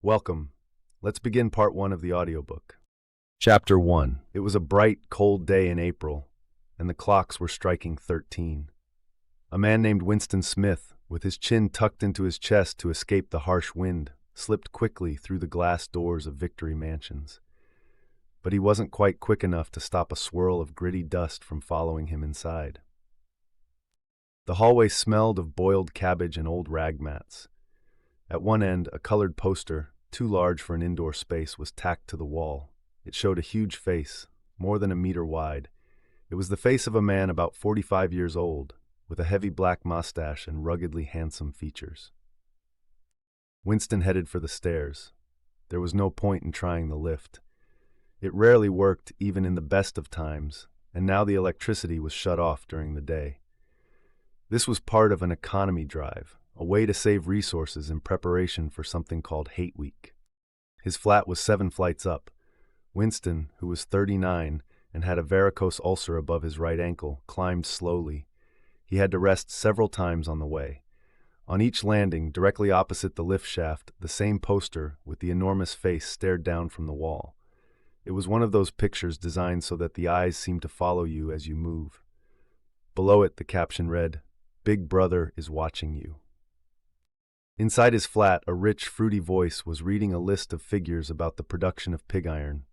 Welcome. Let's begin part 1 of the audiobook. Chapter 1. It was a bright, cold day in April, and the clocks were striking 13. A man named Winston Smith, with his chin tucked into his chest to escape the harsh wind, slipped quickly through the glass doors of Victory Mansions. But he wasn't quite quick enough to stop a swirl of gritty dust from following him inside. The hallway smelled of boiled cabbage and old rag mats. At one end, a colored poster, too large for an indoor space, was tacked to the wall. It showed a huge face, more than a meter wide. It was the face of a man about 45 years old, with a heavy black mustache and ruggedly handsome features. Winston headed for the stairs. There was no point in trying the lift. It rarely worked even in the best of times, and now the electricity was shut off during the day. This was part of an economy drive, a way to save resources in preparation for something called Hate Week. His flat was 7 flights up. Winston, who was 39 and had a varicose ulcer above his right ankle, climbed slowly. He had to rest several times on the way. On each landing, directly opposite the lift shaft, the same poster with the enormous face stared down from the wall. It was one of those pictures designed so that the eyes seem to follow you as you move. Below it, the caption read, "Big Brother is watching you." Inside his flat, a rich, fruity voice was reading a list of figures about the production of pig iron.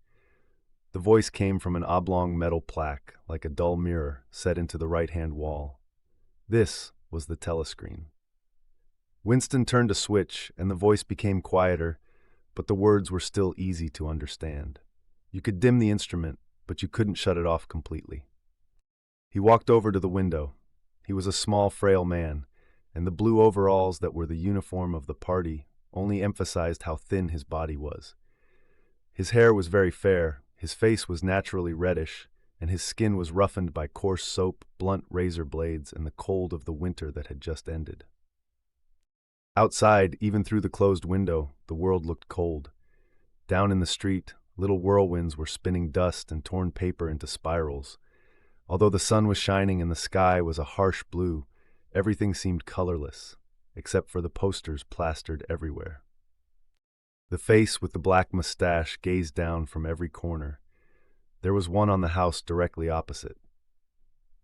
The voice came from an oblong metal plaque, like a dull mirror, set into the right-hand wall. This was the telescreen. Winston turned a switch, and the voice became quieter, but the words were still easy to understand. You could dim the instrument, but you couldn't shut it off completely. He walked over to the window. He was a small, frail man, and the blue overalls that were the uniform of the party only emphasized how thin his body was. His hair was very fair, his face was naturally reddish, and his skin was roughened by coarse soap, blunt razor blades, and the cold of the winter that had just ended. Outside, even through the closed window, the world looked cold. Down in the street, little whirlwinds were spinning dust and torn paper into spirals. Although the sun was shining and the sky was a harsh blue, everything seemed colorless, except for the posters plastered everywhere. The face with the black mustache gazed down from every corner. There was one on the house directly opposite.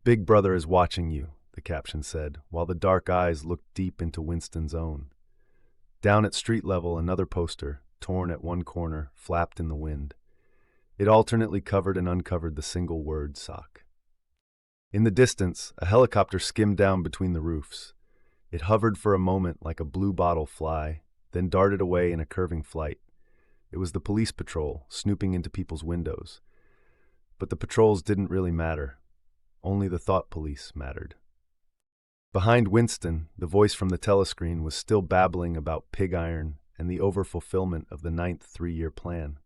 "Big Brother is watching you," the caption said, while the dark eyes looked deep into Winston's own. Down at street level, another poster, torn at one corner, flapped in the wind. It alternately covered and uncovered the single word sock. In the distance, a helicopter skimmed down between the roofs. It hovered for a moment like a blue-bottle fly, then darted away in a curving flight. It was the police patrol, snooping into people's windows. But the patrols didn't really matter. Only the thought police mattered. Behind Winston, the voice from the telescreen was still babbling about pig iron and the overfulfillment of the 9th three-year plan.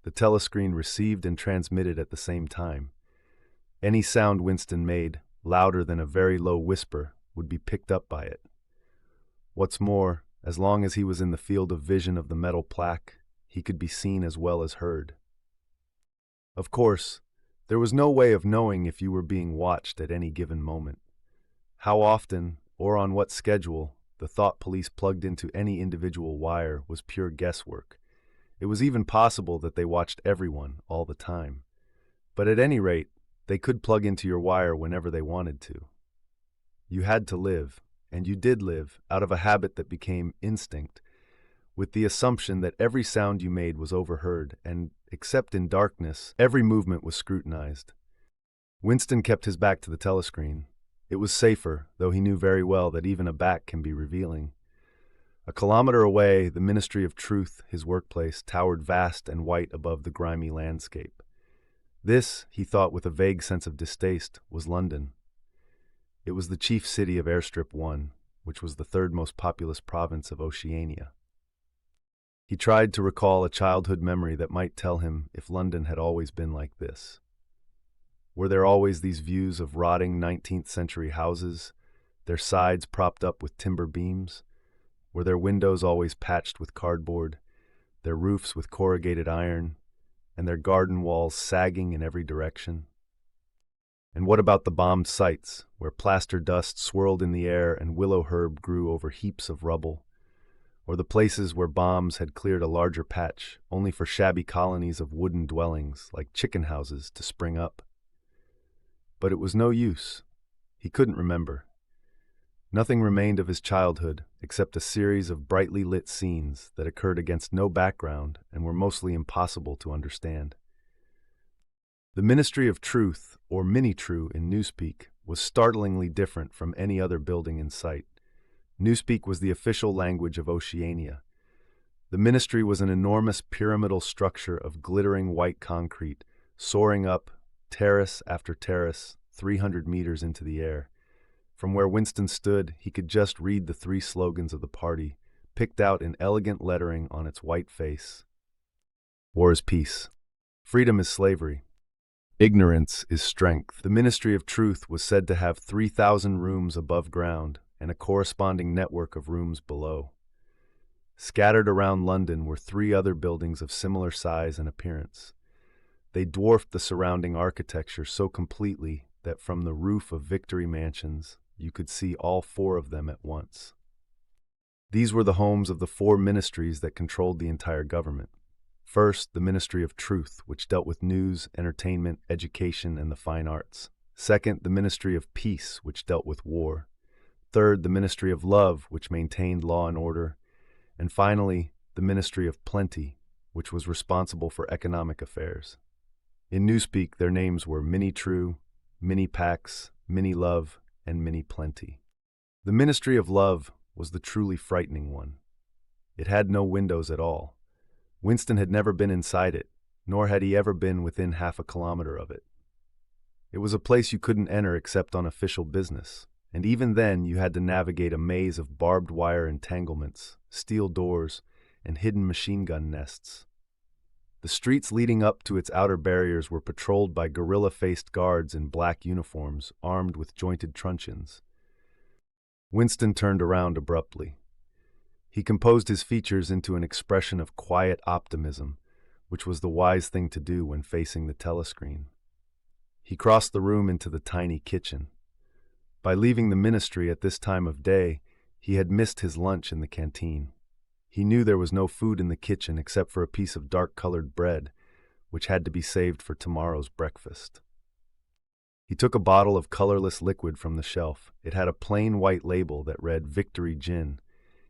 The telescreen received and transmitted at the same time. Any sound Winston made, louder than a very low whisper, would be picked up by it. What's more, as long as he was in the field of vision of the metal plaque, he could be seen as well as heard. Of course, there was no way of knowing if you were being watched at any given moment. How often, or on what schedule, the thought police plugged into any individual wire was pure guesswork. It was even possible that they watched everyone all the time. But at any rate, they could plug into your wire whenever they wanted to. You had to live, and you did live, out of a habit that became instinct, with the assumption that every sound you made was overheard, and, except in darkness, every movement was scrutinized. Winston kept his back to the telescreen. It was safer, though he knew very well that even a back can be revealing. A kilometer away, the Ministry of Truth, his workplace, towered vast and white above the grimy landscape. This, he thought with a vague sense of distaste, was London. It was the chief city of Airstrip 1, which was the third most populous province of Oceania. He tried to recall a childhood memory that might tell him if London had always been like this. Were there always these views of rotting 19th century houses, their sides propped up with timber beams? Were their windows always patched with cardboard, their roofs with corrugated iron, and their garden walls sagging in every direction? And what about the bombed sites, where plaster dust swirled in the air and willow herb grew over heaps of rubble? or the places where bombs had cleared a larger patch, only for shabby colonies of wooden dwellings like chicken houses to spring up. But it was no use. He couldn't remember. Nothing remained of his childhood except a series of brightly lit scenes that occurred against no background and were mostly impossible to understand. The Ministry of Truth, or Mini-True in Newspeak, was startlingly different from any other building in sight. Newspeak was the official language of Oceania. The ministry was an enormous pyramidal structure of glittering white concrete, soaring up, terrace after terrace, 300 meters into the air. From where Winston stood, he could just read the three slogans of the party, picked out in elegant lettering on its white face. War is peace. Freedom is slavery. Ignorance is strength. The Ministry of Truth was said to have 3,000 rooms above ground and a corresponding network of rooms below. Scattered around London were three other buildings of similar size and appearance. They dwarfed the surrounding architecture so completely that from the roof of Victory Mansions, you could see all four of them at once. These were the homes of the four ministries that controlled the entire government. First, the Ministry of Truth, which dealt with news, entertainment, education, and the fine arts. Second, the Ministry of Peace, which dealt with war. Third, the Ministry of Love, which maintained law and order. And finally, the Ministry of Plenty, which was responsible for economic affairs. In Newspeak, their names were Mini-True, Mini-Pax, Mini-Love, and Mini-Plenty. The Ministry of Love was the truly frightening one. It had no windows at all. Winston had never been inside it, nor had he ever been within half a kilometer of it. It was a place you couldn't enter except on official business, and even then you had to navigate a maze of barbed wire entanglements, steel doors, and hidden machine gun nests. The streets leading up to its outer barriers were patrolled by gorilla-faced guards in black uniforms, armed with jointed truncheons. Winston turned around abruptly. He composed his features into an expression of quiet optimism, which was the wise thing to do when facing the telescreen. He crossed the room into the tiny kitchen. By leaving the ministry at this time of day, he had missed his lunch in the canteen. He knew there was no food in the kitchen except for a piece of dark-colored bread, which had to be saved for tomorrow's breakfast. He took a bottle of colorless liquid from the shelf. It had a plain white label that read Victory Gin.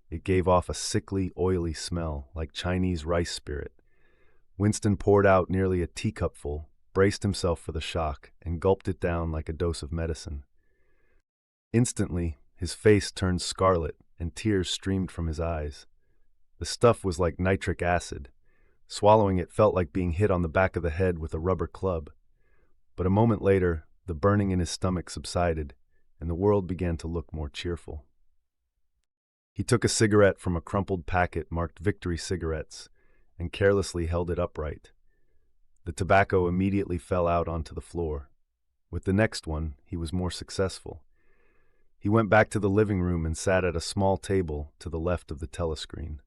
It gave off a sickly, oily smell, like Chinese rice spirit. Winston poured out nearly a teacupful, braced himself for the shock, and gulped it down like a dose of medicine. Instantly, his face turned scarlet, and tears streamed from his eyes. The stuff was like nitric acid. Swallowing it felt like being hit on the back of the head with a rubber club. But a moment later, the burning in his stomach subsided, and the world began to look more cheerful. He took a cigarette from a crumpled packet marked Victory Cigarettes and carelessly held it upright. The tobacco immediately fell out onto the floor. With the next one, he was more successful. He went back to the living room and sat at a small table to the left of the telescreen.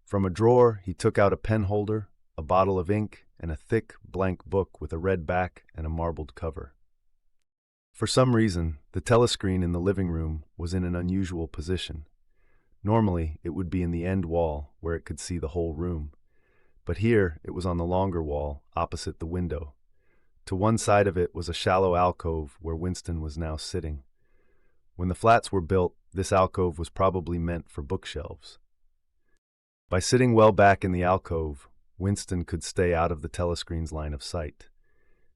From a drawer, he took out a pen holder, a bottle of ink, and a thick, blank book with a red back and a marbled cover. For some reason, the telescreen in the living room was in an unusual position. Normally, it would be in the end wall, where it could see the whole room. But here, it was on the longer wall, opposite the window. To one side of it was a shallow alcove where Winston was now sitting. When the flats were built, this alcove was probably meant for bookshelves. By sitting well back in the alcove, Winston could stay out of the telescreen's line of sight.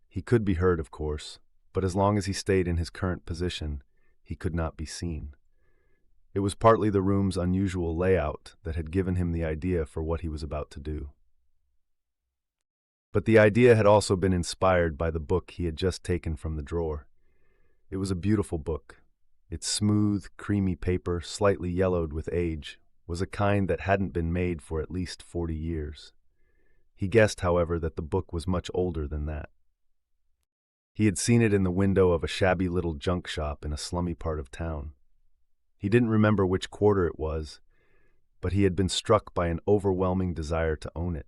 He could be heard, of course, but as long as he stayed in his current position, he could not be seen. It was partly the room's unusual layout that had given him the idea for what he was about to do. But the idea had also been inspired by the book he had just taken from the drawer. It was a beautiful book. Its smooth, creamy paper, slightly yellowed with age, was a kind that hadn't been made for at least 40 years. He guessed, however, that the book was much older than that. He had seen it in the window of a shabby little junk shop in a slummy part of town. He didn't remember which quarter it was, but he had been struck by an overwhelming desire to own it.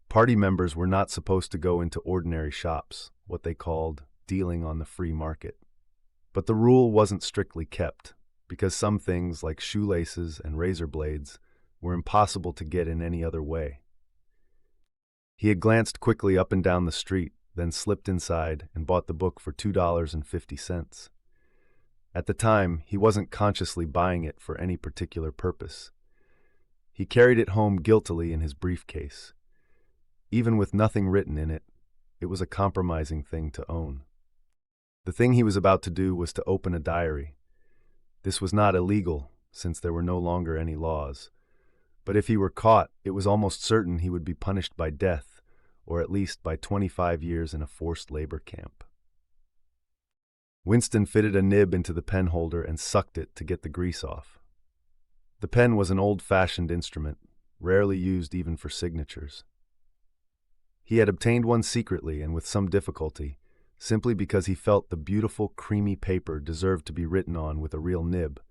Party members were not supposed to go into ordinary shops, what they called dealing on the free market. But the rule wasn't strictly kept, because some things like shoelaces and razor blades were impossible to get in any other way. He had glanced quickly up and down the street, then slipped inside and bought the book for $2.50. At the time, he wasn't consciously buying it for any particular purpose. He carried it home guiltily in his briefcase. Even with nothing written in it, it was a compromising thing to own. The thing he was about to do was to open a diary. This was not illegal, since there were no longer any laws. But if he were caught, it was almost certain he would be punished by death, or at least by 25 years in a forced labor camp. Winston fitted a nib into the pen holder and sucked it to get the grease off. The pen was an old-fashioned instrument, rarely used even for signatures. He had obtained one secretly and with some difficulty, simply because he felt the beautiful, creamy paper deserved to be written on with a real nib,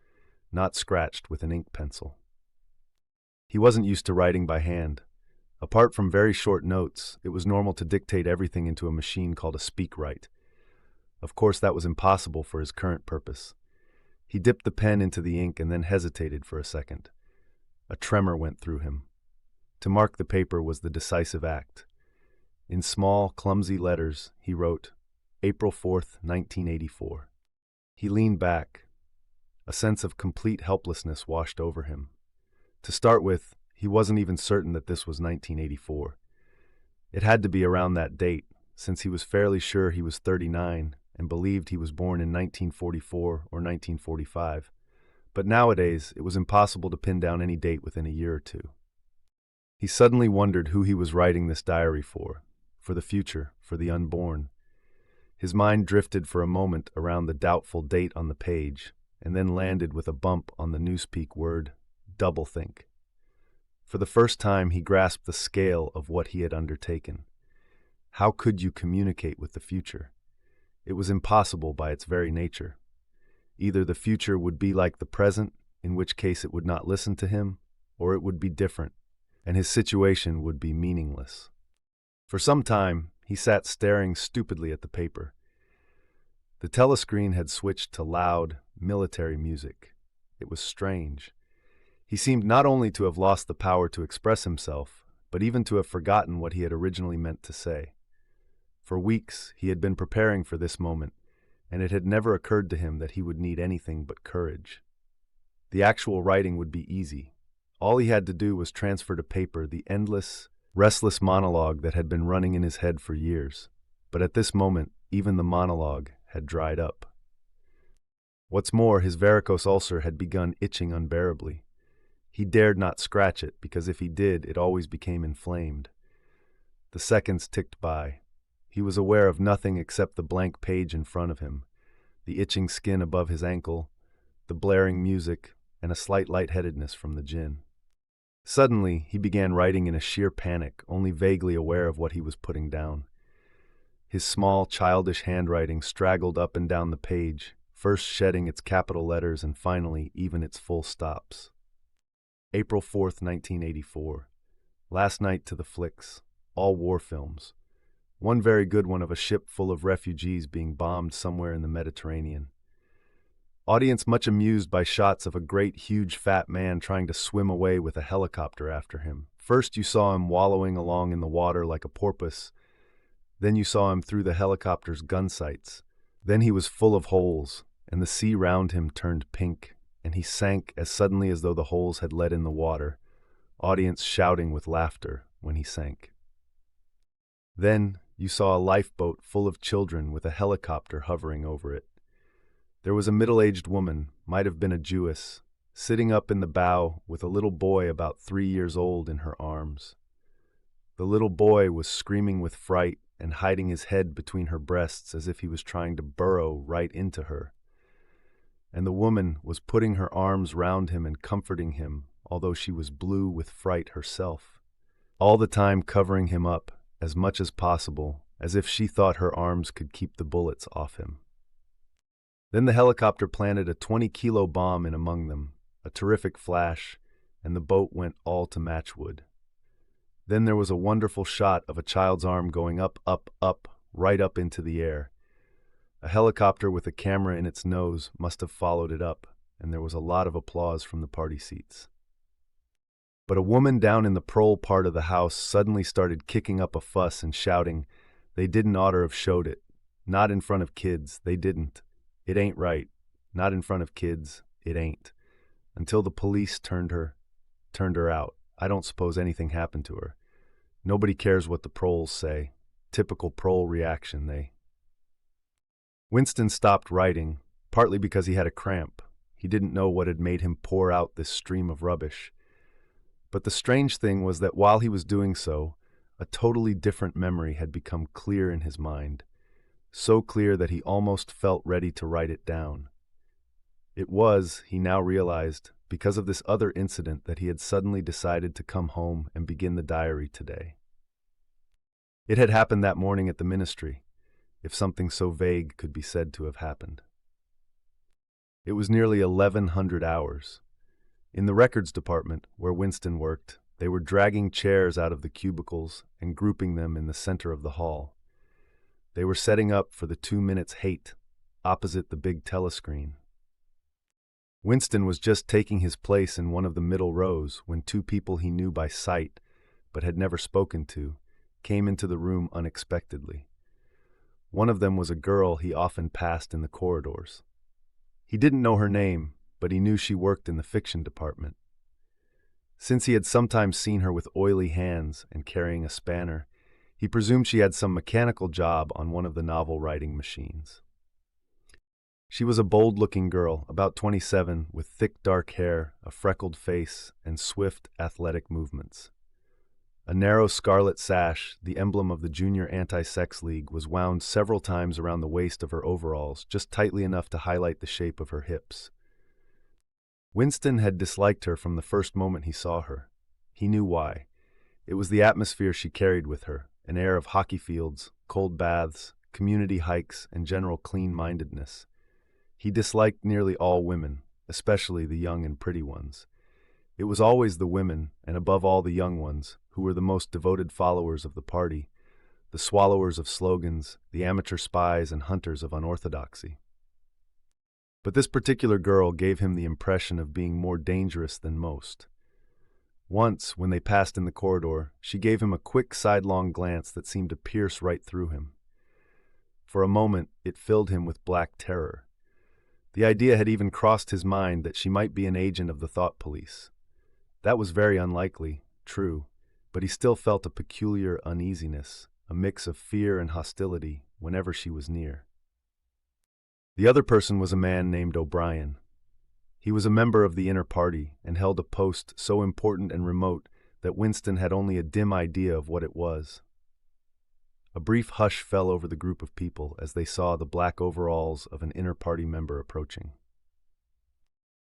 not scratched with an ink pencil. He wasn't used to writing by hand. Apart from very short notes, it was normal to dictate everything into a machine called a speakwrite. Of course, that was impossible for his current purpose. He dipped the pen into the ink and then hesitated for a second. A tremor went through him. To mark the paper was the decisive act. In small, clumsy letters, he wrote, April 4th, 1984. He leaned back. A sense of complete helplessness washed over him. To start with, he wasn't even certain that this was 1984. It had to be around that date, since he was fairly sure he was 39 and believed he was born in 1944 or 1945. But nowadays, it was impossible to pin down any date within a year or two. He suddenly wondered who he was writing this diary for the future, for the unborn. His mind drifted for a moment around the doubtful date on the page, and then landed with a bump on the newspeak word, doublethink. For the first time, he grasped the scale of what he had undertaken. How could you communicate with the future? It was impossible by its very nature. Either the future would be like the present, in which case it would not listen to him, or it would be different, and his situation would be meaningless. For some time, he sat staring stupidly at the paper. The telescreen had switched to loud, military music. It was strange. He seemed not only to have lost the power to express himself, but even to have forgotten what he had originally meant to say. For weeks, he had been preparing for this moment, and it had never occurred to him that he would need anything but courage. The actual writing would be easy. All he had to do was transfer to paper the endless, restless monologue that had been running in his head for years. But at this moment, even the monologue had dried up. What's more, his varicose ulcer had begun itching unbearably. He dared not scratch it, because if he did, it always became inflamed. The seconds ticked by. He was aware of nothing except the blank page in front of him, the itching skin above his ankle, the blaring music, and a slight lightheadedness from the gin. Suddenly, he began writing in a sheer panic, only vaguely aware of what he was putting down. His small, childish handwriting straggled up and down the page, first shedding its capital letters and finally even its full stops. April 4th, 1984. Last night to the flicks. All war films. One very good one of a ship full of refugees being bombed somewhere in the Mediterranean. Audience much amused by shots of a great, huge, fat man trying to swim away with a helicopter after him. First you saw him wallowing along in the water like a porpoise. Then you saw him through the helicopter's gun sights. Then he was full of holes, and the sea round him turned pink, and he sank as suddenly as though the holes had let in the water, audience shouting with laughter when he sank. Then you saw a lifeboat full of children with a helicopter hovering over it. There was a middle-aged woman, might have been a Jewess, sitting up in the bow with a little boy about 3 years old in her arms. The little boy was screaming with fright and hiding his head between her breasts as if he was trying to burrow right into her. And the woman was putting her arms round him and comforting him, although she was blue with fright herself, all the time covering him up as much as possible, as if she thought her arms could keep the bullets off him. Then the helicopter planted a 20-kilo bomb in among them, a terrific flash, and the boat went all to matchwood. Then there was a wonderful shot of a child's arm going up, up, up, right up into the air. A helicopter with a camera in its nose must have followed it up, and there was a lot of applause from the party seats. But a woman down in the prole part of the house suddenly started kicking up a fuss and shouting, "They didn't oughter have showed it. Not in front of kids, they didn't. It ain't right. Not in front of kids, it ain't." Until the police turned her out. I don't suppose anything happened to her. Nobody cares what the proles say. Typical prole reaction, they. Winston stopped writing, partly because he had a cramp. He didn't know what had made him pour out this stream of rubbish. But the strange thing was that while he was doing so, a totally different memory had become clear in his mind, so clear that he almost felt ready to write it down. It was, he now realized, because of this other incident that he had suddenly decided to come home and begin the diary today. It had happened that morning at the ministry, if something so vague could be said to have happened. It was nearly 1100 hours. In the records department, where Winston worked, they were dragging chairs out of the cubicles and grouping them in the center of the hall. They were setting up for the 2 minutes hate, opposite the big telescreen. Winston was just taking his place in one of the middle rows when two people he knew by sight, but had never spoken to, came into the room unexpectedly. One of them was a girl he often passed in the corridors. He didn't know her name, but he knew she worked in the fiction department. Since he had sometimes seen her with oily hands and carrying a spanner, he presumed she had some mechanical job on one of the novel-writing machines. She was a bold-looking girl, about 27, with thick dark hair, a freckled face, and swift, athletic movements. A narrow scarlet sash, the emblem of the Junior Anti-Sex League, was wound several times around the waist of her overalls, just tightly enough to highlight the shape of her hips. Winston had disliked her from the first moment he saw her. He knew why. It was the atmosphere she carried with her, an air of hockey fields, cold baths, community hikes, and general clean-mindedness. He disliked nearly all women, especially the young and pretty ones. It was always the women, and above all the young ones, who were the most devoted followers of the party, the swallowers of slogans, the amateur spies and hunters of unorthodoxy. But this particular girl gave him the impression of being more dangerous than most. Once, when they passed in the corridor, she gave him a quick sidelong glance that seemed to pierce right through him. For a moment, it filled him with black terror. The idea had even crossed his mind that she might be an agent of the thought police. That was very unlikely, true, but he still felt a peculiar uneasiness, a mix of fear and hostility, whenever she was near. The other person was a man named O'Brien. He was a member of the inner party and held a post so important and remote that Winston had only a dim idea of what it was. A brief hush fell over the group of people as they saw the black overalls of an inner party member approaching.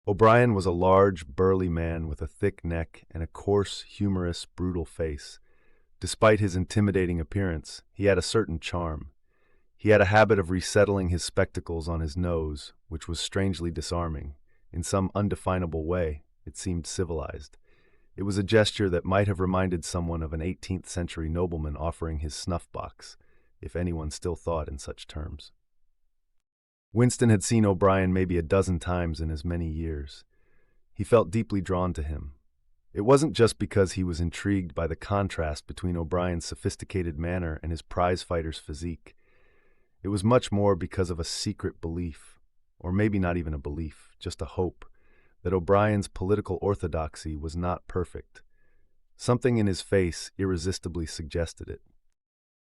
O'Brien was a large, burly man with a thick neck and a coarse, humorous, brutal face. Despite his intimidating appearance, he had a certain charm. He had a habit of resettling his spectacles on his nose, which was strangely disarming. In some undefinable way, it seemed civilized. It was a gesture that might have reminded someone of an 18th century nobleman offering his snuff box, if anyone still thought in such terms. Winston had seen O'Brien maybe a dozen times in as many years. He felt deeply drawn to him. It wasn't just because he was intrigued by the contrast between O'Brien's sophisticated manner and his prize-fighter's physique. It was much more because of a secret belief, or maybe not even a belief, just a hope, that O'Brien's political orthodoxy was not perfect. Something in his face irresistibly suggested it.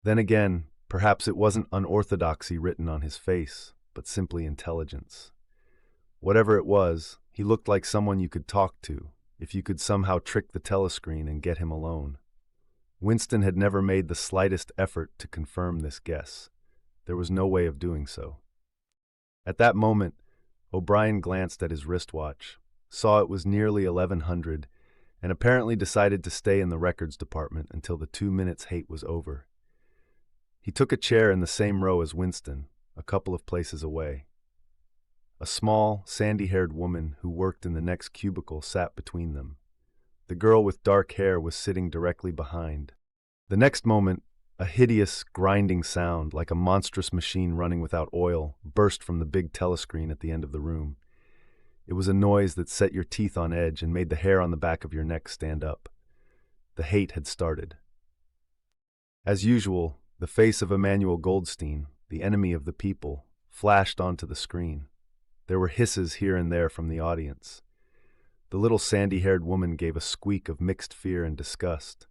Then again, perhaps it wasn't unorthodoxy written on his face, but simply intelligence. Whatever it was, he looked like someone you could talk to, if you could somehow trick the telescreen and get him alone. Winston had never made the slightest effort to confirm this guess. There was no way of doing so. At that moment, O'Brien glanced at his wristwatch, saw it was nearly 1100, and apparently decided to stay in the records department until the 2 minutes hate was over. He took a chair in the same row as Winston, a couple of places away. A small, sandy-haired woman who worked in the next cubicle sat between them. The girl with dark hair was sitting directly behind. The next moment, a hideous, grinding sound, like a monstrous machine running without oil, burst from the big telescreen at the end of the room. It was a noise that set your teeth on edge and made the hair on the back of your neck stand up. The hate had started. As usual, the face of Emmanuel Goldstein, the enemy of the people, flashed onto the screen. There were hisses here and there from the audience. The little sandy-haired woman gave a squeak of mixed fear and disgust.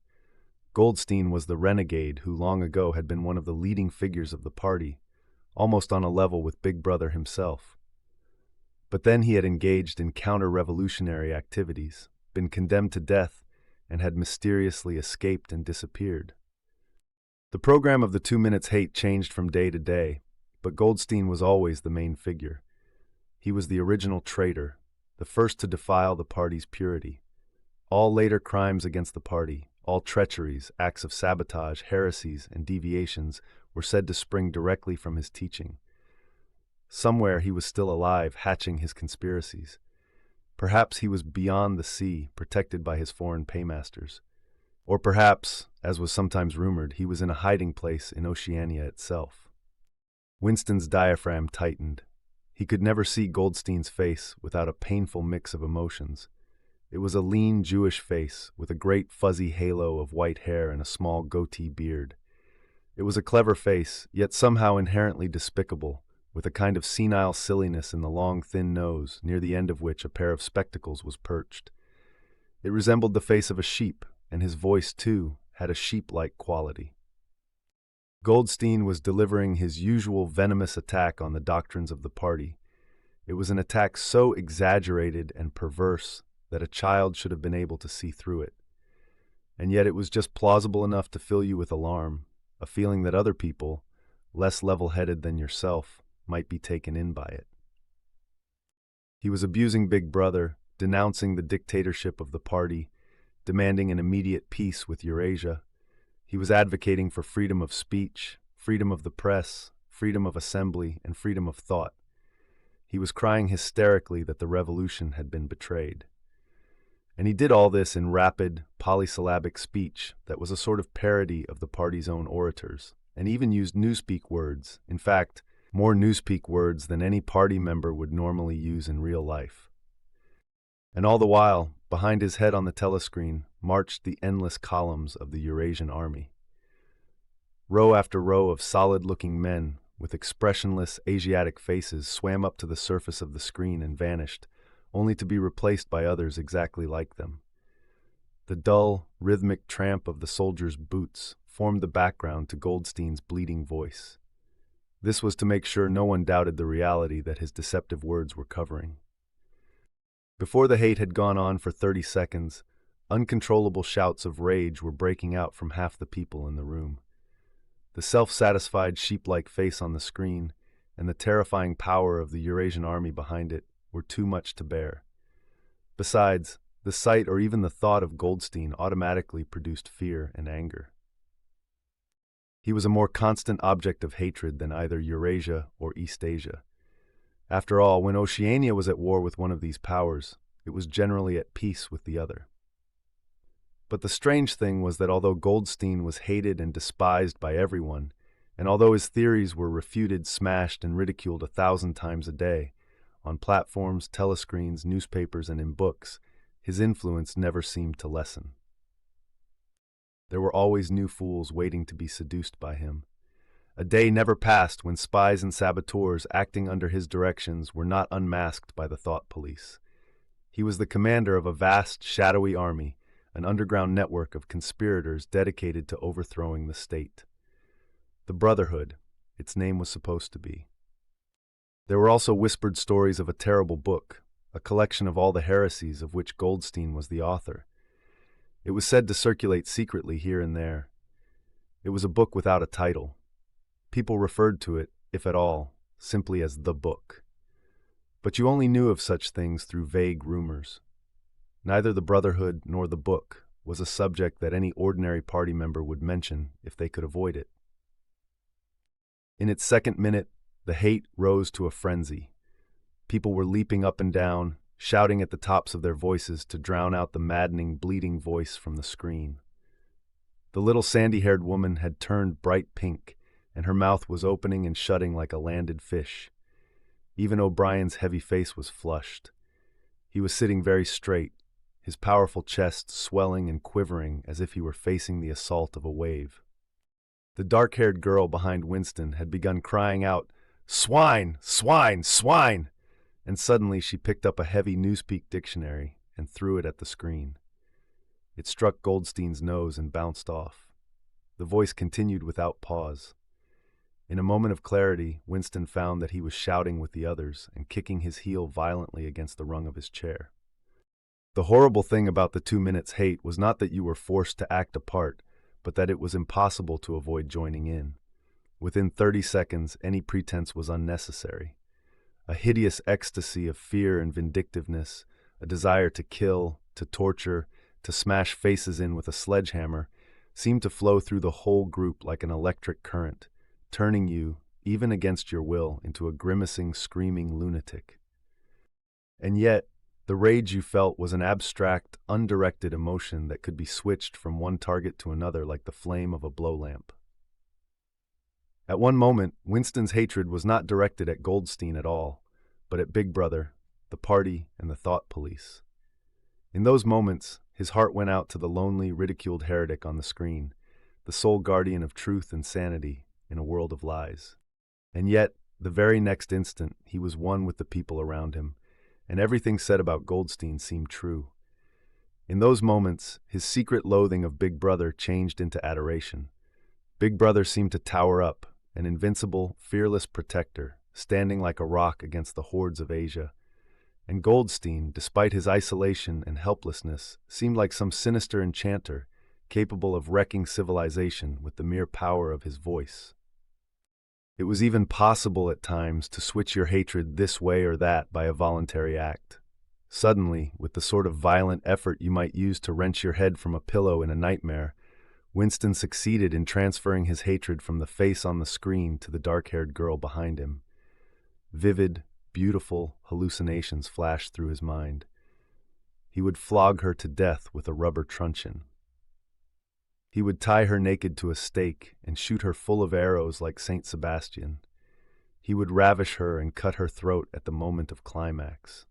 Goldstein was the renegade who long ago had been one of the leading figures of the party, almost on a level with Big Brother himself. But then he had engaged in counter-revolutionary activities, been condemned to death, and had mysteriously escaped and disappeared. The program of the 2 Minutes Hate changed from day to day, but Goldstein was always the main figure. He was the original traitor, the first to defile the party's purity. All later crimes against the party, all treacheries, acts of sabotage, heresies, and deviations were said to spring directly from his teaching. Somewhere he was still alive, hatching his conspiracies. Perhaps he was beyond the sea, protected by his foreign paymasters. Or perhaps, as was sometimes rumored, he was in a hiding place in Oceania itself. Winston's diaphragm tightened. He could never see Goldstein's face without a painful mix of emotions. It was a lean Jewish face with a great fuzzy halo of white hair and a small goatee beard. It was a clever face, yet somehow inherently despicable, with a kind of senile silliness in the long, thin nose, near the end of which a pair of spectacles was perched. It resembled the face of a sheep, and his voice, too, had a sheep-like quality. Goldstein was delivering his usual venomous attack on the doctrines of the party. It was an attack so exaggerated and perverse that a child should have been able to see through it. And yet it was just plausible enough to fill you with alarm, a feeling that other people, less level-headed than yourself, might be taken in by it. He was abusing Big Brother, denouncing the dictatorship of the party, demanding an immediate peace with Eurasia. He was advocating for freedom of speech, freedom of the press, freedom of assembly, and freedom of thought. He was crying hysterically that the revolution had been betrayed. And he did all this in rapid, polysyllabic speech that was a sort of parody of the party's own orators, and even used newspeak words, in fact, more newspeak words than any party member would normally use in real life. And all the while, behind his head on the telescreen, marched the endless columns of the Eurasian army. Row after row of solid-looking men with expressionless Asiatic faces swam up to the surface of the screen and vanished, only to be replaced by others exactly like them. The dull, rhythmic tramp of the soldiers' boots formed the background to Goldstein's bleeding voice. This was to make sure no one doubted the reality that his deceptive words were covering. Before the hate had gone on for 30 seconds, uncontrollable shouts of rage were breaking out from half the people in the room. The self-satisfied sheep-like face on the screen and the terrifying power of the Eurasian army behind it were too much to bear. Besides, the sight or even the thought of Goldstein automatically produced fear and anger. He was a more constant object of hatred than either Eurasia or East Asia. After all, when Oceania was at war with one of these powers, it was generally at peace with the other. But the strange thing was that although Goldstein was hated and despised by everyone, and although his theories were refuted, smashed, and ridiculed 1,000 times a day, on platforms, telescreens, newspapers, and in books, his influence never seemed to lessen. There were always new fools waiting to be seduced by him. A day never passed when spies and saboteurs acting under his directions were not unmasked by the thought police. He was the commander of a vast, shadowy army, an underground network of conspirators dedicated to overthrowing the state. The Brotherhood, its name was supposed to be. There were also whispered stories of a terrible book, a collection of all the heresies of which Goldstein was the author. It was said to circulate secretly here and there. It was a book without a title. People referred to it, if at all, simply as the book. But you only knew of such things through vague rumors. Neither the Brotherhood nor the book was a subject that any ordinary party member would mention if they could avoid it. In its second minute, the hate rose to a frenzy. People were leaping up and down, shouting at the tops of their voices to drown out the maddening, bleeding voice from the screen. The little sandy-haired woman had turned bright pink, and her mouth was opening and shutting like a landed fish. Even O'Brien's heavy face was flushed. He was sitting very straight, his powerful chest swelling and quivering as if he were facing the assault of a wave. The dark-haired girl behind Winston had begun crying out, "Swine! Swine! Swine!" And suddenly she picked up a heavy Newspeak dictionary and threw it at the screen. It struck Goldstein's nose and bounced off. The voice continued without pause. In a moment of clarity, Winston found that he was shouting with the others and kicking his heel violently against the rung of his chair. The horrible thing about the 2 minutes hate was not that you were forced to act a part, but that it was impossible to avoid joining in. Within 30 seconds, any pretense was unnecessary. A hideous ecstasy of fear and vindictiveness, a desire to kill, to torture, to smash faces in with a sledgehammer, seemed to flow through the whole group like an electric current, turning you, even against your will, into a grimacing, screaming lunatic. And yet, the rage you felt was an abstract, undirected emotion that could be switched from one target to another like the flame of a blow lamp. At one moment, Winston's hatred was not directed at Goldstein at all, but at Big Brother, the party, and the thought police. In those moments, his heart went out to the lonely, ridiculed heretic on the screen, the sole guardian of truth and sanity in a world of lies. And yet, the very next instant, he was one with the people around him, and everything said about Goldstein seemed true. In those moments, his secret loathing of Big Brother changed into adoration. Big Brother seemed to tower up, an invincible, fearless protector, standing like a rock against the hordes of Asia. And Goldstein, despite his isolation and helplessness, seemed like some sinister enchanter, capable of wrecking civilization with the mere power of his voice. It was even possible at times to switch your hatred this way or that by a voluntary act. Suddenly, with the sort of violent effort you might use to wrench your head from a pillow in a nightmare, Winston succeeded in transferring his hatred from the face on the screen to the dark-haired girl behind him. Vivid, beautiful hallucinations flashed through his mind. He would flog her to death with a rubber truncheon. He would tie her naked to a stake and shoot her full of arrows like Saint Sebastian. He would ravish her and cut her throat at the moment of climax.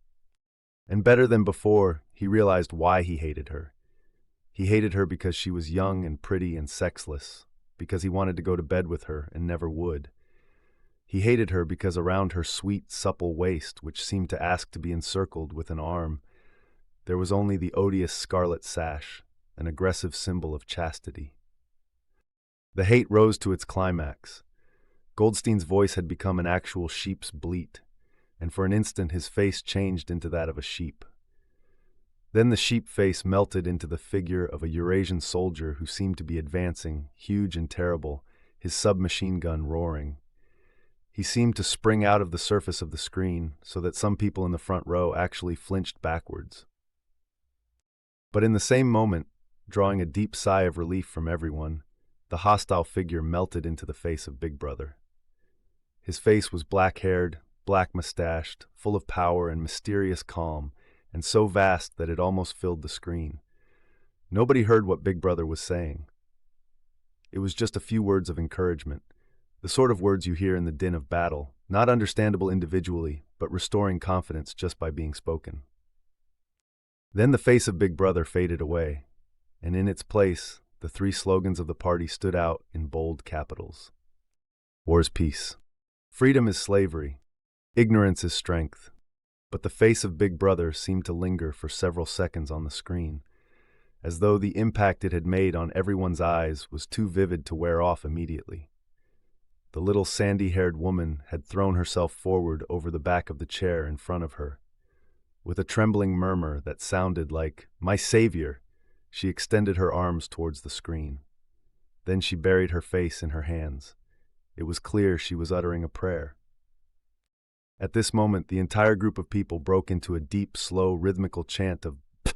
And better than before, he realized why he hated her. He hated her because she was young and pretty and sexless, because he wanted to go to bed with her and never would. He hated her because around her sweet, supple waist, which seemed to ask to be encircled with an arm, there was only the odious scarlet sash, an aggressive symbol of chastity. The hate rose to its climax. Goldstein's voice had become an actual sheep's bleat, and for an instant his face changed into that of a sheep. Then the sheep face melted into the figure of a Eurasian soldier who seemed to be advancing, huge and terrible, his submachine gun roaring. He seemed to spring out of the surface of the screen so that some people in the front row actually flinched backwards. But in the same moment, drawing a deep sigh of relief from everyone, the hostile figure melted into the face of Big Brother. His face was black-haired, black-mustached, full of power and mysterious calm, and so vast that it almost filled the screen. Nobody heard what Big Brother was saying. It was just a few words of encouragement, the sort of words you hear in the din of battle, not understandable individually, but restoring confidence just by being spoken. Then the face of Big Brother faded away, and in its place, the 3 slogans of the party stood out in bold capitals. War is peace. Freedom is slavery. Ignorance is strength. But the face of Big Brother seemed to linger for several seconds on the screen, as though the impact it had made on everyone's eyes was too vivid to wear off immediately. The little sandy-haired woman had thrown herself forward over the back of the chair in front of her. With a trembling murmur that sounded like, "My savior," she extended her arms towards the screen. Then she buried her face in her hands. It was clear she was uttering a prayer. At this moment, the entire group of people broke into a deep, slow, rhythmical chant of "Pfft."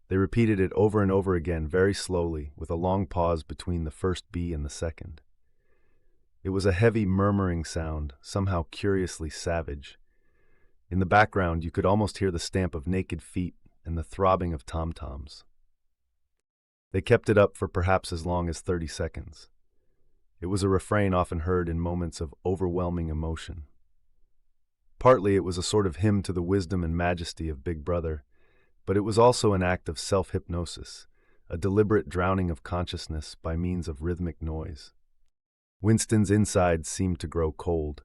They repeated it over and over again, very slowly, with a long pause between the first B and the second. It was a heavy, murmuring sound, somehow curiously savage. In the background, you could almost hear the stamp of naked feet and the throbbing of tom-toms. They kept it up for perhaps as long as 30 seconds. It was a refrain often heard in moments of overwhelming emotion. Partly it was a sort of hymn to the wisdom and majesty of Big Brother, but it was also an act of self-hypnosis, a deliberate drowning of consciousness by means of rhythmic noise. Winston's insides seemed to grow cold.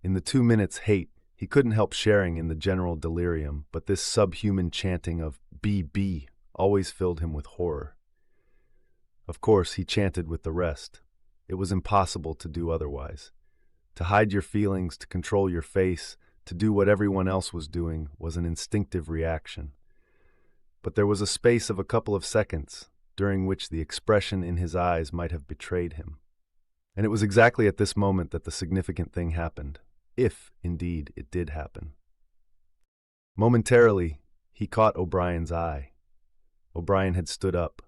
In the 2 minutes hate, he couldn't help sharing in the general delirium, but this subhuman chanting of "B" always filled him with horror. Of course, he chanted with the rest. It was impossible to do otherwise. To hide your feelings, to control your face, to do what everyone else was doing was an instinctive reaction. But there was a space of a couple of seconds, during which the expression in his eyes might have betrayed him. And it was exactly at this moment that the significant thing happened, if, indeed, it did happen. Momentarily, he caught O'Brien's eye. O'Brien had stood up.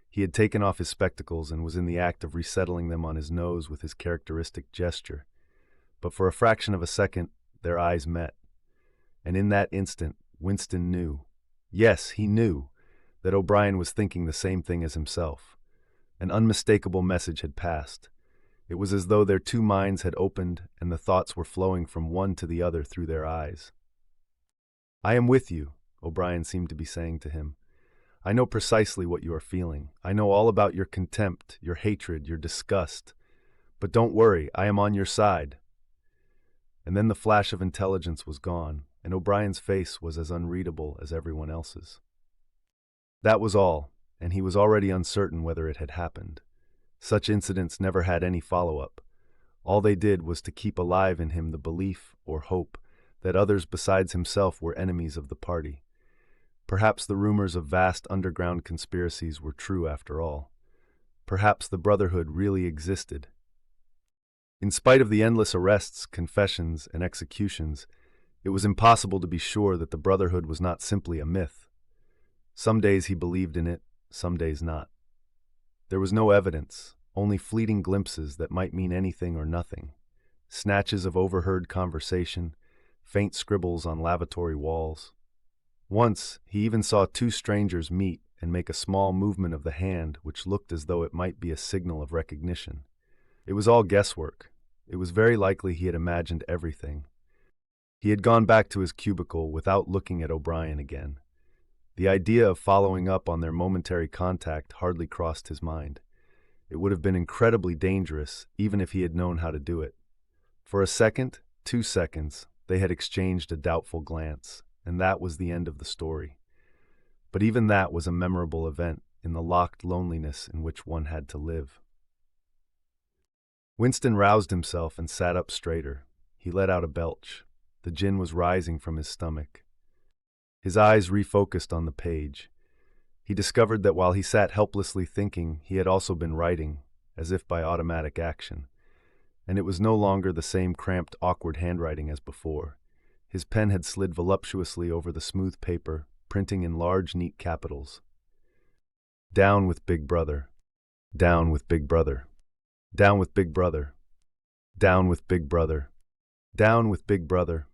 He had taken off his spectacles and was in the act of resettling them on his nose with his characteristic gesture. But for a fraction of a second, their eyes met. And in that instant, Winston knew. Yes, he knew that O'Brien was thinking the same thing as himself. An unmistakable message had passed. It was as though their two minds had opened and the thoughts were flowing from one to the other through their eyes. "I am with you," O'Brien seemed to be saying to him. "I know precisely what you are feeling. I know all about your contempt, your hatred, your disgust. But don't worry, I am on your side." And then the flash of intelligence was gone, and O'Brien's face was as unreadable as everyone else's. That was all, and he was already uncertain whether it had happened. Such incidents never had any follow-up. All they did was to keep alive in him the belief, or hope, that others besides himself were enemies of the party. Perhaps the rumors of vast underground conspiracies were true after all. Perhaps the Brotherhood really existed. In spite of the endless arrests, confessions, and executions, it was impossible to be sure that the Brotherhood was not simply a myth. Some days he believed in it, some days not. There was no evidence, only fleeting glimpses that might mean anything or nothing. Snatches of overheard conversation, faint scribbles on lavatory walls. Once, he even saw two strangers meet and make a small movement of the hand which looked as though it might be a signal of recognition. It was all guesswork. It was very likely he had imagined everything. He had gone back to his cubicle without looking at O'Brien again. The idea of following up on their momentary contact hardly crossed his mind. It would have been incredibly dangerous, even if he had known how to do it. For a second, 2 seconds, they had exchanged a doubtful glance, and that was the end of the story. But even that was a memorable event in the locked loneliness in which one had to live. Winston roused himself and sat up straighter. He let out a belch. The gin was rising from his stomach. His eyes refocused on the page. He discovered that while he sat helplessly thinking, he had also been writing, as if by automatic action. And it was no longer the same cramped, awkward handwriting as before. His pen had slid voluptuously over the smooth paper, printing in large, neat capitals. "Down with Big Brother. Down with Big Brother. Down with Big Brother. Down with Big Brother. Down with Big Brother."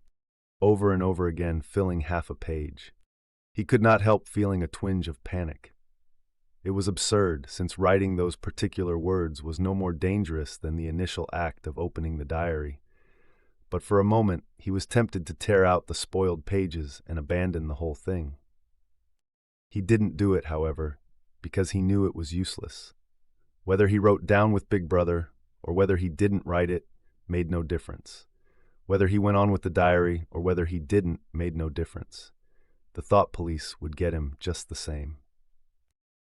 Over and over again, filling half a page. He could not help feeling a twinge of panic. It was absurd, since writing those particular words was no more dangerous than the initial act of opening the diary. But for a moment, he was tempted to tear out the spoiled pages and abandon the whole thing. He didn't do it, however, because he knew it was useless. Whether he wrote "Down with Big Brother" or whether he didn't write it made no difference. Whether he went on with the diary or whether he didn't made no difference. The thought police would get him just the same.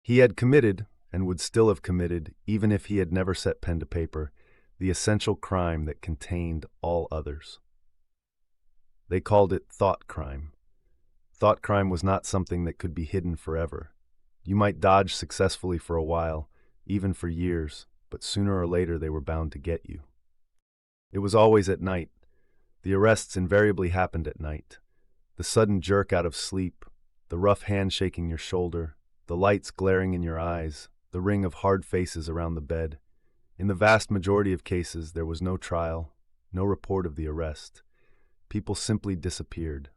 He had committed, and would still have committed, even if he had never set pen to paper, the essential crime that contained all others. They called it thought crime. Thought crime was not something that could be hidden forever. You might dodge successfully for a while, even for years, but sooner or later they were bound to get you. It was always at night. The arrests invariably happened at night. The sudden jerk out of sleep, the rough hand shaking your shoulder, the lights glaring in your eyes, the ring of hard faces around the bed. In the vast majority of cases, there was no trial, no report of the arrest. People simply disappeared,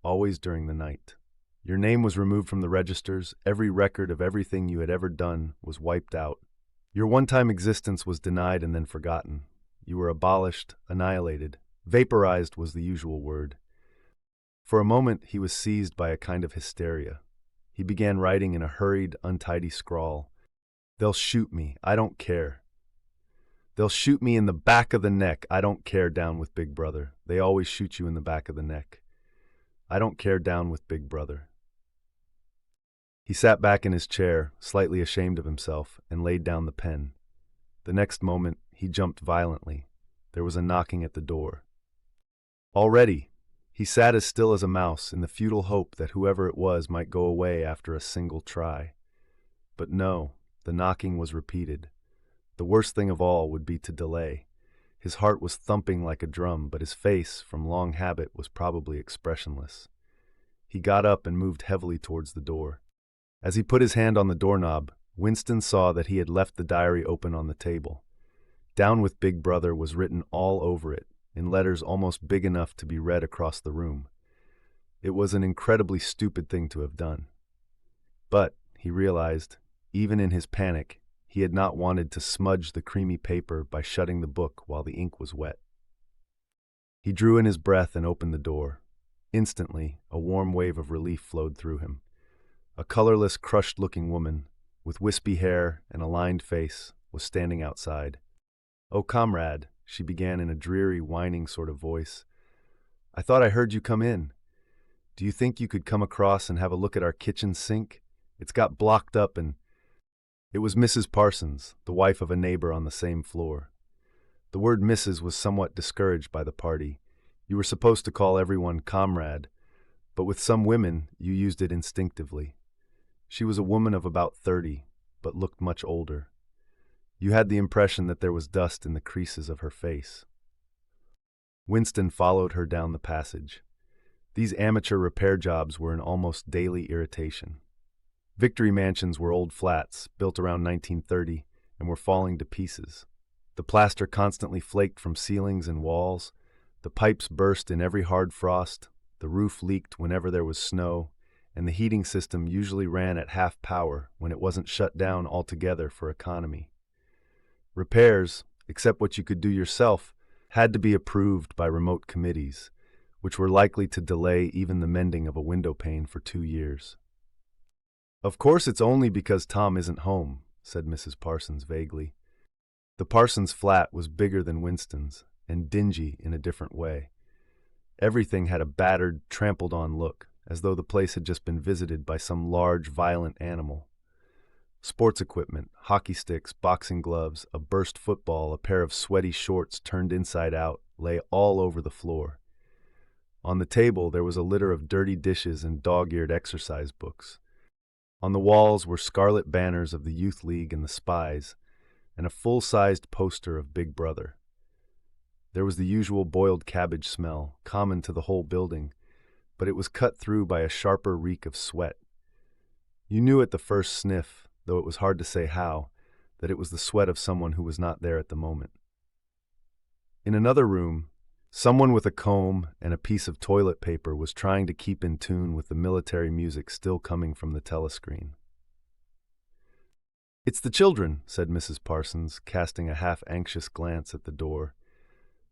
always during the night. Your name was removed from the registers, every record of everything you had ever done was wiped out. Your one-time existence was denied and then forgotten. You were abolished, annihilated. Vaporized was the usual word. For a moment, he was seized by a kind of hysteria. He began writing in a hurried, untidy scrawl. "They'll shoot me. I don't care. They'll shoot me in the back of the neck. I don't care, down with Big Brother. They always shoot you in the back of the neck. I don't care, down with Big Brother." He sat back in his chair, slightly ashamed of himself, and laid down the pen. The next moment, he jumped violently. There was a knocking at the door. Already, he sat as still as a mouse in the futile hope that whoever it was might go away after a single try. But no, the knocking was repeated. The worst thing of all would be to delay. His heart was thumping like a drum, but his face, from long habit, was probably expressionless. He got up and moved heavily towards the door. As he put his hand on the doorknob, Winston saw that he had left the diary open on the table. "Down with Big Brother" was written all over it, in letters almost big enough to be read across the room. It was an incredibly stupid thing to have done. But, he realized, even in his panic, he had not wanted to smudge the creamy paper by shutting the book while the ink was wet. He drew in his breath and opened the door. Instantly, a warm wave of relief flowed through him. A colorless, crushed-looking woman, with wispy hair and a lined face, was standing outside. "Oh, comrade," she began in a dreary, whining sort of voice. "I thought I heard you come in. Do you think you could come across and have a look at our kitchen sink? It's got blocked up and—" It was Mrs. Parsons, the wife of a neighbor on the same floor. The word Mrs. was somewhat discouraged by the party. You were supposed to call everyone comrade, but with some women you used it instinctively. She was a woman of about 30, but looked much older. You had the impression that there was dust in the creases of her face. Winston followed her down the passage. These amateur repair jobs were an almost daily irritation. Victory mansions were old flats, built around 1930, and were falling to pieces. The plaster constantly flaked from ceilings and walls, the pipes burst in every hard frost, the roof leaked whenever there was snow, and the heating system usually ran at half power when it wasn't shut down altogether for economy. Repairs, except what you could do yourself, had to be approved by remote committees, which were likely to delay even the mending of a window pane for 2 years. "Of course it's only because Tom isn't home," said Mrs. Parsons vaguely. The Parsons flat was bigger than Winston's, and dingy in a different way. Everything had a battered, trampled-on look, as though the place had just been visited by some large, violent animal. Sports equipment, hockey sticks, boxing gloves, a burst football, a pair of sweaty shorts turned inside out, lay all over the floor. On the table there was a litter of dirty dishes and dog-eared exercise books. On the walls were scarlet banners of the Youth League and the Spies, and a full-sized poster of Big Brother. There was the usual boiled cabbage smell, common to the whole building, but it was cut through by a sharper reek of sweat. You knew at the first sniff, though it was hard to say how, that it was the sweat of someone who was not there at the moment. In another room, someone with a comb and a piece of toilet paper was trying to keep in tune with the military music still coming from the telescreen. "It's the children," said Mrs. Parsons, casting a half-anxious glance at the door.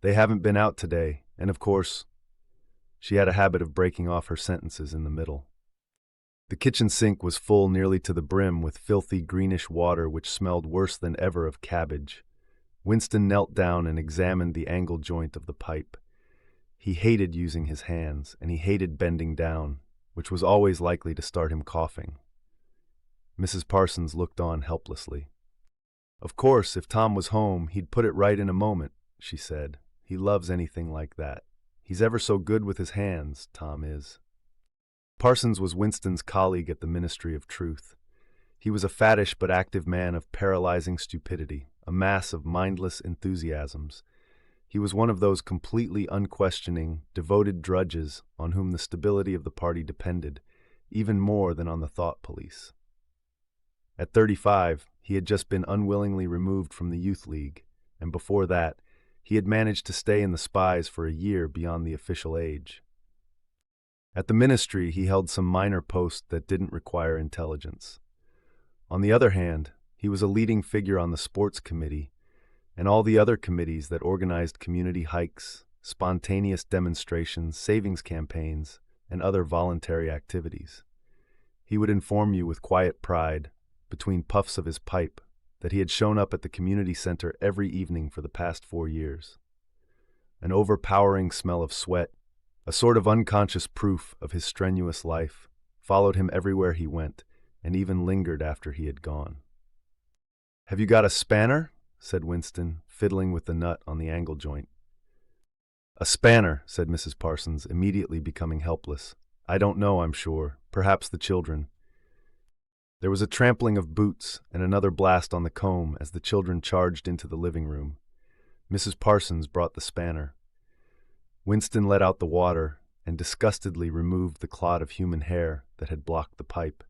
"They haven't been out today, and of course—" She had a habit of breaking off her sentences in the middle. The kitchen sink was full nearly to the brim with filthy greenish water which smelled worse than ever of cabbage. Winston knelt down and examined the angle joint of the pipe. He hated using his hands, and he hated bending down, which was always likely to start him coughing. Mrs. Parsons looked on helplessly. "Of course, if Tom was home, he'd put it right in a moment," she said. "He loves anything like that. He's ever so good with his hands, Tom is." Parsons was Winston's colleague at the Ministry of Truth. He was a fattish but active man of paralyzing stupidity, a mass of mindless enthusiasms. He was one of those completely unquestioning, devoted drudges on whom the stability of the party depended, even more than on the thought police. At 35, he had just been unwillingly removed from the Youth League, and before that, he had managed to stay in the Spies for a year beyond the official age. At the ministry, he held some minor post that didn't require intelligence. On the other hand, he was a leading figure on the sports committee and all the other committees that organized community hikes, spontaneous demonstrations, savings campaigns, and other voluntary activities. He would inform you with quiet pride, between puffs of his pipe, that he had shown up at the community center every evening for the past 4 years. An overpowering smell of sweat, a sort of unconscious proof of his strenuous life, followed him everywhere he went, and even lingered after he had gone. "Have you got a spanner?" said Winston, fiddling with the nut on the angle joint. "A spanner," said Mrs. Parsons, immediately becoming helpless. "I don't know, I'm sure. Perhaps the children." There was a trampling of boots and another blast on the comb as the children charged into the living room. Mrs. Parsons brought the spanner. Winston let out the water and disgustedly removed the clod of human hair that had blocked the pipe.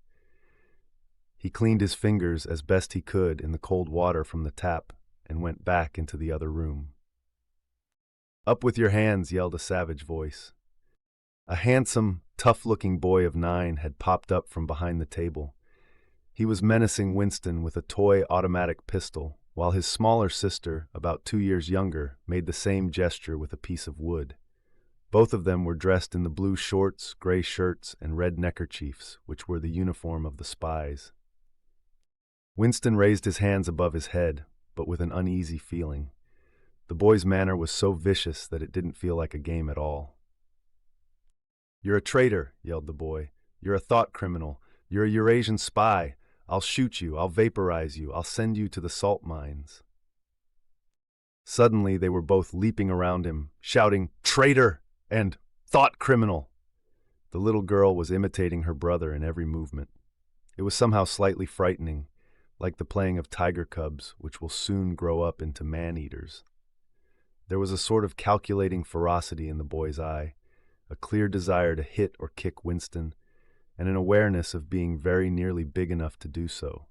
He cleaned his fingers as best he could in the cold water from the tap and went back into the other room. "Up with your hands," yelled a savage voice. A handsome, tough-looking boy of 9 had popped up from behind the table. He was menacing Winston with a toy automatic pistol, while his smaller sister, about 2 years younger, made the same gesture with a piece of wood. Both of them were dressed in the blue shorts, gray shirts, and red neckerchiefs, which were the uniform of the spies. Winston raised his hands above his head, but with an uneasy feeling. The boy's manner was so vicious that it didn't feel like a game at all. "You're a traitor," yelled the boy. "You're a thought criminal. You're a Eurasian spy. I'll shoot you. I'll vaporize you. I'll send you to the salt mines." Suddenly, they were both leaping around him, shouting, "Traitor!" and "Thought criminal!" The little girl was imitating her brother in every movement. It was somehow slightly frightening, like the playing of tiger cubs, which will soon grow up into man-eaters. There was a sort of calculating ferocity in the boy's eye, a clear desire to hit or kick Winston, and an awareness of being very nearly big enough to do so.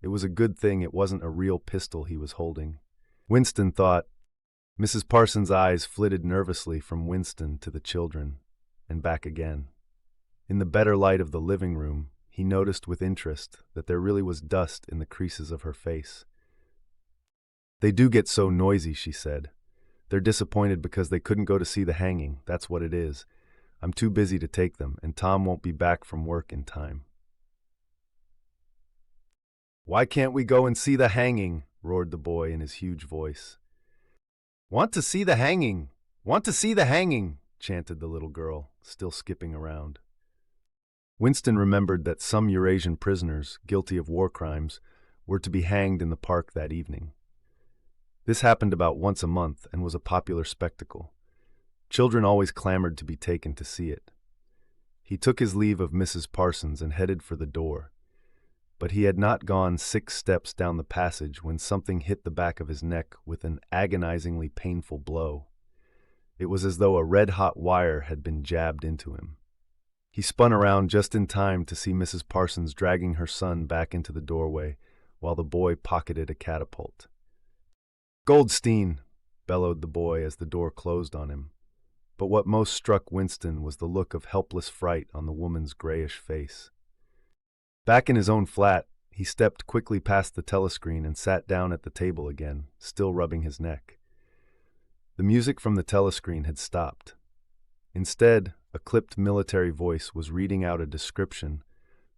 It was a good thing it wasn't a real pistol he was holding. Winston thought. Mrs. Parsons' eyes flitted nervously from Winston to the children, and back again. In the better light of the living room, he noticed with interest that there really was dust in the creases of her face. "They do get so noisy," she said. "They're disappointed because they couldn't go to see the hanging, that's what it is. I'm too busy to take them, and Tom won't be back from work in time." "Why can't we go and see the hanging?" roared the boy in his huge voice. "Want to see the hanging! Want to see the hanging!" chanted the little girl, still skipping around. Winston remembered that some Eurasian prisoners, guilty of war crimes, were to be hanged in the park that evening. This happened about once a month and was a popular spectacle. Children always clamored to be taken to see it. He took his leave of Mrs. Parsons and headed for the door. But he had not gone 6 steps down the passage when something hit the back of his neck with an agonizingly painful blow. It was as though a red-hot wire had been jabbed into him. He spun around just in time to see Mrs. Parsons dragging her son back into the doorway, while the boy pocketed a catapult. "Goldstein!" bellowed the boy as the door closed on him. But what most struck Winston was the look of helpless fright on the woman's grayish face. Back in his own flat, he stepped quickly past the telescreen and sat down at the table again, still rubbing his neck. The music from the telescreen had stopped. Instead, a clipped military voice was reading out a description,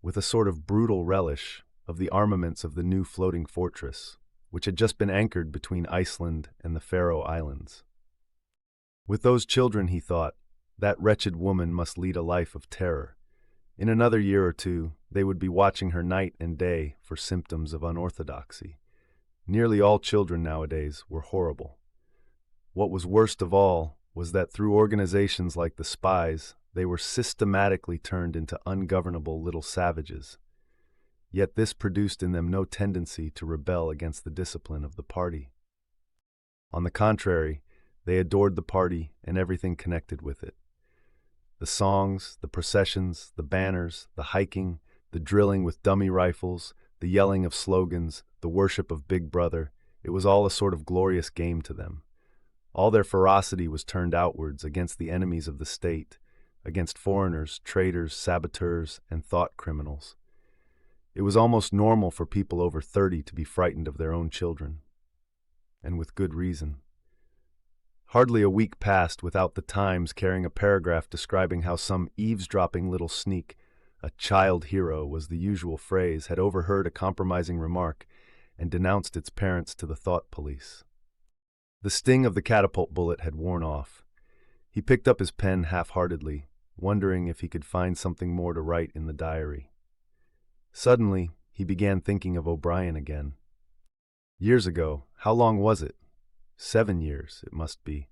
with a sort of brutal relish, of the armaments of the new floating fortress, which had just been anchored between Iceland and the Faroe Islands. With those children, he thought, that wretched woman must lead a life of terror. In another year or 2, they would be watching her night and day for symptoms of unorthodoxy. Nearly all children nowadays were horrible. What was worst of all was that through organizations like the spies, they were systematically turned into ungovernable little savages. Yet this produced in them no tendency to rebel against the discipline of the party. On the contrary, they adored the party and everything connected with it. The songs, the processions, the banners, the hiking, the drilling with dummy rifles, the yelling of slogans, the worship of Big Brother, it was all a sort of glorious game to them. All their ferocity was turned outwards against the enemies of the state, against foreigners, traitors, saboteurs, and thought criminals. It was almost normal for people over 30 to be frightened of their own children. And with good reason. Hardly a week passed without the Times carrying a paragraph describing how some eavesdropping little sneak, a child hero was the usual phrase, had overheard a compromising remark and denounced its parents to the thought police. The sting of the catapult bullet had worn off. He picked up his pen half-heartedly, wondering if he could find something more to write in the diary. Suddenly, he began thinking of O'Brien again. Years ago, how long was it? 7 years, it must be.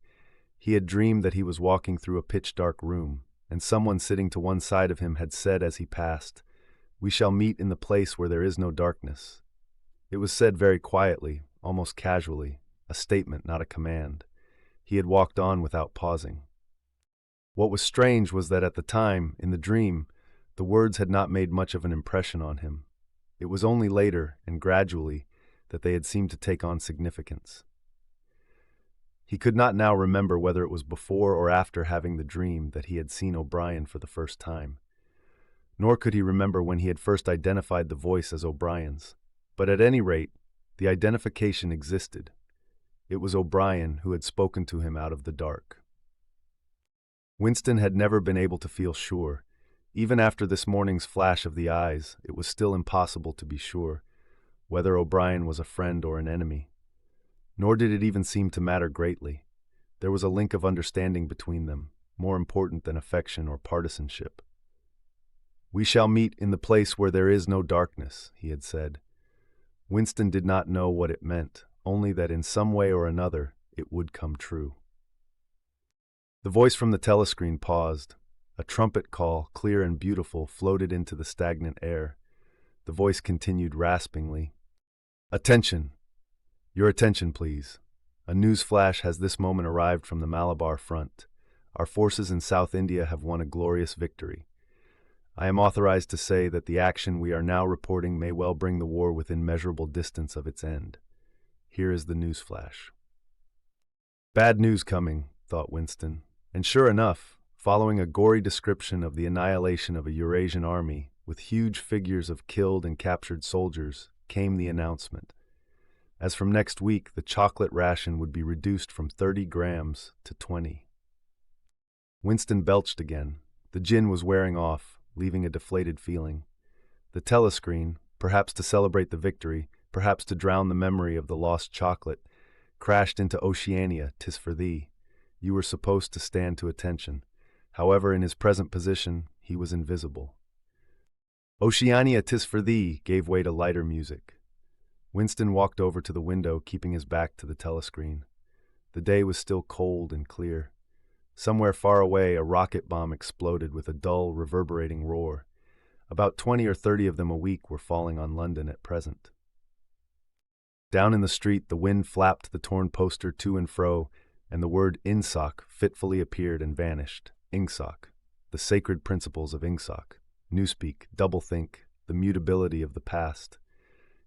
He had dreamed that he was walking through a pitch-dark room, and someone sitting to one side of him had said as he passed, "We shall meet in the place where there is no darkness." It was said very quietly, almost casually, a statement, not a command. He had walked on without pausing. What was strange was that at the time, in the dream, the words had not made much of an impression on him. It was only later, and gradually, that they had seemed to take on significance. He could not now remember whether it was before or after having the dream that he had seen O'Brien for the first time. Nor could he remember when he had first identified the voice as O'Brien's. But at any rate, the identification existed. It was O'Brien who had spoken to him out of the dark. Winston had never been able to feel sure. Even after this morning's flash of the eyes, it was still impossible to be sure whether O'Brien was a friend or an enemy. Nor did it even seem to matter greatly. There was a link of understanding between them, more important than affection or partisanship. "We shall meet in the place where there is no darkness," he had said. Winston did not know what it meant, only that in some way or another it would come true. The voice from the telescreen paused. A trumpet call, clear and beautiful, floated into the stagnant air. The voice continued raspingly. "Attention! Your attention, please. A news flash has this moment arrived from the Malabar front. Our forces in South India have won a glorious victory. I am authorized to say that the action we are now reporting may well bring the war within measurable distance of its end. Here is the news flash." Bad news coming, thought Winston. And sure enough, following a gory description of the annihilation of a Eurasian army, with huge figures of killed and captured soldiers, came the announcement. As from next week, the chocolate ration would be reduced from 30 grams to 20. Winston belched again. The gin was wearing off, leaving a deflated feeling. The telescreen, perhaps to celebrate the victory, perhaps to drown the memory of the lost chocolate, crashed into Oceania, 'tis for thee. You were supposed to stand to attention. However, in his present position, he was invisible. Oceania, 'tis for thee gave way to lighter music. Winston walked over to the window, keeping his back to the telescreen. The day was still cold and clear. Somewhere far away, a rocket bomb exploded with a dull, reverberating roar. About 20 or 30 of them a week were falling on London at present. Down in the street, the wind flapped the torn poster to and fro, and the word Ingsoc fitfully appeared and vanished. Ingsoc, the sacred principles of Ingsoc, newspeak, doublethink, the mutability of the past.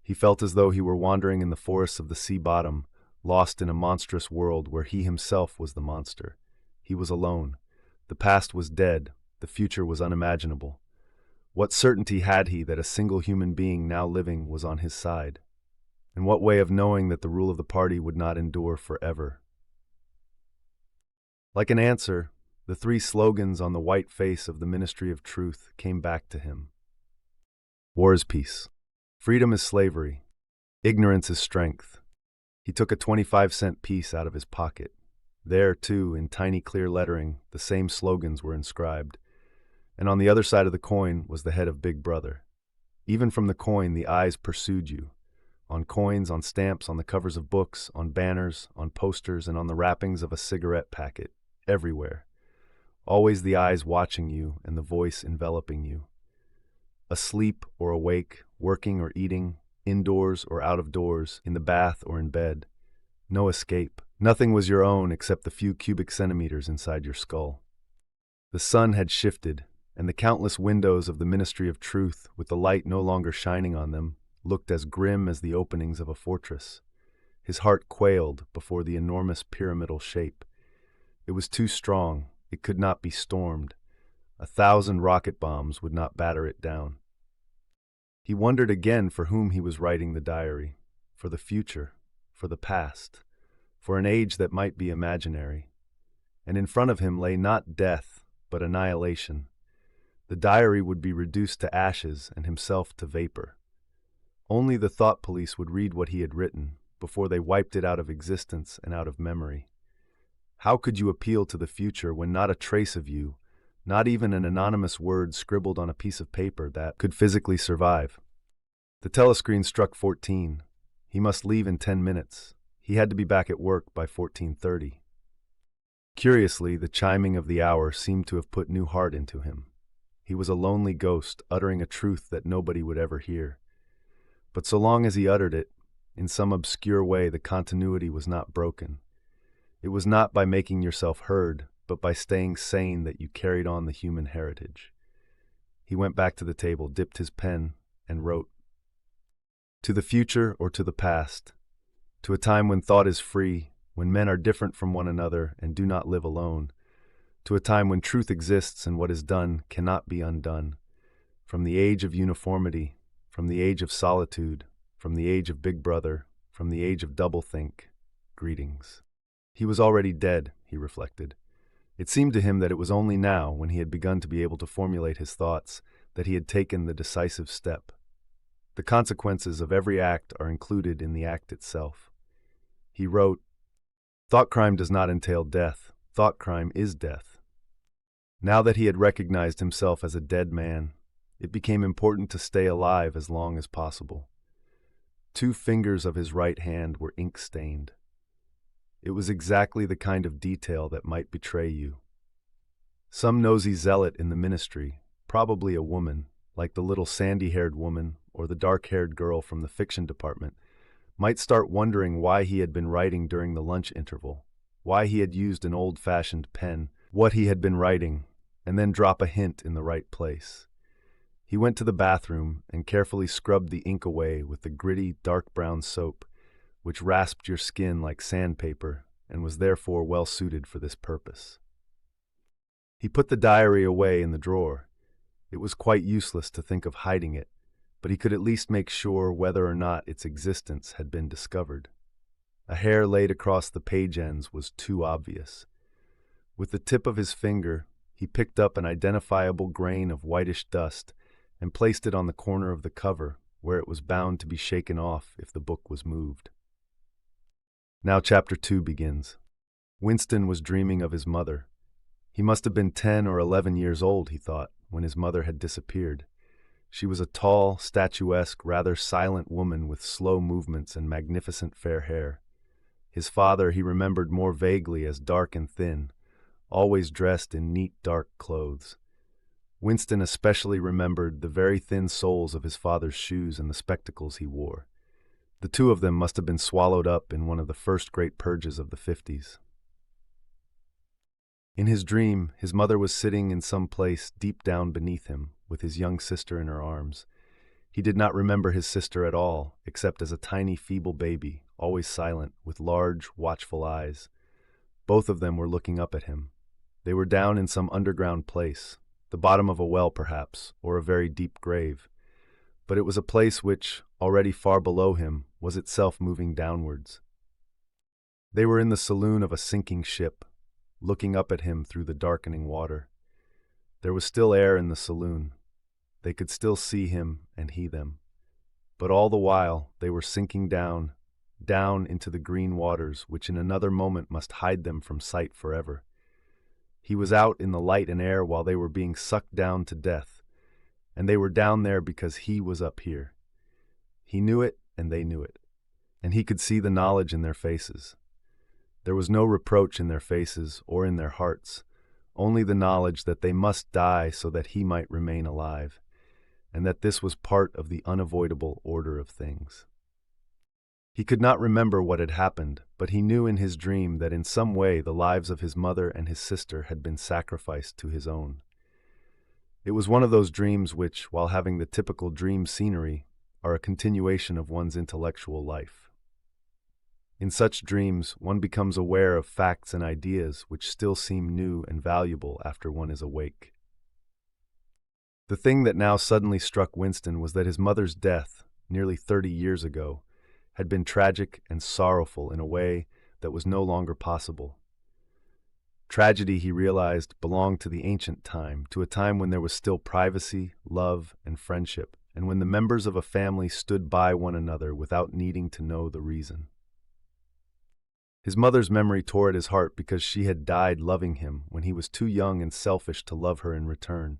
He felt as though he were wandering in the forests of the sea bottom, lost in a monstrous world where he himself was the monster. He was alone. The past was dead. The future was unimaginable. What certainty had he that a single human being now living was on his side? And what way of knowing that the rule of the party would not endure forever? Like an answer, the 3 slogans on the white face of the Ministry of Truth came back to him. War is peace. Freedom is slavery. Ignorance is strength. He took a 25-cent piece out of his pocket. There, too, in tiny clear lettering, the same slogans were inscribed. And on the other side of the coin was the head of Big Brother. Even from the coin, the eyes pursued you. On coins, on stamps, on the covers of books, on banners, on posters, and on the wrappings of a cigarette packet. Everywhere. Always the eyes watching you and the voice enveloping you. Asleep or awake, working or eating, indoors or out of doors, in the bath or in bed. No escape. Nothing was your own except the few cubic centimeters inside your skull. The sun had shifted, and the countless windows of the Ministry of Truth, with the light no longer shining on them, looked as grim as the openings of a fortress. His heart quailed before the enormous pyramidal shape. It was too strong. It could not be stormed. 1,000 rocket bombs would not batter it down. He wondered again for whom he was writing the diary. For the future, for the past, for an age that might be imaginary. And in front of him lay not death, but annihilation. The diary would be reduced to ashes and himself to vapor. Only the thought police would read what he had written before they wiped it out of existence and out of memory. How could you appeal to the future when not a trace of you, not even an anonymous word scribbled on a piece of paper that could physically survive? The telescreen struck 14. He must leave in 10 minutes. He had to be back at work by 14:30. Curiously, the chiming of the hour seemed to have put new heart into him. He was a lonely ghost, uttering a truth that nobody would ever hear. But so long as he uttered it, in some obscure way the continuity was not broken. It was not by making yourself heard, but by staying sane that you carried on the human heritage. He went back to the table, dipped his pen, and wrote, "To the future or to the past, to a time when thought is free, when men are different from one another and do not live alone, to a time when truth exists and what is done cannot be undone, from the age of uniformity, from the age of solitude, from the age of Big Brother, from the age of doublethink, greetings." He was already dead, he reflected. It seemed to him that it was only now, when he had begun to be able to formulate his thoughts, that he had taken the decisive step. The consequences of every act are included in the act itself. He wrote, "Thought crime does not entail death. Thought crime is death." Now that he had recognized himself as a dead man, it became important to stay alive as long as possible. 2 fingers of his right hand were ink-stained. It was exactly the kind of detail that might betray you. Some nosy zealot in the ministry, probably a woman, like the little sandy-haired woman or the dark-haired girl from the fiction department, might start wondering why he had been writing during the lunch interval, why he had used an old-fashioned pen, what he had been writing, and then drop a hint in the right place. He went to the bathroom and carefully scrubbed the ink away with the gritty, dark brown soap, which rasped your skin like sandpaper and was therefore well suited for this purpose. He put the diary away in the drawer. It was quite useless to think of hiding it, but he could at least make sure whether or not its existence had been discovered. A hair laid across the page ends was too obvious. With the tip of his finger, he picked up an identifiable grain of whitish dust and placed it on the corner of the cover, where it was bound to be shaken off if the book was moved. Now Chapter 2 begins. Winston was dreaming of his mother. He must have been 10 or 11 years old, he thought, when his mother had disappeared. She was a tall, statuesque, rather silent woman with slow movements and magnificent fair hair. His father he remembered more vaguely as dark and thin, always dressed in neat dark clothes. Winston especially remembered the very thin soles of his father's shoes and the spectacles he wore. The 2 of them must have been swallowed up in one of the first great purges of the 50s. In his dream, his mother was sitting in some place deep down beneath him, with his young sister in her arms. He did not remember his sister at all, except as a tiny, feeble baby, always silent, with large, watchful eyes. Both of them were looking up at him. They were down in some underground place, the bottom of a well perhaps, or a very deep grave. But it was a place which, already far below him, was itself moving downwards. They were in the saloon of a sinking ship, looking up at him through the darkening water. There was still air in the saloon. They could still see him and he them. But all the while they were sinking down, down into the green waters which in another moment must hide them from sight forever. He was out in the light and air while they were being sucked down to death, and they were down there because he was up here. He knew it and they knew it, and he could see the knowledge in their faces. There was no reproach in their faces or in their hearts, only the knowledge that they must die so that he might remain alive, and that this was part of the unavoidable order of things. He could not remember what had happened, but he knew in his dream that in some way the lives of his mother and his sister had been sacrificed to his own. It was one of those dreams which, while having the typical dream scenery, are a continuation of one's intellectual life. In such dreams, one becomes aware of facts and ideas which still seem new and valuable after one is awake. The thing that now suddenly struck Winston was that his mother's death, nearly 30 years ago, had been tragic and sorrowful in a way that was no longer possible. Tragedy, he realized, belonged to the ancient time, to a time when there was still privacy, love, and friendship, and when the members of a family stood by one another without needing to know the reason. His mother's memory tore at his heart because she had died loving him when he was too young and selfish to love her in return,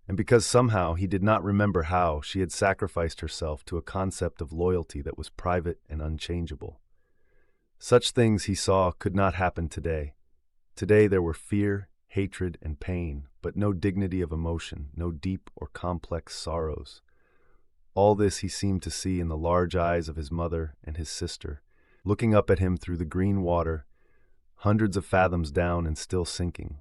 and because somehow he did not remember how she had sacrificed herself to a concept of loyalty that was private and unchangeable. Such things, he saw, could not happen today. Today there were fear, hatred, and pain, but no dignity of emotion, no deep or complex sorrows. All this he seemed to see in the large eyes of his mother and his sister, looking up at him through the green water, hundreds of fathoms down and still sinking.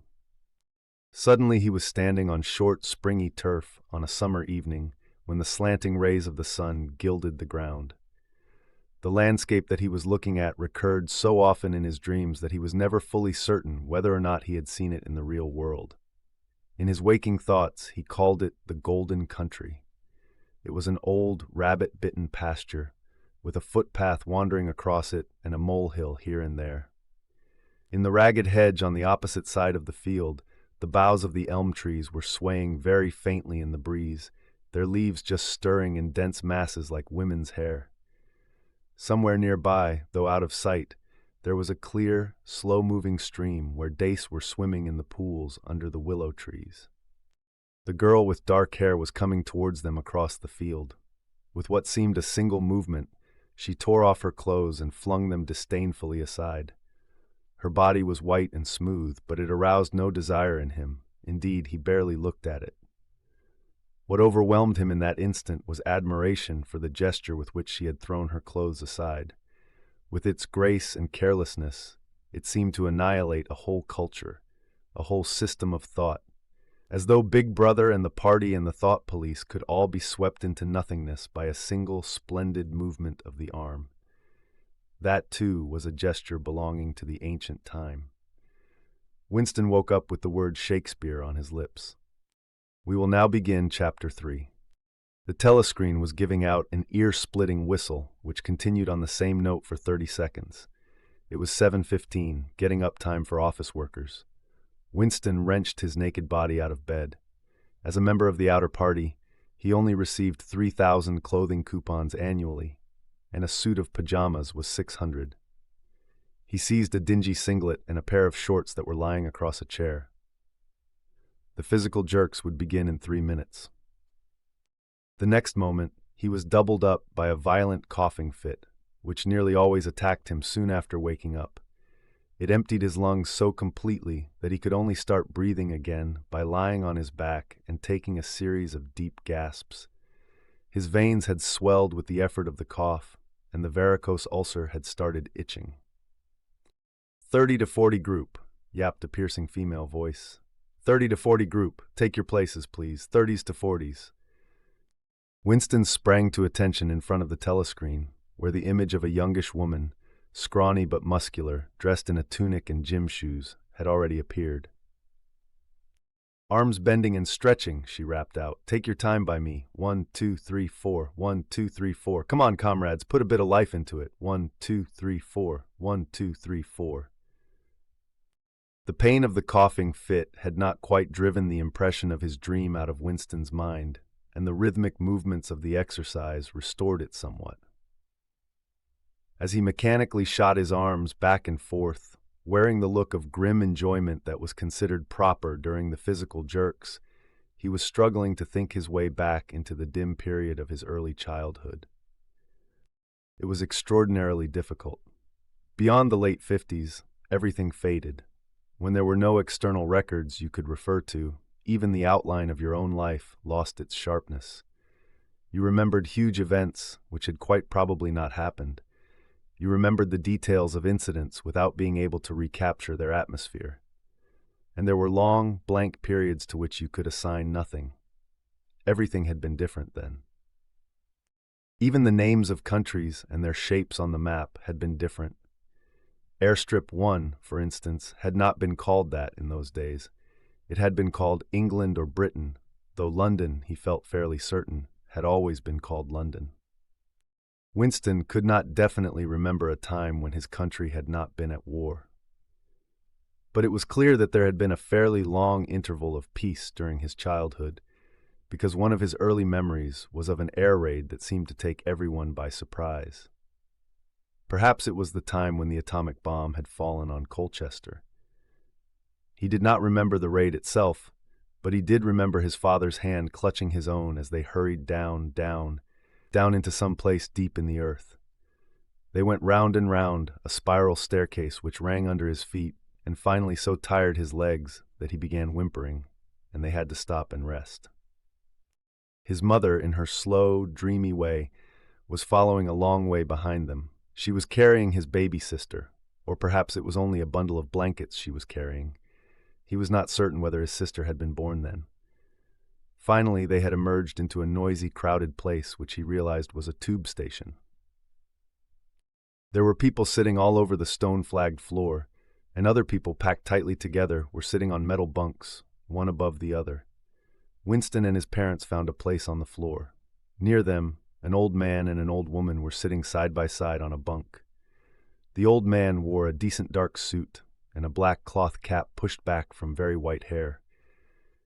Suddenly he was standing on short, springy turf on a summer evening when the slanting rays of the sun gilded the ground. The landscape that he was looking at recurred so often in his dreams that he was never fully certain whether or not he had seen it in the real world. In his waking thoughts, he called it the Golden Country. It was an old, rabbit-bitten pasture, with a footpath wandering across it and a molehill here and there. In the ragged hedge on the opposite side of the field, the boughs of the elm trees were swaying very faintly in the breeze, their leaves just stirring in dense masses like women's hair. Somewhere nearby, though out of sight, there was a clear, slow-moving stream where dace were swimming in the pools under the willow trees. The girl with dark hair was coming towards them across the field. With what seemed a single movement, she tore off her clothes and flung them disdainfully aside. Her body was white and smooth, but it aroused no desire in him. Indeed, he barely looked at it. What overwhelmed him in that instant was admiration for the gesture with which she had thrown her clothes aside. With its grace and carelessness, it seemed to annihilate a whole culture, a whole system of thought, as though Big Brother and the party and the thought police could all be swept into nothingness by a single splendid movement of the arm. That, too, was a gesture belonging to the ancient time. Winston woke up with the word Shakespeare on his lips. We will now begin Chapter 3. The telescreen was giving out an ear-splitting whistle, which continued on the same note for 30 seconds. It was 7:15, getting up time for office workers. Winston wrenched his naked body out of bed. As a member of the outer party, he only received 3,000 clothing coupons annually, and a suit of pajamas was 600. He seized a dingy singlet and a pair of shorts that were lying across a chair. The physical jerks would begin in 3 minutes. The next moment, he was doubled up by a violent coughing fit, which nearly always attacked him soon after waking up. It emptied his lungs so completely that he could only start breathing again by lying on his back and taking a series of deep gasps. His veins had swelled with the effort of the cough, and the varicose ulcer had started itching. 30 to 40 group, yapped a piercing female voice. 30 to 40 group, take your places, please. 30s to 40s. Winston sprang to attention in front of the telescreen, where the image of a youngish woman, scrawny but muscular, dressed in a tunic and gym shoes, had already appeared. Arms bending and stretching, she rapped out. Take your time by me. 1, 2, 3, 4. 1, 2, 3, 4. Come on, comrades, put a bit of life into it. 1, 2, 3, 4. 1, 2, 3, 4. The pain of the coughing fit had not quite driven the impression of his dream out of Winston's mind, and the rhythmic movements of the exercise restored it somewhat. As he mechanically shot his arms back and forth, wearing the look of grim enjoyment that was considered proper during the physical jerks, he was struggling to think his way back into the dim period of his early childhood. It was extraordinarily difficult. Beyond the late 50s, everything faded. When there were no external records you could refer to, even the outline of your own life lost its sharpness. You remembered huge events which had quite probably not happened. You remembered the details of incidents without being able to recapture their atmosphere. And there were long, blank periods to which you could assign nothing. Everything had been different then. Even the names of countries and their shapes on the map had been different. Airstrip 1, for instance, had not been called that in those days. It had been called England or Britain, though London, he felt fairly certain, had always been called London. Winston could not definitely remember a time when his country had not been at war. But it was clear that there had been a fairly long interval of peace during his childhood, because one of his early memories was of an air raid that seemed to take everyone by surprise. Perhaps it was the time when the atomic bomb had fallen on Colchester. He did not remember the raid itself, but he did remember his father's hand clutching his own as they hurried down into some place deep in the earth. They went round and round, a spiral staircase which rang under his feet, and finally so tired his legs that he began whimpering, and they had to stop and rest. His mother, in her slow, dreamy way, was following a long way behind them. She was carrying his baby sister, or perhaps it was only a bundle of blankets she was carrying. He was not certain whether his sister had been born then. Finally, they had emerged into a noisy, crowded place which he realized was a tube station. There were people sitting all over the stone-flagged floor, and other people packed tightly together were sitting on metal bunks, one above the other. Winston and his parents found a place on the floor. Near them, an old man and an old woman were sitting side by side on a bunk. The old man wore a decent dark suit and a black cloth cap pushed back from very white hair.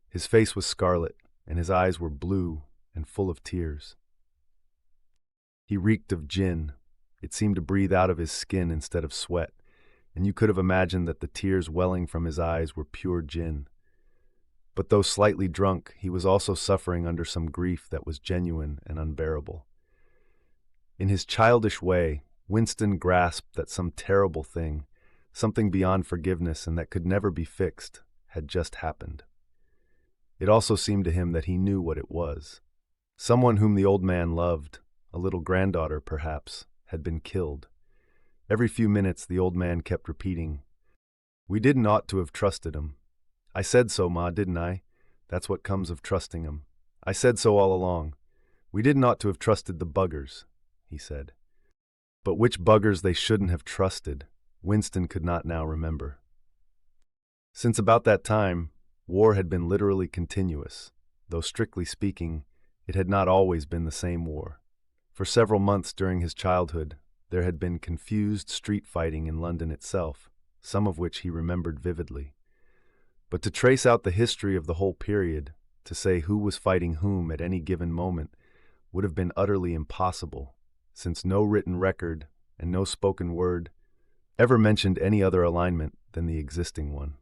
His face was scarlet, and his eyes were blue and full of tears. He reeked of gin. It seemed to breathe out of his skin instead of sweat, and you could have imagined that the tears welling from his eyes were pure gin. But though slightly drunk, he was also suffering under some grief that was genuine and unbearable. In his childish way, Winston grasped that some terrible thing, something beyond forgiveness and that could never be fixed, had just happened. It also seemed to him that he knew what it was. Someone whom the old man loved, a little granddaughter perhaps, had been killed. Every few minutes the old man kept repeating, "We didn't ought to have trusted him. I said so, Ma, didn't I? That's what comes of trusting him. I said so all along. We didn't ought to have trusted the buggers," he said. But which buggers they shouldn't have trusted, Winston could not now remember. Since about that time, war had been literally continuous, though strictly speaking, it had not always been the same war. For several months during his childhood, there had been confused street fighting in London itself, some of which he remembered vividly. But to trace out the history of the whole period, to say who was fighting whom at any given moment, would have been utterly impossible, since no written record and no spoken word ever mentioned any other alignment than the existing one.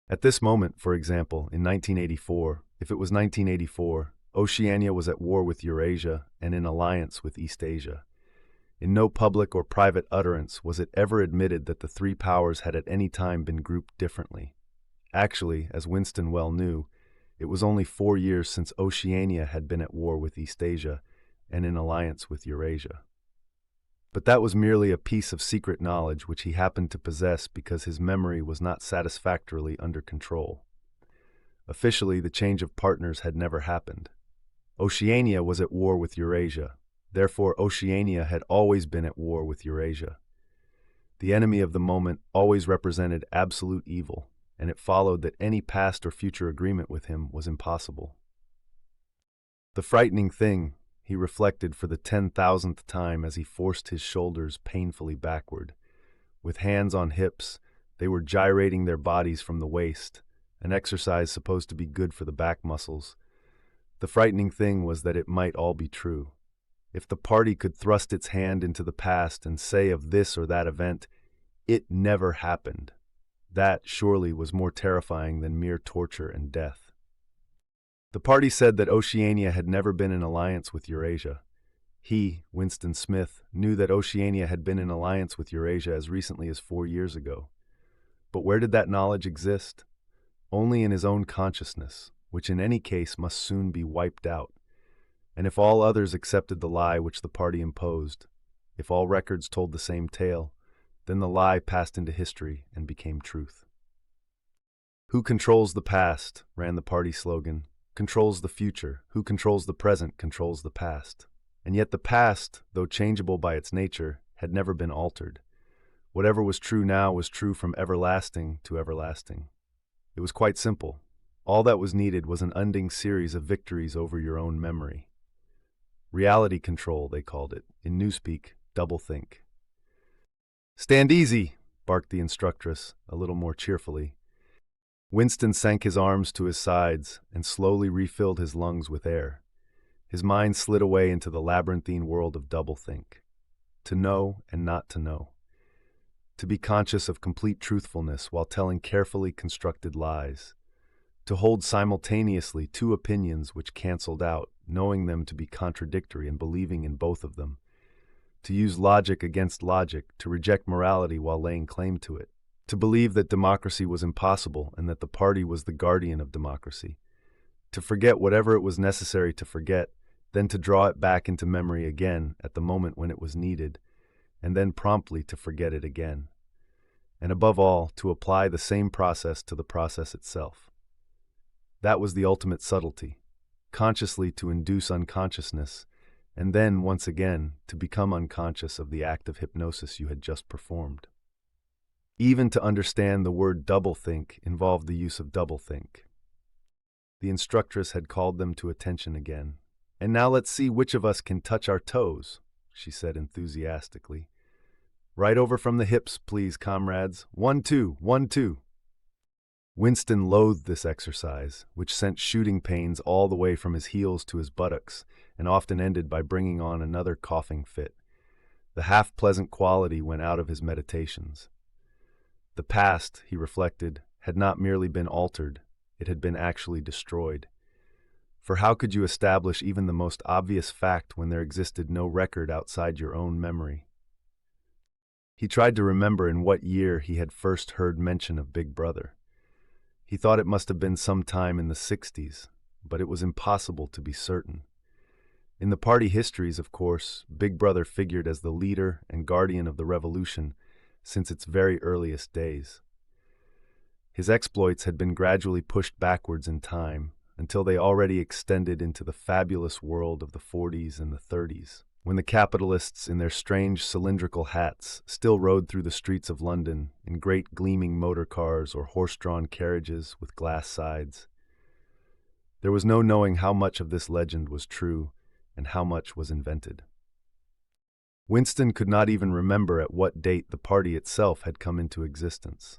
At this moment, for example, in 1984, if it was 1984, Oceania was at war with Eurasia and in alliance with East Asia. In no public or private utterance was it ever admitted that the three powers had at any time been grouped differently. Actually, as Winston well knew, it was only 4 years since Oceania had been at war with East Asia and in alliance with Eurasia. But that was merely a piece of secret knowledge which he happened to possess because his memory was not satisfactorily under control. Officially, the change of partners had never happened. Oceania was at war with Eurasia. Therefore, Oceania had always been at war with Eurasia. The enemy of the moment always represented absolute evil, and it followed that any past or future agreement with him was impossible. The frightening thing, he reflected for the 10,000th time as he forced his shoulders painfully backward. With hands on hips, they were gyrating their bodies from the waist, an exercise supposed to be good for the back muscles. The frightening thing was that it might all be true. If the party could thrust its hand into the past and say of this or that event, "It never happened," that, surely, was more terrifying than mere torture and death. The party said that Oceania had never been in alliance with Eurasia. He, Winston Smith, knew that Oceania had been in alliance with Eurasia as recently as 4 years ago. But where did that knowledge exist? Only in his own consciousness, which in any case must soon be wiped out. And if all others accepted the lie which the party imposed, if all records told the same tale, then the lie passed into history and became truth. "Who controls the past?" ran the party slogan. "Controls the future. Who controls the present controls the past." And yet the past, though changeable by its nature, had never been altered. Whatever was true now was true from everlasting to everlasting. It was quite simple. All that was needed was an unending series of victories over your own memory. Reality control, they called it. In newspeak, doublethink. Stand easy, barked the instructress, a little more cheerfully. Winston sank his arms to his sides and slowly refilled his lungs with air. His mind slid away into the labyrinthine world of doublethink. To know and not to know. To be conscious of complete truthfulness while telling carefully constructed lies. To hold simultaneously two opinions which canceled out, knowing them to be contradictory and believing in both of them. To use logic against logic, to reject morality while laying claim to it. To believe that democracy was impossible and that the party was the guardian of democracy. To forget whatever it was necessary to forget, then to draw it back into memory again at the moment when it was needed, and then promptly to forget it again. And above all, to apply the same process to the process itself. That was the ultimate subtlety, consciously to induce unconsciousness, and then, once again, to become unconscious of the act of hypnosis you had just performed. Even to understand the word doublethink involved the use of doublethink. The instructress had called them to attention again. And now let's see which of us can touch our toes, she said enthusiastically. Right over from the hips, please, comrades. 1, 2, 1, 2. Winston loathed this exercise, which sent shooting pains all the way from his heels to his buttocks, and often ended by bringing on another coughing fit. The half-pleasant quality went out of his meditations. The past, he reflected, had not merely been altered, it had been actually destroyed. For how could you establish even the most obvious fact when there existed no record outside your own memory? He tried to remember in what year he had first heard mention of Big Brother. He thought it must have been some time in the 60s, but it was impossible to be certain. In the party histories, of course, Big Brother figured as the leader and guardian of the revolution since its very earliest days. His exploits had been gradually pushed backwards in time until they already extended into the fabulous world of the 40s and the 30s, when the capitalists in their strange cylindrical hats still rode through the streets of London in great gleaming motor cars or horse-drawn carriages with glass sides. There was no knowing how much of this legend was true and how much was invented. Winston could not even remember at what date the party itself had come into existence.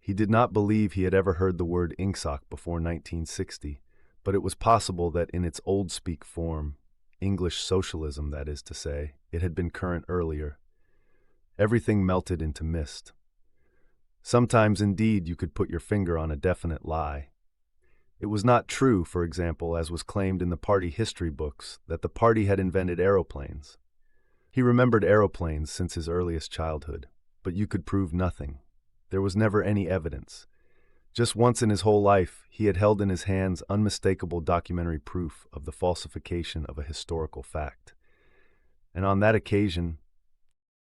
He did not believe he had ever heard the word inksock before 1960, but it was possible that in its old-speak form, English socialism, that is to say, it had been current earlier. Everything melted into mist. Sometimes, indeed, you could put your finger on a definite lie. It was not true, for example, as was claimed in the party history books, that the party had invented aeroplanes. He remembered aeroplanes since his earliest childhood, but you could prove nothing. There was never any evidence. Just once in his whole life, he had held in his hands unmistakable documentary proof of the falsification of a historical fact. And on that occasion,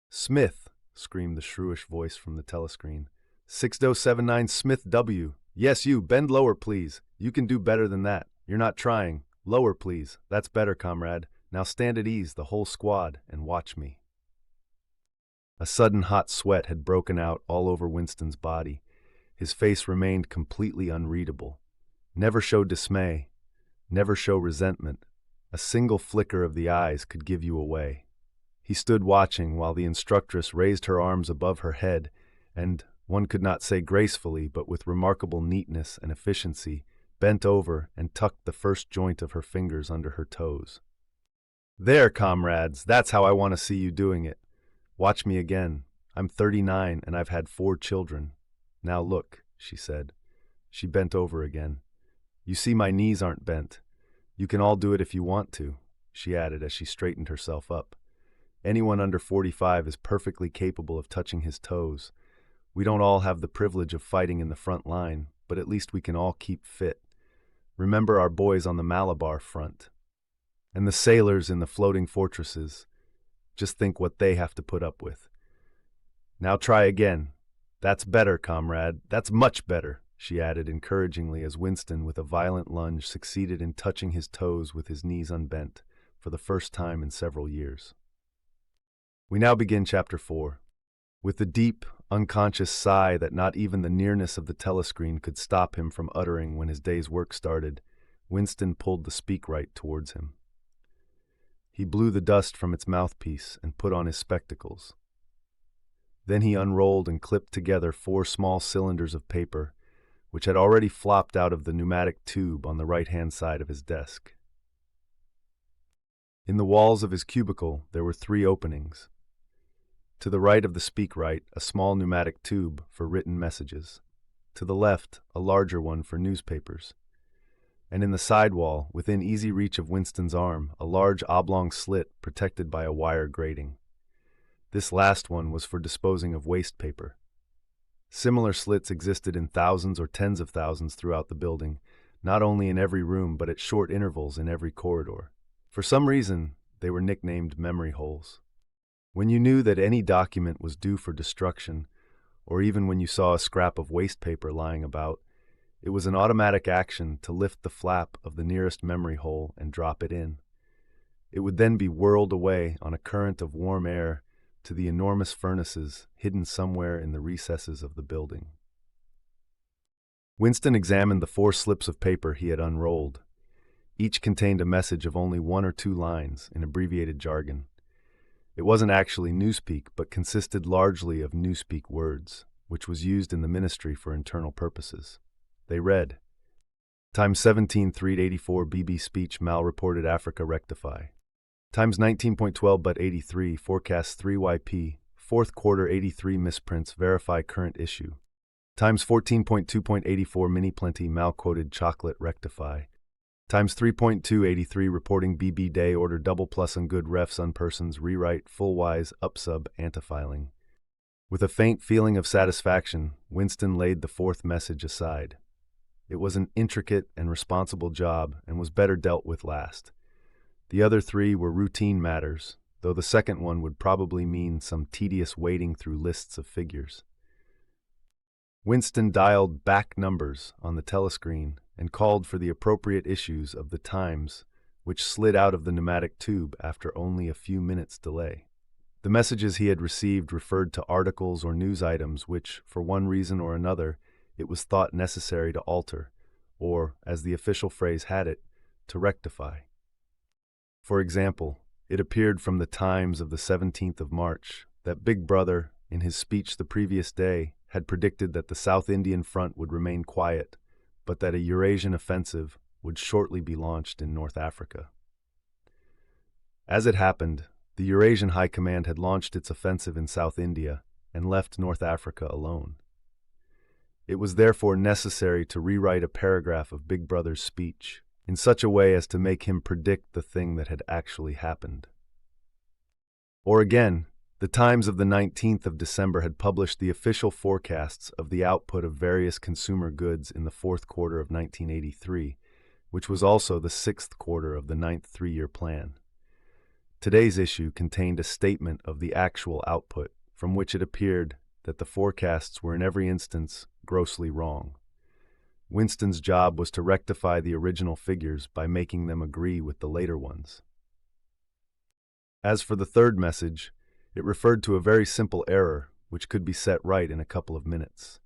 "Smith!" screamed the shrewish voice from the telescreen. 6079 Smith W. Yes, you, bend lower, please. You can do better than that. You're not trying. Lower, please. That's better, comrade. Now stand at ease, the whole squad, and watch me. A sudden hot sweat had broken out all over Winston's body. His face remained completely unreadable. Never show dismay. Never show resentment. A single flicker of the eyes could give you away. He stood watching while the instructress raised her arms above her head and, one could not say gracefully, but with remarkable neatness and efficiency, bent over and tucked the first joint of her fingers under her toes. There, comrades, that's how I want to see you doing it. Watch me again. I'm 39 and I've had 4 children. Now look, she said. She bent over again. You see my knees aren't bent. You can all do it if you want to, she added as she straightened herself up. Anyone under 45 is perfectly capable of touching his toes. We don't all have the privilege of fighting in the front line, but at least we can all keep fit. Remember our boys on the Malabar front. And the sailors in the floating fortresses. Just think what they have to put up with. Now try again. That's better, comrade. That's much better, she added encouragingly as Winston, with a violent lunge, succeeded in touching his toes with his knees unbent, for the first time in several years. We now begin Chapter 4. With the deep, unconscious sigh that not even the nearness of the telescreen could stop him from uttering when his day's work started, Winston pulled the speak right towards him. He blew the dust from its mouthpiece and put on his spectacles. Then he unrolled and clipped together 4 small cylinders of paper, which had already flopped out of the pneumatic tube on the right-hand side of his desk. In the walls of his cubicle, there were 3 openings. To the right of the speak right, a small pneumatic tube for written messages. To the left, a larger one for newspapers. And in the side wall, within easy reach of Winston's arm, a large oblong slit protected by a wire grating. This last one was for disposing of waste paper. Similar slits existed in thousands or tens of thousands throughout the building, not only in every room but at short intervals in every corridor. For some reason, they were nicknamed memory holes. When you knew that any document was due for destruction, or even when you saw a scrap of waste paper lying about, it was an automatic action to lift the flap of the nearest memory hole and drop it in. It would then be whirled away on a current of warm air to the enormous furnaces hidden somewhere in the recesses of the building. Winston examined the 4 slips of paper he had unrolled. Each contained a message of only 1 or 2 lines in abbreviated jargon. It wasn't actually newspeak, but consisted largely of newspeak words, which was used in the ministry for internal purposes. They read, Times 17 384 BB speech mal-reported Africa rectify. Times 19.12 but 83 forecast 3YP, 4th quarter 83 misprints verify current issue. Times 14.2.84 mini plenty mal-quoted chocolate rectify. Times 3.283 reporting BB day order double plus and good refs unpersons rewrite full-wise upsub antifiling. With a faint feeling of satisfaction, Winston laid the 4th message aside. It was an intricate and responsible job and was better dealt with last. The other 3 were routine matters, though the second one would probably mean some tedious wading through lists of figures. Winston dialed back numbers on the telescreen and called for the appropriate issues of the Times, which slid out of the pneumatic tube after only a few minutes' delay. The messages he had received referred to articles or news items which, for one reason or another, it was thought necessary to alter, or, as the official phrase had it, to rectify. For example, it appeared from the Times of the 17th of March that Big Brother, in his speech the previous day, had predicted that the South Indian front would remain quiet, but that a Eurasian offensive would shortly be launched in North Africa. As it happened, the Eurasian High Command had launched its offensive in South India and left North Africa alone. It was therefore necessary to rewrite a paragraph of Big Brother's speech in such a way as to make him predict the thing that had actually happened. Or again, the Times of the 19th of December had published the official forecasts of the output of various consumer goods in the 4th quarter of 1983, which was also the 6th quarter of the 9th 3-year plan. Today's issue contained a statement of the actual output, from which it appeared that the forecasts were in every instance grossly wrong. Winston's job was to rectify the original figures by making them agree with the later ones. As for the 3rd message, it referred to a very simple error which could be set right in a couple of minutes.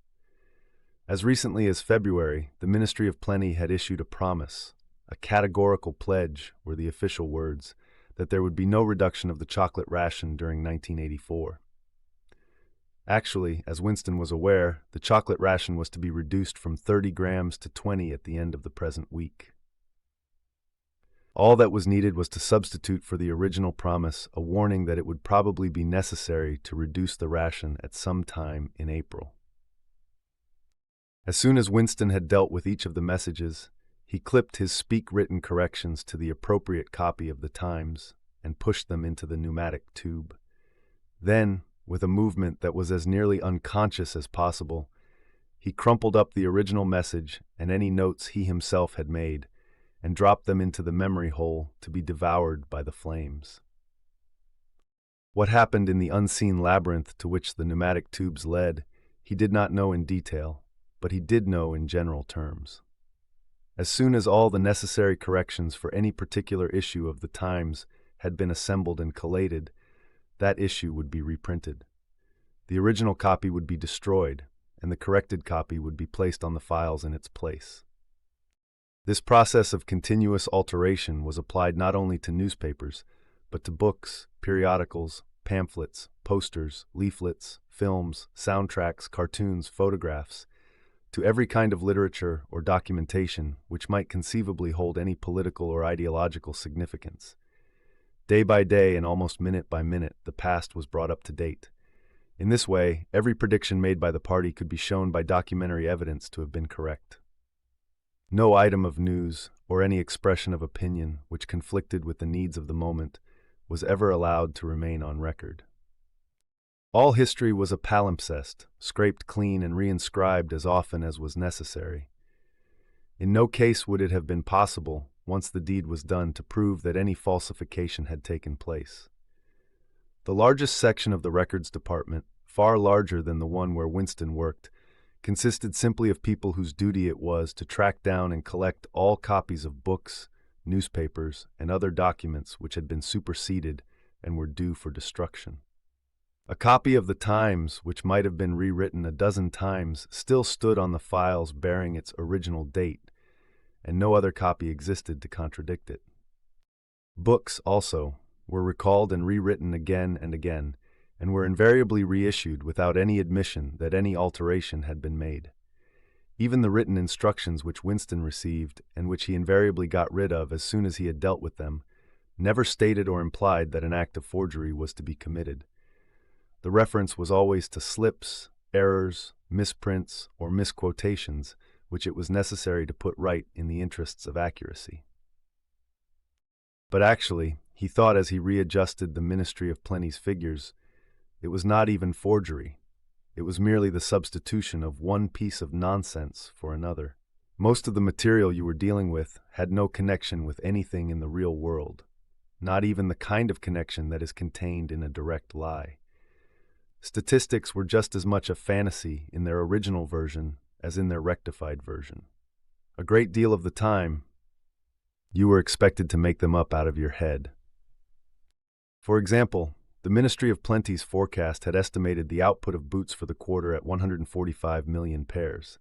As recently as February, the Ministry of Plenty had issued a promise, a categorical pledge were the official words, that there would be no reduction of the chocolate ration during 1984. Actually, as Winston was aware, the chocolate ration was to be reduced from 30 grams to 20 at the end of the present week. All that was needed was to substitute for the original promise a warning that it would probably be necessary to reduce the ration at some time in April. As soon as Winston had dealt with each of the messages, he clipped his speak-written corrections to the appropriate copy of the Times and pushed them into the pneumatic tube. Then, with a movement that was as nearly unconscious as possible, he crumpled up the original message and any notes he himself had made, and dropped them into the memory hole to be devoured by the flames. What happened in the unseen labyrinth to which the pneumatic tubes led, he did not know in detail, but he did know in general terms. As soon as all the necessary corrections for any particular issue of the Times had been assembled and collated, that issue would be reprinted. The original copy would be destroyed, and the corrected copy would be placed on the files in its place. This process of continuous alteration was applied not only to newspapers, but to books, periodicals, pamphlets, posters, leaflets, films, soundtracks, cartoons, photographs, to every kind of literature or documentation which might conceivably hold any political or ideological significance. Day by day and almost minute by minute, the past was brought up to date. In this way, every prediction made by the party could be shown by documentary evidence to have been correct. No item of news or any expression of opinion which conflicted with the needs of the moment was ever allowed to remain on record. All history was a palimpsest, scraped clean and reinscribed as often as was necessary. In no case would it have been possible, once the deed was done, to prove that any falsification had taken place. The largest section of the records department, far larger than the one where Winston worked, consisted simply of people whose duty it was to track down and collect all copies of books, newspapers, and other documents which had been superseded and were due for destruction. A copy of the Times, which might have been rewritten a dozen times, still stood on the files bearing its original date, and no other copy existed to contradict it. Books, also, were recalled and rewritten again and again, and were invariably reissued without any admission that any alteration had been made. Even the written instructions which Winston received, and which he invariably got rid of as soon as he had dealt with them, never stated or implied that an act of forgery was to be committed. The reference was always to slips, errors, misprints, or misquotations, which it was necessary to put right in the interests of accuracy. But actually, he thought as he readjusted the Ministry of Plenty's figures, it was not even forgery. It was merely the substitution of one piece of nonsense for another. Most of the material you were dealing with had no connection with anything in the real world, not even the kind of connection that is contained in a direct lie. Statistics were just as much a fantasy in their original version as in their rectified version. A great deal of the time, you were expected to make them up out of your head. For example, the Ministry of Plenty's forecast had estimated the output of boots for the quarter at 145 million pairs.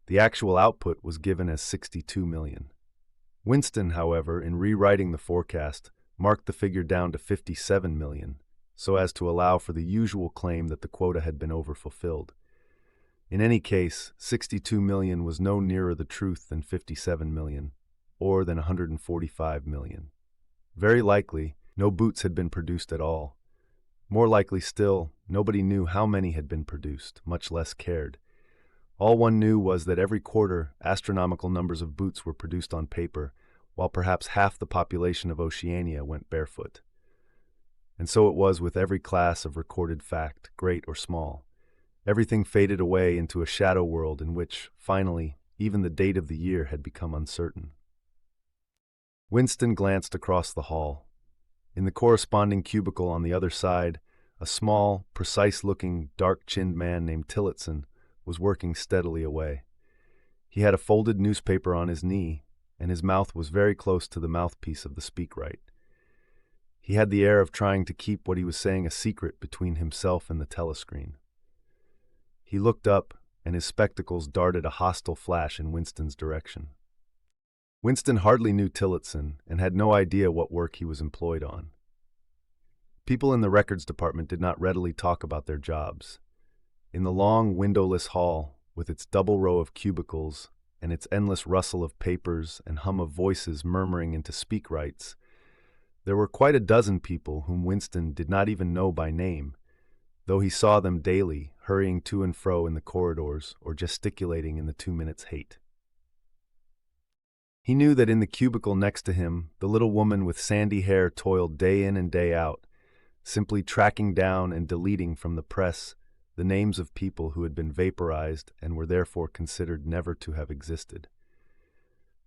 The actual output was given as 62 million. Winston, however, in rewriting the forecast, marked the figure down to 57 million, so as to allow for the usual claim that the quota had been overfulfilled. In any case, 62 million was no nearer the truth than 57 million, or than 145 million. Very likely, no boots had been produced at all. More likely still, nobody knew how many had been produced, much less cared. All one knew was that every quarter, astronomical numbers of boots were produced on paper, while perhaps half the population of Oceania went barefoot. And so it was with every class of recorded fact, great or small. Everything faded away into a shadow world in which, finally, even the date of the year had become uncertain. Winston glanced across the hall. In the corresponding cubicle on the other side, a small, precise-looking, dark-chinned man named Tillotson was working steadily away. He had a folded newspaper on his knee, and his mouth was very close to the mouthpiece of the speakwrite. He had the air of trying to keep what he was saying a secret between himself and the telescreen. He looked up, and his spectacles darted a hostile flash in Winston's direction. Winston hardly knew Tillotson and had no idea what work he was employed on. People in the records department did not readily talk about their jobs. In the long, windowless hall, with its double row of cubicles and its endless rustle of papers and hum of voices murmuring into speakwrites, there were quite a dozen people whom Winston did not even know by name, though he saw them daily, hurrying to and fro in the corridors or gesticulating in the 2 minutes hate. He knew that in the cubicle next to him, the little woman with sandy hair toiled day in and day out, simply tracking down and deleting from the press the names of people who had been vaporized and were therefore considered never to have existed.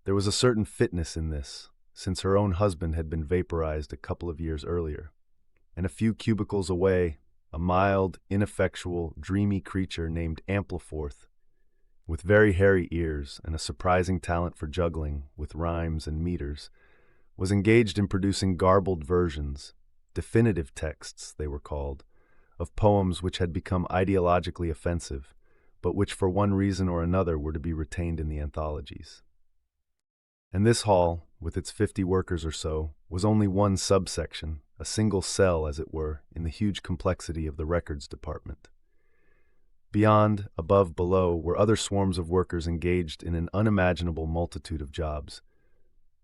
There was a certain fitness in this, since her own husband had been vaporized a couple of years earlier, and a few cubicles away, a mild, ineffectual, dreamy creature named Ampleforth, with very hairy ears and a surprising talent for juggling with rhymes and meters, was engaged in producing garbled versions, definitive texts they were called, of poems which had become ideologically offensive, but which for one reason or another were to be retained in the anthologies. And this hall, with its 50 workers or so, was only one subsection, a single cell, as it were, in the huge complexity of the records department. Beyond, above, below, were other swarms of workers engaged in an unimaginable multitude of jobs.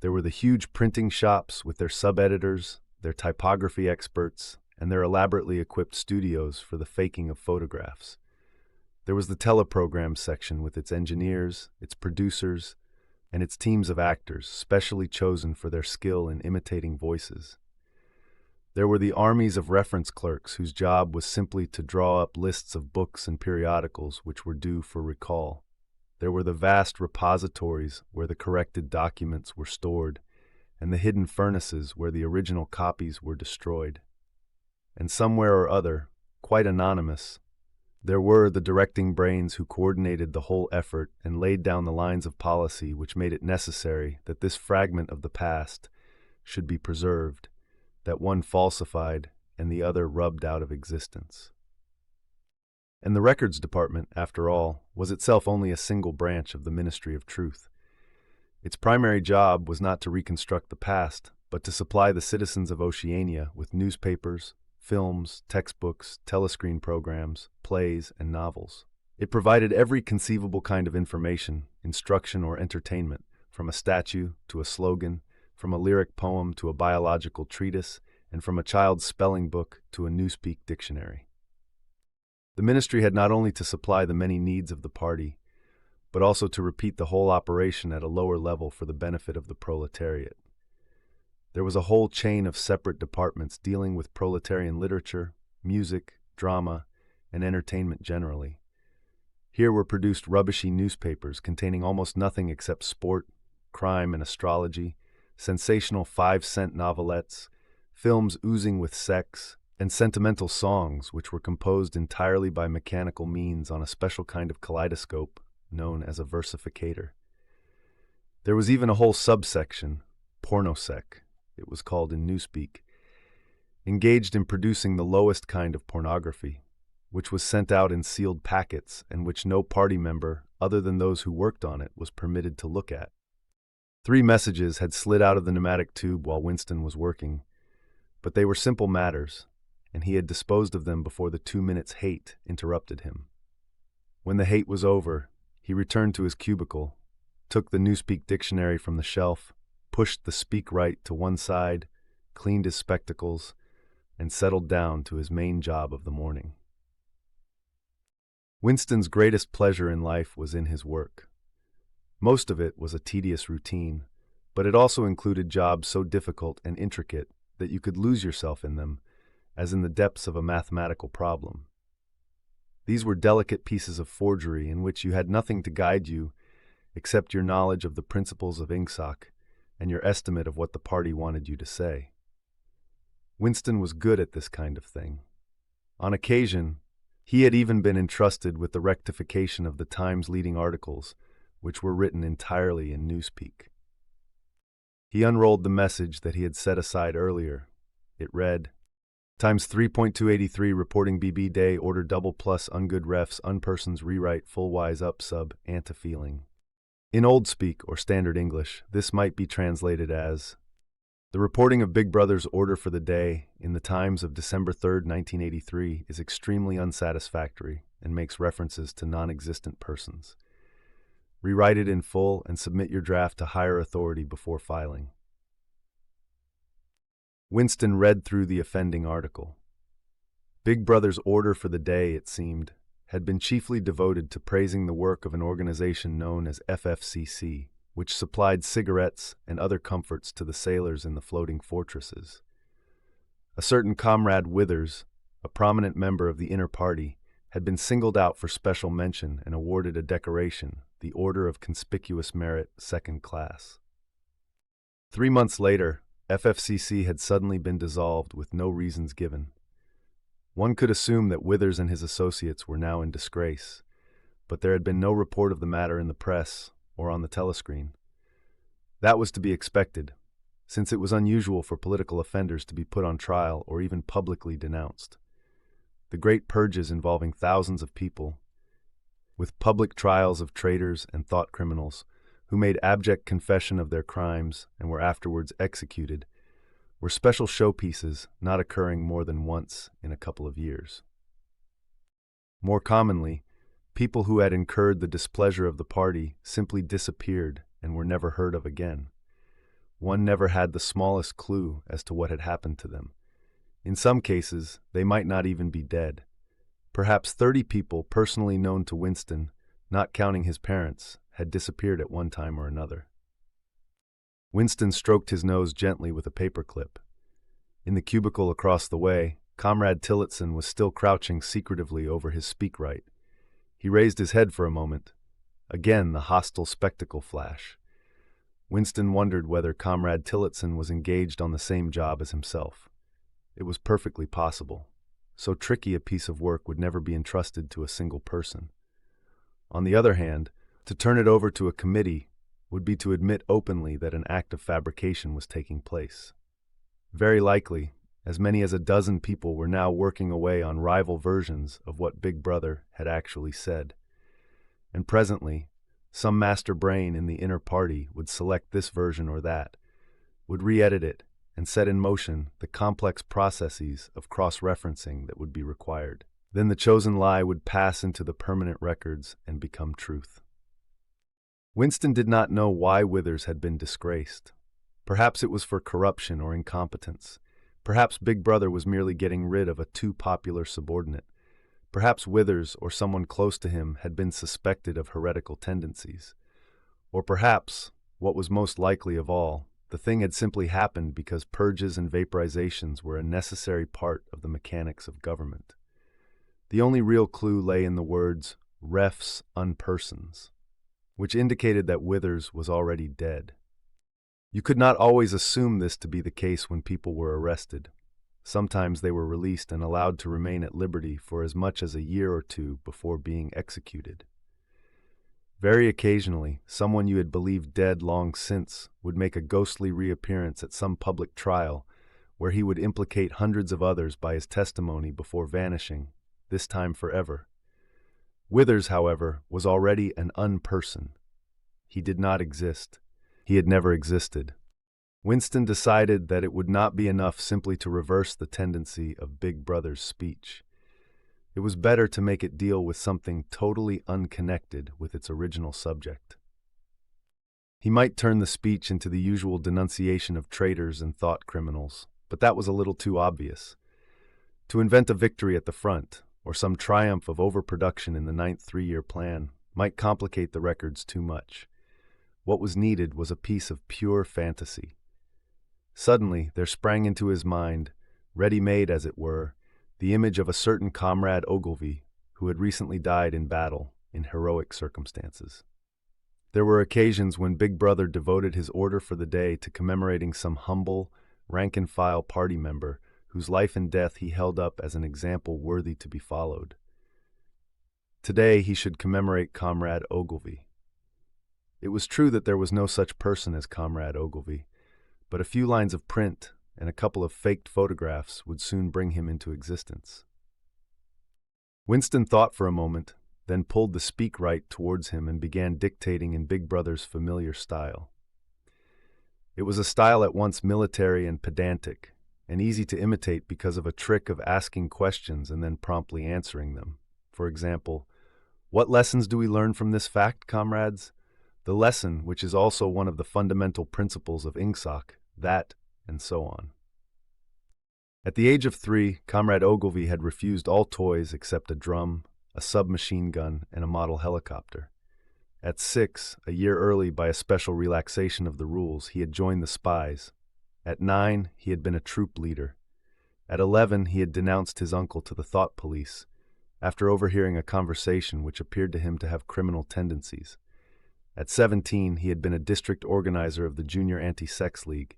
There were the huge printing shops with their sub-editors, their typography experts, and their elaborately equipped studios for the faking of photographs. There was the teleprogram section with its engineers, its producers, and its teams of actors, specially chosen for their skill in imitating voices. There were the armies of reference clerks whose job was simply to draw up lists of books and periodicals which were due for recall. There were the vast repositories where the corrected documents were stored, and the hidden furnaces where the original copies were destroyed. And somewhere or other, quite anonymous, there were the directing brains who coordinated the whole effort and laid down the lines of policy which made it necessary that this fragment of the past should be preserved, that one falsified and the other rubbed out of existence. And the records department, after all, was itself only a single branch of the Ministry of Truth. Its primary job was not to reconstruct the past, but to supply the citizens of Oceania with newspapers, films, textbooks, telescreen programs, plays, and novels. It provided every conceivable kind of information, instruction, or entertainment, from a statue to a slogan, from a lyric poem to a biological treatise, and from a child's spelling book to a newspeak dictionary. The ministry had not only to supply the many needs of the party, but also to repeat the whole operation at a lower level for the benefit of the proletariat. There was a whole chain of separate departments dealing with proletarian literature, music, drama, and entertainment generally. Here were produced rubbishy newspapers containing almost nothing except sport, crime, and astrology, sensational 5-cent novelettes, films oozing with sex, and sentimental songs which were composed entirely by mechanical means on a special kind of kaleidoscope known as a versificator. There was even a whole subsection, pornosec, it was called in newspeak, engaged in producing the lowest kind of pornography, which was sent out in sealed packets and which no party member, other than those who worked on it, was permitted to look at. 3 messages had slid out of the pneumatic tube while Winston was working, but they were simple matters, and he had disposed of them before the 2 minutes' hate interrupted him. When the hate was over, he returned to his cubicle, took the newspeak dictionary from the shelf, pushed the speak right to one side, cleaned his spectacles, and settled down to his main job of the morning. Winston's greatest pleasure in life was in his work. Most of it was a tedious routine, but it also included jobs so difficult and intricate that you could lose yourself in them, as in the depths of a mathematical problem. These were delicate pieces of forgery in which you had nothing to guide you except your knowledge of the principles of Ingsoc and your estimate of what the party wanted you to say. Winston was good at this kind of thing. On occasion, he had even been entrusted with the rectification of the Times' leading articles, which were written entirely in newspeak. He unrolled the message that he had set aside earlier. It read, Times 3.283 reporting BB day order double plus ungood refs unpersons rewrite full wise up sub anti-feeling. In Old Speak or Standard English, this might be translated as, the reporting of Big Brother's order for the day in the Times of December 3rd, 1983 is extremely unsatisfactory and makes references to non-existent persons. Rewrite it in full and submit your draft to higher authority before filing. Winston read through the offending article. Big Brother's order for the day, it seemed, had been chiefly devoted to praising the work of an organization known as FFCC, which supplied cigarettes and other comforts to the sailors in the floating fortresses. A certain Comrade Withers, a prominent member of the inner party, had been singled out for special mention and awarded a decoration, the Order of Conspicuous Merit, 2nd Class. 3 months later, FFCC had suddenly been dissolved with no reasons given. One could assume that Withers and his associates were now in disgrace, but there had been no report of the matter in the press or on the telescreen. That was to be expected, since it was unusual for political offenders to be put on trial or even publicly denounced. The great purges involving thousands of people, with public trials of traitors and thought criminals who made abject confession of their crimes and were afterwards executed, were special showpieces not occurring more than once in a couple of years. More commonly, people who had incurred the displeasure of the party simply disappeared and were never heard of again. One never had the smallest clue as to what had happened to them. In some cases, they might not even be dead. Perhaps 30 people personally known to Winston, not counting his parents, had disappeared at one time or another. Winston stroked his nose gently with a paperclip. In the cubicle across the way, Comrade Tillotson was still crouching secretively over his speakwrite. He raised his head for a moment. Again, the hostile spectacle flash. Winston wondered whether Comrade Tillotson was engaged on the same job as himself. It was perfectly possible. So tricky a piece of work would never be entrusted to a single person. On the other hand, to turn it over to a committee would be to admit openly that an act of fabrication was taking place. Very likely, as many as a dozen people were now working away on rival versions of what Big Brother had actually said. And presently, some master brain in the inner party would select this version or that, would re-edit it, and set in motion the complex processes of cross-referencing that would be required. Then the chosen lie would pass into the permanent records and become truth. Winston did not know why Withers had been disgraced. Perhaps it was for corruption or incompetence. Perhaps Big Brother was merely getting rid of a too popular subordinate. Perhaps Withers or someone close to him had been suspected of heretical tendencies. Or perhaps, what was most likely of all, the thing had simply happened because purges and vaporizations were a necessary part of the mechanics of government. The only real clue lay in the words, refs unpersons, which indicated that Withers was already dead. You could not always assume this to be the case when people were arrested. Sometimes they were released and allowed to remain at liberty for as much as a year or two before being executed. Very occasionally, someone you had believed dead long since would make a ghostly reappearance at some public trial where he would implicate hundreds of others by his testimony before vanishing, this time forever. Withers, however, was already an unperson. He did not exist. He had never existed. Winston decided that it would not be enough simply to reverse the tendency of Big Brother's speech. It was better to make it deal with something totally unconnected with its original subject. He might turn the speech into the usual denunciation of traitors and thought criminals, but that was a little too obvious. To invent a victory at the front, or some triumph of overproduction in the 9th three-year plan, might complicate the records too much. What was needed was a piece of pure fantasy. Suddenly, there sprang into his mind, ready-made as it were, the image of a certain Comrade Ogilvy who had recently died in battle in heroic circumstances. There were occasions when Big Brother devoted his order for the day to commemorating some humble, rank-and-file party member whose life and death he held up as an example worthy to be followed. Today he should commemorate Comrade Ogilvy. It was true that there was no such person as Comrade Ogilvy, but a few lines of print and a couple of faked photographs would soon bring him into existence. Winston thought for a moment, then pulled the speakwrite towards him and began dictating in Big Brother's familiar style. It was a style at once military and pedantic, and easy to imitate because of a trick of asking questions and then promptly answering them. For example, "What lessons do we learn from this fact, comrades?" The lesson, which is also one of the fundamental principles of INGSOC, that, and so on. At the age of 3, Comrade Ogilvy had refused all toys except a drum, a submachine gun, and a model helicopter. At 6, a year early by a special relaxation of the rules, he had joined the spies. At 9, he had been a troop leader. At 11, he had denounced his uncle to the thought police, after overhearing a conversation which appeared to him to have criminal tendencies. At 17, he had been a district organizer of the Junior Anti-Sex League.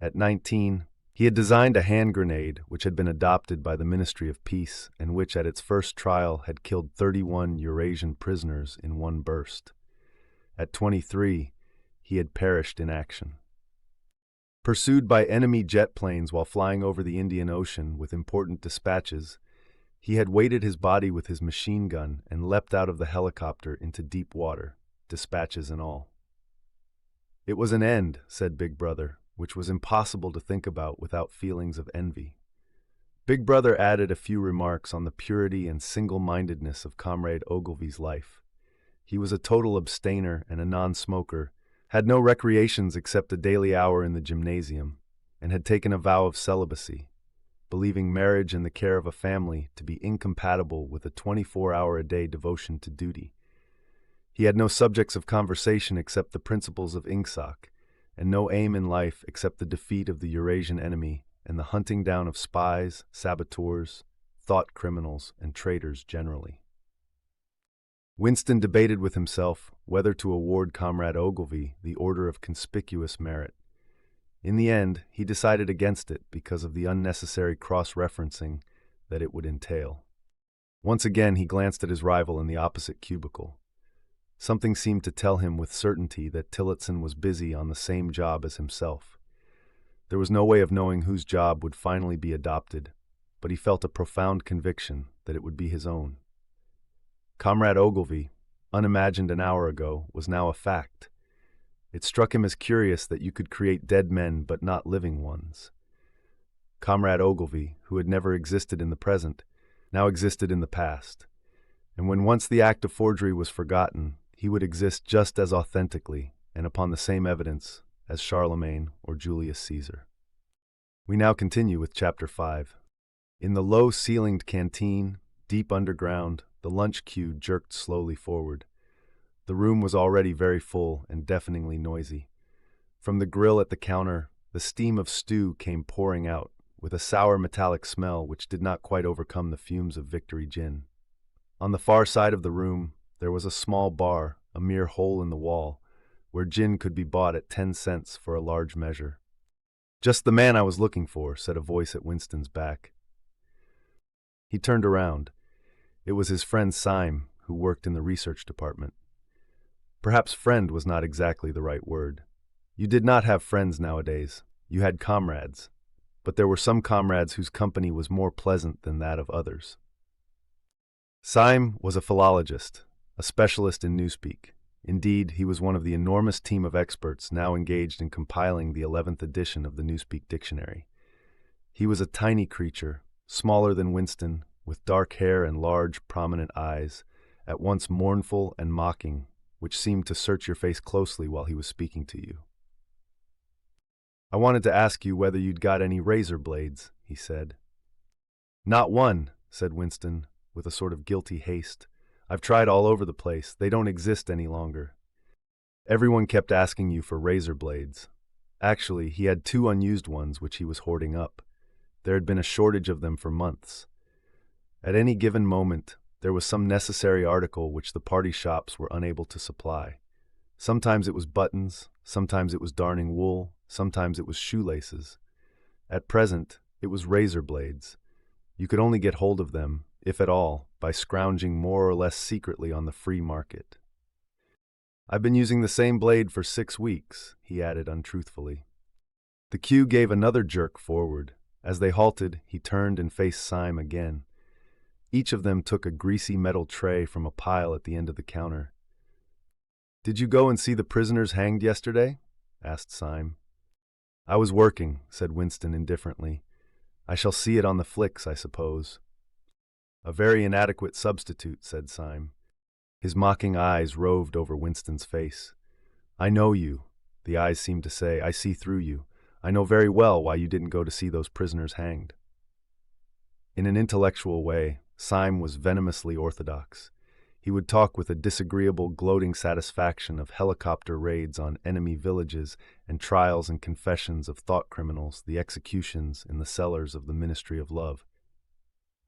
At 19, he had designed a hand grenade which had been adopted by the Ministry of Peace and which at its first trial had killed 31 Eurasian prisoners in one burst. At 23, he had perished in action. Pursued by enemy jet planes while flying over the Indian Ocean with important dispatches, he had weighted his body with his machine gun and leapt out of the helicopter into deep water, dispatches and all. "It was an end," said Big Brother, which was impossible to think about without feelings of envy. Big Brother added a few remarks on the purity and single-mindedness of Comrade Ogilvy's life. He was a total abstainer and a non-smoker, had no recreations except a daily hour in the gymnasium, and had taken a vow of celibacy, believing marriage and the care of a family to be incompatible with a 24-hour-a-day devotion to duty. He had no subjects of conversation except the principles of Ingsoc, and no aim in life except the defeat of the Eurasian enemy and the hunting down of spies, saboteurs, thought criminals, and traitors generally. Winston debated with himself whether to award Comrade Ogilvy the Order of Conspicuous Merit. In the end, he decided against it because of the unnecessary cross-referencing that it would entail. Once again, he glanced at his rival in the opposite cubicle. Something seemed to tell him with certainty that Tillotson was busy on the same job as himself. There was no way of knowing whose job would finally be adopted, but he felt a profound conviction that it would be his own. Comrade Ogilvy, unimagined an hour ago, was now a fact. It struck him as curious that you could create dead men but not living ones. Comrade Ogilvy, who had never existed in the present, now existed in the past, and when once the act of forgery was forgotten, he would exist just as authentically and upon the same evidence as Charlemagne or Julius Caesar. We now continue with Chapter 5. In the low-ceilinged canteen, deep underground, the lunch queue jerked slowly forward. The room was already very full and deafeningly noisy. From the grill at the counter, the steam of stew came pouring out, with a sour metallic smell which did not quite overcome the fumes of Victory Gin. On the far side of the room, there was a small bar, a mere hole in the wall, where gin could be bought at 10 cents for a large measure. "Just the man I was looking for," said a voice at Winston's back. He turned around. It was his friend Syme, who worked in the research department. Perhaps friend was not exactly the right word. You did not have friends nowadays. You had comrades. But there were some comrades whose company was more pleasant than that of others. Syme was a philologist, a specialist in newspeak. Indeed, he was one of the enormous team of experts now engaged in compiling the 11th edition of the Newspeak Dictionary. He was a tiny creature, smaller than Winston, with dark hair and large, prominent eyes, at once mournful and mocking, which seemed to search your face closely while he was speaking to you. "I wanted to ask you whether you'd got any razor blades," he said. "Not one," said Winston, with a sort of guilty haste. "I've tried all over the place. They don't exist any longer." Everyone kept asking you for razor blades. Actually, he had 2 unused ones which he was hoarding up. There had been a shortage of them for months. At any given moment, there was some necessary article which the party shops were unable to supply. Sometimes it was buttons, sometimes it was darning wool, sometimes it was shoelaces. At present, it was razor blades. You could only get hold of them, if at all, by scrounging more or less secretly on the free market. "I've been using the same blade for 6 weeks," he added untruthfully. The queue gave another jerk forward. As they halted, he turned and faced Syme again. Each of them took a greasy metal tray from a pile at the end of the counter. "Did you go and see the prisoners hanged yesterday?" asked Syme. "I was working," said Winston indifferently. "I shall see it on the flicks, I suppose." "A very inadequate substitute," said Syme. His mocking eyes roved over Winston's face. "I know you," the eyes seemed to say. "I see through you. I know very well why you didn't go to see those prisoners hanged." In an intellectual way, Syme was venomously orthodox. He would talk with a disagreeable, gloating satisfaction of helicopter raids on enemy villages and trials and confessions of thought criminals, the executions in the cellars of the Ministry of Love.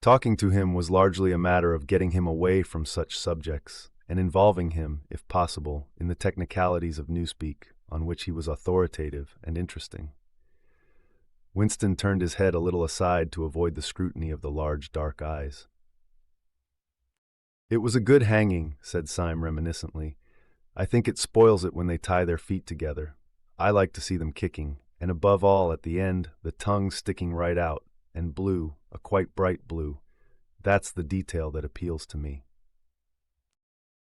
Talking to him was largely a matter of getting him away from such subjects and involving him, if possible, in the technicalities of newspeak, on which he was authoritative and interesting. Winston turned his head a little aside to avoid the scrutiny of the large, dark eyes. "It was a good hanging," said Syme reminiscently. "I think it spoils it when they tie their feet together. I like to see them kicking, and above all, at the end, the tongue sticking right out, and blue, a quite bright blue. That's the detail that appeals to me."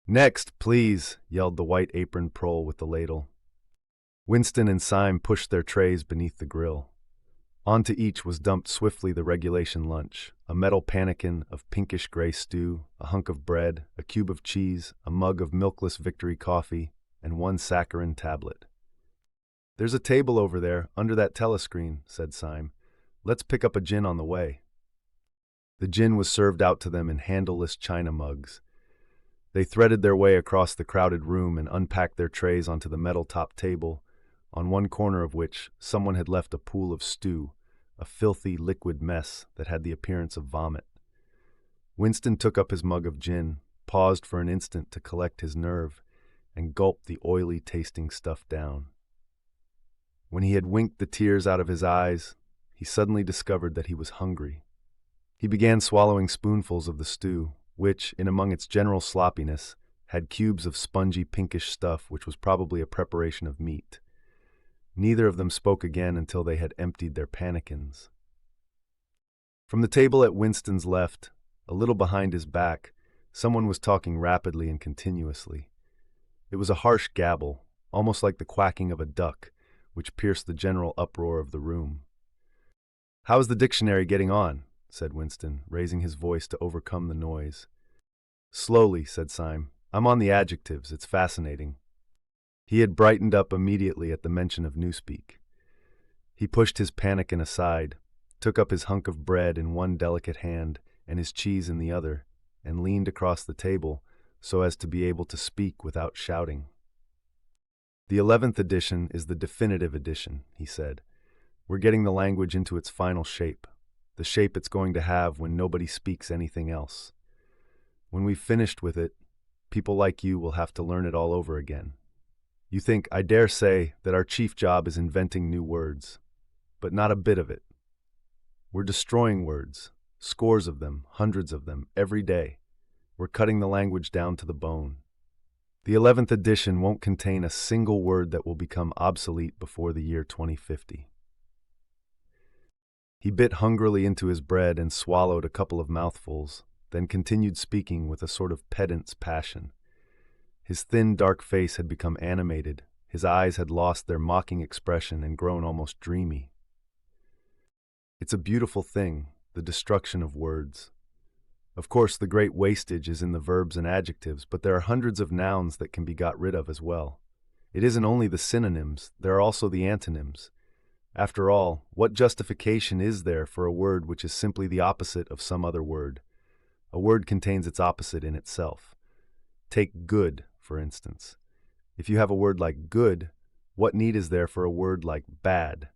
"Next, please," yelled the white-aproned prole with the ladle. Winston and Syme pushed their trays beneath the grill. Onto each was dumped swiftly the regulation lunch, a metal pannikin of pinkish-gray stew, a hunk of bread, a cube of cheese, a mug of milkless Victory coffee, and one saccharin tablet. "There's a table over there, under that telescreen," said Syme. "Let's pick up a gin on the way." The gin was served out to them in handleless china mugs. They threaded their way across the crowded room and unpacked their trays onto the metal-topped table, on one corner of which someone had left a pool of stew, a filthy liquid mess that had the appearance of vomit. Winston took up his mug of gin, paused for an instant to collect his nerve, and gulped the oily-tasting stuff down. When he had winked the tears out of his eyes, he suddenly discovered that he was hungry. He began swallowing spoonfuls of the stew, which, in among its general sloppiness, had cubes of spongy pinkish stuff which was probably a preparation of meat. Neither of them spoke again until they had emptied their pannikins. From the table at Winston's left, a little behind his back, someone was talking rapidly and continuously. It was a harsh gabble, almost like the quacking of a duck, which pierced the general uproar of the room. "How is the dictionary getting on?" said Winston, raising his voice to overcome the noise. "Slowly," said Syme. "I'm on the adjectives. It's fascinating." He had brightened up immediately at the mention of newspeak. He pushed his pannikin aside, took up his hunk of bread in one delicate hand and his cheese in the other, and leaned across the table so as to be able to speak without shouting. "The 11th edition is the definitive edition," he said. "We're getting the language into its final shape, the shape it's going to have when nobody speaks anything else. When we've finished with it, people like you will have to learn it all over again. You think, I dare say, that our chief job is inventing new words, but not a bit of it. We're destroying words, scores of them, hundreds of them, every day. We're cutting the language down to the bone. The 11th edition won't contain a single word that will become obsolete before the year 2050. He bit hungrily into his bread and swallowed a couple of mouthfuls, then continued speaking with a sort of pedant's passion. His thin, dark face had become animated, his eyes had lost their mocking expression and grown almost dreamy. It's a beautiful thing, the destruction of words. Of course, the great wastage is in the verbs and adjectives, but there are hundreds of nouns that can be got rid of as well. It isn't only the synonyms, there are also the antonyms. After all, what justification is there for a word which is simply the opposite of some other word? A word contains its opposite in itself. Take good, for instance. If you have a word like good, what need is there for a word like bad?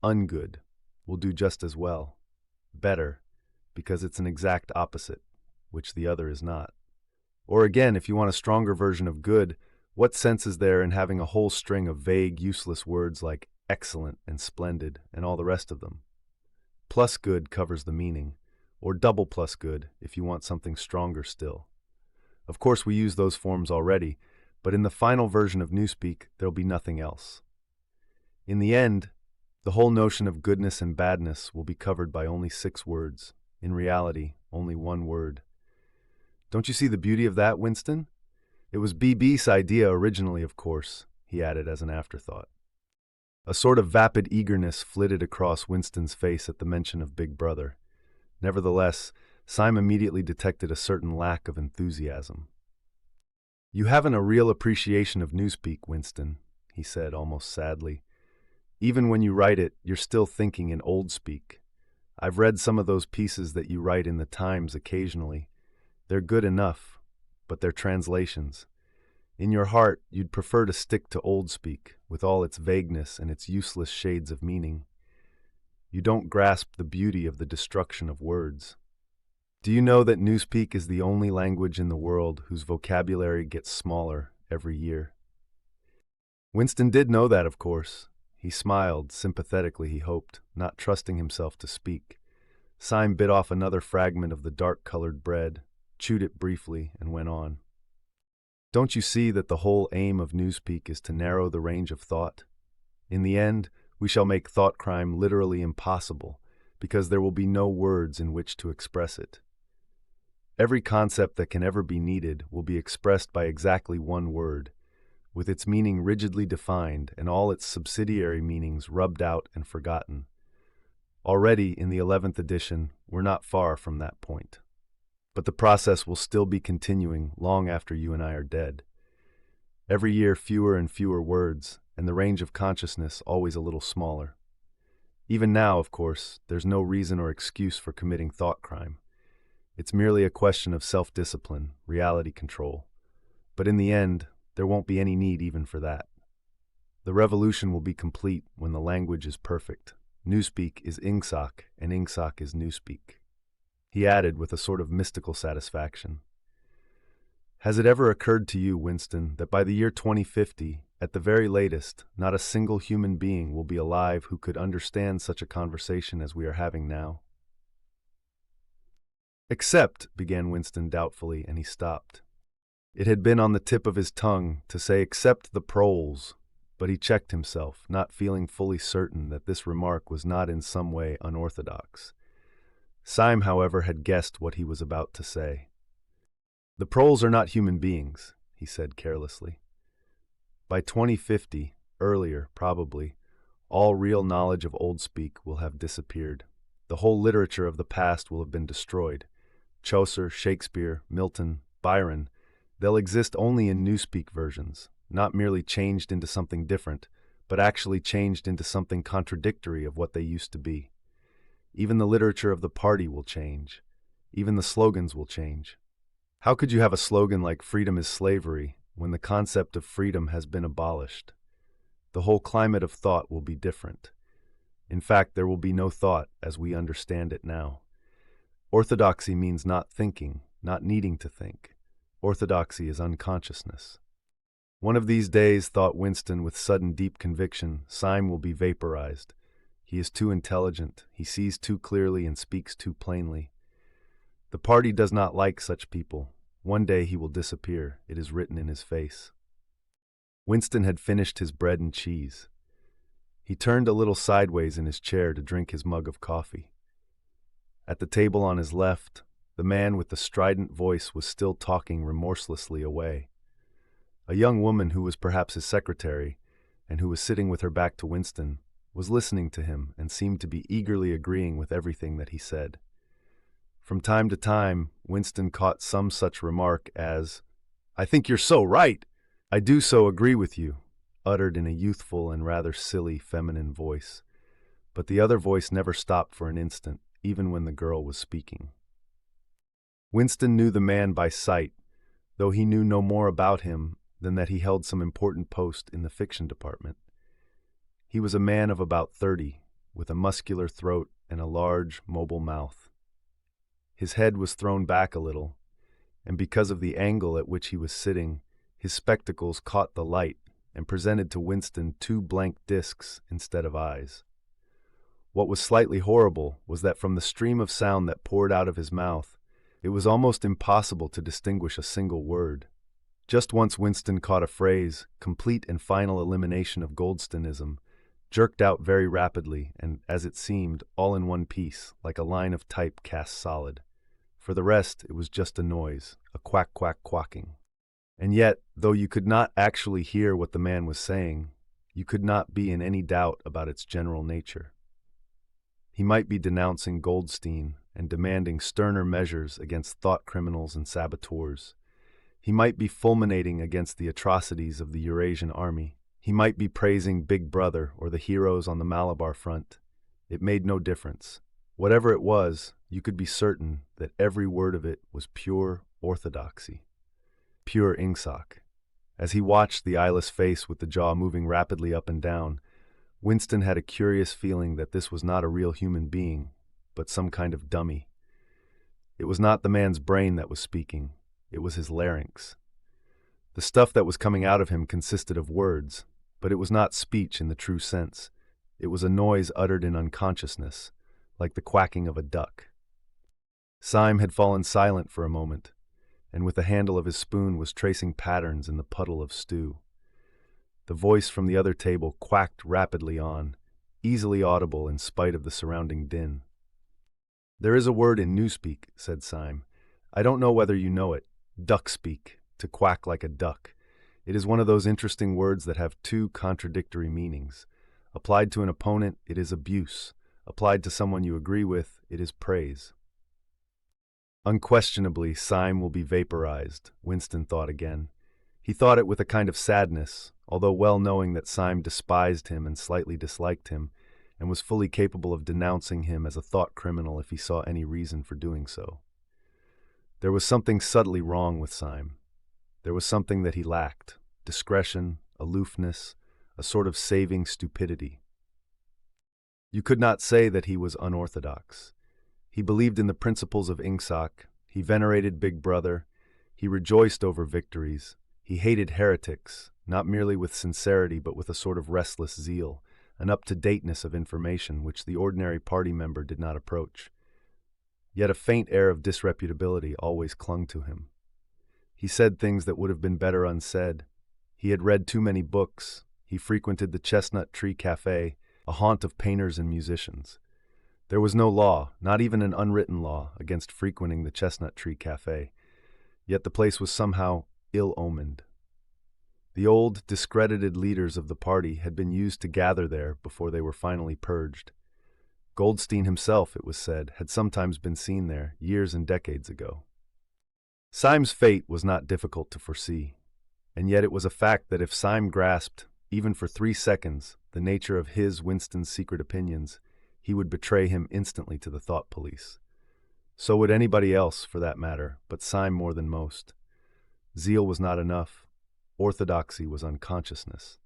Ungood will do just as well. Better, because it's an exact opposite, which the other is not. Or again, if you want a stronger version of good, what sense is there in having a whole string of vague, useless words like excellent and splendid and all the rest of them? Plus good covers the meaning, or double plus good if you want something stronger still. Of course, we use those forms already, but in the final version of Newspeak, there'll be nothing else. In the end, the whole notion of goodness and badness will be covered by only 6 words. In reality, only 1 word. Don't you see the beauty of that, Winston? It was BB's idea originally, of course, he added as an afterthought. A sort of vapid eagerness flitted across Winston's face at the mention of Big Brother. Nevertheless, Syme immediately detected a certain lack of enthusiasm. "You haven't a real appreciation of Newspeak, Winston," he said almost sadly. "Even when you write it, you're still thinking in old speak. I've read some of those pieces that you write in the Times occasionally. They're good enough, but they're translations. In your heart, you'd prefer to stick to old speak, with all its vagueness and its useless shades of meaning. You don't grasp the beauty of the destruction of words. Do you know that Newspeak is the only language in the world whose vocabulary gets smaller every year?" Winston did know that, of course. He smiled, sympathetically he hoped, not trusting himself to speak. Syme bit off another fragment of the dark-colored bread, chewed it briefly, and went on. "Don't you see that the whole aim of Newspeak is to narrow the range of thought? In the end, we shall make thought crime literally impossible, because there will be no words in which to express it. Every concept that can ever be needed will be expressed by exactly 1 word, with its meaning rigidly defined and all its subsidiary meanings rubbed out and forgotten. Already, in the 11th edition, we're not far from that point. But the process will still be continuing long after you and I are dead. Every year, fewer and fewer words, and the range of consciousness always a little smaller. Even now, of course, there's no reason or excuse for committing thought crime. It's merely a question of self-discipline, reality control. But in the end, there won't be any need even for that. The revolution will be complete when the language is perfect. Newspeak is Ingsoc, and Ingsoc is Newspeak. He added with a sort of mystical satisfaction. Has it ever occurred to you, Winston, that by the year 2050, at the very latest, not a single human being will be alive who could understand such a conversation as we are having now? Except, began Winston doubtfully, and he stopped. It had been on the tip of his tongue to say except the proles, but he checked himself, not feeling fully certain that this remark was not in some way unorthodox. Syme, however, had guessed what he was about to say. The proles are not human beings, he said carelessly. By 2050, earlier probably, all real knowledge of Old Speak will have disappeared. The whole literature of the past will have been destroyed. Chaucer, Shakespeare, Milton, Byron, they'll exist only in Newspeak versions, not merely changed into something different, but actually changed into something contradictory of what they used to be. Even the literature of the party will change. Even the slogans will change. How could you have a slogan like "freedom is slavery" when the concept of freedom has been abolished? The whole climate of thought will be different. In fact, there will be no thought as we understand it now. Orthodoxy means not thinking, not needing to think. Orthodoxy is unconsciousness. One of these days, thought Winston with sudden deep conviction, Syme will be vaporized. He is too intelligent, he sees too clearly and speaks too plainly. The party does not like such people. One day he will disappear, it is written in his face. Winston had finished his bread and cheese. He turned a little sideways in his chair to drink his mug of coffee. At the table on his left, the man with the strident voice was still talking remorselessly away. A young woman who was perhaps his secretary, and who was sitting with her back to Winston, was listening to him and seemed to be eagerly agreeing with everything that he said. From time to time, Winston caught some such remark as, "I think you're so right. I do so agree with you," uttered in a youthful and rather silly feminine voice. But the other voice never stopped for an instant, even when the girl was speaking. Winston knew the man by sight, though he knew no more about him than that he held some important post in the fiction department. He was a man of about 30, with a muscular throat and a large, mobile mouth. His head was thrown back a little, and because of the angle at which he was sitting, his spectacles caught the light and presented to Winston two blank discs instead of eyes. What was slightly horrible was that from the stream of sound that poured out of his mouth, it was almost impossible to distinguish a single word. Just once Winston caught a phrase, complete and final elimination of Goldstonism, jerked out very rapidly and, as it seemed, all in one piece, like a line of type cast solid. For the rest, it was just a noise, a quack-quack-quacking. And yet, though you could not actually hear what the man was saying, you could not be in any doubt about its general nature. He might be denouncing Goldstein and demanding sterner measures against thought criminals and saboteurs. He might be fulminating against the atrocities of the Eurasian army. He might be praising Big Brother or the heroes on the Malabar front. It made no difference. Whatever it was, you could be certain that every word of it was pure orthodoxy, pure Ingsoc. As he watched the eyeless face with the jaw moving rapidly up and down, Winston had a curious feeling that this was not a real human being, but some kind of dummy. It was not the man's brain that was speaking, it was his larynx. The stuff that was coming out of him consisted of words, but it was not speech in the true sense. It was a noise uttered in unconsciousness, like the quacking of a duck. Syme had fallen silent for a moment, and with the handle of his spoon was tracing patterns in the puddle of stew. The voice from the other table quacked rapidly on, easily audible in spite of the surrounding din. "There is a word in Newspeak," said Syme. "I don't know whether you know it. Duck speak, to quack like a duck. It is one of those interesting words that have two contradictory meanings. Applied to an opponent, it is abuse. Applied to someone you agree with, it is praise. Unquestionably, Syme will be vaporized, Winston thought again. He thought it with a kind of sadness, although well knowing that Syme despised him and slightly disliked him, and was fully capable of denouncing him as a thought criminal if he saw any reason for doing so. There was something subtly wrong with Syme. There was something that he lacked: discretion, aloofness, a sort of saving stupidity. You could not say that he was unorthodox. He believed in the principles of Ingsoc, he venerated Big Brother, he rejoiced over victories, he hated heretics, not merely with sincerity but with a sort of restless zeal, an up-to-dateness of information which the ordinary party member did not approach. Yet a faint air of disreputability always clung to him. He said things that would have been better unsaid. He had read too many books. He frequented the Chestnut Tree Cafe, a haunt of painters and musicians. There was no law, not even an unwritten law, against frequenting the Chestnut Tree Cafe, yet the place was somehow ill-omened. The old, discredited leaders of the party had been used to gather there before they were finally purged. Goldstein himself, it was said, had sometimes been seen there years and decades ago. Syme's fate was not difficult to foresee, and yet it was a fact that if Syme grasped, even for 3 seconds, the nature of his, Winston's, secret opinions, he would betray him instantly to the thought police. So would anybody else, for that matter, but Syme more than most. Zeal was not enough. Orthodoxy was unconsciousness.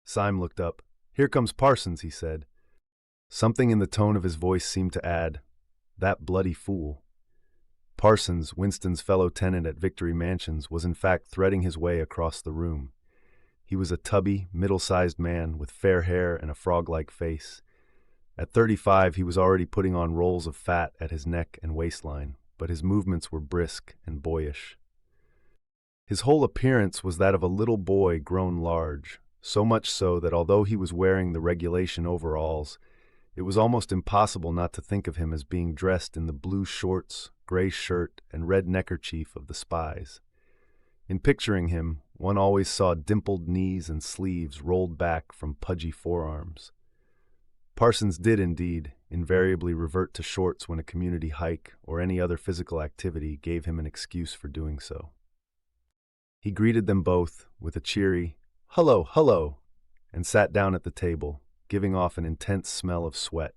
Syme looked up. "Here comes Parsons," he said. Something in the tone of his voice seemed to add, "That bloody fool." Parsons, Winston's fellow tenant at Victory Mansions, was in fact threading his way across the room. He was a tubby, middle-sized man with fair hair and a frog-like face. At 35, he was already putting on rolls of fat at his neck and waistline, but his movements were brisk and boyish. His whole appearance was that of a little boy grown large, so much so that although he was wearing the regulation overalls, it was almost impossible not to think of him as being dressed in the blue shorts, gray shirt, and red neckerchief of the spies. In picturing him, one always saw dimpled knees and sleeves rolled back from pudgy forearms. Parsons did, indeed, invariably revert to shorts when a community hike or any other physical activity gave him an excuse for doing so. He greeted them both with a cheery, "Hullo, hullo," and sat down at the table, giving off an intense smell of sweat.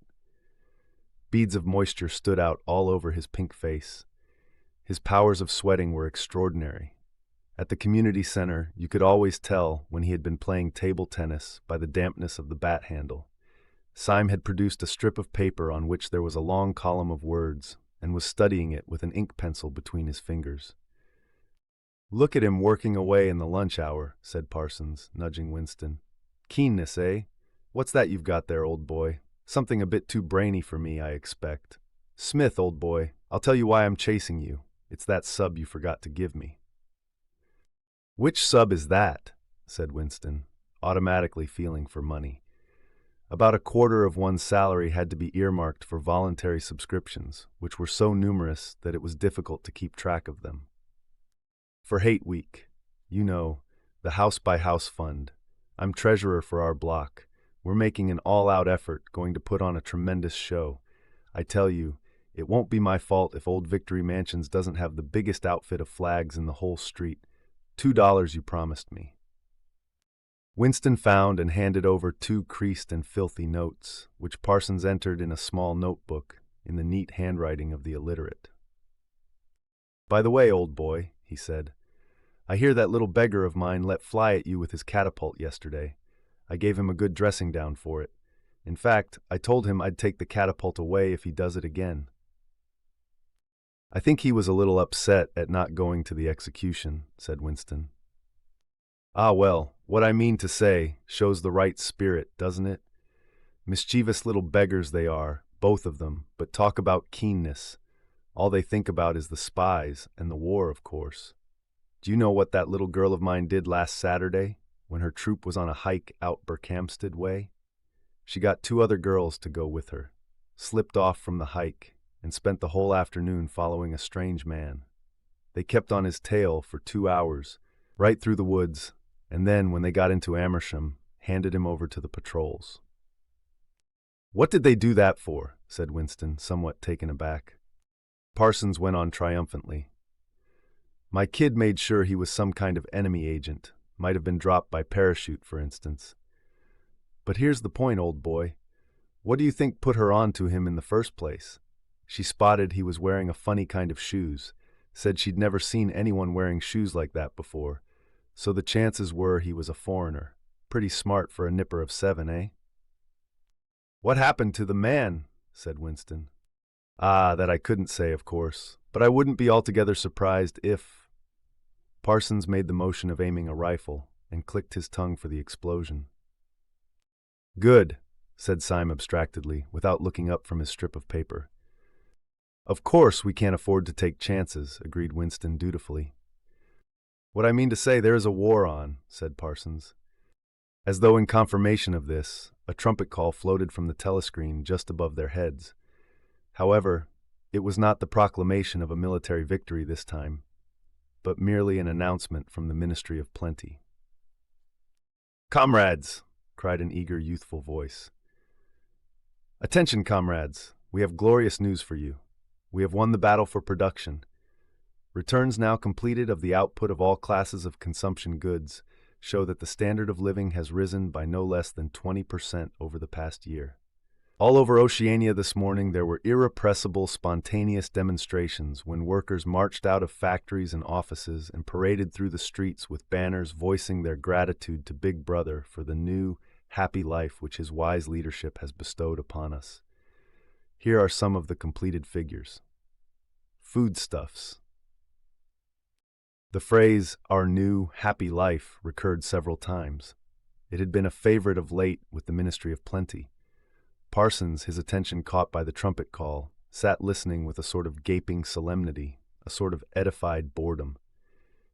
Beads of moisture stood out all over his pink face. His powers of sweating were extraordinary. At the community center, you could always tell when he had been playing table tennis by the dampness of the bat handle. Syme had produced a strip of paper on which there was a long column of words, and was studying it with an ink pencil between his fingers. "Look at him working away in the lunch hour," said Parsons, nudging Winston. "Keenness, eh? What's that you've got there, old boy? Something a bit too brainy for me, I expect. Smith, old boy, I'll tell you why I'm chasing you. It's that sub you forgot to give me." "Which sub is that?" said Winston, automatically feeling for money. About a quarter of one's salary had to be earmarked for voluntary subscriptions, which were so numerous that it was difficult to keep track of them. "For Hate Week. You know, the house-by-house fund. I'm treasurer for our block. We're making an all-out effort, going to put on a tremendous show. I tell you, it won't be my fault if old Victory Mansions doesn't have the biggest outfit of flags in the whole street. $2 you promised me." Winston found and handed over 2 creased and filthy notes, which Parsons entered in a small notebook in the neat handwriting of the illiterate. "By the way, old boy," he said, "I hear that little beggar of mine let fly at you with his catapult yesterday. I gave him a good dressing down for it. In fact, I told him I'd take the catapult away if he does it again." "I think he was a little upset at not going to the execution," said Winston. "Ah, well, what I mean to say shows the right spirit, doesn't it? Mischievous little beggars they are, both of them, but talk about keenness. All they think about is the spies and the war, of course. Do you know what that little girl of mine did last Saturday, when her troop was on a hike out Berkhamsted way? She got 2 other girls to go with her, slipped off from the hike, and spent the whole afternoon following a strange man. They kept on his tail for 2 hours, right through the woods, and then, when they got into Amersham, handed him over to the patrols. "What did they do that for?" said Winston, somewhat taken aback. Parsons went on triumphantly. "My kid made sure he was some kind of enemy agent, might have been dropped by parachute, for instance. But here's the point, old boy. What do you think put her on to him in the first place? She spotted he was wearing a funny kind of shoes, said she'd never seen anyone wearing shoes like that before, so the chances were he was a foreigner. Pretty smart for a nipper of 7, eh?" "What happened to the man?" said Winston. "Ah, that I couldn't say, of course, but I wouldn't be altogether surprised if—" Parsons made the motion of aiming a rifle and clicked his tongue for the explosion. "Good," said Syme abstractedly, without looking up from his strip of paper. "Of course we can't afford to take chances," agreed Winston dutifully. "What I mean to say, there is a war on," said Parsons. As though in confirmation of this, a trumpet call floated from the telescreen just above their heads. However, it was not the proclamation of a military victory this time, but merely an announcement from the Ministry of Plenty. "Comrades!" cried an eager, youthful voice. "Attention, comrades! We have glorious news for you. We have won the battle for production. Returns now completed of the output of all classes of consumption goods show that the standard of living has risen by no less than 20% over the past year. All over Oceania this morning there were irrepressible, spontaneous demonstrations when workers marched out of factories and offices and paraded through the streets with banners voicing their gratitude to Big Brother for the new, happy life which his wise leadership has bestowed upon us. Here are some of the completed figures. Foodstuffs. The phrase, "our new, happy life," recurred several times. It had been a favorite of late with the Ministry of Plenty. Parsons, his attention caught by the trumpet call, sat listening with a sort of gaping solemnity, a sort of edified boredom.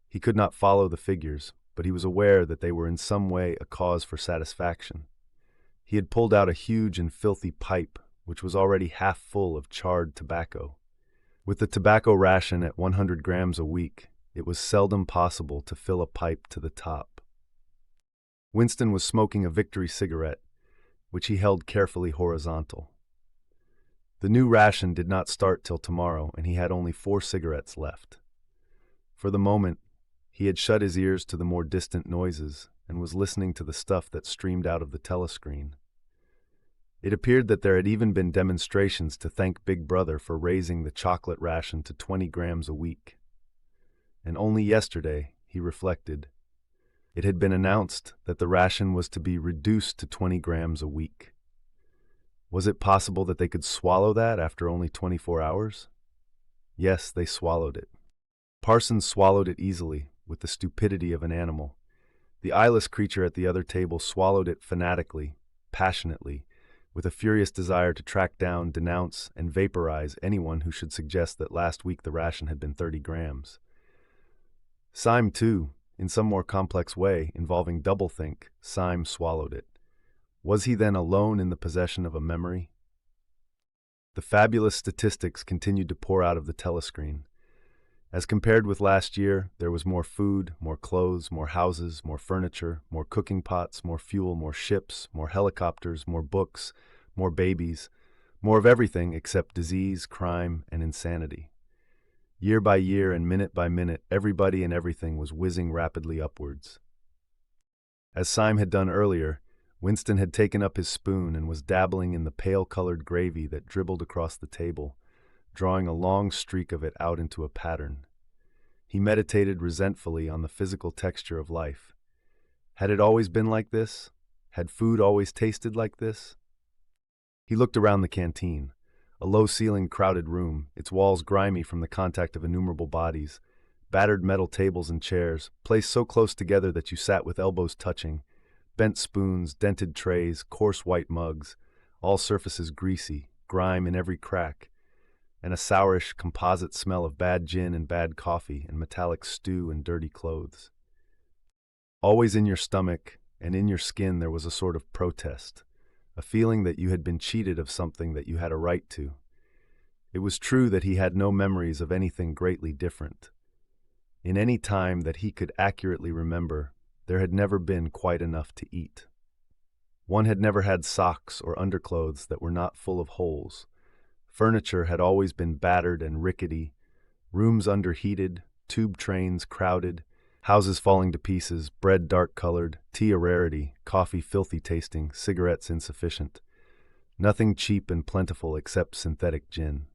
He could not follow the figures, but he was aware that they were in some way a cause for satisfaction. He had pulled out a huge and filthy pipe, which was already half full of charred tobacco. With the tobacco ration at 100 grams a week, it was seldom possible to fill a pipe to the top. Winston was smoking a Victory cigarette, which he held carefully horizontal. The new ration did not start till tomorrow, and he had only 4 cigarettes left. For the moment, he had shut his ears to the more distant noises and was listening to the stuff that streamed out of the telescreen. It appeared that there had even been demonstrations to thank Big Brother for raising the chocolate ration to 20 grams a week. And only yesterday, he reflected, it had been announced that the ration was to be reduced to 20 grams a week. Was it possible that they could swallow that after only 24 hours? Yes, they swallowed it. Parsons swallowed it easily, with the stupidity of an animal. The eyeless creature at the other table swallowed it fanatically, passionately, with a furious desire to track down, denounce, and vaporize anyone who should suggest that last week the ration had been 30 grams. Syme, too, in some more complex way, involving doublethink, Syme swallowed it. Was he then alone in the possession of a memory? The fabulous statistics continued to pour out of the telescreen. As compared with last year, there was more food, more clothes, more houses, more furniture, more cooking pots, more fuel, more ships, more helicopters, more books, more babies, more of everything except disease, crime, and insanity. Year by year and minute by minute, everybody and everything was whizzing rapidly upwards. As Syme had done earlier, Winston had taken up his spoon and was dabbling in the pale-colored gravy that dribbled across the table, drawing a long streak of it out into a pattern. He meditated resentfully on the physical texture of life. Had it always been like this? Had food always tasted like this? He looked around the canteen, a low-ceilinged, crowded room, its walls grimy from the contact of innumerable bodies, battered metal tables and chairs, placed so close together that you sat with elbows touching, bent spoons, dented trays, coarse white mugs, all surfaces greasy, grime in every crack, and a sourish, composite smell of bad gin and bad coffee and metallic stew and dirty clothes. Always in your stomach and in your skin there was a sort of protest, a feeling that you had been cheated of something that you had a right to. It was true that he had no memories of anything greatly different. In any time that he could accurately remember, there had never been quite enough to eat. One had never had socks or underclothes that were not full of holes. Furniture had always been battered and rickety, rooms underheated, tube trains crowded, houses falling to pieces, bread dark-colored, tea a rarity, coffee filthy tasting, cigarettes insufficient. Nothing cheap and plentiful except synthetic gin.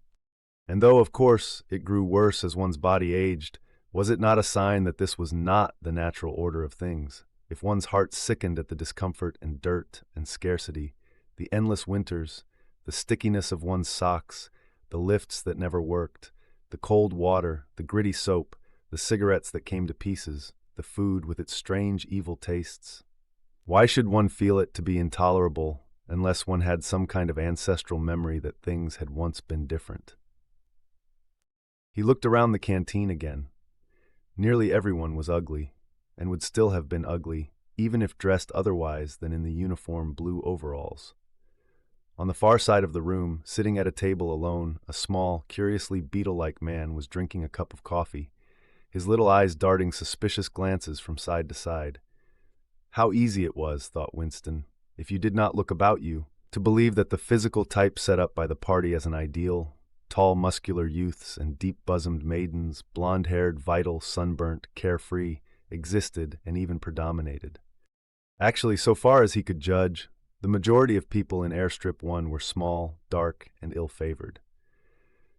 And though, of course, it grew worse as one's body aged, was it not a sign that this was not the natural order of things? If one's heart sickened at the discomfort and dirt and scarcity, the endless winters, the stickiness of one's socks, the lifts that never worked, the cold water, the gritty soap, the cigarettes that came to pieces, the food with its strange evil tastes. Why should one feel it to be intolerable unless one had some kind of ancestral memory that things had once been different? He looked around the canteen again. Nearly everyone was ugly, and would still have been ugly, even if dressed otherwise than in the uniform blue overalls. On the far side of the room, sitting at a table alone, a small, curiously beetle-like man was drinking a cup of coffee, his little eyes darting suspicious glances from side to side. How easy it was, thought Winston, if you did not look about you, to believe that the physical type set up by the party as an ideal, tall, muscular youths and deep-bosomed maidens, blonde-haired, vital, sunburnt, carefree, existed and even predominated. Actually, so far as he could judge, the majority of people in Airstrip 1 were small, dark, and ill-favored.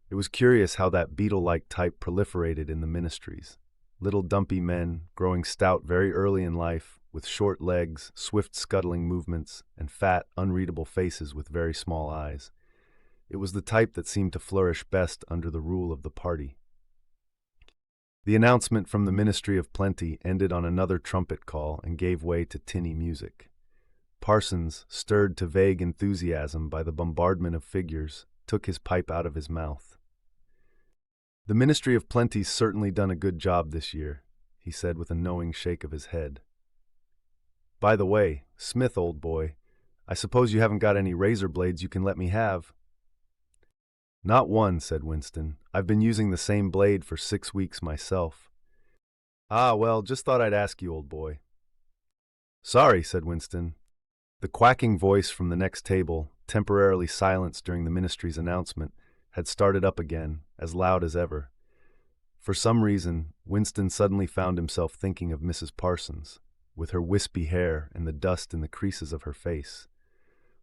It was curious how that beetle-like type proliferated in the ministries. Little dumpy men, growing stout very early in life, with short legs, swift scuttling movements, and fat, unreadable faces with very small eyes. It was the type that seemed to flourish best under the rule of the party. The announcement from the Ministry of Plenty ended on another trumpet call and gave way to tinny music. Parsons, stirred to vague enthusiasm by the bombardment of figures, took his pipe out of his mouth. "The Ministry of Plenty's certainly done a good job this year," he said with a knowing shake of his head. "By the way, Smith, old boy, I suppose you haven't got any razor blades you can let me have?" "Not one," said Winston. "I've been using the same blade for 6 weeks myself." "Ah, well, just thought I'd ask you, old boy." "Sorry," said Winston. The quacking voice from the next table, temporarily silenced during the ministry's announcement, had started up again, as loud as ever. For some reason, Winston suddenly found himself thinking of Mrs. Parsons, with her wispy hair and the dust in the creases of her face.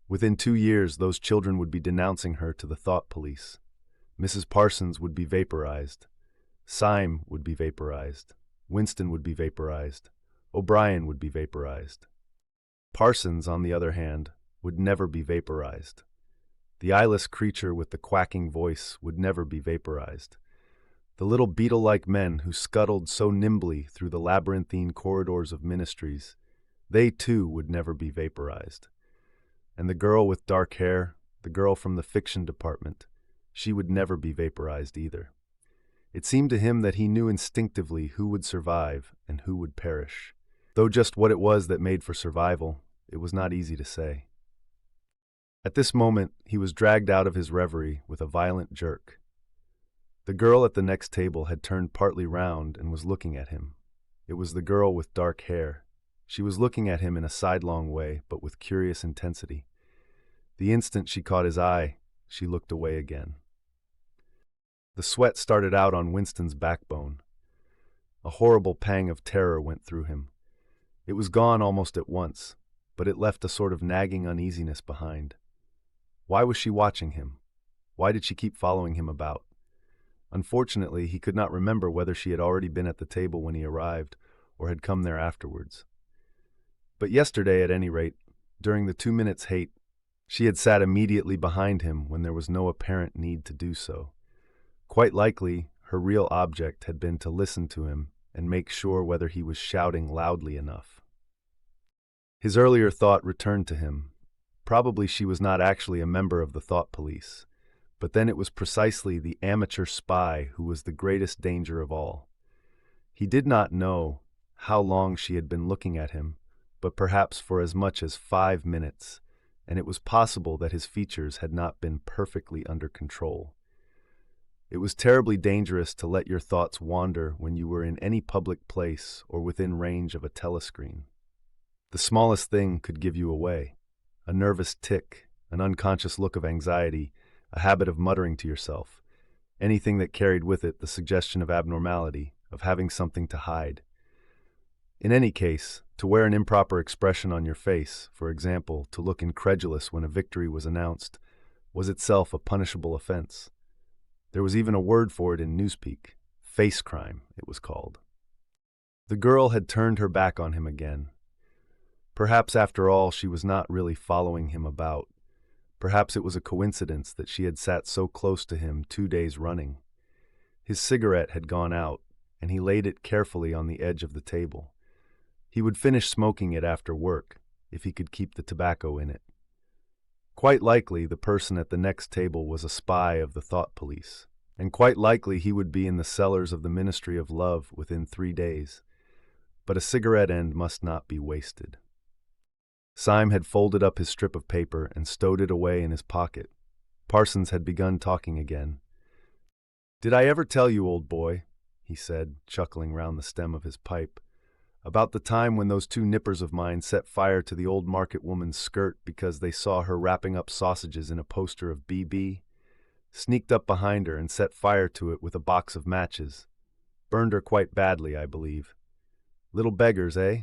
Within 2 years, those children would be denouncing her to the thought police. Mrs. Parsons would be vaporized. Syme would be vaporized. Winston would be vaporized. O'Brien would be vaporized. Parsons, on the other hand, would never be vaporized. The eyeless creature with the quacking voice would never be vaporized. The little beetle-like men who scuttled so nimbly through the labyrinthine corridors of ministries, they too would never be vaporized. And the girl with dark hair, the girl from the fiction department, she would never be vaporized either. It seemed to him that he knew instinctively who would survive and who would perish. Though just what it was that made for survival, it was not easy to say. At this moment, he was dragged out of his reverie with a violent jerk. The girl at the next table had turned partly round and was looking at him. It was the girl with dark hair. She was looking at him in a sidelong way, but with curious intensity. The instant she caught his eye, she looked away again. The sweat started out on Winston's backbone. A horrible pang of terror went through him. It was gone almost at once, but it left a sort of nagging uneasiness behind. Why was she watching him? Why did she keep following him about? Unfortunately, he could not remember whether she had already been at the table when he arrived or had come there afterwards. But yesterday, at any rate, during the 2 minutes' hate, she had sat immediately behind him when there was no apparent need to do so. Quite likely, her real object had been to listen to him and make sure whether he was shouting loudly enough. His earlier thought returned to him. Probably she was not actually a member of the thought police, but then it was precisely the amateur spy who was the greatest danger of all. He did not know how long she had been looking at him, but perhaps for as much as 5 minutes, and it was possible that his features had not been perfectly under control. It was terribly dangerous to let your thoughts wander when you were in any public place or within range of a telescreen. The smallest thing could give you away. A nervous tic, an unconscious look of anxiety, a habit of muttering to yourself. Anything that carried with it the suggestion of abnormality, of having something to hide. In any case, to wear an improper expression on your face, for example, to look incredulous when a victory was announced, was itself a punishable offense. There was even a word for it in newspeak. Face crime, it was called. The girl had turned her back on him again. Perhaps after all she was not really following him about. Perhaps it was a coincidence that she had sat so close to him 2 days running. His cigarette had gone out, and he laid it carefully on the edge of the table. He would finish smoking it after work, if he could keep the tobacco in it. Quite likely the person at the next table was a spy of the thought police, and quite likely he would be in the cellars of the Ministry of Love within 3 days. But a cigarette end must not be wasted. Syme had folded up his strip of paper and stowed it away in his pocket. Parsons had begun talking again. "Did I ever tell you, old boy," he said, chuckling round the stem of his pipe, "about the time when those 2 nippers of mine set fire to the old market woman's skirt because they saw her wrapping up sausages in a poster of BB? Sneaked up behind her and set fire to it with a box of matches. Burned her quite badly, I believe. Little beggars, eh?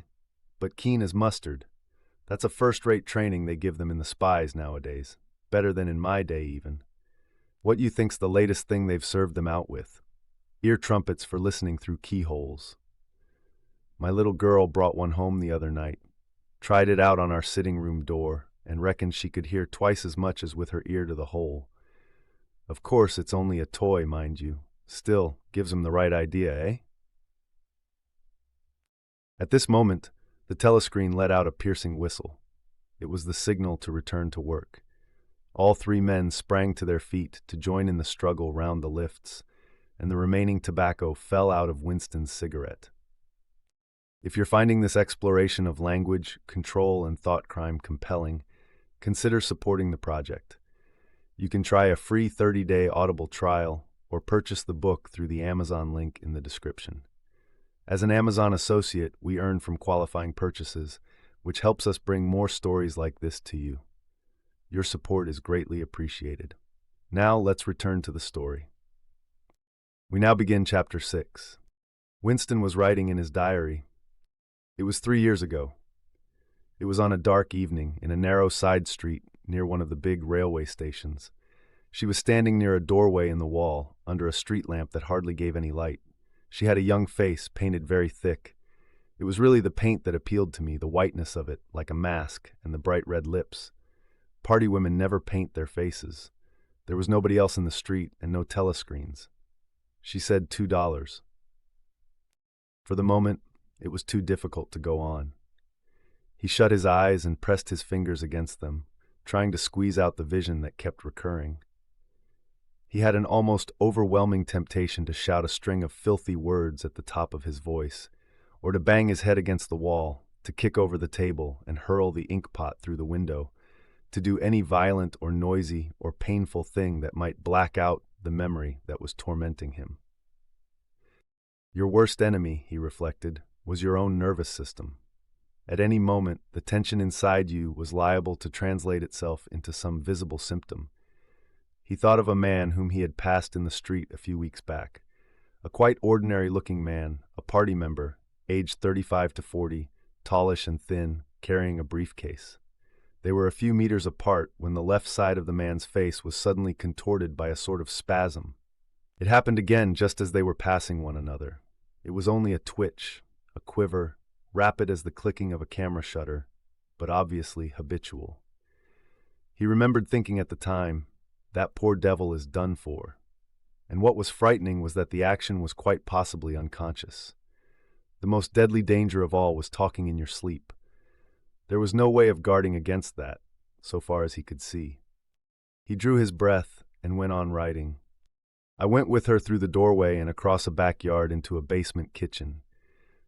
But keen as mustard. That's a first-rate training they give them in the spies nowadays. Better than in my day, even. What you think's the latest thing they've served them out with? Ear trumpets for listening through keyholes. My little girl brought one home the other night. Tried it out on our sitting room door, and reckoned she could hear twice as much as with her ear to the hole. Of course, it's only a toy, mind you. Still, gives 'em the right idea, eh?" At this moment, the telescreen let out a piercing whistle. It was the signal to return to work. All 3 men sprang to their feet to join in the struggle round the lifts, and the remaining tobacco fell out of Winston's cigarette. If you're finding this exploration of language, control, and thought crime compelling, consider supporting the project. You can try a free 30-day Audible trial or purchase the book through the Amazon link in the description. As an Amazon associate, we earn from qualifying purchases, which helps us bring more stories like this to you. Your support is greatly appreciated. Now let's return to the story. We now begin Chapter 6. Winston was writing in his diary. It was 3 years ago. It was on a dark evening in a narrow side street near one of the big railway stations. She was standing near a doorway in the wall, under a street lamp that hardly gave any light. She had a young face, painted very thick. It was really the paint that appealed to me, the whiteness of it, like a mask, and the bright red lips. Party women never paint their faces. There was nobody else in the street, and no telescreens. She said $2. For the moment, it was too difficult to go on. He shut his eyes and pressed his fingers against them, trying to squeeze out the vision that kept recurring. He had an almost overwhelming temptation to shout a string of filthy words at the top of his voice, or to bang his head against the wall, to kick over the table and hurl the ink pot through the window, to do any violent or noisy or painful thing that might black out the memory that was tormenting him. Your worst enemy, he reflected, was your own nervous system. At any moment, the tension inside you was liable to translate itself into some visible symptom. He thought of a man whom he had passed in the street a few weeks back. A quite ordinary-looking man, a party member, aged 35 to 40, tallish and thin, carrying a briefcase. They were a few meters apart when the left side of the man's face was suddenly contorted by a sort of spasm. It happened again just as they were passing one another. It was only a twitch, a quiver, rapid as the clicking of a camera shutter, but obviously habitual. He remembered thinking at the time, "That poor devil is done for." And what was frightening was that the action was quite possibly unconscious. The most deadly danger of all was talking in your sleep. There was no way of guarding against that, so far as he could see. He drew his breath and went on writing. I went with her through the doorway and across a backyard into a basement kitchen.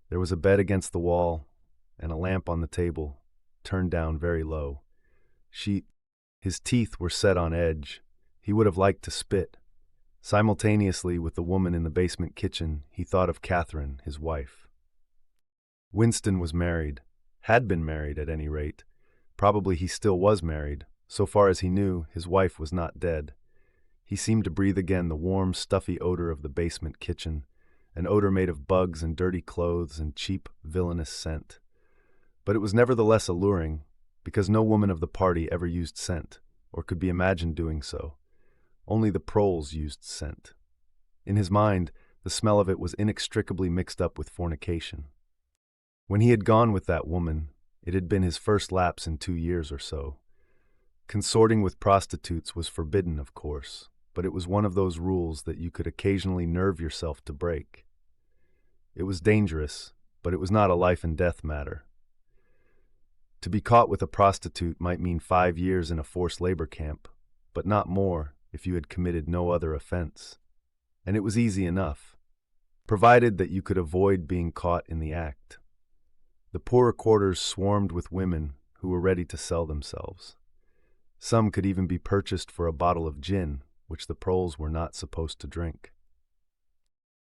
There was a bed against the wall and a lamp on the table, turned down very low. His teeth were set on edge. He would have liked to spit. Simultaneously with the woman in the basement kitchen, he thought of Catherine, his wife. Winston was married, had been married at any rate. Probably he still was married. So far as he knew, his wife was not dead. He seemed to breathe again the warm, stuffy odor of the basement kitchen, an odor made of bugs and dirty clothes and cheap, villainous scent. But it was nevertheless alluring, because no woman of the party ever used scent, or could be imagined doing so. Only the proles used scent. In his mind, the smell of it was inextricably mixed up with fornication. When he had gone with that woman, it had been his first lapse in 2 years or so. Consorting with prostitutes was forbidden, of course, but it was one of those rules that you could occasionally nerve yourself to break. It was dangerous, but it was not a life-and-death matter. To be caught with a prostitute might mean 5 years in a forced labor camp, but not more if you had committed no other offense. And it was easy enough, provided that you could avoid being caught in the act. The poorer quarters swarmed with women who were ready to sell themselves. Some could even be purchased for a bottle of gin, which the proles were not supposed to drink.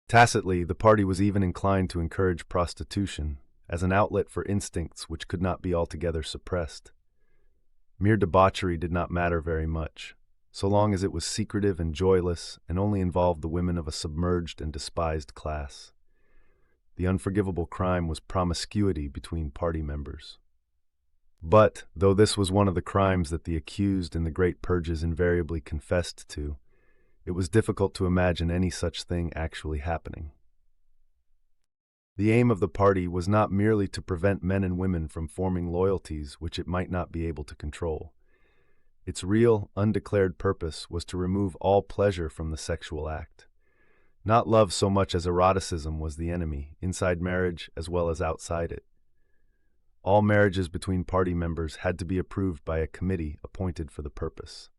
Tacitly, the party was even inclined to encourage prostitution as an outlet for instincts which could not be altogether suppressed. Mere debauchery did not matter very much, so long as it was secretive and joyless and only involved the women of a submerged and despised class. The unforgivable crime was promiscuity between party members. But, though this was one of the crimes that the accused in the great purges invariably confessed to, it was difficult to imagine any such thing actually happening. The aim of the party was not merely to prevent men and women from forming loyalties which it might not be able to control. Its real, undeclared purpose was to remove all pleasure from the sexual act. Not love so much as eroticism was the enemy, inside marriage as well as outside it. All marriages between party members had to be approved by a committee appointed for the purpose.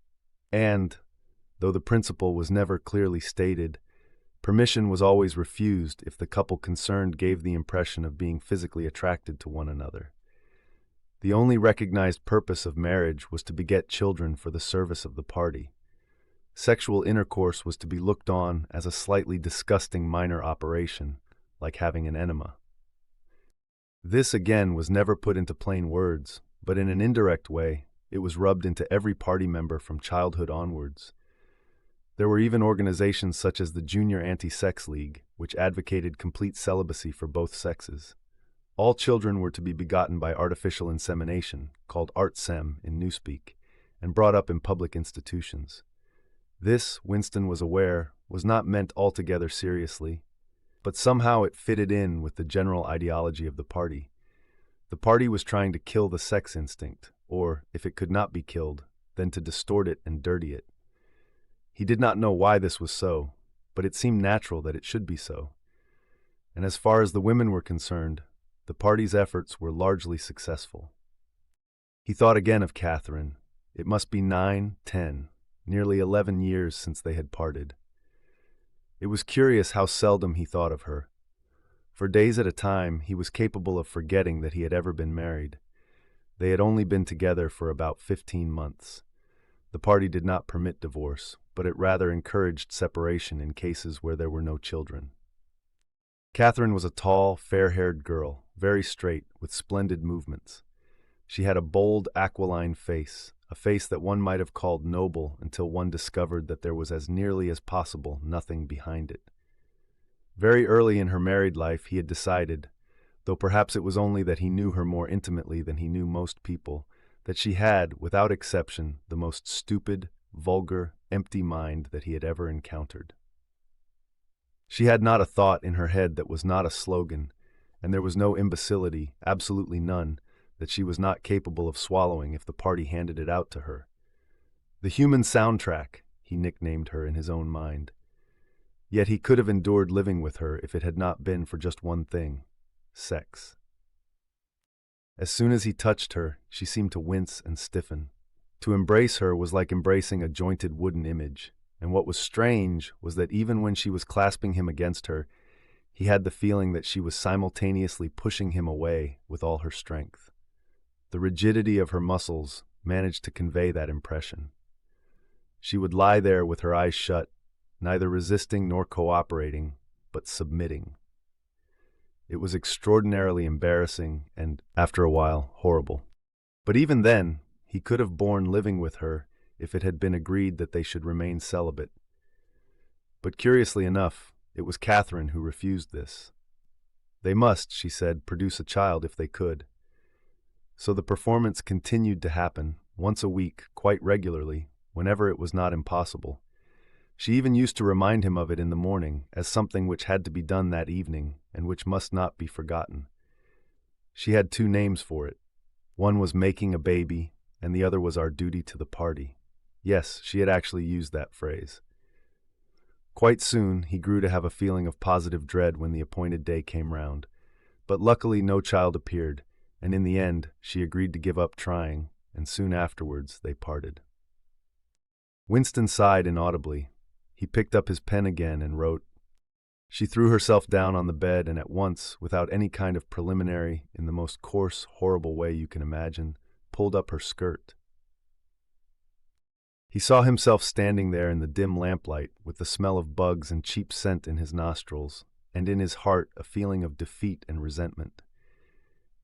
And, though the principle was never clearly stated, permission was always refused if the couple concerned gave the impression of being physically attracted to one another. The only recognized purpose of marriage was to beget children for the service of the party. Sexual intercourse was to be looked on as a slightly disgusting minor operation, like having an enema. This again was never put into plain words, but in an indirect way, it was rubbed into every party member from childhood onwards. There were even organizations such as the Junior Anti-Sex League, which advocated complete celibacy for both sexes. All children were to be begotten by artificial insemination, called art-sem in Newspeak, and brought up in public institutions. This, Winston was aware, was not meant altogether seriously, but somehow it fitted in with the general ideology of the party. The party was trying to kill the sex instinct, or, if it could not be killed, then to distort it and dirty it. He did not know why this was so, but it seemed natural that it should be so. And as far as the women were concerned, the party's efforts were largely successful. He thought again of Catherine. It must be 9, 10, nearly 11 years since they had parted. It was curious how seldom he thought of her. For days at a time, he was capable of forgetting that he had ever been married. They had only been together for about 15 months. The party did not permit divorce, but it rather encouraged separation in cases where there were no children. Catherine was a tall, fair-haired girl, very straight, with splendid movements. She had a bold, aquiline face, a face that one might have called noble until one discovered that there was as nearly as possible nothing behind it. Very early in her married life he had decided, though perhaps it was only that he knew her more intimately than he knew most people, that she had, without exception, the most stupid, vulgar, empty mind that he had ever encountered. She had not a thought in her head that was not a slogan, and there was no imbecility, absolutely none, that she was not capable of swallowing if the party handed it out to her. The human soundtrack, he nicknamed her in his own mind. Yet he could have endured living with her if it had not been for just one thing: sex. As soon as he touched her, she seemed to wince and stiffen. To embrace her was like embracing a jointed wooden image, and what was strange was that even when she was clasping him against her, he had the feeling that she was simultaneously pushing him away with all her strength. The rigidity of her muscles managed to convey that impression. She would lie there with her eyes shut, neither resisting nor cooperating, but submitting. It was extraordinarily embarrassing and, after a while, horrible. But even then, he could have borne living with her if it had been agreed that they should remain celibate. But curiously enough, it was Catherine who refused this. They must, she said, produce a child if they could. So the performance continued to happen, once a week, quite regularly, whenever it was not impossible. She even used to remind him of it in the morning as something which had to be done that evening and which must not be forgotten. She had two names for it. One was making a baby, and the other was our duty to the party. Yes, she had actually used that phrase. Quite soon, he grew to have a feeling of positive dread when the appointed day came round. But luckily no child appeared, and in the end she agreed to give up trying, and soon afterwards they parted. Winston sighed inaudibly. He picked up his pen again and wrote. She threw herself down on the bed and at once, without any kind of preliminary, in the most coarse, horrible way you can imagine, pulled up her skirt. He saw himself standing there in the dim lamplight, with the smell of bugs and cheap scent in his nostrils, and in his heart a feeling of defeat and resentment.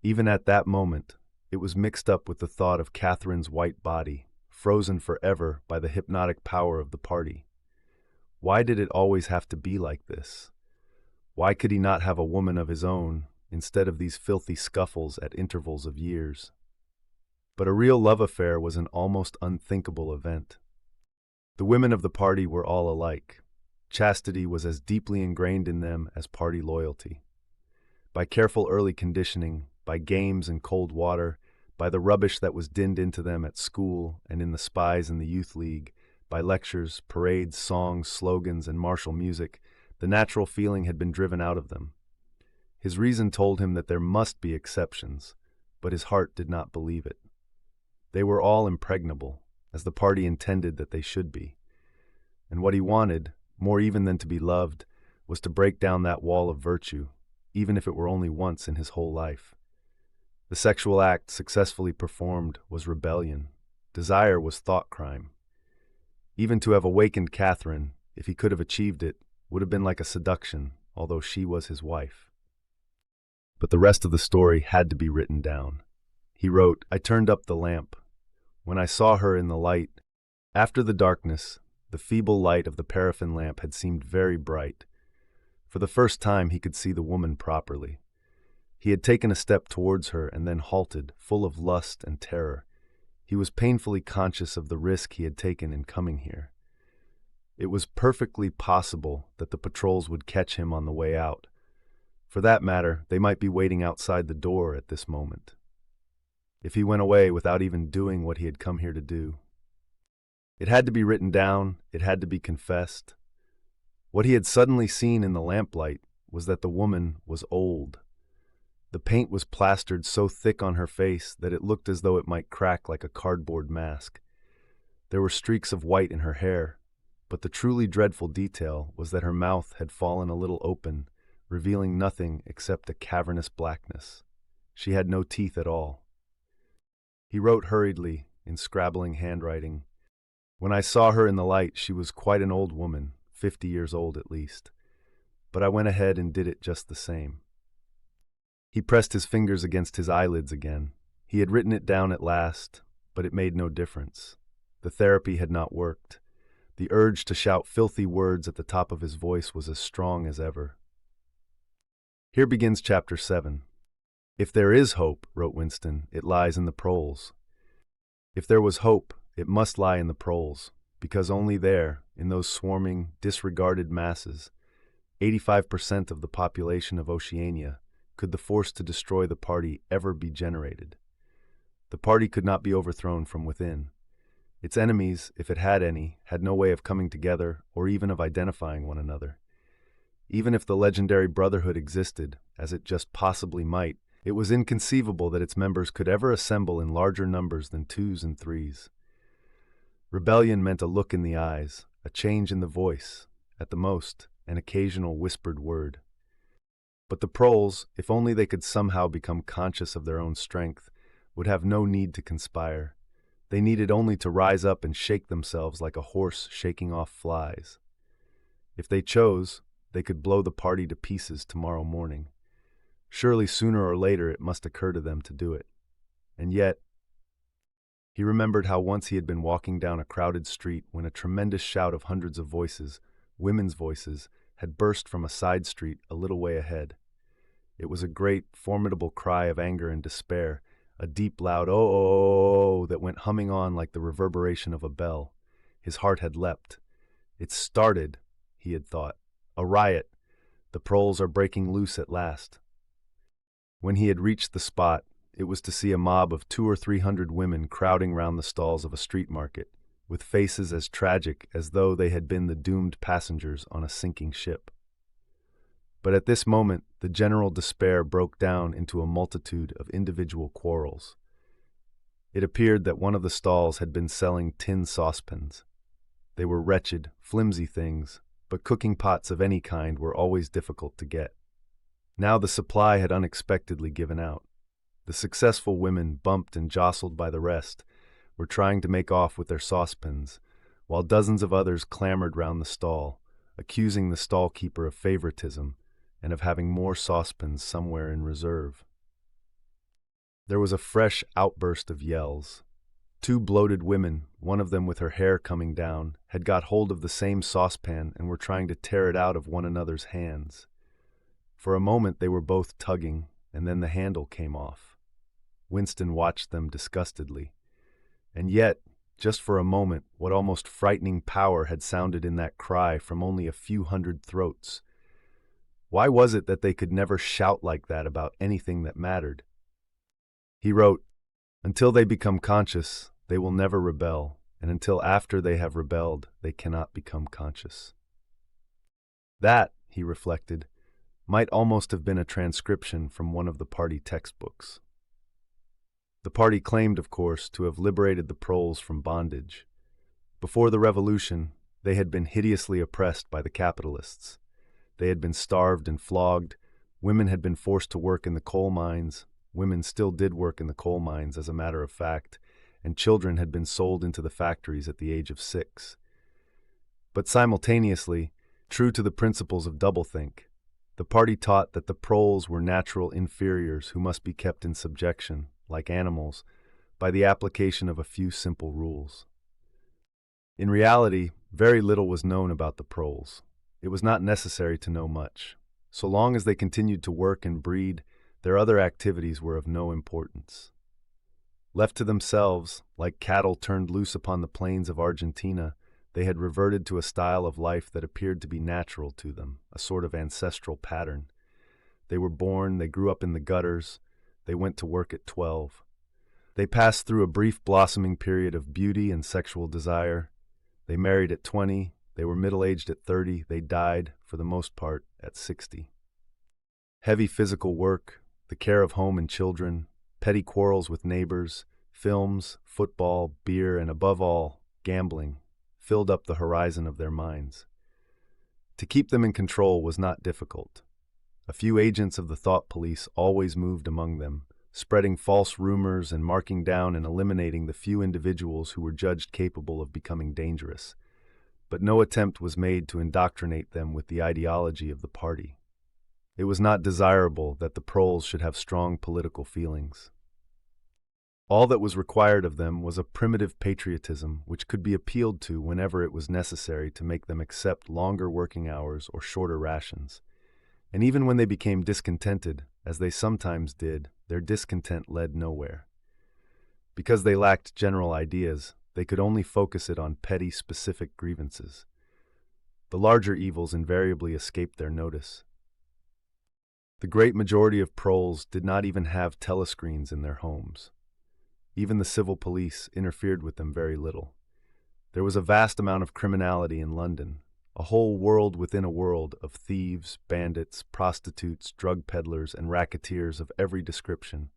Even at that moment, it was mixed up with the thought of Catherine's white body, frozen forever by the hypnotic power of the party. Why did it always have to be like this? Why could he not have a woman of his own, instead of these filthy scuffles at intervals of years? But a real love affair was an almost unthinkable event. The women of the party were all alike. Chastity was as deeply ingrained in them as party loyalty. By careful early conditioning, by games and cold water, by the rubbish that was dinned into them at school and in the spies in the youth league, by lectures, parades, songs, slogans, and martial music, the natural feeling had been driven out of them. His reason told him that there must be exceptions, but his heart did not believe it. They were all impregnable, as the party intended that they should be. And what he wanted, more even than to be loved, was to break down that wall of virtue, even if it were only once in his whole life. The sexual act successfully performed was rebellion. Desire was thought crime. Even to have awakened Catherine, if he could have achieved it, would have been like a seduction, although she was his wife. But the rest of the story had to be written down. He wrote, I turned up the lamp. When I saw her in the light, after the darkness, the feeble light of the paraffin lamp had seemed very bright. For the first time he could see the woman properly. He had taken a step towards her and then halted, full of lust and terror. He was painfully conscious of the risk he had taken in coming here. It was perfectly possible that the patrols would catch him on the way out. For that matter, they might be waiting outside the door at this moment. If he went away without even doing what he had come here to do. It had to be written down, it had to be confessed. What he had suddenly seen in the lamplight was that the woman was old. The paint was plastered so thick on her face that it looked as though it might crack like a cardboard mask. There were streaks of white in her hair, but the truly dreadful detail was that her mouth had fallen a little open, revealing nothing except a cavernous blackness. She had no teeth at all. He wrote hurriedly, in scrabbling handwriting. When I saw her in the light, she was quite an old woman, 50 years old at least. But I went ahead and did it just the same. He pressed his fingers against his eyelids again. He had written it down at last, but it made no difference. The therapy had not worked. The urge to shout filthy words at the top of his voice was as strong as ever. Here begins Chapter 7. If there is hope, wrote Winston, it lies in the proles. If there was hope, it must lie in the proles, because only there, in those swarming, disregarded masses, 85% of the population of Oceania, could the force to destroy the party ever be generated. The party could not be overthrown from within. Its enemies, if it had any, had no way of coming together or even of identifying one another. Even if the legendary brotherhood existed, as it just possibly might, it was inconceivable that its members could ever assemble in larger numbers than twos and threes. Rebellion meant a look in the eyes, a change in the voice, at the most, an occasional whispered word. But the proles, if only they could somehow become conscious of their own strength, would have no need to conspire. They needed only to rise up and shake themselves like a horse shaking off flies. If they chose, they could blow the party to pieces tomorrow morning. Surely sooner or later it must occur to them to do it. And yet, he remembered how once he had been walking down a crowded street when a tremendous shout of hundreds of voices, women's voices, had burst from a side street a little way ahead. It was a great, formidable cry of anger and despair, a deep, loud "oh, oh, oh, oh" that went humming on like the reverberation of a bell. His heart had leapt. It started, he had thought. A riot. The proles are breaking loose at last. When he had reached the spot, it was to see a mob of 200 or 300 women crowding round the stalls of a street market, with faces as tragic as though they had been the doomed passengers on a sinking ship. But at this moment, the general despair broke down into a multitude of individual quarrels. It appeared that one of the stalls had been selling tin saucepans. They were wretched, flimsy things, but cooking pots of any kind were always difficult to get. Now the supply had unexpectedly given out. The successful women, bumped and jostled by the rest, were trying to make off with their saucepans, while dozens of others clamored round the stall, accusing the stall-keeper of favoritism and of having more saucepans somewhere in reserve. There was a fresh outburst of yells. 2 bloated women, one of them with her hair coming down, had got hold of the same saucepan and were trying to tear it out of one another's hands. For a moment they were both tugging, and then the handle came off. Winston watched them disgustedly. And yet, just for a moment, what almost frightening power had sounded in that cry from only a few hundred throats? Why was it that they could never shout like that about anything that mattered? He wrote, "Until they become conscious, they will never rebel, and until after they have rebelled, they cannot become conscious." That, he reflected, might almost have been a transcription from one of the party textbooks. The party claimed, of course, to have liberated the proles from bondage. Before the revolution, they had been hideously oppressed by the capitalists. They had been starved and flogged, women had been forced to work in the coal mines, women still did work in the coal mines as a matter of fact, and children had been sold into the factories at the age of 6. But simultaneously, true to the principles of doublethink, the party taught that the proles were natural inferiors who must be kept in subjection, like animals, by the application of a few simple rules. In reality, very little was known about the proles. It was not necessary to know much. So long as they continued to work and breed, their other activities were of no importance. Left to themselves, like cattle turned loose upon the plains of Argentina, they had reverted to a style of life that appeared to be natural to them, a sort of ancestral pattern. They were born, they grew up in the gutters, they went to work at 12. They passed through a brief blossoming period of beauty and sexual desire. They married at 20, they were middle-aged at 30, they died, for the most part, at 60. Heavy physical work, the care of home and children, petty quarrels with neighbors, films, football, beer, and above all, gambling, filled up the horizon of their minds. To keep them in control was not difficult. A few agents of the thought police always moved among them, spreading false rumors and marking down and eliminating the few individuals who were judged capable of becoming dangerous. But no attempt was made to indoctrinate them with the ideology of the party. It was not desirable that the proles should have strong political feelings. All that was required of them was a primitive patriotism which could be appealed to whenever it was necessary to make them accept longer working hours or shorter rations. And even when they became discontented, as they sometimes did, their discontent led nowhere. Because they lacked general ideas, they could only focus it on petty, specific grievances. The larger evils invariably escaped their notice. The great majority of proles did not even have telescreens in their homes. Even the civil police interfered with them very little. There was a vast amount of criminality in London, a whole world within a world of thieves, bandits, prostitutes, drug peddlers, and racketeers of every description.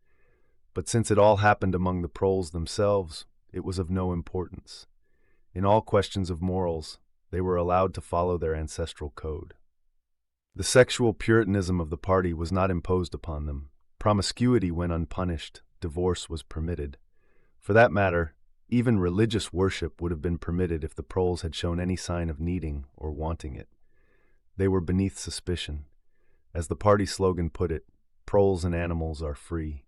But since it all happened among the proles themselves, it was of no importance. In all questions of morals, they were allowed to follow their ancestral code. The sexual puritanism of the party was not imposed upon them. Promiscuity went unpunished, divorce was permitted. For that matter, even religious worship would have been permitted if the proles had shown any sign of needing or wanting it. They were beneath suspicion. As the party slogan put it, proles and animals are free.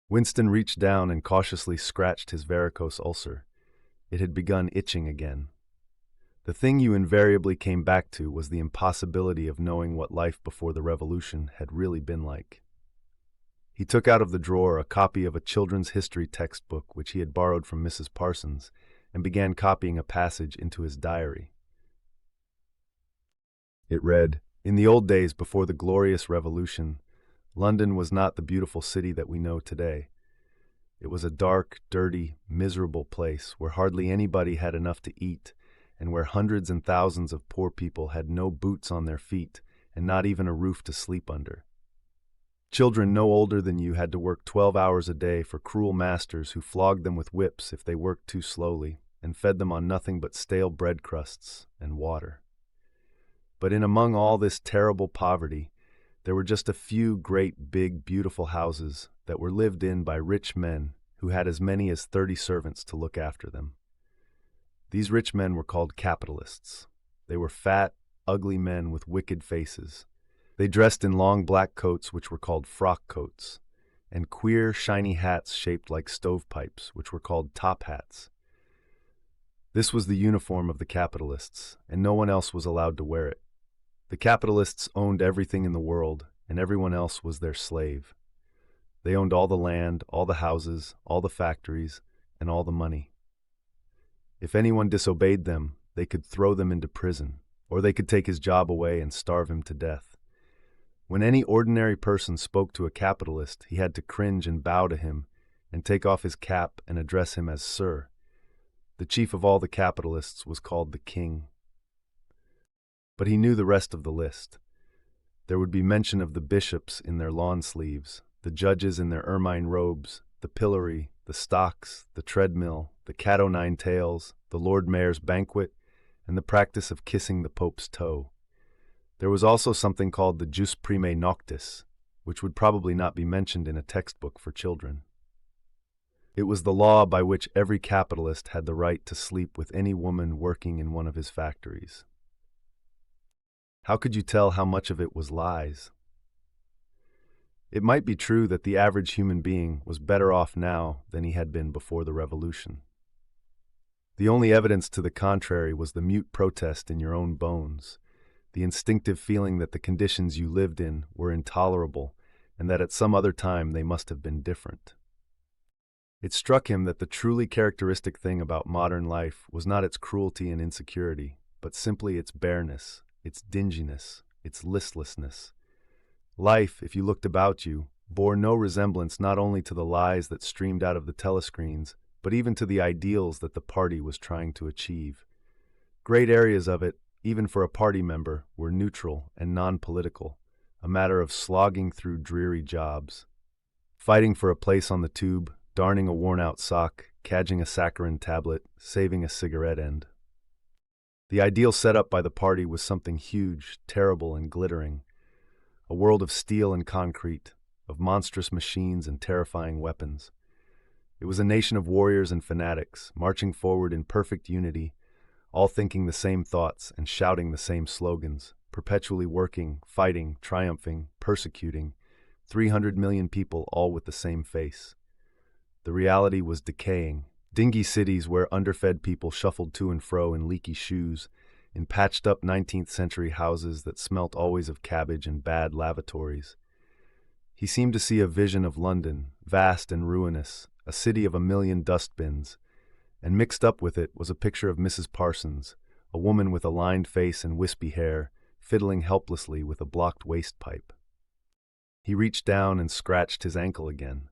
Winston reached down and cautiously scratched his varicose ulcer. It had begun itching again. The thing you invariably came back to was the impossibility of knowing what life before the revolution had really been like. He took out of the drawer a copy of a children's history textbook which he had borrowed from Mrs. Parsons and began copying a passage into his diary. It read, "In the old days before the glorious revolution, London was not the beautiful city that we know today. It was a dark, dirty, miserable place where hardly anybody had enough to eat and where hundreds and thousands of poor people had no boots on their feet and not even a roof to sleep under. Children no older than you had to work 12 hours a day for cruel masters who flogged them with whips if they worked too slowly and fed them on nothing but stale bread crusts and water. But in among all this terrible poverty, there were just a few great, big, beautiful houses that were lived in by rich men who had as many as 30 servants to look after them. These rich men were called capitalists. They were fat, ugly men with wicked faces. They dressed in long black coats which were called frock coats, and queer, shiny hats shaped like stovepipes which were called top hats. This was the uniform of the capitalists, and no one else was allowed to wear it. The capitalists owned everything in the world, and everyone else was their slave. They owned all the land, all the houses, all the factories, and all the money. If anyone disobeyed them, they could throw them into prison, or they could take his job away and starve him to death. When any ordinary person spoke to a capitalist, he had to cringe and bow to him, and take off his cap and address him as Sir. The chief of all the capitalists was called the king. But he knew the rest of the list. There would be mention of the bishops in their lawn sleeves, the judges in their ermine robes, the pillory, the stocks, the treadmill, the cat o' nine tails, the Lord Mayor's banquet, and the practice of kissing the Pope's toe. There was also something called the jus primae noctis, which would probably not be mentioned in a textbook for children. It was the law by which every capitalist had the right to sleep with any woman working in one of his factories. How could you tell how much of it was lies? It might be true that the average human being was better off now than he had been before the revolution. The only evidence to the contrary was the mute protest in your own bones, the instinctive feeling that the conditions you lived in were intolerable and that at some other time they must have been different. It struck him that the truly characteristic thing about modern life was not its cruelty and insecurity, but simply its bareness, its dinginess, its listlessness. Life, if you looked about you, bore no resemblance not only to the lies that streamed out of the telescreens, but even to the ideals that the party was trying to achieve. Great areas of it, even for a party member, were neutral and non-political, a matter of slogging through dreary jobs. Fighting for a place on the tube, darning a worn-out sock, cadging a saccharin tablet, saving a cigarette end. The ideal set up by the party was something huge, terrible, and glittering. A world of steel and concrete, of monstrous machines and terrifying weapons. It was a nation of warriors and fanatics, marching forward in perfect unity, all thinking the same thoughts and shouting the same slogans, perpetually working, fighting, triumphing, persecuting, 300 million people all with the same face. The reality was decaying. Dingy cities where underfed people shuffled to and fro in leaky shoes, in patched-up 19th century houses that smelt always of cabbage and bad lavatories. He seemed to see a vision of London, vast and ruinous, a city of 1,000,000 dustbins, and mixed up with it was a picture of Mrs. Parsons, a woman with a lined face and wispy hair, fiddling helplessly with a blocked waste pipe. He reached down and scratched his ankle again.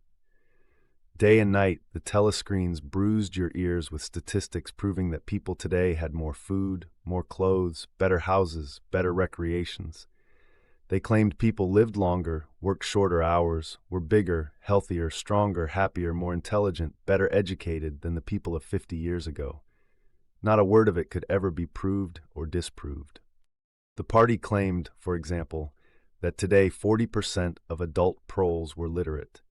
Day and night, the telescreens bruised your ears with statistics proving that people today had more food, more clothes, better houses, better recreations. They claimed people lived longer, worked shorter hours, were bigger, healthier, stronger, happier, more intelligent, better educated than the people of 50 years ago. Not a word of it could ever be proved or disproved. The party claimed, for example, that today 40% of adult proles were literate.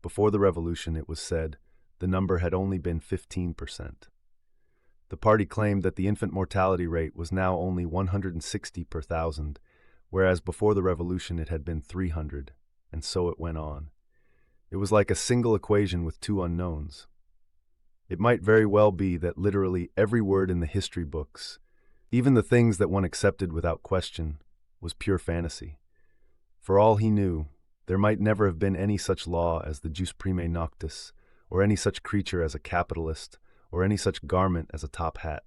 Before the revolution, it was said, the number had only been 15%. The party claimed that the infant mortality rate was now only 160 per thousand, whereas before the revolution it had been 300, and so it went on. It was like a single equation with two unknowns. It might very well be that literally every word in the history books, even the things that one accepted without question, was pure fantasy. For all he knew, there might never have been any such law as the jus primae noctis, or any such creature as a capitalist, or any such garment as a top hat.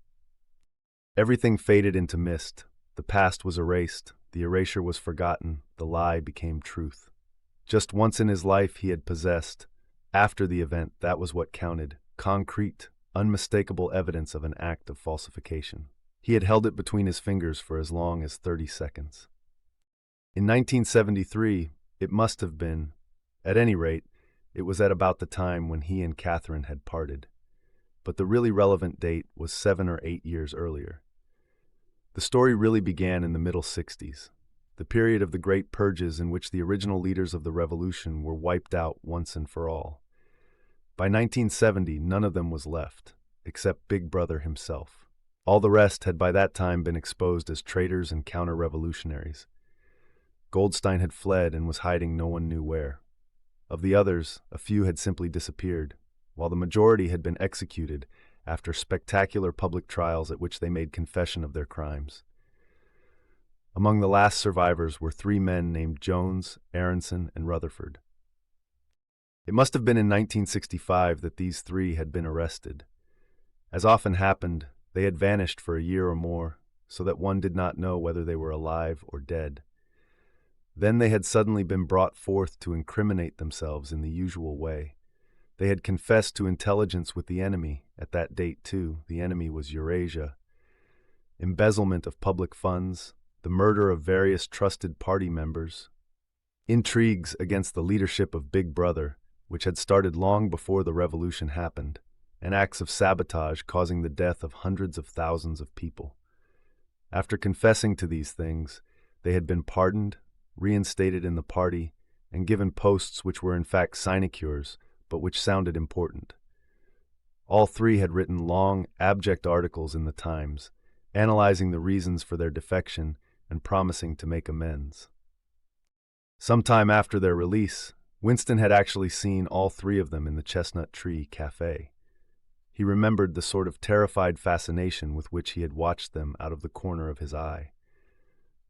Everything faded into mist. The past was erased, the erasure was forgotten, the lie became truth. Just once in his life he had possessed. After the event, that was what counted. Concrete, unmistakable evidence of an act of falsification. He had held it between his fingers for as long as 30 seconds. In 1973, it must have been. At any rate, it was at about the time when he and Catherine had parted. But the really relevant date was 7 or 8 years earlier. The story really began in the middle 60s, the period of the great purges in which the original leaders of the revolution were wiped out once and for all. By 1970, none of them was left, except Big Brother himself. All the rest had by that time been exposed as traitors and counter-revolutionaries. Goldstein had fled and was hiding no one knew where. Of the others, a few had simply disappeared, while the majority had been executed after spectacular public trials at which they made confession of their crimes. Among the last survivors were 3 men named Jones, Aronson, and Rutherford. It must have been in 1965 that these 3 had been arrested. As often happened, they had vanished for a year or more, so that one did not know whether they were alive or dead. Then they had suddenly been brought forth to incriminate themselves in the usual way. They had confessed to intelligence with the enemy. At that date, too, the enemy was Eurasia. Embezzlement of public funds, the murder of various trusted party members, intrigues against the leadership of Big Brother, which had started long before the revolution happened, and acts of sabotage causing the death of hundreds of thousands of people. After confessing to these things, they had been pardoned, reinstated in the party, and given posts which were in fact sinecures, but which sounded important. All 3 had written long, abject articles in the Times, analyzing the reasons for their defection and promising to make amends. Sometime after their release, Winston had actually seen all 3 of them in the Chestnut Tree Cafe. He remembered the sort of terrified fascination with which he had watched them out of the corner of his eye.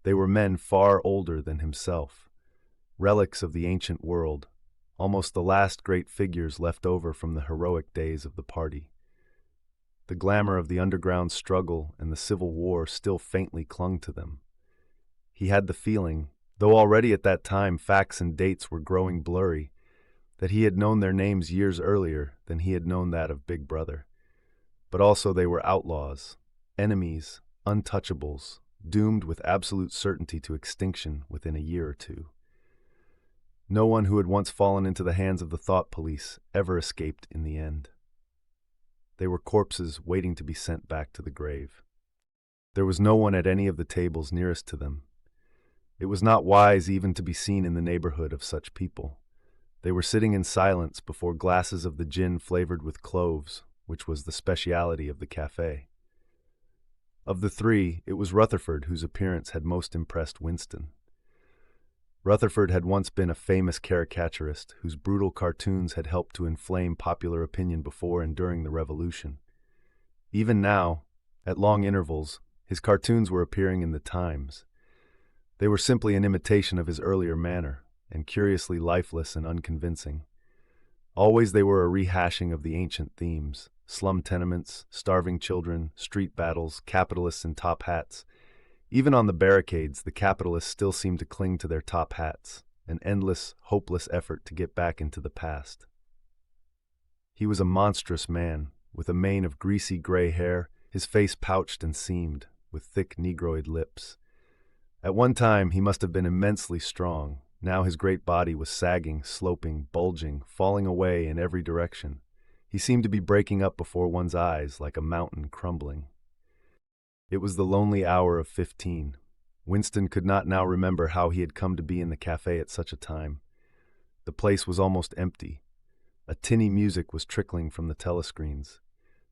They were men far older than himself, relics of the ancient world, almost the last great figures left over from the heroic days of the party. The glamour of the underground struggle and the Civil War still faintly clung to them. He had the feeling, though already at that time facts and dates were growing blurry, that he had known their names years earlier than he had known that of Big Brother. But also they were outlaws, enemies, untouchables, doomed with absolute certainty to extinction within a year or 2. No one who had once fallen into the hands of the thought police ever escaped in the end. They were corpses waiting to be sent back to the grave. There was no one at any of the tables nearest to them. It was not wise even to be seen in the neighborhood of such people. They were sitting in silence before glasses of the gin flavored with cloves, which was the speciality of the cafe. Of the 3, it was Rutherford whose appearance had most impressed Winston. Rutherford had once been a famous caricaturist whose brutal cartoons had helped to inflame popular opinion before and during the Revolution. Even now, at long intervals, his cartoons were appearing in the Times. They were simply an imitation of his earlier manner, and curiously lifeless and unconvincing. Always they were a rehashing of the ancient themes: slum tenements, starving children, street battles, capitalists in top hats. Even on the barricades, the capitalists still seemed to cling to their top hats, an endless, hopeless effort to get back into the past. He was a monstrous man, with a mane of greasy gray hair, his face pouched and seamed, with thick negroid lips. At one time he must have been immensely strong. Now his great body was sagging, sloping, bulging, falling away in every direction. He seemed to be breaking up before one's eyes like a mountain crumbling. It was the lonely hour of 15. Winston could not now remember how he had come to be in the cafe at such a time. The place was almost empty. A tinny music was trickling from the telescreens.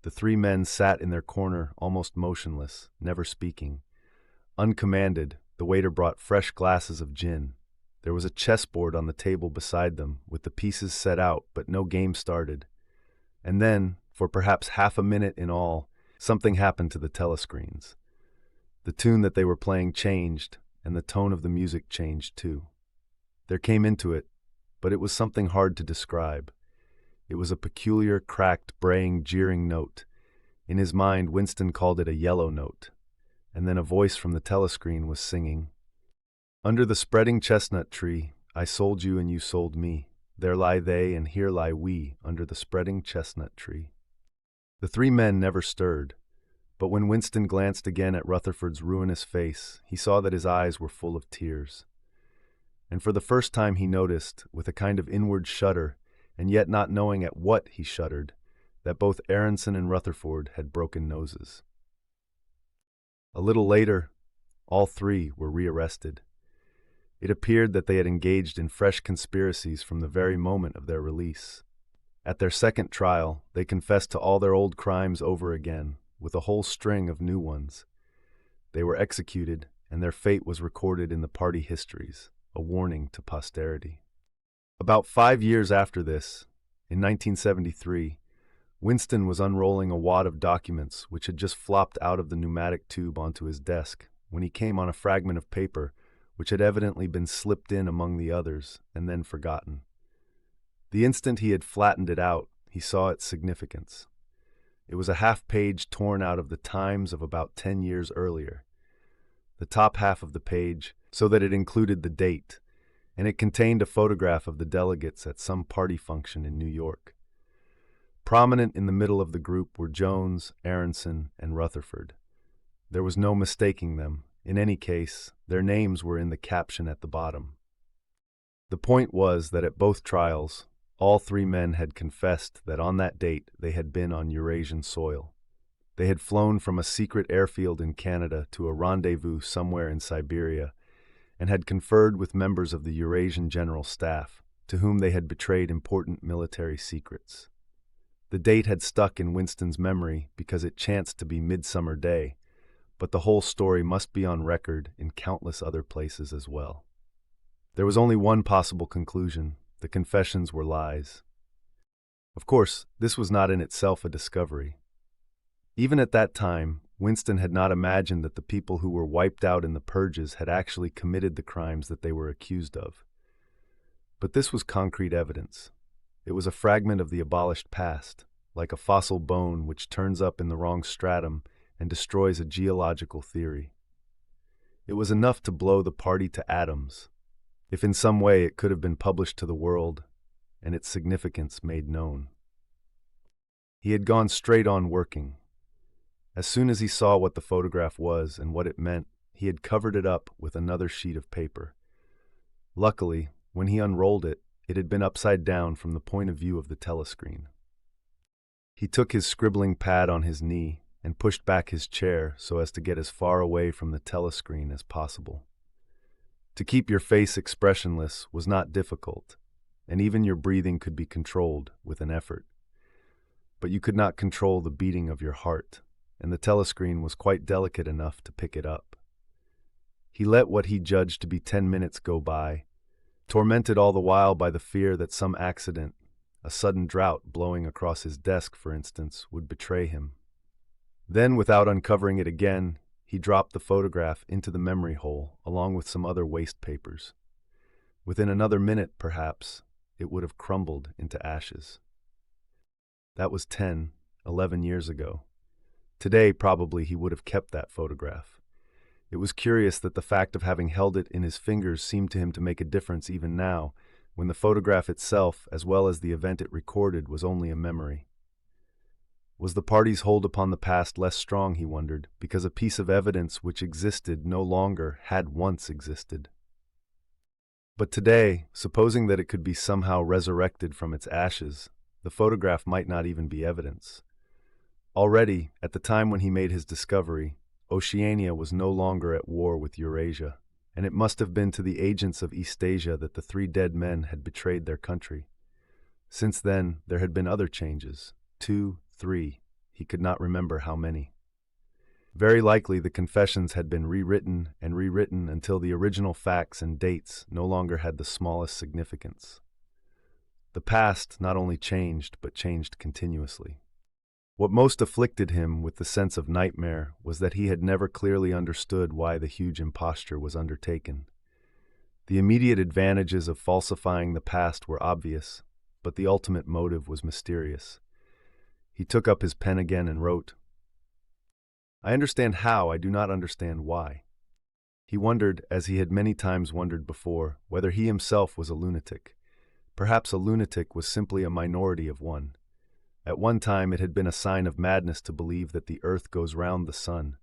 The three men sat in their corner, almost motionless, never speaking. Uncommanded, the waiter brought fresh glasses of gin. There was a chessboard on the table beside them, with the pieces set out, but no game started. And then, for perhaps half a minute in all, something happened to the telescreens. The tune that they were playing changed, and the tone of the music changed too. There came into it, but it was something hard to describe. It was a peculiar, cracked, braying, jeering note. In his mind, Winston called it a yellow note. And then a voice from the telescreen was singing, "Under the spreading chestnut tree, I sold you and you sold me. There lie they and here lie we, under the spreading chestnut tree." The three men never stirred, but when Winston glanced again at Rutherford's ruinous face, he saw that his eyes were full of tears. And for the first time he noticed, with a kind of inward shudder, and yet not knowing at what he shuddered, that both Aronson and Rutherford had broken noses. A little later, all three were rearrested. It appeared that they had engaged in fresh conspiracies from the very moment of their release. At their second trial, they confessed to all their old crimes over again, with a whole string of new ones. They were executed, and their fate was recorded in the party histories, a warning to posterity. About 5 years after this, in 1973, Winston was unrolling a wad of documents which had just flopped out of the pneumatic tube onto his desk when he came on a fragment of paper which had evidently been slipped in among the others and then forgotten. The instant he had flattened it out, he saw its significance. It was a half-page torn out of the Times of about 10 years earlier. The top half of the page, so that it included the date, and it contained a photograph of the delegates at some party function in New York. Prominent in the middle of the group were Jones, Aronson, and Rutherford. There was no mistaking them. In any case, their names were in the caption at the bottom. The point was that at both trials, all three men had confessed that on that date they had been on Eurasian soil. They had flown from a secret airfield in Canada to a rendezvous somewhere in Siberia and had conferred with members of the Eurasian General Staff, to whom they had betrayed important military secrets. The date had stuck in Winston's memory because it chanced to be Midsummer Day, but the whole story must be on record in countless other places as well. There was only one possible conclusion: the confessions were lies. Of course, this was not in itself a discovery. Even at that time, Winston had not imagined that the people who were wiped out in the purges had actually committed the crimes that they were accused of. But this was concrete evidence. It was a fragment of the abolished past, like a fossil bone which turns up in the wrong stratum and destroys a geological theory. It was enough to blow the party to atoms, if in some way it could have been published to the world and its significance made known. He had gone straight on working. As soon as he saw what the photograph was and what it meant, he had covered it up with another sheet of paper. Luckily, when he unrolled it, it had been upside down from the point of view of the telescreen. He took his scribbling pad on his knee and pushed back his chair so as to get as far away from the telescreen as possible. To keep your face expressionless was not difficult, and even your breathing could be controlled with an effort. But you could not control the beating of your heart, and the telescreen was quite delicate enough to pick it up. He let what he judged to be 10 minutes go by, tormented all the while by the fear that some accident, a sudden drought blowing across his desk, for instance, would betray him. Then, without uncovering it again, he dropped the photograph into the memory hole, along with some other waste papers. Within another minute, perhaps, it would have crumbled into ashes. That was 10, 11 years ago. Today, probably, he would have kept that photograph. It was curious that the fact of having held it in his fingers seemed to him to make a difference even now, when the photograph itself, as well as the event it recorded, was only a memory. Was the party's hold upon the past less strong, he wondered, because a piece of evidence which existed no longer had once existed? But today, supposing that it could be somehow resurrected from its ashes, the photograph might not even be evidence. Already, at the time when he made his discovery, Oceania was no longer at war with Eurasia, and it must have been to the agents of Eastasia that the three dead men had betrayed their country. Since then, there had been other changes. 2, 3. he could not remember how many. Very likely the confessions had been rewritten and rewritten until the original facts and dates no longer had the smallest significance. The past not only changed, but changed continuously. What most afflicted him with the sense of nightmare was that he had never clearly understood why the huge imposture was undertaken. The immediate advantages of falsifying the past were obvious, but the ultimate motive was mysterious. He took up his pen again and wrote, "I understand how, I do not understand why." He wondered, as he had many times wondered before, whether he himself was a lunatic. Perhaps a lunatic was simply a minority of one. At one time it had been a sign of madness to believe that the earth goes round the sun.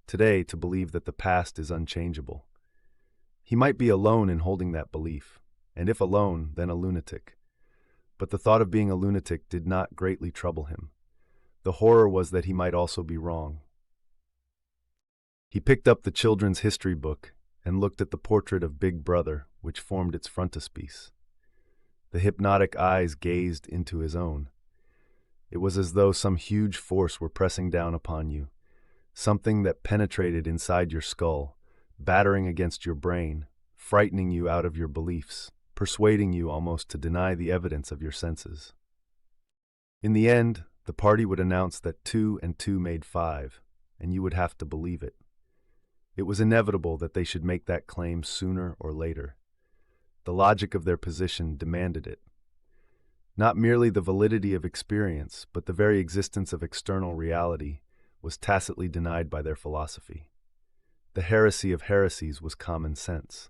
Today, to believe that the past is unchangeable. He might be alone in holding that belief, and if alone, then a lunatic. But the thought of being a lunatic did not greatly trouble him. The horror was that he might also be wrong. He picked up the children's history book and looked at the portrait of Big Brother, which formed its frontispiece. The hypnotic eyes gazed into his own. It was as though some huge force were pressing down upon you, something that penetrated inside your skull, battering against your brain, frightening you out of your beliefs, persuading you almost to deny the evidence of your senses. In the end, the party would announce that 2 and 2 made 5, and you would have to believe it. It was inevitable that they should make that claim sooner or later. The logic of their position demanded it. Not merely the validity of experience, but the very existence of external reality was tacitly denied by their philosophy. The heresy of heresies was common sense.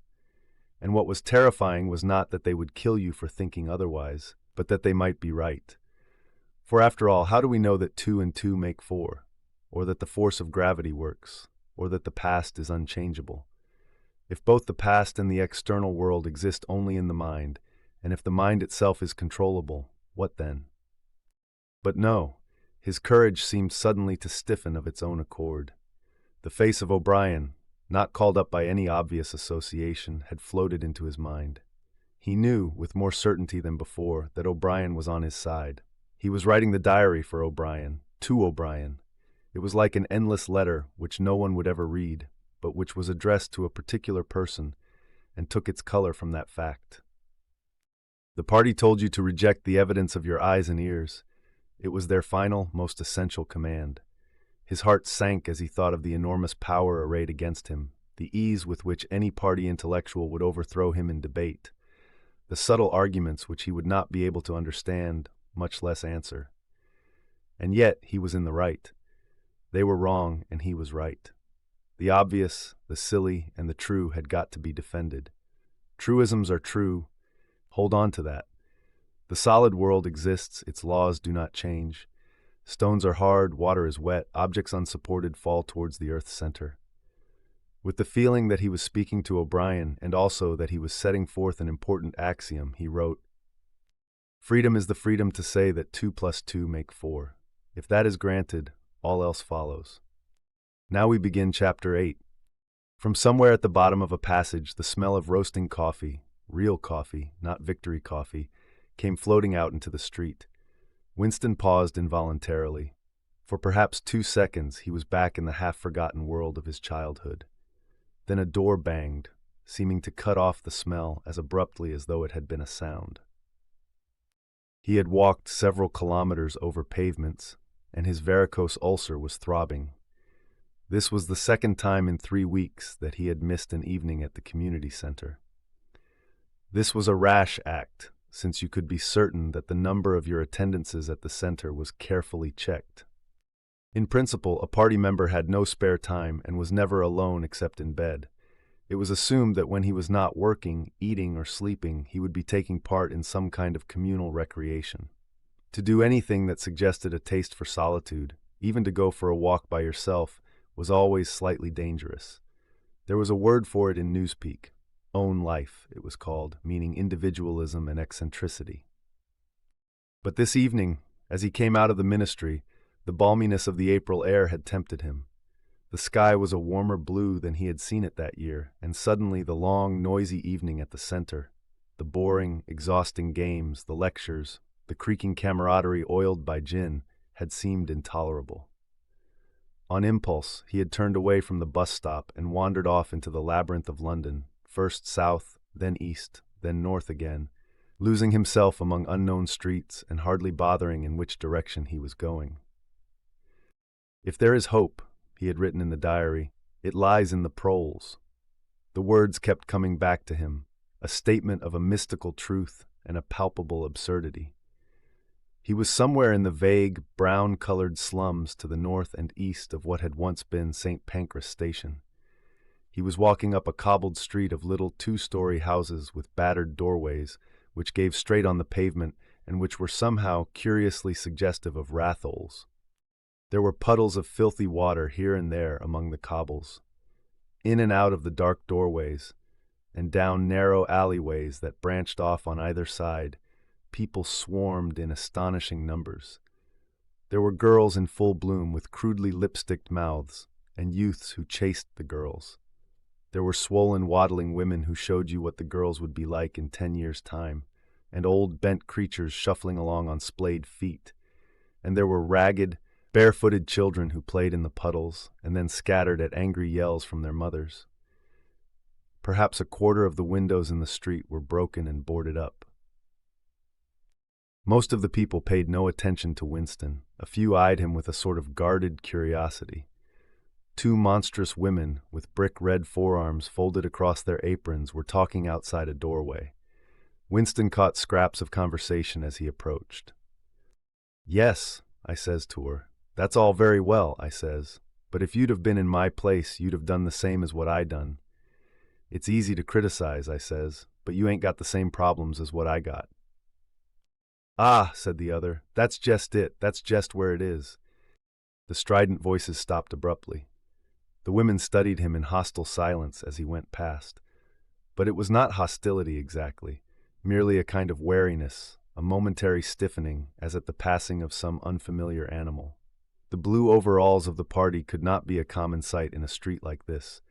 And what was terrifying was not that they would kill you for thinking otherwise, but that they might be right. For after all, how do we know that 2 and 2 make 4, or that the force of gravity works, or that the past is unchangeable? If both the past and the external world exist only in the mind, and if the mind itself is controllable, what then? But no, his courage seemed suddenly to stiffen of its own accord. The face of O'Brien, not called up by any obvious association, had floated into his mind. He knew, with more certainty than before, that O'Brien was on his side. He was writing the diary for O'Brien, to O'Brien. It was like an endless letter which no one would ever read, but which was addressed to a particular person and took its color from that fact. The party told you to reject the evidence of your eyes and ears. It was their final, most essential command. His heart sank as he thought of the enormous power arrayed against him, the ease with which any party intellectual would overthrow him in debate, the subtle arguments which he would not be able to understand, much less answer. And yet he was in the right. They were wrong, and he was right. The obvious, the silly, and the true had got to be defended. Truisms are true. Hold on to that. The solid world exists, its laws do not change. Stones are hard, water is wet, objects unsupported fall towards the earth's center. With the feeling that he was speaking to O'Brien, and also that he was setting forth an important axiom, he wrote, "Freedom is the freedom to say that 2 plus 2 make 4. If that is granted, all else follows." Now we begin Chapter 8. From somewhere at the bottom of a passage, the smell of roasting coffee, real coffee, not victory coffee, came floating out into the street. Winston paused involuntarily. For perhaps 2 seconds he was back in the half-forgotten world of his childhood. Then a door banged, seeming to cut off the smell as abruptly as though it had been a sound. He had walked several kilometers over pavements, and his varicose ulcer was throbbing. This was the second time in 3 weeks that he had missed an evening at the community center. This was a rash act, since you could be certain that the number of your attendances at the center was carefully checked. In principle, a party member had no spare time and was never alone except in bed. It was assumed that when he was not working, eating, or sleeping, he would be taking part in some kind of communal recreation. To do anything that suggested a taste for solitude, even to go for a walk by yourself, was always slightly dangerous. There was a word for it in Newspeak. Own life, it was called, meaning individualism and eccentricity. But this evening, as he came out of the ministry, the balminess of the April air had tempted him. The sky was a warmer blue than he had seen it that year, and suddenly the long, noisy evening at the center, the boring, exhausting games, the lectures, the creaking camaraderie oiled by gin, had seemed intolerable. On impulse, he had turned away from the bus stop and wandered off into the labyrinth of London, first south, then east, then north again, losing himself among unknown streets and hardly bothering in which direction he was going. "If there is hope," he had written in the diary, "it lies in the proles." The words kept coming back to him, a statement of a mystical truth and a palpable absurdity. He was somewhere in the vague, brown-colored slums to the north and east of what had once been St. Pancras Station. He was walking up a cobbled street of little two-story houses with battered doorways, which gave straight on the pavement and which were somehow curiously suggestive of rathholes. There were puddles of filthy water here and there among the cobbles. In and out of the dark doorways, and down narrow alleyways that branched off on either side, people swarmed in astonishing numbers. There were girls in full bloom with crudely lipsticked mouths, and youths who chased the girls. There were swollen, waddling women who showed you what the girls would be like in 10 years' time, and old, bent creatures shuffling along on splayed feet. And there were ragged, barefooted children who played in the puddles and then scattered at angry yells from their mothers. Perhaps a quarter of the windows in the street were broken and boarded up. Most of the people paid no attention to Winston. A few eyed him with a sort of guarded curiosity. Two monstrous women with brick-red forearms folded across their aprons were talking outside a doorway. Winston caught scraps of conversation as he approached. "Yes," I says to her. "That's all very well," I says. "But if you'd have been in my place, you'd have done the same as what I done. It's easy to criticize," I says, "but you ain't got the same problems as what I got." "Ah," said the other, "that's just it. That's just where it is." The strident voices stopped abruptly. The women studied him in hostile silence as he went past. But it was not hostility exactly, merely a kind of wariness, a momentary stiffening as at the passing of some unfamiliar animal. The blue overalls of the party could not be a common sight in a street like this.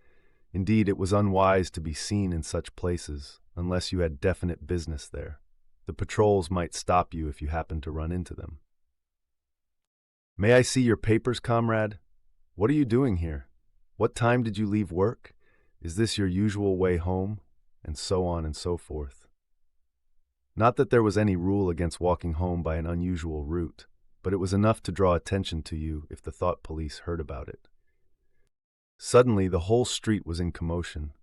Indeed, it was unwise to be seen in such places unless you had definite business there. The patrols might stop you if you happened to run into them. "May I see your papers, comrade? What are you doing here? What time did you leave work? Is this your usual way home?" And so on and so forth. Not that there was any rule against walking home by an unusual route, but it was enough to draw attention to you if the thought police heard about it. Suddenly, the whole street was in commotion.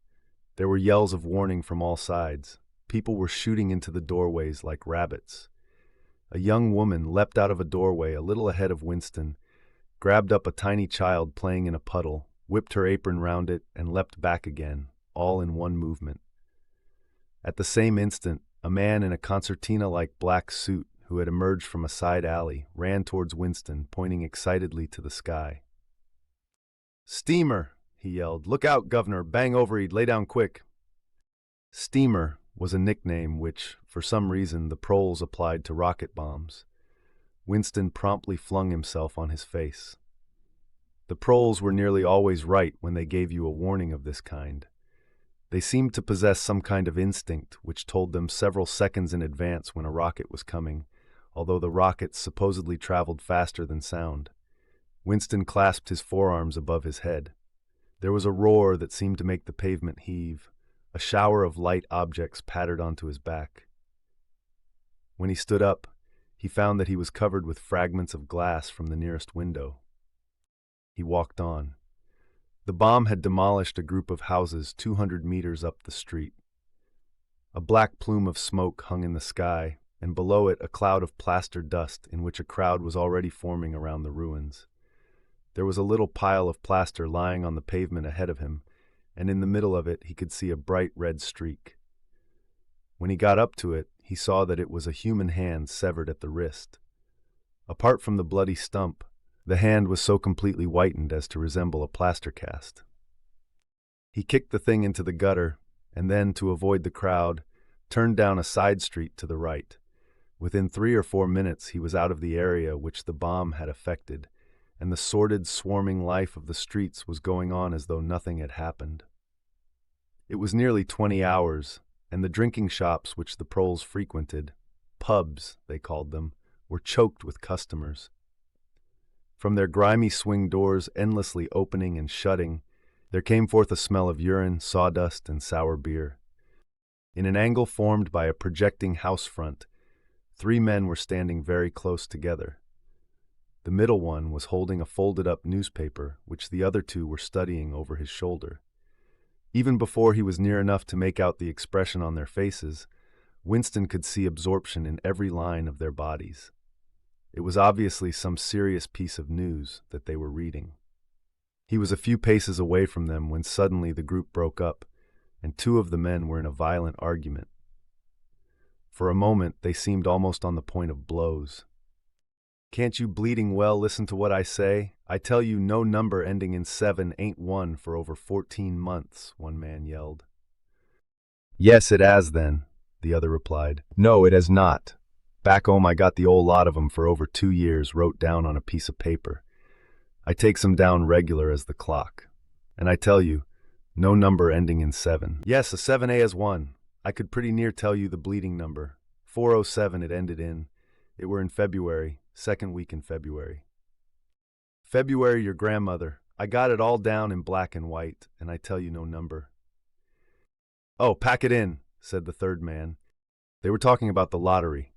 There were yells of warning from all sides. People were shooting into the doorways like rabbits. A young woman leapt out of a doorway a little ahead of Winston, grabbed up a tiny child playing in a puddle, whipped her apron round it, and leapt back again, all in one movement. At the same instant, a man in a concertina-like black suit who had emerged from a side alley ran towards Winston, pointing excitedly to the sky. "Steamer!" he yelled. "Look out, governor! Bang overhead! Lay down quick!" Steamer was a nickname which, for some reason, the proles applied to rocket bombs. Winston promptly flung himself on his face. The proles were nearly always right when they gave you a warning of this kind. They seemed to possess some kind of instinct which told them several seconds in advance when a rocket was coming, although the rockets supposedly traveled faster than sound. Winston clasped his forearms above his head. There was a roar that seemed to make the pavement heave. A shower of light objects pattered onto his back. When he stood up, he found that he was covered with fragments of glass from the nearest window. He walked on. The bomb had demolished a group of houses 200 meters up the street. A black plume of smoke hung in the sky, and below it a cloud of plaster dust in which a crowd was already forming around the ruins. There was a little pile of plaster lying on the pavement ahead of him, and in the middle of it he could see a bright red streak. When he got up to it, he saw that it was a human hand severed at the wrist. Apart from the bloody stump, the hand was so completely whitened as to resemble a plaster cast. He kicked the thing into the gutter, and then, to avoid the crowd, turned down a side street to the right. Within 3 or 4 minutes he was out of the area which the bomb had affected, and the sordid, swarming life of the streets was going on as though nothing had happened. It was nearly 20 hours, and the drinking shops which the proles frequented, pubs, they called them, were choked with customers. From their grimy swing doors, endlessly opening and shutting, there came forth a smell of urine, sawdust, and sour beer. In an angle formed by a projecting house front, 3 men were standing very close together. The middle one was holding a folded-up newspaper, which the other 2 were studying over his shoulder. Even before he was near enough to make out the expression on their faces, Winston could see absorption in every line of their bodies. It was obviously some serious piece of news that they were reading. He was a few paces away from them when suddenly the group broke up, and 2 of the men were in a violent argument. For a moment, they seemed almost on the point of blows. "Can't you bleeding well listen to what I say? I tell you no number ending in 7 ain't won for over 14 months, one man yelled. "Yes, it has then," the other replied. "No, it has not. Back home I got the 'ole lot of 'em for over 2 years wrote down on a piece of paper. I takes 'em down regular as the clock. And I tell you, no number ending in 7. Yes, a 7A has won. I could pretty near tell you the bleeding number. 407 it ended in. It were in February, 2nd week in February. February, your grandmother. I got it all down in black and white, and I tell you no number." "Oh, pack it in," said the third man. They were talking about the lottery.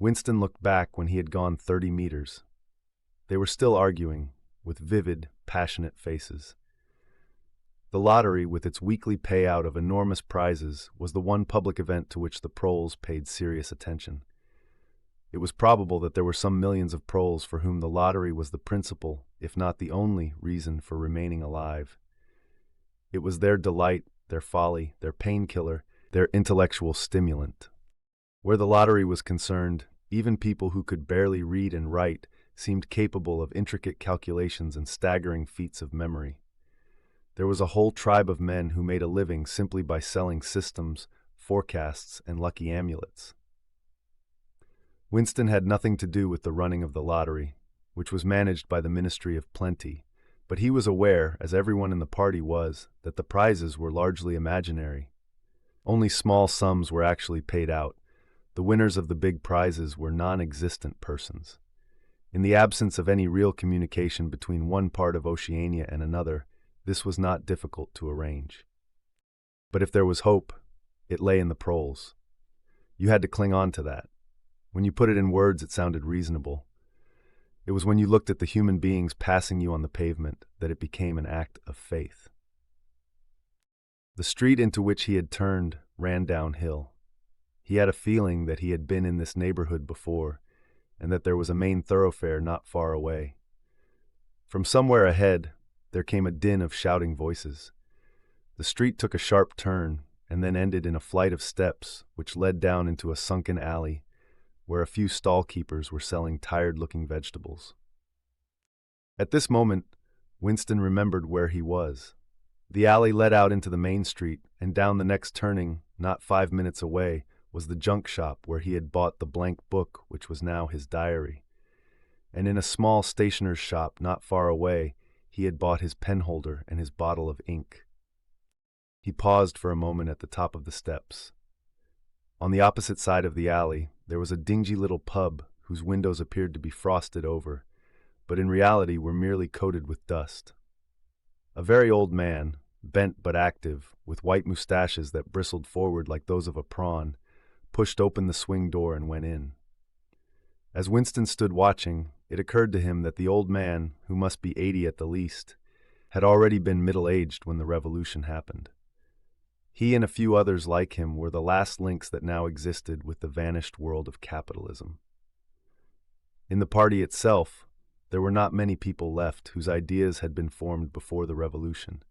Winston looked back when he had gone 30 meters. They were still arguing, with vivid, passionate faces. The lottery, with its weekly payout of enormous prizes, was the one public event to which the proles paid serious attention. It was probable that there were some millions of proles for whom the lottery was the principal, if not the only, reason for remaining alive. It was their delight, their folly, their painkiller, their intellectual stimulant. Where the lottery was concerned, even people who could barely read and write seemed capable of intricate calculations and staggering feats of memory. There was a whole tribe of men who made a living simply by selling systems, forecasts, and lucky amulets. Winston had nothing to do with the running of the lottery, which was managed by the Ministry of Plenty, but he was aware, as everyone in the party was, that the prizes were largely imaginary. Only small sums were actually paid out. The winners of the big prizes were non-existent persons. In the absence of any real communication between one part of Oceania and another, this was not difficult to arrange. But if there was hope, it lay in the proles. You had to cling on to that. When you put it in words, it sounded reasonable. It was when you looked at the human beings passing you on the pavement that it became an act of faith. The street into which he had turned ran downhill. He had a feeling that he had been in this neighborhood before, and that there was a main thoroughfare not far away. From somewhere ahead, there came a din of shouting voices. The street took a sharp turn, and then ended in a flight of steps which led down into a sunken alley, where a few stall keepers were selling tired-looking vegetables. At this moment, Winston remembered where he was. The alley led out into the main street, and down the next turning, not 5 minutes away, was the junk shop where he had bought the blank book which was now his diary. And in a small stationer's shop not far away, he had bought his penholder and his bottle of ink. He paused for a moment at the top of the steps. On the opposite side of the alley, there was a dingy little pub whose windows appeared to be frosted over, but in reality were merely coated with dust. A very old man, bent but active, with white mustaches that bristled forward like those of a prawn, pushed open the swing door and went in. As Winston stood watching, it occurred to him that the old man, who must be 80 at the least, had already been middle-aged when the revolution happened. He and a few others like him were the last links that now existed with the vanished world of capitalism. In the party itself, there were not many people left whose ideas had been formed before the revolution.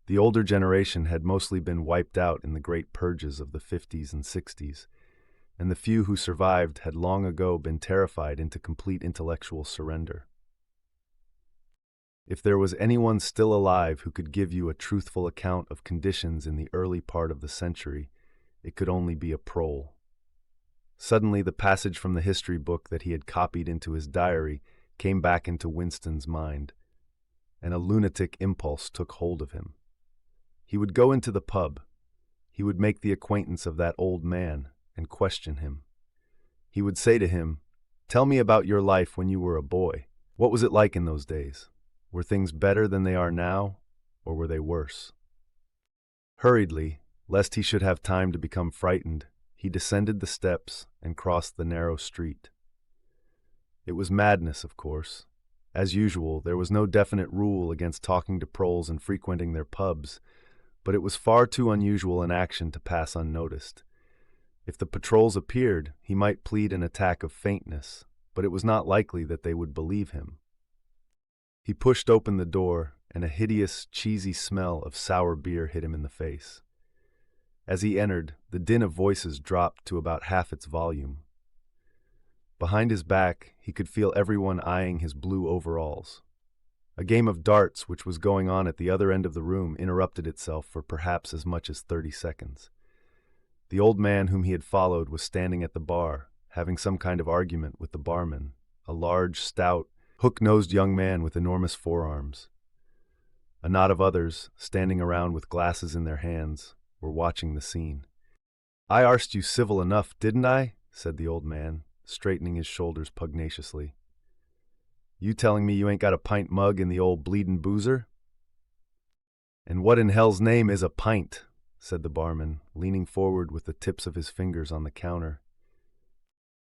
The older generation had mostly been wiped out in the great purges of the 50s and 60s, and the few who survived had long ago been terrified into complete intellectual surrender. If there was anyone still alive who could give you a truthful account of conditions in the early part of the century, it could only be a prole. Suddenly, the passage from the history book that he had copied into his diary came back into Winston's mind, and a lunatic impulse took hold of him. He would go into the pub. He would make the acquaintance of that old man and question him. He would say to him, "Tell me about your life when you were a boy. What was it like in those days? Were things better than they are now, or were they worse? Hurriedly, lest he should have time to become frightened, he descended the steps and crossed the narrow street. It was madness, of course. As usual, there was no definite rule against talking to proles and frequenting their pubs, but it was far too unusual an action to pass unnoticed. If the patrols appeared, he might plead an attack of faintness, but it was not likely that they would believe him. He pushed open the door, and a hideous, cheesy smell of sour beer hit him in the face. As he entered, the din of voices dropped to about half its volume. Behind his back, he could feel everyone eyeing his blue overalls. A game of darts, which was going on at the other end of the room, interrupted itself for perhaps as much as 30 seconds. The old man whom he had followed was standing at the bar, having some kind of argument with the barman, a large, stout, hook-nosed young man with enormous forearms. A knot of others, standing around with glasses in their hands, were watching the scene. "I arst you civil enough, didn't I?" said the old man, straightening his shoulders pugnaciously. "You telling me you ain't got a pint mug in the old bleedin' boozer?" "And what in hell's name is a pint?" said the barman, leaning forward with the tips of his fingers on the counter.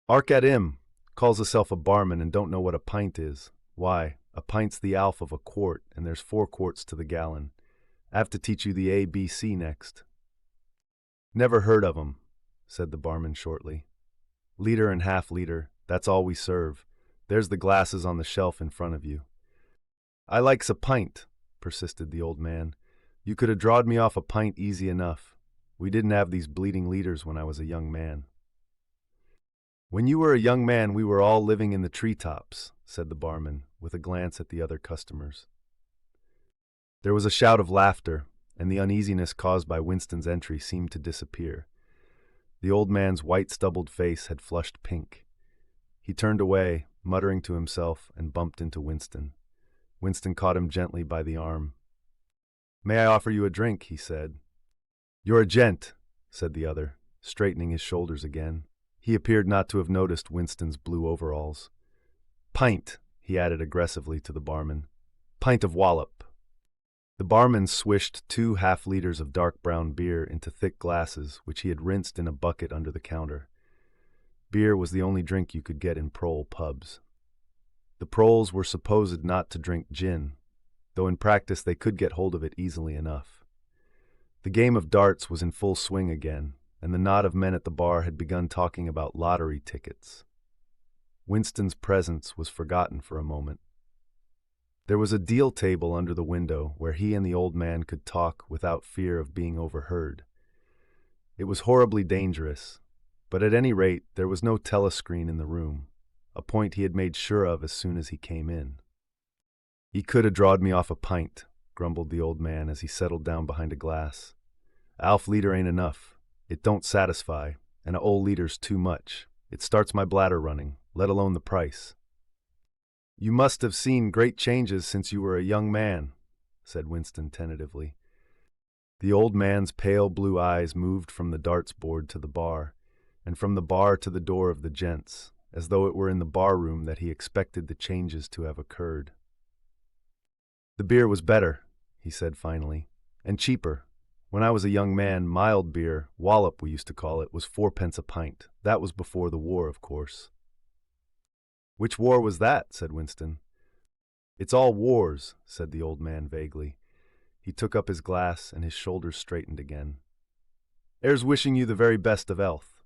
"Ark at him! Calls hisself a barman and don't know what a pint is. Why, a pint's the alf of a quart, and there's 4 quarts to the gallon. I have to teach you the ABC next." "Never heard of 'em," said the barman shortly. "Liter and half-liter, that's all we serve. There's the glasses on the shelf in front of you." "I likes a pint," persisted the old man. "You could 'a' drawed me off a pint easy enough. We didn't have these bleeding liters when I was a young man." "When you were a young man, we were all living in the treetops," said the barman, with a glance at the other customers. There was a shout of laughter, and the uneasiness caused by Winston's entry seemed to disappear. The old man's white stubbled face had flushed pink. He turned away, muttering to himself, and bumped into Winston. Winston caught him gently by the arm. "May I offer you a drink?" he said. "You're a gent," said the other, straightening his shoulders again. He appeared not to have noticed Winston's blue overalls. "Pint," he added aggressively to the barman. "Pint of wallop." The barman swished 2 half-liters of dark brown beer into thick glasses, which he had rinsed in a bucket under the counter. Beer was the only drink you could get in prole pubs. The proles were supposed not to drink gin, though in practice they could get hold of it easily enough. The game of darts was in full swing again, and the knot of men at the bar had begun talking about lottery tickets. Winston's presence was forgotten for a moment. There was a deal table under the window where he and the old man could talk without fear of being overheard. It was horribly dangerous, but at any rate there was no telescreen in the room, a point he had made sure of as soon as he came in. "He could 'a' drawed me off a pint," grumbled the old man as he settled down behind a glass. "Half-liter ain't enough. It don't satisfy, and a 'ole liter's too much. It starts my bladder running, let alone the price." "You must have seen great changes since you were a young man," said Winston tentatively. The old man's pale blue eyes moved from the darts board to the bar, and from the bar to the door of the gents, as though it were in the bar room that he expected the changes to have occurred. "The beer was better," he said finally, "and cheaper. When I was a young man, mild beer, wallop we used to call it, was 4 pence a pint. That was before the war, of course." "Which war was that?" said Winston. "It's all wars," said the old man vaguely. He took up his glass and his shoulders straightened again. "'Ere's wishing you the very best of 'ealth."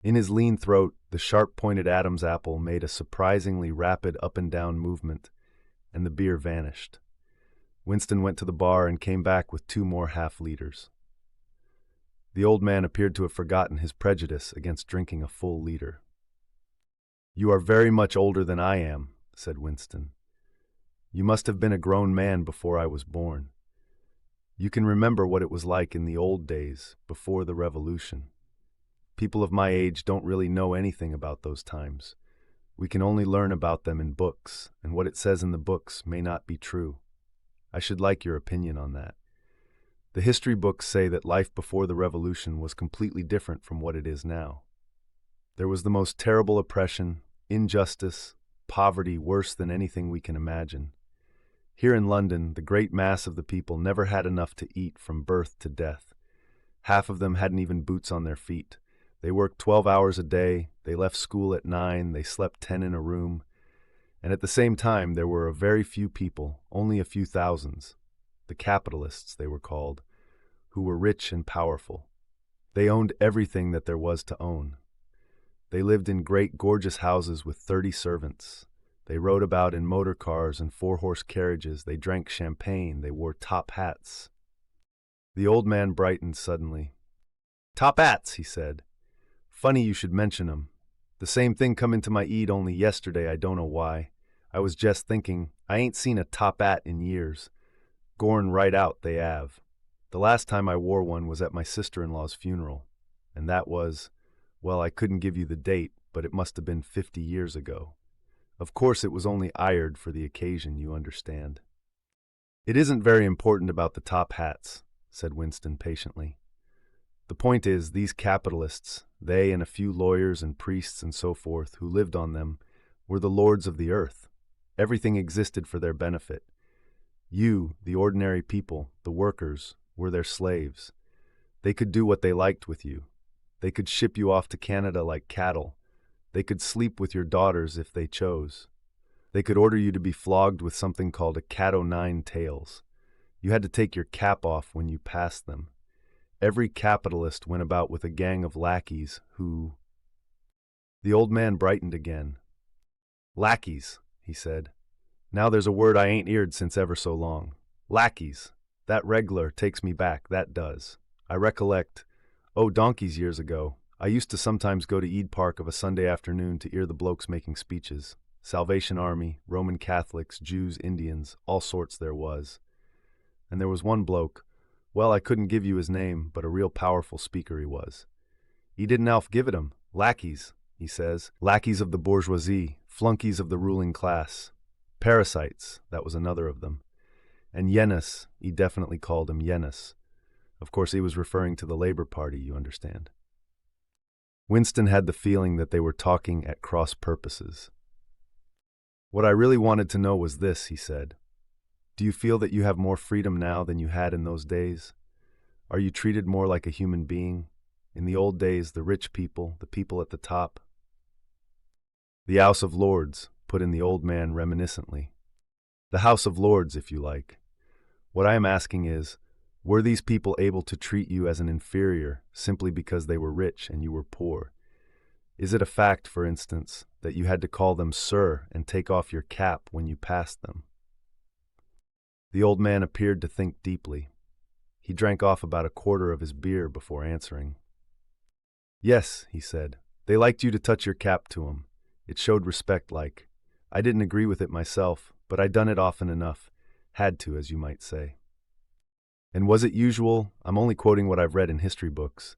In his lean throat, the sharp-pointed Adam's apple made a surprisingly rapid up-and-down movement, and the beer vanished. Winston went to the bar and came back with 2 more half-liters. The old man appeared to have forgotten his prejudice against drinking a full liter. "You are very much older than I am," said Winston. "You must have been a grown man before I was born. You can remember what it was like in the old days, before the Revolution. People of my age don't really know anything about those times. We can only learn about them in books, and what it says in the books may not be true. I should like your opinion on that. The history books say that life before the Revolution was completely different from what it is now. There was the most terrible oppression, injustice, poverty worse than anything we can imagine. Here in London, the great mass of the people never had enough to eat from birth to death. Half of them hadn't even boots on their feet. They worked 12 hours a day, they left school at 9, they slept 10 in a room, and at the same time there were a very few people, only a few thousands, the capitalists they were called, who were rich and powerful. They owned everything that there was to own. They lived in great gorgeous houses with 30 servants. They rode about in motor cars and four-horse carriages. They drank champagne. They wore top hats. The old man brightened suddenly. "Top hats," he said. "Funny you should mention 'em. The same thing come into my head only yesterday, I don't know why. I was just thinking, I ain't seen a top hat in years. Gorn right out, they have. The last time I wore one was at my sister-in-law's funeral. And that was, well, I couldn't give you the date, but it must have been 50 years ago. Of course it was only hired for the occasion, you understand." "It isn't very important about the top hats," said Winston patiently. "The point is, these capitalists, they and a few lawyers and priests and so forth who lived on them, were the lords of the earth. Everything existed for their benefit. You, the ordinary people, the workers, were their slaves. They could do what they liked with you. They could ship you off to Canada like cattle. They could sleep with your daughters if they chose. They could order you to be flogged with something called a cat o' nine tails. You had to take your cap off when you passed them. Every capitalist went about with a gang of lackeys who—" The old man brightened again. "Lackeys," he said. "Now there's a word I ain't heard since ever so long. Lackeys. That reg'lar takes me back, that does. I recollect, donkeys years ago, I used to sometimes go to Ede Park of a Sunday afternoon to hear the blokes making speeches. Salvation Army, Roman Catholics, Jews, Indians, all sorts there was. And there was one bloke, well, I couldn't give you his name, but a real powerful speaker he was. He didn't half give it 'em. Lackeys, he says. Lackeys of the bourgeoisie, flunkies of the ruling class. Parasites, that was another of them. And Yenus, he definitely called him Yenus. Of course he was referring to the Labor Party, you understand." Winston had the feeling that they were talking at cross purposes. "What I really wanted to know was this," he said. "Do you feel that you have more freedom now than you had in those days? Are you treated more like a human being? In the old days, the rich people, the people at the top—" "The House of Lords," put in the old man reminiscently. "The House of Lords, if you like. What I am asking is, were these people able to treat you as an inferior simply because they were rich and you were poor? Is it a fact, for instance, that you had to call them sir and take off your cap when you passed them?" The old man appeared to think deeply. He drank off about a quarter of his beer before answering. "Yes," he said, "they liked you to touch your cap to 'em. It showed respect like. I didn't agree with it myself, but I done it often enough. Had to, as you might say." "And was it usual, I'm only quoting what I've read in history books,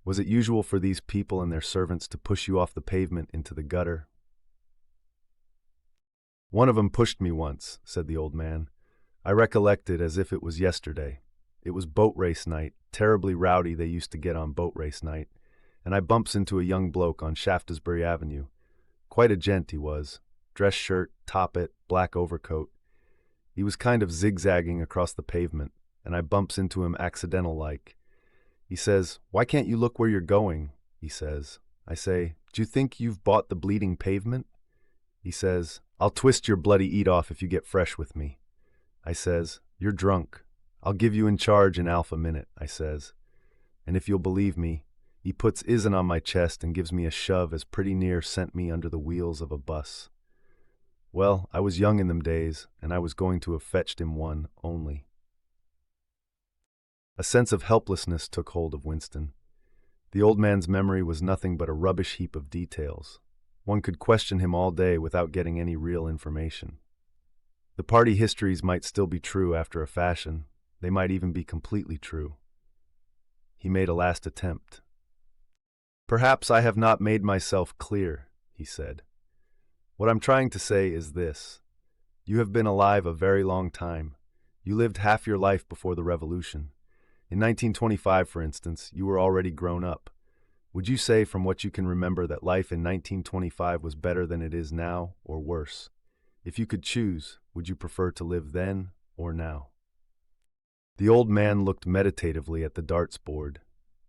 was it usual for these people and their servants to push you off the pavement into the gutter?" "One of 'em pushed me once," said the old man. "I recollect it as if it was yesterday. It was boat race night, terribly rowdy they used to get on boat race night, and I bumps into a young bloke on Shaftesbury Avenue. Quite a gent he was, dress shirt, toppet, black overcoat. He was kind of zigzagging across the pavement, and I bumps into him accidental-like. He says, 'Why can't you look where you're going?' he says. I say, 'Do you think you've bought the bleeding pavement?' He says, 'I'll twist your bloody eat off if you get fresh with me.' I says, 'You're drunk. I'll give you in charge in half a minute,' I says. And if you'll believe me, he puts isin on my chest and gives me a shove as pretty near sent me under the wheels of a bus. Well, I was young in them days, and I was going to have fetched him one only." A sense of helplessness took hold of Winston. The old man's memory was nothing but a rubbish heap of details. One could question him all day without getting any real information. The party histories might still be true after a fashion. They might even be completely true. He made a last attempt. "Perhaps I have not made myself clear," he said. "What I'm trying to say is this. You have been alive a very long time. You lived half your life before the Revolution. In 1925, for instance, you were already grown up. Would you say, from what you can remember, that life in 1925 was better than it is now, or worse? If you could choose, would you prefer to live then or now? The old man looked meditatively at the darts board.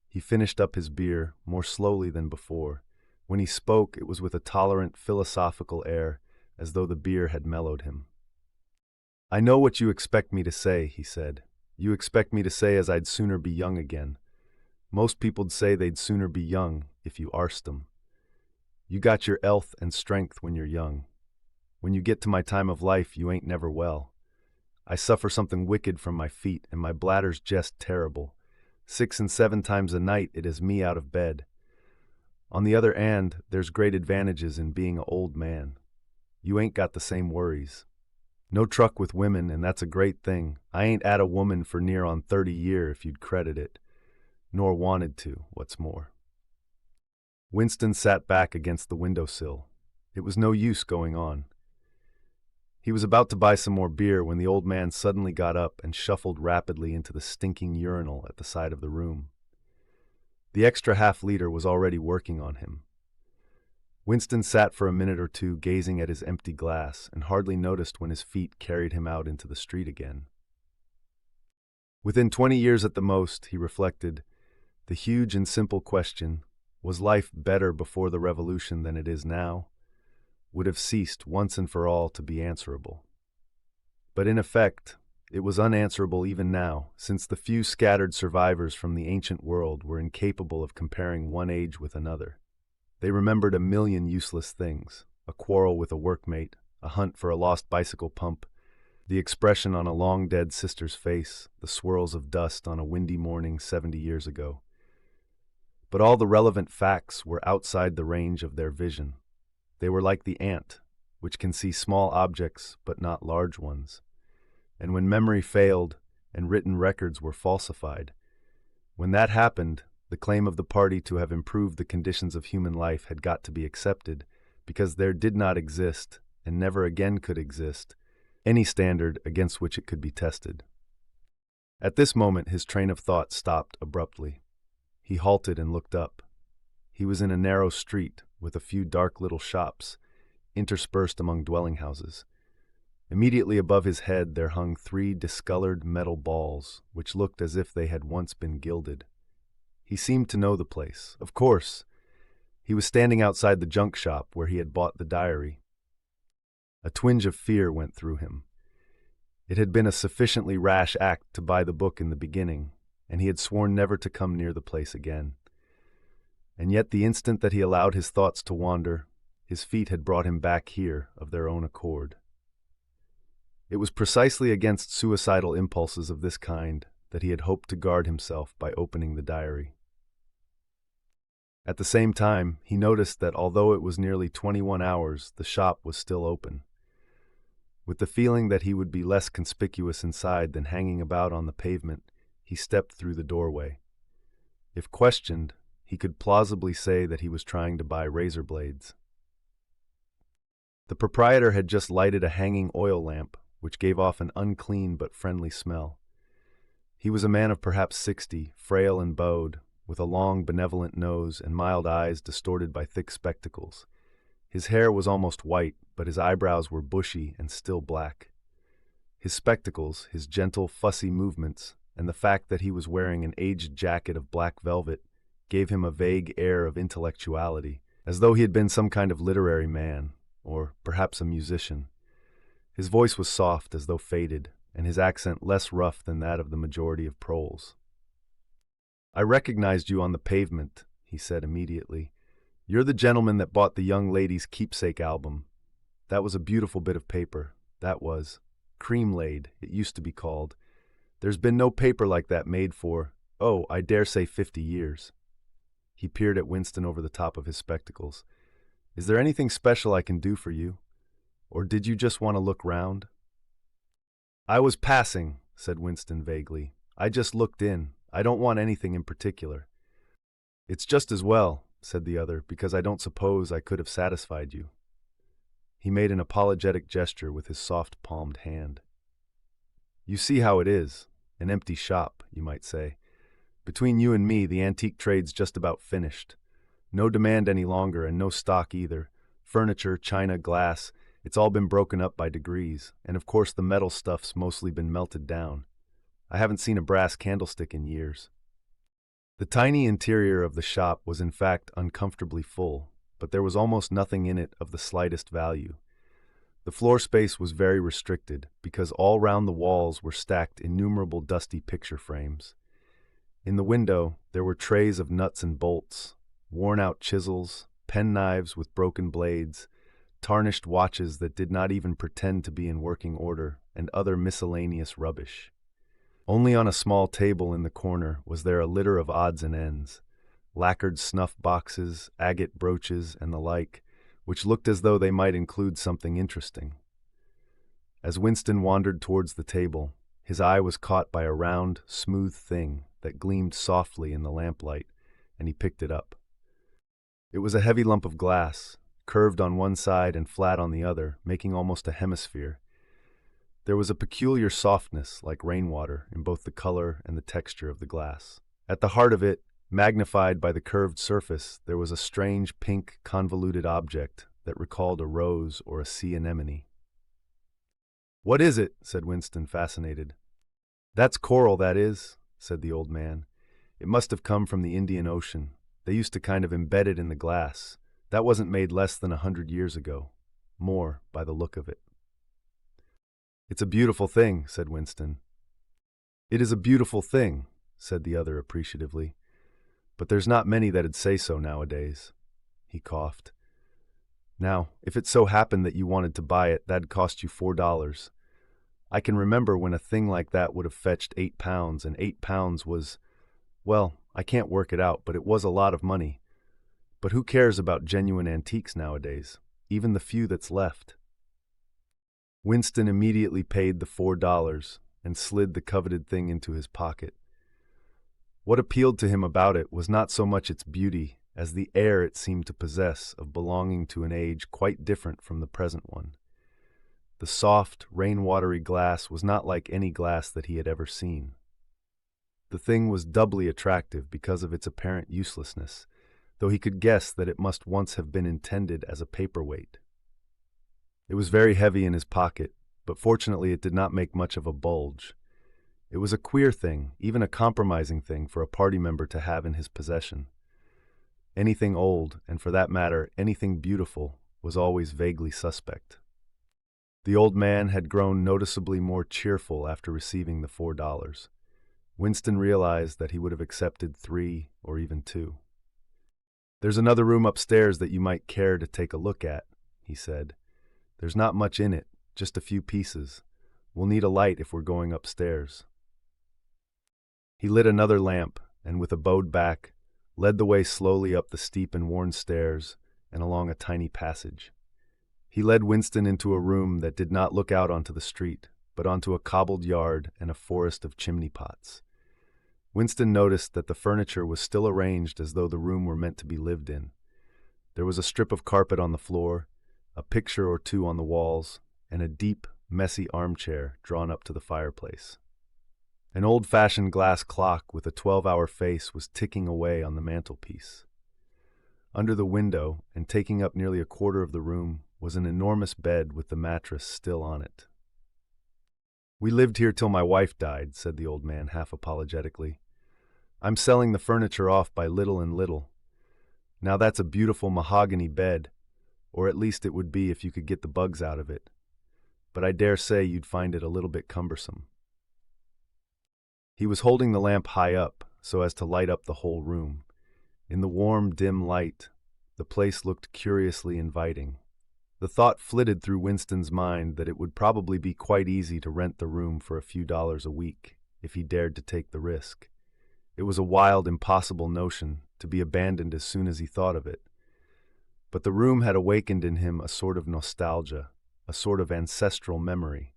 He finished up his beer more slowly than before. When he spoke, it was with a tolerant, philosophical air, as though the beer had mellowed him. "I know what you expect me to say," he said. "You expect me to say as I'd sooner be young again. Most people'd say they'd sooner be young if you arst 'em. You got your 'ealth and strength when you're young. When you get to my time of life, you ain't never well. I suffer something wicked from my feet, and my bladder's jest terrible. 6 and 7 times a night it is me out of bed. On the other 'and, there's great advantages in being a old man. You ain't got the same worries. No truck with women, and that's a great thing. I ain't 'ad a woman for near on 30 year, if you'd credit it. Nor wanted to, what's more." Winston sat back against the windowsill. It was no use going on. He was about to buy some more beer when the old man suddenly got up and shuffled rapidly into the stinking urinal at the side of the room. The extra half-liter was already working on him. Winston sat for a minute or two gazing at his empty glass and hardly noticed when his feet carried him out into the street again. Within 20 years at the most, he reflected, the huge and simple question, was life better before the revolution than it is now, would have ceased once and for all to be answerable. But in effect, it was unanswerable even now, since the few scattered survivors from the ancient world were incapable of comparing one age with another. They remembered a million useless things: a quarrel with a workmate, a hunt for a lost bicycle pump, the expression on a long-dead sister's face, the swirls of dust on a windy morning 70 years ago. But all the relevant facts were outside the range of their vision. They were like the ant, which can see small objects but not large ones. And when memory failed and written records were falsified, when that happened, the claim of the party to have improved the conditions of human life had got to be accepted, because there did not exist, and never again could exist, any standard against which it could be tested. At this moment his train of thought stopped abruptly. He halted and looked up. He was in a narrow street with a few dark little shops, interspersed among dwelling houses. Immediately above his head there hung 3 discolored metal balls, which looked as if they had once been gilded. He seemed to know the place. Of course, he was standing outside the junk shop where he had bought the diary. A twinge of fear went through him. It had been a sufficiently rash act to buy the book in the beginning, and he had sworn never to come near the place again. And yet the instant that he allowed his thoughts to wander, his feet had brought him back here of their own accord. It was precisely against suicidal impulses of this kind that he had hoped to guard himself by opening the diary. At the same time, he noticed that although it was nearly 21 hours, the shop was still open. With the feeling that he would be less conspicuous inside than hanging about on the pavement, he stepped through the doorway. If questioned, he could plausibly say that he was trying to buy razor blades. The proprietor had just lighted a hanging oil lamp, which gave off an unclean but friendly smell. He was a man of perhaps 60, frail and bowed, with a long, benevolent nose and mild eyes distorted by thick spectacles. His hair was almost white, but his eyebrows were bushy and still black. His spectacles, his gentle, fussy movements, and the fact that he was wearing an aged jacket of black velvet gave him a vague air of intellectuality, as though he had been some kind of literary man, or perhaps a musician. His voice was soft, as though faded, and his accent less rough than that of the majority of proles. "I recognized you on the pavement," he said immediately. "You're the gentleman that bought the young lady's keepsake album. That was a beautiful bit of paper, that was. Cream-laid, it used to be called. There's been no paper like that made for, oh, I dare say 50 years. He peered at Winston over the top of his spectacles. "Is there anything special I can do for you? Or did you just want to look round?" "I was passing," said Winston vaguely. "I just looked in. I don't want anything in particular." "It's just as well," said the other, "because I don't suppose I could have satisfied you." He made an apologetic gesture with his soft-palmed hand. "You see how it is. An empty shop, you might say. Between you and me, the antique trade's just about finished. No demand any longer, and no stock either. Furniture, china, glass, it's all been broken up by degrees, and of course the metal stuff's mostly been melted down. I haven't seen a brass candlestick in years. The tiny interior of the shop was in fact uncomfortably full, but there was almost nothing in it of the slightest value. The floor space was very restricted, because all round the walls were stacked innumerable dusty picture frames. In the window, there were trays of nuts and bolts, worn-out chisels, penknives with broken blades, tarnished watches that did not even pretend to be in working order, and other miscellaneous rubbish. Only on a small table in the corner was there a litter of odds and ends, lacquered snuff boxes, agate brooches, and the like, which looked as though they might include something interesting. As Winston wandered towards the table, his eye was caught by a round, smooth thing that gleamed softly in the lamplight, and he picked it up. It was a heavy lump of glass, curved on one side and flat on the other, making almost a hemisphere. There was a peculiar softness, like rainwater, in both the color and the texture of the glass. At the heart of it, magnified by the curved surface, there was a strange pink convoluted object that recalled a rose or a sea anemone. "What is it?" said Winston, fascinated. "That's coral, that is," said the old man. "It must have come from the Indian Ocean. They used to kind of embed it in the glass. That wasn't made less than 100 years ago. More, by the look of it." "It's a beautiful thing," said Winston. "It is a beautiful thing," said the other appreciatively. "But there's not many that'd say so nowadays." He coughed. "Now, if it so happened that you wanted to buy it, that'd cost you $4. I can remember when a thing like that would have fetched £8, and £8 was, well, I can't work it out, but it was a lot of money. But who cares about genuine antiques nowadays, even the few that's left?" Winston immediately paid the $4 and slid the coveted thing into his pocket. What appealed to him about it was not so much its beauty as the air it seemed to possess of belonging to an age quite different from the present one. The soft, rain-watery glass was not like any glass that he had ever seen. The thing was doubly attractive because of its apparent uselessness, though he could guess that it must once have been intended as a paperweight. It was very heavy in his pocket, but fortunately it did not make much of a bulge. It was a queer thing, even a compromising thing for a party member to have in his possession. Anything old, and for that matter, anything beautiful, was always vaguely suspect. The old man had grown noticeably more cheerful after receiving the $4. Winston realized that he would have accepted 3 or even 2. "There's another room upstairs that you might care to take a look at," he said. "There's not much in it, just a few pieces. We'll need a light if we're going upstairs." He lit another lamp, and with a bowed back, led the way slowly up the steep and worn stairs and along a tiny passage. He led Winston into a room that did not look out onto the street, but onto a cobbled yard and a forest of chimney pots. Winston noticed that the furniture was still arranged as though the room were meant to be lived in. There was a strip of carpet on the floor, a picture or two on the walls, and a deep, messy armchair drawn up to the fireplace. An old-fashioned glass clock with a 12-hour face was ticking away on the mantelpiece. Under the window, and taking up nearly a quarter of the room, was an enormous bed with the mattress still on it. "We lived here till my wife died," said the old man half apologetically. "I'm selling the furniture off by little and little. Now that's a beautiful mahogany bed, or at least it would be if you could get the bugs out of it. But I dare say you'd find it a little bit cumbersome." He was holding the lamp high up, so as to light up the whole room. In the warm, dim light, the place looked curiously inviting. The thought flitted through Winston's mind that it would probably be quite easy to rent the room for a few dollars a week, if he dared to take the risk. It was a wild, impossible notion, to be abandoned as soon as he thought of it. But the room had awakened in him a sort of nostalgia, a sort of ancestral memory.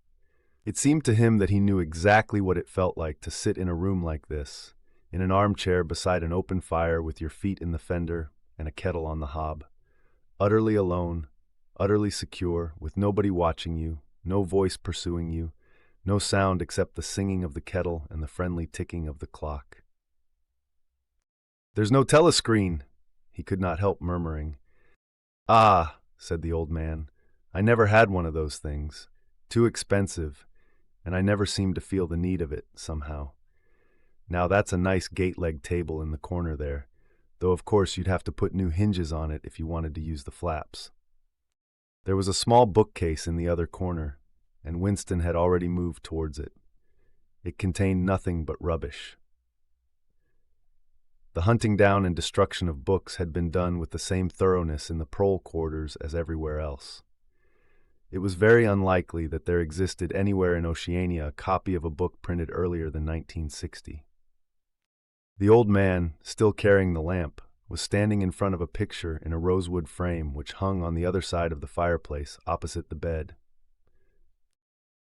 It seemed to him that he knew exactly what it felt like to sit in a room like this, in an armchair beside an open fire with your feet in the fender and a kettle on the hob. Utterly alone, utterly secure, with nobody watching you, no voice pursuing you, no sound except the singing of the kettle and the friendly ticking of the clock. "There's no telescreen," he could not help murmuring. "Ah," said the old man, "I never had one of those things. Too expensive, and I never seemed to feel the need of it, somehow. Now that's a nice gate-leg table in the corner there, though of course you'd have to put new hinges on it if you wanted to use the flaps." There was a small bookcase in the other corner, and Winston had already moved towards it. It contained nothing but rubbish. The hunting down and destruction of books had been done with the same thoroughness in the prole quarters as everywhere else. It was very unlikely that there existed anywhere in Oceania a copy of a book printed earlier than 1960. The old man, still carrying the lamp, was standing in front of a picture in a rosewood frame which hung on the other side of the fireplace opposite the bed.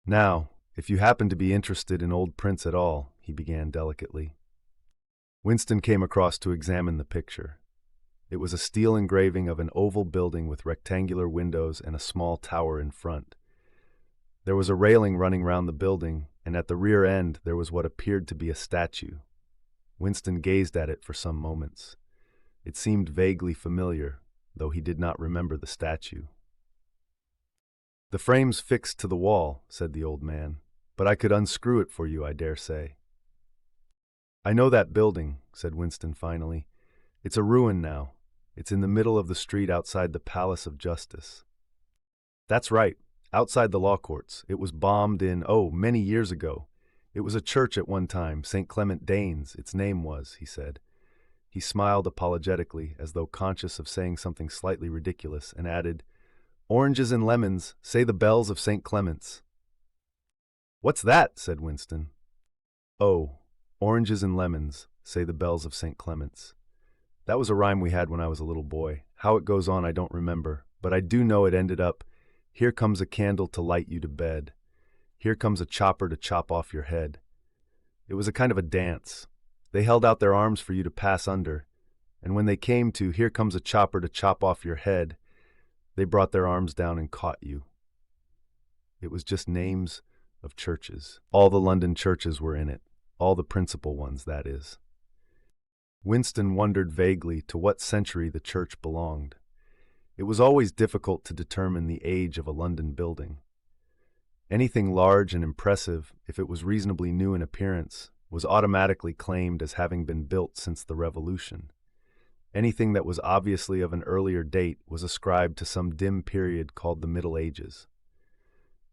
"Now, if you happen to be interested in old prints at all," he began delicately. Winston came across to examine the picture. It was a steel engraving of an oval building with rectangular windows and a small tower in front. There was a railing running round the building, and at the rear end there was what appeared to be a statue. Winston gazed at it for some moments. It seemed vaguely familiar, though he did not remember the statue. "The frame's fixed to the wall," said the old man, "but I could unscrew it for you, I dare say." "I know that building," said Winston finally. "It's a ruin now. It's in the middle of the street outside the Palace of Justice." "That's right, outside the law courts. It was bombed many years ago. It was a church at one time, St. Clement Danes, its name was," he said. He smiled apologetically, as though conscious of saying something slightly ridiculous, and added, "Oranges and lemons, say the bells of St. Clement's." "What's that?" said Winston. "Oh, oranges and lemons, say the bells of St. Clement's. That was a rhyme we had when I was a little boy. How it goes on I don't remember, but I do know it ended up, 'Here comes a candle to light you to bed. Here comes a chopper to chop off your head.' It was a kind of a dance. They held out their arms for you to pass under, and when they came to 'Here comes a chopper to chop off your head,' they brought their arms down and caught you." It was just names of churches. All the London churches were in it. All the principal ones, that is. Winston wondered vaguely to what century the church belonged. It was always difficult to determine the age of a London building. Anything large and impressive, if it was reasonably new in appearance, was automatically claimed as having been built since the Revolution. Anything that was obviously of an earlier date was ascribed to some dim period called the Middle Ages.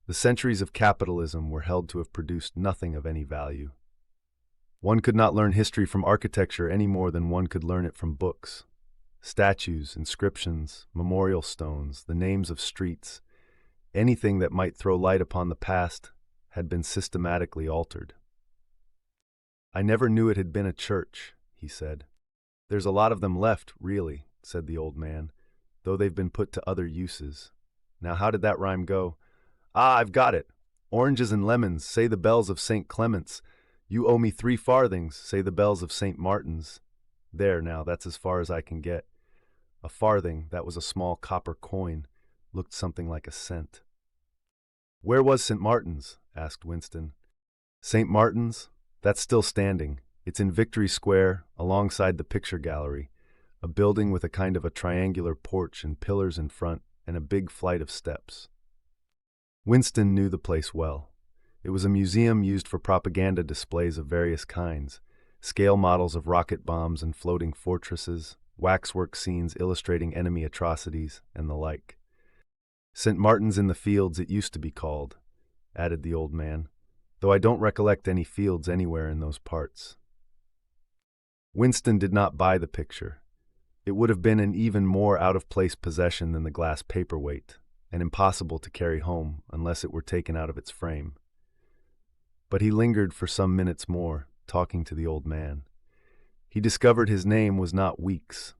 The centuries of capitalism were held to have produced nothing of any value. One could not learn history from architecture any more than one could learn it from books. Statues, inscriptions, memorial stones, the names of streets, anything that might throw light upon the past had been systematically altered. "I never knew it had been a church," he said. "There's a lot of them left, really," said the old man, "though they've been put to other uses. Now how did that rhyme go? Ah, I've got it. 'Oranges and lemons, say the bells of St. Clement's. You owe me 3 farthings, say the bells of St. Martin's.' There, now, that's as far as I can get." A farthing, that was a small copper coin, looked something like a cent. "Where was St. Martin's?" asked Winston. "St. Martin's? That's still standing. It's in Victory Square, alongside the picture gallery, a building with a kind of a triangular porch and pillars in front and a big flight of steps." Winston knew the place well. It was a museum used for propaganda displays of various kinds, scale models of rocket bombs and floating fortresses, waxwork scenes illustrating enemy atrocities, and the like. "St. Martin's in the Fields it used to be called," added the old man, "though I don't recollect any fields anywhere in those parts." Winston did not buy the picture. It would have been an even more out-of-place possession than the glass paperweight, and impossible to carry home unless it were taken out of its frame. But he lingered for some minutes more, talking to the old man. He discovered his name was not Weeks,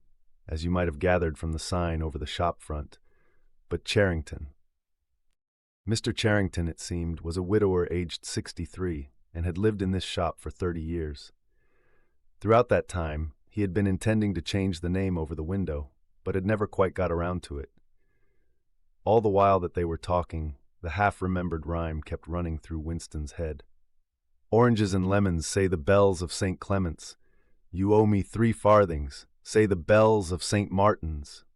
as you might have gathered from the sign over the shop front, but Charrington. Mr. Charrington, it seemed, was a widower aged 63 and had lived in this shop for 30 years. Throughout that time, he had been intending to change the name over the window, but had never quite got around to it. All the while that they were talking, the half-remembered rhyme kept running through Winston's head. "Oranges and lemons, say the bells of St. Clement's. You owe me 3 farthings, say the bells of St. Martin's.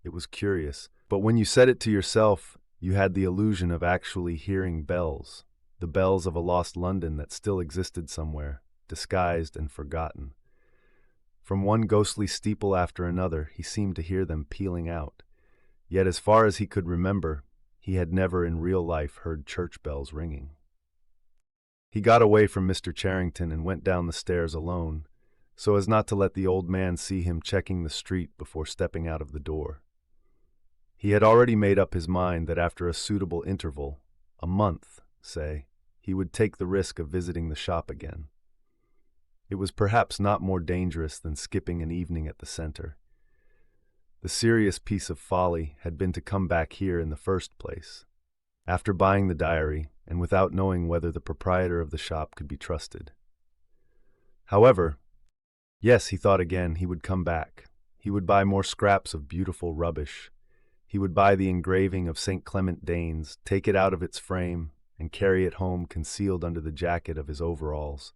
It was curious, but when you said it to yourself, you had the illusion of actually hearing bells, the bells of a lost London that still existed somewhere, disguised and forgotten. From one ghostly steeple after another, he seemed to hear them pealing out. Yet as far as he could remember, he had never in real life heard church bells ringing. He got away from Mr. Charrington and went down the stairs alone, so as not to let the old man see him checking the street before stepping out of the door. He had already made up his mind that after a suitable interval, a month, say, he would take the risk of visiting the shop again. It was perhaps not more dangerous than skipping an evening at the center. The serious piece of folly had been to come back here in the first place, after buying the diary and without knowing whether the proprietor of the shop could be trusted. However, yes, he thought again, he would come back. He would buy more scraps of beautiful rubbish. He would buy the engraving of St. Clement Danes, take it out of its frame, and carry it home concealed under the jacket of his overalls.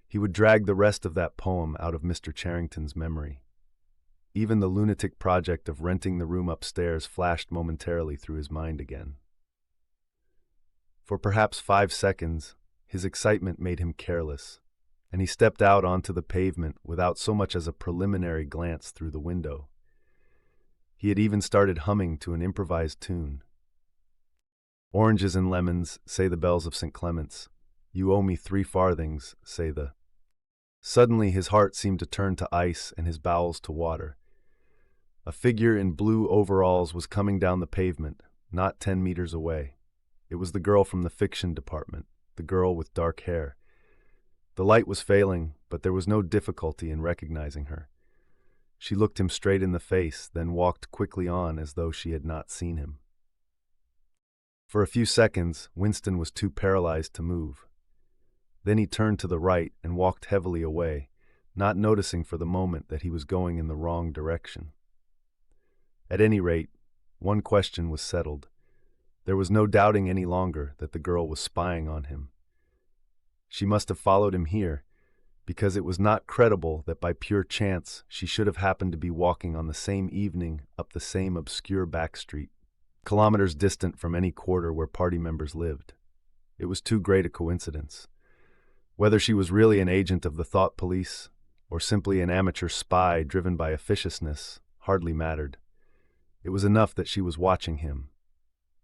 He would drag the rest of that poem out of Mr. Charrington's memory. Even the lunatic project of renting the room upstairs flashed momentarily through his mind again. For perhaps 5 seconds, his excitement made him careless, and he stepped out onto the pavement without so much as a preliminary glance through the window. He had even started humming to an improvised tune. Oranges and lemons, say the bells of St. Clement's. You owe me 3 farthings, say the... Suddenly his heart seemed to turn to ice and his bowels to water. A figure in blue overalls was coming down the pavement, not 10 meters away. It was the girl from the fiction department, the girl with dark hair. The light was failing, but there was no difficulty in recognizing her. She looked him straight in the face, then walked quickly on as though she had not seen him. For a few seconds, Winston was too paralyzed to move. Then he turned to the right and walked heavily away, not noticing for the moment that he was going in the wrong direction. At any rate, one question was settled. There was no doubting any longer that the girl was spying on him. She must have followed him here, because it was not credible that by pure chance she should have happened to be walking on the same evening up the same obscure back street, kilometers distant from any quarter where party members lived. It was too great a coincidence. Whether she was really an agent of the thought police, or simply an amateur spy driven by officiousness, hardly mattered. It was enough that she was watching him.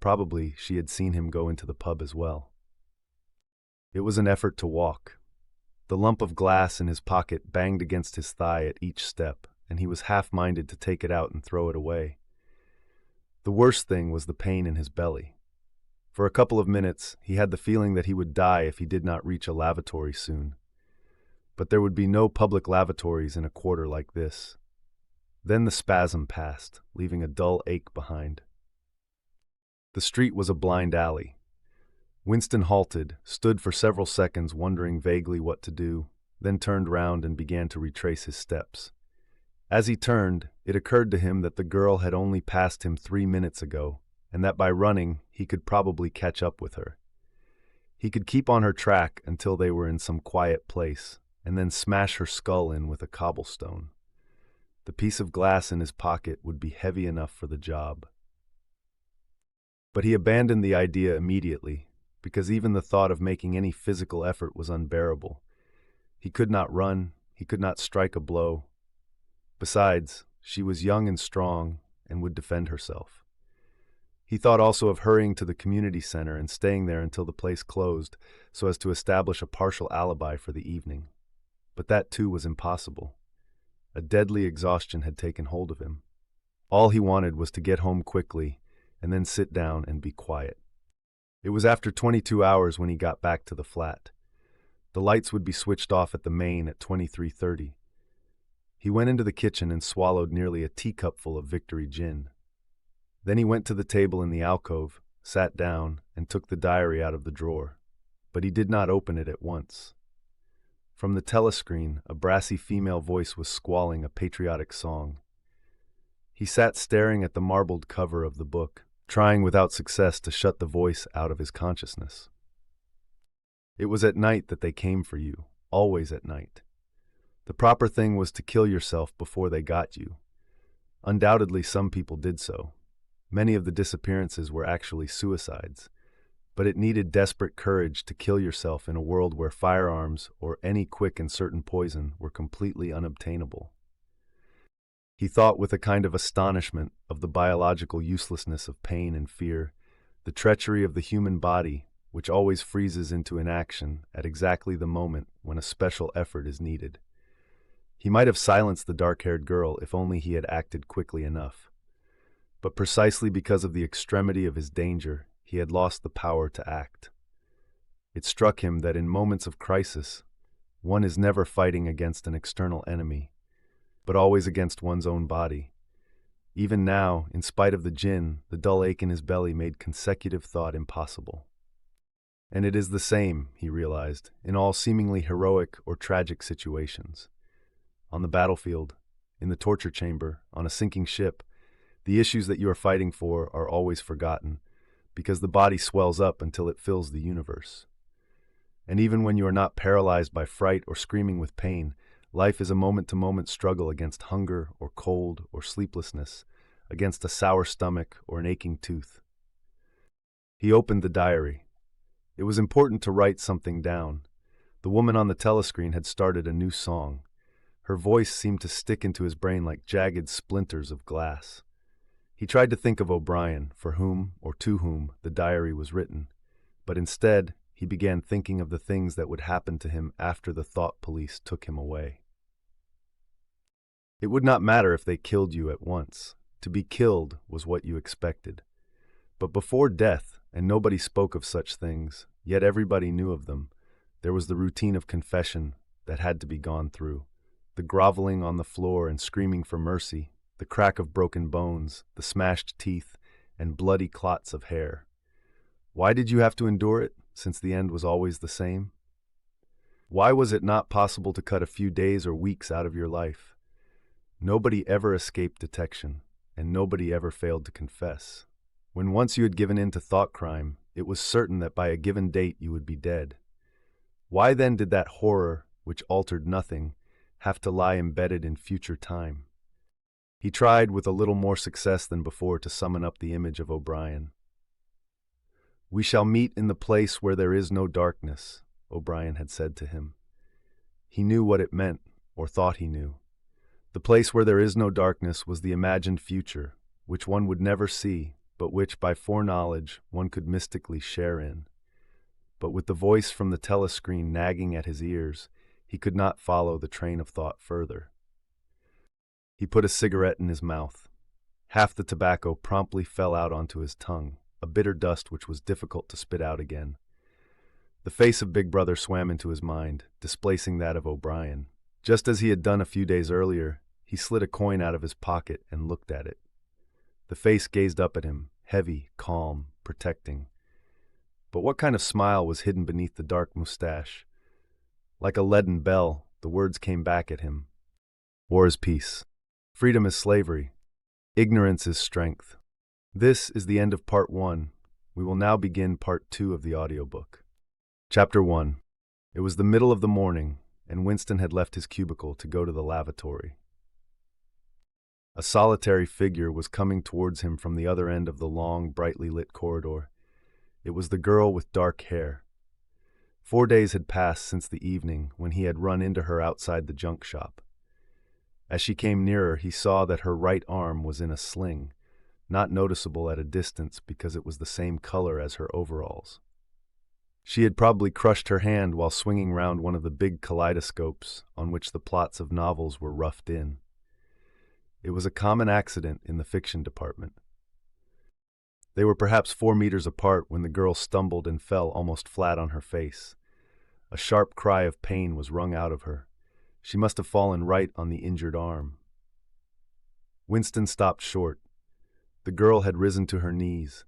Probably she had seen him go into the pub as well. It was an effort to walk. The lump of glass in his pocket banged against his thigh at each step, and he was half-minded to take it out and throw it away. The worst thing was the pain in his belly. For a couple of minutes, he had the feeling that he would die if he did not reach a lavatory soon. But there would be no public lavatories in a quarter like this. Then the spasm passed, leaving a dull ache behind. The street was a blind alley. Winston halted, stood for several seconds wondering vaguely what to do, then turned round and began to retrace his steps. As he turned, it occurred to him that the girl had only passed him 3 minutes ago, and that by running he could probably catch up with her. He could keep on her track until they were in some quiet place, and then smash her skull in with a cobblestone. The piece of glass in his pocket would be heavy enough for the job. But he abandoned the idea immediately, because even the thought of making any physical effort was unbearable. He could not run, he could not strike a blow. Besides, she was young and strong and would defend herself. He thought also of hurrying to the community center and staying there until the place closed so as to establish a partial alibi for the evening. But that too was impossible. A deadly exhaustion had taken hold of him. All he wanted was to get home quickly and then sit down and be quiet. It was after 22 hours when he got back to the flat. The lights would be switched off at the main at 23:30. He went into the kitchen and swallowed nearly a teacupful of Victory gin. Then he went to the table in the alcove, sat down, and took the diary out of the drawer. But he did not open it at once. From the telescreen, a brassy female voice was squalling a patriotic song. He sat staring at the marbled cover of the book, trying without success to shut the voice out of his consciousness. It was at night that they came for you, always at night. The proper thing was to kill yourself before they got you. Undoubtedly, some people did so. Many of the disappearances were actually suicides. But it needed desperate courage to kill yourself in a world where firearms or any quick and certain poison were completely unobtainable. He thought with a kind of astonishment of the biological uselessness of pain and fear, the treachery of the human body, which always freezes into inaction at exactly the moment when a special effort is needed. He might have silenced the dark-haired girl if only he had acted quickly enough. But precisely because of the extremity of his danger, he had lost the power to act. It struck him that in moments of crisis, one is never fighting against an external enemy, but always against one's own body. Even now, in spite of the gin, the dull ache in his belly made consecutive thought impossible. And it is the same, he realized, in all seemingly heroic or tragic situations. On the battlefield, in the torture chamber, on a sinking ship, the issues that you are fighting for are always forgotten, because the body swells up until it fills the universe. And even when you are not paralyzed by fright or screaming with pain, life is a moment-to-moment struggle against hunger or cold or sleeplessness, against a sour stomach or an aching tooth. He opened the diary. It was important to write something down. The woman on the telescreen had started a new song. Her voice seemed to stick into his brain like jagged splinters of glass. He tried to think of O'Brien, for whom, or to whom, the diary was written, but instead, he began thinking of the things that would happen to him after the thought police took him away. It would not matter if they killed you at once. To be killed was what you expected. But before death, and nobody spoke of such things, yet everybody knew of them, there was the routine of confession that had to be gone through, the groveling on the floor and screaming for mercy, the crack of broken bones, the smashed teeth, and bloody clots of hair. Why did you have to endure it, since the end was always the same? Why was it not possible to cut a few days or weeks out of your life? Nobody ever escaped detection, and nobody ever failed to confess. When once you had given in to thought crime, it was certain that by a given date you would be dead. Why then did that horror, which altered nothing, have to lie embedded in future time? He tried with a little more success than before to summon up the image of O'Brien. "We shall meet in the place where there is no darkness," O'Brien had said to him. He knew what it meant, or thought he knew. The place where there is no darkness was the imagined future, which one would never see, but which, by foreknowledge, one could mystically share in. But with the voice from the telescreen nagging at his ears, he could not follow the train of thought further. He put a cigarette in his mouth. Half the tobacco promptly fell out onto his tongue, a bitter dust which was difficult to spit out again. The face of Big Brother swam into his mind, displacing that of O'Brien. Just as he had done a few days earlier, he slid a coin out of his pocket and looked at it. The face gazed up at him, heavy, calm, protecting. But what kind of smile was hidden beneath the dark mustache? Like a leaden bell, the words came back at him. War is peace. Freedom is slavery. Ignorance is strength. This is the end of part 1. We will now begin part 2 of the audiobook. Chapter 1. It was the middle of the morning, and Winston had left his cubicle to go to the lavatory. A solitary figure was coming towards him from the other end of the long, brightly lit corridor. It was the girl with dark hair. 4 days had passed since the evening when he had run into her outside the junk shop. As she came nearer, he saw that her right arm was in a sling, not noticeable at a distance because it was the same color as her overalls. She had probably crushed her hand while swinging round one of the big kaleidoscopes on which the plots of novels were roughed in. It was a common accident in the fiction department. They were perhaps 4 meters apart when the girl stumbled and fell almost flat on her face. A sharp cry of pain was wrung out of her. She must have fallen right on the injured arm. Winston stopped short. The girl had risen to her knees.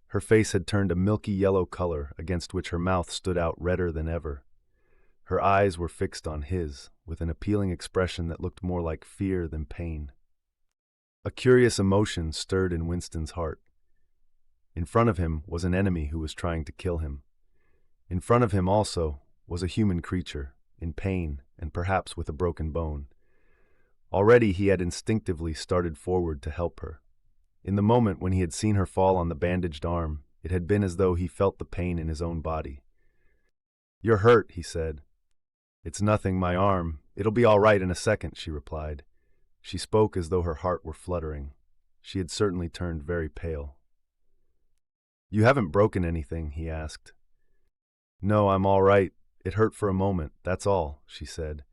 Her face had turned a milky yellow color against which her mouth stood out redder than ever. Her eyes were fixed on his, with an appealing expression that looked more like fear than pain. A curious emotion stirred in Winston's heart. In front of him was an enemy who was trying to kill him. In front of him also was a human creature, in pain, and perhaps with a broken bone. Already he had instinctively started forward to help her. In the moment when he had seen her fall on the bandaged arm, it had been as though he felt the pain in his own body. "You're hurt," he said. "It's nothing, my arm. It'll be all right in a second," she replied. She spoke as though her heart were fluttering. She had certainly turned very pale. "You haven't broken anything?" he asked. "No, I'm all right. It hurt for a moment, that's all," she said.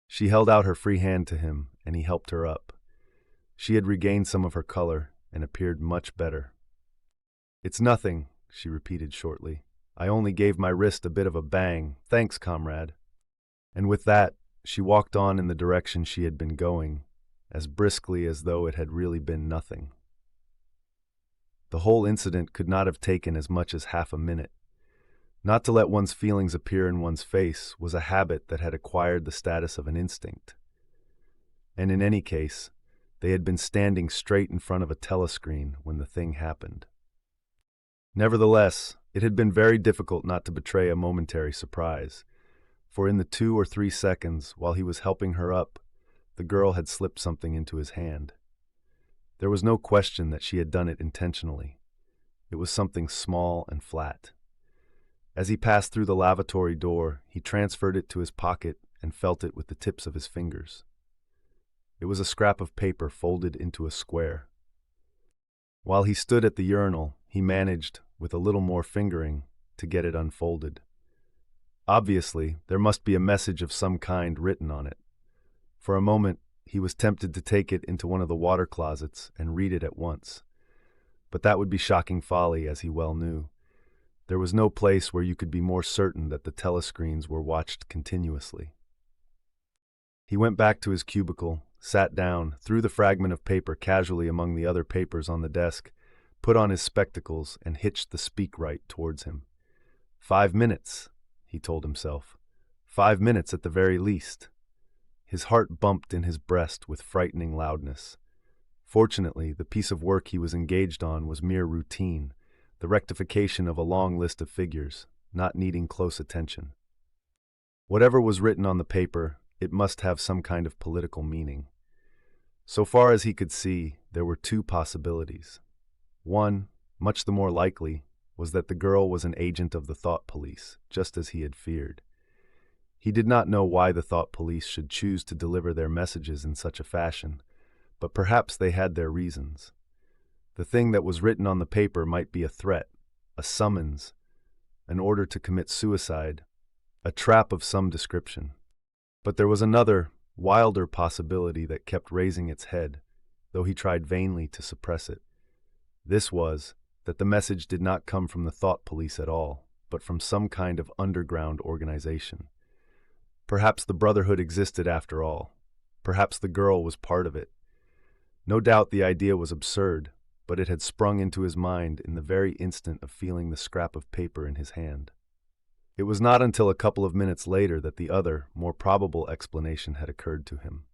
She held out her free hand to him, and he helped her up. She had regained some of her color and appeared much better. "It's nothing," she repeated shortly. "I only gave my wrist a bit of a bang. Thanks, comrade." And with that, she walked on in the direction she had been going, as briskly as though it had really been nothing. The whole incident could not have taken as much as half a minute. Not to let one's feelings appear in one's face was a habit that had acquired the status of an instinct. And in any case, they had been standing straight in front of a telescreen when the thing happened. Nevertheless, it had been very difficult not to betray a momentary surprise, for in the 2 or 3 seconds while he was helping her up, the girl had slipped something into his hand. There was no question that she had done it intentionally. It was something small and flat. As he passed through the lavatory door, he transferred it to his pocket and felt it with the tips of his fingers. It was a scrap of paper folded into a square. While he stood at the urinal, he managed, with a little more fingering, to get it unfolded. Obviously, there must be a message of some kind written on it. For a moment, he was tempted to take it into one of the water closets and read it at once. But that would be shocking folly, as he well knew. There was no place where you could be more certain that the telescreens were watched continuously. He went back to his cubicle, sat down, threw the fragment of paper casually among the other papers on the desk, put on his spectacles, and hitched the speakwrite towards him. 5 minutes, he told himself. 5 minutes at the very least. His heart bumped in his breast with frightening loudness. Fortunately, the piece of work he was engaged on was mere routine, the rectification of a long list of figures, not needing close attention. Whatever was written on the paper, it must have some kind of political meaning. So far as he could see, there were 2 possibilities. One, much the more likely, was that the girl was an agent of the thought police, just as he had feared. He did not know why the thought police should choose to deliver their messages in such a fashion, but perhaps they had their reasons. The thing that was written on the paper might be a threat, a summons, an order to commit suicide, a trap of some description. But there was another, wilder possibility that kept raising its head, though he tried vainly to suppress it. This was that the message did not come from the thought police at all, but from some kind of underground organization. Perhaps the Brotherhood existed after all. Perhaps the girl was part of it. No doubt the idea was absurd, but it had sprung into his mind in the very instant of feeling the scrap of paper in his hand. It was not until a couple of minutes later that the other, more probable explanation had occurred to him.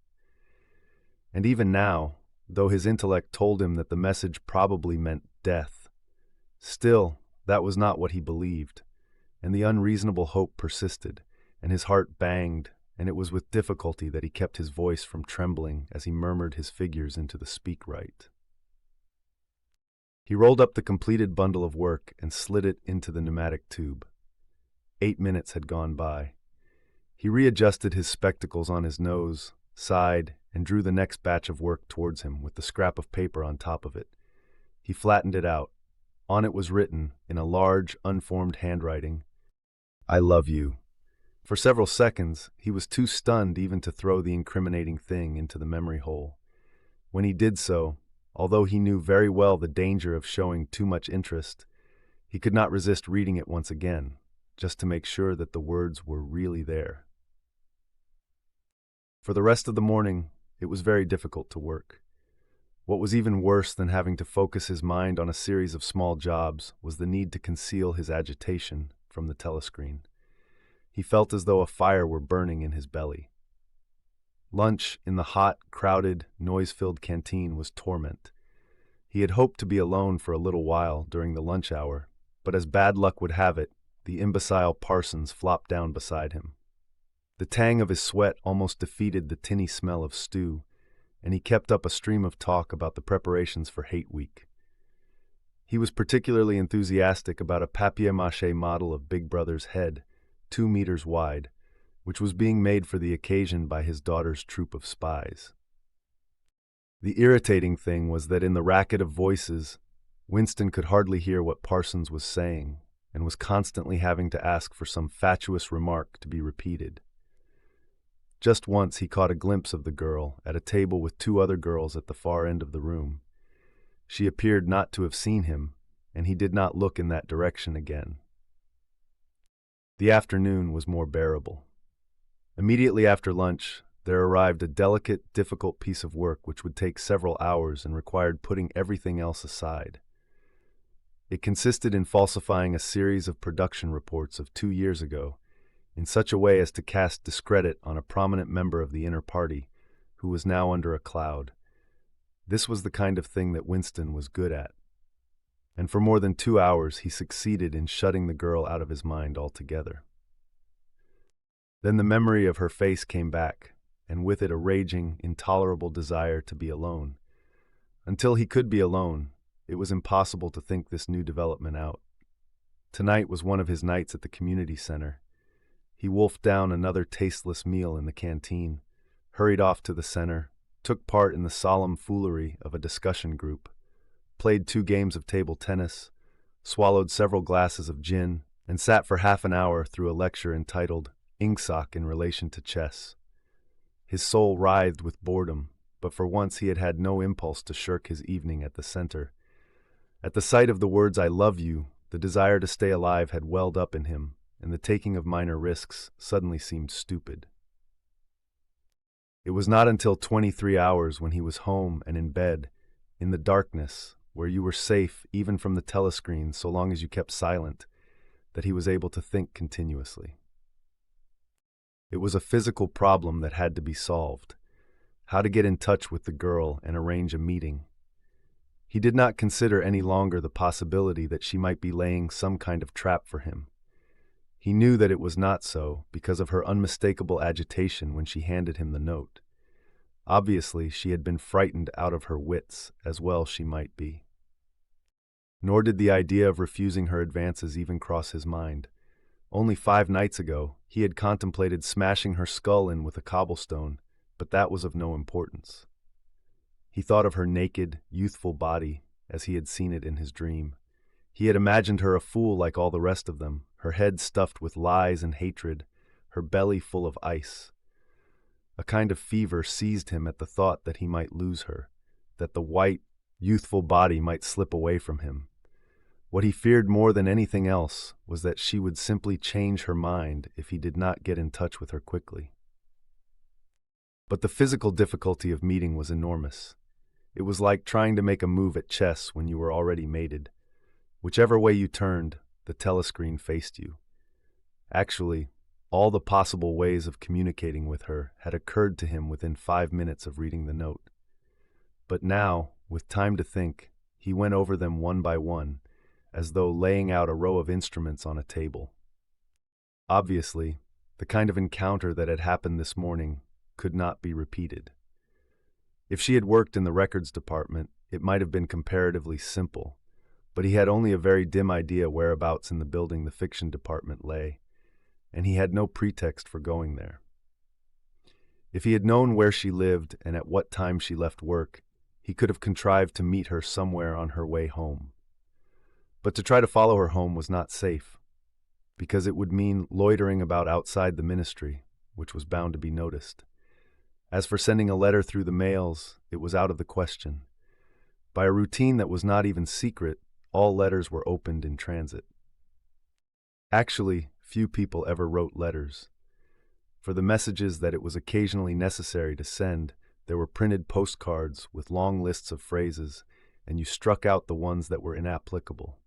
And even now, though his intellect told him that the message probably meant death, still, that was not what he believed, and the unreasonable hope persisted, and his heart banged, and it was with difficulty that he kept his voice from trembling as he murmured his figures into the speakwrite. He rolled up the completed bundle of work and slid it into the pneumatic tube. 8 minutes had gone by. He readjusted his spectacles on his nose, sighed, and drew the next batch of work towards him with the scrap of paper on top of it. He flattened it out. On it was written, in a large, unformed handwriting, "I love you." For several seconds, he was too stunned even to throw the incriminating thing into the memory hole. When he did so, although he knew very well the danger of showing too much interest, he could not resist reading it once again, just to make sure that the words were really there. For the rest of the morning, it was very difficult to work. What was even worse than having to focus his mind on a series of small jobs was the need to conceal his agitation from the telescreen. He felt as though a fire were burning in his belly. Lunch in the hot, crowded, noise-filled canteen was torment. He had hoped to be alone for a little while during the lunch hour, but as bad luck would have it, the imbecile Parsons flopped down beside him. The tang of his sweat almost defeated the tinny smell of stew, and he kept up a stream of talk about the preparations for Hate Week. He was particularly enthusiastic about a papier-mâché model of Big Brother's head, 2 meters wide, which was being made for the occasion by his daughter's troop of spies. The irritating thing was that in the racket of voices, Winston could hardly hear what Parsons was saying and was constantly having to ask for some fatuous remark to be repeated. Just once he caught a glimpse of the girl at a table with 2 other girls at the far end of the room. She appeared not to have seen him, and he did not look in that direction again. The afternoon was more bearable. Immediately after lunch, there arrived a delicate, difficult piece of work which would take several hours and required putting everything else aside. It consisted in falsifying a series of production reports of 2 years ago, in such a way as to cast discredit on a prominent member of the inner party, who was now under a cloud. This was the kind of thing that Winston was good at. And for more than 2 hours he succeeded in shutting the girl out of his mind altogether. Then the memory of her face came back, and with it a raging, intolerable desire to be alone. Until he could be alone, it was impossible to think this new development out. Tonight was one of his nights at the community center. He wolfed down another tasteless meal in the canteen, hurried off to the center, took part in the solemn foolery of a discussion group, played 2 games of table tennis, swallowed several glasses of gin, and sat for half an hour through a lecture entitled Ingsoc in Relation to Chess. His soul writhed with boredom, but for once he had had no impulse to shirk his evening at the center. At the sight of the words "I love you," the desire to stay alive had welled up in him, and the taking of minor risks suddenly seemed stupid. It was not until 23 hours when he was home and in bed, in the darkness, where you were safe even from the telescreen so long as you kept silent, that he was able to think continuously. It was a physical problem that had to be solved: how to get in touch with the girl and arrange a meeting. He did not consider any longer the possibility that she might be laying some kind of trap for him. He knew that it was not so because of her unmistakable agitation when she handed him the note. Obviously, she had been frightened out of her wits, as well she might be. Nor did the idea of refusing her advances even cross his mind. Only 5 nights ago, he had contemplated smashing her skull in with a cobblestone, but that was of no importance. He thought of her naked, youthful body as he had seen it in his dream. He had imagined her a fool like all the rest of them, her head stuffed with lies and hatred, her belly full of ice. A kind of fever seized him at the thought that he might lose her, that the white, youthful body might slip away from him. What he feared more than anything else was that she would simply change her mind if he did not get in touch with her quickly. But the physical difficulty of meeting was enormous. It was like trying to make a move at chess when you were already mated. Whichever way you turned, the telescreen faced you. Actually, all the possible ways of communicating with her had occurred to him within 5 minutes of reading the note. But now, with time to think, he went over them one by one, as though laying out a row of instruments on a table. Obviously, the kind of encounter that had happened this morning could not be repeated. If she had worked in the records department, it might have been comparatively simple, but he had only a very dim idea whereabouts in the building the fiction department lay, and he had no pretext for going there. If he had known where she lived and at what time she left work, he could have contrived to meet her somewhere on her way home. But to try to follow her home was not safe, because it would mean loitering about outside the ministry, which was bound to be noticed. As for sending a letter through the mails, it was out of the question. By a routine that was not even secret, all letters were opened in transit. Actually, few people ever wrote letters. For the messages that it was occasionally necessary to send, there were printed postcards with long lists of phrases, and you struck out the ones that were inapplicable.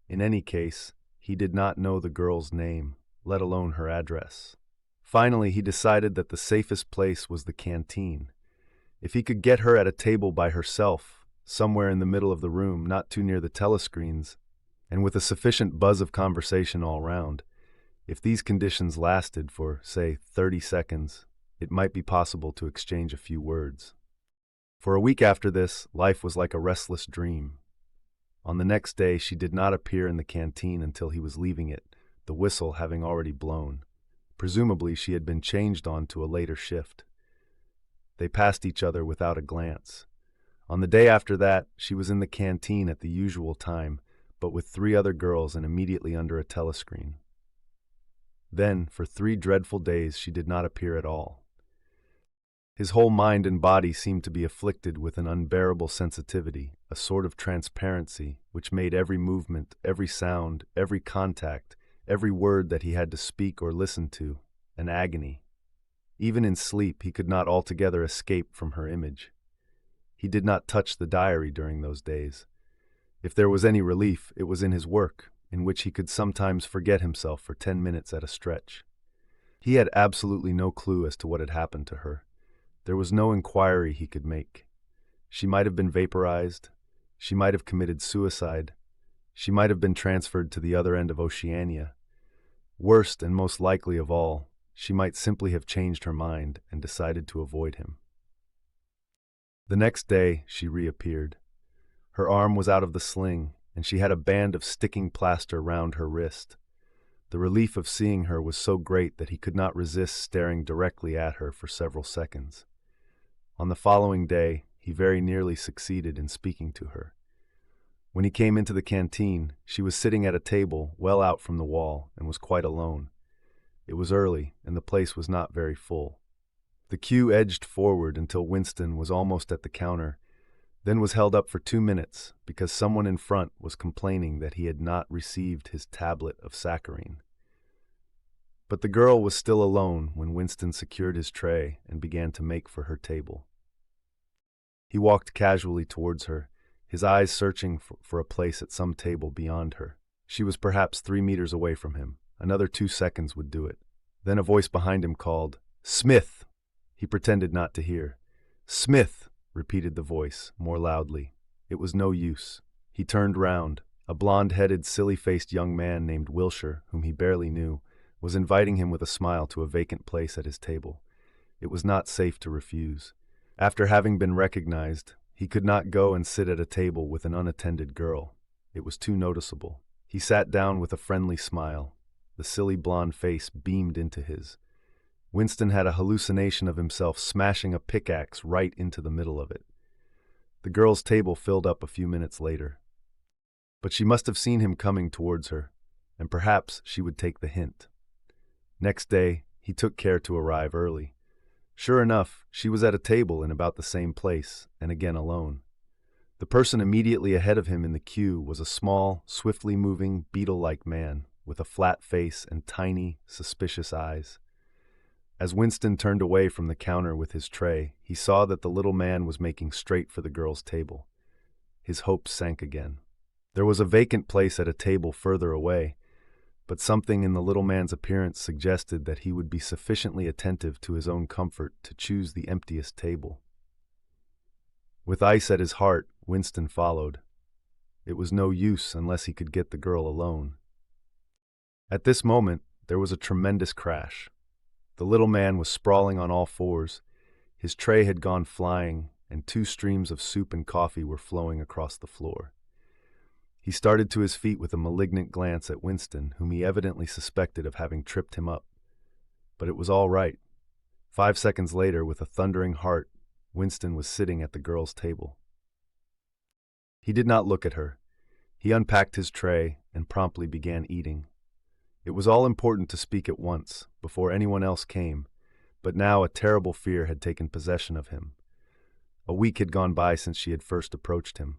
In any case, he did not know the girl's name, let alone her address. Finally, he decided that the safest place was the canteen. If he could get her at a table by herself, somewhere in the middle of the room, not too near the telescreens, and with a sufficient buzz of conversation all round, If these conditions lasted for, say, 30 seconds, it might be possible to exchange a few words. For a week after this, life was like a restless dream. On the next day, she did not appear in the canteen until he was leaving it, the whistle having already blown. Presumably, she had been changed on to a later shift. They passed each other without a glance. On the day after that, she was in the canteen at the usual time, but with 3 other girls and immediately under a telescreen. Then, for 3 dreadful days, she did not appear at all. His whole mind and body seemed to be afflicted with an unbearable sensitivity, a sort of transparency, which made every movement, every sound, every contact, every word that he had to speak or listen to, an agony. Even in sleep, he could not altogether escape from her image. He did not touch the diary during those days. If there was any relief, it was in his work, in which he could sometimes forget himself for 10 minutes at a stretch. He had absolutely no clue as to what had happened to her. There was no inquiry he could make. She might have been vaporized. She might have committed suicide. She might have been transferred to the other end of Oceania. Worst and most likely of all, she might simply have changed her mind and decided to avoid him. The next day, she reappeared. Her arm was out of the sling, and she had a band of sticking plaster round her wrist. The relief of seeing her was so great that he could not resist staring directly at her for several seconds. On the following day, he very nearly succeeded in speaking to her. When he came into the canteen, she was sitting at a table well out from the wall and was quite alone. It was early, and the place was not very full. The queue edged forward until Winston was almost at the counter, then was held up for 2 minutes because someone in front was complaining that he had not received his tablet of saccharine. But the girl was still alone when Winston secured his tray and began to make for her table. He walked casually towards her, his eyes searching for a place at some table beyond her. She was perhaps 3 meters away from him. Another 2 seconds would do it. Then a voice behind him called, "Smith!" He pretended not to hear. "Smith!" repeated the voice, more loudly. It was no use. He turned round. A blonde-headed, silly-faced young man named Wilshire, whom he barely knew, was inviting him with a smile to a vacant place at his table. It was not safe to refuse. After having been recognized, he could not go and sit at a table with an unattended girl. It was too noticeable. He sat down with a friendly smile. The silly blonde face beamed into his. Winston had a hallucination of himself smashing a pickaxe right into the middle of it. The girl's table filled up a few minutes later. But she must have seen him coming towards her, and perhaps she would take the hint. Next day, he took care to arrive early. Sure enough, she was at a table in about the same place, and again alone. The person immediately ahead of him in the queue was a small, swiftly moving, beetle-like man, with a flat face and tiny, suspicious eyes. As Winston turned away from the counter with his tray, he saw that the little man was making straight for the girl's table. His hopes sank again. There was a vacant place at a table further away, but something in the little man's appearance suggested that he would be sufficiently attentive to his own comfort to choose the emptiest table. With ice at his heart, Winston followed. It was no use unless he could get the girl alone. At this moment, there was a tremendous crash. The little man was sprawling on all fours. His tray had gone flying, and 2 streams of soup and coffee were flowing across the floor. He started to his feet with a malignant glance at Winston, whom he evidently suspected of having tripped him up. But it was all right. 5 seconds later, with a thundering heart, Winston was sitting at the girl's table. He did not look at her. He unpacked his tray and promptly began eating. It was all important to speak at once, before anyone else came, but now a terrible fear had taken possession of him. A week had gone by since she had first approached him.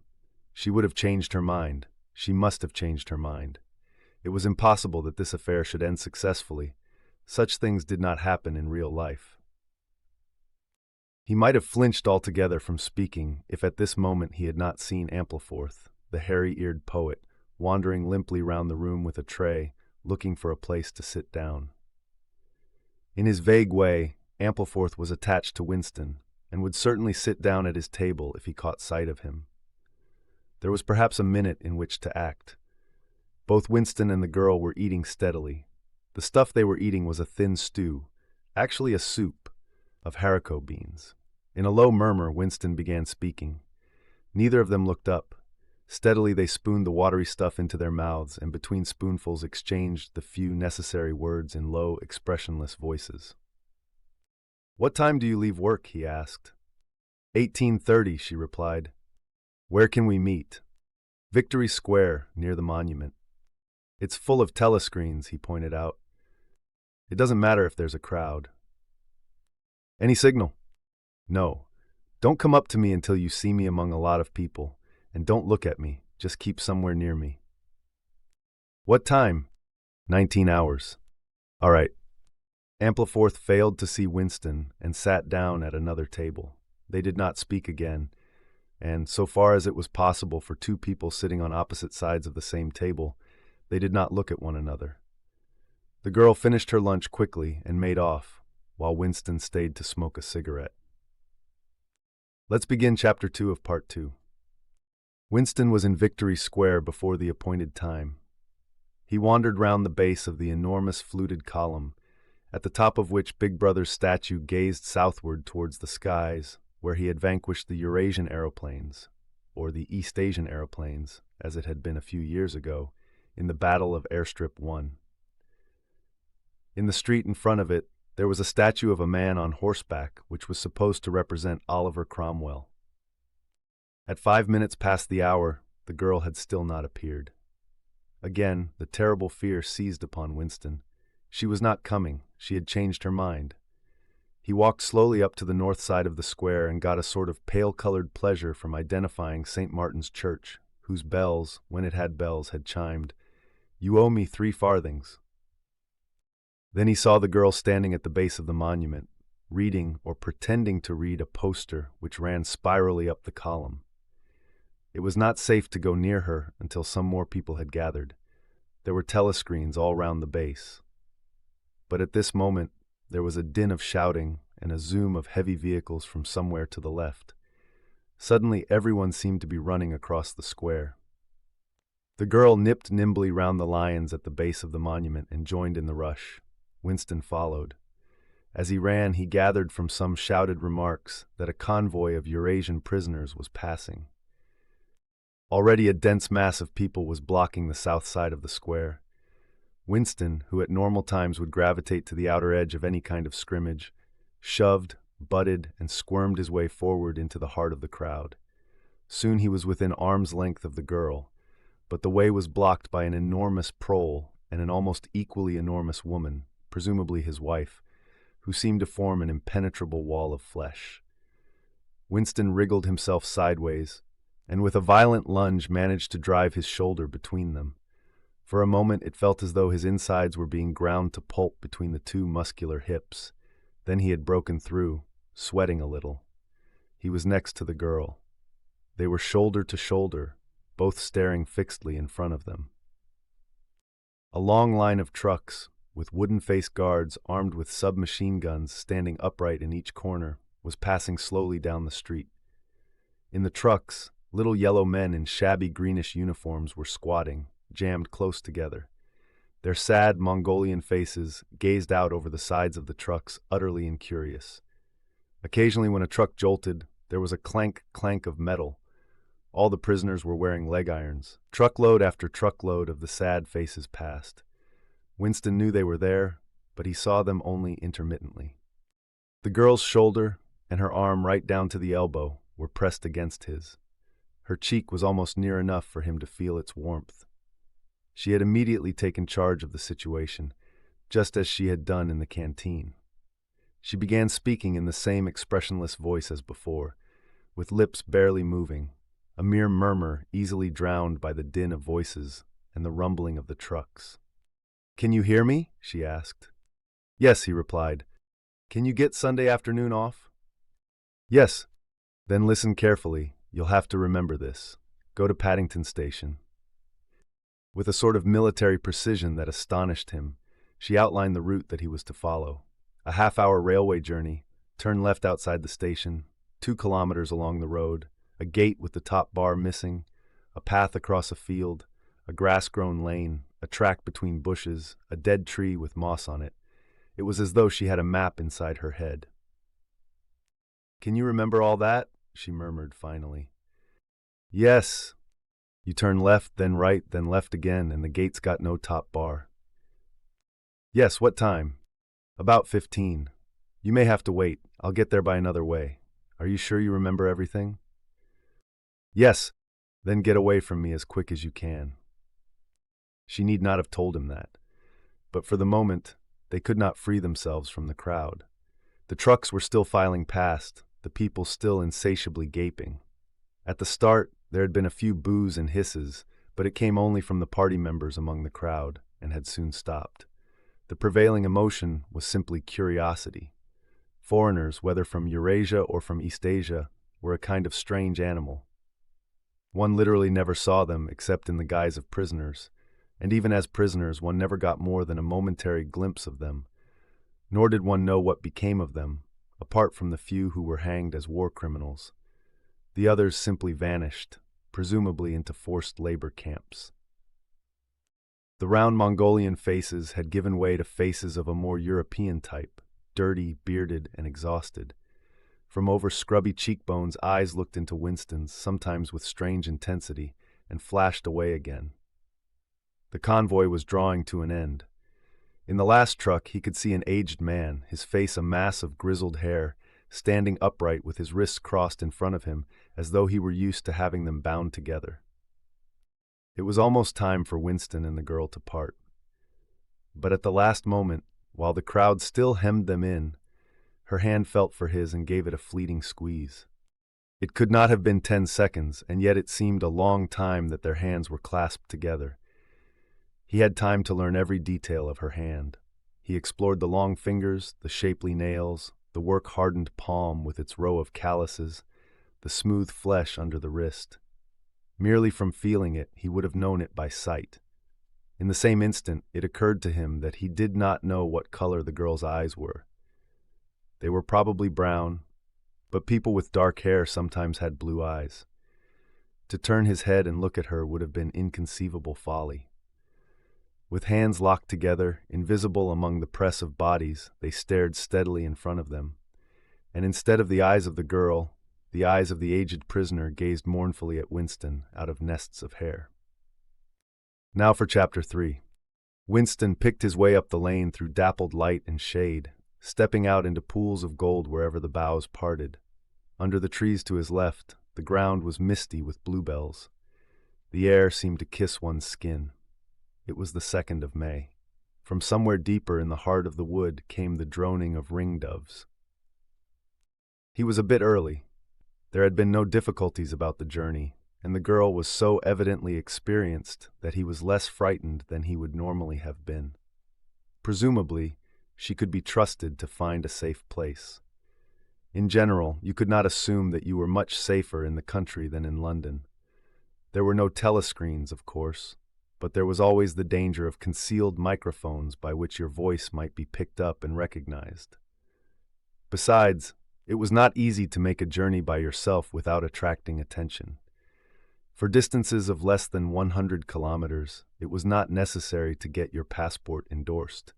She would have changed her mind. She must have changed her mind. It was impossible that this affair should end successfully. Such things did not happen in real life. He might have flinched altogether from speaking if at this moment he had not seen Ampleforth, the hairy-eared poet, wandering limply round the room with a tray, looking for a place to sit down. In his vague way, Ampleforth was attached to Winston, and would certainly sit down at his table if he caught sight of him. There was perhaps a minute in which to act. Both Winston and the girl were eating steadily. The stuff they were eating was a thin stew, actually a soup, of haricot beans. In a low murmur, Winston began speaking. Neither of them looked up. Steadily they spooned the watery stuff into their mouths and between spoonfuls exchanged the few necessary words in low, expressionless voices. "What time do you leave work?" he asked. 18:30, she replied. "Where can we meet?" "Victory Square, near the monument." "It's full of telescreens," he pointed out. "It doesn't matter if there's a crowd." "Any signal?" "No. Don't come up to me until you see me among a lot of people, and don't look at me. Just keep somewhere near me." "What time?" 19 hours. "All right." Ampleforth failed to see Winston and sat down at another table. They did not speak again, and so far as it was possible for two people sitting on opposite sides of the same table, they did not look at one another. The girl finished her lunch quickly and made off, while Winston stayed to smoke a cigarette. Let's begin Chapter 2 of Part 2. Winston was in Victory Square before the appointed time. He wandered round the base of the enormous fluted column, at the top of which Big Brother's statue gazed southward towards the skies, where he had vanquished the Eurasian aeroplanes, or the East Asian aeroplanes, as it had been a few years ago, in the Battle of Airstrip 1. In the street in front of it, there was a statue of a man on horseback, which was supposed to represent Oliver Cromwell. At 5 minutes past the hour, the girl had still not appeared. Again, the terrible fear seized upon Winston. She was not coming. She had changed her mind. He walked slowly up to the north side of the square and got a sort of pale-colored pleasure from identifying St. Martin's Church, whose bells, when it had bells, had chimed, "You owe me 3 farthings." Then he saw the girl standing at the base of the monument, reading or pretending to read a poster which ran spirally up the column. It was not safe to go near her until some more people had gathered. There were telescreens all round the base. But at this moment, there was a din of shouting and a zoom of heavy vehicles from somewhere to the left. Suddenly, everyone seemed to be running across the square. The girl nipped nimbly round the lions at the base of the monument and joined in the rush. Winston followed. As he ran, he gathered from some shouted remarks that a convoy of Eurasian prisoners was passing. Already a dense mass of people was blocking the south side of the square. Winston, who at normal times would gravitate to the outer edge of any kind of scrimmage, shoved, butted, and squirmed his way forward into the heart of the crowd. Soon he was within arm's length of the girl, but the way was blocked by an enormous prole and an almost equally enormous woman, presumably his wife, who seemed to form an impenetrable wall of flesh. Winston wriggled himself sideways, and with a violent lunge managed to drive his shoulder between them. For a moment it felt as though his insides were being ground to pulp between the two muscular hips. Then he had broken through, sweating a little. He was next to the girl. They were shoulder to shoulder, both staring fixedly in front of them. A long line of trucks, with wooden-faced guards armed with submachine guns standing upright in each corner, was passing slowly down the street. In the trucks, little yellow men in shabby greenish uniforms were squatting, jammed close together. Their sad Mongolian faces gazed out over the sides of the trucks, utterly incurious. Occasionally, when a truck jolted, there was a clank of metal. All the prisoners were wearing leg irons. Truckload after truckload of the sad faces passed. Winston knew they were there, but he saw them only intermittently. The girl's shoulder and her arm right down to the elbow were pressed against his. Her cheek was almost near enough for him to feel its warmth. She had immediately taken charge of the situation, just as she had done in the canteen. She began speaking in the same expressionless voice as before, with lips barely moving, a mere murmur easily drowned by the din of voices and the rumbling of the trucks. "Can you hear me?" she asked. "Yes," he replied. "Can you get Sunday afternoon off?" "Yes." "Then listen carefully. You'll have to remember this. Go to Paddington Station." With a sort of military precision that astonished him, she outlined the route that he was to follow. A half-hour railway journey, turn left outside the station, 2 kilometers along the road, a gate with the top bar missing, a path across a field, a grass-grown lane, a track between bushes, a dead tree with moss on it. It was as though she had a map inside her head. "Can you remember all that?" she murmured finally. "Yes. You turn left, then right, then left again, and the gate's got no top bar." "Yes, what time?" "About 15. You may have to wait. I'll get there by another way. Are you sure you remember everything?" "Yes. Then get away from me as quick as you can." She need not have told him that. But for the moment, they could not free themselves from the crowd. The trucks were still filing past, the people still insatiably gaping. At the start, there had been a few boos and hisses, but it came only from the party members among the crowd, and had soon stopped. The prevailing emotion was simply curiosity. Foreigners, whether from Eurasia or from East Asia, were a kind of strange animal. One literally never saw them except in the guise of prisoners, and even as prisoners one never got more than a momentary glimpse of them, nor did one know what became of them, apart from the few who were hanged as war criminals. The others simply vanished, presumably into forced labor camps. The round Mongolian faces had given way to faces of a more European type, dirty, bearded, and exhausted. From over scrubby cheekbones, eyes looked into Winston's, sometimes with strange intensity, and flashed away again. The convoy was drawing to an end. In the last truck, he could see an aged man, his face a mass of grizzled hair, standing upright with his wrists crossed in front of him, as though he were used to having them bound together. It was almost time for Winston and the girl to part. But at the last moment, while the crowd still hemmed them in, her hand felt for his and gave it a fleeting squeeze. It could not have been 10 seconds, and yet it seemed a long time that their hands were clasped together. He had time to learn every detail of her hand. He explored the long fingers, the shapely nails, the work-hardened palm with its row of calluses, the smooth flesh under the wrist. Merely from feeling it, he would have known it by sight. In the same instant, it occurred to him that he did not know what color the girl's eyes were. They were probably brown, but people with dark hair sometimes had blue eyes. To turn his head and look at her would have been inconceivable folly. With hands locked together, invisible among the press of bodies, they stared steadily in front of them. And instead of the eyes of the girl, the eyes of the aged prisoner gazed mournfully at Winston out of nests of hair. Now for Chapter 3. Winston picked his way up the lane through dappled light and shade, stepping out into pools of gold wherever the boughs parted. Under the trees to his left, the ground was misty with bluebells. The air seemed to kiss one's skin. It was the 2nd of May. From somewhere deeper in the heart of the wood came the droning of ringdoves. He was a bit early. There had been no difficulties about the journey, and the girl was so evidently experienced that he was less frightened than he would normally have been. Presumably, she could be trusted to find a safe place. In general, you could not assume that you were much safer in the country than in London. There were no telescreens, of course, but there was always the danger of concealed microphones by which your voice might be picked up and recognized. Besides, it was not easy to make a journey by yourself without attracting attention. For distances of less than 100 kilometers, it was not necessary to get your passport endorsed,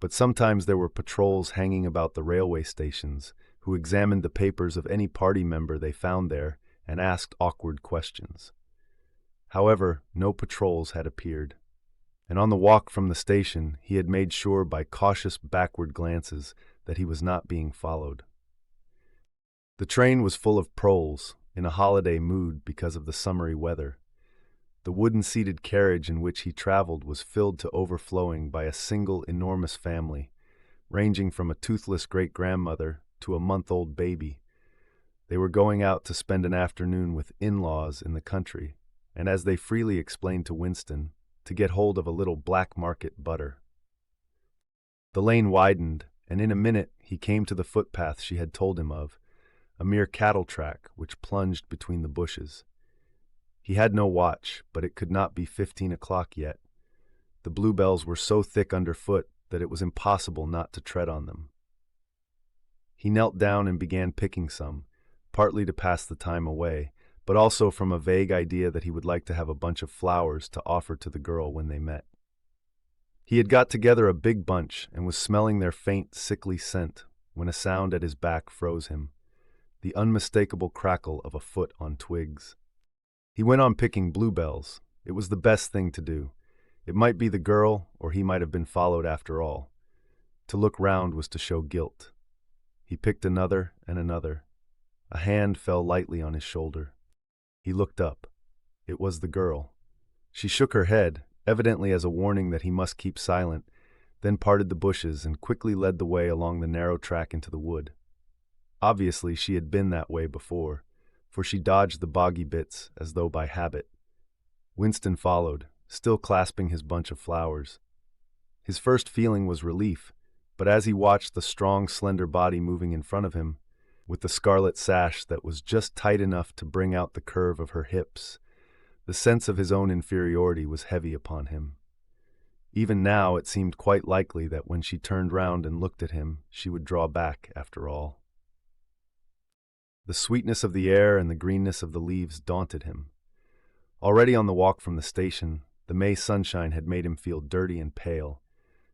but sometimes there were patrols hanging about the railway stations who examined the papers of any party member they found there and asked awkward questions. However, no patrols had appeared, and on the walk from the station he had made sure by cautious backward glances that he was not being followed. The train was full of proles, in a holiday mood because of the summery weather. The wooden-seated carriage in which he traveled was filled to overflowing by a single enormous family, ranging from a toothless great-grandmother to a month-old baby. They were going out to spend an afternoon with in-laws in the country, and as they freely explained to Winston, to get hold of a little black market butter. The lane widened, and in a minute he came to the footpath she had told him of, a mere cattle track which plunged between the bushes. He had no watch, but it could not be 15 o'clock yet. The bluebells were so thick underfoot that it was impossible not to tread on them. He knelt down and began picking some, partly to pass the time away, but also from a vague idea that he would like to have a bunch of flowers to offer to the girl when they met. He had got together a big bunch and was smelling their faint, sickly scent when a sound at his back froze him, the unmistakable crackle of a foot on twigs. He went on picking bluebells. It was the best thing to do. It might be the girl, or he might have been followed after all. To look round was to show guilt. He picked another and another. A hand fell lightly on his shoulder. He looked up. It was the girl. She shook her head, evidently as a warning that he must keep silent, then parted the bushes and quickly led the way along the narrow track into the wood. Obviously, she had been that way before, for she dodged the boggy bits as though by habit. Winston followed, still clasping his bunch of flowers. His first feeling was relief, but as he watched the strong, slender body moving in front of him, with the scarlet sash that was just tight enough to bring out the curve of her hips, the sense of his own inferiority was heavy upon him. Even now it seemed quite likely that when she turned round and looked at him, she would draw back after all. The sweetness of the air and the greenness of the leaves daunted him. Already on the walk from the station, the May sunshine had made him feel dirty and pale,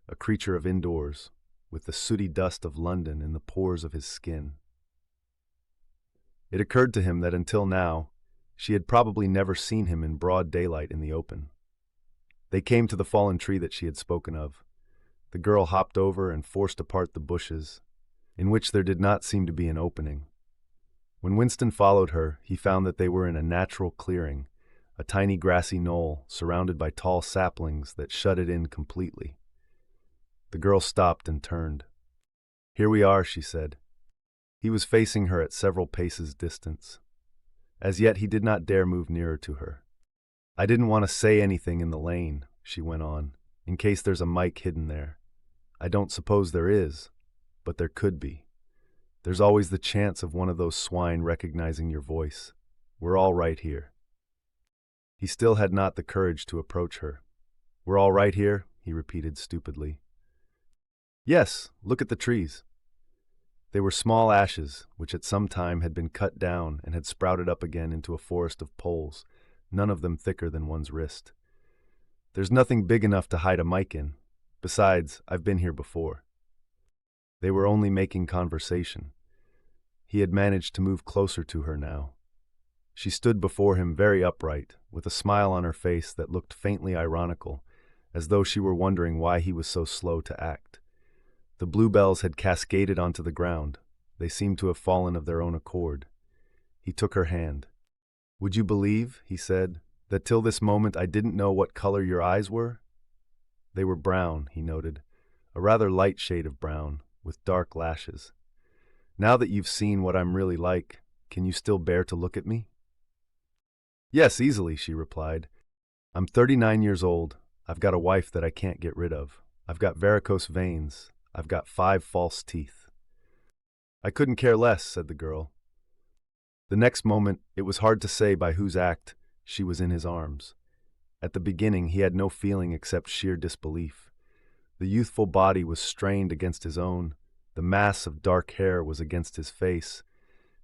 a creature of indoors, with the sooty dust of London in the pores of his skin. It occurred to him that until now, she had probably never seen him in broad daylight in the open. They came to the fallen tree that she had spoken of. The girl hopped over and forced apart the bushes, in which there did not seem to be an opening. When Winston followed her, he found that they were in a natural clearing, a tiny grassy knoll surrounded by tall saplings that shut it in completely. The girl stopped and turned. "Here we are," she said. He was facing her at several paces' distance. As yet he did not dare move nearer to her. "I didn't want to say anything in the lane," she went on, "in case there's a mic hidden there. I don't suppose there is, but there could be. There's always the chance of one of those swine recognizing your voice. We're all right here." He still had not the courage to approach her. "We're all right here," he repeated stupidly. "Yes, look at the trees." They were small ashes, which at some time had been cut down and had sprouted up again into a forest of poles, none of them thicker than one's wrist. "There's nothing big enough to hide a mic in. Besides, I've been here before." They were only making conversation. He had managed to move closer to her now. She stood before him very upright, with a smile on her face that looked faintly ironical, as though she were wondering why he was so slow to act. The bluebells had cascaded onto the ground. They seemed to have fallen of their own accord. He took her hand. "Would you believe," he said, "that till this moment I didn't know what color your eyes were?" They were brown, he noted, a rather light shade of brown, with dark lashes. "Now that you've seen what I'm really like, can you still bear to look at me?" "Yes, easily," she replied. "I'm 39 years old. I've got a wife that I can't get rid of. I've got varicose veins. I've got 5 false teeth." "I couldn't care less," said the girl. The next moment, it was hard to say by whose act she was in his arms. At the beginning, he had no feeling except sheer disbelief. The youthful body was strained against his own, the mass of dark hair was against his face,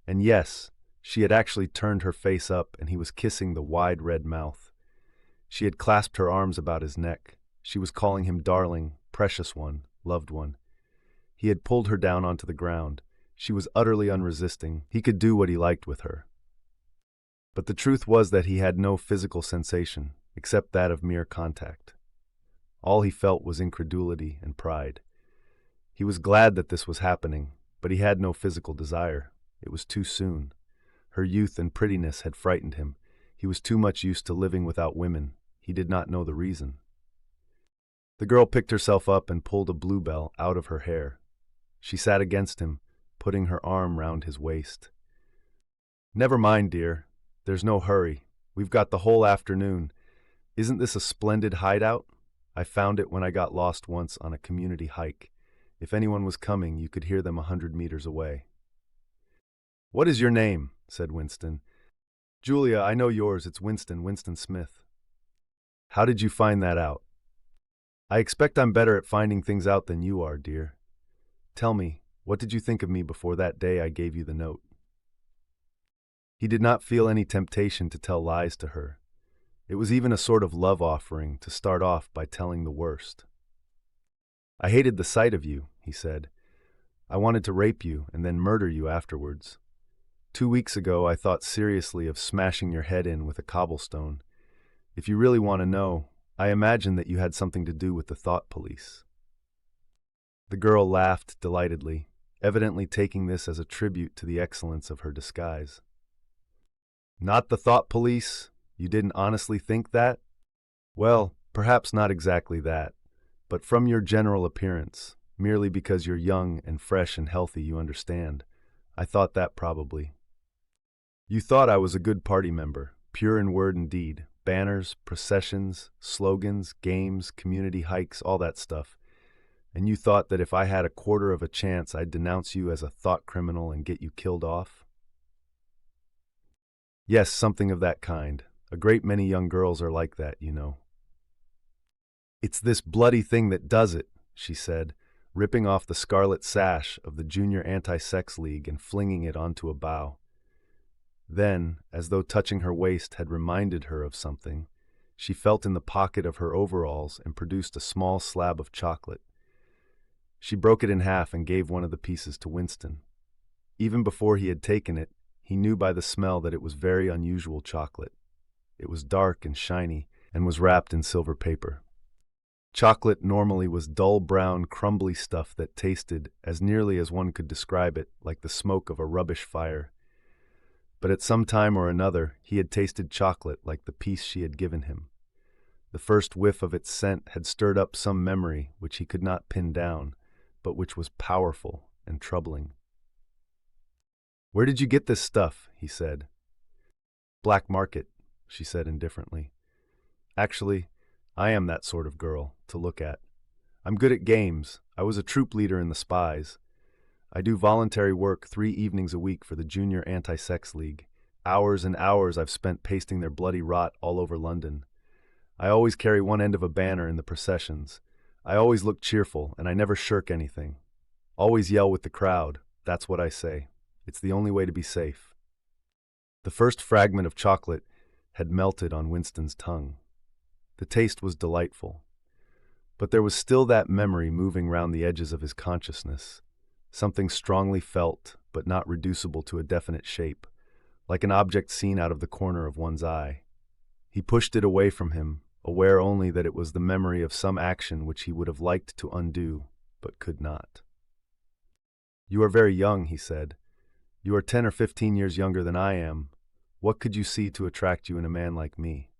and yes, she had actually turned her face up and he was kissing the wide red mouth. She had clasped her arms about his neck. She was calling him darling, precious one, loved one. He had pulled her down onto the ground. She was utterly unresisting. He could do what he liked with her. But the truth was that he had no physical sensation, except that of mere contact. All he felt was incredulity and pride. He was glad that this was happening, but he had no physical desire. It was too soon. Her youth and prettiness had frightened him. He was too much used to living without women. He did not know the reason. The girl picked herself up and pulled a bluebell out of her hair. She sat against him, putting her arm round his waist. "Never mind, dear. There's no hurry. We've got the whole afternoon. Isn't this a splendid hideout? I found it when I got lost once on a community hike. If anyone was coming, you could hear them 100 meters away." "What is your name?" said Winston. "Julia, I know yours. It's Winston Smith." "How did you find that out?" "I expect I'm better at finding things out than you are, dear. Tell me, what did you think of me before that day I gave you the note?" He did not feel any temptation to tell lies to her. It was even a sort of love offering to start off by telling the worst. I hated the sight of you, he said. I wanted to rape you and then murder you afterwards. 2 weeks ago, I thought seriously of smashing your head in with a cobblestone. If you really want to know, I imagine that you had something to do with the thought police. The girl laughed delightedly, evidently taking this as a tribute to the excellence of her disguise. Not the thought police? You didn't honestly think that? Well, perhaps not exactly that, but from your general appearance, merely because you're young and fresh and healthy, you understand. I thought that probably. You thought I was a good party member, pure in word and deed, banners, processions, slogans, games, community hikes, all that stuff. And you thought that if I had a quarter of a chance, I'd denounce you as a thought criminal and get you killed off? Yes, something of that kind. A great many young girls are like that, you know. It's this bloody thing that does it, she said, ripping off the scarlet sash of the Junior Anti-Sex League and flinging it onto a bough. Then, as though touching her waist had reminded her of something, she felt in the pocket of her overalls and produced a small slab of chocolate. She broke it in half and gave one of the pieces to Winston. Even before he had taken it, he knew by the smell that it was very unusual chocolate. It was dark and shiny and was wrapped in silver paper. Chocolate normally was dull brown, crumbly stuff that tasted, as nearly as one could describe it, like the smoke of a rubbish fire. But at some time or another, he had tasted chocolate like the piece she had given him. The first whiff of its scent had stirred up some memory which he could not pin down, but which was powerful and troubling. "Where did you get this stuff?" he said. "Black market," she said indifferently. "Actually, I am that sort of girl, to look at. I'm good at games. I was a troop leader in the Spies. I do voluntary work 3 evenings a week for the Junior Anti-Sex League. Hours and hours I've spent pasting their bloody rot all over London. I always carry one end of a banner in the processions. I always look cheerful, and I never shirk anything. Always yell with the crowd. That's what I say. It's the only way to be safe." The first fragment of chocolate had melted on Winston's tongue. The taste was delightful. But there was still that memory moving round the edges of his consciousness, something strongly felt but not reducible to a definite shape, like an object seen out of the corner of one's eye. He pushed it away from him, aware only that it was the memory of some action which he would have liked to undo, but could not. "You are very young," he said. "You are 10 or 15 years younger than I am. What could you see to attract you in a man like me?"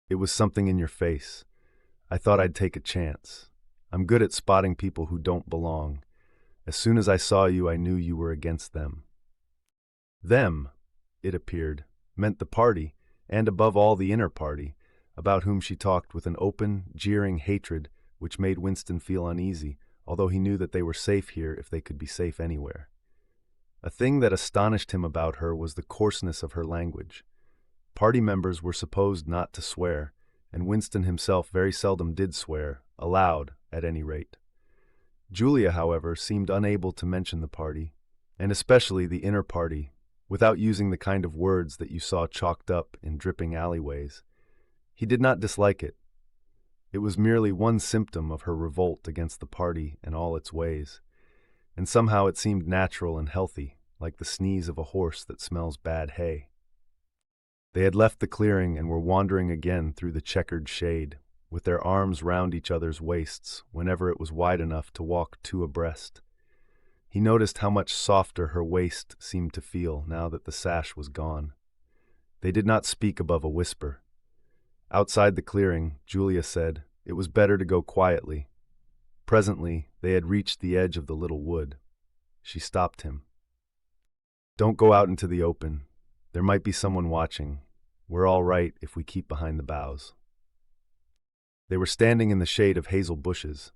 "It was something in your face. I thought I'd take a chance. I'm good at spotting people who don't belong. As soon as I saw you, I knew you were against them." Them, it appeared, meant the party, and above all the inner party, about whom she talked with an open, jeering hatred which made Winston feel uneasy, although he knew that they were safe here if they could be safe anywhere. A thing that astonished him about her was the coarseness of her language. Party members were supposed not to swear, and Winston himself very seldom did swear, aloud, at any rate. Julia, however, seemed unable to mention the party, and especially the inner party, without using the kind of words that you saw chalked up in dripping alleyways. He did not dislike it. It was merely one symptom of her revolt against the party and all its ways, and somehow it seemed natural and healthy, like the sneeze of a horse that smells bad hay. They had left the clearing and were wandering again through the checkered shade, with their arms round each other's waists whenever it was wide enough to walk 2 abreast. He noticed how much softer her waist seemed to feel now that the sash was gone. They did not speak above a whisper. Outside the clearing, Julia said, it was better to go quietly. Presently, they had reached the edge of the little wood. She stopped him. "Don't go out into the open. There might be someone watching. We're all right if we keep behind the boughs." They were standing in the shade of hazel bushes.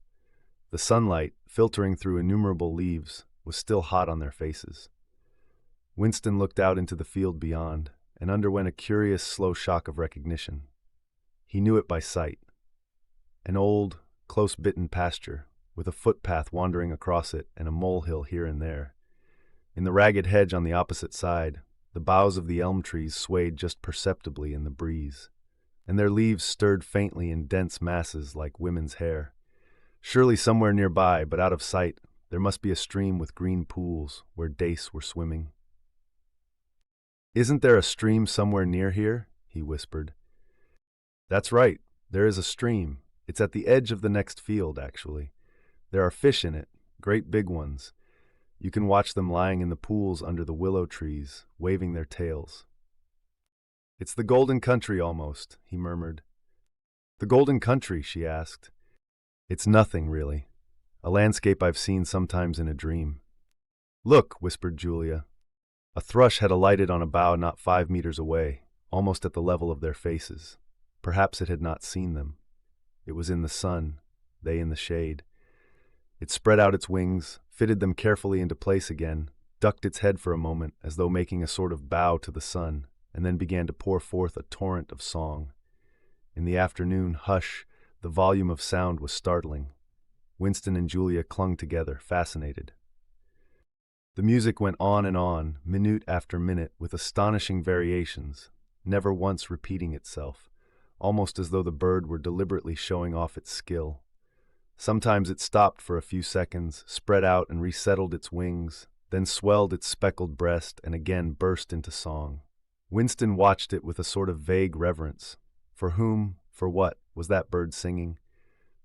The sunlight, filtering through innumerable leaves, was still hot on their faces. Winston looked out into the field beyond and underwent a curious, slow shock of recognition. He knew it by sight. An old, close-bitten pasture, with a footpath wandering across it and a molehill here and there. In the ragged hedge on the opposite side, the boughs of the elm trees swayed just perceptibly in the breeze, and their leaves stirred faintly in dense masses like women's hair, Surely somewhere nearby, but out of sight, there must be a stream with green pools where dace were swimming. "Isn't there a stream somewhere near here?" he whispered. "That's right, there is a stream. It's at the edge of the next field, actually. There are fish in it, great big ones. You can watch them lying in the pools under the willow trees, waving their tails." "It's the Golden Country almost," he murmured. "The Golden Country?" she asked. "It's nothing, really. A landscape I've seen sometimes in a dream." "Look," whispered Julia. A thrush had alighted on a bough not 5 meters away, almost at the level of their faces. Perhaps it had not seen them. It was in the sun, they in the shade. It spread out its wings, fitted them carefully into place again, ducked its head for a moment as though making a sort of bow to the sun, and then began to pour forth a torrent of song. In the afternoon hush, the volume of sound was startling. Winston and Julia clung together, fascinated. The music went on, minute after minute, with astonishing variations, never once repeating itself, almost as though the bird were deliberately showing off its skill. Sometimes it stopped for a few seconds, spread out and resettled its wings, then swelled its speckled breast and again burst into song. Winston watched it with a sort of vague reverence. For whom, for what, was that bird singing?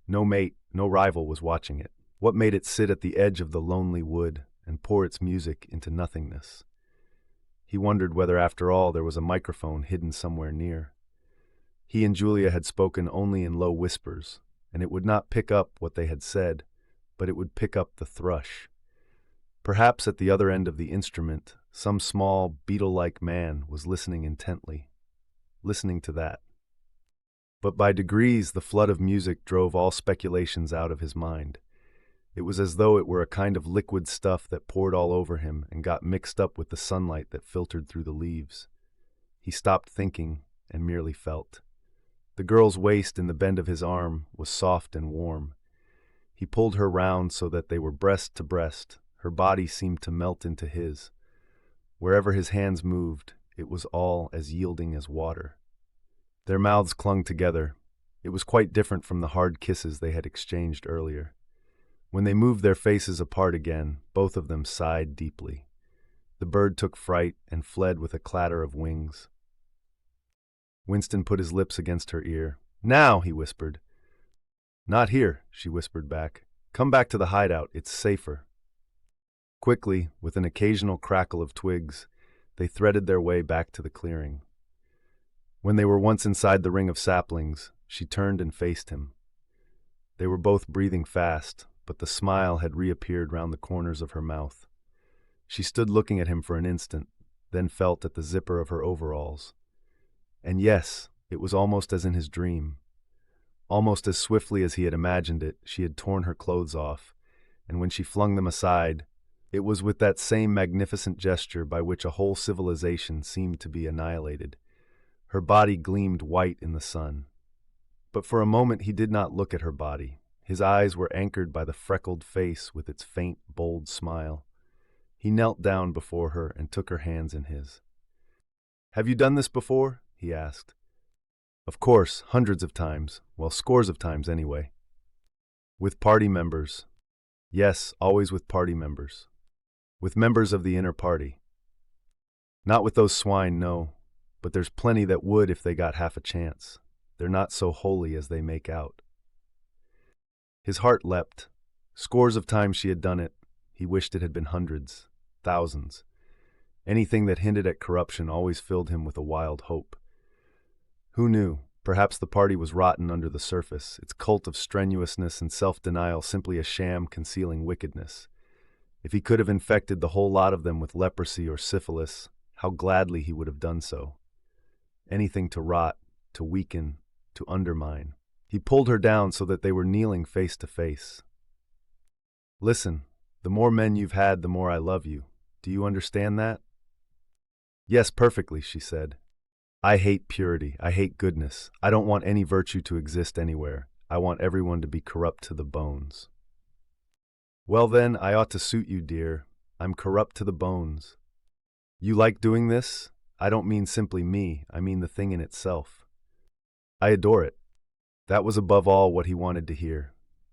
No mate, no rival was watching it. What made it sit at the edge of the lonely wood and pour its music into nothingness? He wondered whether, after all, there was a microphone hidden somewhere near. He and Julia had spoken only in low whispers, and it would not pick up what they had said, but it would pick up the thrush. Perhaps at the other end of the instrument, some small, beetle-like man was listening intently, listening to that. But by degrees the flood of music drove all speculations out of his mind. It was as though it were a kind of liquid stuff that poured all over him and got mixed up with the sunlight that filtered through the leaves. He stopped thinking and merely felt. The girl's waist in the bend of his arm was soft and warm. He pulled her round so that they were breast to breast. Her body seemed to melt into his. Wherever his hands moved, it was all as yielding as water. Their mouths clung together. It was quite different from the hard kisses they had exchanged earlier. When they moved their faces apart again, both of them sighed deeply. The bird took fright and fled with a clatter of wings. Winston put his lips against her ear. "Now," he whispered. "Not here," she whispered back. "Come back to the hideout. It's safer." Quickly, with an occasional crackle of twigs, they threaded their way back to the clearing. When they were once inside the ring of saplings, she turned and faced him. They were both breathing fast, but the smile had reappeared round the corners of her mouth. She stood looking at him for an instant, then felt at the zipper of her overalls. And yes, it was almost as in his dream. Almost as swiftly as he had imagined it, she had torn her clothes off, and when she flung them aside, it was with that same magnificent gesture by which a whole civilization seemed to be annihilated. Her body gleamed white in the sun. But for a moment he did not look at her body. His eyes were anchored by the freckled face with its faint, bold smile. He knelt down before her and took her hands in his. "Have you done this before?" he asked. "Of course, hundreds of times. Well, scores of times anyway." "With party members?" "Yes, always with party members. With members of the inner party." "Not with those swine, no. But there's plenty that would if they got half a chance. They're not so holy as they make out." His heart leapt. Scores of times she had done it. He wished it had been hundreds, thousands. Anything that hinted at corruption always filled him with a wild hope. Who knew? Perhaps the party was rotten under the surface, its cult of strenuousness and self-denial simply a sham concealing wickedness. If he could have infected the whole lot of them with leprosy or syphilis, how gladly he would have done so. Anything to rot, to weaken, to undermine. He pulled her down so that they were kneeling face to face. "Listen, the more men you've had, the more I love you. Do you understand that?" "Yes, perfectly," she said. "I hate purity. I hate goodness. I don't want any virtue to exist anywhere. I want everyone to be corrupt to the bones." "Well then, I ought to suit you, dear. I'm corrupt to the bones." "You like doing this? I don't mean simply me, I mean the thing in itself." "I adore it." That was above all what he wanted to hear.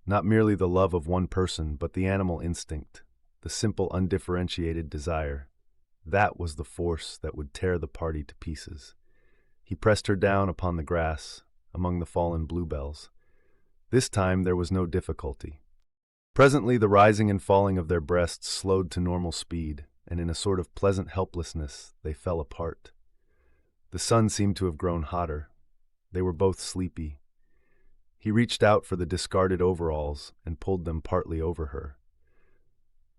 Not merely the love of one person, but the animal instinct, the simple, undifferentiated desire. That was the force that would tear the party to pieces. He pressed her down upon the grass, among the fallen bluebells. This time there was no difficulty. Presently the rising and falling of their breasts slowed to normal speed, and in a sort of pleasant helplessness they fell apart. The sun seemed to have grown hotter. They were both sleepy. He reached out for the discarded overalls and pulled them partly over her.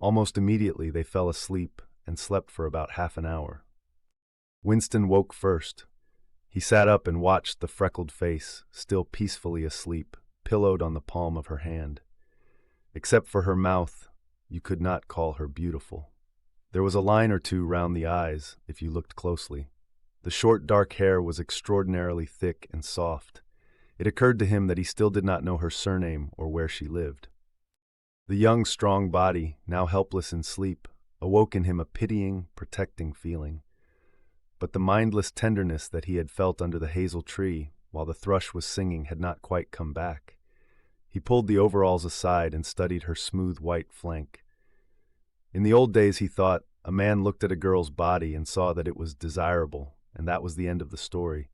Almost immediately they fell asleep and slept for about half an hour. Winston woke first. He sat up and watched the freckled face, still peacefully asleep, pillowed on the palm of her hand. Except for her mouth, you could not call her beautiful. There was a line or two round the eyes, if you looked closely. The short dark hair was extraordinarily thick and soft. It occurred to him that he still did not know her surname or where she lived. The young, strong body, now helpless in sleep, awoke in him a pitying, protecting feeling. But the mindless tenderness that he had felt under the hazel tree while the thrush was singing had not quite come back. He pulled the overalls aside and studied her smooth white flank. In the old days, he thought, a man looked at a girl's body and saw that it was desirable, and that was the end of the story.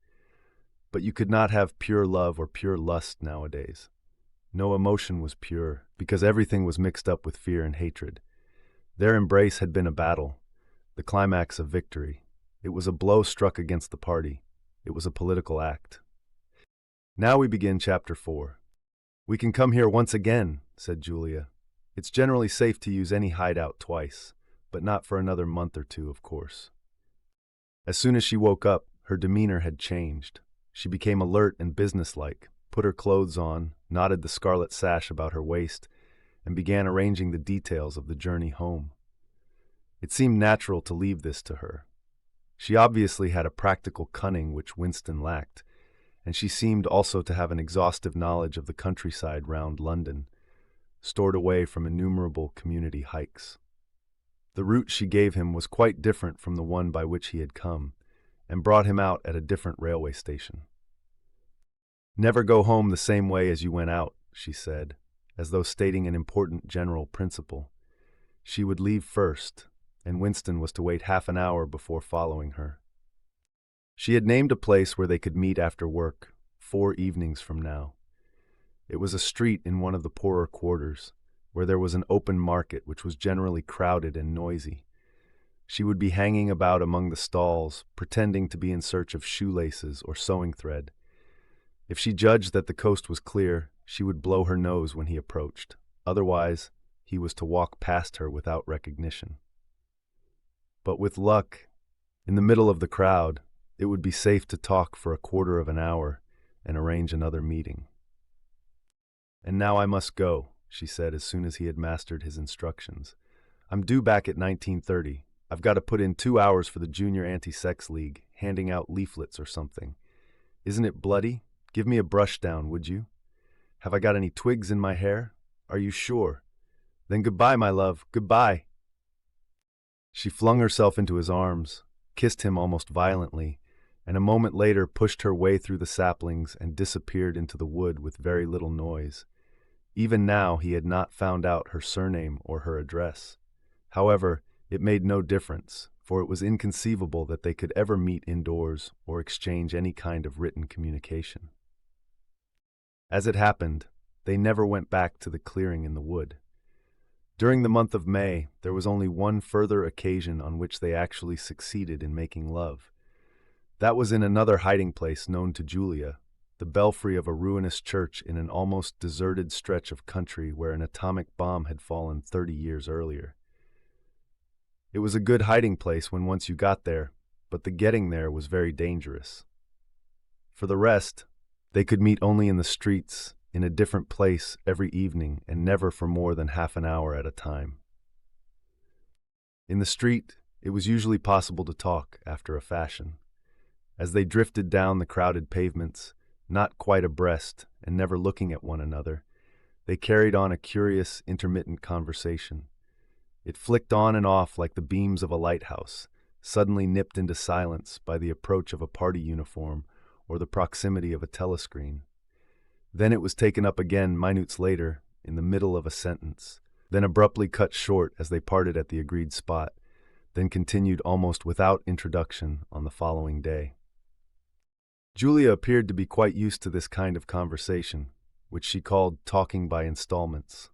But you could not have pure love or pure lust nowadays. No emotion was pure, because everything was mixed up with fear and hatred. Their embrace had been a battle, the climax of victory. It was a blow struck against the party. It was a political act. Now we begin Chapter 4. "We can come here once again," said Julia. "It's generally safe to use any hideout twice, but not for another month or two, of course." As soon as she woke up, her demeanor had changed. She became alert and businesslike, put her clothes on, knotted the scarlet sash about her waist, and began arranging the details of the journey home. It seemed natural to leave this to her. She obviously had a practical cunning which Winston lacked, and she seemed also to have an exhaustive knowledge of the countryside round London, stored away from innumerable community hikes. The route she gave him was quite different from the one by which he had come, and brought him out at a different railway station. "Never go home the same way as you went out," she said, as though stating an important general principle. She would leave first, and Winston was to wait half an hour before following her. She had named a place where they could meet after work, 4 evenings from now. It was a street in one of the poorer quarters, where there was an open market which was generally crowded and noisy. She would be hanging about among the stalls, pretending to be in search of shoelaces or sewing thread. If she judged that the coast was clear, she would blow her nose when he approached. Otherwise, he was to walk past her without recognition. But with luck, in the middle of the crowd, it would be safe to talk for a quarter of an hour and arrange another meeting. "And now I must go," she said as soon as he had mastered his instructions. "I'm due back at 19:30. I've got to put in 2 hours for the Junior Anti-Sex League, handing out leaflets or something. Isn't it bloody? Give me a brush down, would you? Have I got any twigs in my hair? Are you sure? Then goodbye, my love, goodbye." She flung herself into his arms, kissed him almost violently, and a moment later pushed her way through the saplings and disappeared into the wood with very little noise. Even now he had not found out her surname or her address. However, it made no difference, for it was inconceivable that they could ever meet indoors or exchange any kind of written communication. As it happened, they never went back to the clearing in the wood. During the month of May, there was only one further occasion on which they actually succeeded in making love. That was in another hiding place known to Julia, the belfry of a ruinous church in an almost deserted stretch of country where an atomic bomb had fallen 30 years earlier. It was a good hiding place when once you got there, but the getting there was very dangerous. For the rest, they could meet only in the streets, in a different place every evening, and never for more than half an hour at a time. In the street, it was usually possible to talk after a fashion. As they drifted down the crowded pavements, not quite abreast and never looking at one another, they carried on a curious, intermittent conversation. It flicked on and off like the beams of a lighthouse, suddenly nipped into silence by the approach of a party uniform or the proximity of a telescreen. Then it was taken up again minutes later, in the middle of a sentence, then abruptly cut short as they parted at the agreed spot, then continued almost without introduction on the following day. Julia appeared to be quite used to this kind of conversation, which she called talking by installments.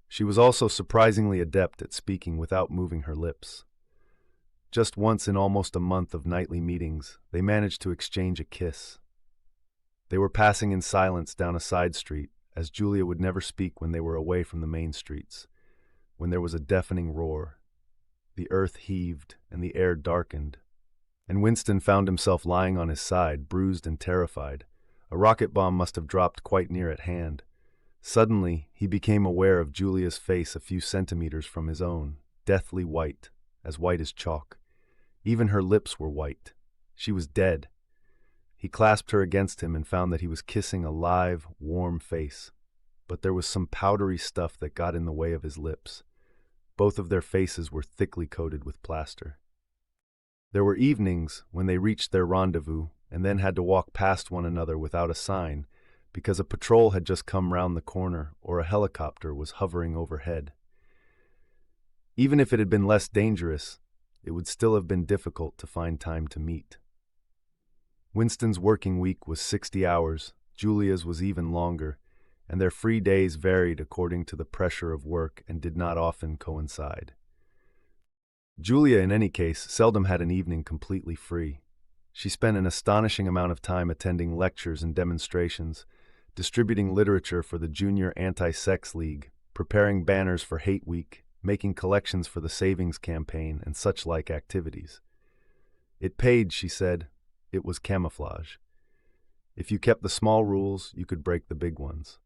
She was also surprisingly adept at speaking without moving her lips. Just once in almost a month of nightly meetings, they managed to exchange a kiss. They were passing in silence down a side street, as Julia would never speak when they were away from the main streets, when there was a deafening roar. The earth heaved and the air darkened, and Winston found himself lying on his side, bruised and terrified. A rocket bomb must have dropped quite near at hand. Suddenly, he became aware of Julia's face a few centimeters from his own, deathly white as chalk. Even her lips were white. She was dead. He clasped her against him and found that he was kissing a live, warm face. But there was some powdery stuff that got in the way of his lips. Both of their faces were thickly coated with plaster. There were evenings when they reached their rendezvous and then had to walk past one another without a sign because a patrol had just come round the corner or a helicopter was hovering overhead. Even if it had been less dangerous, it would still have been difficult to find time to meet. Winston's working week was 60 hours, Julia's was even longer, and their free days varied according to the pressure of work and did not often coincide. Julia, in any case, seldom had an evening completely free. She spent an astonishing amount of time attending lectures and demonstrations, distributing literature for the Junior Anti-Sex League, preparing banners for Hate Week, making collections for the Savings Campaign, and such like activities. It paid, she said. It was camouflage. If you kept the small rules, you could break the big ones.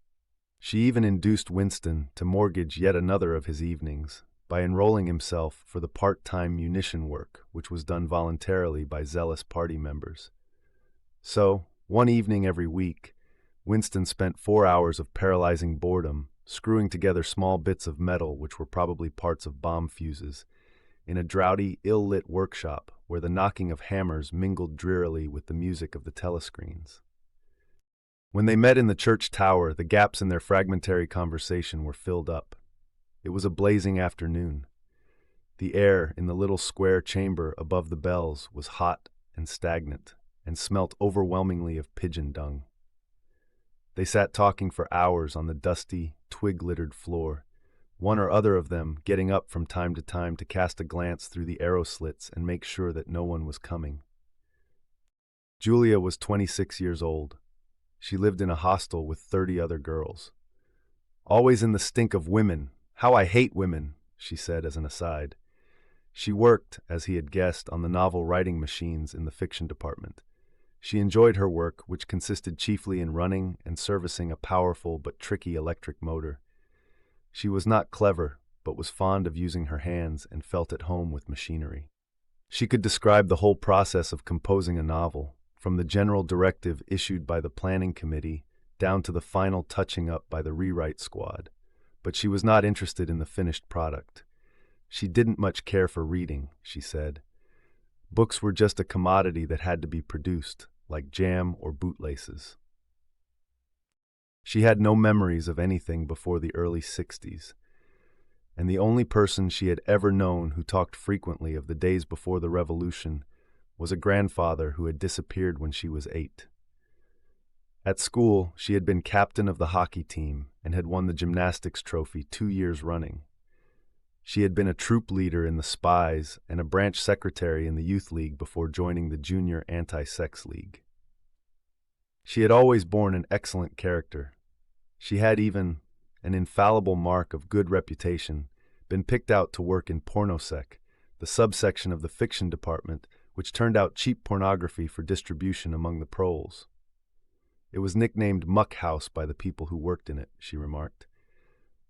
She even induced Winston to mortgage yet another of his evenings by enrolling himself for the part-time munition work, which was done voluntarily by zealous party members. So, one evening every week, Winston spent 4 hours of paralyzing boredom screwing together small bits of metal which were probably parts of bomb fuses, in a draughty, ill-lit workshop where the knocking of hammers mingled drearily with the music of the telescreens. When they met in the church tower, the gaps in their fragmentary conversation were filled up. It was a blazing afternoon. The air in the little square chamber above the bells was hot and stagnant, and smelt overwhelmingly of pigeon dung. They sat talking for hours on the dusty, twig-littered floor, one or other of them getting up from time to cast a glance through the arrow slits and make sure that no one was coming. Julia was 26 years old. She lived in a hostel with 30 other girls. "Always in the stink of women. How I hate women," she said as an aside. She worked, as he had guessed, on the novel writing machines in the fiction department. She enjoyed her work, which consisted chiefly in running and servicing a powerful but tricky electric motor. She was not clever, but was fond of using her hands and felt at home with machinery. She could describe the whole process of composing a novel, from the general directive issued by the planning committee down to the final touching up by the rewrite squad, but she was not interested in the finished product. She didn't much care for reading, she said. Books were just a commodity that had to be produced, like jam or bootlaces. She had no memories of anything before the early 60s, and the only person she had ever known who talked frequently of the days before the revolution was a grandfather who had disappeared when she was 8. At school, she had been captain of the hockey team and had won the gymnastics trophy 2 years running. She had been a troop leader in the Spies and a branch secretary in the Youth League before joining the Junior Anti-Sex League. She had always borne an excellent character. She had even, an infallible mark of good reputation, been picked out to work in Pornosec, the subsection of the fiction department which turned out cheap pornography for distribution among the proles. It was nicknamed Muck House by the people who worked in it, she remarked.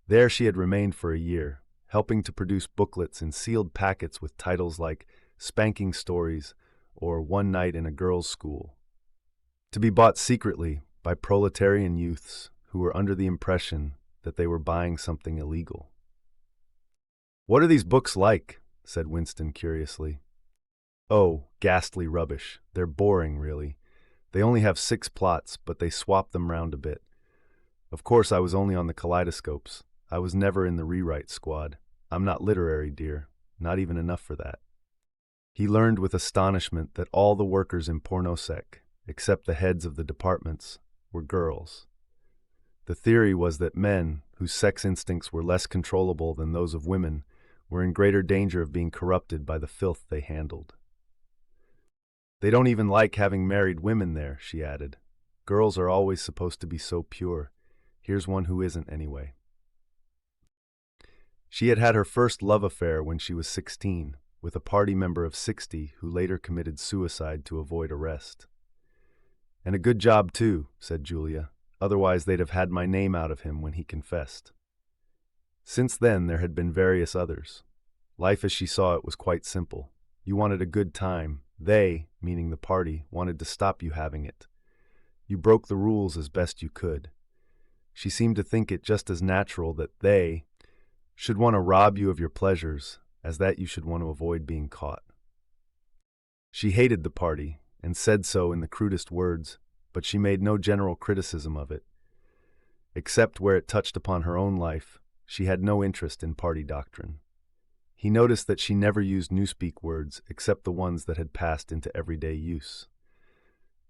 There she had remained for a year, helping to produce booklets in sealed packets with titles like Spanking Stories or One Night in a Girls' School, to be bought secretly by proletarian youths who were under the impression that they were buying something illegal. "What are these books like?" said Winston curiously. "Oh, ghastly rubbish. They're boring, really. They only have 6 plots, but they swap them round a bit. Of course, I was only on the kaleidoscopes. I was never in the rewrite squad. I'm not literary, dear. Not even enough for that. He learned with astonishment that all the workers in Pornosec, except the heads of the departments, were girls. The theory was that men, whose sex instincts were less controllable than those of women, were in greater danger of being corrupted by the filth they handled. They don't even like having married women there, she added. Girls are always supposed to be so pure. Here's one who isn't anyway. She had had her first love affair when she was 16, with a party member of 60 who later committed suicide to avoid arrest. And a good job, too, said Julia. Otherwise they'd have had my name out of him when he confessed. Since then, there had been various others. Life as she saw it was quite simple. You wanted a good time. They, meaning the party, wanted to stop you having it. You broke the rules as best you could. She seemed to think it just as natural that they should want to rob you of your pleasures as that you should want to avoid being caught. She hated the party, and said so in the crudest words, but she made no general criticism of it. Except where it touched upon her own life, she had no interest in party doctrine. He noticed that she never used newspeak words except the ones that had passed into everyday use.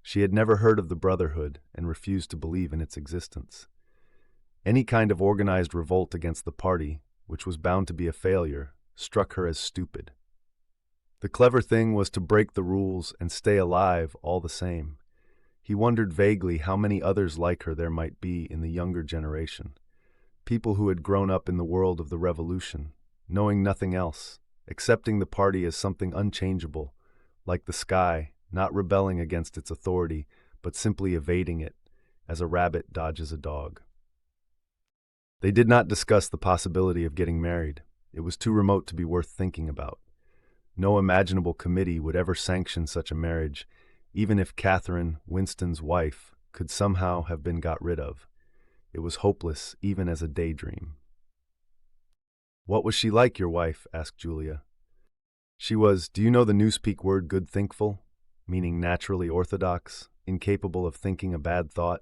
She had never heard of the Brotherhood and refused to believe in its existence. Any kind of organized revolt against the party, which was bound to be a failure, struck her as stupid. The clever thing was to break the rules and stay alive all the same. He wondered vaguely how many others like her there might be in the younger generation. People who had grown up in the world of the revolution, knowing nothing else, accepting the party as something unchangeable, like the sky, not rebelling against its authority, but simply evading it, as a rabbit dodges a dog. They did not discuss the possibility of getting married. It was too remote to be worth thinking about. No imaginable committee would ever sanction such a marriage, even if Catherine, Winston's wife, could somehow have been got rid of. It was hopeless, even as a daydream. "What was she like, your wife?" asked Julia. "She was, do you know the newspeak word good thinkful? Meaning naturally orthodox, incapable of thinking a bad thought?"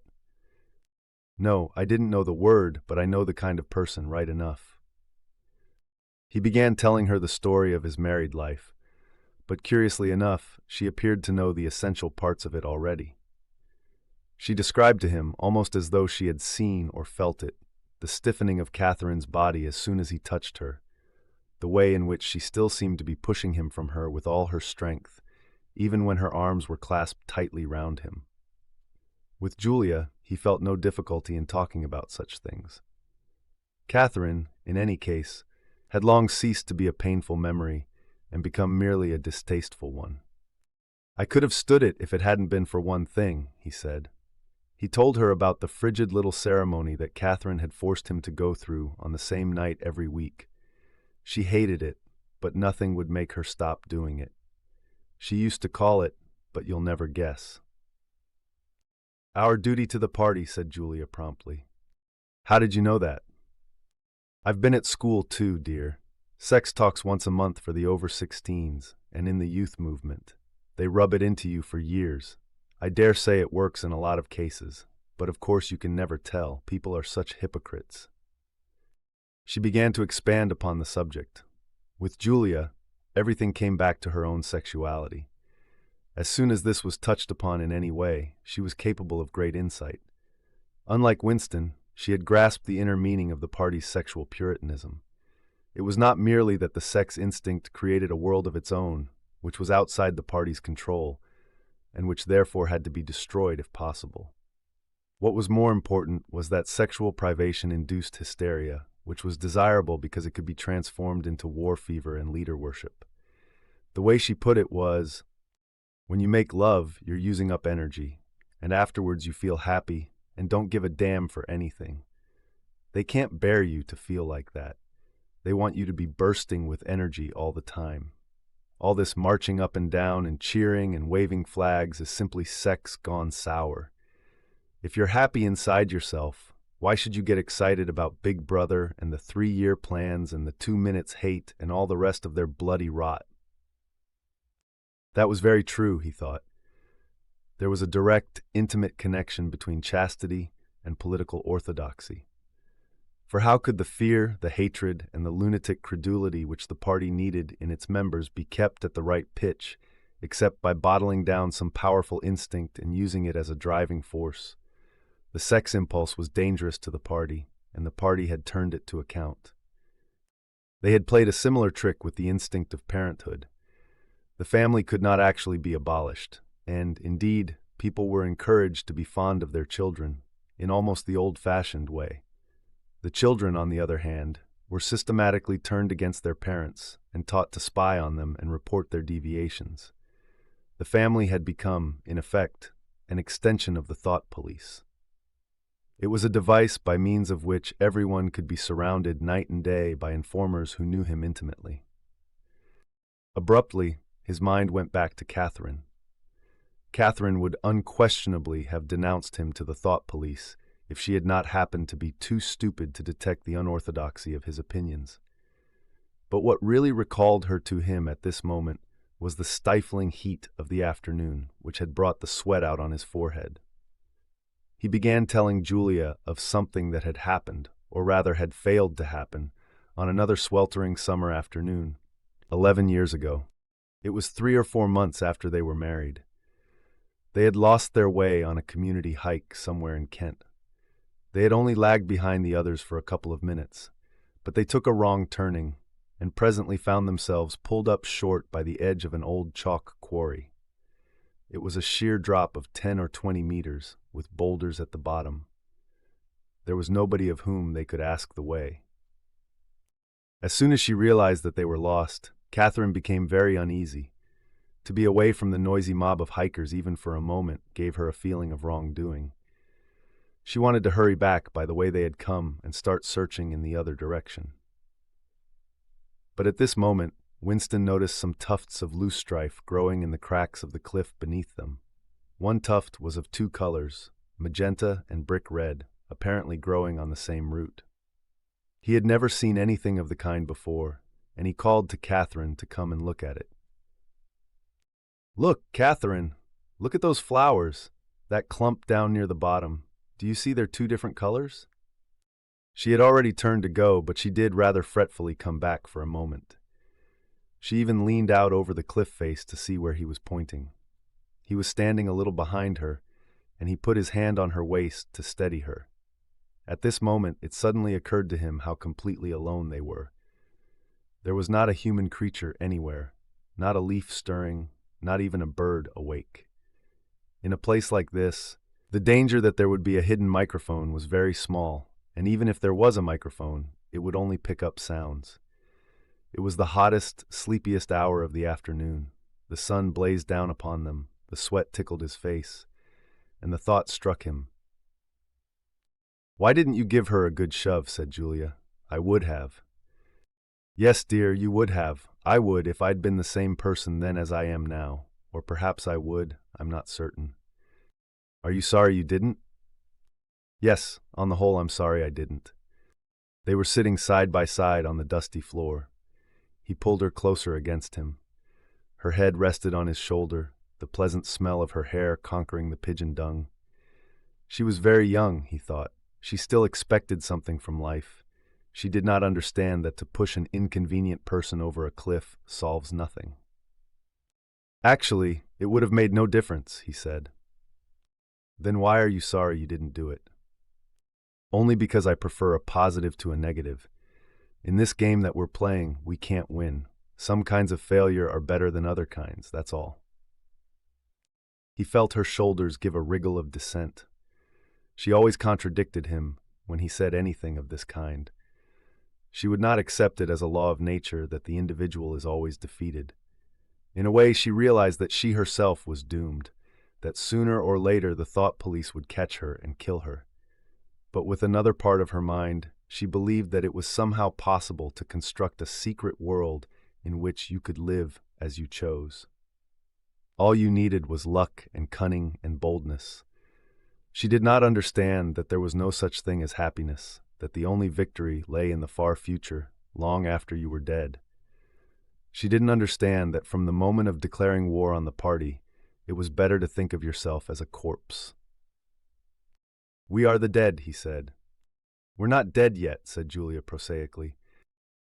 "No, I didn't know the word, but I know the kind of person right enough." He began telling her the story of his married life, but curiously enough, she appeared to know the essential parts of it already. She described to him, almost as though she had seen or felt it, the stiffening of Catherine's body as soon as he touched her, the way in which she still seemed to be pushing him from her with all her strength, even when her arms were clasped tightly round him. With Julia, he felt no difficulty in talking about such things. Catherine, in any case, had long ceased to be a painful memory and become merely a distasteful one. "I could have stood it if it hadn't been for one thing," he said. He told her about the frigid little ceremony that Catherine had forced him to go through on the same night every week. She hated it, but nothing would make her stop doing it. She used to call it, but you'll never guess. "Our duty to the party," said Julia promptly. "How did you know that?" "I've been at school too, dear. Sex talks once a month for the over-16s, and in the youth movement. They rub it into you for years. I dare say it works in a lot of cases, but of course you can never tell. People are such hypocrites." She began to expand upon the subject. With Julia, everything came back to her own sexuality. As soon as this was touched upon in any way, she was capable of great insight. Unlike Winston, she had grasped the inner meaning of the party's sexual puritanism. It was not merely that the sex instinct created a world of its own, which was outside the party's control, and which therefore had to be destroyed if possible. What was more important was that sexual privation induced hysteria, which was desirable because it could be transformed into war fever and leader worship. The way she put it was, when you make love, you're using up energy, and afterwards you feel happy and don't give a damn for anything. They can't bear you to feel like that. They want you to be bursting with energy all the time. All this marching up and down and cheering and waving flags is simply sex gone sour. If you're happy inside yourself, why should you get excited about Big Brother and the 3-year plans and the 2 minutes hate and all the rest of their bloody rot? That was very true, he thought. There was a direct, intimate connection between chastity, and political orthodoxy. For how could the fear, the hatred, and the lunatic credulity which the party needed in its members be kept at the right pitch, except by bottling down some powerful instinct and using it as a driving force? The sex impulse was dangerous to the party, and the party had turned it to account. They had played a similar trick with the instinct of parenthood. The family could not actually be abolished, and, indeed, people were encouraged to be fond of their children, in almost the old-fashioned way. The children, on the other hand, were systematically turned against their parents and taught to spy on them and report their deviations. The family had become, in effect, an extension of the thought police. It was a device by means of which everyone could be surrounded night and day by informers who knew him intimately. Abruptly, his mind went back to Catherine. Catherine would unquestionably have denounced him to the thought police if she had not happened to be too stupid to detect the unorthodoxy of his opinions. But what really recalled her to him at this moment was the stifling heat of the afternoon, which had brought the sweat out on his forehead. He began telling Julia of something that had happened, or rather had failed to happen, on another sweltering summer afternoon, 11 years ago. It was 3 or 4 months after they were married. They had lost their way on a community hike somewhere in Kent. They had only lagged behind the others for a couple of minutes, but they took a wrong turning and presently found themselves pulled up short by the edge of an old chalk quarry. It was a sheer drop of 10 or 20 meters, with boulders at the bottom. There was nobody of whom they could ask the way. As soon as she realized that they were lost, Catherine became very uneasy. To be away from the noisy mob of hikers even for a moment gave her a feeling of wrongdoing. She wanted to hurry back by the way they had come and start searching in the other direction. But at this moment, Winston noticed some tufts of loosestrife growing in the cracks of the cliff beneath them. One tuft was of 2 colors, magenta and brick red, apparently growing on the same root. He had never seen anything of the kind before, and he called to Catherine to come and look at it. "Look, Catherine, look at those flowers, that clump down near the bottom. Do you see they're 2 different colors?" She had already turned to go, but she did rather fretfully come back for a moment. She even leaned out over the cliff face to see where he was pointing. He was standing a little behind her, and he put his hand on her waist to steady her. At this moment, it suddenly occurred to him how completely alone they were. There was not a human creature anywhere, not a leaf stirring, not even a bird awake. In a place like this, the danger that there would be a hidden microphone was very small, and even if there was a microphone, it would only pick up sounds. It was the hottest, sleepiest hour of the afternoon. The sun blazed down upon them, the sweat tickled his face, and the thought struck him. "Why didn't you give her a good shove?" said Julia. "I would have." "Yes, dear, you would have. I would if I'd been the same person then as I am now. Or perhaps I would, I'm not certain." "Are you sorry you didn't?" "Yes, on the whole I'm sorry I didn't." They were sitting side by side on the dusty floor. He pulled her closer against him. Her head rested on his shoulder, the pleasant smell of her hair conquering the pigeon dung. She was very young, he thought. She still expected something from life. She did not understand that to push an inconvenient person over a cliff solves nothing. "Actually, it would have made no difference," he said. "Then why are you sorry you didn't do it?" "Only because I prefer a positive to a negative. In this game that we're playing, we can't win. Some kinds of failure are better than other kinds, that's all." He felt her shoulders give a wriggle of dissent. She always contradicted him when he said anything of this kind. She would not accept it as a law of nature that the individual is always defeated. In a way, she realized that she herself was doomed, that sooner or later the thought police would catch her and kill her. But with another part of her mind, she believed that it was somehow possible to construct a secret world in which you could live as you chose. All you needed was luck and cunning and boldness. She did not understand that there was no such thing as happiness, that the only victory lay in the far future, long after you were dead. She didn't understand that from the moment of declaring war on the party, it was better to think of yourself as a corpse. "We are the dead," he said. "We're not dead yet," said Julia prosaically.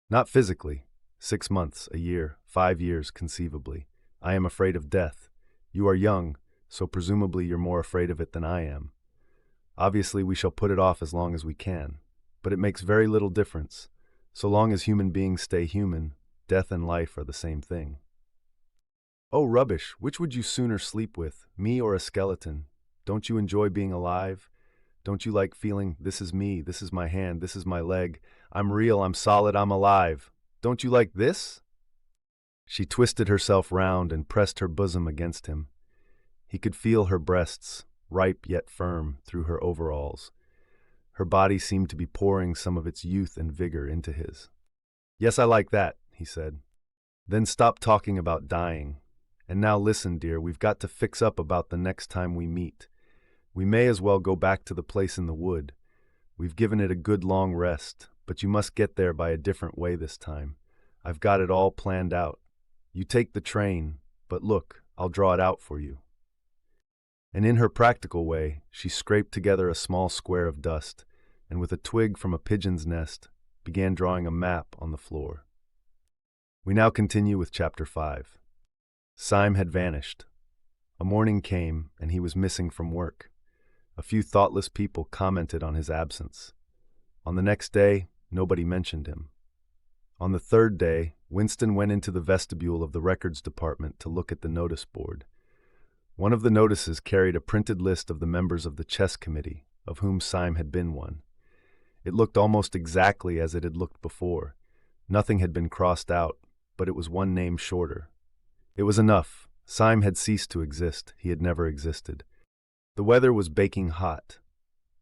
"Not physically. 6 months, a year, 5 years, conceivably. I am afraid of death. You are young, so presumably you're more afraid of it than I am. Obviously, we shall put it off as long as we can. But it makes very little difference. So long as human beings stay human, death and life are the same thing." "Oh, rubbish. Which would you sooner sleep with, me or a skeleton? Don't you enjoy being alive? Don't you like feeling, this is me, this is my hand, this is my leg, I'm real, I'm solid, I'm alive? Don't you like this?" She twisted herself round and pressed her bosom against him. He could feel her breasts, ripe yet firm, through her overalls. Her body seemed to be pouring some of its youth and vigor into his. "Yes, I like that," he said. "Then stop talking about dying. And now listen, dear, we've got to fix up about the next time we meet. We may as well go back to the place in the wood. We've given it a good long rest, but you must get there by a different way this time. I've got it all planned out. You take the train, but look, I'll draw it out for you." And in her practical way, she scraped together a small square of dust, and with a twig from a pigeon's nest, began drawing a map on the floor. We now continue with Chapter 5. Syme had vanished. A morning came, and he was missing from work. A few thoughtless people commented on his absence. On the next day, nobody mentioned him. On the third day, Winston went into the vestibule of the records department to look at the notice board. One of the notices carried a printed list of the members of the chess committee, of whom Syme had been one. It looked almost exactly as it had looked before. Nothing had been crossed out, but it was one name shorter. It was enough. Syme had ceased to exist. He had never existed. The weather was baking hot.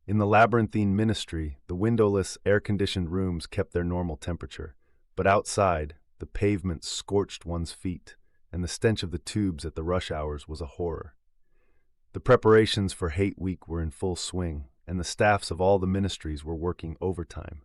In the labyrinthine ministry, the windowless, air-conditioned rooms kept their normal temperature. But outside, the pavement scorched one's feet, and the stench of the tubes at the rush hours was a horror. The preparations for Hate Week were in full swing, and the staffs of all the ministries were working overtime.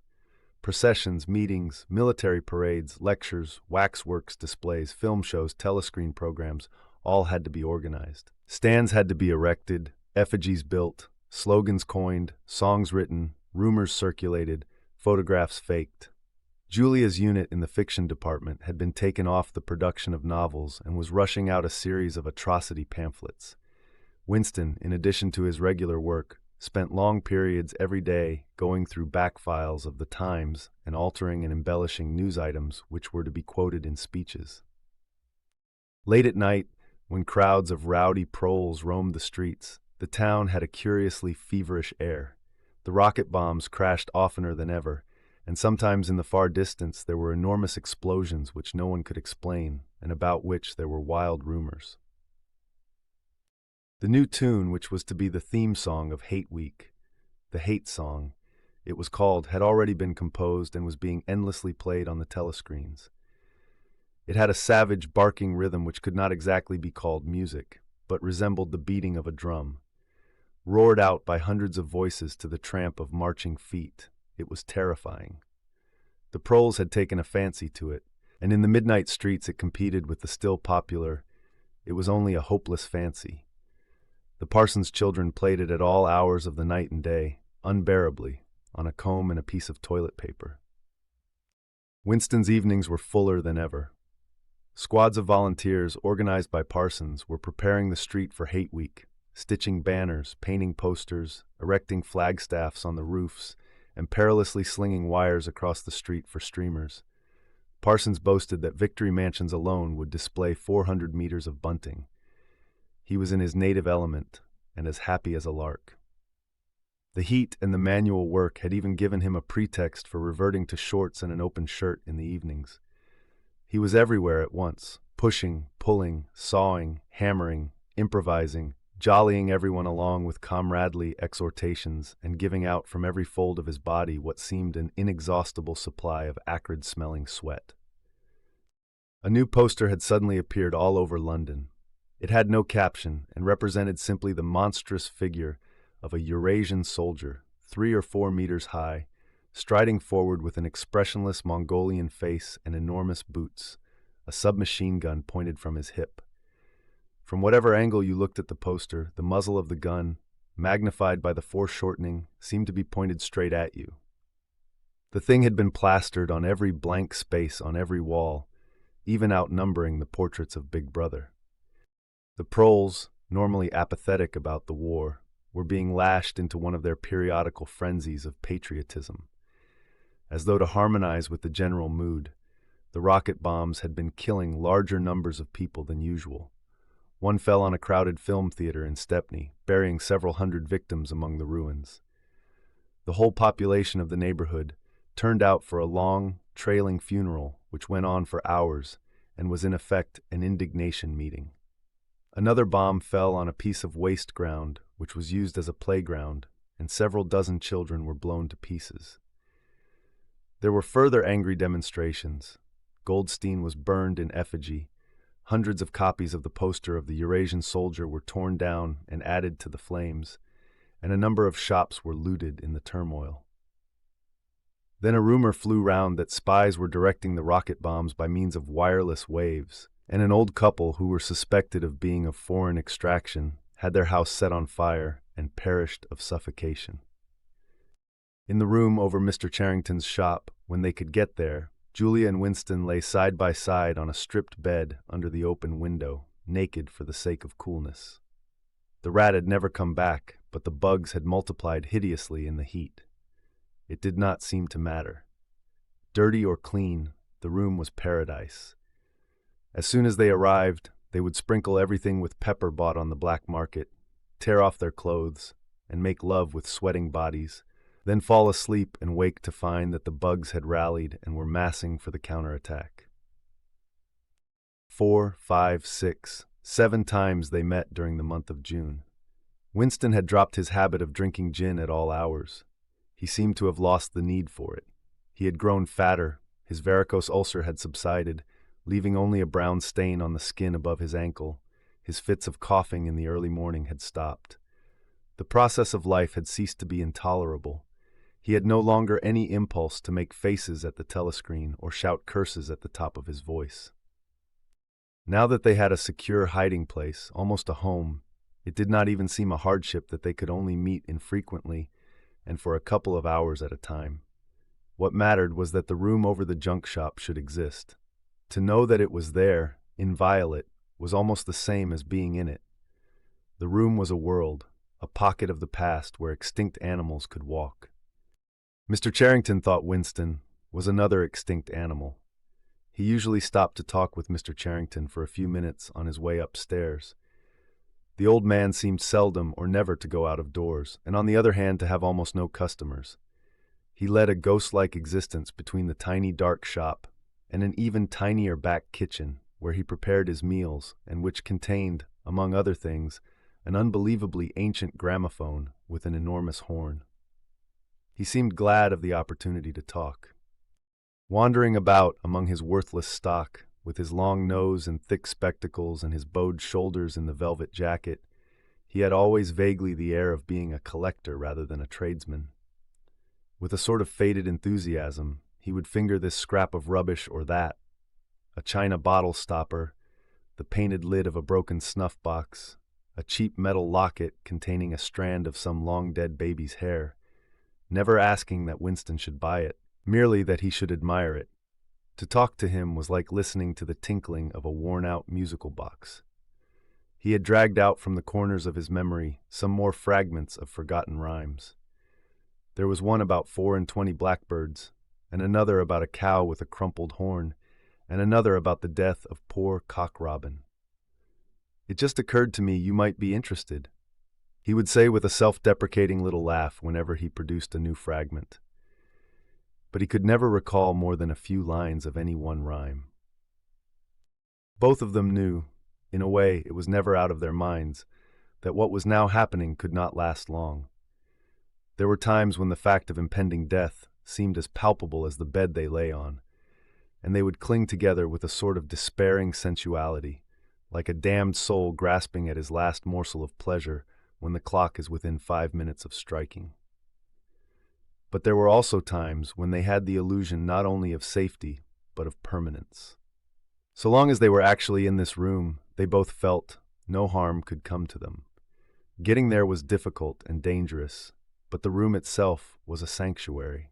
Processions, meetings, military parades, lectures, waxworks displays, film shows, telescreen programs, all had to be organized. Stands had to be erected, effigies built, slogans coined, songs written, rumors circulated, photographs faked. Julia's unit in the fiction department had been taken off the production of novels and was rushing out a series of atrocity pamphlets. Winston, in addition to his regular work, spent long periods every day going through back files of the Times and altering and embellishing news items which were to be quoted in speeches. Late at night, when crowds of rowdy proles roamed the streets, the town had a curiously feverish air. The rocket bombs crashed oftener than ever, and sometimes in the far distance there were enormous explosions which no one could explain and about which there were wild rumors. The new tune, which was to be the theme song of Hate Week, the Hate Song, it was called, had already been composed and was being endlessly played on the telescreens. It had a savage, barking rhythm which could not exactly be called music, but resembled the beating of a drum. Roared out by hundreds of voices to the tramp of marching feet, it was terrifying. The proles had taken a fancy to it, and in the midnight streets it competed with the still popular "It Was Only a Hopeless Fancy." The parson's children played it at all hours of the night and day, unbearably, on a comb and a piece of toilet paper. Winston's evenings were fuller than ever. Squads of volunteers, organized by parsons, were preparing the street for Hate Week, stitching banners, painting posters, erecting flagstaffs on the roofs, and perilously slinging wires across the street for streamers. Parsons boasted that Victory Mansions alone would display 400 meters of bunting. He was in his native element, and as happy as a lark. The heat and the manual work had even given him a pretext for reverting to shorts and an open shirt in the evenings. He was everywhere at once, pushing, pulling, sawing, hammering, improvising, jollying everyone along with comradely exhortations and giving out from every fold of his body what seemed an inexhaustible supply of acrid-smelling sweat. A new poster had suddenly appeared all over London. It had no caption and represented simply the monstrous figure of a Eurasian soldier, 3 or 4 meters high, striding forward with an expressionless Mongolian face and enormous boots, a submachine gun pointed from his hip. From whatever angle you looked at the poster, the muzzle of the gun, magnified by the foreshortening, seemed to be pointed straight at you. The thing had been plastered on every blank space on every wall, even outnumbering the portraits of Big Brother. The proles, normally apathetic about the war, were being lashed into one of their periodical frenzies of patriotism. As though to harmonize with the general mood, the rocket bombs had been killing larger numbers of people than usual. One fell on a crowded film theater in Stepney, burying several hundred victims among the ruins. The whole population of the neighborhood turned out for a long, trailing funeral which went on for hours and was in effect an indignation meeting. Another bomb fell on a piece of waste ground which was used as a playground, and several dozen children were blown to pieces. There were further angry demonstrations. Goldstein was burned in effigy. Hundreds of copies of the poster of the Eurasian soldier were torn down and added to the flames, and a number of shops were looted in the turmoil. Then a rumor flew round that spies were directing the rocket bombs by means of wireless waves, and an old couple who were suspected of being of foreign extraction had their house set on fire and perished of suffocation. In the room over Mr. Charrington's shop, when they could get there, Julia and Winston lay side by side on a stripped bed under the open window, naked for the sake of coolness. The rat had never come back, but the bugs had multiplied hideously in the heat. It did not seem to matter. Dirty or clean, the room was paradise. As soon as they arrived, they would sprinkle everything with pepper bought on the black market, tear off their clothes, and make love with sweating bodies, then fall asleep and wake to find that the bugs had rallied and were massing for the counterattack. 4, 5, 6, 7 times they met during the month of June. Winston had dropped his habit of drinking gin at all hours. He seemed to have lost the need for it. He had grown fatter, his varicose ulcer had subsided, leaving only a brown stain on the skin above his ankle. His fits of coughing in the early morning had stopped. The process of life had ceased to be intolerable. He had no longer any impulse to make faces at the telescreen or shout curses at the top of his voice. Now that they had a secure hiding place, almost a home, it did not even seem a hardship that they could only meet infrequently and for a couple of hours at a time. What mattered was that the room over the junk shop should exist. To know that it was there, inviolate, was almost the same as being in it. The room was a world, a pocket of the past where extinct animals could walk. Mr. Charrington, thought Winston, was another extinct animal. He usually stopped to talk with Mr. Charrington for a few minutes on his way upstairs. The old man seemed seldom or never to go out of doors, and on the other hand to have almost no customers. He led a ghost-like existence between the tiny dark shop and an even tinier back kitchen where he prepared his meals and which contained, among other things, an unbelievably ancient gramophone with an enormous horn. He seemed glad of the opportunity to talk. Wandering about among his worthless stock, with his long nose and thick spectacles and his bowed shoulders in the velvet jacket, he had always vaguely the air of being a collector rather than a tradesman. With a sort of faded enthusiasm, he would finger this scrap of rubbish or that, a china bottle stopper, the painted lid of a broken snuff box, a cheap metal locket containing a strand of some long-dead baby's hair, never asking that Winston should buy it, merely that he should admire it. To talk to him was like listening to the tinkling of a worn-out musical box. He had dragged out from the corners of his memory some more fragments of forgotten rhymes. There was one about 24 blackbirds, and another about a cow with a crumpled horn, and another about the death of poor Cock Robin. "It just occurred to me you might be interested," he would say with a self-deprecating little laugh whenever he produced a new fragment. But he could never recall more than a few lines of any one rhyme. Both of them knew, in a way it was never out of their minds, that what was now happening could not last long. There were times when the fact of impending death seemed as palpable as the bed they lay on, and they would cling together with a sort of despairing sensuality, like a damned soul grasping at his last morsel of pleasure when the clock is within 5 minutes of striking. But there were also times when they had the illusion not only of safety, but of permanence. So long as they were actually in this room, they both felt no harm could come to them. Getting there was difficult and dangerous, but the room itself was a sanctuary.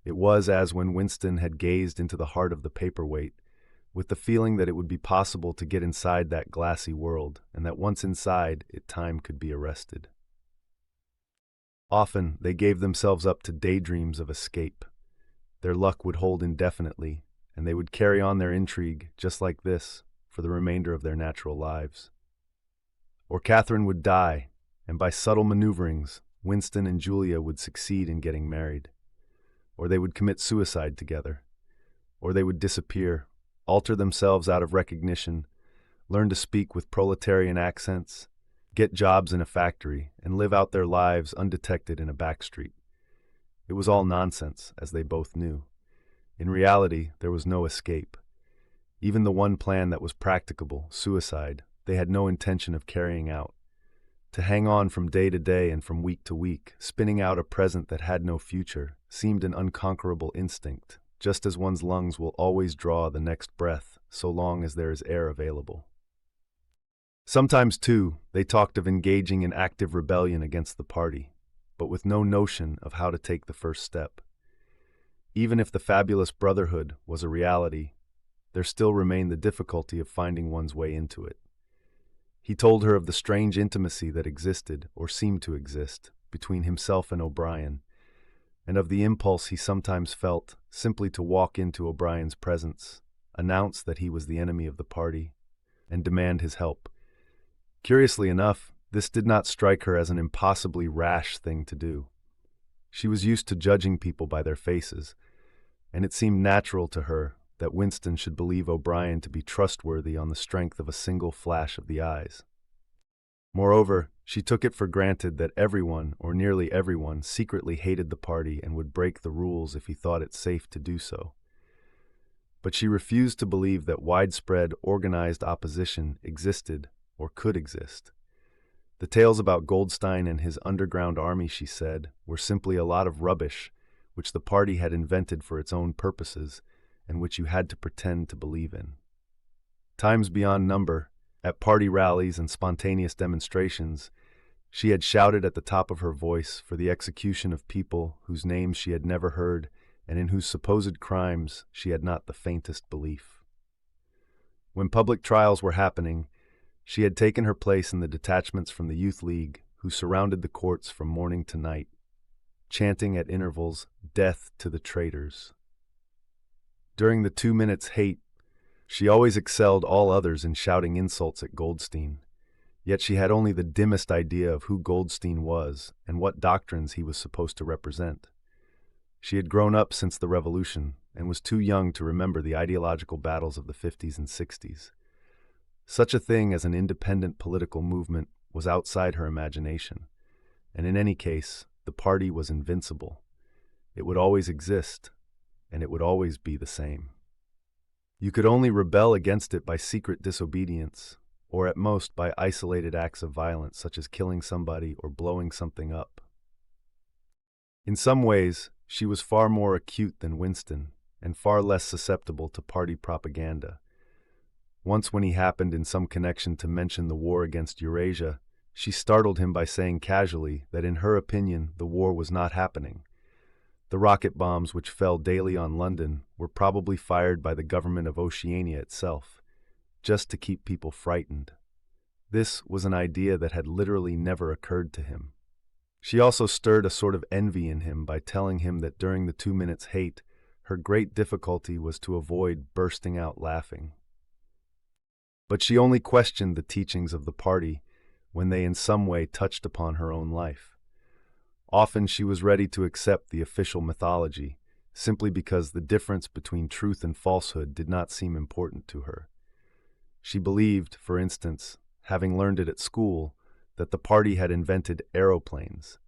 It was as when Winston had gazed into the heart of the paperweight, with the feeling that it would be possible to get inside that glassy world, and that once inside, time could be arrested. Often, they gave themselves up to daydreams of escape. Their luck would hold indefinitely, and they would carry on their intrigue, just like this, for the remainder of their natural lives. Or Catherine would die, and by subtle maneuverings, Winston and Julia would succeed in getting married. Or they would commit suicide together. Or they would disappear, alter themselves out of recognition, learn to speak with proletarian accents, get jobs in a factory, and live out their lives undetected in a back street. It was all nonsense, as they both knew. In reality, there was no escape. Even the one plan that was practicable, suicide, they had no intention of carrying out. To hang on from day to day and from week to week, spinning out a present that had no future, seemed an unconquerable instinct, just as one's lungs will always draw the next breath so long as there is air available. Sometimes, too, they talked of engaging in active rebellion against the party, but with no notion of how to take the first step. Even if the fabulous brotherhood was a reality, there still remained the difficulty of finding one's way into it. He told her of the strange intimacy that existed, or seemed to exist, between himself and O'Brien, and of the impulse he sometimes felt simply to walk into O'Brien's presence, announce that he was the enemy of the party, and demand his help. Curiously enough, this did not strike her as an impossibly rash thing to do. She was used to judging people by their faces, and it seemed natural to her that Winston should believe O'Brien to be trustworthy on the strength of a single flash of the eyes. Moreover, she took it for granted that everyone, or nearly everyone, secretly hated the party and would break the rules if he thought it safe to do so. But she refused to believe that widespread, organized opposition existed or could exist. The tales about Goldstein and his underground army, she said, were simply a lot of rubbish which the party had invented for its own purposes and which you had to pretend to believe in. Times beyond number, at party rallies and spontaneous demonstrations, she had shouted at the top of her voice for the execution of people whose names she had never heard and in whose supposed crimes she had not the faintest belief. When public trials were happening, she had taken her place in the detachments from the Youth League who surrounded the courts from morning to night, chanting at intervals, "Death to the traitors." During the 2 minutes hate, she always excelled all others in shouting insults at Goldstein, yet she had only the dimmest idea of who Goldstein was and what doctrines he was supposed to represent. She had grown up since the Revolution and was too young to remember the ideological battles of the 50s and 60s. Such a thing as an independent political movement was outside her imagination, and in any case, the party was invincible. It would always exist, and it would always be the same. You could only rebel against it by secret disobedience, or at most by isolated acts of violence such as killing somebody or blowing something up. In some ways, she was far more acute than Winston, and far less susceptible to party propaganda. Once when he happened in some connection to mention the war against Eurasia, she startled him by saying casually that in her opinion the war was not happening. The rocket bombs which fell daily on London were probably fired by the government of Oceania itself, just to keep people frightened. This was an idea that had literally never occurred to him. She also stirred a sort of envy in him by telling him that during the 2 minutes hate, her great difficulty was to avoid bursting out laughing. But she only questioned the teachings of the party when they in some way touched upon her own life. Often she was ready to accept the official mythology, simply because the difference between truth and falsehood did not seem important to her. She believed, for instance, having learned it at school, that the party had invented aeroplanes.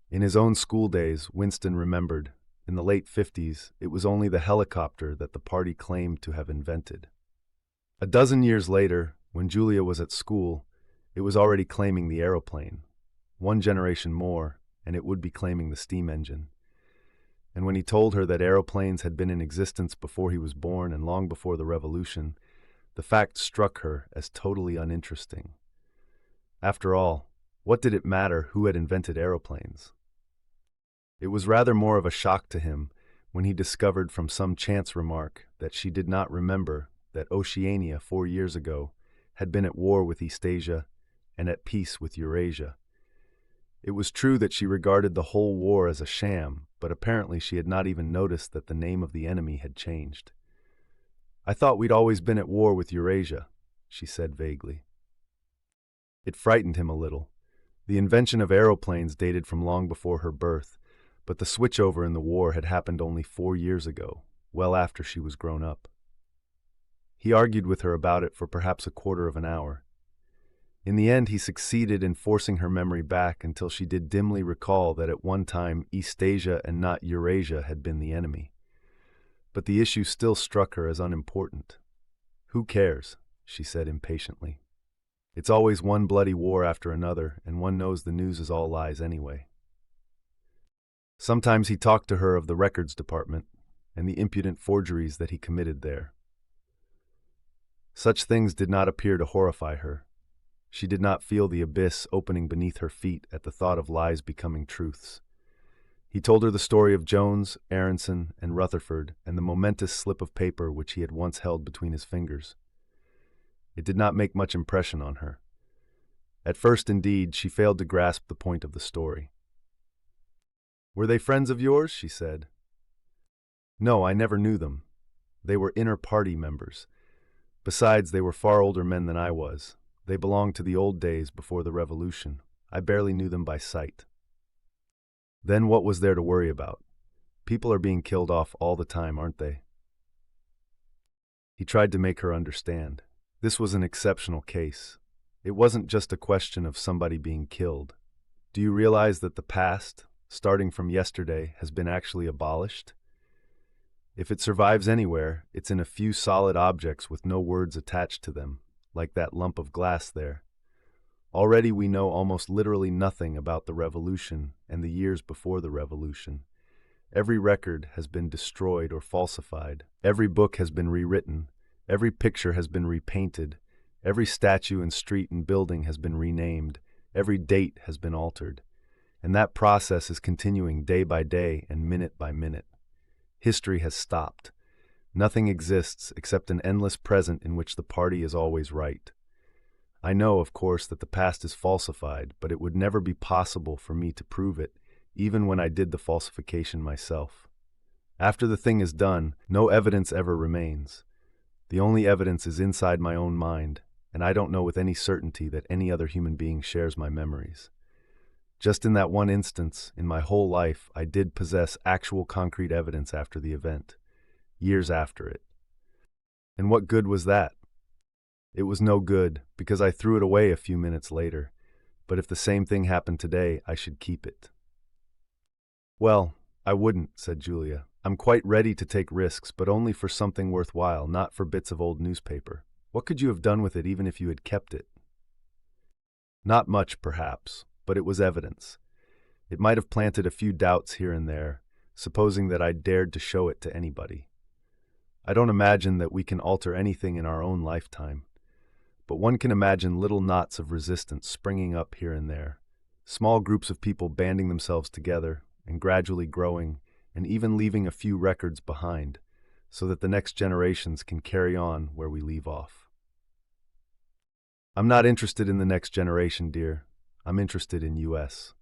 In his own school days, Winston remembered, in the late 50s, it was only the helicopter that the party claimed to have invented. A dozen years later, when Julia was at school, it was already claiming the aeroplane. One generation more, and it would be claiming the steam engine. And when he told her that aeroplanes had been in existence before he was born and long before the Revolution, the fact struck her as totally uninteresting. After all, what did it matter who had invented aeroplanes? It was rather more of a shock to him when he discovered from some chance remark that she did not remember that Oceania 4 years ago had been at war with Eastasia and at peace with Eurasia. It was true that she regarded the whole war as a sham, but apparently she had not even noticed that the name of the enemy had changed. "I thought we'd always been at war with Eurasia," she said vaguely. It frightened him a little. The invention of aeroplanes dated from long before her birth, but the switchover in the war had happened only 4 years ago, well after she was grown up. He argued with her about it for perhaps a quarter of an hour. In the end, he succeeded in forcing her memory back until she did dimly recall that at one time Eastasia and not Eurasia had been the enemy. But the issue still struck her as unimportant. "Who cares?" she said impatiently. "It's always one bloody war after another, and one knows the news is all lies anyway." Sometimes he talked to her of the records department and the impudent forgeries that he committed there. Such things did not appear to horrify her. She did not feel the abyss opening beneath her feet at the thought of lies becoming truths. He told her the story of Jones, Aronson, and Rutherford, and the momentous slip of paper which he had once held between his fingers. It did not make much impression on her. At first, indeed, she failed to grasp the point of the story. "Were they friends of yours?" she said. "No, I never knew them. They were inner party members. Besides, they were far older men than I was. They belonged to the old days before the Revolution. I barely knew them by sight." Then what was there to worry about? People are being killed off all the time, aren't they? He tried to make her understand. This was an exceptional case. It wasn't just a question of somebody being killed. "Do you realize that the past, starting from yesterday, has been actually abolished? If it survives anywhere, it's in a few solid objects with no words attached to them, like that lump of glass there. Already we know almost literally nothing about the Revolution and the years before the Revolution. Every record has been destroyed or falsified. Every book has been rewritten. Every picture has been repainted. Every statue and street and building has been renamed. Every date has been altered. And that process is continuing day by day and minute by minute. History has stopped. Nothing exists except an endless present in which the party is always right. I know, of course, that the past is falsified, but it would never be possible for me to prove it, even when I did the falsification myself. After the thing is done, no evidence ever remains. The only evidence is inside my own mind, and I don't know with any certainty that any other human being shares my memories. Just in that one instance, in my whole life, I did possess actual concrete evidence after the event, years after it. And what good was that? It was no good, because I threw it away a few minutes later, but if the same thing happened today, I should keep it." "Well, I wouldn't," said Julia. "I'm quite ready to take risks, but only for something worthwhile, not for bits of old newspaper. What could you have done with it even if you had kept it?" "Not much, perhaps, but it was evidence. It might have planted a few doubts here and there, supposing that I dared to show it to anybody. I don't imagine that we can alter anything in our own lifetime, but one can imagine little knots of resistance springing up here and there, small groups of people banding themselves together and gradually growing and even leaving a few records behind, so that the next generations can carry on where we leave off." "I'm not interested in the next generation, dear. I'm interested in US.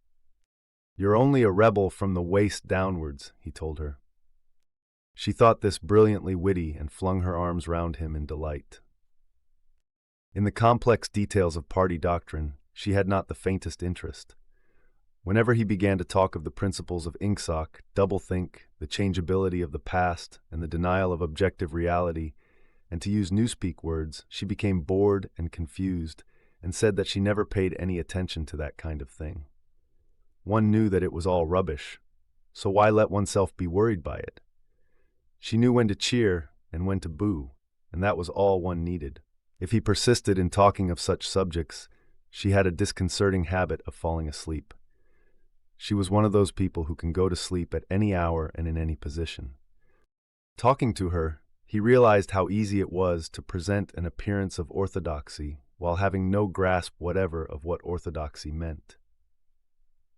"You're only a rebel from the waist downwards," he told her. She thought this brilliantly witty and flung her arms round him in delight. In the complex details of party doctrine, she had not the faintest interest. Whenever he began to talk of the principles of Ingsoc, doublethink, the changeability of the past, and the denial of objective reality, and to use newspeak words, she became bored and confused, and said that she never paid any attention to that kind of thing. One knew that it was all rubbish, so why let oneself be worried by it? She knew when to cheer and when to boo, and that was all one needed. If he persisted in talking of such subjects, she had a disconcerting habit of falling asleep. She was one of those people who can go to sleep at any hour and in any position. Talking to her, he realized how easy it was to present an appearance of orthodoxy while having no grasp whatever of what orthodoxy meant.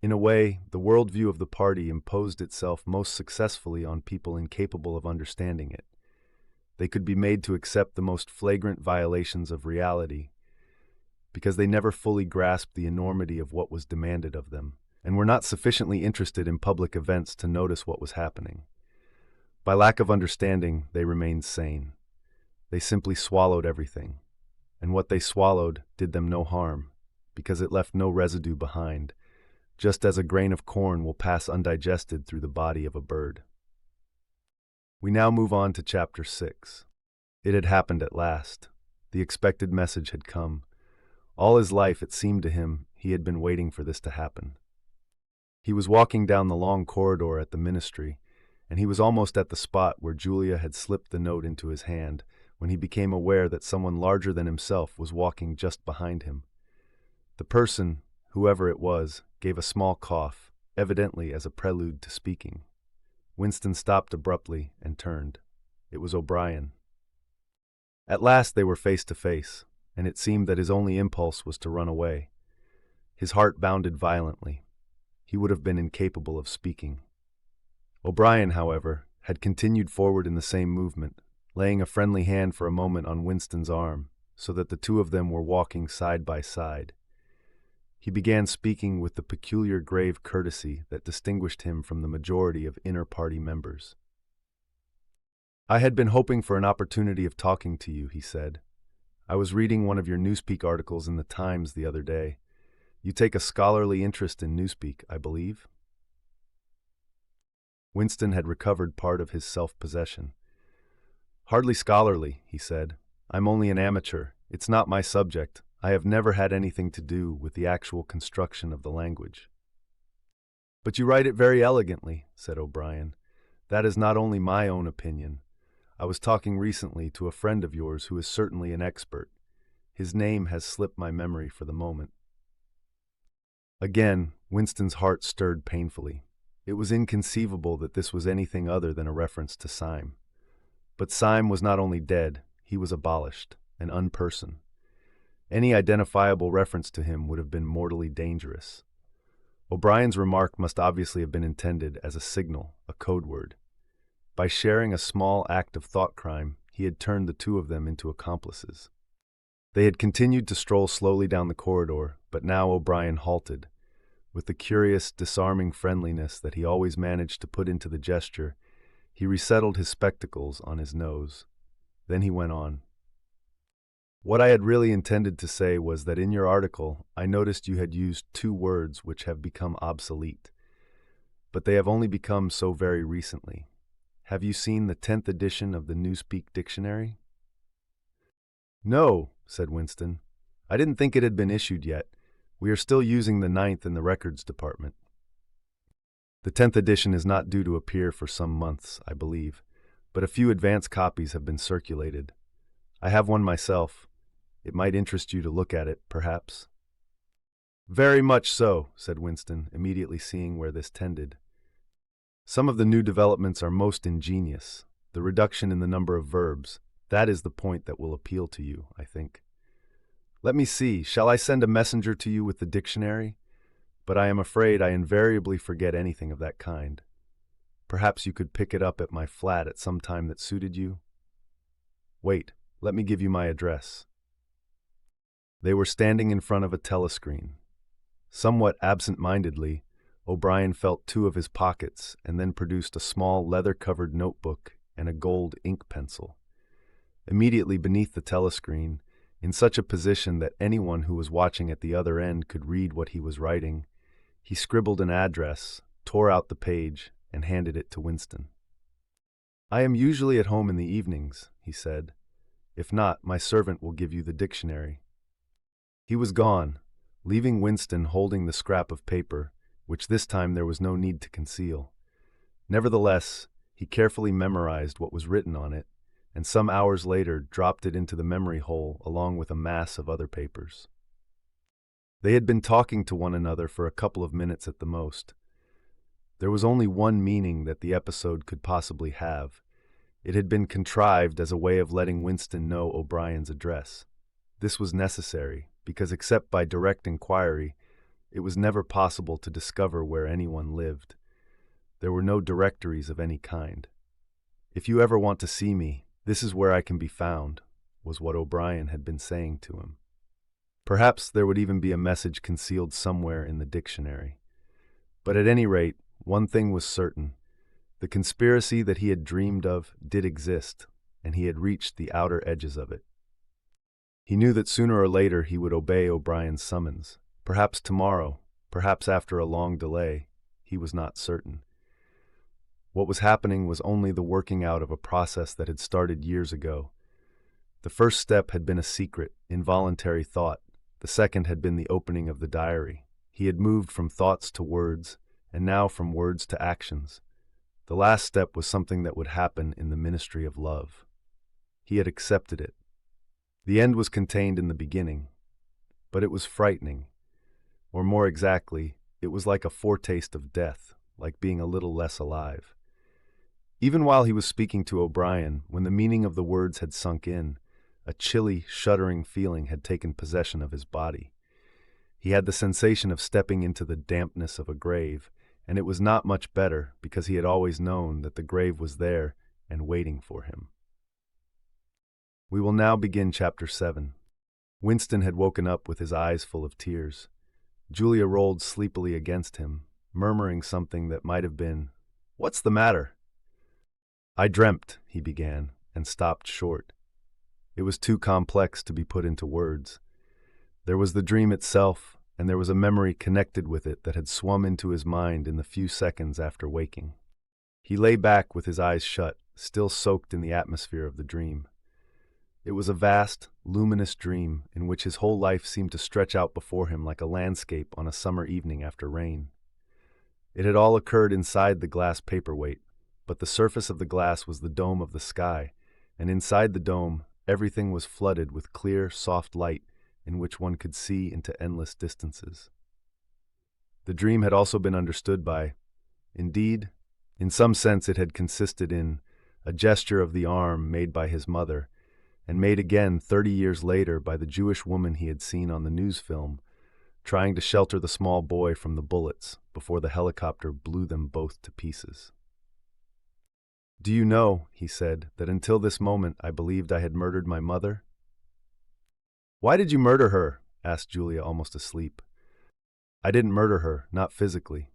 In a way, the worldview of the party imposed itself most successfully on people incapable of understanding it. They could be made to accept the most flagrant violations of reality because they never fully grasped the enormity of what was demanded of them, and were not sufficiently interested in public events to notice what was happening. By lack of understanding, they remained sane. They simply swallowed everything, and what they swallowed did them no harm, because it left no residue behind, just as a grain of corn will pass undigested through the body of a bird. We now move on to Chapter 6. It had happened at last. The expected message had come. All his life, it seemed to him, he had been waiting for this to happen. He was walking down the long corridor at the ministry, and he was almost at the spot where Julia had slipped the note into his hand when he became aware that someone larger than himself was walking just behind him. The person, whoever it was, gave a small cough, evidently as a prelude to speaking. Winston stopped abruptly and turned. It was O'Brien. At last they were face to face, and it seemed that his only impulse was to run away. His heart bounded violently. He would have been incapable of speaking. O'Brien, however, had continued forward in the same movement, laying a friendly hand for a moment on Winston's arm, so that the two of them were walking side by side. He began speaking with the peculiar grave courtesy that distinguished him from the majority of inner party members. "I had been hoping for an opportunity of talking to you," he said. "I was reading one of your Newspeak articles in the Times the other day. You take a scholarly interest in Newspeak, I believe?" Winston had recovered part of his self-possession. "Hardly scholarly," he said. "I'm only an amateur. It's not my subject. I have never had anything to do with the actual construction of the language." "But you write it very elegantly," said O'Brien. "That is not only my own opinion. I was talking recently to a friend of yours who is certainly an expert. His name has slipped my memory for the moment." Again, Winston's heart stirred painfully. It was inconceivable that this was anything other than a reference to Syme. But Syme was not only dead, he was abolished, an unperson. Any identifiable reference to him would have been mortally dangerous. O'Brien's remark must obviously have been intended as a signal, a code word. By sharing a small act of thought crime, he had turned the two of them into accomplices. They had continued to stroll slowly down the corridor, but now O'Brien halted. With the curious, disarming friendliness that he always managed to put into the gesture, he resettled his spectacles on his nose. Then he went on. "What I had really intended to say was that in your article I noticed you had used two words which have become obsolete. But they have only become so very recently. Have you seen the 10th edition of the Newspeak Dictionary?" "No," said Winston. "I didn't think it had been issued yet. We are still using the 9th in the records department." "The 10th edition is not due to appear for some months, I believe, but a few advance copies have been circulated. I have one myself. It might interest you to look at it, perhaps." "Very much so," said Winston, immediately seeing where this tended. "Some of the new developments are most ingenious. The reduction in the number of verbs, that is the point that will appeal to you, I think. Let me see, shall I send a messenger to you with the dictionary? But I am afraid I invariably forget anything of that kind. Perhaps you could pick it up at my flat at some time that suited you? Wait, let me give you my address." They were standing in front of a telescreen. Somewhat absent-mindedly, O'Brien felt two of his pockets and then produced a small leather-covered notebook and a gold ink pencil. Immediately beneath the telescreen, in such a position that anyone who was watching at the other end could read what he was writing, he scribbled an address, tore out the page, and handed it to Winston. "I am usually at home in the evenings," he said. "If not, my servant will give you the dictionary." He was gone, leaving Winston holding the scrap of paper, which this time there was no need to conceal. Nevertheless, he carefully memorized what was written on it, and some hours later dropped it into the memory hole along with a mass of other papers. They had been talking to one another for a couple of minutes at the most. There was only one meaning that the episode could possibly have. It had been contrived as a way of letting Winston know O'Brien's address. This was necessary, because except by direct inquiry, it was never possible to discover where anyone lived. There were no directories of any kind. "If you ever want to see me, this is where I can be found," was what O'Brien had been saying to him. Perhaps there would even be a message concealed somewhere in the dictionary. But at any rate, one thing was certain. The conspiracy that he had dreamed of did exist, and he had reached the outer edges of it. He knew that sooner or later he would obey O'Brien's summons. Perhaps tomorrow, perhaps after a long delay, he was not certain. What was happening was only the working out of a process that had started years ago. The first step had been a secret, involuntary thought. The second had been the opening of the diary. He had moved from thoughts to words, and now from words to actions. The last step was something that would happen in the ministry of love. He had accepted it. The end was contained in the beginning, but it was frightening. Or more exactly, it was like a foretaste of death, like being a little less alive. Even while he was speaking to O'Brien, when the meaning of the words had sunk in, a chilly, shuddering feeling had taken possession of his body. He had the sensation of stepping into the dampness of a grave, and it was not much better because he had always known that the grave was there and waiting for him. We will now begin Chapter 7. Winston had woken up with his eyes full of tears. Julia rolled sleepily against him, murmuring something that might have been, "What's the matter?" "I dreamt," he began, and stopped short. It was too complex to be put into words. There was the dream itself, and there was a memory connected with it that had swum into his mind in the few seconds after waking. He lay back with his eyes shut, still soaked in the atmosphere of the dream. It was a vast, luminous dream in which his whole life seemed to stretch out before him like a landscape on a summer evening after rain. It had all occurred inside the glass paperweight, but the surface of the glass was the dome of the sky, and inside the dome, everything was flooded with clear, soft light in which one could see into endless distances. The dream had also been understood indeed, in some sense it had consisted in a gesture of the arm made by his mother, and made again 30 years later by the Jewish woman he had seen on the news film, trying to shelter the small boy from the bullets before the helicopter blew them both to pieces. "Do you know," he said, "that until this moment I believed I had murdered my mother?" "Why did you murder her?" asked Julia, almost asleep. "I didn't murder her, not physically."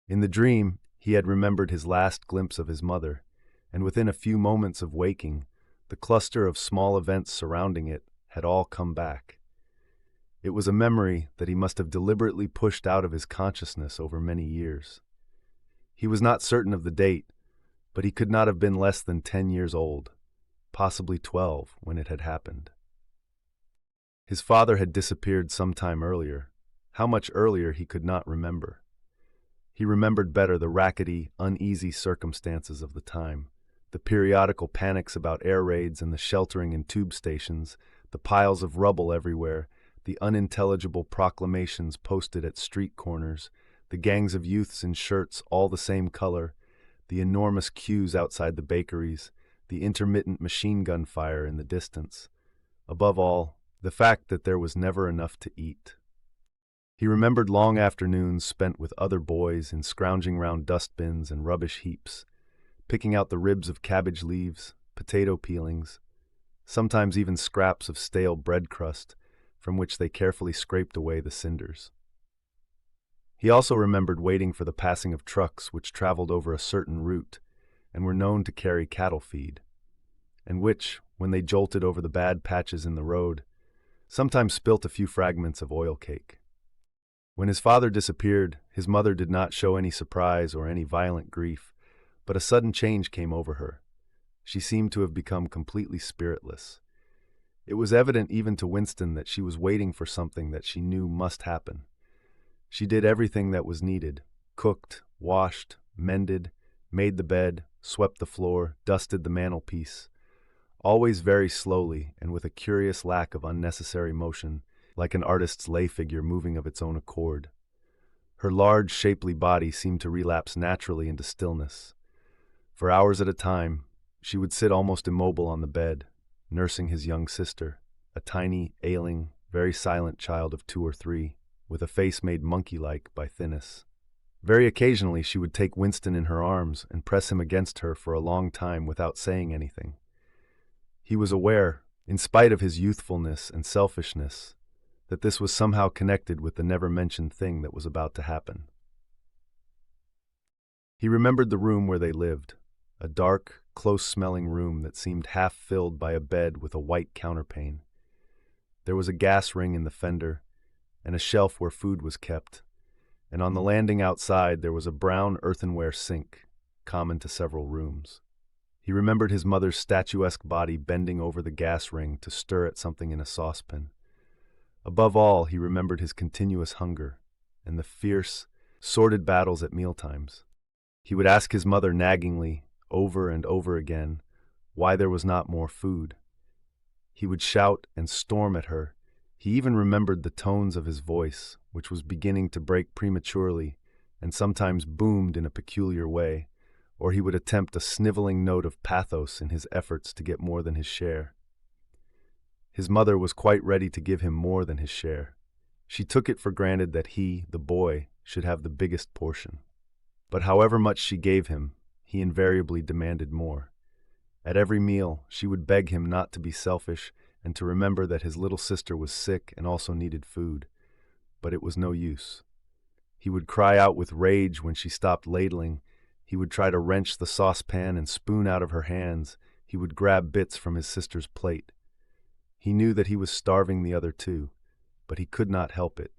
In the dream, he had remembered his last glimpse of his mother, and within a few moments of waking, the cluster of small events surrounding it had all come back. It was a memory that he must have deliberately pushed out of his consciousness over many years. He was not certain of the date, but he could not have been less than 10 years old, possibly 12 when it had happened. His father had disappeared some time earlier. How much earlier he could not remember. He remembered better the rackety, uneasy circumstances of the time, the periodical panics about air raids and the sheltering in tube stations, the piles of rubble everywhere, the unintelligible proclamations posted at street corners, the gangs of youths in shirts all the same color, the enormous queues outside the bakeries, the intermittent machine gun fire in the distance. Above all, the fact that there was never enough to eat. He remembered long afternoons spent with other boys in scrounging round dustbins and rubbish heaps, picking out the ribs of cabbage leaves, potato peelings, sometimes even scraps of stale bread crust, from which they carefully scraped away the cinders. He also remembered waiting for the passing of trucks which traveled over a certain route and were known to carry cattle feed, and which, when they jolted over the bad patches in the road, sometimes spilt a few fragments of oil cake. When his father disappeared, his mother did not show any surprise or any violent grief, but a sudden change came over her. She seemed to have become completely spiritless. It was evident even to Winston that she was waiting for something that she knew must happen. She did everything that was needed, cooked, washed, mended, made the bed, swept the floor, dusted the mantelpiece, always very slowly and with a curious lack of unnecessary motion, like an artist's lay figure moving of its own accord. Her large, shapely body seemed to relapse naturally into stillness. For hours at a time, she would sit almost immobile on the bed, nursing his young sister, a tiny, ailing, very silent child of 2 or 3, with a face made monkey-like by thinness. Very occasionally she would take Winston in her arms and press him against her for a long time without saying anything. He was aware, in spite of his youthfulness and selfishness, that this was somehow connected with the never-mentioned thing that was about to happen. He remembered the room where they lived, a dark, close-smelling room that seemed half-filled by a bed with a white counterpane. There was a gas ring in the fender, and a shelf where food was kept, and on the landing outside there was a brown earthenware sink, common to several rooms. He remembered his mother's statuesque body bending over the gas ring to stir at something in a saucepan. Above all, he remembered his continuous hunger and the fierce, sordid battles at mealtimes. He would ask his mother naggingly, over and over again, why there was not more food. He would shout and storm at her. He even remembered the tones of his voice, which was beginning to break prematurely and sometimes boomed in a peculiar way, or he would attempt a sniveling note of pathos in his efforts to get more than his share. His mother was quite ready to give him more than his share. She took it for granted that he, the boy, should have the biggest portion. But however much she gave him, he invariably demanded more. At every meal, she would beg him not to be selfish and to remember that his little sister was sick and also needed food. But it was no use. He would cry out with rage when she stopped ladling. He would try to wrench the saucepan and spoon out of her hands. He would grab bits from his sister's plate. He knew that he was starving the other two, but he could not help it.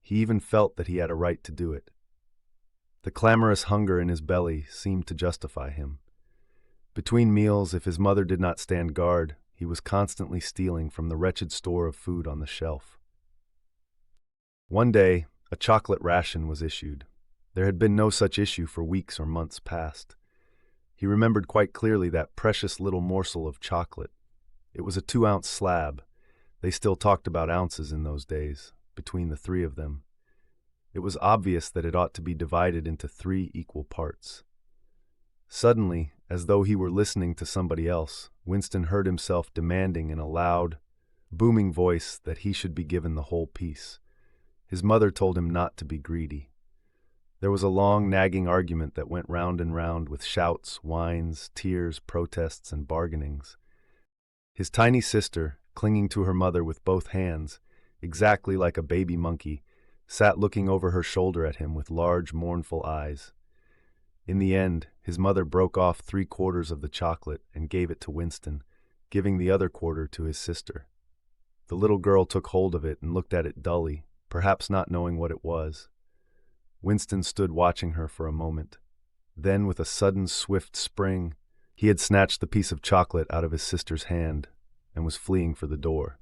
He even felt that he had a right to do it. The clamorous hunger in his belly seemed to justify him. Between meals, if his mother did not stand guard, he was constantly stealing from the wretched store of food on the shelf. One day, a chocolate ration was issued. There had been no such issue for weeks or months past. He remembered quite clearly that precious little morsel of chocolate. It was a 2-ounce slab. They still talked about ounces in those days, between the 3 of them. It was obvious that it ought to be divided into 3 equal parts. Suddenly, as though he were listening to somebody else, Winston heard himself demanding in a loud, booming voice that he should be given the whole piece. His mother told him not to be greedy. There was a long, nagging argument that went round and round with shouts, whines, tears, protests, and bargainings. His tiny sister, clinging to her mother with both hands, exactly like a baby monkey, sat looking over her shoulder at him with large, mournful eyes. In the end, his mother broke off 3/4 of the chocolate and gave it to Winston, giving the other quarter to his sister. The little girl took hold of it and looked at it dully, perhaps not knowing what it was. Winston stood watching her for a moment. Then, with a sudden, swift spring, he had snatched the piece of chocolate out of his sister's hand and was fleeing for the door.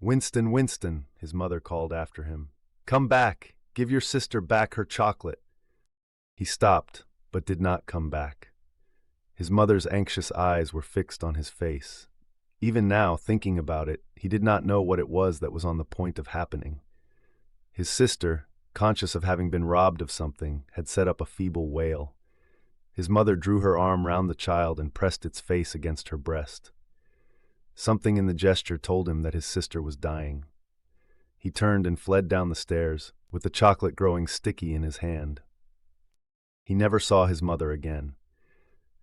"Winston, Winston," his mother called after him. "Come back! Give your sister back her chocolate!" He stopped, but did not come back. His mother's anxious eyes were fixed on his face. Even now, thinking about it, he did not know what it was that was on the point of happening. His sister, conscious of having been robbed of something, had set up a feeble wail. His mother drew her arm round the child and pressed its face against her breast. Something in the gesture told him that his sister was dying. He turned and fled down the stairs, with the chocolate growing sticky in his hand. He never saw his mother again.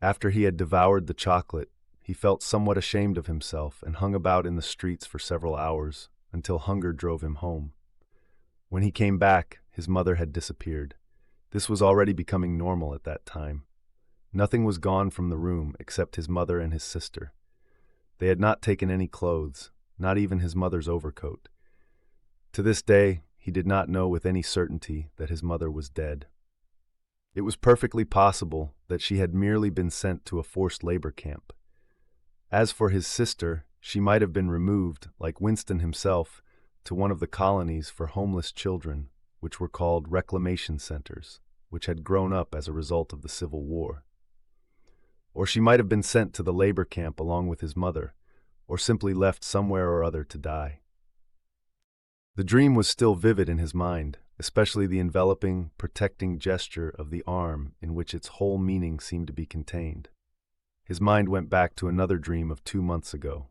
After he had devoured the chocolate, he felt somewhat ashamed of himself and hung about in the streets for several hours, until hunger drove him home. When he came back, his mother had disappeared. This was already becoming normal at that time. Nothing was gone from the room except his mother and his sister. They had not taken any clothes, not even his mother's overcoat. To this day, he did not know with any certainty that his mother was dead. It was perfectly possible that she had merely been sent to a forced labor camp. As for his sister, she might have been removed, like Winston himself, to one of the colonies for homeless children, which were called reclamation centers, which had grown up as a result of the Civil War. Or she might have been sent to the labor camp along with his mother, or simply left somewhere or other to die. The dream was still vivid in his mind, especially the enveloping, protecting gesture of the arm in which its whole meaning seemed to be contained. His mind went back to another dream of 2 months ago.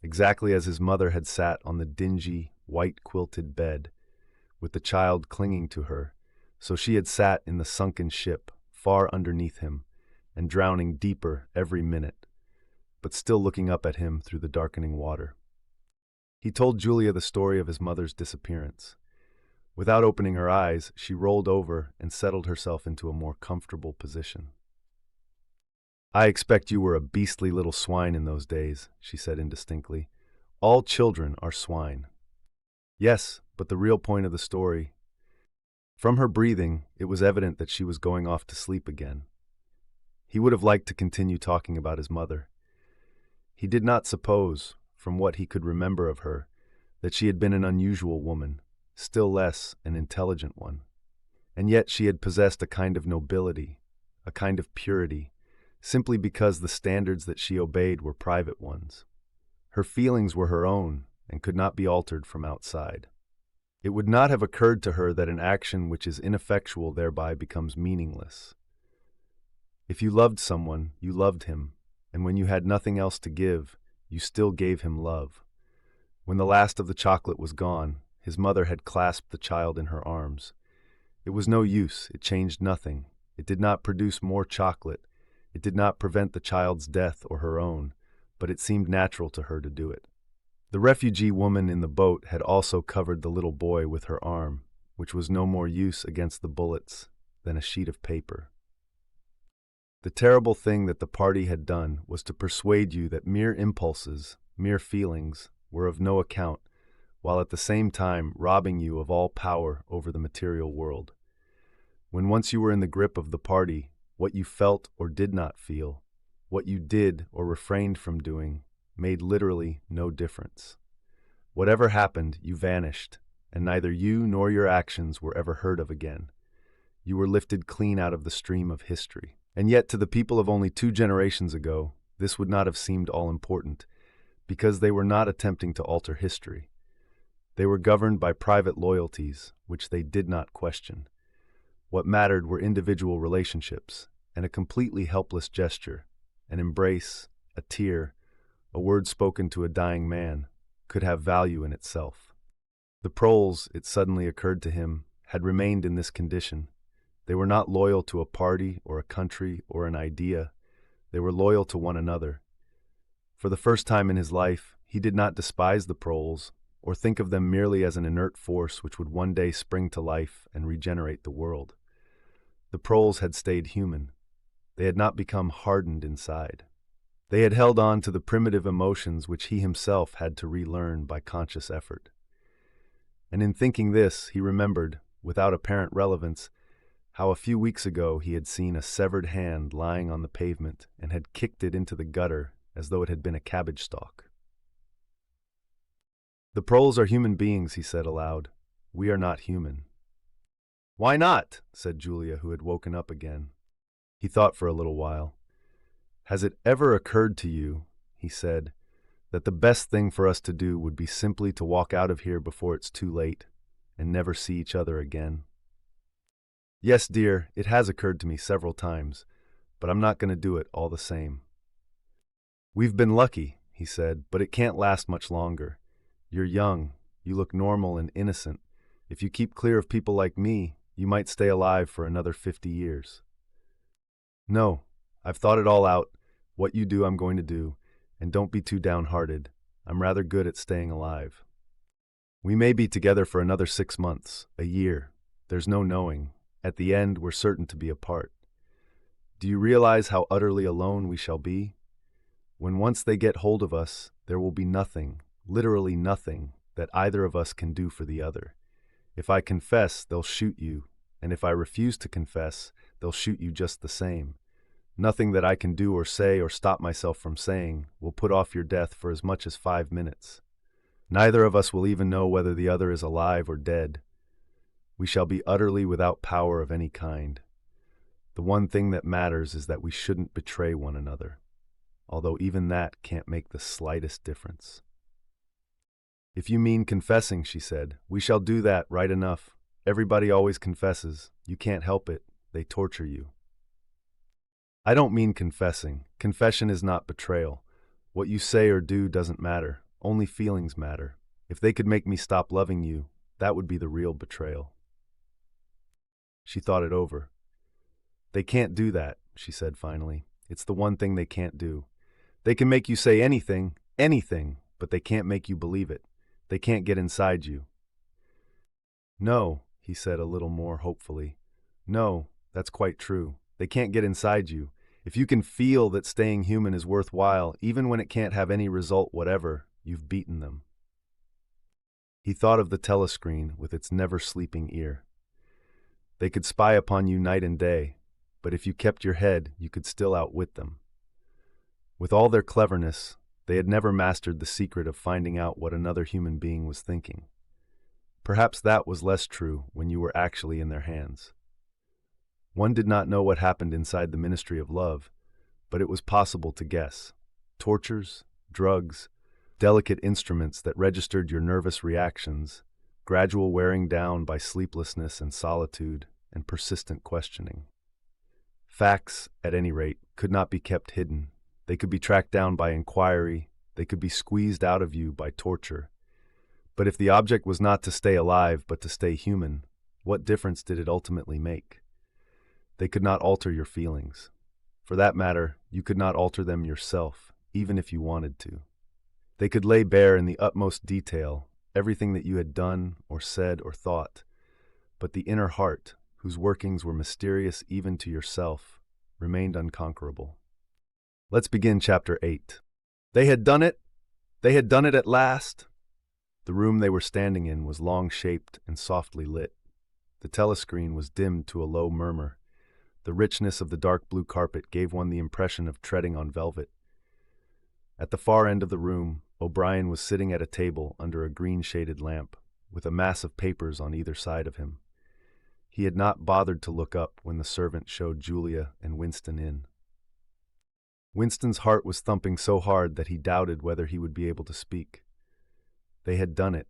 exactly as his mother had sat on the dingy, white-quilted bed, with the child clinging to her, so she had sat in the sunken ship, far underneath him, and drowning deeper every minute, but still looking up at him through the darkening water. He told Julia the story of his mother's disappearance. Without opening her eyes, she rolled over and settled herself into a more comfortable position. "I expect you were a beastly little swine in those days," she said indistinctly. "All children are swine." "Yes, but the real point of the story—" From her breathing, it was evident that she was going off to sleep again. He would have liked to continue talking about his mother. He did not suppose, from what he could remember of her, that she had been an unusual woman, still less an intelligent one. And yet she had possessed a kind of nobility, a kind of purity, simply because the standards that she obeyed were private ones. Her feelings were her own and could not be altered from outside. It would not have occurred to her that an action which is ineffectual thereby becomes meaningless. If you loved someone, you loved him, and when you had nothing else to give, you still gave him love. When the last of the chocolate was gone, his mother had clasped the child in her arms. It was no use, it changed nothing. It did not produce more chocolate. It did not prevent the child's death or her own, but it seemed natural to her to do it. The refugee woman in the boat had also covered the little boy with her arm, which was no more use against the bullets than a sheet of paper. The terrible thing that the party had done was to persuade you that mere impulses, mere feelings, were of no account, while at the same time robbing you of all power over the material world. When once you were in the grip of the party, what you felt or did not feel, what you did or refrained from doing, made literally no difference. Whatever happened, you vanished, and neither you nor your actions were ever heard of again. You were lifted clean out of the stream of history. And yet, to the people of only 2 generations ago, this would not have seemed all important, because they were not attempting to alter history. They were governed by private loyalties, which they did not question. What mattered were individual relationships, and a completely helpless gesture, an embrace, a tear, a word spoken to a dying man, could have value in itself. The proles, it suddenly occurred to him, had remained in this condition. They were not loyal to a party or a country or an idea. They were loyal to one another. For the first time in his life, he did not despise the proles or think of them merely as an inert force which would one day spring to life and regenerate the world. The proles had stayed human. They had not become hardened inside. They had held on to the primitive emotions which he himself had to relearn by conscious effort. And in thinking this, he remembered, without apparent relevance, how a few weeks ago he had seen a severed hand lying on the pavement and had kicked it into the gutter as though it had been a cabbage stalk. "The proles are human beings," he said aloud. "We are not human." "Why not?" said Julia, who had woken up again. He thought for a little while. "Has it ever occurred to you," he said, "that the best thing for us to do would be simply to walk out of here before it's too late and never see each other again?" "Yes, dear, it has occurred to me several times, but I'm not going to do it all the same." "We've been lucky," he said, "but it can't last much longer. You're young, you look normal and innocent. If you keep clear of people like me, you might stay alive for another 50 years. "No, I've thought it all out. What you do, I'm going to do, and don't be too downhearted. I'm rather good at staying alive. We may be together for another 6 months, a year. There's no knowing. At the end, we're certain to be apart. Do you realize how utterly alone we shall be? When once they get hold of us, there will be nothing, literally nothing, that either of us can do for the other. If I confess, they'll shoot you, and if I refuse to confess, they'll shoot you just the same. Nothing that I can do or say or stop myself from saying will put off your death for as much as 5 minutes. Neither of us will even know whether the other is alive or dead. We shall be utterly without power of any kind. The one thing that matters is that we shouldn't betray one another, although even that can't make the slightest difference." "If you mean confessing," she said, "we shall do that right enough. Everybody always confesses. You can't help it. They torture you." "I don't mean confessing. Confession is not betrayal. What you say or do doesn't matter. Only feelings matter. If they could make me stop loving you, that would be the real betrayal. She thought it over. They can't do that, she said finally. It's the one thing they can't do. They can make you say anything, anything, but they can't make you believe it. They can't get inside you. No, he said a little more hopefully. No, that's quite true. They can't get inside you. If you can feel that staying human is worthwhile, even when it can't have any result whatever, you've beaten them. He thought of the telescreen with its never-sleeping ear. They could spy upon you night and day, but if you kept your head, you could still outwit them. With all their cleverness, they had never mastered the secret of finding out what another human being was thinking. Perhaps that was less true when you were actually in their hands. One did not know what happened inside the Ministry of Love, but it was possible to guess. Tortures, drugs, delicate instruments that registered your nervous reactions, gradual wearing down by sleeplessness and solitude, and persistent questioning. Facts, at any rate, could not be kept hidden. They could be tracked down by inquiry, they could be squeezed out of you by torture. But if the object was not to stay alive but to stay human, what difference did it ultimately make? They could not alter your feelings. For that matter, you could not alter them yourself, even if you wanted to. They could lay bare in the utmost detail everything that you had done or said or thought, but the inner heart, whose workings were mysterious even to yourself, remained unconquerable. Let's begin Chapter 8. They had done it! They had done it at last! The room they were standing in was long-shaped and softly lit. The telescreen was dimmed to a low murmur. The richness of the dark blue carpet gave one the impression of treading on velvet. At the far end of the room, O'Brien was sitting at a table under a green-shaded lamp, with a mass of papers on either side of him. He had not bothered to look up when the servant showed Julia and Winston in. Winston's heart was thumping so hard that he doubted whether he would be able to speak. They had done it.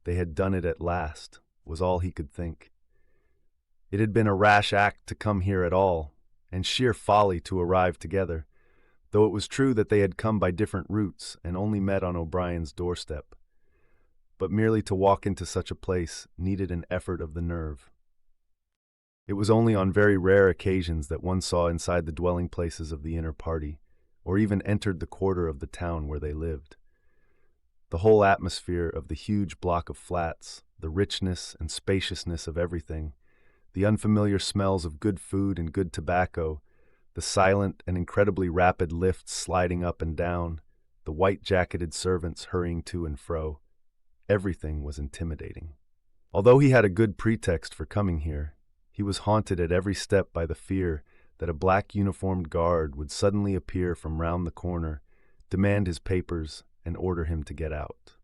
They had done it at last, was all he could think. It had been a rash act to come here at all, and sheer folly to arrive together, though it was true that they had come by different routes and only met on O'Brien's doorstep. But merely to walk into such a place needed an effort of the nerve. It was only on very rare occasions that one saw inside the dwelling places of the inner party, or even entered the quarter of the town where they lived. The whole atmosphere of the huge block of flats, the richness and spaciousness of everything, the unfamiliar smells of good food and good tobacco, the silent and incredibly rapid lifts sliding up and down, the white-jacketed servants hurrying to and fro, everything was intimidating. Although he had a good pretext for coming here, he was haunted at every step by the fear that a black uniformed guard would suddenly appear from round the corner, demand his papers, and order him to get out.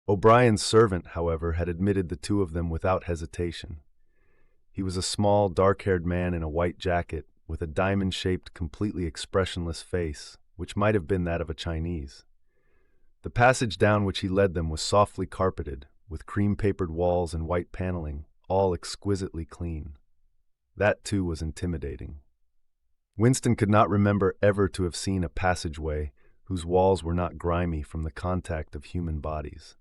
O'Brien's servant, however, had admitted the two of them without hesitation. He was a small, dark-haired man in a white jacket, with a diamond-shaped, completely expressionless face, which might have been that of a Chinese. The passage down which he led them was softly carpeted, with cream-papered walls and white paneling, all exquisitely clean. That, too, was intimidating. Winston could not remember ever to have seen a passageway whose walls were not grimy from the contact of human bodies.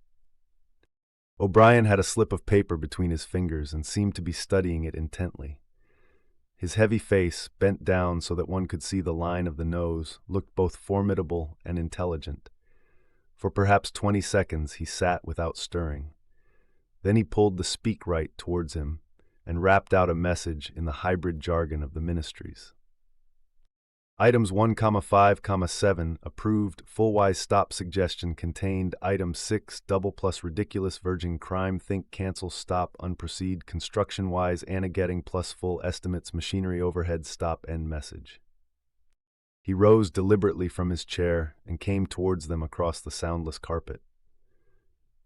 O'Brien had a slip of paper between his fingers and seemed to be studying it intently. His heavy face, bent down so that one could see the line of the nose, looked both formidable and intelligent. For perhaps 20 seconds he sat without stirring. Then he pulled the speak right towards him and rapped out a message in the hybrid jargon of the ministries. Items 1,5,7 approved full-wise stop suggestion contained item 6 double plus ridiculous virgin crime think cancel stop unproceed construction-wise Anna getting plus full estimates machinery overhead stop end message. He rose deliberately from his chair and came towards them across the soundless carpet.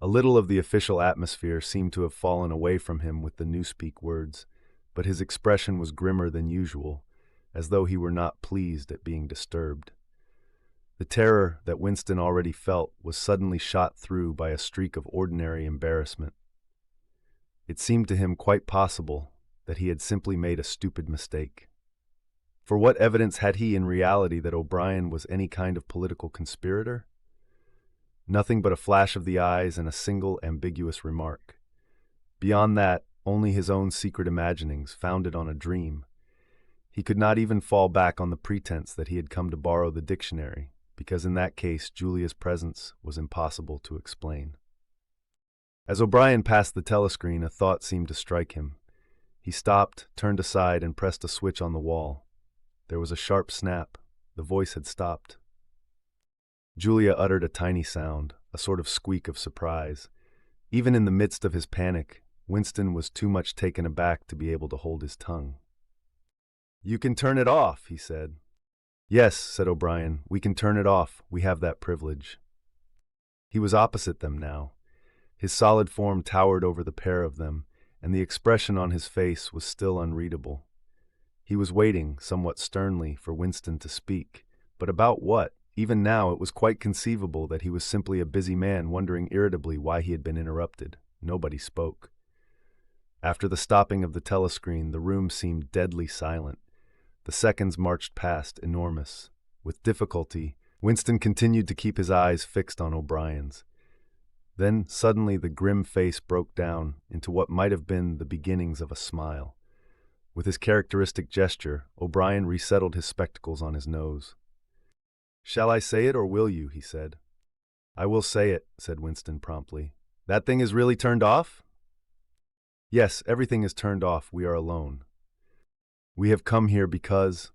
A little of the official atmosphere seemed to have fallen away from him with the newspeak words, but his expression was grimmer than usual, as though he were not pleased at being disturbed. The terror that Winston already felt was suddenly shot through by a streak of ordinary embarrassment. It seemed to him quite possible that he had simply made a stupid mistake. For what evidence had he in reality that O'Brien was any kind of political conspirator? Nothing but a flash of the eyes and a single ambiguous remark. Beyond that, only his own secret imaginings, founded on a dream. He could not even fall back on the pretense that he had come to borrow the dictionary, because in that case Julia's presence was impossible to explain. As O'Brien passed the telescreen, a thought seemed to strike him. He stopped, turned aside, and pressed a switch on the wall. There was a sharp snap. The voice had stopped. Julia uttered a tiny sound, a sort of squeak of surprise. Even in the midst of his panic, Winston was too much taken aback to be able to hold his tongue. "You can turn it off," he said. "Yes," said O'Brien, "we can turn it off. We have that privilege." He was opposite them now. His solid form towered over the pair of them, and the expression on his face was still unreadable. He was waiting, somewhat sternly, for Winston to speak. But about what? Even now it was quite conceivable that he was simply a busy man wondering irritably why he had been interrupted. Nobody spoke. After the stopping of the telescreen, the room seemed deadly silent. The seconds marched past, enormous. With difficulty, Winston continued to keep his eyes fixed on O'Brien's. Then, suddenly, the grim face broke down into what might have been the beginnings of a smile. With his characteristic gesture, O'Brien resettled his spectacles on his nose. "Shall I say it, or will you?" he said. "I will say it," said Winston promptly. "That thing is really turned off?" "Yes, everything is turned off. We are alone. We have come here because—"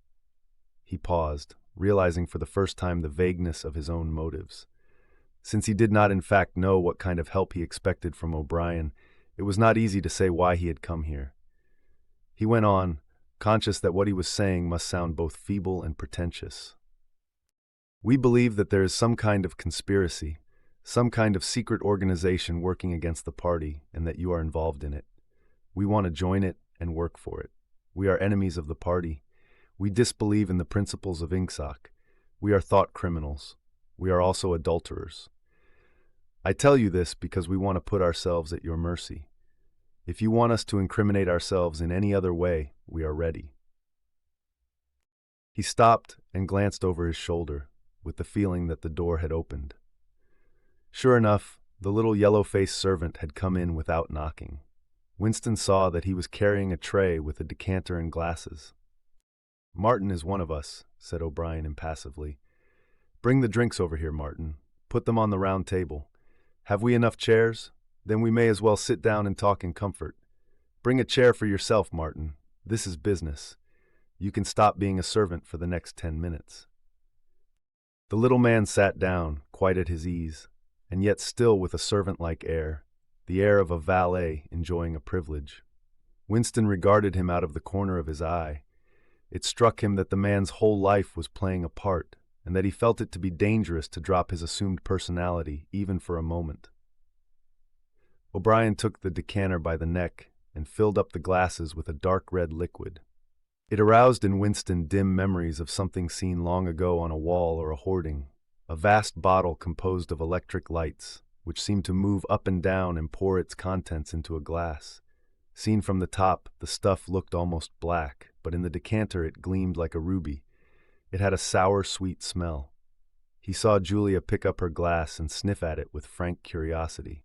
He paused, realizing for the first time the vagueness of his own motives. Since he did not in fact know what kind of help he expected from O'Brien, it was not easy to say why he had come here. He went on, conscious that what he was saying must sound both feeble and pretentious. "We believe that there is some kind of conspiracy, some kind of secret organization working against the party, and that you are involved in it. We want to join it and work for it. We are enemies of the party. We disbelieve in the principles of Ingsoc. We are thought criminals. We are also adulterers. I tell you this because we want to put ourselves at your mercy. If you want us to incriminate ourselves in any other way, we are ready." He stopped and glanced over his shoulder, with the feeling that the door had opened. Sure enough, the little yellow-faced servant had come in without knocking. Winston saw that he was carrying a tray with a decanter and glasses. "Martin is one of us," said O'Brien impassively. "Bring the drinks over here, Martin. Put them on the round table. Have we enough chairs? Then we may as well sit down and talk in comfort. Bring a chair for yourself, Martin. This is business. You can stop being a servant for the next 10 minutes. The little man sat down, quite at his ease, and yet still with a servant-like air, the air of a valet enjoying a privilege. Winston regarded him out of the corner of his eye. It struck him that the man's whole life was playing a part, and that he felt it to be dangerous to drop his assumed personality, even for a moment. O'Brien took the decanter by the neck and filled up the glasses with a dark red liquid. It aroused in Winston dim memories of something seen long ago on a wall or a hoarding, a vast bottle composed of electric lights, which seemed to move up and down and pour its contents into a glass. Seen from the top, the stuff looked almost black, but in the decanter it gleamed like a ruby. It had a sour, sweet smell. He saw Julia pick up her glass and sniff at it with frank curiosity.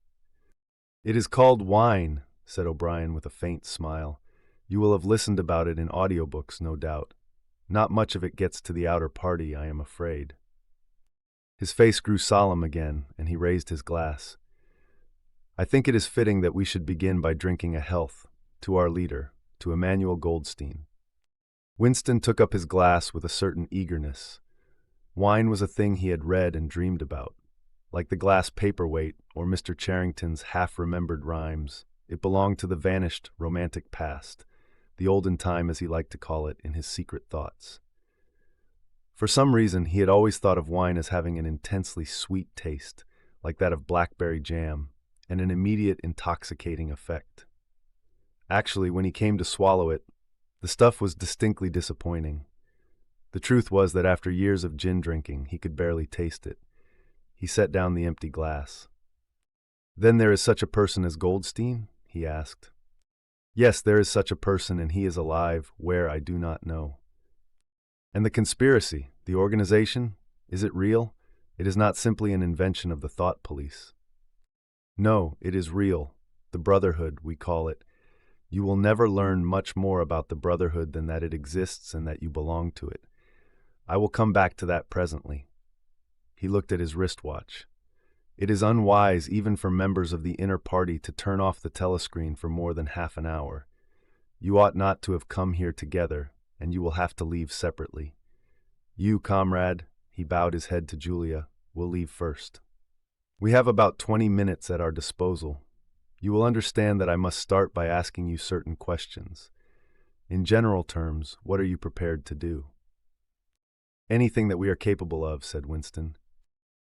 "It is called wine," said O'Brien with a faint smile. "You will have listened about it in audiobooks, no doubt. Not much of it gets to the outer party, I am afraid." His face grew solemn again, and he raised his glass. "I think it is fitting that we should begin by drinking a health to our leader, to Emmanuel Goldstein." Winston took up his glass with a certain eagerness. Wine was a thing he had read and dreamed about. Like the glass paperweight or Mr. Charrington's half-remembered rhymes, it belonged to the vanished, romantic past, the olden time as he liked to call it in his secret thoughts. For some reason, he had always thought of wine as having an intensely sweet taste, like that of blackberry jam, and an immediate intoxicating effect. Actually, when he came to swallow it, the stuff was distinctly disappointing. The truth was that after years of gin drinking, he could barely taste it. He set down the empty glass. "Then there is such a person as Goldstein?" he asked. "Yes, there is such a person, and he is alive, where I do not know." "And the conspiracy, the organization, is it real? It is not simply an invention of the thought police. No, it is real. The Brotherhood, we call it. You will never learn much more about the Brotherhood than that it exists and that you belong to it. I will come back to that presently. He looked at his wristwatch. It is unwise even for members of the inner party to turn off the telescreen for more than half an hour. You ought not to have come here together, and you will have to leave separately. You, comrade, he bowed his head to Julia, will leave first. We have about 20 minutes at our disposal. You will understand that I must start by asking you certain questions. In general terms, what are you prepared to do? Anything that we are capable of, said Winston.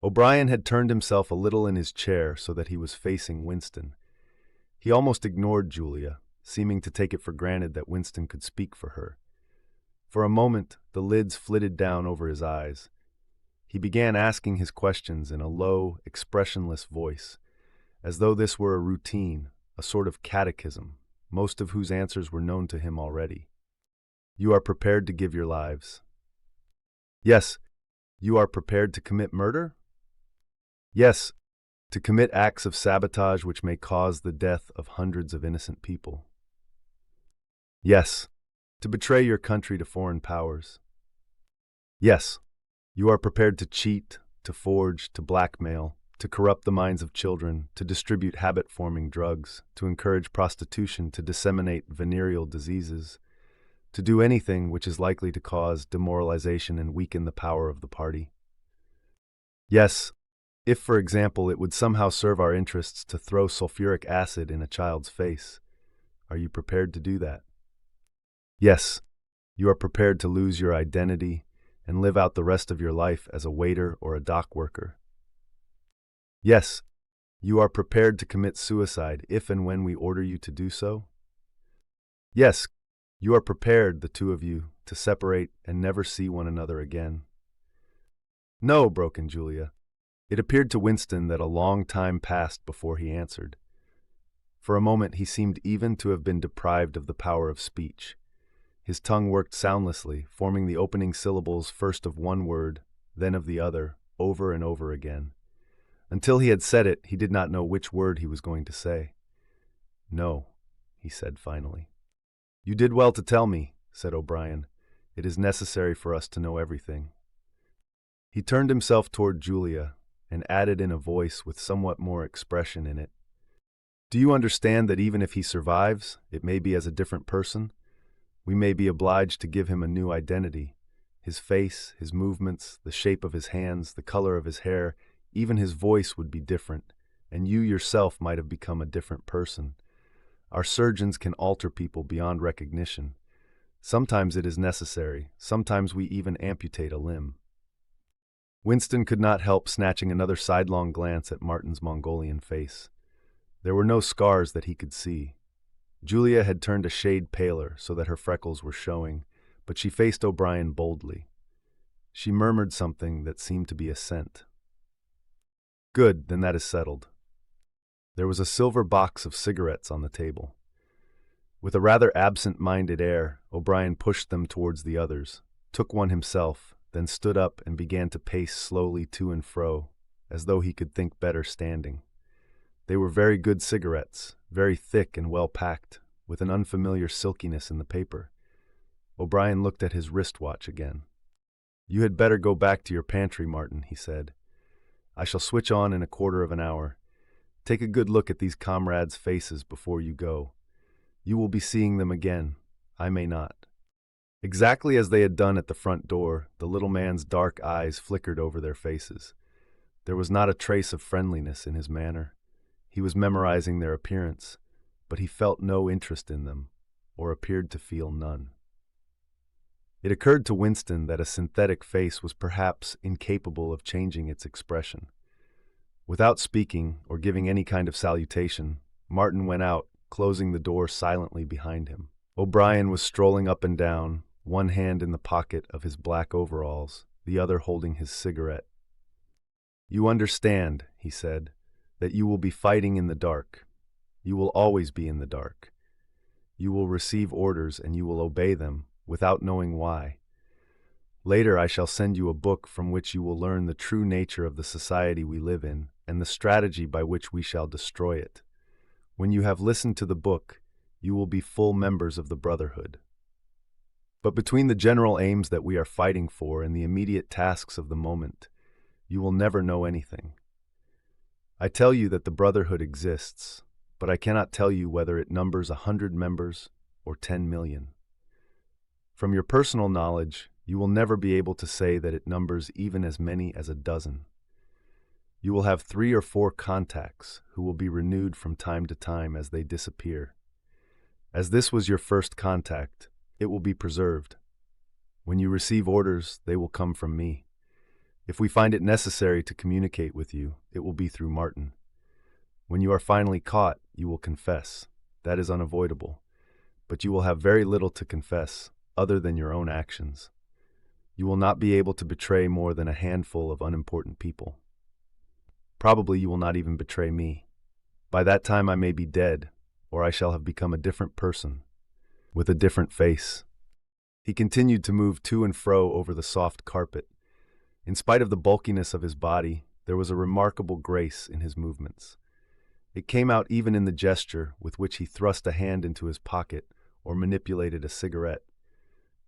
O'Brien had turned himself a little in his chair so that he was facing Winston. He almost ignored Julia, seeming to take it for granted that Winston could speak for her. For a moment, the lids flitted down over his eyes. He began asking his questions in a low, expressionless voice, as though this were a routine, a sort of catechism, most of whose answers were known to him already. You are prepared to give your lives? Yes. You are prepared to commit murder? Yes, to commit acts of sabotage which may cause the death of hundreds of innocent people. Yes, to betray your country to foreign powers. Yes, you are prepared to cheat, to forge, to blackmail, to corrupt the minds of children, to distribute habit-forming drugs, to encourage prostitution, to disseminate venereal diseases, to do anything which is likely to cause demoralization and weaken the power of the party. Yes, if, for example, it would somehow serve our interests to throw sulfuric acid in a child's face. Are you prepared to do that? Yes, you are prepared to lose your identity and live out the rest of your life as a waiter or a dock worker. Yes, you are prepared to commit suicide if and when we order you to do so. Yes, you are prepared, the two of you, to separate and never see one another again. No, broke in Julia. It appeared to Winston that a long time passed before he answered. For a moment he seemed even to have been deprived of the power of speech. His tongue worked soundlessly, forming the opening syllables first of one word, then of the other, over and over again. Until he had said it, he did not know which word he was going to say. No, he said finally. You did well to tell me, said O'Brien. It is necessary for us to know everything. He turned himself toward Julia and added in a voice with somewhat more expression in it. Do you understand that even if he survives, it may be as a different person? We may be obliged to give him a new identity. His face, his movements, the shape of his hands, the color of his hair, even his voice would be different, and you yourself might have become a different person. Our surgeons can alter people beyond recognition. Sometimes it is necessary, sometimes we even amputate a limb. Winston could not help snatching another sidelong glance at Martin's Mongolian face. There were no scars that he could see. Julia had turned a shade paler so that her freckles were showing, but she faced O'Brien boldly. She murmured something that seemed to be assent. Good, then that is settled. There was a silver box of cigarettes on the table. With a rather absent-minded air, O'Brien pushed them towards the others, took one himself, then stood up and began to pace slowly to and fro, as though he could think better standing. They were very good cigarettes, very thick and well packed, with an unfamiliar silkiness in the paper. O'Brien looked at his wristwatch again. You had better go back to your pantry, Martin, he said. I shall switch on in a quarter of an hour. Take a good look at these comrades' faces before you go. You will be seeing them again. I may not. Exactly as they had done at the front door, the little man's dark eyes flickered over their faces. There was not a trace of friendliness in his manner. He was memorizing their appearance, but he felt no interest in them, or appeared to feel none. It occurred to Winston that a synthetic face was perhaps incapable of changing its expression. Without speaking or giving any kind of salutation, Martin went out, closing the door silently behind him. O'Brien was strolling up and down, one hand in the pocket of his black overalls, the other holding his cigarette. You understand, he said, that you will be fighting in the dark. You will always be in the dark. You will receive orders and you will obey them without knowing why. Later, I shall send you a book from which you will learn the true nature of the society we live in and the strategy by which we shall destroy it. When you have listened to the book, you will be full members of the Brotherhood. But between the general aims that we are fighting for and the immediate tasks of the moment, you will never know anything. I tell you that the Brotherhood exists, but I cannot tell you whether it numbers 100 members or 10 million. From your personal knowledge, you will never be able to say that it numbers even as many as a dozen. You will have 3 or 4 contacts who will be renewed from time to time as they disappear. As this was your first contact, it will be preserved. When you receive orders, they will come from me. If we find it necessary to communicate with you, it will be through Martin. When you are finally caught, you will confess. That is unavoidable. But you will have very little to confess, other than your own actions. You will not be able to betray more than a handful of unimportant people. Probably you will not even betray me. By that time I may be dead, or I shall have become a different person, with a different face. He continued to move to and fro over the soft carpet. In spite of the bulkiness of his body, there was a remarkable grace in his movements. It came out even in the gesture with which he thrust a hand into his pocket or manipulated a cigarette.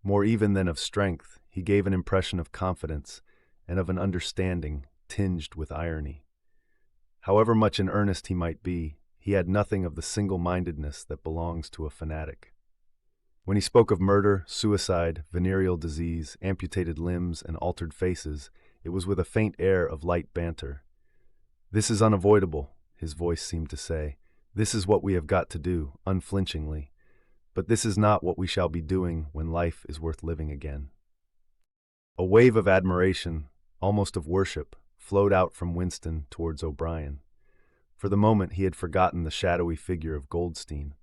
More even than of strength, he gave an impression of confidence and of an understanding tinged with irony. However much in earnest he might be, he had nothing of the single-mindedness that belongs to a fanatic. When he spoke of murder, suicide, venereal disease, amputated limbs, and altered faces, it was with a faint air of light banter. "This is unavoidable," his voice seemed to say. "This is what we have got to do, unflinchingly. But this is not what we shall be doing when life is worth living again." A wave of admiration, almost of worship, flowed out from Winston towards O'Brien. For the moment he had forgotten the shadowy figure of Goldstein.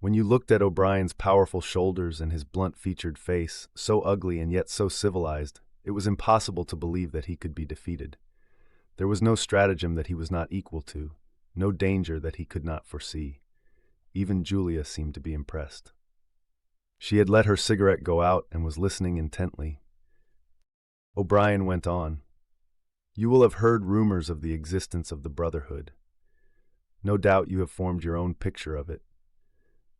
When you looked at O'Brien's powerful shoulders and his blunt-featured face, so ugly and yet so civilized, it was impossible to believe that he could be defeated. There was no stratagem that he was not equal to, no danger that he could not foresee. Even Julia seemed to be impressed. She had let her cigarette go out and was listening intently. O'Brien went on. "You will have heard rumors of the existence of the Brotherhood. No doubt you have formed your own picture of it.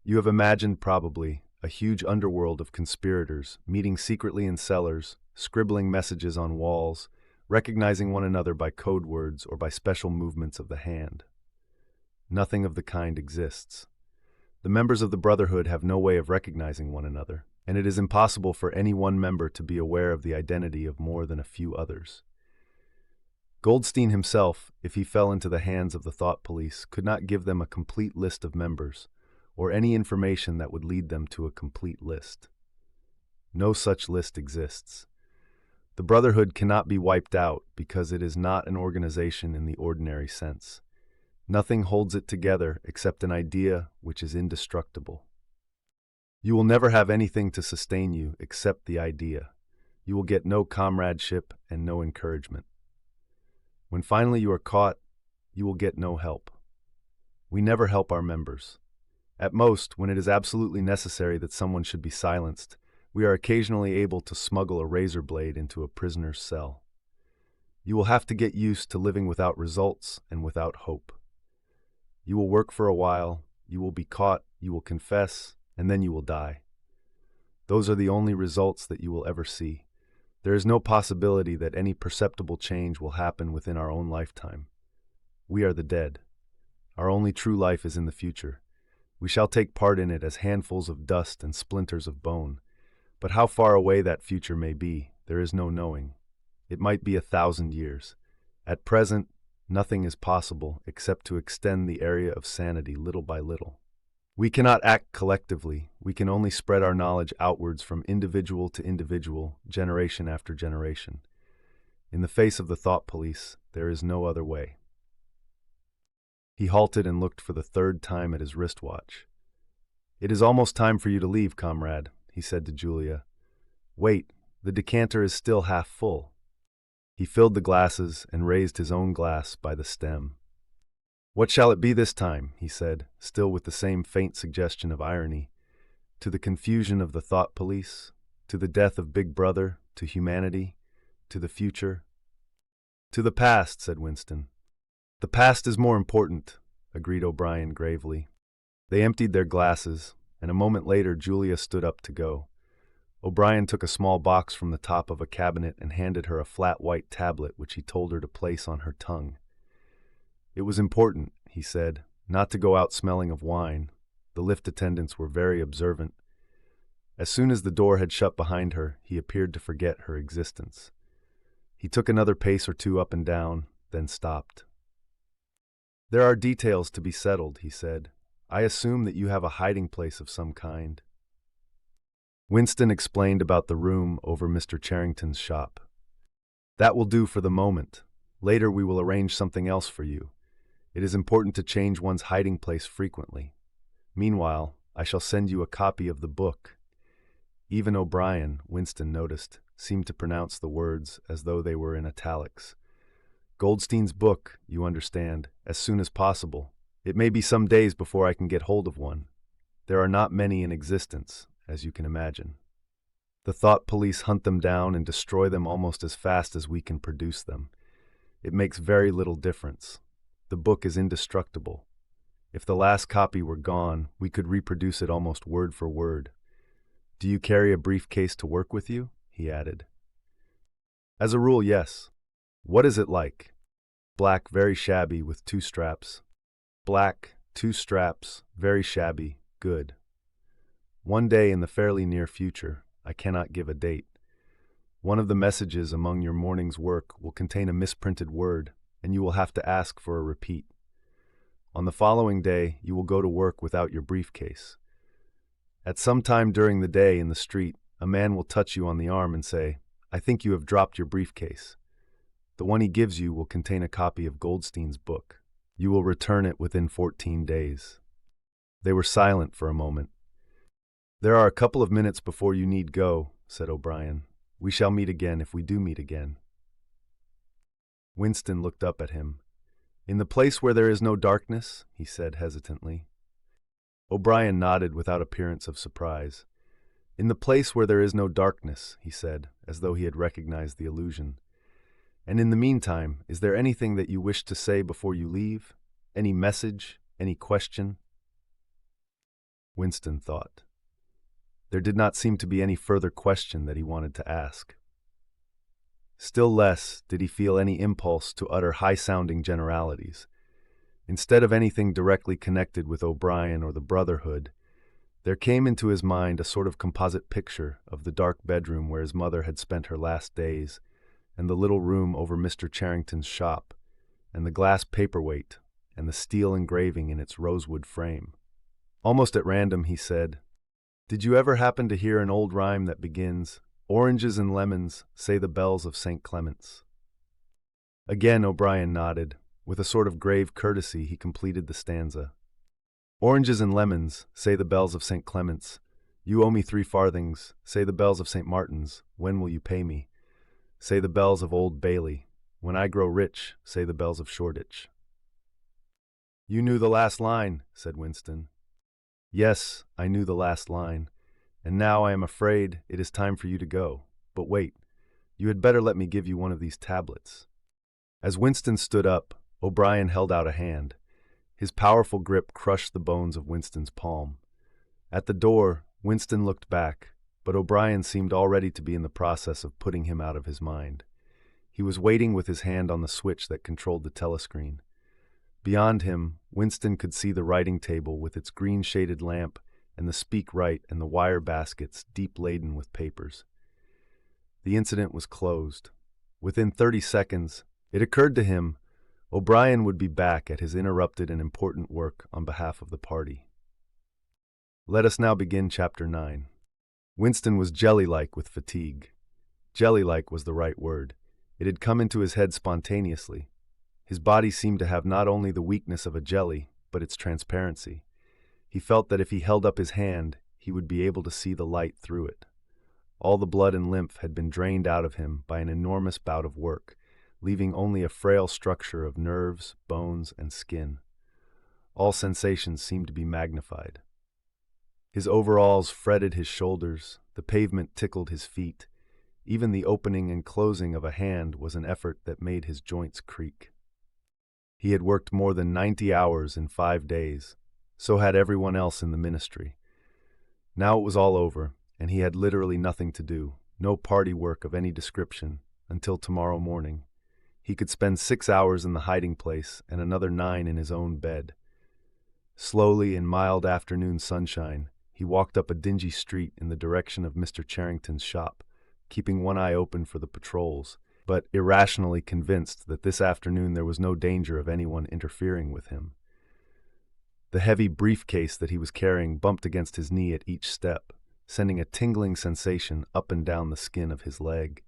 You have imagined, probably, a huge underworld of conspirators, meeting secretly in cellars, scribbling messages on walls, recognizing one another by code words or by special movements of the hand. Nothing of the kind exists. The members of the Brotherhood have no way of recognizing one another, and it is impossible for any one member to be aware of the identity of more than a few others. Goldstein himself, if he fell into the hands of the thought police, could not give them a complete list of members, or any information that would lead them to a complete list. No such list exists. The Brotherhood cannot be wiped out because it is not an organization in the ordinary sense. Nothing holds it together except an idea which is indestructible. You will never have anything to sustain you except the idea. You will get no comradeship and no encouragement. When finally you are caught, you will get no help. We never help our members. At most, when it is absolutely necessary that someone should be silenced, we are occasionally able to smuggle a razor blade into a prisoner's cell. You will have to get used to living without results and without hope. You will work for a while, you will be caught, you will confess, and then you will die. Those are the only results that you will ever see. There is no possibility that any perceptible change will happen within our own lifetime. We are the dead. Our only true life is in the future. We shall take part in it as handfuls of dust and splinters of bone. But how far away that future may be, there is no knowing. It might be 1,000 years. At present, nothing is possible except to extend the area of sanity little by little. We cannot act collectively. We can only spread our knowledge outwards from individual to individual, generation after generation. In the face of the thought police, there is no other way. He halted and looked for the 3rd time at his wristwatch. "It is almost time for you to leave, comrade," he said to Julia. "Wait, the decanter is still half full." He filled the glasses and raised his own glass by the stem. "What shall it be this time?" he said, still with the same faint suggestion of irony. "To the confusion of the thought police, To the death of Big Brother, to humanity, to the future? To the past, said Winston. The past is more important, agreed O'Brien gravely. They emptied their glasses, and a moment later Julia stood up to go. O'Brien took a small box from the top of a cabinet and handed her a flat white tablet which he told her to place on her tongue. It was important, he said, not to go out smelling of wine. The lift attendants were very observant. As soon as the door had shut behind her, he appeared to forget her existence. He took another pace or two up and down, then stopped. There are details to be settled, he said. I assume that you have a hiding place of some kind. Winston explained about the room over Mr. Charrington's shop. That will do for the moment. Later we will arrange something else for you. It is important to change one's hiding place frequently. Meanwhile, I shall send you a copy of the book. Even O'Brien, Winston noticed, seemed to pronounce the words as though they were in italics. Goldstein's book, you understand, as soon as possible. It may be some days before I can get hold of one. There are not many in existence, as you can imagine. The thought police hunt them down and destroy them almost as fast as we can produce them. It makes very little difference. The book is indestructible. If the last copy were gone, we could reproduce it almost word for word. Do you carry a briefcase to work with you? He added. As a rule, yes. What is it like? Black, very shabby, with 2 straps. Black, 2 straps, very shabby, good. One day in the fairly near future, I cannot give a date. One of the messages among your morning's work will contain a misprinted word, and you will have to ask for a repeat. On the following day, you will go to work without your briefcase. At some time during the day in the street, a man will touch you on the arm and say, I think you have dropped your briefcase. The one he gives you will contain a copy of Goldstein's book. You will return it within 14 days. They were silent for a moment. There are a couple of minutes before you need go, said O'Brien. We shall meet again if we do meet again. Winston looked up at him. In the place where there is no darkness, he said hesitantly. O'Brien nodded without appearance of surprise. In the place where there is no darkness, he said, as though he had recognized the allusion. And in the meantime, is there anything that you wish to say before you leave? Any message? Any question? Winston thought. There did not seem to be any further question that he wanted to ask. Still less did he feel any impulse to utter high-sounding generalities. Instead of anything directly connected with O'Brien or the Brotherhood, there came into his mind a sort of composite picture of the dark bedroom where his mother had spent her last days, and the little room over Mr. Charrington's shop, and the glass paperweight, and the steel engraving in its rosewood frame. Almost at random he said, Did you ever happen to hear an old rhyme that begins, Oranges and lemons, say the bells of St. Clement's? Again O'Brien nodded. With a sort of grave courtesy he completed the stanza. Oranges and lemons, say the bells of St. Clement's. You owe me 3 farthings, say the bells of St. Martin's. When will you pay me? Say the bells of Old Bailey. When I grow rich, say the bells of Shoreditch. You knew the last line, said Winston. Yes, I knew the last line, and now I am afraid it is time for you to go. But wait, you had better let me give you one of these tablets. As Winston stood up, O'Brien held out a hand. His powerful grip crushed the bones of Winston's palm. At the door, Winston looked back, but O'Brien seemed already to be in the process of putting him out of his mind. He was waiting with his hand on the switch that controlled the telescreen. Beyond him, Winston could see the writing table with its green-shaded lamp and the speak-write and the wire baskets deep laden with papers. The incident was closed. Within 30 seconds, it occurred to him O'Brien would be back at his interrupted and important work on behalf of the party. Let us now begin Chapter 9. Winston was jelly-like with fatigue. Jelly-like was the right word. It had come into his head spontaneously. His body seemed to have not only the weakness of a jelly, but its transparency. He felt that if he held up his hand, he would be able to see the light through it. All the blood and lymph had been drained out of him by an enormous bout of work, leaving only a frail structure of nerves, bones, and skin. All sensations seemed to be magnified. His overalls fretted his shoulders, the pavement tickled his feet. Even the opening and closing of a hand was an effort that made his joints creak. He had worked more than 90 hours in 5 days. So had everyone else in the ministry. Now it was all over, and he had literally nothing to do, no party work of any description, until tomorrow morning. He could spend 6 hours in the hiding place and another 9 in his own bed. Slowly, in mild afternoon sunshine, he walked up a dingy street in the direction of Mr. Charrington's shop, keeping one eye open for the patrols, but irrationally convinced that this afternoon there was no danger of anyone interfering with him. The heavy briefcase that he was carrying bumped against his knee at each step, sending a tingling sensation up and down the skin of his leg.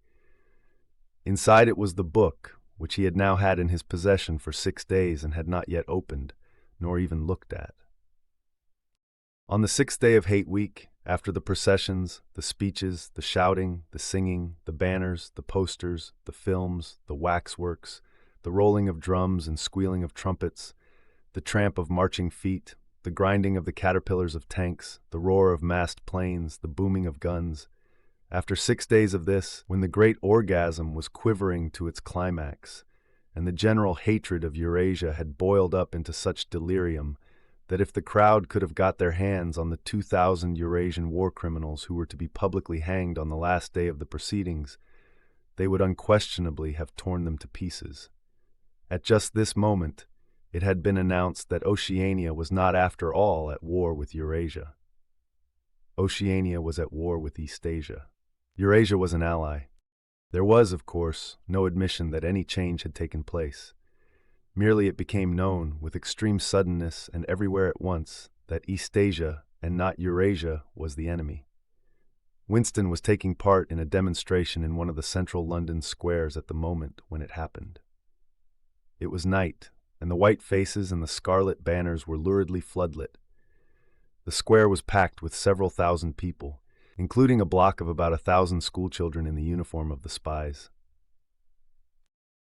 Inside it was the book, which he had now had in his possession for 6 days and had not yet opened, nor even looked at. On the 6th day of Hate Week, after the processions, the speeches, the shouting, the singing, the banners, the posters, the films, the waxworks, the rolling of drums and squealing of trumpets, the tramp of marching feet, the grinding of the caterpillars of tanks, the roar of massed planes, the booming of guns. After 6 days of this, when the great orgasm was quivering to its climax, and the general hatred of Eurasia had boiled up into such delirium that if the crowd could have got their hands on the 2,000 Eurasian war criminals who were to be publicly hanged on the last day of the proceedings, they would unquestionably have torn them to pieces. At just this moment, it had been announced that Oceania was not after all at war with Eurasia. Oceania was at war with Eastasia. Eurasia was an ally. There was, of course, no admission that any change had taken place. Merely it became known, with extreme suddenness and everywhere at once, that Eastasia and not Eurasia was the enemy. Winston was taking part in a demonstration in one of the central London squares at the moment when it happened. It was night, and the white faces and the scarlet banners were luridly floodlit. The square was packed with several thousand people, including a block of about 1,000 schoolchildren in the uniform of the spies.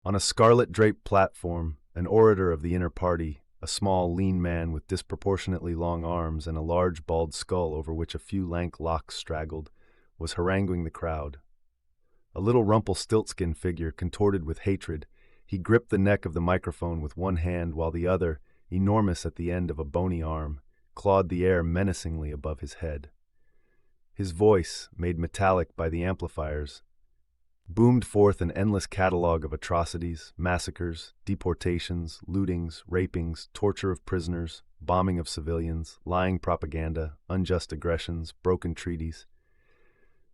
On a scarlet-draped platform, an orator of the inner party, a small, lean man with disproportionately long arms and a large, bald skull over which a few lank locks straggled, was haranguing the crowd. A little Rumpelstiltskin figure contorted with hatred, he gripped the neck of the microphone with one hand while the other, enormous at the end of a bony arm, clawed the air menacingly above his head. His voice, made metallic by the amplifiers, boomed forth an endless catalogue of atrocities, massacres, deportations, lootings, rapings, torture of prisoners, bombing of civilians, lying propaganda, unjust aggressions, broken treaties.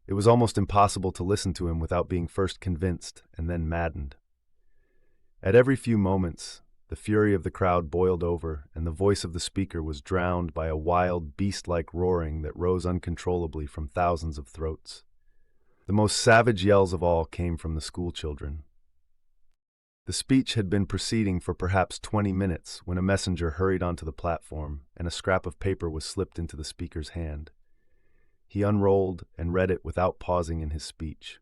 It was almost impossible to listen to him without being first convinced and then maddened. At every few moments, the fury of the crowd boiled over, and the voice of the speaker was drowned by a wild, beast-like roaring that rose uncontrollably from thousands of throats. The most savage yells of all came from the schoolchildren. The speech had been proceeding for perhaps 20 minutes when a messenger hurried onto the platform, and a scrap of paper was slipped into the speaker's hand. He unrolled and read it without pausing in his speech.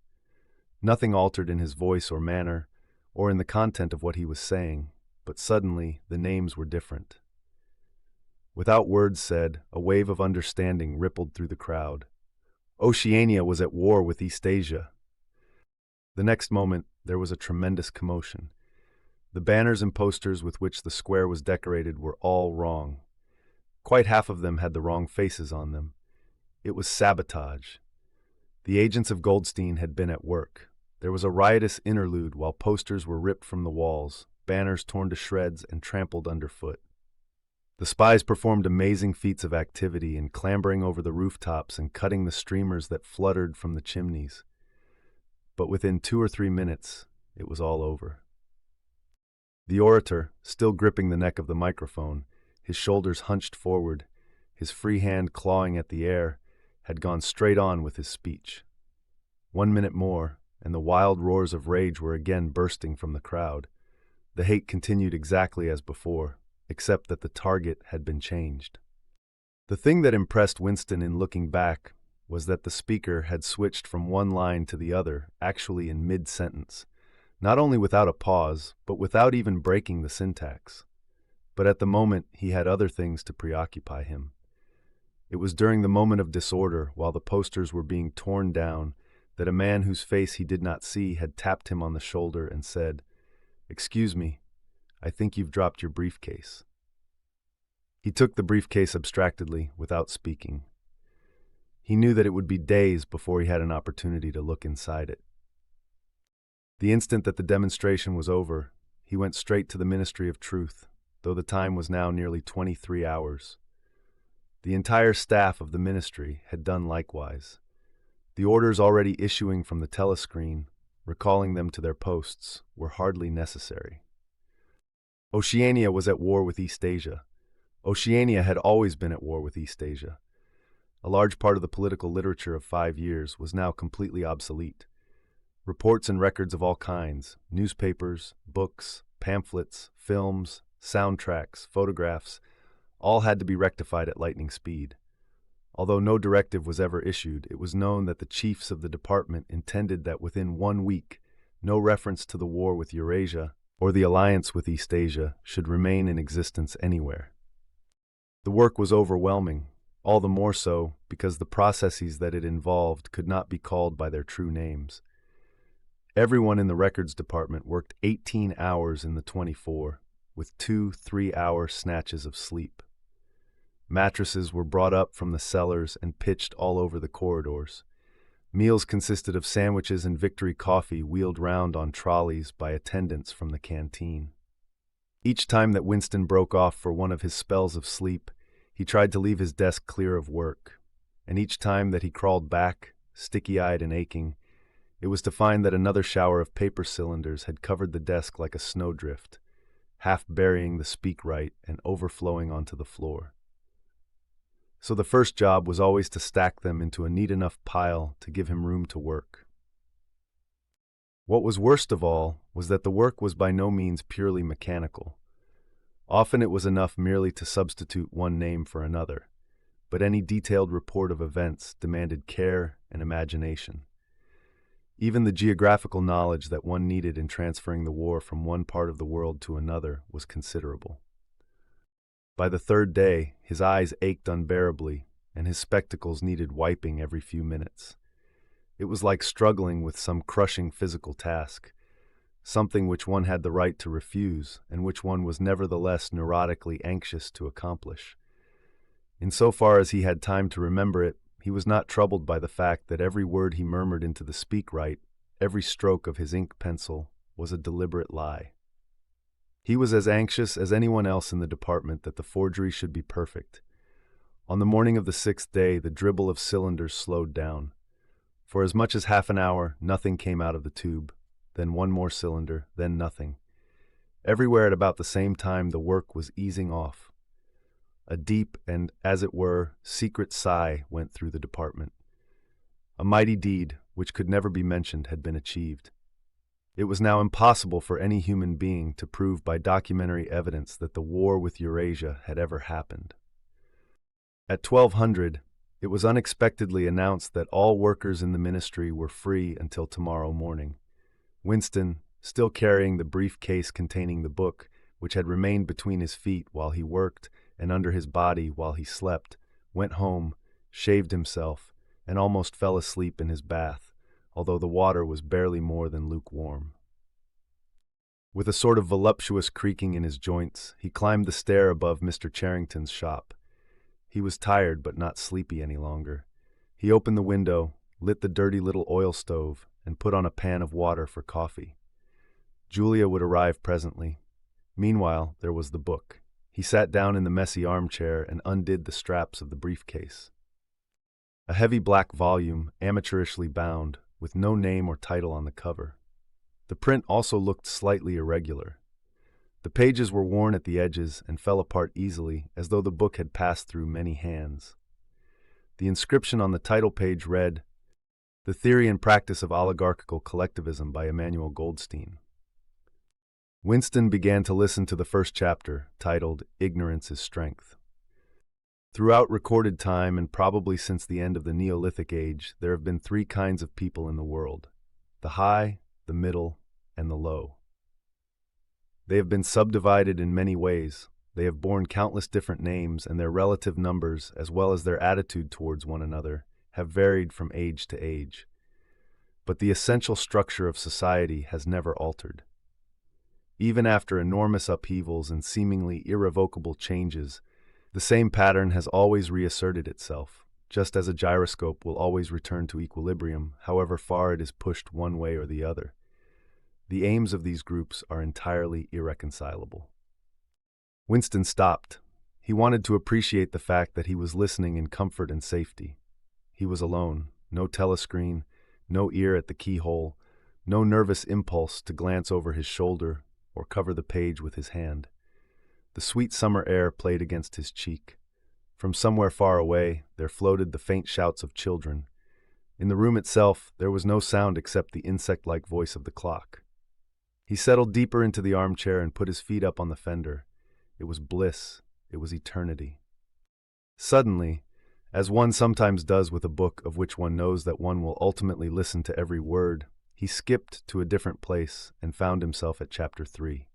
Nothing altered in his voice or manner, or in the content of what he was saying, but suddenly the names were different. Without words said, a wave of understanding rippled through the crowd. Oceania was at war with Eastasia. The next moment, there was a tremendous commotion. The banners and posters with which the square was decorated were all wrong. Quite half of them had the wrong faces on them. It was sabotage. The agents of Goldstein had been at work. There was a riotous interlude while posters were ripped from the walls, banners torn to shreds and trampled underfoot. The spies performed amazing feats of activity in clambering over the rooftops and cutting the streamers that fluttered from the chimneys. But within 2 or 3 minutes, it was all over. The orator, still gripping the neck of the microphone, his shoulders hunched forward, his free hand clawing at the air, had gone straight on with his speech. 1 minute more, and the wild roars of rage were again bursting from the crowd. The hate continued exactly as before, except that the target had been changed. The thing that impressed Winston in looking back was that the speaker had switched from one line to the other, actually in mid-sentence, not only without a pause, but without even breaking the syntax. But at the moment he had other things to preoccupy him. It was during the moment of disorder, while the posters were being torn down, that a man whose face he did not see had tapped him on the shoulder and said, "Excuse me, I think you've dropped your briefcase." He took the briefcase abstractedly, without speaking. He knew that it would be days before he had an opportunity to look inside it. The instant that the demonstration was over, he went straight to the Ministry of Truth, though the time was now nearly 23 hours. The entire staff of the ministry had done likewise. The orders already issuing from the telescreen, recalling them to their posts, were hardly necessary. Oceania was at war with East Asia. Oceania had always been at war with East Asia. A large part of the political literature of 5 years was now completely obsolete. Reports and records of all kinds, newspapers, books, pamphlets, films, soundtracks, photographs, all had to be rectified at lightning speed. Although no directive was ever issued, it was known that the chiefs of the department intended that within 1 week, no reference to the war with Eurasia or the alliance with East Asia should remain in existence anywhere. The work was overwhelming, all the more so because the processes that it involved could not be called by their true names. Everyone in the records department worked 18 hours in the 24, with 2 3-hour snatches of sleep. Mattresses were brought up from the cellars and pitched all over the corridors. Meals consisted of sandwiches and Victory coffee wheeled round on trolleys by attendants from the canteen. Each time that Winston broke off for one of his spells of sleep, he tried to leave his desk clear of work, and each time that he crawled back, sticky-eyed and aching, it was to find that another shower of paper cylinders had covered the desk like a snowdrift, half burying the speakwrite and overflowing onto the floor. So the first job was always to stack them into a neat enough pile to give him room to work. What was worst of all was that the work was by no means purely mechanical. Often it was enough merely to substitute one name for another, but any detailed report of events demanded care and imagination. Even the geographical knowledge that one needed in transferring the war from one part of the world to another was considerable. By the 3rd day, his eyes ached unbearably, and his spectacles needed wiping every few minutes. It was like struggling with some crushing physical task, something which one had the right to refuse and which one was nevertheless neurotically anxious to accomplish. Insofar as he had time to remember it, he was not troubled by the fact that every word he murmured into the speakwrite, every stroke of his ink pencil, was a deliberate lie. He was as anxious as anyone else in the department that the forgery should be perfect. On the morning of the 6th day, the dribble of cylinders slowed down. For as much as half an hour, nothing came out of the tube, then one more cylinder, then nothing. Everywhere at about the same time, the work was easing off. A deep and, as it were, secret sigh went through the department. A mighty deed, which could never be mentioned, had been achieved. It was now impossible for any human being to prove by documentary evidence that the war with Eurasia had ever happened. At 1200, it was unexpectedly announced that all workers in the ministry were free until tomorrow morning. Winston, still carrying the briefcase containing the book, which had remained between his feet while he worked and under his body while he slept, went home, shaved himself, and almost fell asleep in his bath, although the water was barely more than lukewarm. With a sort of voluptuous creaking in his joints, he climbed the stair above Mr. Charrington's shop. He was tired but not sleepy any longer. He opened the window, lit the dirty little oil stove, and put on a pan of water for coffee. Julia would arrive presently. Meanwhile, there was the book. He sat down in the messy armchair and undid the straps of the briefcase. A heavy black volume, amateurishly bound, with no name or title on the cover. The print also looked slightly irregular. The pages were worn at the edges and fell apart easily, as though the book had passed through many hands. The inscription on the title page read, "The Theory and Practice of Oligarchical Collectivism" by Emmanuel Goldstein. Winston began to listen to the first chapter, titled "Ignorance is Strength." Throughout recorded time, and probably since the end of the Neolithic Age, there have been 3 kinds of people in the world: the high, the middle, and the low. They have been subdivided in many ways. They have borne countless different names, and their relative numbers, as well as their attitude towards one another, have varied from age to age. But the essential structure of society has never altered. Even after enormous upheavals and seemingly irrevocable changes, the same pattern has always reasserted itself, just as a gyroscope will always return to equilibrium, however far it is pushed one way or the other. The aims of these groups are entirely irreconcilable. Winston stopped. He wanted to appreciate the fact that he was listening in comfort and safety. He was alone, no telescreen, no ear at the keyhole, no nervous impulse to glance over his shoulder or cover the page with his hand. The sweet summer air played against his cheek. From somewhere far away, there floated the faint shouts of children. In the room itself, there was no sound except the insect-like voice of the clock. He settled deeper into the armchair and put his feet up on the fender. It was bliss. It was eternity. Suddenly, as one sometimes does with a book of which one knows that one will ultimately listen to every word, he skipped to a different place and found himself at Chapter 3.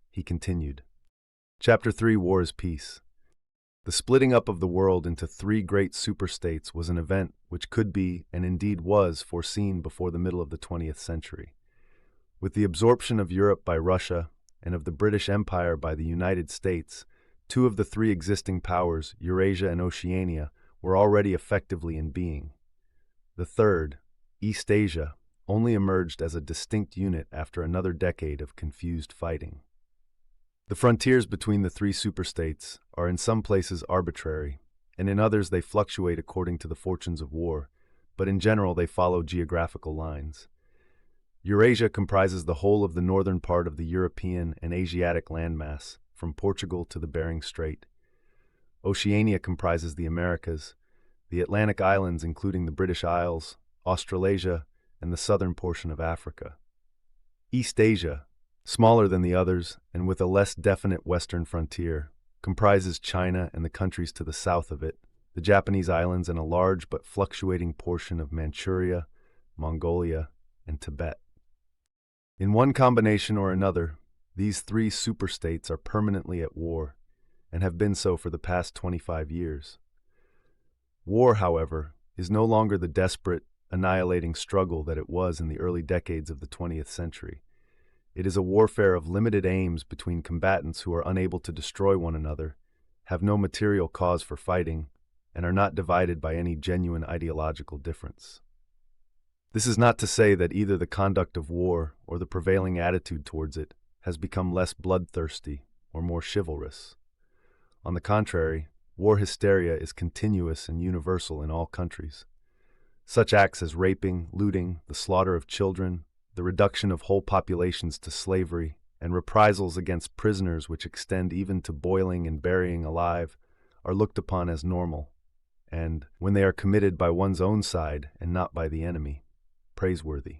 He continued. Chapter 3, War is Peace. The splitting up of the world into three great superstates was an event which could be, and indeed was, foreseen before the middle of the 20th century. With the absorption of Europe by Russia and of the British Empire by the United States, two of the three existing powers, Eurasia and Oceania, were already effectively in being. The third, East Asia, only emerged as a distinct unit after another decade of confused fighting. The frontiers between the three superstates are in some places arbitrary, and in others they fluctuate according to the fortunes of war, but in general they follow geographical lines. Eurasia comprises the whole of the northern part of the European and Asiatic landmass, from Portugal to the Bering Strait. Oceania comprises the Americas, the Atlantic Islands including the British Isles, Australasia, and the southern portion of Africa. East Asia, smaller than the others and with a less definite western frontier, comprises China and the countries to the south of it, the Japanese islands, and a large but fluctuating portion of Manchuria, Mongolia, and Tibet. In one combination or another, these three superstates are permanently at war, and have been so for the past 25 years. War, however, is no longer the desperate, annihilating struggle that it was in the early decades of the 20th century. It is a warfare of limited aims between combatants who are unable to destroy one another, have no material cause for fighting, and are not divided by any genuine ideological difference. This is not to say that either the conduct of war or the prevailing attitude towards it has become less bloodthirsty or more chivalrous. On the contrary, war hysteria is continuous and universal in all countries. Such acts as raping, looting, the slaughter of children, the reduction of whole populations to slavery, and reprisals against prisoners which extend even to boiling and burying alive, are looked upon as normal, and, when they are committed by one's own side and not by the enemy, praiseworthy.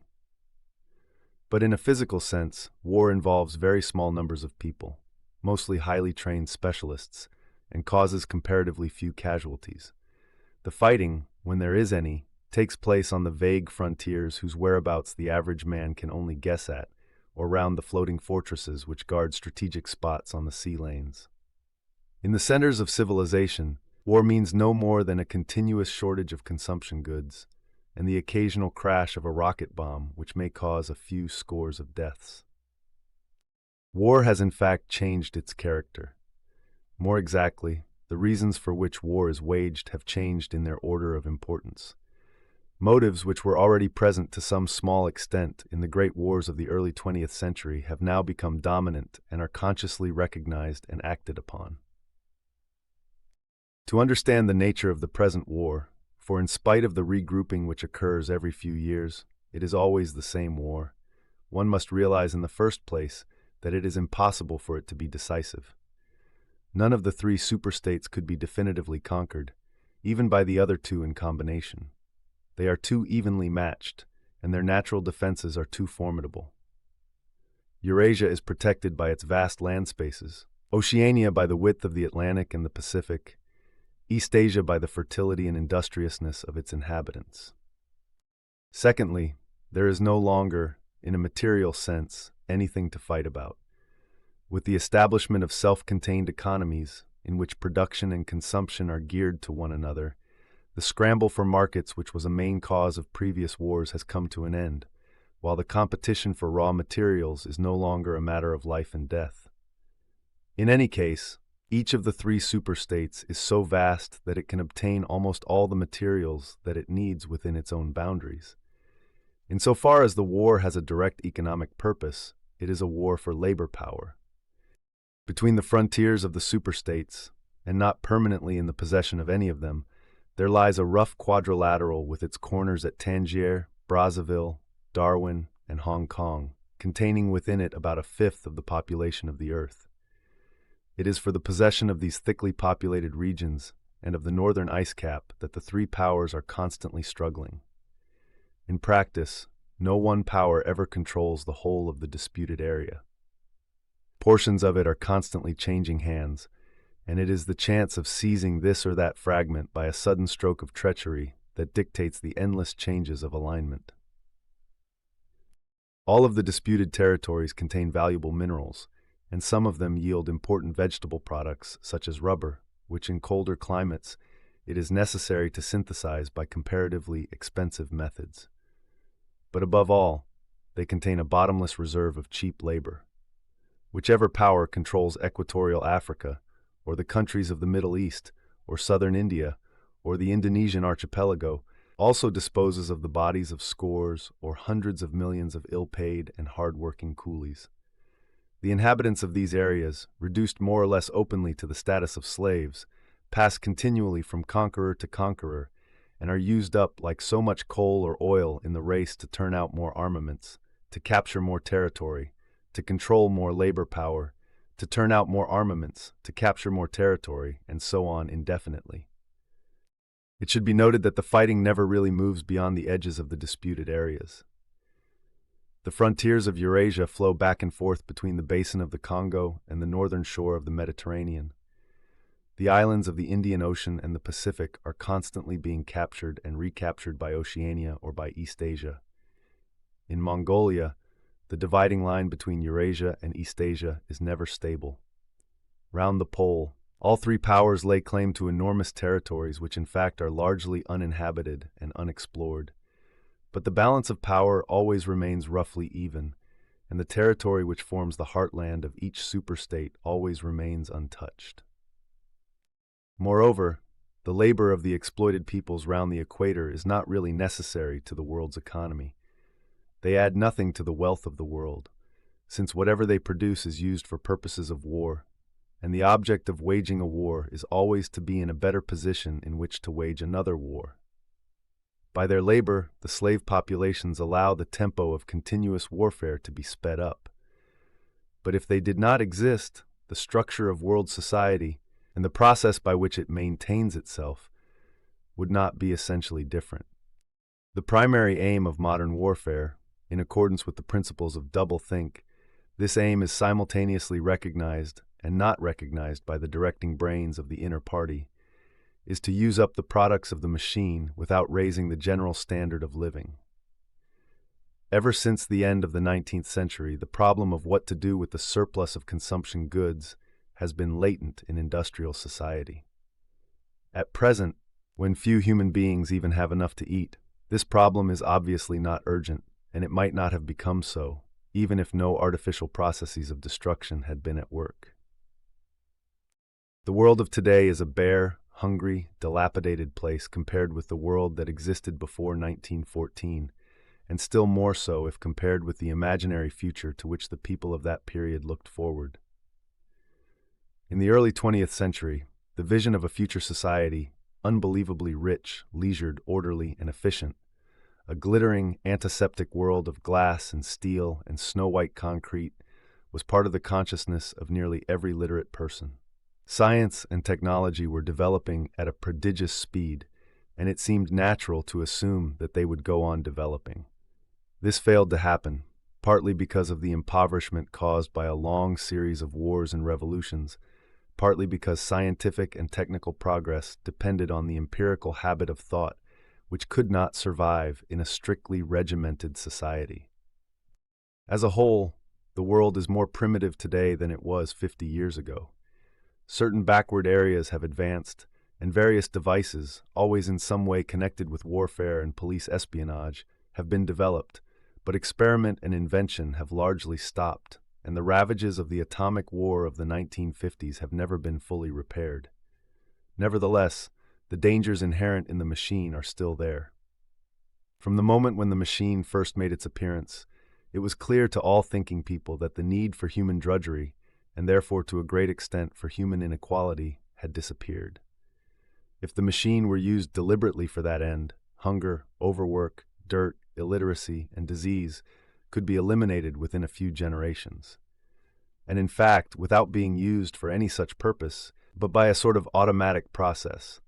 But in a physical sense, war involves very small numbers of people, mostly highly trained specialists, and causes comparatively few casualties. The fighting, when there is any, takes place on the vague frontiers whose whereabouts the average man can only guess at, or round the floating fortresses which guard strategic spots on the sea lanes. In the centers of civilization, war means no more than a continuous shortage of consumption goods, and the occasional crash of a rocket bomb which may cause a few scores of deaths. War has in fact changed its character. More exactly, the reasons for which war is waged have changed in their order of importance. Motives which were already present to some small extent in the great wars of the early 20th century have now become dominant and are consciously recognized and acted upon. To understand the nature of the present war, for in spite of the regrouping which occurs every few years, it is always the same war, one must realize in the first place that it is impossible for it to be decisive. None of the three superstates could be definitively conquered, even by the other two in combination. They are too evenly matched, and their natural defenses are too formidable. Eurasia is protected by its vast land spaces, Oceania by the width of the Atlantic and the Pacific, East Asia by the fertility and industriousness of its inhabitants. Secondly, there is no longer, in a material sense, anything to fight about. With the establishment of self-contained economies, in which production and consumption are geared to one another, the scramble for markets, which was a main cause of previous wars, has come to an end, while the competition for raw materials is no longer a matter of life and death. In any case, each of the three superstates is so vast that it can obtain almost all the materials that it needs within its own boundaries. Insofar as the war has a direct economic purpose, it is a war for labor power. Between the frontiers of the superstates, and not permanently in the possession of any of them, there lies a rough quadrilateral with its corners at Tangier, Brazzaville, Darwin, and Hong Kong, containing within it about a fifth of the population of the Earth. It is for the possession of these thickly populated regions and of the northern ice cap that the three powers are constantly struggling. In practice, no one power ever controls the whole of the disputed area. Portions of it are constantly changing hands, and it is the chance of seizing this or that fragment by a sudden stroke of treachery that dictates the endless changes of alignment. All of the disputed territories contain valuable minerals, and some of them yield important vegetable products such as rubber, which in colder climates it is necessary to synthesize by comparatively expensive methods. But above all, they contain a bottomless reserve of cheap labor. Whichever power controls equatorial Africa, or the countries of the Middle East, or southern India, or the Indonesian archipelago, also disposes of the bodies of scores or hundreds of millions of ill-paid and hard-working coolies. The inhabitants of these areas, reduced more or less openly to the status of slaves, pass continually from conqueror to conqueror, and are used up like so much coal or oil in the race to turn out more armaments, to capture more territory, to control more labor power, to turn out more armaments, to capture more territory, and so on indefinitely. It should be noted that the fighting never really moves beyond the edges of the disputed areas. The frontiers of Eurasia flow back and forth between the basin of the Congo and the northern shore of the Mediterranean. The islands of the Indian Ocean and the Pacific are constantly being captured and recaptured by Oceania or by East Asia. In Mongolia, the dividing line between Eurasia and East Asia is never stable. Round the pole, all three powers lay claim to enormous territories which in fact are largely uninhabited and unexplored. But the balance of power always remains roughly even, and the territory which forms the heartland of each superstate always remains untouched. Moreover, the labor of the exploited peoples round the equator is not really necessary to the world's economy. They add nothing to the wealth of the world, since whatever they produce is used for purposes of war, and the object of waging a war is always to be in a better position in which to wage another war. By their labor, the slave populations allow the tempo of continuous warfare to be sped up. But if they did not exist, the structure of world society, and the process by which it maintains itself, would not be essentially different. The primary aim of modern warfare, in accordance with the principles of doublethink, this aim is simultaneously recognized and not recognized by the directing brains of the inner party, is to use up the products of the machine without raising the general standard of living. Ever since the end of the 19th century, the problem of what to do with the surplus of consumption goods has been latent in industrial society. At present, when few human beings even have enough to eat, this problem is obviously not urgent, and it might not have become so, even if no artificial processes of destruction had been at work. The world of today is a bare, hungry, dilapidated place compared with the world that existed before 1914, and still more so if compared with the imaginary future to which the people of that period looked forward. In the early 20th century, the vision of a future society, unbelievably rich, leisured, orderly, and efficient, a glittering, antiseptic world of glass and steel and snow-white concrete, was part of the consciousness of nearly every literate person. Science and technology were developing at a prodigious speed, and it seemed natural to assume that they would go on developing. This failed to happen, partly because of the impoverishment caused by a long series of wars and revolutions, partly because scientific and technical progress depended on the empirical habit of thought, which could not survive in a strictly regimented society. As a whole, the world is more primitive today than it was 50 years ago. Certain backward areas have advanced, and various devices, always in some way connected with warfare and police espionage, have been developed, but experiment and invention have largely stopped, and the ravages of the atomic war of the 1950s have never been fully repaired. Nevertheless, the dangers inherent in the machine are still there. From the moment when the machine first made its appearance, it was clear to all thinking people that the need for human drudgery, and therefore to a great extent for human inequality, had disappeared. If the machine were used deliberately for that end, hunger, overwork, dirt, illiteracy, and disease could be eliminated within a few generations. And in fact, without being used for any such purpose, but by a sort of automatic process,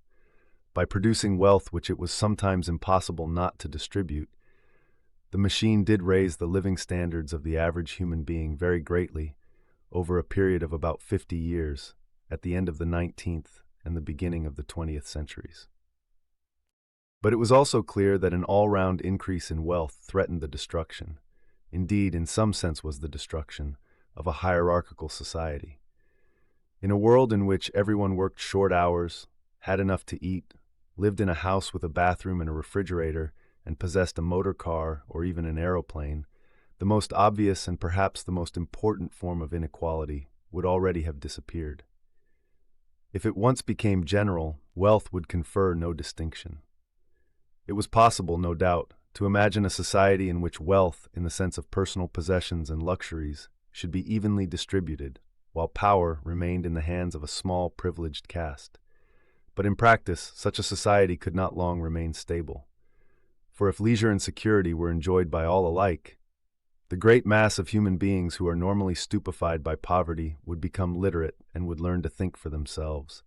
by producing wealth which it was sometimes impossible not to distribute, the machine did raise the living standards of the average human being very greatly over a period of about 50 years, at the end of the 19th and the beginning of the 20th centuries. But it was also clear that an all-round increase in wealth threatened the destruction, indeed in some sense was the destruction, of a hierarchical society. In a world in which everyone worked short hours, had enough to eat, lived in a house with a bathroom and a refrigerator, and possessed a motor car or even an aeroplane, the most obvious and perhaps the most important form of inequality would already have disappeared. If it once became general, wealth would confer no distinction. It was possible, no doubt, to imagine a society in which wealth, in the sense of personal possessions and luxuries, should be evenly distributed, while power remained in the hands of a small, privileged caste. But in practice, such a society could not long remain stable. For if leisure and security were enjoyed by all alike, the great mass of human beings who are normally stupefied by poverty would become literate and would learn to think for themselves.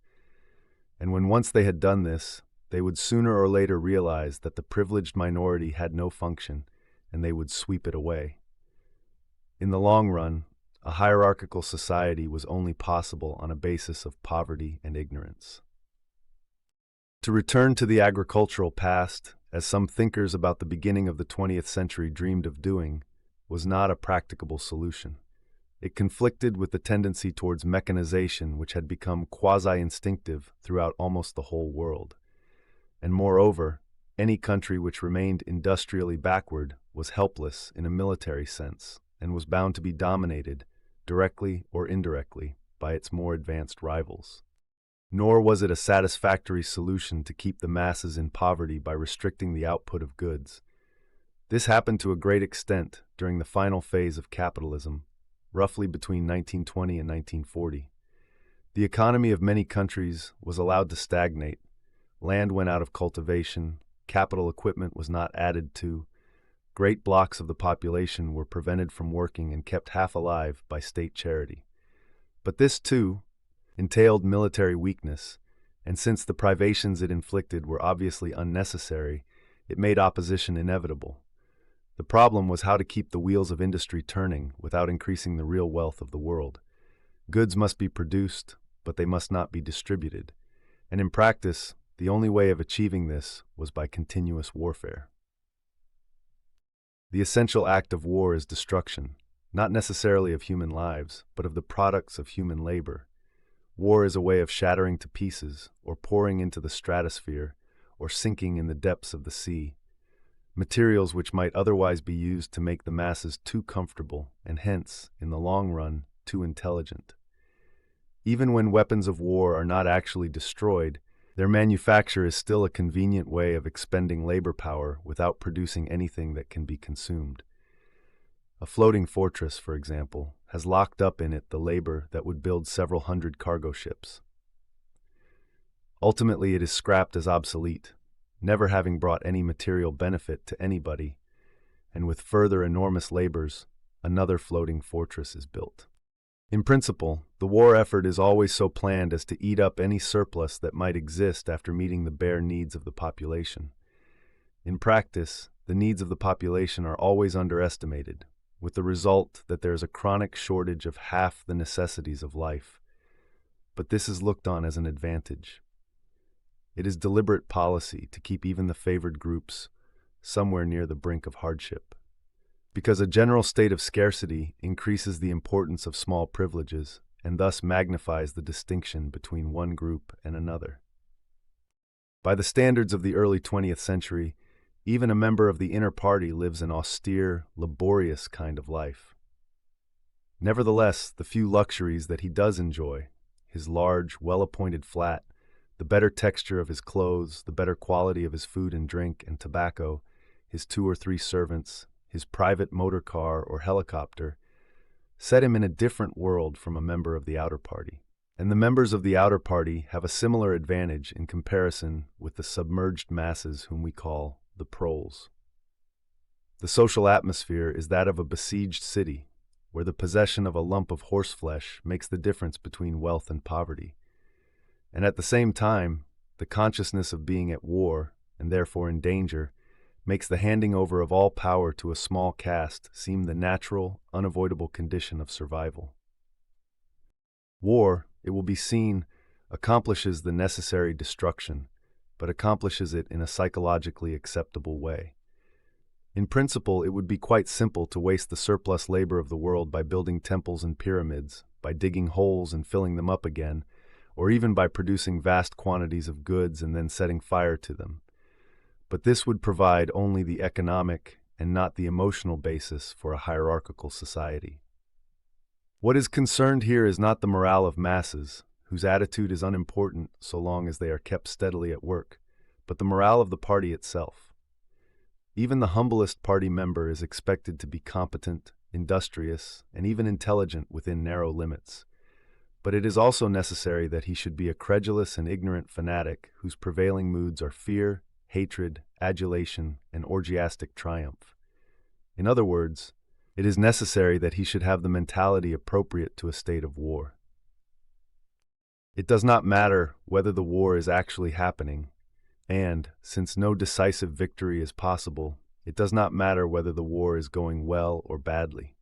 And when once they had done this, they would sooner or later realize that the privileged minority had no function, and they would sweep it away. In the long run, a hierarchical society was only possible on a basis of poverty and ignorance. To return to the agricultural past, as some thinkers about the beginning of the 20th century dreamed of doing, was not a practicable solution. It conflicted with the tendency towards mechanization which had become quasi-instinctive throughout almost the whole world. And moreover, any country which remained industrially backward was helpless in a military sense and was bound to be dominated, directly or indirectly, by its more advanced rivals. Nor was it a satisfactory solution to keep the masses in poverty by restricting the output of goods. This happened to a great extent during the final phase of capitalism, roughly between 1920 and 1940. The economy of many countries was allowed to stagnate, land went out of cultivation, capital equipment was not added to, great blocks of the population were prevented from working and kept half alive by state charity. But this, too, entailed military weakness, and since the privations it inflicted were obviously unnecessary, it made opposition inevitable. The problem was how to keep the wheels of industry turning without increasing the real wealth of the world. Goods must be produced, but they must not be distributed, and in practice, the only way of achieving this was by continuous warfare. The essential act of war is destruction, not necessarily of human lives, but of the products of human labor. War is a way of shattering to pieces, or pouring into the stratosphere, or sinking in the depths of the sea, materials which might otherwise be used to make the masses too comfortable and hence, in the long run, too intelligent. Even when weapons of war are not actually destroyed, their manufacture is still a convenient way of expending labor power without producing anything that can be consumed. A floating fortress, for example, has locked up in it the labor that would build several hundred cargo ships. Ultimately, it is scrapped as obsolete, never having brought any material benefit to anybody, and with further enormous labors, another floating fortress is built. In principle, the war effort is always so planned as to eat up any surplus that might exist after meeting the bare needs of the population. In practice, the needs of the population are always underestimated, with the result that there is a chronic shortage of half the necessities of life. But this is looked on as an advantage. It is deliberate policy to keep even the favored groups somewhere near the brink of hardship. because a general state of scarcity increases the importance of small privileges and thus magnifies the distinction between one group and another. By the standards of the early 20th century, even a member of the inner party lives an austere, laborious kind of life. Nevertheless, the few luxuries that he does enjoy, his large, well-appointed flat, the better texture of his clothes, the better quality of his food and drink and tobacco, his 2 or 3 servants, his private motor car or helicopter, set him in a different world from a member of the outer party. And the members of the outer party have a similar advantage in comparison with the submerged masses whom we call the proles. The social atmosphere is that of a besieged city, where the possession of a lump of horseflesh makes the difference between wealth and poverty. And at the same time, the consciousness of being at war, and therefore in danger, makes the handing over of all power to a small caste seem the natural, unavoidable condition of survival. War, it will be seen, accomplishes the necessary destruction, but accomplishes it in a psychologically acceptable way. In principle, it would be quite simple to waste the surplus labor of the world by building temples and pyramids, by digging holes and filling them up again, or even by producing vast quantities of goods and then setting fire to them. But this would provide only the economic and not the emotional basis for a hierarchical society. What is concerned here is not the morale of masses, whose attitude is unimportant so long as they are kept steadily at work, but the morale of the party itself. Even the humblest party member is expected to be competent, industrious, and even intelligent within narrow limits. But it is also necessary that he should be a credulous and ignorant fanatic whose prevailing moods are fear, hatred, adulation, and orgiastic triumph. In other words, it is necessary that he should have the mentality appropriate to a state of war. It does not matter whether the war is actually happening, and, since no decisive victory is possible, it does not matter whether the war is going well or badly.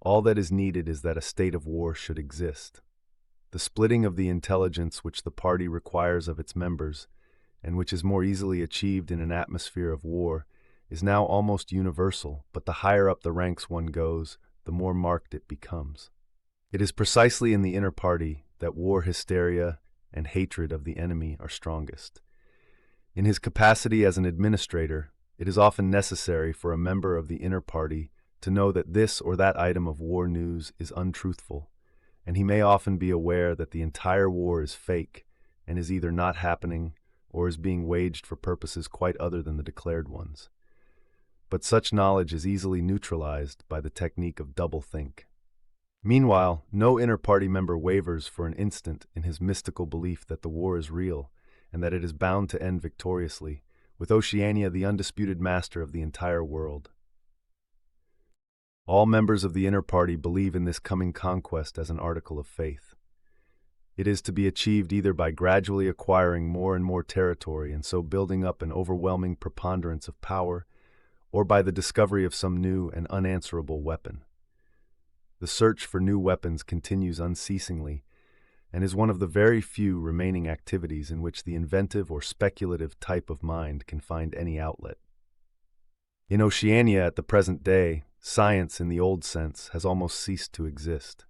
All that is needed is that a state of war should exist. The splitting of the intelligence which the party requires of its members, and which is more easily achieved in an atmosphere of war, is now almost universal, but the higher up the ranks one goes, the more marked it becomes. It is precisely in the inner party that war hysteria and hatred of the enemy are strongest. In his capacity as an administrator, it is often necessary for a member of the inner party to know that this or that item of war news is untruthful, and he may often be aware that the entire war is fake and is either not happening or is being waged for purposes quite other than the declared ones. But such knowledge is easily neutralized by the technique of doublethink. Meanwhile, no inner party member wavers for an instant in his mystical belief that the war is real and that it is bound to end victoriously, with Oceania the undisputed master of the entire world. All members of the inner party believe in this coming conquest as an article of faith. It is to be achieved either by gradually acquiring more and more territory and so building up an overwhelming preponderance of power, or by the discovery of some new and unanswerable weapon. The search for new weapons continues unceasingly, and is one of the very few remaining activities in which the inventive or speculative type of mind can find any outlet. In Oceania at the present day, science in the old sense has almost ceased to exist.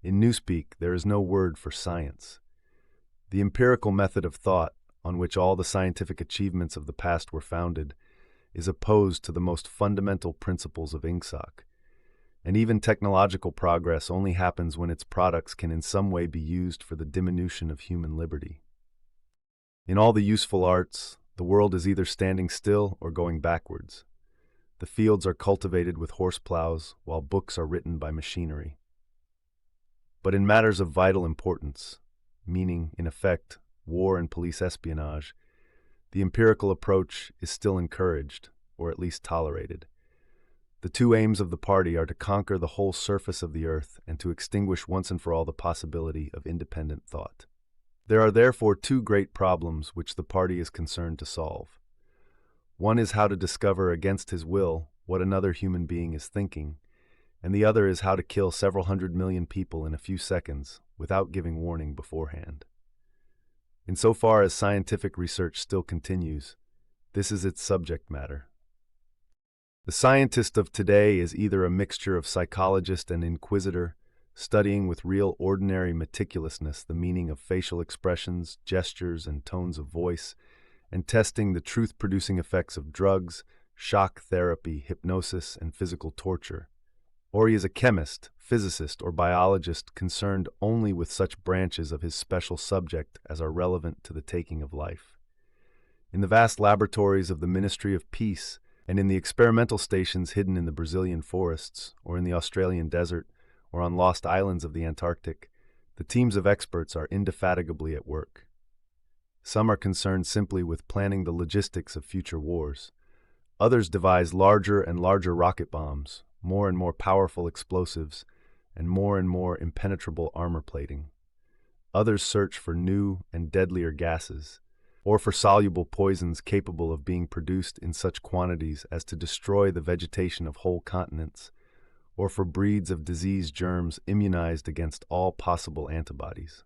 In Newspeak, there is no word for science. The empirical method of thought, on which all the scientific achievements of the past were founded, is opposed to the most fundamental principles of Ingsoc, and even technological progress only happens when its products can in some way be used for the diminution of human liberty. In all the useful arts, the world is either standing still or going backwards. The fields are cultivated with horse plows, while books are written by machinery. But in matters of vital importance, meaning, in effect, war and police espionage, the empirical approach is still encouraged, or at least tolerated. The two aims of the party are to conquer the whole surface of the earth and to extinguish once and for all the possibility of independent thought. There are therefore two great problems which the party is concerned to solve. One is how to discover against his will what another human being is thinking, and the other is how to kill several 100 million people in a few seconds without giving warning beforehand. Insofar as scientific research still continues, this is its subject matter. The scientist of today is either a mixture of psychologist and inquisitor, studying with real ordinary meticulousness the meaning of facial expressions, gestures, and tones of voice, and testing the truth-producing effects of drugs, shock therapy, hypnosis, and physical torture. Or he is a chemist, physicist, or biologist concerned only with such branches of his special subject as are relevant to the taking of life. In the vast laboratories of the Ministry of Peace, and in the experimental stations hidden in the Brazilian forests, or in the Australian desert, or on lost islands of the Antarctic, the teams of experts are indefatigably at work. Some are concerned simply with planning the logistics of future wars. Others devise larger and larger rocket bombs, more and more powerful explosives, and more impenetrable armor plating. Others search for new and deadlier gases, or for soluble poisons capable of being produced in such quantities as to destroy the vegetation of whole continents, or for breeds of disease germs immunized against all possible antibodies.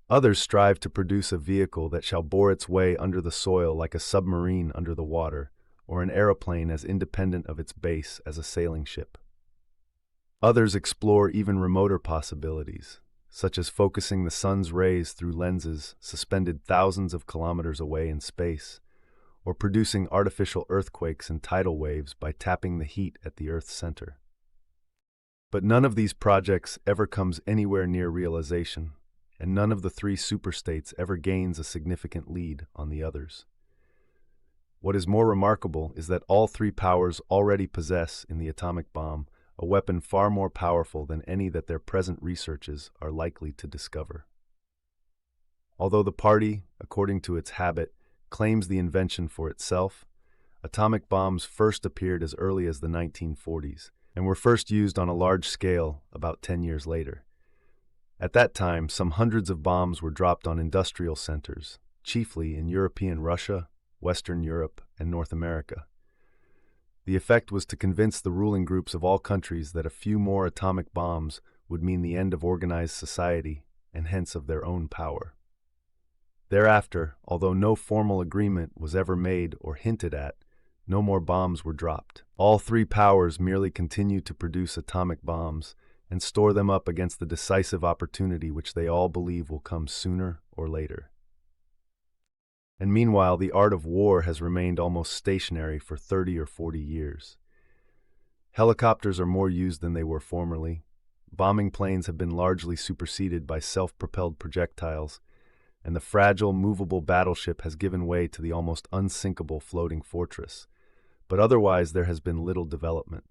Others strive to produce a vehicle that shall bore its way under the soil like a submarine under the water, or an aeroplane as independent of its base as a sailing ship. Others explore even remoter possibilities, such as focusing the sun's rays through lenses suspended thousands of kilometers away in space, or producing artificial earthquakes and tidal waves by tapping the heat at the Earth's center. But none of these projects ever comes anywhere near realization, and none of the three superstates ever gains a significant lead on the others. What is more remarkable is that all three powers already possess, in the atomic bomb, a weapon far more powerful than any that their present researches are likely to discover. Although the party, according to its habit, claims the invention for itself, atomic bombs first appeared as early as the 1940s and were first used on a large scale about 10 years later. At that time, some hundreds of bombs were dropped on industrial centers, chiefly in European Russia, Western Europe, and North America. The effect was to convince the ruling groups of all countries that a few more atomic bombs would mean the end of organized society and hence of their own power. Thereafter, although no formal agreement was ever made or hinted at, no more bombs were dropped. All three powers merely continued to produce atomic bombs and store them up against the decisive opportunity which they all believe will come sooner or later. And meanwhile, the art of war has remained almost stationary for 30 or 40 years. Helicopters are more used than they were formerly. Bombing planes have been largely superseded by self-propelled projectiles, and the fragile, movable battleship has given way to the almost unsinkable floating fortress. But otherwise, there has been little development.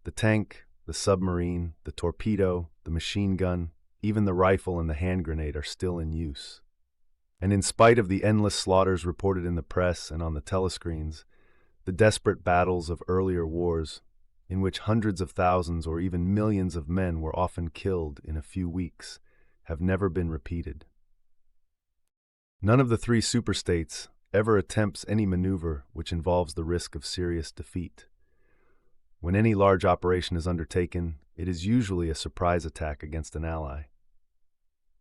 The tank, the submarine, the torpedo, the machine gun, even the rifle and the hand grenade are still in use. And in spite of the endless slaughters reported in the press and on the telescreens, the desperate battles of earlier wars, in which hundreds of thousands or even millions of men were often killed in a few weeks, have never been repeated. None of the three superstates ever attempts any maneuver which involves the risk of serious defeat. When any large operation is undertaken, it is usually a surprise attack against an ally.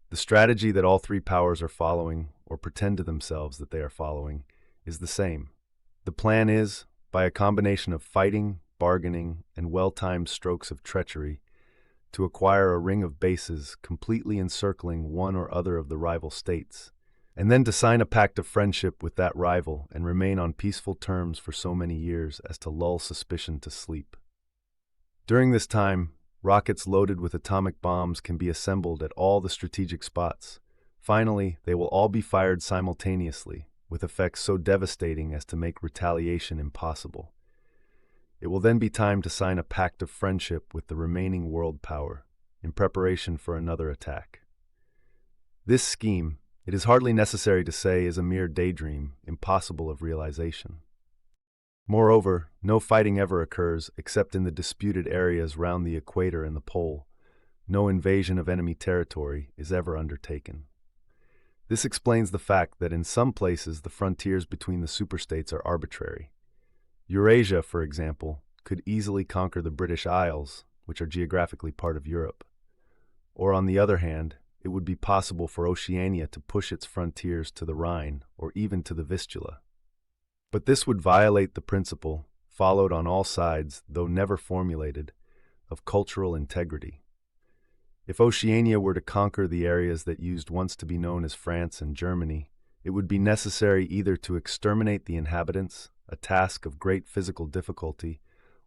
The strategy that all three powers are following, or pretend to themselves that they are following, is the same. The plan is, by a combination of fighting, bargaining, and well-timed strokes of treachery, to acquire a ring of bases completely encircling one or other of the rival states, and then to sign a pact of friendship with that rival and remain on peaceful terms for so many years as to lull suspicion to sleep. During this time, rockets loaded with atomic bombs can be assembled at all the strategic spots. Finally, they will all be fired simultaneously, with effects so devastating as to make retaliation impossible. It will then be time to sign a pact of friendship with the remaining world power, in preparation for another attack. This scheme, it is hardly necessary to say, is a mere daydream, impossible of realization. Moreover, no fighting ever occurs except in the disputed areas round the equator and the pole. No invasion of enemy territory is ever undertaken. This explains the fact that in some places the frontiers between the superstates are arbitrary. Eurasia, for example, could easily conquer the British Isles, which are geographically part of Europe. Or on the other hand, it would be possible for Oceania to push its frontiers to the Rhine or even to the Vistula. But this would violate the principle, followed on all sides, though never formulated, of cultural integrity. If Oceania were to conquer the areas that used once to be known as France and Germany, it would be necessary either to exterminate the inhabitants, a task of great physical difficulty,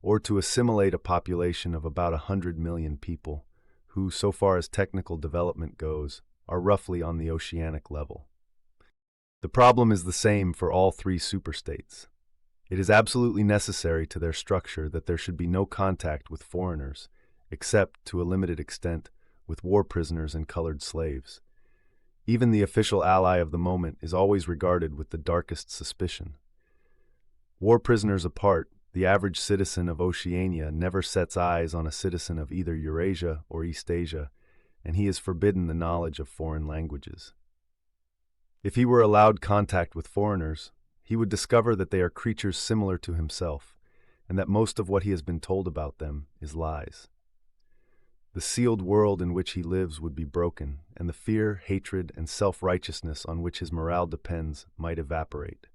or to assimilate a population of about 100 million people, who, so far as technical development goes, are roughly on the oceanic level. The problem is the same for all three superstates. It is absolutely necessary to their structure that there should be no contact with foreigners, except, to a limited extent, with war prisoners and colored slaves. Even the official ally of the moment is always regarded with the darkest suspicion. War prisoners apart, the average citizen of Oceania never sets eyes on a citizen of either Eurasia or Eastasia, and he is forbidden the knowledge of foreign languages. If he were allowed contact with foreigners, he would discover that they are creatures similar to himself, and that most of what he has been told about them is lies. The sealed world in which he lives would be broken, and the fear, hatred, and self-righteousness on which his morale depends might evaporate.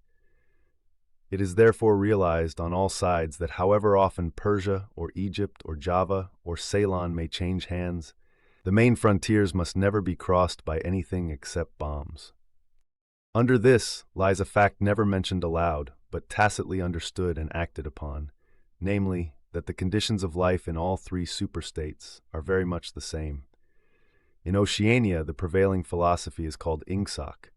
It is therefore realized on all sides that however often Persia or Egypt or Java or Ceylon may change hands, the main frontiers must never be crossed by anything except bombs. Under this lies a fact never mentioned aloud, but tacitly understood and acted upon, namely, that the conditions of life in all three superstates are very much the same. In Oceania, the prevailing philosophy is called Ingsoc.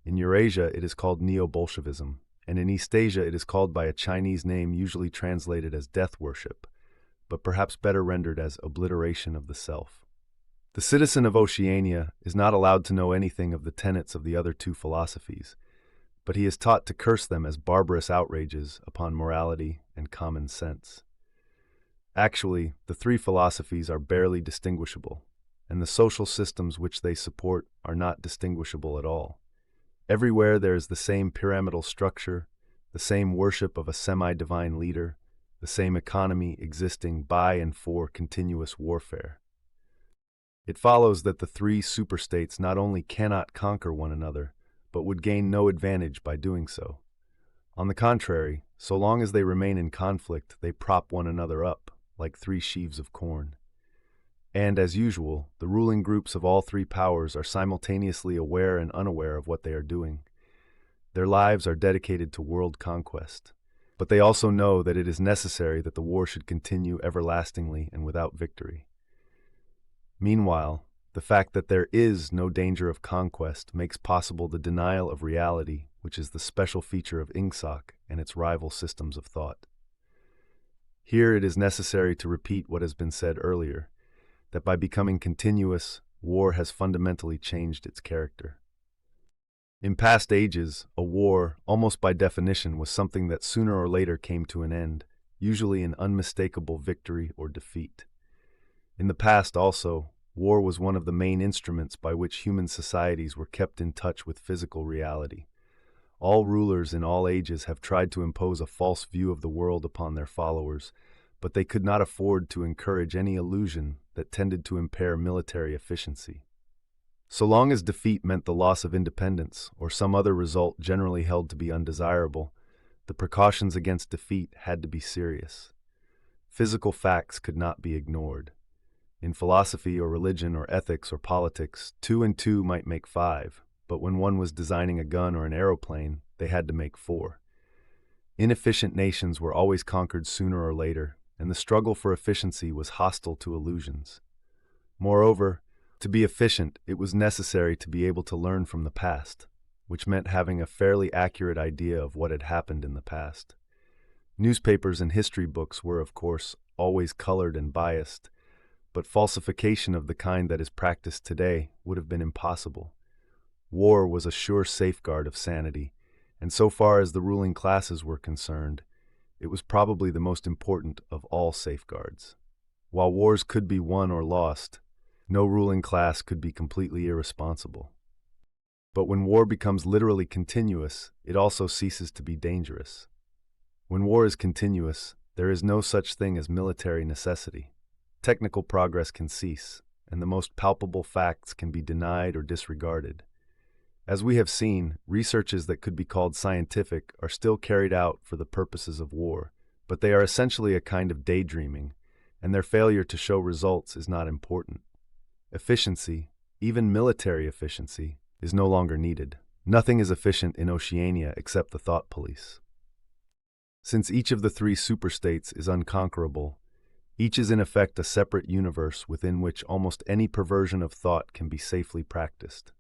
In Eurasia, it is called Neo-Bolshevism, and in Eastasia it is called by a Chinese name usually translated as death worship, but perhaps better rendered as obliteration of the self. The citizen of Oceania is not allowed to know anything of the tenets of the other two philosophies, but he is taught to curse them as barbarous outrages upon morality and common sense. Actually, the three philosophies are barely distinguishable, and the social systems which they support are not distinguishable at all. Everywhere there is the same pyramidal structure, the same worship of a semi-divine leader, the same economy existing by and for continuous warfare. It follows that the three superstates not only cannot conquer one another, but would gain no advantage by doing so. On the contrary, so long as they remain in conflict, they prop one another up, like three sheaves of corn. And, as usual, the ruling groups of all three powers are simultaneously aware and unaware of what they are doing. Their lives are dedicated to world conquest, but they also know that it is necessary that the war should continue everlastingly and without victory. Meanwhile, the fact that there is no danger of conquest makes possible the denial of reality, which is the special feature of Ingsoc and its rival systems of thought. Here it is necessary to repeat what has been said earlier, that by becoming continuous, war has fundamentally changed its character. In past ages, a war, almost by definition, was something that sooner or later came to an end, usually an unmistakable victory or defeat. In the past also, war was one of the main instruments by which human societies were kept in touch with physical reality. All rulers in all ages have tried to impose a false view of the world upon their followers, but they could not afford to encourage any illusion that tended to impair military efficiency. So long as defeat meant the loss of independence or some other result generally held to be undesirable, the precautions against defeat had to be serious. Physical facts could not be ignored. In philosophy or religion or ethics or politics, 2 and 2 might make 5, but when one was designing a gun or an aeroplane, they had to make 4. Inefficient nations were always conquered sooner or later, and the struggle for efficiency was hostile to illusions. Moreover, to be efficient, it was necessary to be able to learn from the past, which meant having a fairly accurate idea of what had happened in the past. Newspapers and history books were, of course, always colored and biased, but falsification of the kind that is practiced today would have been impossible. War was a sure safeguard of sanity, and so far as the ruling classes were concerned, it was probably the most important of all safeguards. While wars could be won or lost, no ruling class could be completely irresponsible. But when war becomes literally continuous, it also ceases to be dangerous. When war is continuous, there is no such thing as military necessity. Technical progress can cease, and the most palpable facts can be denied or disregarded. As we have seen, researches that could be called scientific are still carried out for the purposes of war, but they are essentially a kind of daydreaming, and their failure to show results is not important. Efficiency, even military efficiency, is no longer needed. Nothing is efficient in Oceania except the thought police. Since each of the three superstates is unconquerable, each is in effect a separate universe within which almost any perversion of thought can be safely practiced.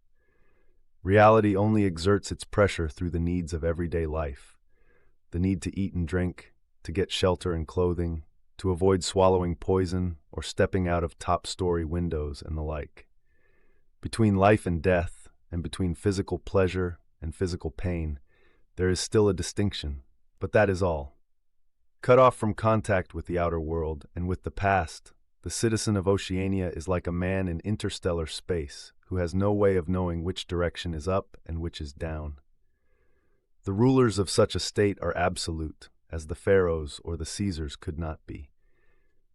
Reality only exerts its pressure through the needs of everyday life, the need to eat and drink, to get shelter and clothing, to avoid swallowing poison or stepping out of top-story windows and the like. Between life and death, and between physical pleasure and physical pain, there is still a distinction, but that is all. Cut off from contact with the outer world and with the past, the citizen of Oceania is like a man in interstellar space who has no way of knowing which direction is up and which is down. The rulers of such a state are absolute, as the pharaohs or the Caesars could not be.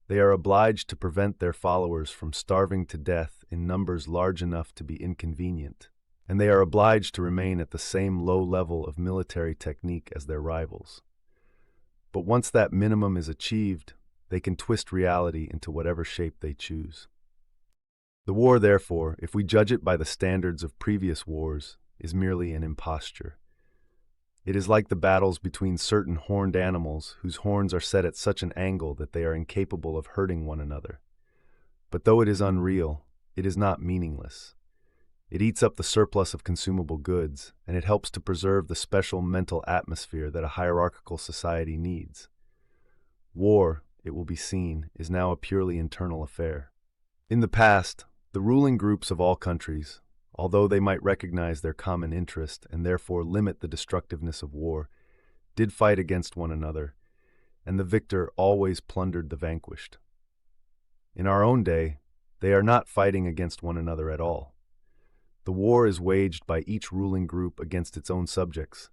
They are obliged to prevent their followers from starving to death in numbers large enough to be inconvenient, and they are obliged to remain at the same low level of military technique as their rivals. But once that minimum is achieved, they can twist reality into whatever shape they choose. The war, therefore, if we judge it by the standards of previous wars, is merely an imposture. It is like the battles between certain horned animals whose horns are set at such an angle that they are incapable of hurting one another. But though it is unreal, it is not meaningless. It eats up the surplus of consumable goods, and it helps to preserve the special mental atmosphere that a hierarchical society needs. War, it will be seen, is now a purely internal affair. In the past, the ruling groups of all countries, although they might recognize their common interest and therefore limit the destructiveness of war, did fight against one another, and the victor always plundered the vanquished. In our own day, they are not fighting against one another at all. The war is waged by each ruling group against its own subjects,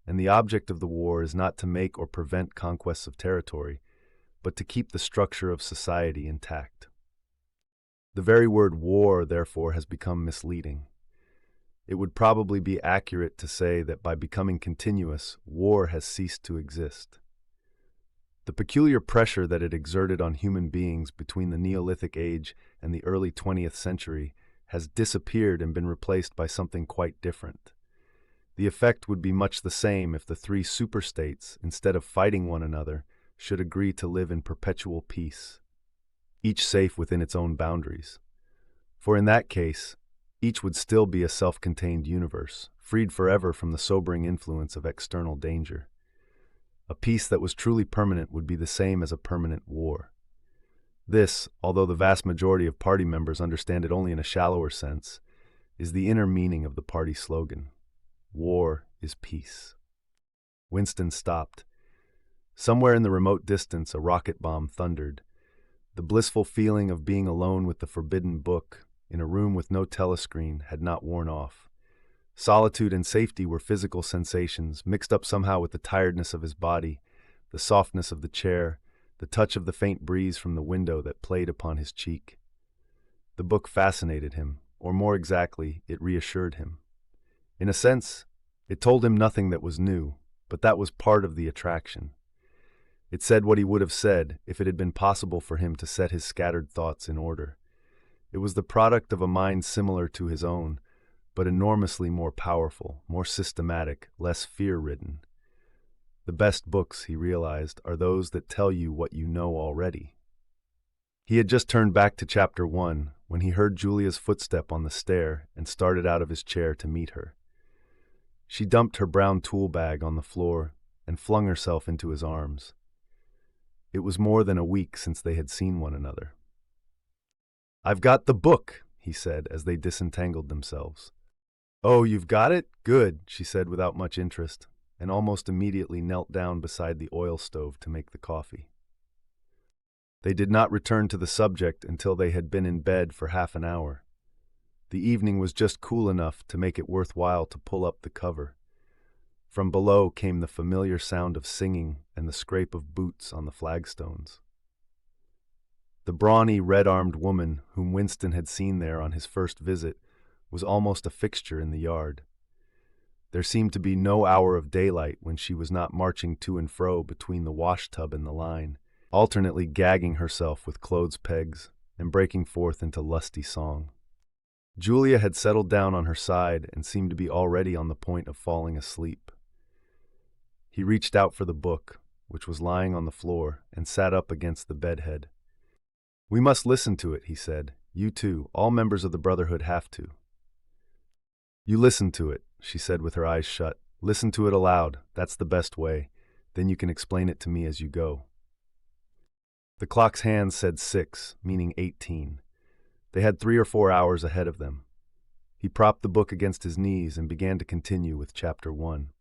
and the object of the war is not to make or prevent conquests of territory, but to keep the structure of society intact. The very word war, therefore, has become misleading. It would probably be accurate to say that by becoming continuous, war has ceased to exist. The peculiar pressure that it exerted on human beings between the Neolithic age and the early 20th century has disappeared and been replaced by something quite different. The effect would be much the same if the three superstates, instead of fighting one another, should agree to live in perpetual peace, each safe within its own boundaries. For in that case, each would still be a self-contained universe, freed forever from the sobering influence of external danger. A peace that was truly permanent would be the same as a permanent war. This, although the vast majority of party members understand it only in a shallower sense, is the inner meaning of the party slogan. War is peace. Winston stopped. Somewhere in the remote distance, a rocket bomb thundered. The blissful feeling of being alone with the forbidden book, in a room with no telescreen, had not worn off. Solitude and safety were physical sensations, mixed up somehow with the tiredness of his body, the softness of the chair, the touch of the faint breeze from the window that played upon his cheek. The book fascinated him, or more exactly, it reassured him. In a sense, it told him nothing that was new, but that was part of the attraction. It said what he would have said if it had been possible for him to set his scattered thoughts in order. It was the product of a mind similar to his own, but enormously more powerful, more systematic, less fear-ridden. The best books, he realized, are those that tell you what you know already. He had just turned back to chapter 1 when he heard Julia's footstep on the stair and started out of his chair to meet her. She dumped her brown tool bag on the floor and flung herself into his arms. It was more than a week since they had seen one another. "I've got the book," he said as they disentangled themselves. "Oh, you've got it? Good," she said without much interest, and almost immediately knelt down beside the oil stove to make the coffee. They did not return to the subject until they had been in bed for half an hour. The evening was just cool enough to make it worthwhile to pull up the cover. From below came the familiar sound of singing and the scrape of boots on the flagstones. The brawny, red-armed woman whom Winston had seen there on his first visit was almost a fixture in the yard. There seemed to be no hour of daylight when she was not marching to and fro between the washtub and the line, alternately gagging herself with clothes pegs and breaking forth into lusty song. Julia had settled down on her side and seemed to be already on the point of falling asleep. He reached out for the book, which was lying on the floor, and sat up against the bedhead. "We must listen to it," he said. "You too, all members of the Brotherhood have to." "You listen to it," she said with her eyes shut. "Listen to it aloud, that's the best way. Then you can explain it to me as you go." The clock's hands said 6, meaning 18. They had 3 or 4 hours ahead of them. He propped the book against his knees and began to continue with Chapter 1.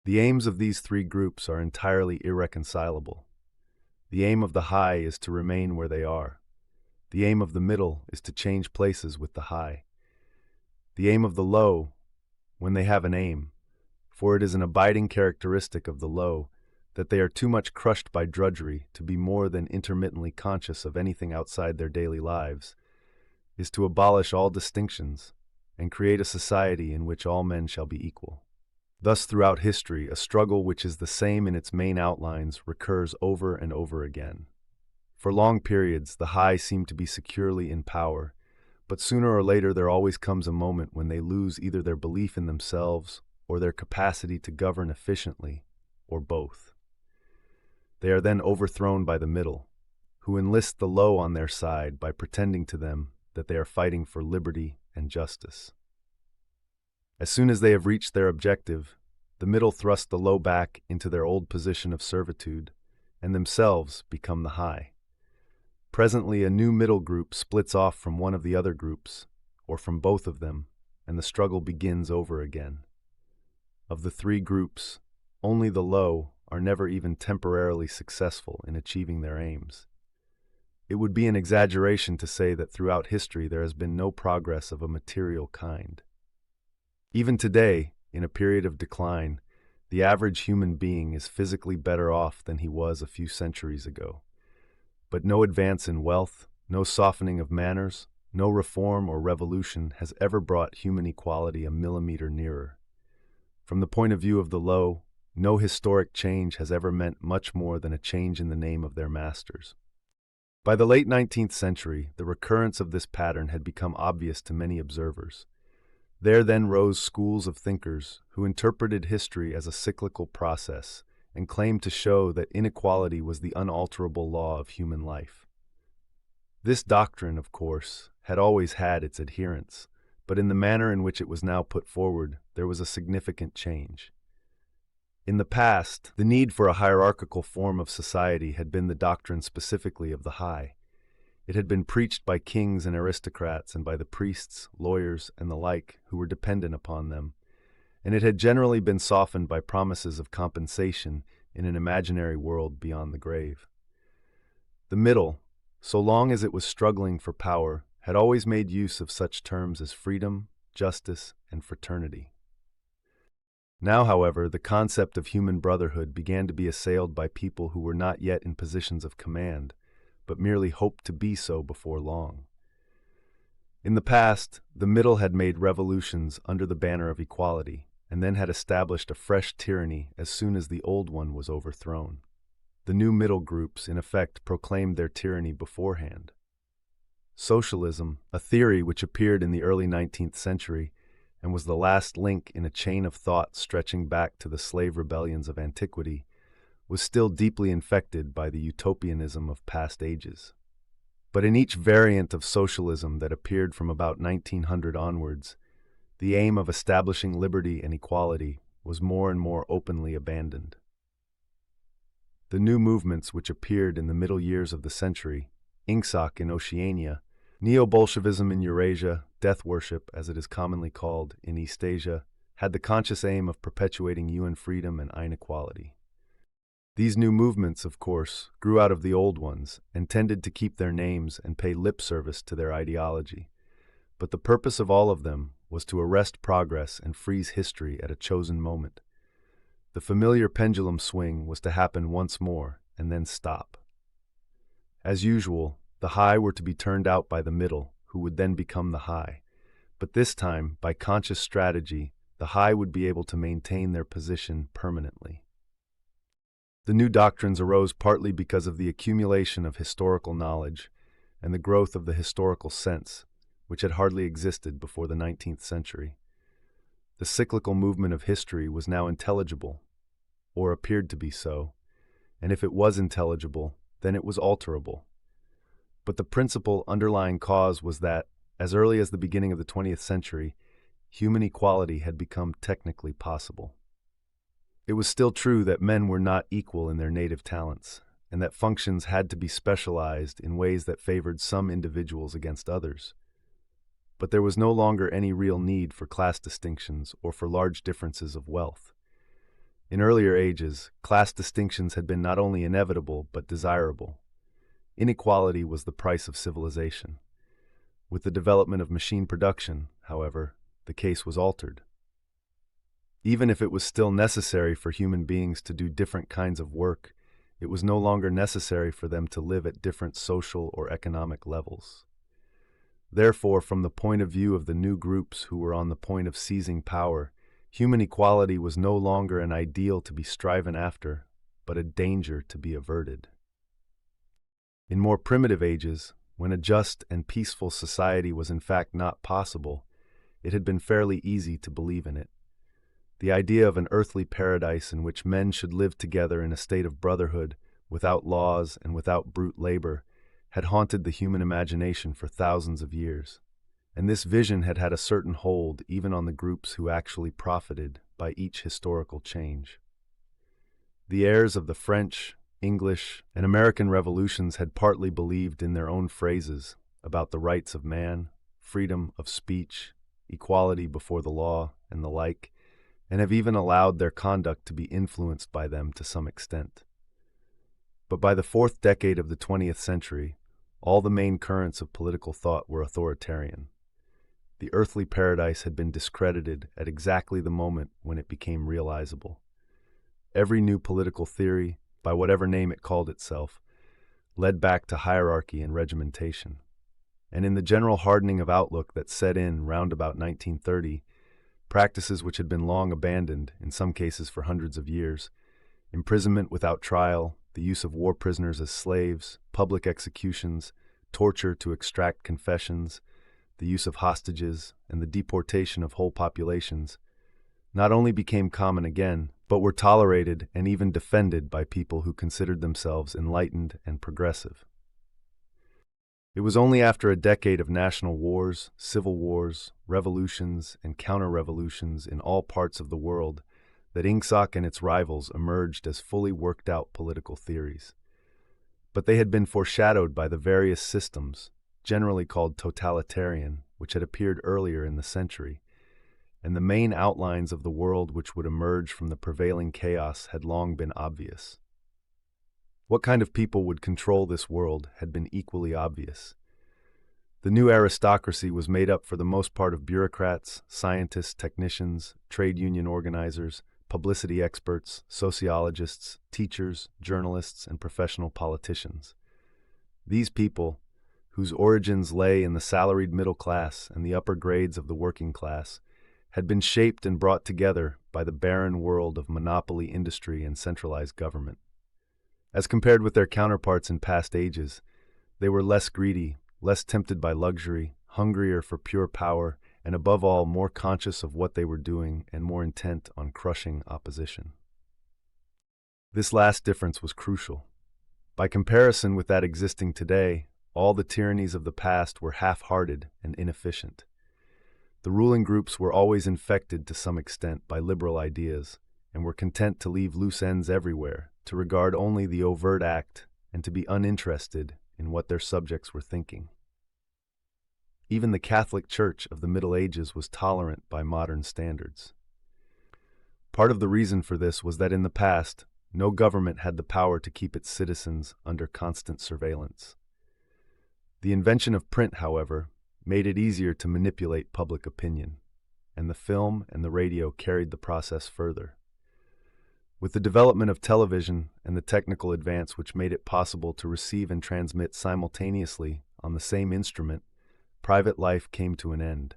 The aims of these three groups are entirely irreconcilable. The aim of the high is to remain where they are. The aim of the middle is to change places with the high. The aim of the low, when they have an aim, for it is an abiding characteristic of the low that they are too much crushed by drudgery to be more than intermittently conscious of anything outside their daily lives, is to abolish all distinctions and create a society in which all men shall be equal. Thus, throughout history, a struggle which is the same in its main outlines recurs over and over again. For long periods, the high seem to be securely in power, but sooner or later there always comes a moment when they lose either their belief in themselves or their capacity to govern efficiently, or both. They are then overthrown by the middle, who enlist the low on their side by pretending to them that they are fighting for liberty and justice. As soon as they have reached their objective, the middle thrust the low back into their old position of servitude, and themselves become the high. Presently, a new middle group splits off from one of the other groups, or from both of them, and the struggle begins over again. Of the three groups, only the low are never even temporarily successful in achieving their aims. It would be an exaggeration to say that throughout history there has been no progress of a material kind. Even today, in a period of decline, the average human being is physically better off than he was a few centuries ago. But no advance in wealth, no softening of manners, no reform or revolution has ever brought human equality a millimeter nearer. From the point of view of the low, no historic change has ever meant much more than a change in the name of their masters. By the late 19th century, the recurrence of this pattern had become obvious to many observers. There then rose schools of thinkers who interpreted history as a cyclical process and claimed to show that inequality was the unalterable law of human life. This doctrine, of course, had always had its adherents, but in the manner in which it was now put forward, there was a significant change. In the past, the need for a hierarchical form of society had been the doctrine specifically of the high. It had been preached by kings and aristocrats and by the priests, lawyers, and the like who were dependent upon them, and it had generally been softened by promises of compensation in an imaginary world beyond the grave. The middle, so long as it was struggling for power, had always made use of such terms as freedom, justice, and fraternity. Now, however, the concept of human brotherhood began to be assailed by people who were not yet in positions of command, but merely hoped to be so before long. In the past, the middle had made revolutions under the banner of equality, and then had established a fresh tyranny as soon as the old one was overthrown. The new middle groups, in effect, proclaimed their tyranny beforehand. Socialism, a theory which appeared in the early 19th century and was the last link in a chain of thought stretching back to the slave rebellions of antiquity, was still deeply infected by the utopianism of past ages. But in each variant of socialism that appeared from about 1900 onwards, the aim of establishing liberty and equality was more and more openly abandoned. The new movements which appeared in the middle years of the century, Ingsoc in Oceania, Neo-Bolshevism in Eurasia, death worship, as it is commonly called, in Eastasia, had the conscious aim of perpetuating UN freedom and inequality. These new movements, of course, grew out of the old ones and tended to keep their names and pay lip service to their ideology. But the purpose of all of them was to arrest progress and freeze history at a chosen moment. The familiar pendulum swing was to happen once more and then stop. As usual, the high were to be turned out by the middle, who would then become the high. But this time, by conscious strategy, the high would be able to maintain their position permanently. The new doctrines arose partly because of the accumulation of historical knowledge and the growth of the historical sense, which had hardly existed before the 19th century. The cyclical movement of history was now intelligible, or appeared to be so, and if it was intelligible, then it was alterable. But the principal underlying cause was that, as early as the beginning of the 20th century, human equality had become technically possible. It was still true that men were not equal in their native talents, and that functions had to be specialized in ways that favored some individuals against others. But there was no longer any real need for class distinctions or for large differences of wealth. In earlier ages, class distinctions had been not only inevitable but desirable. Inequality was the price of civilization. With the development of machine production, however, the case was altered. Even if it was still necessary for human beings to do different kinds of work, it was no longer necessary for them to live at different social or economic levels. Therefore, from the point of view of the new groups who were on the point of seizing power, human equality was no longer an ideal to be striven after, but a danger to be averted. In more primitive ages, when a just and peaceful society was in fact not possible, it had been fairly easy to believe in it. The idea of an earthly paradise in which men should live together in a state of brotherhood, without laws and without brute labor, had haunted the human imagination for thousands of years, and this vision had had a certain hold even on the groups who actually profited by each historical change. The heirs of the French, English, and American revolutions had partly believed in their own phrases about the rights of man, freedom of speech, equality before the law, and the like, and have even allowed their conduct to be influenced by them to some extent. But by the fourth decade of the 20th century, all the main currents of political thought were authoritarian. The earthly paradise had been discredited at exactly the moment when it became realizable. Every new political theory, by whatever name it called itself, led back to hierarchy and regimentation. And in the general hardening of outlook that set in round about 1930, practices which had been long abandoned, in some cases for hundreds of years, imprisonment without trial, the use of war prisoners as slaves, public executions, torture to extract confessions, the use of hostages, and the deportation of whole populations, not only became common again, but were tolerated and even defended by people who considered themselves enlightened and progressive. It was only after a decade of national wars, civil wars, revolutions, and counter-revolutions in all parts of the world that Ingsoc and its rivals emerged as fully worked-out political theories. But they had been foreshadowed by the various systems, generally called totalitarian, which had appeared earlier in the century, and the main outlines of the world which would emerge from the prevailing chaos had long been obvious. What kind of people would control this world had been equally obvious. The new aristocracy was made up for the most part of bureaucrats, scientists, technicians, trade union organizers, publicity experts, sociologists, teachers, journalists, and professional politicians. These people, whose origins lay in the salaried middle class and the upper grades of the working class, had been shaped and brought together by the barren world of monopoly industry and centralized government. As compared with their counterparts in past ages, they were less greedy, less tempted by luxury, hungrier for pure power, and above all more conscious of what they were doing and more intent on crushing opposition. This last difference was crucial. By comparison with that existing today, all the tyrannies of the past were half-hearted and inefficient. The ruling groups were always infected to some extent by liberal ideas, and were content to leave loose ends everywhere, to regard only the overt act, and to be uninterested in what their subjects were thinking. Even the Catholic Church of the Middle Ages was tolerant by modern standards. Part of the reason for this was that in the past, no government had the power to keep its citizens under constant surveillance. The invention of print, however, made it easier to manipulate public opinion, and the film and the radio carried the process further. With the development of television and the technical advance which made it possible to receive and transmit simultaneously on the same instrument, private life came to an end.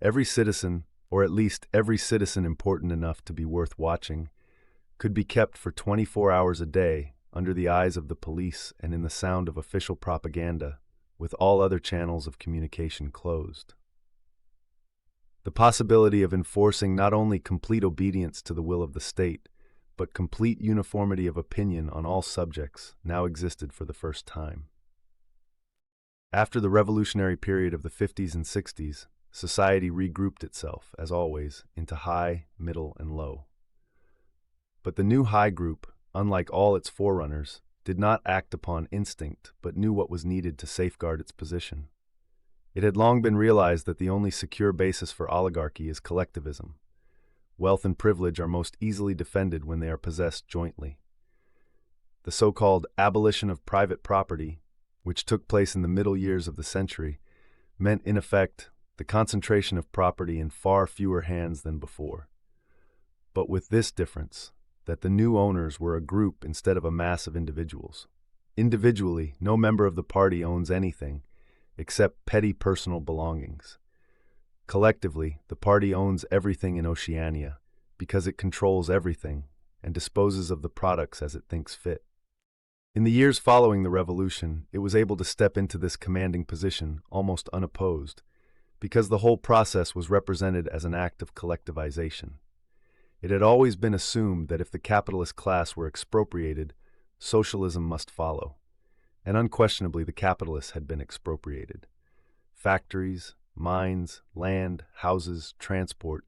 Every citizen, or at least every citizen important enough to be worth watching, could be kept for 24 hours a day under the eyes of the police and in the sound of official propaganda, with all other channels of communication closed. The possibility of enforcing not only complete obedience to the will of the state, but complete uniformity of opinion on all subjects now existed for the first time. After the revolutionary period of the 50s and 60s, society regrouped itself, as always, into high, middle, and low. But the new high group, unlike all its forerunners, did not act upon instinct but knew what was needed to safeguard its position. It had long been realized that the only secure basis for oligarchy is collectivism. Wealth and privilege are most easily defended when they are possessed jointly. The so-called abolition of private property, which took place in the middle years of the century, meant in effect the concentration of property in far fewer hands than before. But with this difference, that the new owners were a group instead of a mass of individuals. Individually, no member of the party owns anything except petty personal belongings. Collectively, the party owns everything in Oceania because it controls everything and disposes of the products as it thinks fit. In the years following the revolution, it was able to step into this commanding position almost unopposed because the whole process was represented as an act of collectivization. It had always been assumed that if the capitalist class were expropriated, socialism must follow. And unquestionably the capitalists had been expropriated. Factories, mines, land, houses, transport,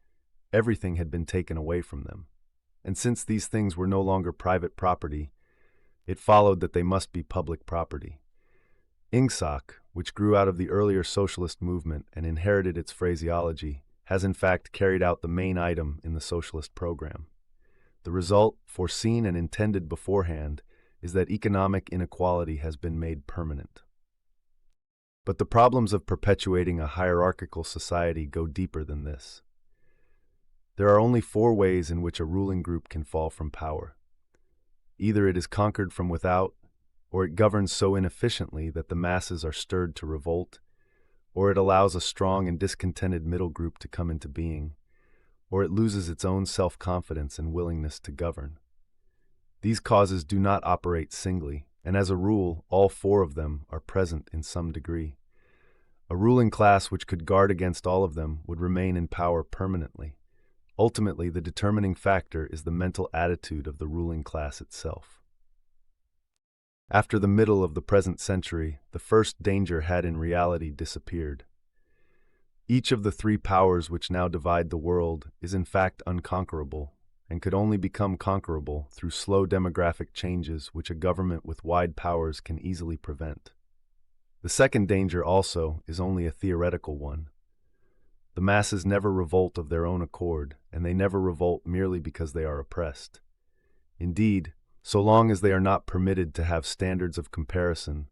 everything had been taken away from them. And since these things were no longer private property, it followed that they must be public property. Ingsoc, which grew out of the earlier socialist movement and inherited its phraseology, has in fact carried out the main item in the socialist program. The result, foreseen and intended beforehand, is that economic inequality has been made permanent. But the problems of perpetuating a hierarchical society go deeper than this. There are only 4 ways in which a ruling group can fall from power. Either it is conquered from without, or it governs so inefficiently that the masses are stirred to revolt, or it allows a strong and discontented middle group to come into being, or it loses its own self-confidence and willingness to govern. These causes do not operate singly, and as a rule, all 4 of them are present in some degree. A ruling class which could guard against all of them would remain in power permanently. Ultimately, the determining factor is the mental attitude of the ruling class itself. After the middle of the present century, the first danger had in reality disappeared. Each of the 3 powers which now divide the world is in fact unconquerable, and could only become conquerable through slow demographic changes which a government with wide powers can easily prevent. The second danger also is only a theoretical one. The masses never revolt of their own accord, and they never revolt merely because they are oppressed. Indeed, so long as they are not permitted to have standards of comparison,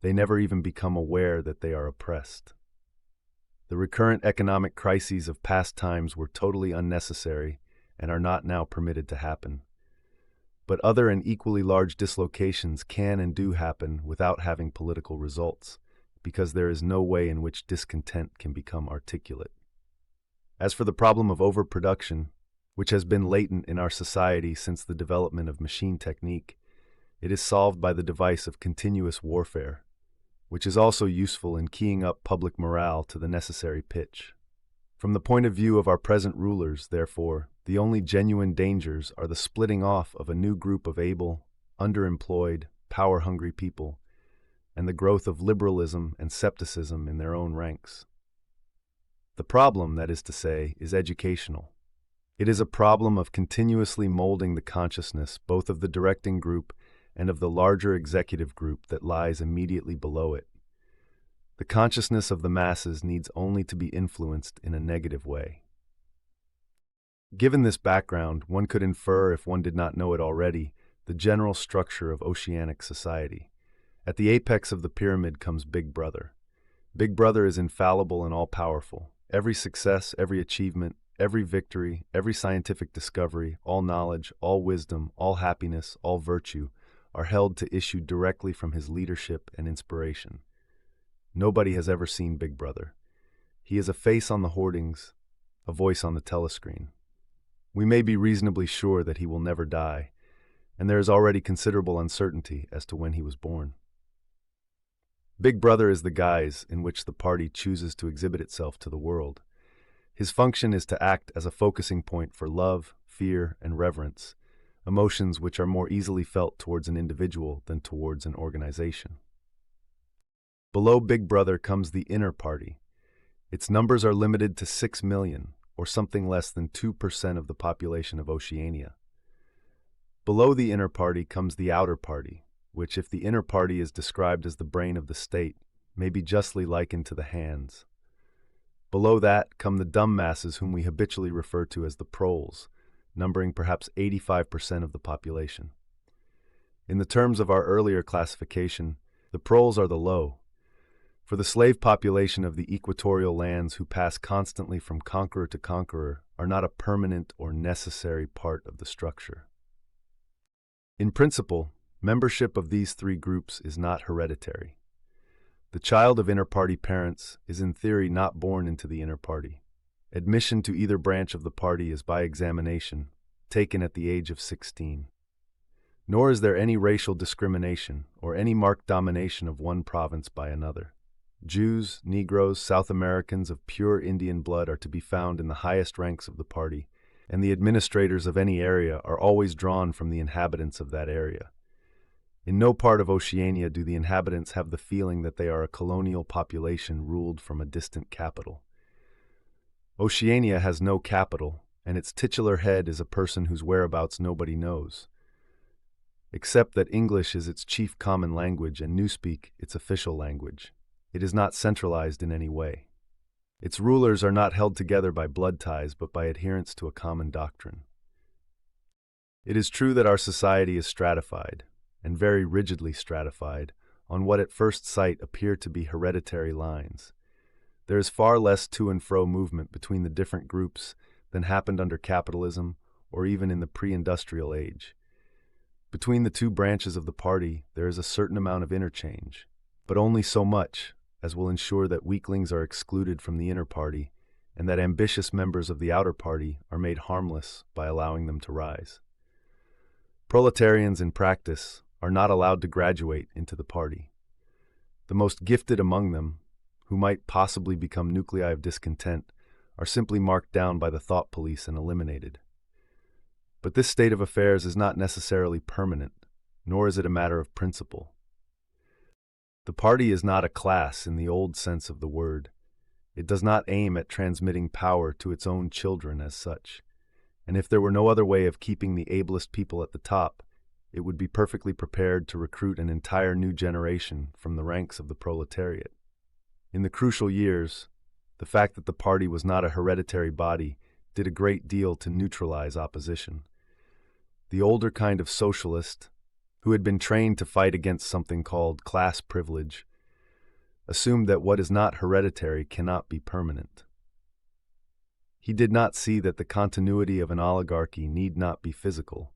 they never even become aware that they are oppressed. The recurrent economic crises of past times were totally unnecessary and are not now permitted to happen. But other and equally large dislocations can and do happen without having political results, because there is no way in which discontent can become articulate. As for the problem of overproduction, which has been latent in our society since the development of machine technique, it is solved by the device of continuous warfare, which is also useful in keying up public morale to the necessary pitch. From the point of view of our present rulers, therefore, the only genuine dangers are the splitting off of a new group of able, underemployed, power-hungry people, and the growth of liberalism and scepticism in their own ranks. The problem, that is to say, is educational. It is a problem of continuously molding the consciousness both of the directing group and of the larger executive group that lies immediately below it. The consciousness of the masses needs only to be influenced in a negative way. Given this background, one could infer, if one did not know it already, the general structure of oceanic society. At the apex of the pyramid comes Big Brother. Big Brother is infallible and all-powerful. Every success, every achievement, every victory, every scientific discovery, all knowledge, all wisdom, all happiness, all virtue are held to issue directly from his leadership and inspiration. Nobody has ever seen Big Brother. He is a face on the hoardings, a voice on the telescreen. We may be reasonably sure that he will never die, and there is already considerable uncertainty as to when he was born. Big Brother is the guise in which the party chooses to exhibit itself to the world. His function is to act as a focusing point for love, fear, and reverence, emotions which are more easily felt towards an individual than towards an organization. Below Big Brother comes the inner party. Its numbers are limited to 6 million, or something less than 2% of the population of Oceania. Below the inner party comes the outer party, which, if the inner party is described as the brain of the state, may be justly likened to the hands. Below that come the dumb masses whom we habitually refer to as the proles, numbering perhaps 85% of the population. In the terms of our earlier classification, the proles are the low, for the slave population of the equatorial lands who pass constantly from conqueror to conqueror are not a permanent or necessary part of the structure. In principle, membership of these three groups is not hereditary. The child of inter-party parents is in theory not born into the inner party. Admission to either branch of the party is by examination, taken at the age of 16. Nor is there any racial discrimination or any marked domination of one province by another. Jews, Negroes, South Americans of pure Indian blood are to be found in the highest ranks of the party, and the administrators of any area are always drawn from the inhabitants of that area. In no part of Oceania do the inhabitants have the feeling that they are a colonial population ruled from a distant capital. Oceania has no capital, and its titular head is a person whose whereabouts nobody knows. Except that English is its chief common language and Newspeak its official language. It is not centralized in any way. Its rulers are not held together by blood ties but by adherence to a common doctrine. It is true that our society is stratified, and very rigidly stratified, on what at first sight appear to be hereditary lines. There is far less to and fro movement between the different groups than happened under capitalism or even in the pre-industrial age. Between the two branches of the party there is a certain amount of interchange, but only so much as will ensure that weaklings are excluded from the inner party and that ambitious members of the outer party are made harmless by allowing them to rise. Proletarians in practice are not allowed to graduate into the party. The most gifted among them, who might possibly become nuclei of discontent, are simply marked down by the thought police and eliminated. But this state of affairs is not necessarily permanent, nor is it a matter of principle. The party is not a class in the old sense of the word. It does not aim at transmitting power to its own children as such, and if there were no other way of keeping the ablest people at the top, it would be perfectly prepared to recruit an entire new generation from the ranks of the proletariat. In the crucial years, the fact that the party was not a hereditary body did a great deal to neutralize opposition. The older kind of socialist, who had been trained to fight against something called class privilege, assumed that what is not hereditary cannot be permanent. He did not see that the continuity of an oligarchy need not be physical,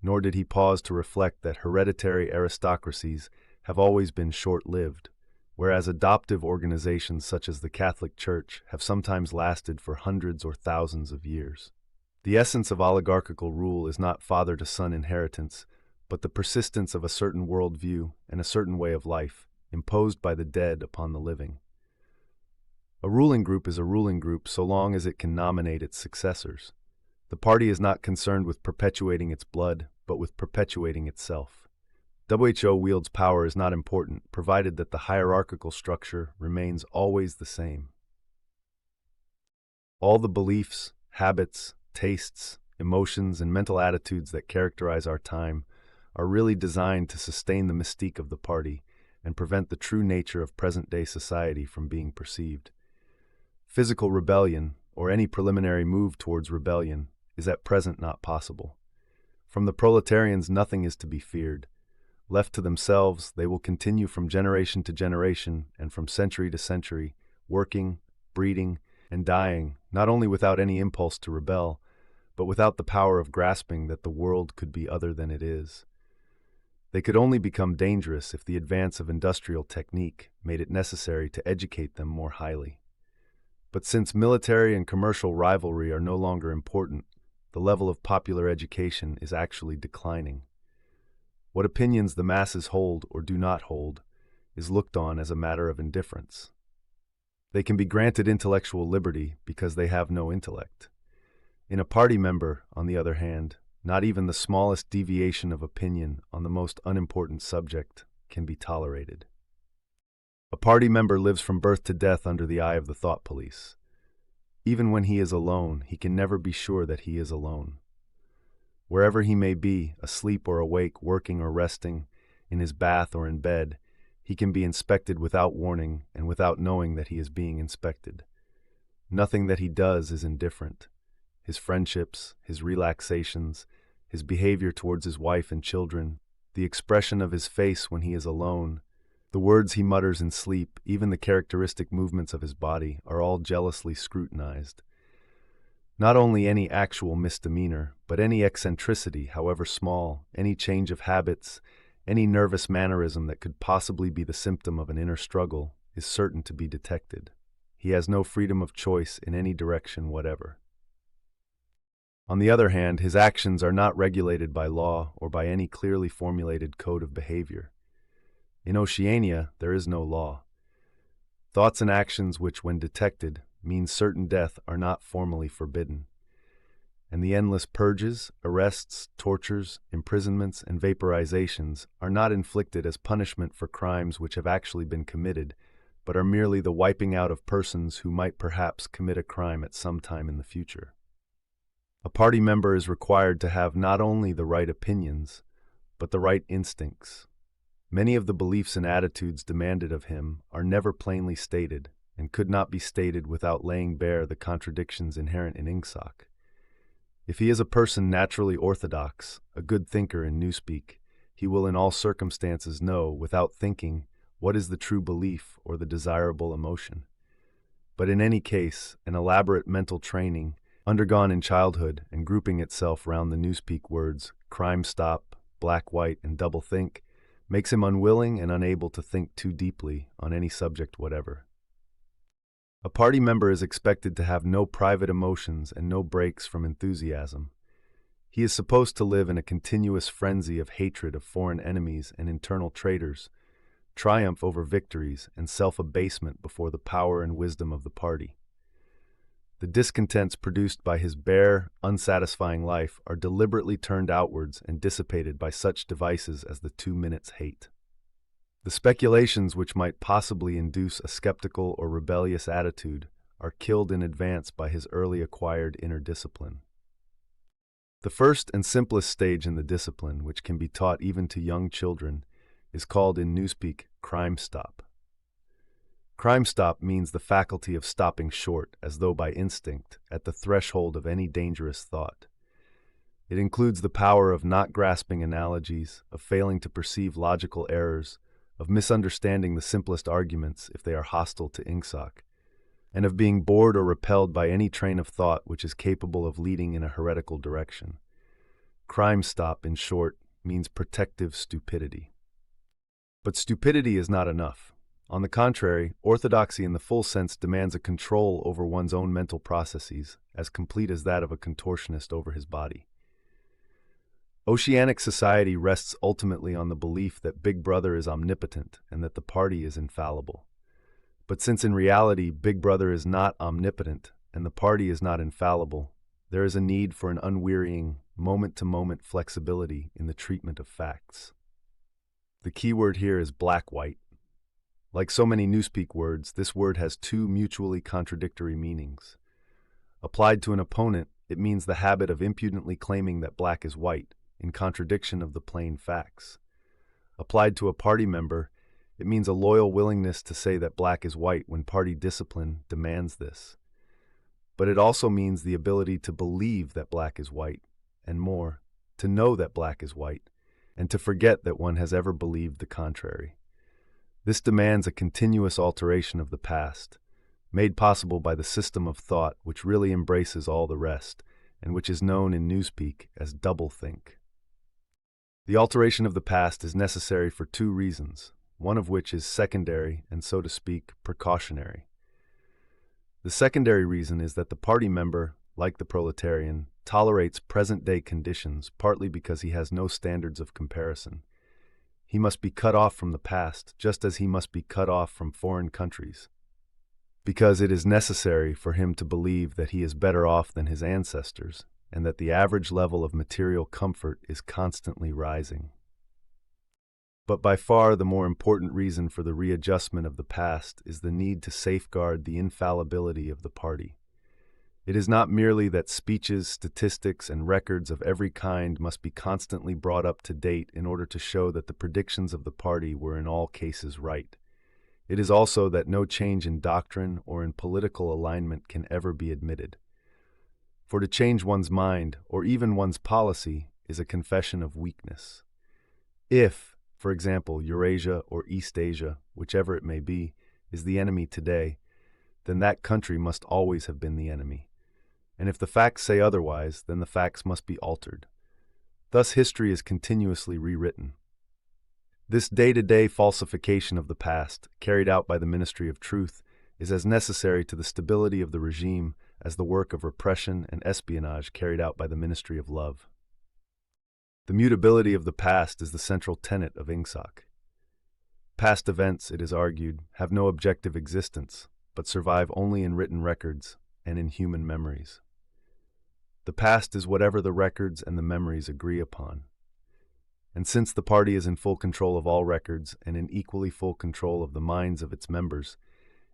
nor did he pause to reflect that hereditary aristocracies have always been short-lived, whereas adoptive organizations such as the Catholic Church have sometimes lasted for hundreds or thousands of years. The essence of oligarchical rule is not father-to-son inheritance, but the persistence of a certain worldview and a certain way of life, imposed by the dead upon the living. A ruling group is a ruling group so long as it can nominate its successors. The party is not concerned with perpetuating its blood, but with perpetuating itself. WHO wields power is not important, provided that the hierarchical structure remains always the same. All the beliefs, habits, tastes, emotions, and mental attitudes that characterize our time are really designed to sustain the mystique of the party and prevent the true nature of present-day society from being perceived. Physical rebellion, or any preliminary move towards rebellion, is at present not possible. From the proletarians nothing is to be feared. Left to themselves, they will continue from generation to generation and from century to century, working, breeding, and dying, not only without any impulse to rebel, but without the power of grasping that the world could be other than it is. They could only become dangerous if the advance of industrial technique made it necessary to educate them more highly. But since military and commercial rivalry are no longer important, the level of popular education is actually declining. What opinions the masses hold or do not hold is looked on as a matter of indifference. They can be granted intellectual liberty because they have no intellect. In a party member, on the other hand, not even the smallest deviation of opinion on the most unimportant subject can be tolerated. A party member lives from birth to death under the eye of the thought police. Even when he is alone, he can never be sure that he is alone. Wherever he may be, asleep or awake, working or resting, in his bath or in bed, he can be inspected without warning and without knowing that he is being inspected. Nothing that he does is indifferent. His friendships, his relaxations, his behavior towards his wife and children, the expression of his face when he is alone, the words he mutters in sleep, even the characteristic movements of his body are all jealously scrutinized. Not only any actual misdemeanor, but any eccentricity, however small, any change of habits, any nervous mannerism that could possibly be the symptom of an inner struggle is certain to be detected. He has no freedom of choice in any direction whatever. On the other hand, his actions are not regulated by law or by any clearly formulated code of behavior. In Oceania, there is no law. Thoughts and actions which, when detected, mean certain death are not formally forbidden. And the endless purges, arrests, tortures, imprisonments, and vaporizations are not inflicted as punishment for crimes which have actually been committed, but are merely the wiping out of persons who might perhaps commit a crime at some time in the future. A party member is required to have not only the right opinions, but the right instincts. Many of the beliefs and attitudes demanded of him are never plainly stated, and could not be stated without laying bare the contradictions inherent in Ingsoc. If he is a person naturally orthodox, a good thinker in newspeak, he will in all circumstances know, without thinking, what is the true belief or the desirable emotion. But in any case, an elaborate mental training, undergone in childhood and grouping itself round the newspeak words crime stop, black white, and double think, makes him unwilling and unable to think too deeply on any subject whatever. A party member is expected to have no private emotions and no breaks from enthusiasm. He is supposed to live in a continuous frenzy of hatred of foreign enemies and internal traitors, triumph over victories, and self-abasement before the power and wisdom of the party. The discontents produced by his bare, unsatisfying life are deliberately turned outwards and dissipated by such devices as the 2 minutes hate. The speculations which might possibly induce a skeptical or rebellious attitude are killed in advance by his early acquired inner discipline. The first and simplest stage in the discipline, which can be taught even to young children, is called in newspeak crime stop. Crime stop means the faculty of stopping short, as though by instinct, at the threshold of any dangerous thought. It includes the power of not grasping analogies, of failing to perceive logical errors, of misunderstanding the simplest arguments if they are hostile to Ingsoc, and of being bored or repelled by any train of thought which is capable of leading in a heretical direction. Crime stop, in short, means protective stupidity. But stupidity is not enough. On the contrary, orthodoxy in the full sense demands a control over one's own mental processes, as complete as that of a contortionist over his body. Oceanic society rests ultimately on the belief that Big Brother is omnipotent and that the party is infallible. But since in reality Big Brother is not omnipotent and the party is not infallible, there is a need for an unwearying, moment-to-moment flexibility in the treatment of facts. The key word here is black-white. Like so many newspeak words, this word has two mutually contradictory meanings. Applied to an opponent, it means the habit of impudently claiming that black is white, in contradiction of the plain facts. Applied to a party member, it means a loyal willingness to say that black is white when party discipline demands this. But it also means the ability to believe that black is white, and more, to know that black is white, and to forget that one has ever believed the contrary. This demands a continuous alteration of the past, made possible by the system of thought which really embraces all the rest, and which is known in newspeak as doublethink. The alteration of the past is necessary for two reasons, one of which is secondary and, so to speak, precautionary. The secondary reason is that the party member, like the proletarian, tolerates present-day conditions partly because he has no standards of comparison. He must be cut off from the past, just as he must be cut off from foreign countries, because it is necessary for him to believe that he is better off than his ancestors, and that the average level of material comfort is constantly rising. But by far the more important reason for the readjustment of the past is the need to safeguard the infallibility of the party. It is not merely that speeches, statistics, and records of every kind must be constantly brought up to date in order to show that the predictions of the party were in all cases right. It is also that no change in doctrine or in political alignment can ever be admitted. For to change one's mind, or even one's policy, is a confession of weakness. If, for example, Eurasia or East Asia, whichever it may be, is the enemy today, then that country must always have been the enemy. And if the facts say otherwise, then the facts must be altered. Thus history is continuously rewritten. This day-to-day falsification of the past, carried out by the Ministry of Truth, is as necessary to the stability of the regime as the work of repression and espionage carried out by the Ministry of Love. The mutability of the past is the central tenet of Ingsoc. Past events, it is argued, have no objective existence, but survive only in written records and in human memories. The past is whatever the records and the memories agree upon. And since the party is in full control of all records and in equally full control of the minds of its members,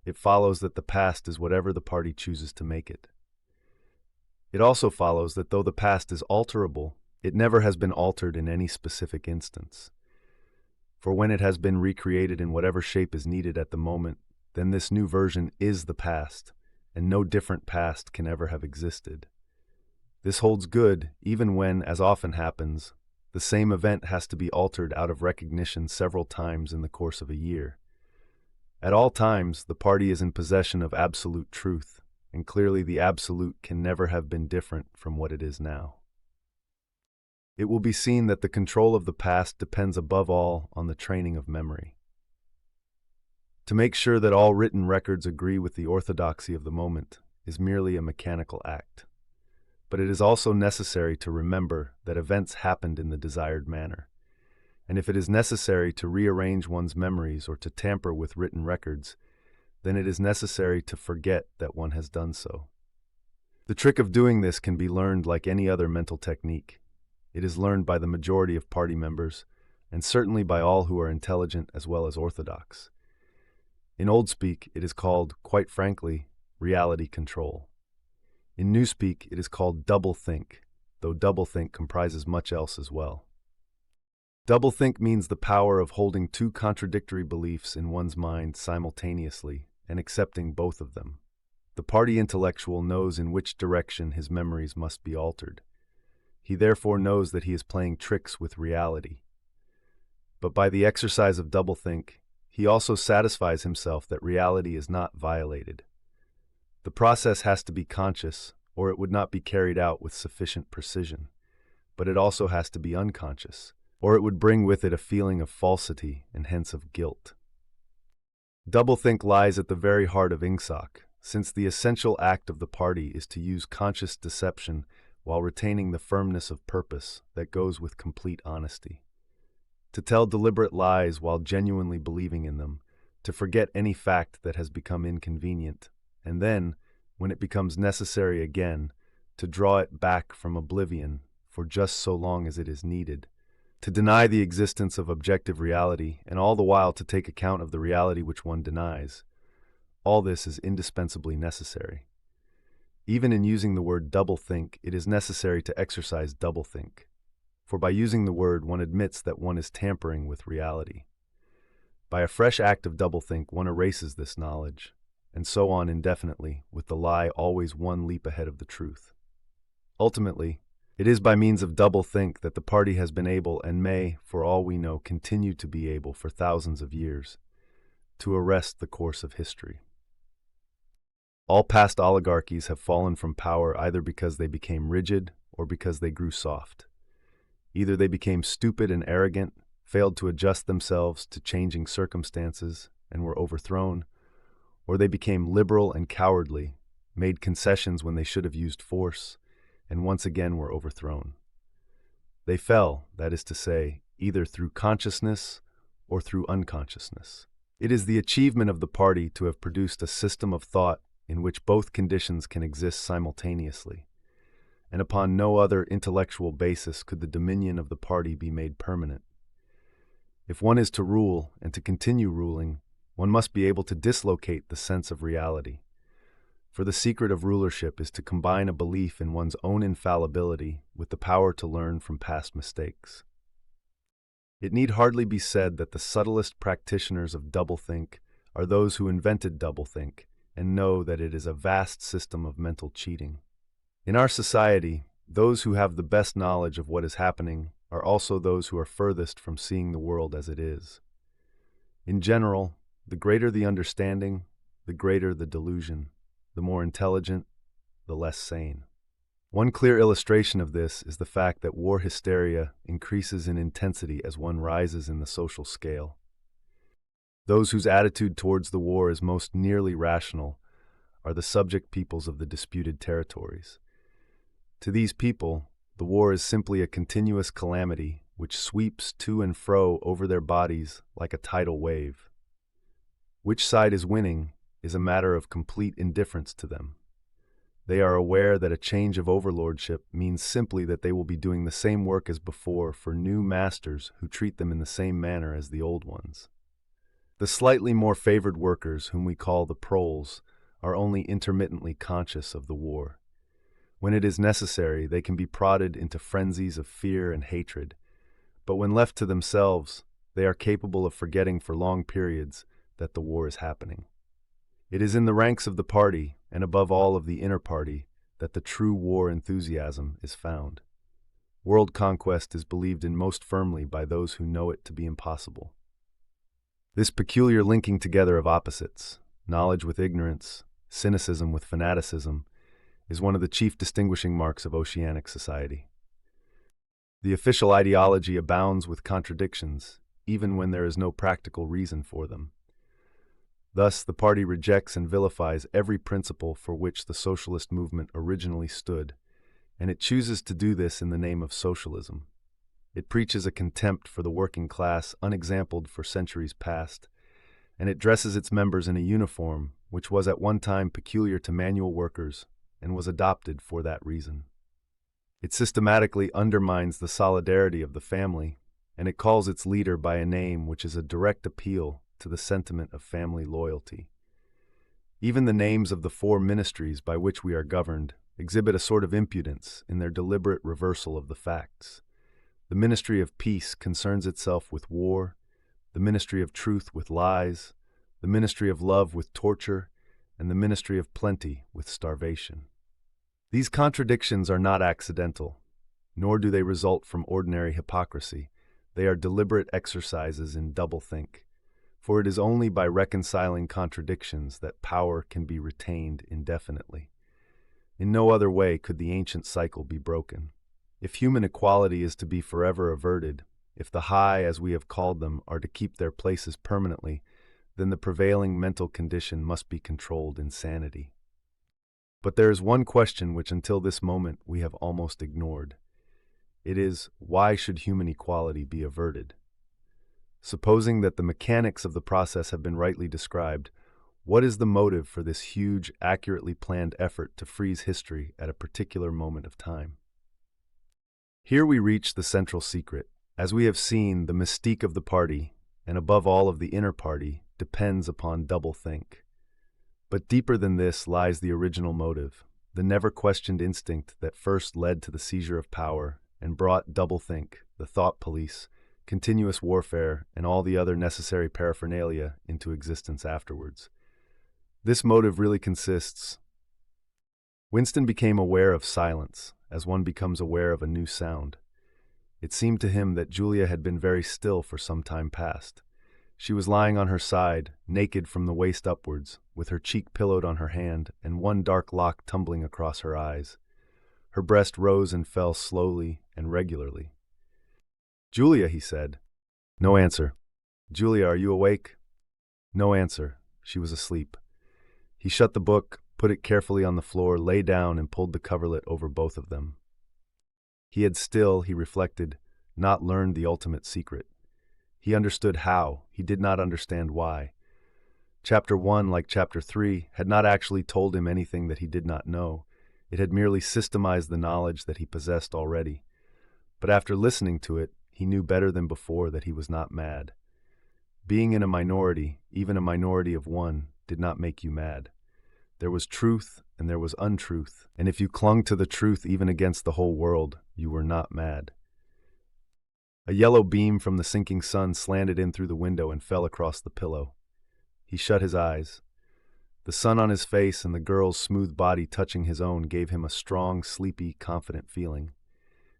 it follows that the past is whatever the party chooses to make it. It also follows that though the past is alterable, it never has been altered in any specific instance. For when it has been recreated in whatever shape is needed at the moment, then this new version is the past, and no different past can ever have existed. This holds good even when, as often happens, the same event has to be altered out of recognition several times in the course of a year. At all times, the party is in possession of absolute truth, and clearly the absolute can never have been different from what it is now. It will be seen that the control of the past depends above all on the training of memory. To make sure that all written records agree with the orthodoxy of the moment is merely a mechanical act. But it is also necessary to remember that events happened in the desired manner. And if it is necessary to rearrange one's memories or to tamper with written records, then it is necessary to forget that one has done so. The trick of doing this can be learned like any other mental technique. It is learned by the majority of party members, and certainly by all who are intelligent as well as orthodox. In old speak, it is called, quite frankly, reality control. In newspeak, it is called doublethink, though doublethink comprises much else as well. Doublethink means the power of holding two contradictory beliefs in one's mind simultaneously and accepting both of them. The party intellectual knows in which direction his memories must be altered. He therefore knows that he is playing tricks with reality. But by the exercise of doublethink, he also satisfies himself that reality is not violated. The process has to be conscious, or it would not be carried out with sufficient precision. But it also has to be unconscious, or it would bring with it a feeling of falsity and hence of guilt. Doublethink lies at the very heart of Ingsoc, since the essential act of the party is to use conscious deception while retaining the firmness of purpose that goes with complete honesty. To tell deliberate lies while genuinely believing in them, to forget any fact that has become inconvenient, and then, when it becomes necessary again, to draw it back from oblivion for just so long as it is needed, to deny the existence of objective reality, and all the while to take account of the reality which one denies. All this is indispensably necessary. Even in using the word doublethink, it is necessary to exercise doublethink, for by using the word one admits that one is tampering with reality. By a fresh act of doublethink, one erases this knowledge, and so on indefinitely, with the lie always one leap ahead of the truth. Ultimately, it is by means of doublethink that the party has been able and may, for all we know, continue to be able for thousands of years, to arrest the course of history. All past oligarchies have fallen from power either because they became rigid or because they grew soft. Either they became stupid and arrogant, failed to adjust themselves to changing circumstances, and were overthrown, or they became liberal and cowardly, made concessions when they should have used force, and once again were overthrown. They fell, that is to say, either through consciousness or through unconsciousness. It is the achievement of the party to have produced a system of thought in which both conditions can exist simultaneously, and upon no other intellectual basis could the dominion of the party be made permanent. If one is to rule and to continue ruling, one must be able to dislocate the sense of reality. For the secret of rulership is to combine a belief in one's own infallibility with the power to learn from past mistakes. It need hardly be said that the subtlest practitioners of doublethink are those who invented doublethink and know that it is a vast system of mental cheating. In our society, those who have the best knowledge of what is happening are also those who are furthest from seeing the world as it is. In general, the greater the understanding, the greater the delusion, the more intelligent, the less sane. One clear illustration of this is the fact that war hysteria increases in intensity as one rises in the social scale. Those whose attitude towards the war is most nearly rational are the subject peoples of the disputed territories. To these people, the war is simply a continuous calamity which sweeps to and fro over their bodies like a tidal wave. Which side is winning is a matter of complete indifference to them. They are aware that a change of overlordship means simply that they will be doing the same work as before for new masters who treat them in the same manner as the old ones. The slightly more favored workers, whom we call the proles, are only intermittently conscious of the war. When it is necessary, they can be prodded into frenzies of fear and hatred, but when left to themselves, they are capable of forgetting for long periods that the war is happening. It is in the ranks of the party, and above all of the inner party, that the true war enthusiasm is found. World conquest is believed in most firmly by those who know it to be impossible. This peculiar linking together of opposites, knowledge with ignorance, cynicism with fanaticism, is one of the chief distinguishing marks of oceanic society. The official ideology abounds with contradictions, even when there is no practical reason for them. Thus, the party rejects and vilifies every principle for which the socialist movement originally stood, and it chooses to do this in the name of socialism. It preaches a contempt for the working class unexampled for centuries past, and it dresses its members in a uniform which was at one time peculiar to manual workers and was adopted for that reason. It systematically undermines the solidarity of the family, and it calls its leader by a name which is a direct appeal to the sentiment of family loyalty. Even the names of the four ministries by which we are governed exhibit a sort of impudence in their deliberate reversal of the facts. The Ministry of Peace concerns itself with war, the Ministry of Truth with lies, the Ministry of Love with torture, and the Ministry of Plenty with starvation. These contradictions are not accidental, nor do they result from ordinary hypocrisy. They are deliberate exercises in doublethink, for it is only by reconciling contradictions that power can be retained indefinitely. In no other way could the ancient cycle be broken. If human equality is to be forever averted, if the high, as we have called them, are to keep their places permanently, then the prevailing mental condition must be controlled insanity. But there is one question which until this moment we have almost ignored. It is, why should human equality be averted? Supposing that the mechanics of the process have been rightly described, what is the motive for this huge, accurately planned effort to freeze history at a particular moment of time? Here we reach the central secret. As we have seen, the mystique of the party, and above all of the inner party, depends upon doublethink. But deeper than this lies the original motive, the never-questioned instinct that first led to the seizure of power and brought doublethink, the thought police, continuous warfare, and all the other necessary paraphernalia into existence afterwards. This motive really consists. Winston became aware of silence, as one becomes aware of a new sound. It seemed to him that Julia had been very still for some time past. She was lying on her side, naked from the waist upwards, with her cheek pillowed on her hand and one dark lock tumbling across her eyes. Her breast rose and fell slowly and regularly. "Julia," he said. No answer. "Julia, are you awake?" No answer. She was asleep. He shut the book, put it carefully on the floor, lay down, and pulled the coverlet over both of them. He had still, he reflected, not learned the ultimate secret. He understood how, he did not understand why. Chapter 1, like Chapter 3, had not actually told him anything that he did not know. It had merely systemized the knowledge that he possessed already. But after listening to it, he knew better than before that he was not mad. Being in a minority, even a minority of one, did not make you mad. There was truth and there was untruth, and if you clung to the truth even against the whole world, you were not mad. A yellow beam from the sinking sun slanted in through the window and fell across the pillow. He shut his eyes. The sun on his face and the girl's smooth body touching his own gave him a strong, sleepy, confident feeling.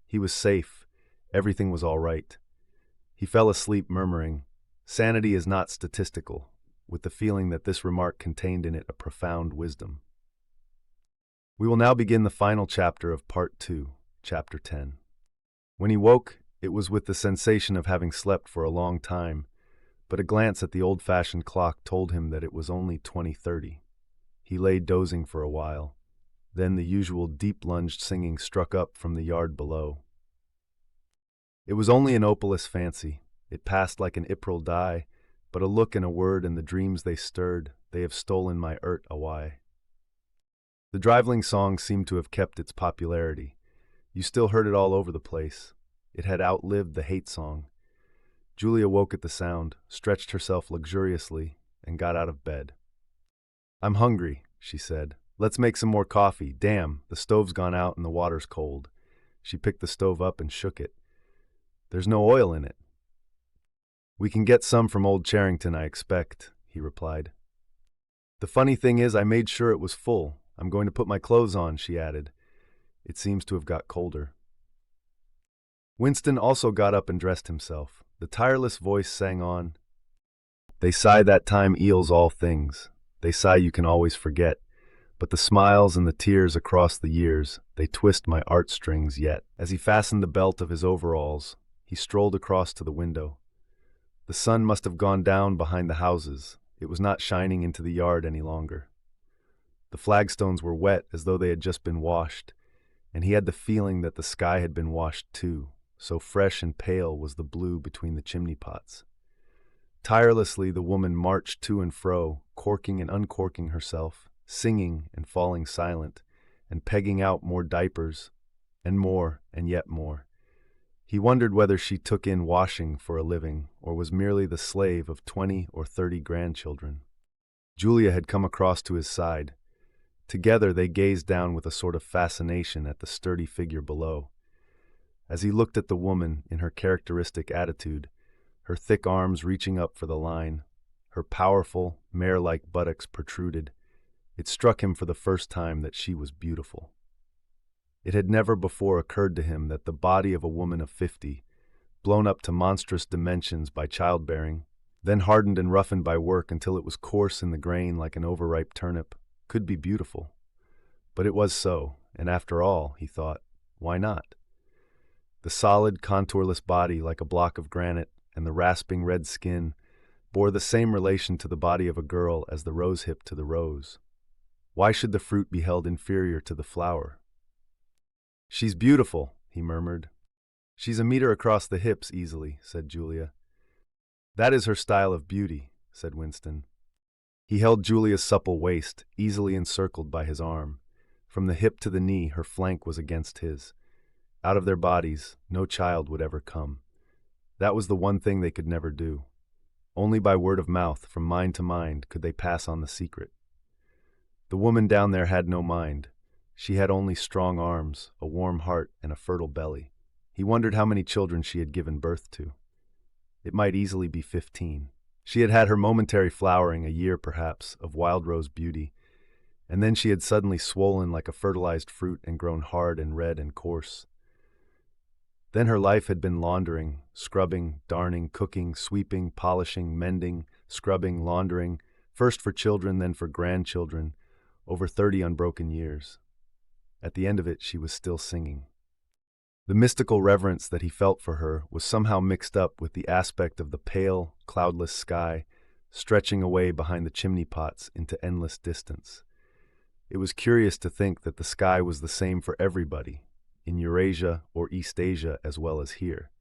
He was safe. Everything was all right. He fell asleep murmuring, "Sanity is not statistical," with the feeling that this remark contained in it a profound wisdom. We will now begin the final chapter of Part 2, Chapter 10. When he woke, it was with the sensation of having slept for a long time, but a glance at the old-fashioned clock told him that it was only 20:30. He lay dozing for a while. Then the usual deep-lunged singing struck up from the yard below. It was only an opalescent fancy. It passed like an April dye, but a look and a word and the dreams they stirred, they have stolen my away. The driveling song seemed to have kept its popularity. You still heard it all over the place. It had outlived the hate song. Julia woke at the sound, stretched herself luxuriously, and got out of bed. "I'm hungry," she said. "Let's make some more coffee. Damn, the stove's gone out and the water's cold." She picked the stove up and shook it. "There's no oil in it." "We can get some from old Charrington, I expect," he replied. "The funny thing is I made sure it was full. I'm going to put my clothes on," she added. "It seems to have got colder." Winston also got up and dressed himself. The tireless voice sang on. "They sigh that time eals all things. They sigh you can always forget. But the smiles and the tears across the years, they twist my heartstrings yet." As he fastened the belt of his overalls, he strolled across to the window. The sun must have gone down behind the houses. It was not shining into the yard any longer. The flagstones were wet as though they had just been washed, and he had the feeling that the sky had been washed too, so fresh and pale was the blue between the chimney pots. Tirelessly the woman marched to and fro, corking and uncorking herself, singing and falling silent, and pegging out more diapers, and more, and yet more. He wondered whether she took in washing for a living, or was merely the slave of 20 or 30 grandchildren. Julia had come across to his side. Together they gazed down with a sort of fascination at the sturdy figure below. As he looked at the woman in her characteristic attitude, her thick arms reaching up for the line, her powerful, mare-like buttocks protruded, it struck him for the first time that she was beautiful. It had never before occurred to him that the body of a woman of 50, blown up to monstrous dimensions by childbearing, then hardened and roughened by work until it was coarse in the grain like an overripe turnip, could be beautiful. But it was so, and after all, he thought, why not? The solid, contourless body like a block of granite and the rasping red skin bore the same relation to the body of a girl as the rosehip to the rose. Why should the fruit be held inferior to the flower? "She's beautiful," he murmured. "She's a meter across the hips easily," said Julia. "That is her style of beauty," said Winston. He held Julia's supple waist, easily encircled by his arm. From the hip to the knee, her flank was against his. Out of their bodies, no child would ever come. That was the one thing they could never do. Only by word of mouth, from mind to mind, could they pass on the secret. The woman down there had no mind. She had only strong arms, a warm heart, and a fertile belly. He wondered how many children she had given birth to. It might easily be 15. She had had her momentary flowering, a year perhaps, of wild rose beauty, and then she had suddenly swollen like a fertilized fruit and grown hard and red and coarse. Then her life had been laundering, scrubbing, darning, cooking, sweeping, polishing, mending, scrubbing, laundering, first for children, then for grandchildren, over 30 unbroken years. At the end of it, she was still singing. The mystical reverence that he felt for her was somehow mixed up with the aspect of the pale, cloudless sky, stretching away behind the chimney pots into endless distance. It was curious to think that the sky was the same for everybody, in Eurasia or East Asia as well as here.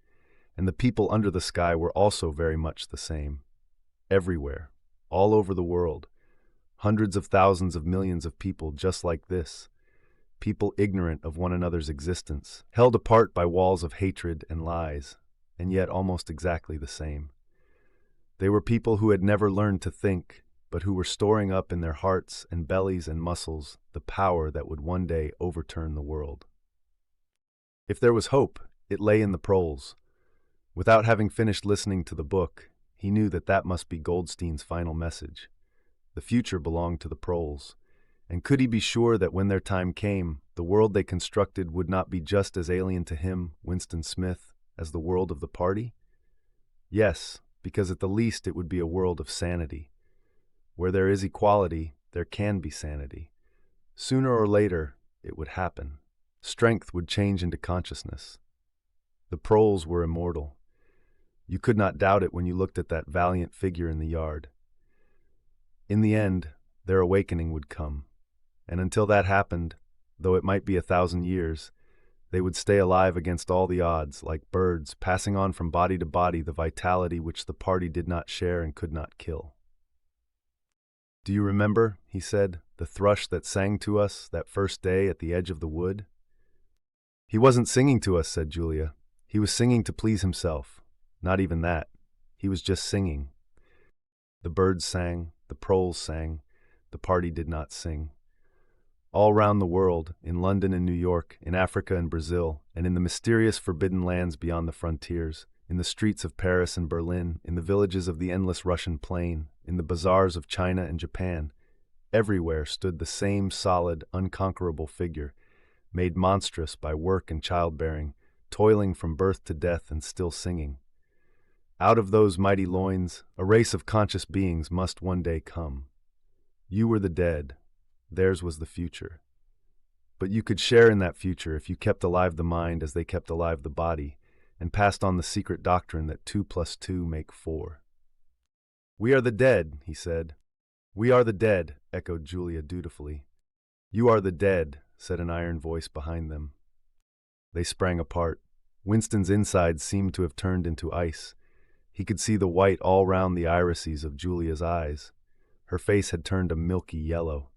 And the people under the sky were also very much the same. Everywhere, all over the world, hundreds of thousands of millions of people just like this. People ignorant of one another's existence, held apart by walls of hatred and lies, and yet almost exactly the same. They were people who had never learned to think, but who were storing up in their hearts and bellies and muscles the power that would one day overturn the world. If there was hope, it lay in the proles. Without having finished listening to the book, he knew that that must be Goldstein's final message. The future belonged to the proles, and could he be sure that when their time came, the world they constructed would not be just as alien to him, Winston Smith, as the world of the party? Yes, because at the least it would be a world of sanity. Where there is equality, there can be sanity. Sooner or later, it would happen. Strength would change into consciousness. The proles were immortal. You could not doubt it when you looked at that valiant figure in the yard. In the end, their awakening would come. And until that happened, though it might be 1,000 years, they would stay alive against all the odds, like birds, passing on from body to body the vitality which the party did not share and could not kill. "Do you remember," he said, "the thrush that sang to us that first day at the edge of the wood?" "He wasn't singing to us," said Julia. "He was singing to please himself. Not even that. He was just singing." The birds sang, the proles sang, the party did not sing. All round the world, in London and New York, in Africa and Brazil, and in the mysterious forbidden lands beyond the frontiers, in the streets of Paris and Berlin, in the villages of the endless Russian plain, in the bazaars of China and Japan, everywhere stood the same solid, unconquerable figure, made monstrous by work and childbearing, toiling from birth to death and still singing. Out of those mighty loins, a race of conscious beings must one day come. You were the dead, theirs was the future. But you could share in that future if you kept alive the mind as they kept alive the body, and passed on the secret doctrine that 2 + 2 make 4. "We are the dead," he said. "We are the dead," echoed Julia dutifully. "You are the dead," said an iron voice behind them. They sprang apart. Winston's insides seemed to have turned into ice. He could see the white all round the irises of Julia's eyes. Her face had turned a milky yellow.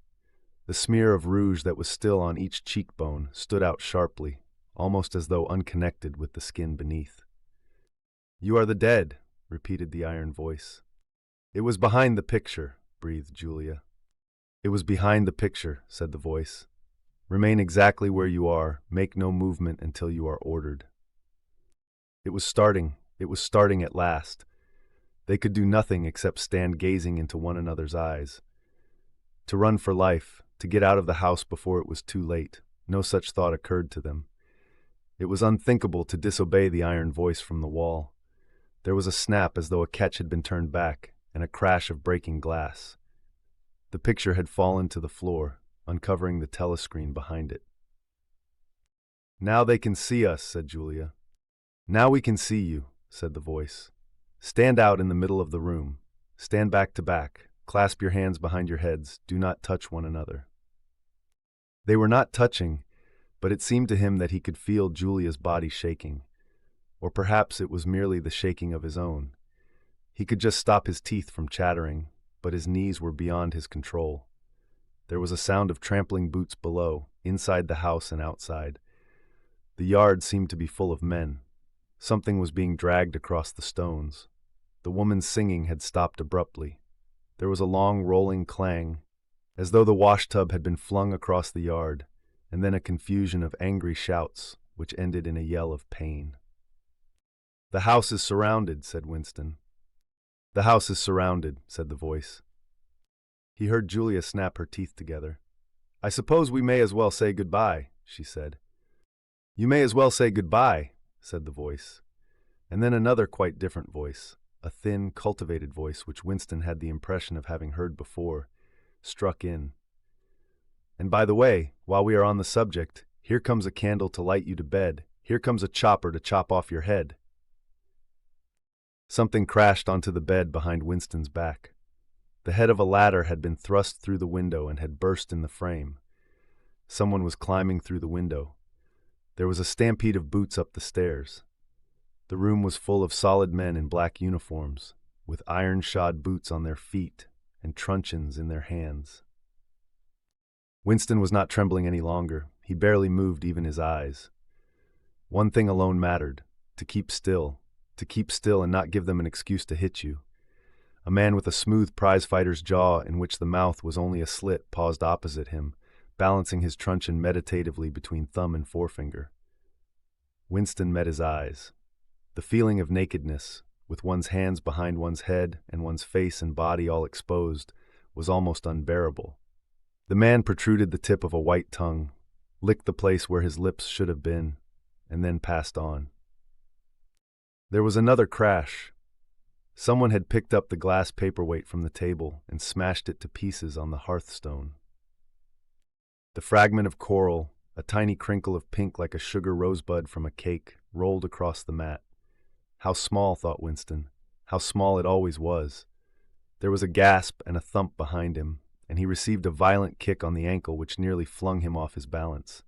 The smear of rouge that was still on each cheekbone stood out sharply, almost as though unconnected with the skin beneath. "You are the dead," repeated the iron voice. "It was behind the picture," breathed Julia. "It was behind the picture," said the voice. "Remain exactly where you are, make no movement until you are ordered." It was starting at last. They could do nothing except stand gazing into one another's eyes. To run for life, to get out of the house before it was too late, no such thought occurred to them. It was unthinkable to disobey the iron voice from the wall. There was a snap as though a catch had been turned back, and a crash of breaking glass. The picture had fallen to the floor, uncovering the telescreen behind it. "Now they can see us," said Julia. "Now we can see you," said the voice. "Stand out in the middle of the room. Stand back to back. Clasp your hands behind your heads. Do not touch one another." They were not touching, but it seemed to him that he could feel Julia's body shaking. Or perhaps it was merely the shaking of his own. He could just stop his teeth from chattering, but his knees were beyond his control. There was a sound of trampling boots below, inside the house and outside. The yard seemed to be full of men. Something was being dragged across the stones. The woman's singing had stopped abruptly. There was a long rolling clang, as though the washtub had been flung across the yard, and then a confusion of angry shouts, which ended in a yell of pain. "The house is surrounded," said Winston. "The house is surrounded," said the voice. He heard Julia snap her teeth together. "I suppose we may as well say goodbye," she said. "You may as well say goodbye," said the voice. And then another quite different voice, a thin, cultivated voice which Winston had the impression of having heard before, struck in. "And by the way, while we are on the subject, here comes a candle to light you to bed. Here comes a chopper to chop off your head." Something crashed onto the bed behind Winston's back. The head of a ladder had been thrust through the window and had burst in the frame. Someone was climbing through the window. There was a stampede of boots up the stairs. The room was full of solid men in black uniforms, with iron-shod boots on their feet and truncheons in their hands. Winston was not trembling any longer. He barely moved even his eyes. One thing alone mattered: to keep still and not give them an excuse to hit you. A man with a smooth prizefighter's jaw in which the mouth was only a slit paused opposite him, balancing his truncheon meditatively between thumb and forefinger. Winston met his eyes. The feeling of nakedness, with one's hands behind one's head and one's face and body all exposed, was almost unbearable. The man protruded the tip of a white tongue, licked the place where his lips should have been, and then passed on. There was another crash. Someone had picked up the glass paperweight from the table and smashed it to pieces on the hearthstone. The fragment of coral, a tiny crinkle of pink like a sugar rosebud from a cake, rolled across the mat. How small, thought Winston. How small it always was. There was a gasp and a thump behind him, and he received a violent kick on the ankle which nearly flung him off his balance.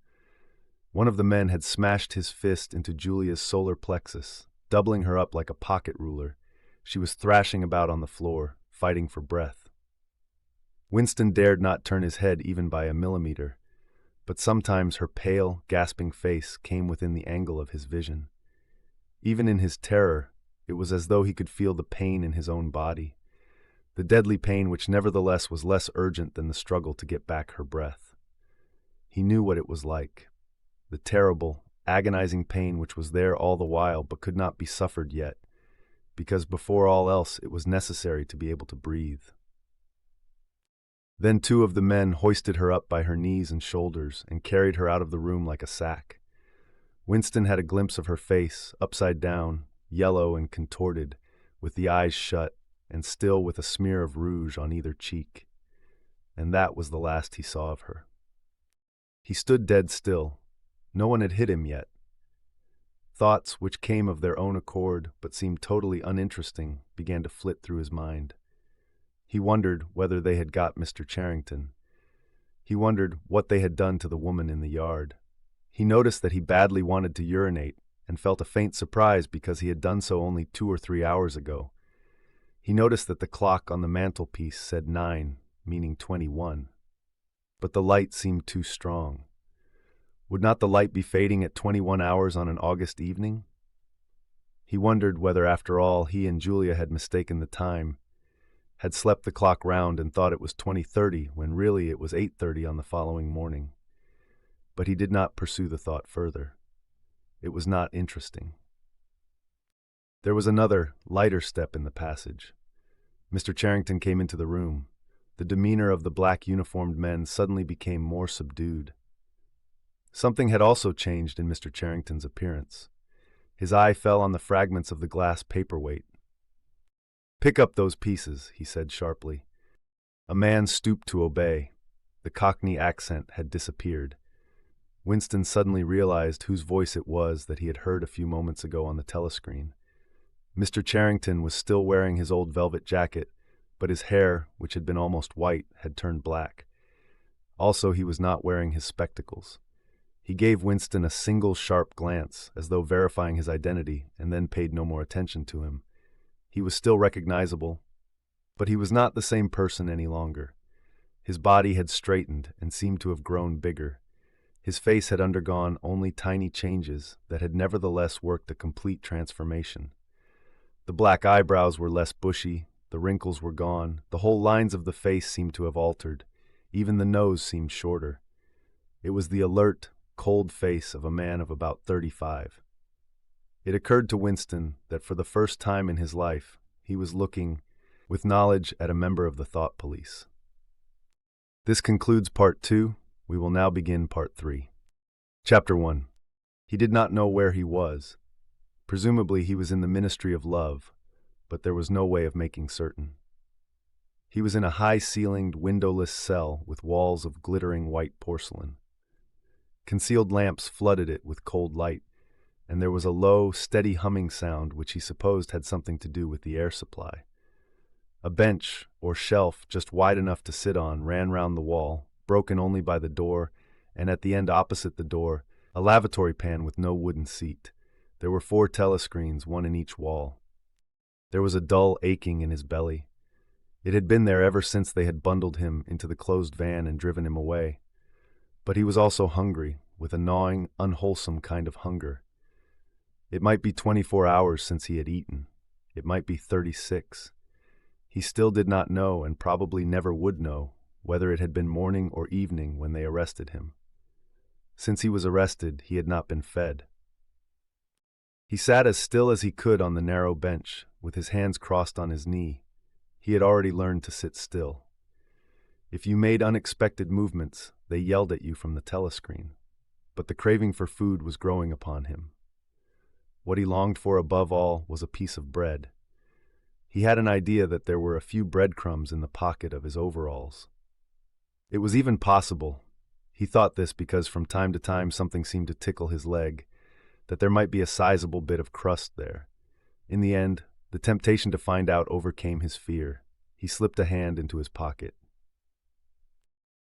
One of the men had smashed his fist into Julia's solar plexus, doubling her up like a pocket ruler. She was thrashing about on the floor, fighting for breath. Winston dared not turn his head even by a millimeter, but sometimes her pale, gasping face came within the angle of his vision. Even in his terror, it was as though he could feel the pain in his own body, the deadly pain which nevertheless was less urgent than the struggle to get back her breath. He knew what it was like, the terrible, agonizing pain which was there all the while but could not be suffered yet, because before all else it was necessary to be able to breathe. Then two of the men hoisted her up by her knees and shoulders and carried her out of the room like a sack. Winston had a glimpse of her face, upside down, yellow and contorted, with the eyes shut, and still with a smear of rouge on either cheek. And that was the last he saw of her. He stood dead still. No one had hit him yet. Thoughts, which came of their own accord but seemed totally uninteresting, began to flit through his mind. He wondered whether they had got Mr. Charrington. He wondered what they had done to the woman in the yard. He noticed that he badly wanted to urinate and felt a faint surprise because he had done so only 2 or 3 hours ago. He noticed that the clock on the mantelpiece said 9, meaning 21. But the light seemed too strong. Would not the light be fading at 21 hours on an August evening? He wondered whether, after all, he and Julia had mistaken the time, had slept the clock round and thought it was 20:30 when really it was 8:30 on the following morning. But he did not pursue the thought further. It was not interesting. There was another, lighter step in the passage. Mr. Charrington came into the room. The demeanor of the black uniformed men suddenly became more subdued. Something had also changed in Mr. Charrington's appearance. His eye fell on the fragments of the glass paperweight. "Pick up those pieces," he said sharply. A man stooped to obey. The Cockney accent had disappeared. Winston suddenly realized whose voice it was that he had heard a few moments ago on the telescreen. Mr. Charrington was still wearing his old velvet jacket, but his hair, which had been almost white, had turned black. Also, he was not wearing his spectacles. He gave Winston a single sharp glance, as though verifying his identity, and then paid no more attention to him. He was still recognizable, but he was not the same person any longer. His body had straightened and seemed to have grown bigger. His face had undergone only tiny changes that had nevertheless worked a complete transformation. The black eyebrows were less bushy, the wrinkles were gone, the whole lines of the face seemed to have altered. Even the nose seemed shorter. It was the alert, cold face of a man of about 35. It occurred to Winston that for the first time in his life, he was looking with knowledge at a member of the thought police. This concludes Part 2. We will now begin Part 3. Chapter 1. He did not know where he was. Presumably he was in the Ministry of Love, but there was no way of making certain. He was in a high-ceilinged, windowless cell with walls of glittering white porcelain. Concealed lamps flooded it with cold light, and there was a low, steady humming sound which he supposed had something to do with the air supply. A bench, or shelf, just wide enough to sit on, ran round the wall, broken only by the door, and at the end opposite the door, a lavatory pan with no wooden seat. There were 4 telescreens, one in each wall. There was a dull aching in his belly. It had been there ever since they had bundled him into the closed van and driven him away. But he was also hungry, with a gnawing, unwholesome kind of hunger. It might be 24 hours since he had eaten. It might be 36. He still did not know, and probably never would know, whether it had been morning or evening when they arrested him. Since he was arrested, he had not been fed. He sat as still as he could on the narrow bench, with his hands crossed on his knee. He had already learned to sit still. If you made unexpected movements, they yelled at you from the telescreen. But the craving for food was growing upon him. What he longed for above all was a piece of bread. He had an idea that there were a few breadcrumbs in the pocket of his overalls. It was even possible, he thought this because from time to time something seemed to tickle his leg, that there might be a sizable bit of crust there. In the end, the temptation to find out overcame his fear. He slipped a hand into his pocket.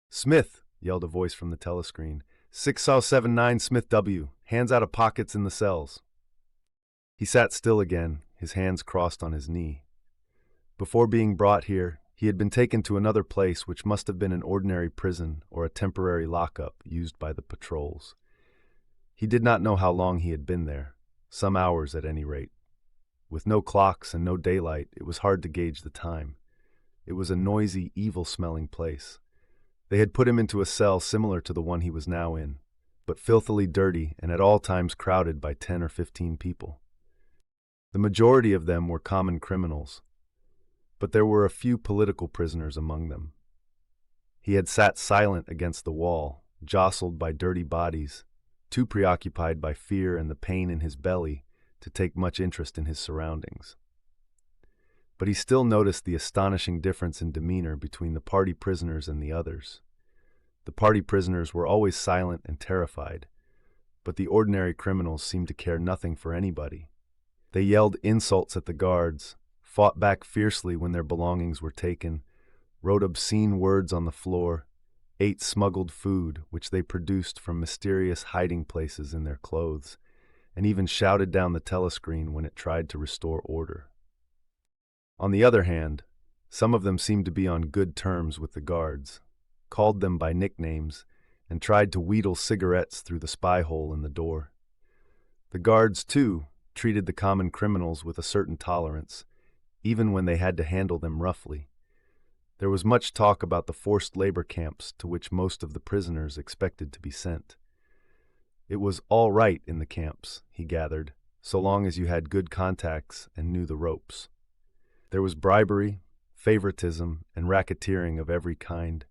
"Smith!" yelled a voice from the telescreen. 6079 Smith W. Hands out of pockets in the cells. He sat still again, his hands crossed on his knee. Before being brought here, he had been taken to another place which must have been an ordinary prison or a temporary lockup used by the patrols. He did not know how long he had been there, some hours at any rate. With no clocks and no daylight, it was hard to gauge the time. It was a noisy, evil-smelling place. They had put him into a cell similar to the one he was now in, but filthily dirty and at all times crowded by 10 or 15 people. The majority of them were common criminals, but there were a few political prisoners among them. He had sat silent against the wall, jostled by dirty bodies, too preoccupied by fear and the pain in his belly to take much interest in his surroundings. But he still noticed the astonishing difference in demeanor between the party prisoners and the others. The party prisoners were always silent and terrified, but the ordinary criminals seemed to care nothing for anybody. They yelled insults at the guards, fought back fiercely when their belongings were taken, wrote obscene words on the floor, ate smuggled food which they produced from mysterious hiding places in their clothes, and even shouted down the telescreen when it tried to restore order. On the other hand, some of them seemed to be on good terms with the guards, called them by nicknames, and tried to wheedle cigarettes through the spy hole in the door. The guards, too, treated the common criminals with a certain tolerance, even when they had to handle them roughly. There was much talk about the forced labor camps to which most of the prisoners expected to be sent. It was all right in the camps, he gathered, so long as you had good contacts and knew the ropes. There was bribery, favoritism, and racketeering of every kind.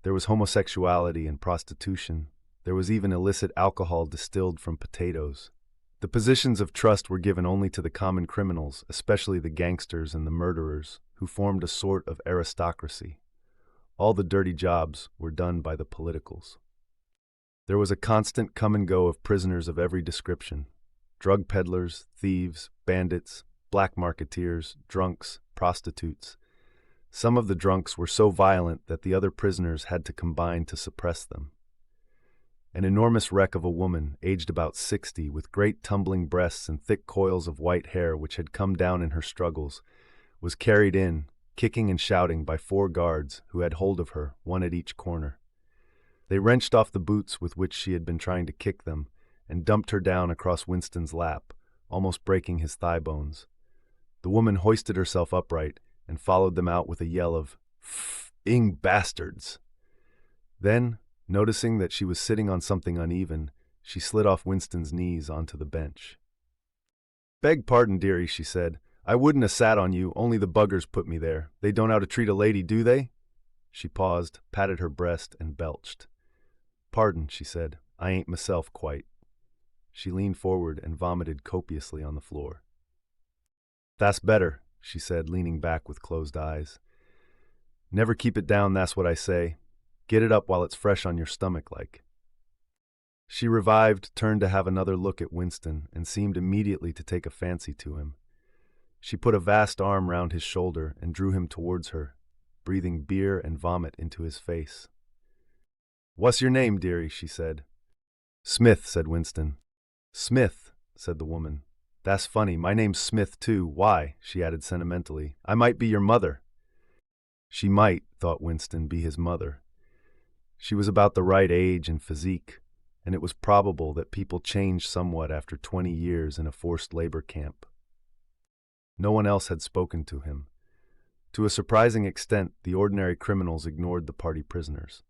There was homosexuality and prostitution. There was even illicit alcohol distilled from potatoes. The positions of trust were given only to the common criminals, especially the gangsters and the murderers, who formed a sort of aristocracy. All the dirty jobs were done by the politicals. There was a constant come and go of prisoners of every description: drug peddlers, thieves, bandits, black marketeers, drunks, prostitutes. Some of the drunks were so violent that the other prisoners had to combine to suppress them. An enormous wreck of a woman, aged about 60, with great tumbling breasts and thick coils of white hair which had come down in her struggles, was carried in, kicking and shouting, by 4 guards who had hold of her, one at each corner. They wrenched off the boots with which she had been trying to kick them and dumped her down across Winston's lap, almost breaking his thigh bones. The woman hoisted herself upright and followed them out with a yell of "F***ing bastards!" Then, noticing that she was sitting on something uneven, she slid off Winston's knees onto the bench. "Beg pardon, dearie," she said. "I wouldn't have sat on you, only the buggers put me there. They don't know how to treat a lady, do they?" She paused, patted her breast, and belched. "Pardon," she said. "I ain't myself quite." She leaned forward and vomited copiously on the floor. "That's better," she said, leaning back with closed eyes. "Never keep it down, that's what I say. Get it up while it's fresh on your stomach like." She revived, turned to have another look at Winston, and seemed immediately to take a fancy to him. She put a vast arm round his shoulder and drew him towards her, breathing beer and vomit into his face. "What's your name, dearie?" she said. "Smith," said Winston. "Smith," said the woman. "That's funny. My name's Smith, too. Why?" she added sentimentally. "I might be your mother." She might, thought Winston, be his mother. She was about the right age and physique, and it was probable that people changed somewhat after 20 years in a forced labor camp. No one else had spoken to him. To a surprising extent, the ordinary criminals ignored the party prisoners.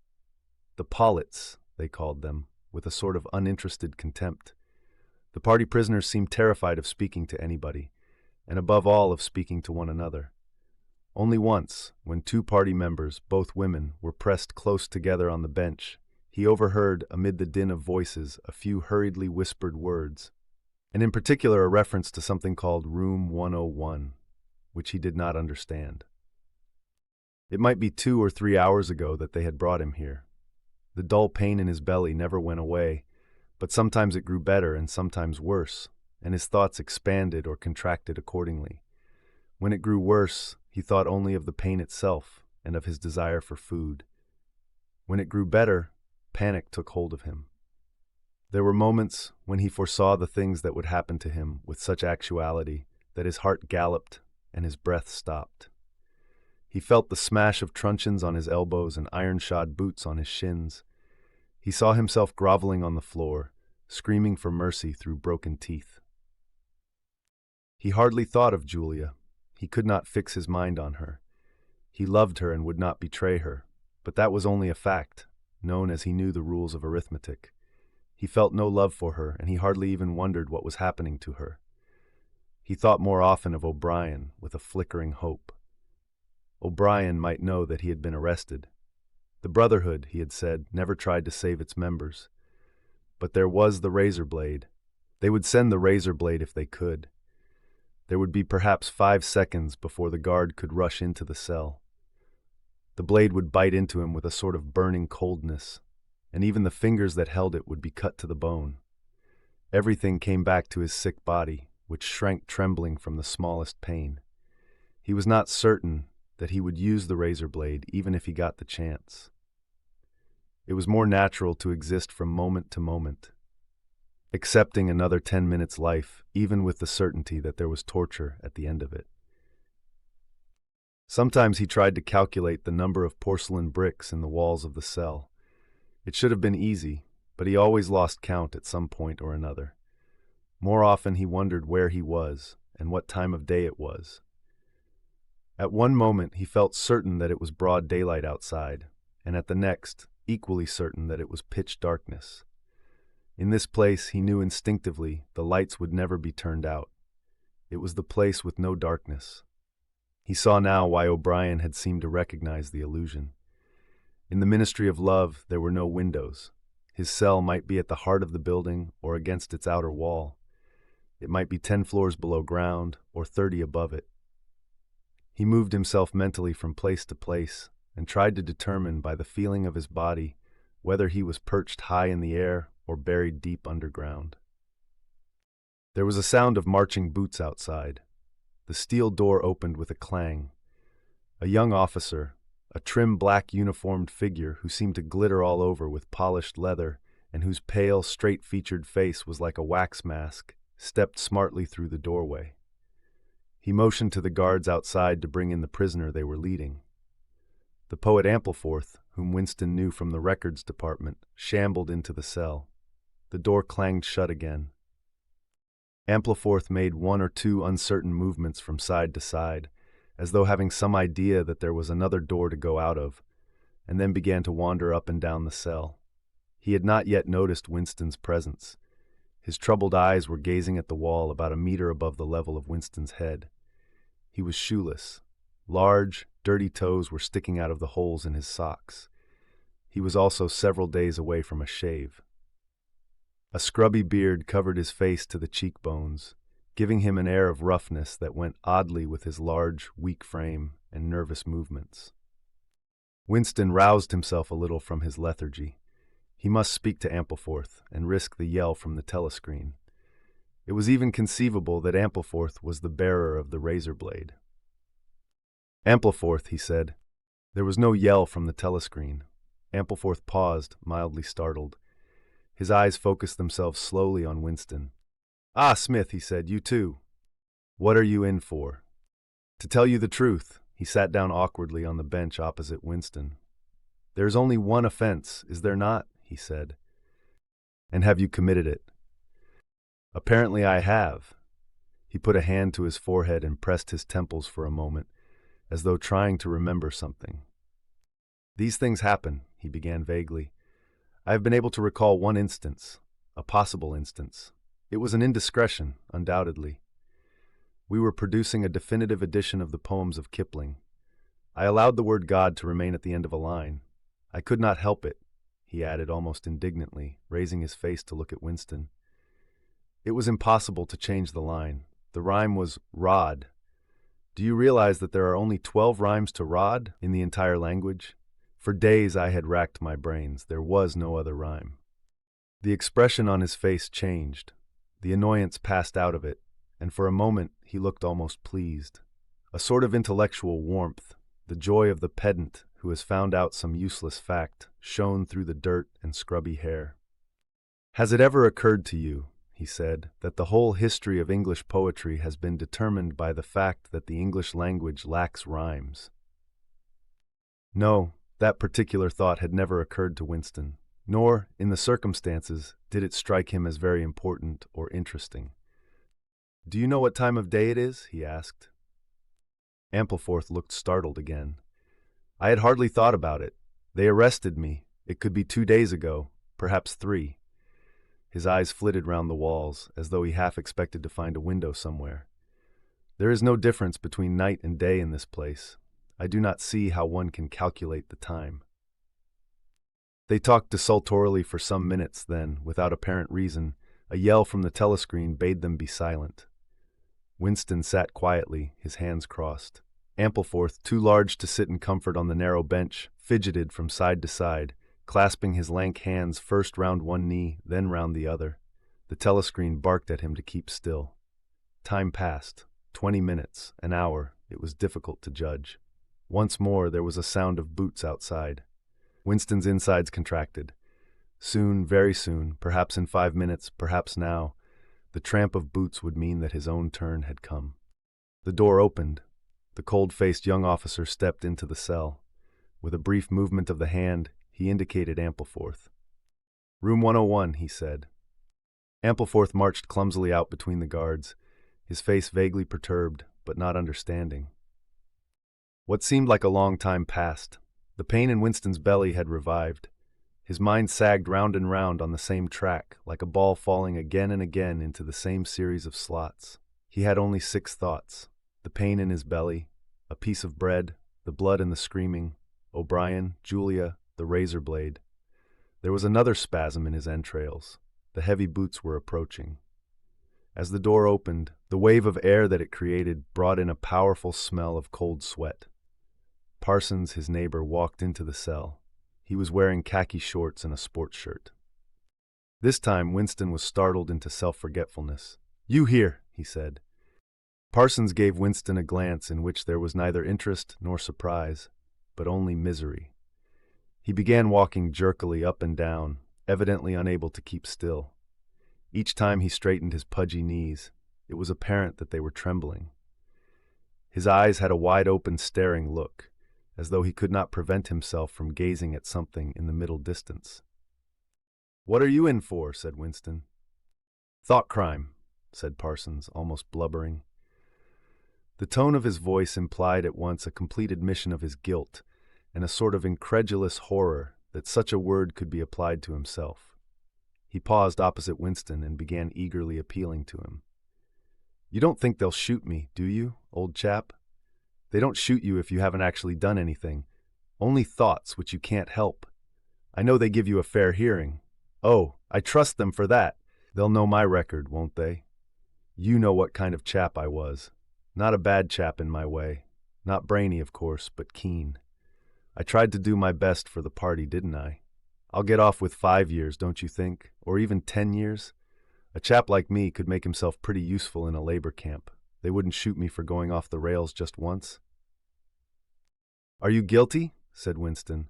The Pollits, they called them, with a sort of uninterested contempt. The party prisoners seemed terrified of speaking to anybody, and above all of speaking to one another. Only once, when two party members, both women, were pressed close together on the bench, he overheard, amid the din of voices, a few hurriedly whispered words, and in particular a reference to something called Room 101, which he did not understand. It might be 2 or 3 hours ago that they had brought him here. The dull pain in his belly never went away, but sometimes it grew better and sometimes worse, and his thoughts expanded or contracted accordingly. When it grew worse, he thought only of the pain itself and of his desire for food. When it grew better, panic took hold of him. There were moments when he foresaw the things that would happen to him with such actuality that his heart galloped and his breath stopped. He felt the smash of truncheons on his elbows and iron-shod boots on his shins. He saw himself groveling on the floor, screaming for mercy through broken teeth. He hardly thought of Julia. He could not fix his mind on her. He loved her and would not betray her, but that was only a fact, known as he knew the rules of arithmetic. He felt no love for her, and he hardly even wondered what was happening to her. He thought more often of O'Brien with a flickering hope. O'Brien might know that he had been arrested. The Brotherhood, he had said, never tried to save its members. But there was the razor blade. They would send the razor blade if they could. There would be perhaps 5 seconds before the guard could rush into the cell. The blade would bite into him with a sort of burning coldness, and even the fingers that held it would be cut to the bone. Everything came back to his sick body, which shrank trembling from the smallest pain. He was not certain that he would use the razor blade even if he got the chance. It was more natural to exist from moment to moment, accepting another 10 minutes' life, even with the certainty that there was torture at the end of it. Sometimes he tried to calculate the number of porcelain bricks in the walls of the cell. It should have been easy, but he always lost count at some point or another. More often he wondered where he was and what time of day it was. At one moment he felt certain that it was broad daylight outside, and at the next, equally certain that it was pitch darkness. In this place, he knew instinctively, the lights would never be turned out. It was the place with no darkness. He saw now why O'Brien had seemed to recognize the illusion. In the Ministry of Love, there were no windows. His cell might be at the heart of the building or against its outer wall. It might be 10 floors below ground or 30 above it. He moved himself mentally from place to place and tried to determine by the feeling of his body whether he was perched high in the air or buried deep underground. There was a sound of marching boots outside. The steel door opened with a clang. A young officer, a trim black uniformed figure who seemed to glitter all over with polished leather and whose pale, straight-featured face was like a wax mask, stepped smartly through the doorway. He motioned to the guards outside to bring in the prisoner they were leading. The poet Ampleforth, whom Winston knew from the records department, shambled into the cell. The door clanged shut again. Ampleforth made 1 or 2 uncertain movements from side to side, as though having some idea that there was another door to go out of, and then began to wander up and down the cell. He had not yet noticed Winston's presence. His troubled eyes were gazing at the wall about a meter above the level of Winston's head. He was shoeless. Large, dirty toes were sticking out of the holes in his socks. He was also several days away from a shave. A scrubby beard covered his face to the cheekbones, giving him an air of roughness that went oddly with his large, weak frame and nervous movements. Winston roused himself a little from his lethargy. He must speak to Ampleforth and risk the yell from the telescreen. It was even conceivable that Ampleforth was the bearer of the razor blade. "Ampleforth," he said. There was no yell from the telescreen. Ampleforth paused, mildly startled. His eyes focused themselves slowly on Winston. "Ah, Smith," he said, "you too. What are you in for?" "To tell you the truth," he sat down awkwardly on the bench opposite Winston. "There's only one offense, is there not?" he said. "And have you committed it?" "Apparently I have." He put a hand to his forehead and pressed his temples for a moment, as though trying to remember something. "These things happen," he began vaguely. "I have been able to recall one instance, a possible instance. It was an indiscretion, undoubtedly. We were producing a definitive edition of the poems of Kipling. I allowed the word God to remain at the end of a line. I could not help it," he added almost indignantly, raising his face to look at Winston. "It was impossible to change the line. The rhyme was rod. Do you realize that there are only 12 rhymes to rod in the entire language? For days I had racked my brains. There was no other rhyme." The expression on his face changed. The annoyance passed out of it, and for a moment he looked almost pleased. A sort of intellectual warmth, the joy of the pedant who has found out some useless fact, shone through the dirt and scrubby hair. "Has it ever occurred to you," he said, "that the whole history of English poetry has been determined by the fact that the English language lacks rhymes?" No, that particular thought had never occurred to Winston, nor, in the circumstances, did it strike him as very important or interesting. "Do you know what time of day it is?" he asked. Ampleforth looked startled again. "I had hardly thought about it. They arrested me. It could be 2 days ago, perhaps 3. His eyes flitted round the walls, as though he half expected to find a window somewhere. "There is no difference between night and day in this place. I do not see how one can calculate the time." They talked desultorily for some minutes, then, without apparent reason, a yell from the telescreen bade them be silent. Winston sat quietly, his hands crossed. Ampleforth, too large to sit in comfort on the narrow bench, fidgeted from side to side, clasping his lank hands first round one knee, then round the other. The telescreen barked at him to keep still. Time passed. 20 minutes, an hour, it was difficult to judge. Once more there was a sound of boots outside. Winston's insides contracted. Soon, very soon, perhaps in 5 minutes, perhaps now, the tramp of boots would mean that his own turn had come. The door opened. The cold-faced young officer stepped into the cell. With a brief movement of the hand, he indicated Ampleforth. "Room 101, he said. Ampleforth marched clumsily out between the guards, his face vaguely perturbed, but not understanding. What seemed like a long time passed. The pain in Winston's belly had revived. His mind sagged round and round on the same track, like a ball falling again and again into the same series of slots. He had only 6 thoughts: the pain in his belly, a piece of bread, the blood and the screaming, O'Brien, Julia, the razor blade. There was another spasm in his entrails. The heavy boots were approaching. As the door opened, the wave of air that it created brought in a powerful smell of cold sweat. Parsons, his neighbor, walked into the cell. He was wearing khaki shorts and a sports shirt. This time, Winston was startled into self-forgetfulness. "You here," he said. Parsons gave Winston a glance in which there was neither interest nor surprise, but only misery. He began walking jerkily up and down, evidently unable to keep still. Each time he straightened his pudgy knees, it was apparent that they were trembling. His eyes had a wide-open, staring look, as though he could not prevent himself from gazing at something in the middle distance. "What are you in for?" said Winston. "Thought crime," said Parsons, almost blubbering. The tone of his voice implied at once a complete admission of his guilt and a sort of incredulous horror that such a word could be applied to himself. He paused opposite Winston and began eagerly appealing to him. "You don't think they'll shoot me, do you, old chap? They don't shoot you if you haven't actually done anything. Only thoughts which you can't help. I know they give you a fair hearing. Oh, I trust them for that. They'll know my record, won't they? You know what kind of chap I was. Not a bad chap in my way. Not brainy, of course, but keen. I tried to do my best for the party, didn't I? I'll get off with 5 years, don't you think? Or even 10 years? A chap like me could make himself pretty useful in a labor camp. They wouldn't shoot me for going off the rails just once." "Are you guilty?" said Winston.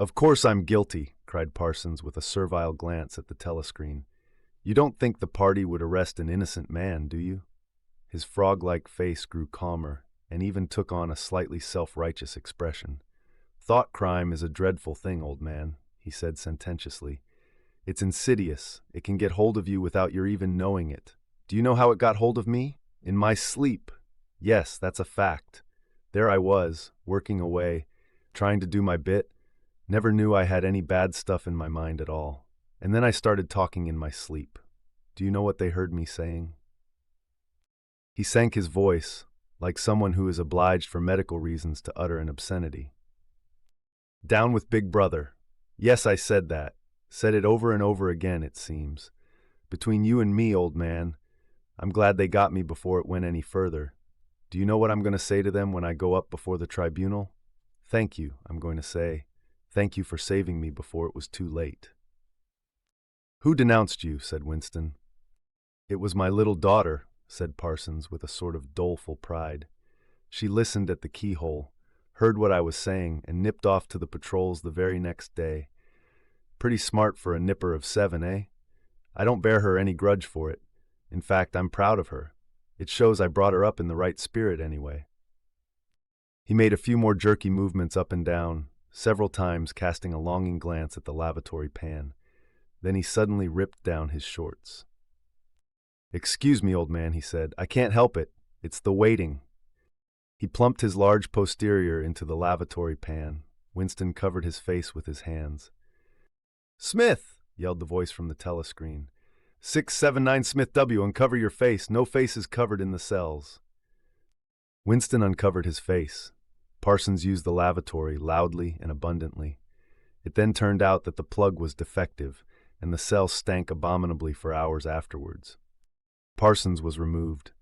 "Of course I'm guilty," cried Parsons with a servile glance at the telescreen. "You don't think the party would arrest an innocent man, do you?" His frog-like face grew calmer and even took on a slightly self-righteous expression. "Thought crime is a dreadful thing, old man," he said sententiously. "It's insidious. It can get hold of you without your even knowing it. Do you know how it got hold of me? In my sleep. Yes, that's a fact. There I was, working away, trying to do my bit. Never knew I had any bad stuff in my mind at all. And then I started talking in my sleep. Do you know what they heard me saying?" He sank his voice, like someone who is obliged for medical reasons to utter an obscenity. "Down with Big Brother. Yes, I said that. Said it over and over again, it seems. Between you and me, old man, I'm glad they got me before it went any further. Do you know what I'm going to say to them when I go up before the tribunal? Thank you, I'm going to say. Thank you for saving me before it was too late." "Who denounced you?" said Winston. "It was my little daughter," said Parsons with a sort of doleful pride. "She listened at the keyhole, heard what I was saying, and nipped off to the patrols the very next day. Pretty smart for a nipper of 7, eh? I don't bear her any grudge for it. In fact, I'm proud of her. It shows I brought her up in the right spirit anyway." He made a few more jerky movements up and down, several times casting a longing glance at the lavatory pan. Then he suddenly ripped down his shorts. "Excuse me, old man," he said. "I can't help it. It's the waiting." He plumped his large posterior into the lavatory pan. Winston covered his face with his hands. "Smith!" yelled the voice from the telescreen. 679 Smith W. Uncover your face. No face is covered in the cells." Winston uncovered his face. Parsons used the lavatory loudly and abundantly. It then turned out that the plug was defective, and the cell stank abominably for hours afterwards. Parsons was removed.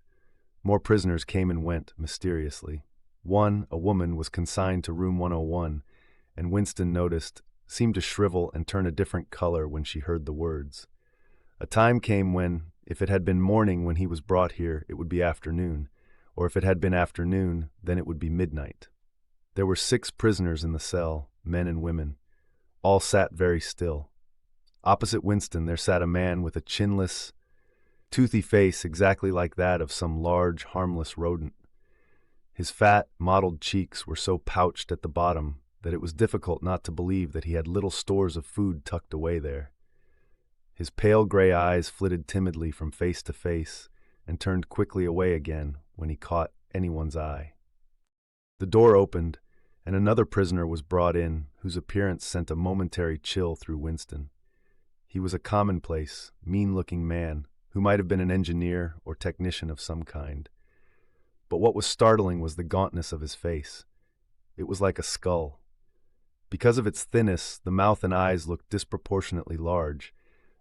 More prisoners came and went, mysteriously. One, a woman, was consigned to room 101, and Winston noticed, seemed to shrivel and turn a different color when she heard the words. A time came when, if it had been morning when he was brought here, it would be afternoon, or if it had been afternoon, then it would be midnight. There were 6 prisoners in the cell, men and women. All sat very still. Opposite Winston there sat a man with a chinless, toothy face exactly like that of some large, harmless rodent. His fat, mottled cheeks were so pouched at the bottom that it was difficult not to believe that he had little stores of food tucked away there. His pale gray eyes flitted timidly from face to face and turned quickly away again when he caught anyone's eye. The door opened, and another prisoner was brought in, whose appearance sent a momentary chill through Winston. He was a commonplace, mean-looking man who might have been an engineer or technician of some kind. But what was startling was the gauntness of his face. It was like a skull. Because of its thinness, the mouth and eyes looked disproportionately large,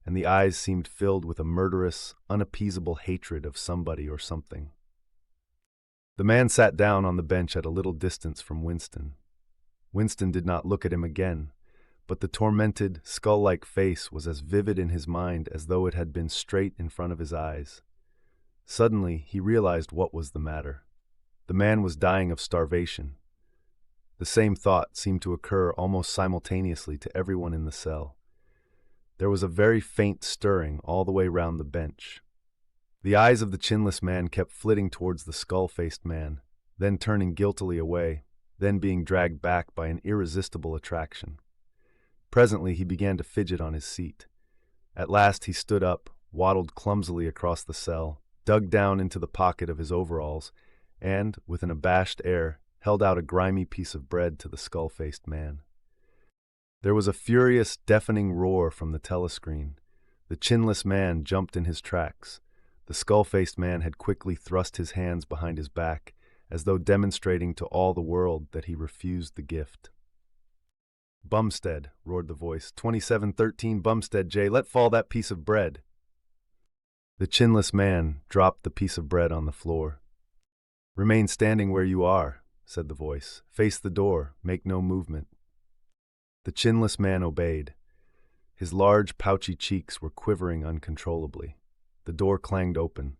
and the eyes seemed filled with a murderous, unappeasable hatred of somebody or something. The man sat down on the bench at a little distance from Winston. Winston did not look at him again, but the tormented, skull-like face was as vivid in his mind as though it had been straight in front of his eyes. Suddenly, he realized what was the matter. The man was dying of starvation. The same thought seemed to occur almost simultaneously to everyone in the cell. There was a very faint stirring all the way round the bench. The eyes of the chinless man kept flitting towards the skull-faced man, then turning guiltily away, then being dragged back by an irresistible attraction. Presently he began to fidget on his seat. At last he stood up, waddled clumsily across the cell, dug down into the pocket of his overalls, and, with an abashed air, held out a grimy piece of bread to the skull-faced man. There was a furious, deafening roar from the telescreen. The chinless man jumped in his tracks. The skull-faced man had quickly thrust his hands behind his back, as though demonstrating to all the world that he refused the gift. "Bumstead," roared the voice. 2713 Bumstead, J. Let fall that piece of bread." The chinless man dropped the piece of bread on the floor. "Remain standing where you are," said the voice. "Face the door. Make no movement." The chinless man obeyed. His large, pouchy cheeks were quivering uncontrollably. The door clanged open.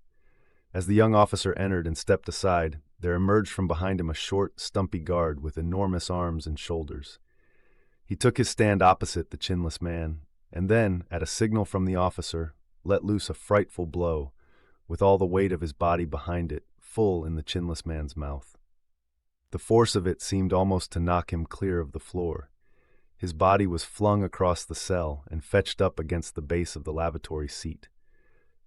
As the young officer entered and stepped aside, there emerged from behind him a short, stumpy guard with enormous arms and shoulders. He took his stand opposite the chinless man, and then, at a signal from the officer, let loose a frightful blow, with all the weight of his body behind it, full in the chinless man's mouth. The force of it seemed almost to knock him clear of the floor. His body was flung across the cell and fetched up against the base of the lavatory seat.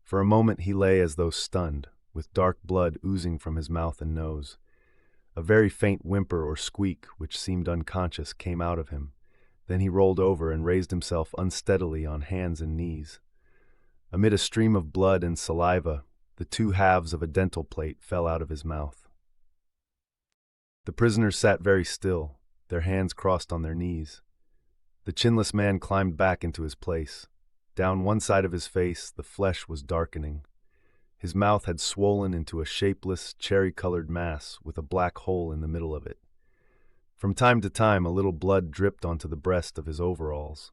For a moment he lay as though stunned, with dark blood oozing from his mouth and nose. A very faint whimper or squeak, which seemed unconscious, came out of him. Then he rolled over and raised himself unsteadily on hands and knees. Amid a stream of blood and saliva, the two halves of a dental plate fell out of his mouth. The prisoners sat very still, their hands crossed on their knees. The chinless man climbed back into his place. Down one side of his face, the flesh was darkening. His mouth had swollen into a shapeless, cherry-colored mass with a black hole in the middle of it. From time to time, a little blood dripped onto the breast of his overalls.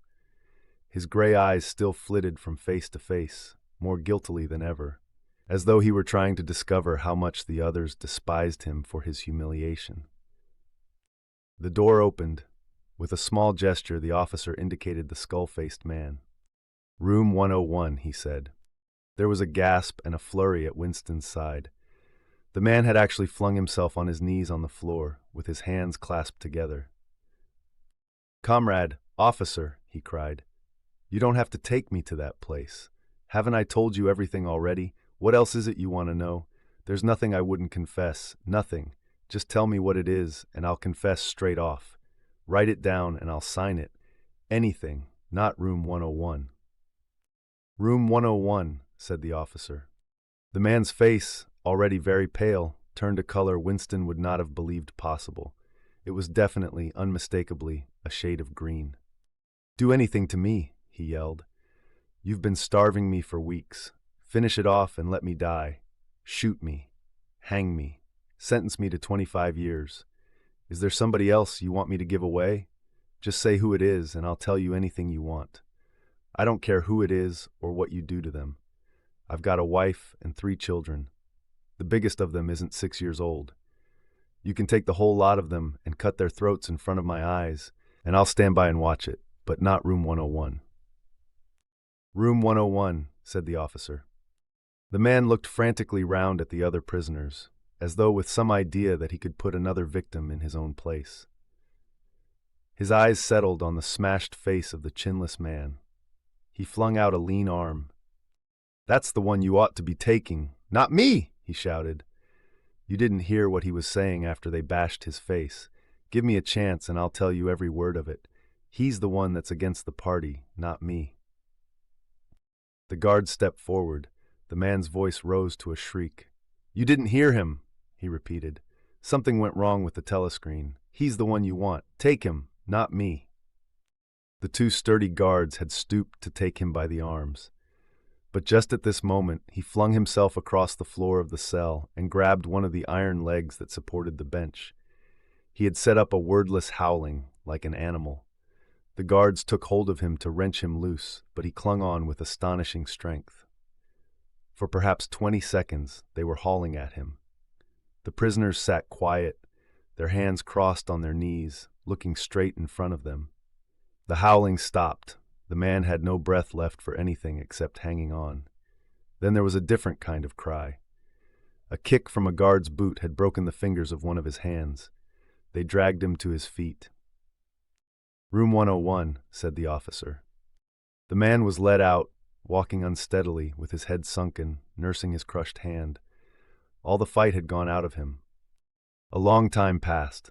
His gray eyes still flitted from face to face, more guiltily than ever, as though he were trying to discover how much the others despised him for his humiliation. The door opened. With a small gesture, the officer indicated the skull-faced man. "Room 101, he said. There was a gasp and a flurry at Winston's side. The man had actually flung himself on his knees on the floor, with his hands clasped together. "Comrade, officer," he cried, "you don't have to take me to that place. Haven't I told you everything already? What else is it you want to know? There's nothing I wouldn't confess, nothing. Just tell me what it is, and I'll confess straight off. Write it down, and I'll sign it. Anything, not room 101. "Room 101, said the officer. The man's face, already very pale, turned a color Winston would not have believed possible. It was definitely, unmistakably, a shade of green. "Do anything to me," he yelled. "You've been starving me for weeks. Finish it off and let me die. Shoot me. Hang me. Sentence me to 25 years. Is there somebody else you want me to give away? Just say who it is and I'll tell you anything you want. I don't care who it is or what you do to them. I've got a wife and 3 children. The biggest of them isn't 6 years old. You can take the whole lot of them and cut their throats in front of my eyes, and I'll stand by and watch it, but not room 101. "Room 101, said the officer. The man looked frantically round at the other prisoners, as though with some idea that he could put another victim in his own place. His eyes settled on the smashed face of the chinless man. He flung out a lean arm. "That's the one you ought to be taking. Not me!" he shouted. You didn't hear what he was saying after they bashed his face. Give me a chance and I'll tell you every word of it. He's the one that's against the party, not me. The guard stepped forward. The man's voice rose to a shriek. "You didn't hear him," he repeated. "Something went wrong with the telescreen. He's the one you want. Take him, not me." The 2 sturdy guards had stooped to take him by the arms. But just at this moment, he flung himself across the floor of the cell and grabbed one of the iron legs that supported the bench. He had set up a wordless howling, like an animal. The guards took hold of him to wrench him loose, but he clung on with astonishing strength. For perhaps 20 seconds, they were hauling at him. The prisoners sat quiet, their hands crossed on their knees, looking straight in front of them. The howling stopped. The man had no breath left for anything except hanging on. Then there was a different kind of cry. A kick from a guard's boot had broken the fingers of one of his hands. They dragged him to his feet. "Room 101, said the officer. The man was led out, walking unsteadily, with his head sunken, nursing his crushed hand. All the fight had gone out of him. A long time passed.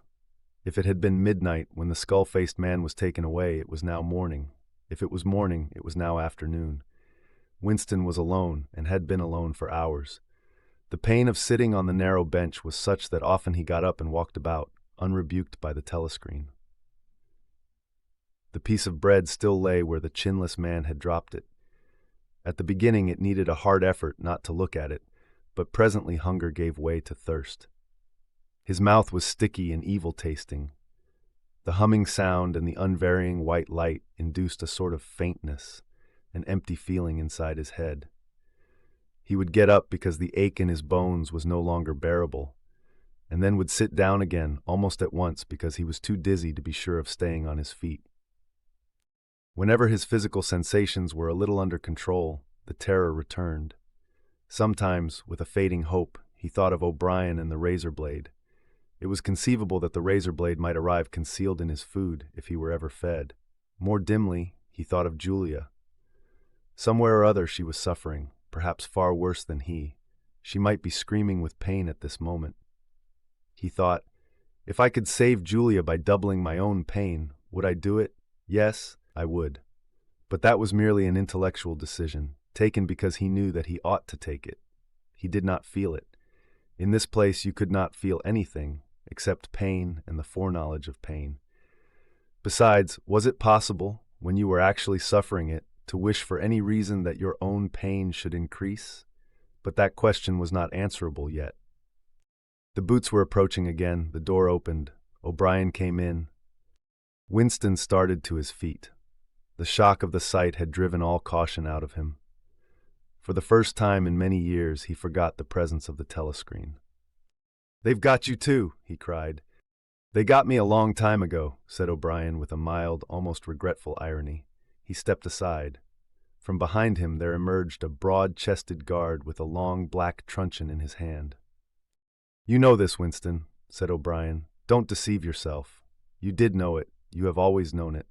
If it had been midnight when the skull-faced man was taken away, it was now morning. If it was morning, it was now afternoon. Winston was alone, and had been alone for hours. The pain of sitting on the narrow bench was such that often he got up and walked about, unrebuked by the telescreen. The piece of bread still lay where the chinless man had dropped it. At the beginning it needed a hard effort not to look at it, but presently hunger gave way to thirst. His mouth was sticky and evil-tasting. The humming sound and the unvarying white light induced a sort of faintness, an empty feeling inside his head. He would get up because the ache in his bones was no longer bearable, and then would sit down again almost at once because he was too dizzy to be sure of staying on his feet. Whenever his physical sensations were a little under control, the terror returned. Sometimes, with a fading hope, he thought of O'Brien and the razor blade. It was conceivable that the razor blade might arrive concealed in his food if he were ever fed. More dimly, he thought of Julia. Somewhere or other she was suffering, perhaps far worse than he. She might be screaming with pain at this moment. He thought, if I could save Julia by doubling my own pain, would I do it? Yes, I would. But that was merely an intellectual decision, taken because he knew that he ought to take it. He did not feel it. In this place you could not feel anything except pain and the foreknowledge of pain. Besides, was it possible, when you were actually suffering it, to wish for any reason that your own pain should increase? But that question was not answerable yet. The boots were approaching again, the door opened. O'Brien came in. Winston started to his feet. The shock of the sight had driven all caution out of him. For the first time in many years, he forgot the presence of the telescreen. "They've got you too," he cried. "They got me a long time ago," said O'Brien with a mild, almost regretful irony. He stepped aside. From behind him there emerged a broad-chested guard with a long black truncheon in his hand. "You know this, Winston," said O'Brien. "Don't deceive yourself. You did know it. You have always known it."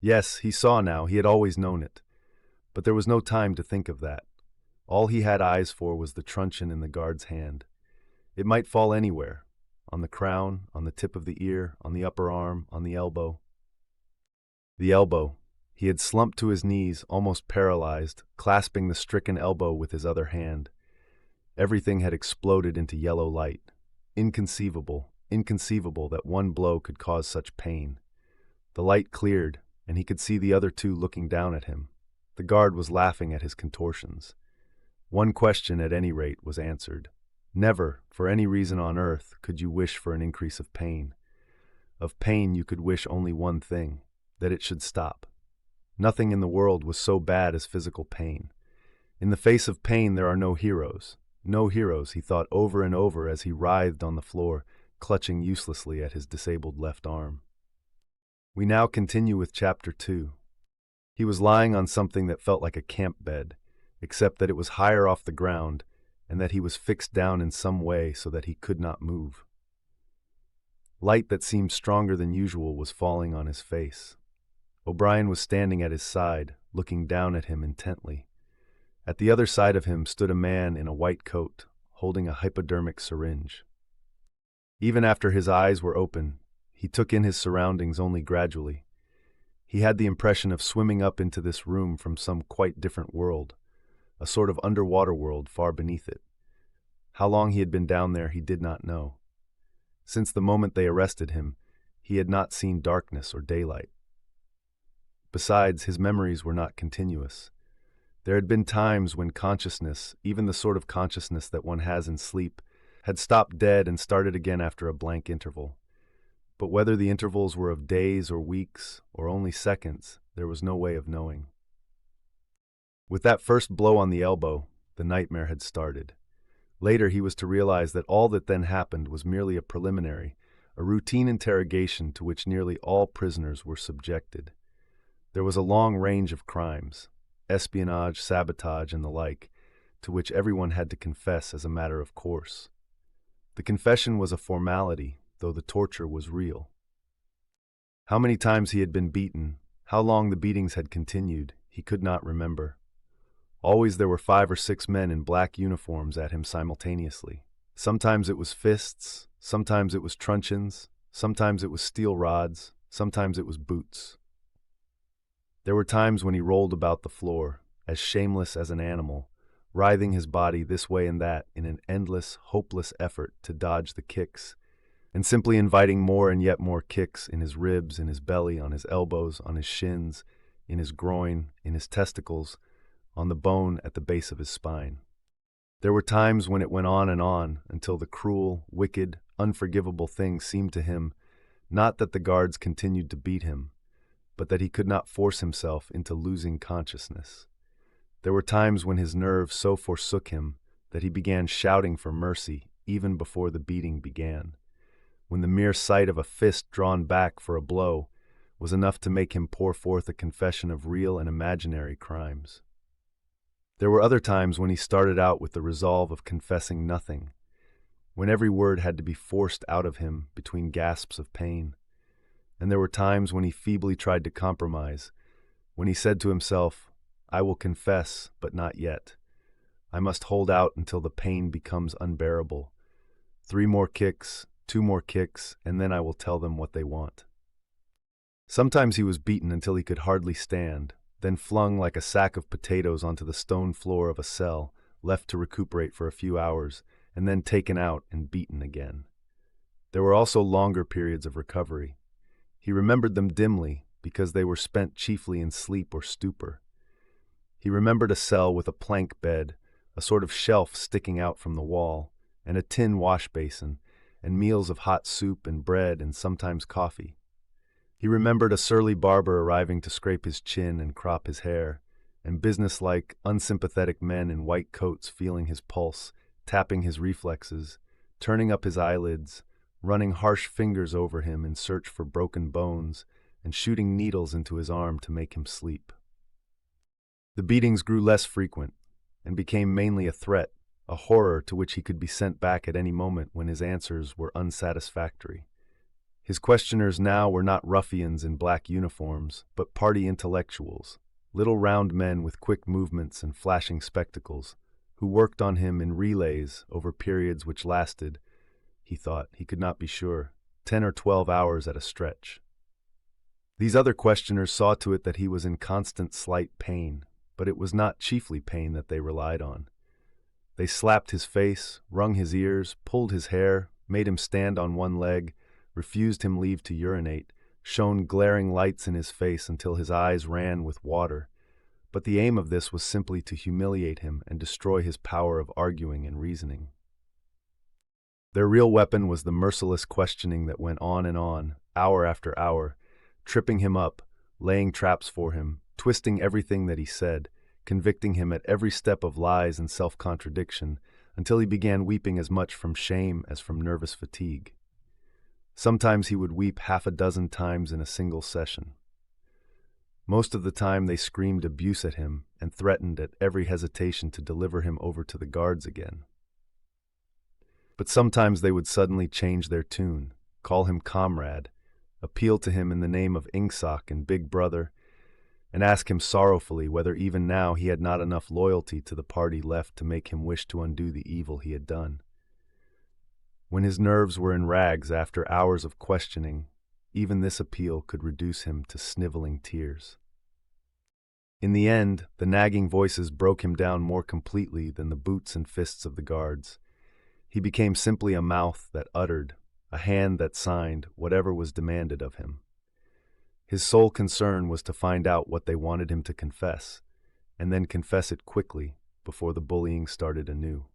Yes, he saw now, he had always known it. But there was no time to think of that. All he had eyes for was the truncheon in the guard's hand. It might fall anywhere, on the crown, on the tip of the ear, on the upper arm, on the elbow. The elbow. He had slumped to his knees, almost paralyzed, clasping the stricken elbow with his other hand. Everything had exploded into yellow light. Inconceivable, inconceivable that one blow could cause such pain. The light cleared, and he could see the other two looking down at him. The guard was laughing at his contortions. One question, at any rate, was answered. Never, for any reason on earth, could you wish for an increase of pain. Of pain you could wish only one thing, that it should stop. Nothing in the world was so bad as physical pain. In the face of pain there are no heroes. No heroes, he thought over and over as he writhed on the floor, clutching uselessly at his disabled left arm. We now continue with Chapter 2. He was lying on something that felt like a camp bed, except that it was higher off the ground, and that he was fixed down in some way so that he could not move. Light that seemed stronger than usual was falling on his face. O'Brien was standing at his side, looking down at him intently. At the other side of him stood a man in a white coat, holding a hypodermic syringe. Even after his eyes were open, he took in his surroundings only gradually. He had the impression of swimming up into this room from some quite different world, a sort of underwater world far beneath it. How long he had been down there he did not know. Since the moment they arrested him, he had not seen darkness or daylight. Besides, his memories were not continuous. There had been times when consciousness, even the sort of consciousness that one has in sleep, had stopped dead and started again after a blank interval. But whether the intervals were of days or weeks or only seconds, there was no way of knowing. With that first blow on the elbow, the nightmare had started. Later he was to realize that all that then happened was merely a preliminary, a routine interrogation to which nearly all prisoners were subjected. There was a long range of crimes, espionage, sabotage, and the like, to which everyone had to confess as a matter of course. The confession was a formality, though the torture was real. How many times he had been beaten, how long the beatings had continued, he could not remember. Always there were 5 or 6 men in black uniforms at him simultaneously. Sometimes it was fists, sometimes it was truncheons, sometimes it was steel rods, sometimes it was boots. There were times when he rolled about the floor, as shameless as an animal, writhing his body this way and that in an endless, hopeless effort to dodge the kicks, and simply inviting more and yet more kicks in his ribs, in his belly, on his elbows, on his shins, in his groin, in his testicles, on the bone at the base of his spine. There were times when it went on until the cruel, wicked, unforgivable thing seemed to him not that the guards continued to beat him, but that he could not force himself into losing consciousness. There were times when his nerves so forsook him that he began shouting for mercy even before the beating began, when the mere sight of a fist drawn back for a blow, was enough to make him pour forth a confession of real and imaginary crimes. There were other times when he started out with the resolve of confessing nothing, when every word had to be forced out of him between gasps of pain. And there were times when he feebly tried to compromise, when he said to himself, "I will confess, but not yet. I must hold out until the pain becomes unbearable. 3 more kicks, 2 more kicks, and then I will tell them what they want." Sometimes he was beaten until he could hardly stand, then flung like a sack of potatoes onto the stone floor of a cell, left to recuperate for a few hours, and then taken out and beaten again. There were also longer periods of recovery. He remembered them dimly because they were spent chiefly in sleep or stupor. He remembered a cell with a plank bed, a sort of shelf sticking out from the wall, and a tin wash basin, and meals of hot soup and bread and sometimes coffee. He remembered a surly barber arriving to scrape his chin and crop his hair, and businesslike, unsympathetic men in white coats feeling his pulse, tapping his reflexes, turning up his eyelids, running harsh fingers over him in search for broken bones, and shooting needles into his arm to make him sleep. The beatings grew less frequent, and became mainly a threat, a horror to which he could be sent back at any moment when his answers were unsatisfactory. His questioners now were not ruffians in black uniforms, but party intellectuals, little round men with quick movements and flashing spectacles, who worked on him in relays over periods which lasted, he thought, he could not be sure, 10 or 12 hours at a stretch. These other questioners saw to it that he was in constant slight pain, but it was not chiefly pain that they relied on. They slapped his face, wrung his ears, pulled his hair, made him stand on one leg, refused him leave to urinate, shone glaring lights in his face until his eyes ran with water, but the aim of this was simply to humiliate him and destroy his power of arguing and reasoning. Their real weapon was the merciless questioning that went on, hour after hour, tripping him up, laying traps for him, twisting everything that he said, convicting him at every step of lies and self-contradiction, until he began weeping as much from shame as from nervous fatigue. Sometimes he would weep 6 times in a single session. Most of the time they screamed abuse at him and threatened at every hesitation to deliver him over to the guards again. But sometimes they would suddenly change their tune, call him comrade, appeal to him in the name of Ingsoc and Big Brother, and ask him sorrowfully whether even now he had not enough loyalty to the party left to make him wish to undo the evil he had done. When his nerves were in rags after hours of questioning, even this appeal could reduce him to sniveling tears. In the end, the nagging voices broke him down more completely than the boots and fists of the guards. He became simply a mouth that uttered, a hand that signed whatever was demanded of him. His sole concern was to find out what they wanted him to confess, and then confess it quickly before the bullying started anew.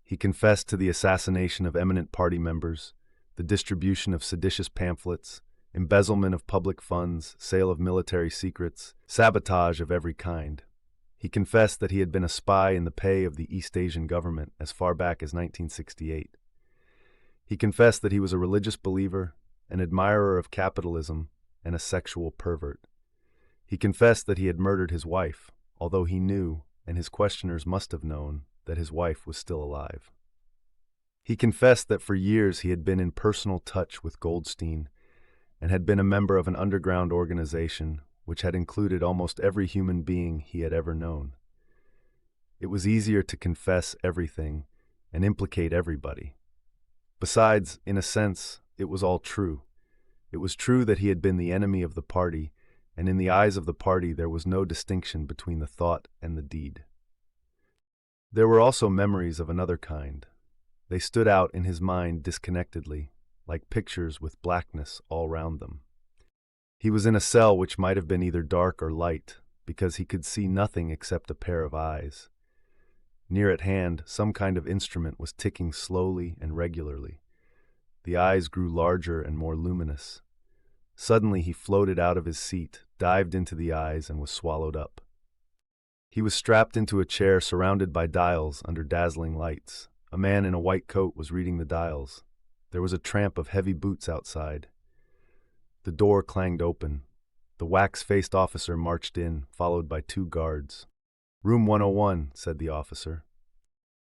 He confessed to the assassination of eminent party members, the distribution of seditious pamphlets, embezzlement of public funds, sale of military secrets, sabotage of every kind. He confessed that he had been a spy in the pay of the East Asian government as far back as 1968. He confessed that he was a religious believer, an admirer of capitalism, and a sexual pervert. He confessed that he had murdered his wife, although he knew, and his questioners must have known, that his wife was still alive. He confessed that for years he had been in personal touch with Goldstein and had been a member of an underground organization which had included almost every human being he had ever known. It was easier to confess everything and implicate everybody. Besides, in a sense, it was all true. It was true that he had been the enemy of the party, and in the eyes of the party there was no distinction between the thought and the deed. There were also memories of another kind. They stood out in his mind disconnectedly, like pictures with blackness all round them. He was in a cell which might have been either dark or light, because he could see nothing except a pair of eyes. Near at hand, some kind of instrument was ticking slowly and regularly. The eyes grew larger and more luminous. Suddenly he floated out of his seat, dived into the eyes, and was swallowed up. He was strapped into a chair surrounded by dials under dazzling lights. A man in a white coat was reading the dials. There was a tramp of heavy boots outside. The door clanged open. The wax-faced officer marched in, followed by two guards. "Room 101, said the officer.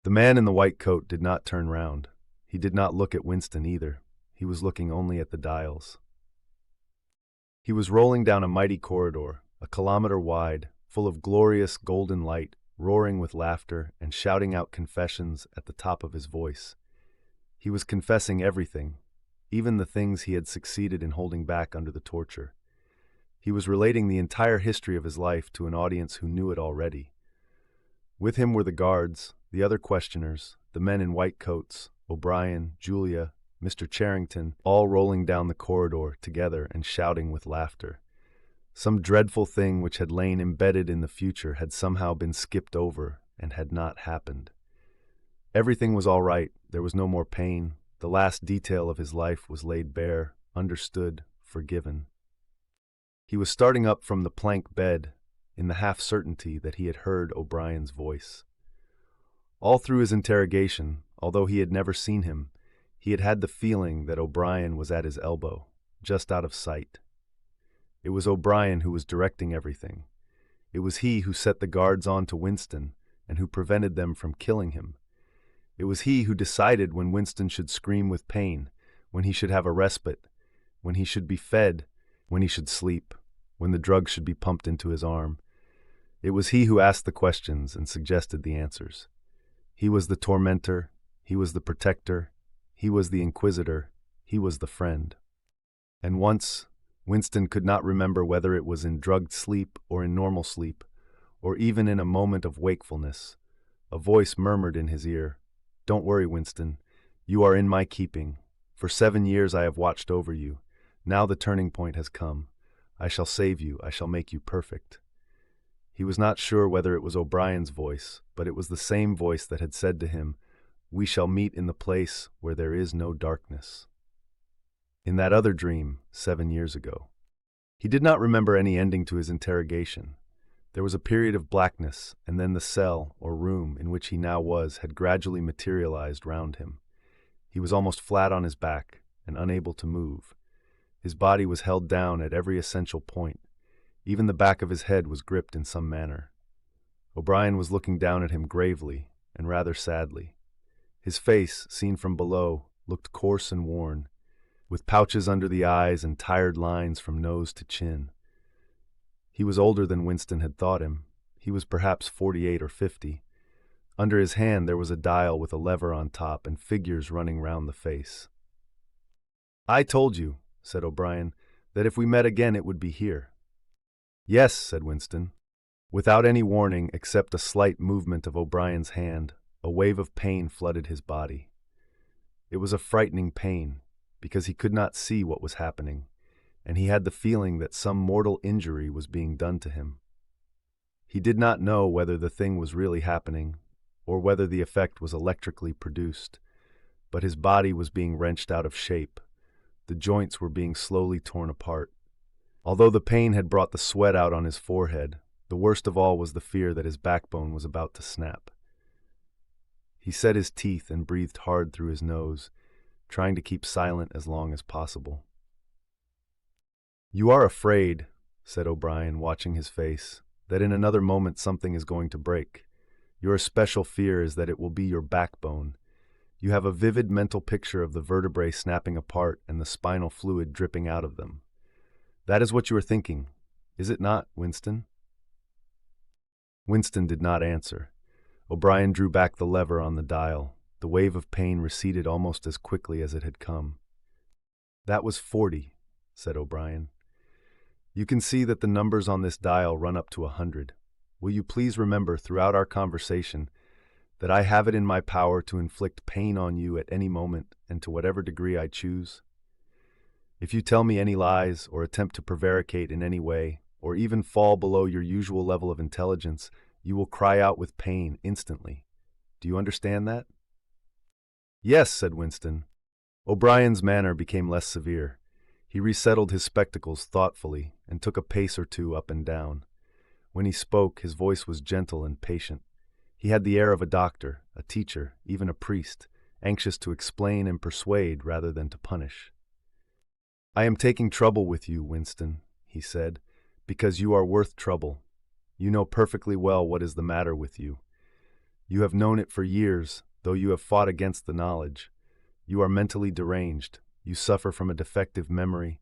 The man in the white coat did not turn round. He did not look at Winston either. He was looking only at the dials. He was rolling down a mighty corridor, a kilometer wide, full of glorious golden light, roaring with laughter and shouting out confessions at the top of his voice. He was confessing everything, even the things he had succeeded in holding back under the torture. He was relating the entire history of his life to an audience who knew it already. With him were the guards, the other questioners, the men in white coats, O'Brien, Julia, Mr. Charrington, all rolling down the corridor together and shouting with laughter. Some dreadful thing which had lain embedded in the future had somehow been skipped over and had not happened. Everything was all right. There was no more pain. The last detail of his life was laid bare, understood, forgiven. He was starting up from the plank bed in the half-certainty that he had heard O'Brien's voice. All through his interrogation, although he had never seen him, he had had the feeling that O'Brien was at his elbow, just out of sight. It was O'Brien who was directing everything. It was he who set the guards on to Winston and who prevented them from killing him. It was he who decided when Winston should scream with pain, when he should have a respite, when he should be fed, when he should sleep, when the drug should be pumped into his arm. It was he who asked the questions and suggested the answers. He was the tormentor, he was the protector, he was the inquisitor, he was the friend. And once, Winston could not remember whether it was in drugged sleep or in normal sleep, or even in a moment of wakefulness, a voice murmured in his ear, "Don't worry, Winston. You are in my keeping. For 7 years I have watched over you. Now the turning point has come. I shall save you. I shall make you perfect." He was not sure whether it was O'Brien's voice, but it was the same voice that had said to him, "We shall meet in the place where there is no darkness." In that other dream, 7 years ago. He did not remember any ending to his interrogation. There was a period of blackness, and then the cell, or room, in which he now was, had gradually materialized round him. He was almost flat on his back, and unable to move. His body was held down at every essential point. Even the back of his head was gripped in some manner. O'Brien was looking down at him gravely, and rather sadly. His face, seen from below, looked coarse and worn, with pouches under the eyes and tired lines from nose to chin. He was older than Winston had thought him. He was perhaps 48 or 50. Under his hand there was a dial with a lever on top and figures running round the face. "I told you," said O'Brien, "that if we met again it would be here." "Yes," said Winston. Without any warning except a slight movement of O'Brien's hand, a wave of pain flooded his body. It was a frightening pain, because he could not see what was happening, and he had the feeling that some mortal injury was being done to him. He did not know whether the thing was really happening, or whether the effect was electrically produced, but his body was being wrenched out of shape. The joints were being slowly torn apart. Although the pain had brought the sweat out on his forehead, the worst of all was the fear that his backbone was about to snap. He set his teeth and breathed hard through his nose, trying to keep silent as long as possible. "You are afraid," said O'Brien, watching his face, "that in another moment something is going to break. Your especial fear is that it will be your backbone. You have a vivid mental picture of the vertebrae snapping apart and the spinal fluid dripping out of them. That is what you are thinking, is it not, Winston?" Winston did not answer. O'Brien drew back the lever on the dial. The wave of pain receded almost as quickly as it had come. "That was 40, said O'Brien. "You can see that the numbers on this dial run up to 100. Will you please remember throughout our conversation that I have it in my power to inflict pain on you at any moment and to whatever degree I choose? If you tell me any lies or attempt to prevaricate in any way, or even fall below your usual level of intelligence, you will cry out with pain instantly. Do you understand that?" "Yes," said Winston. O'Brien's manner became less severe. He resettled his spectacles thoughtfully and took a pace or two up and down. When he spoke, his voice was gentle and patient. He had the air of a doctor, a teacher, even a priest, anxious to explain and persuade rather than to punish. I am taking trouble with you, Winston, he said, because you are worth trouble. You know perfectly well what is the matter with you. You have known it for years, though you have fought against the knowledge. You are mentally deranged. You suffer from a defective memory.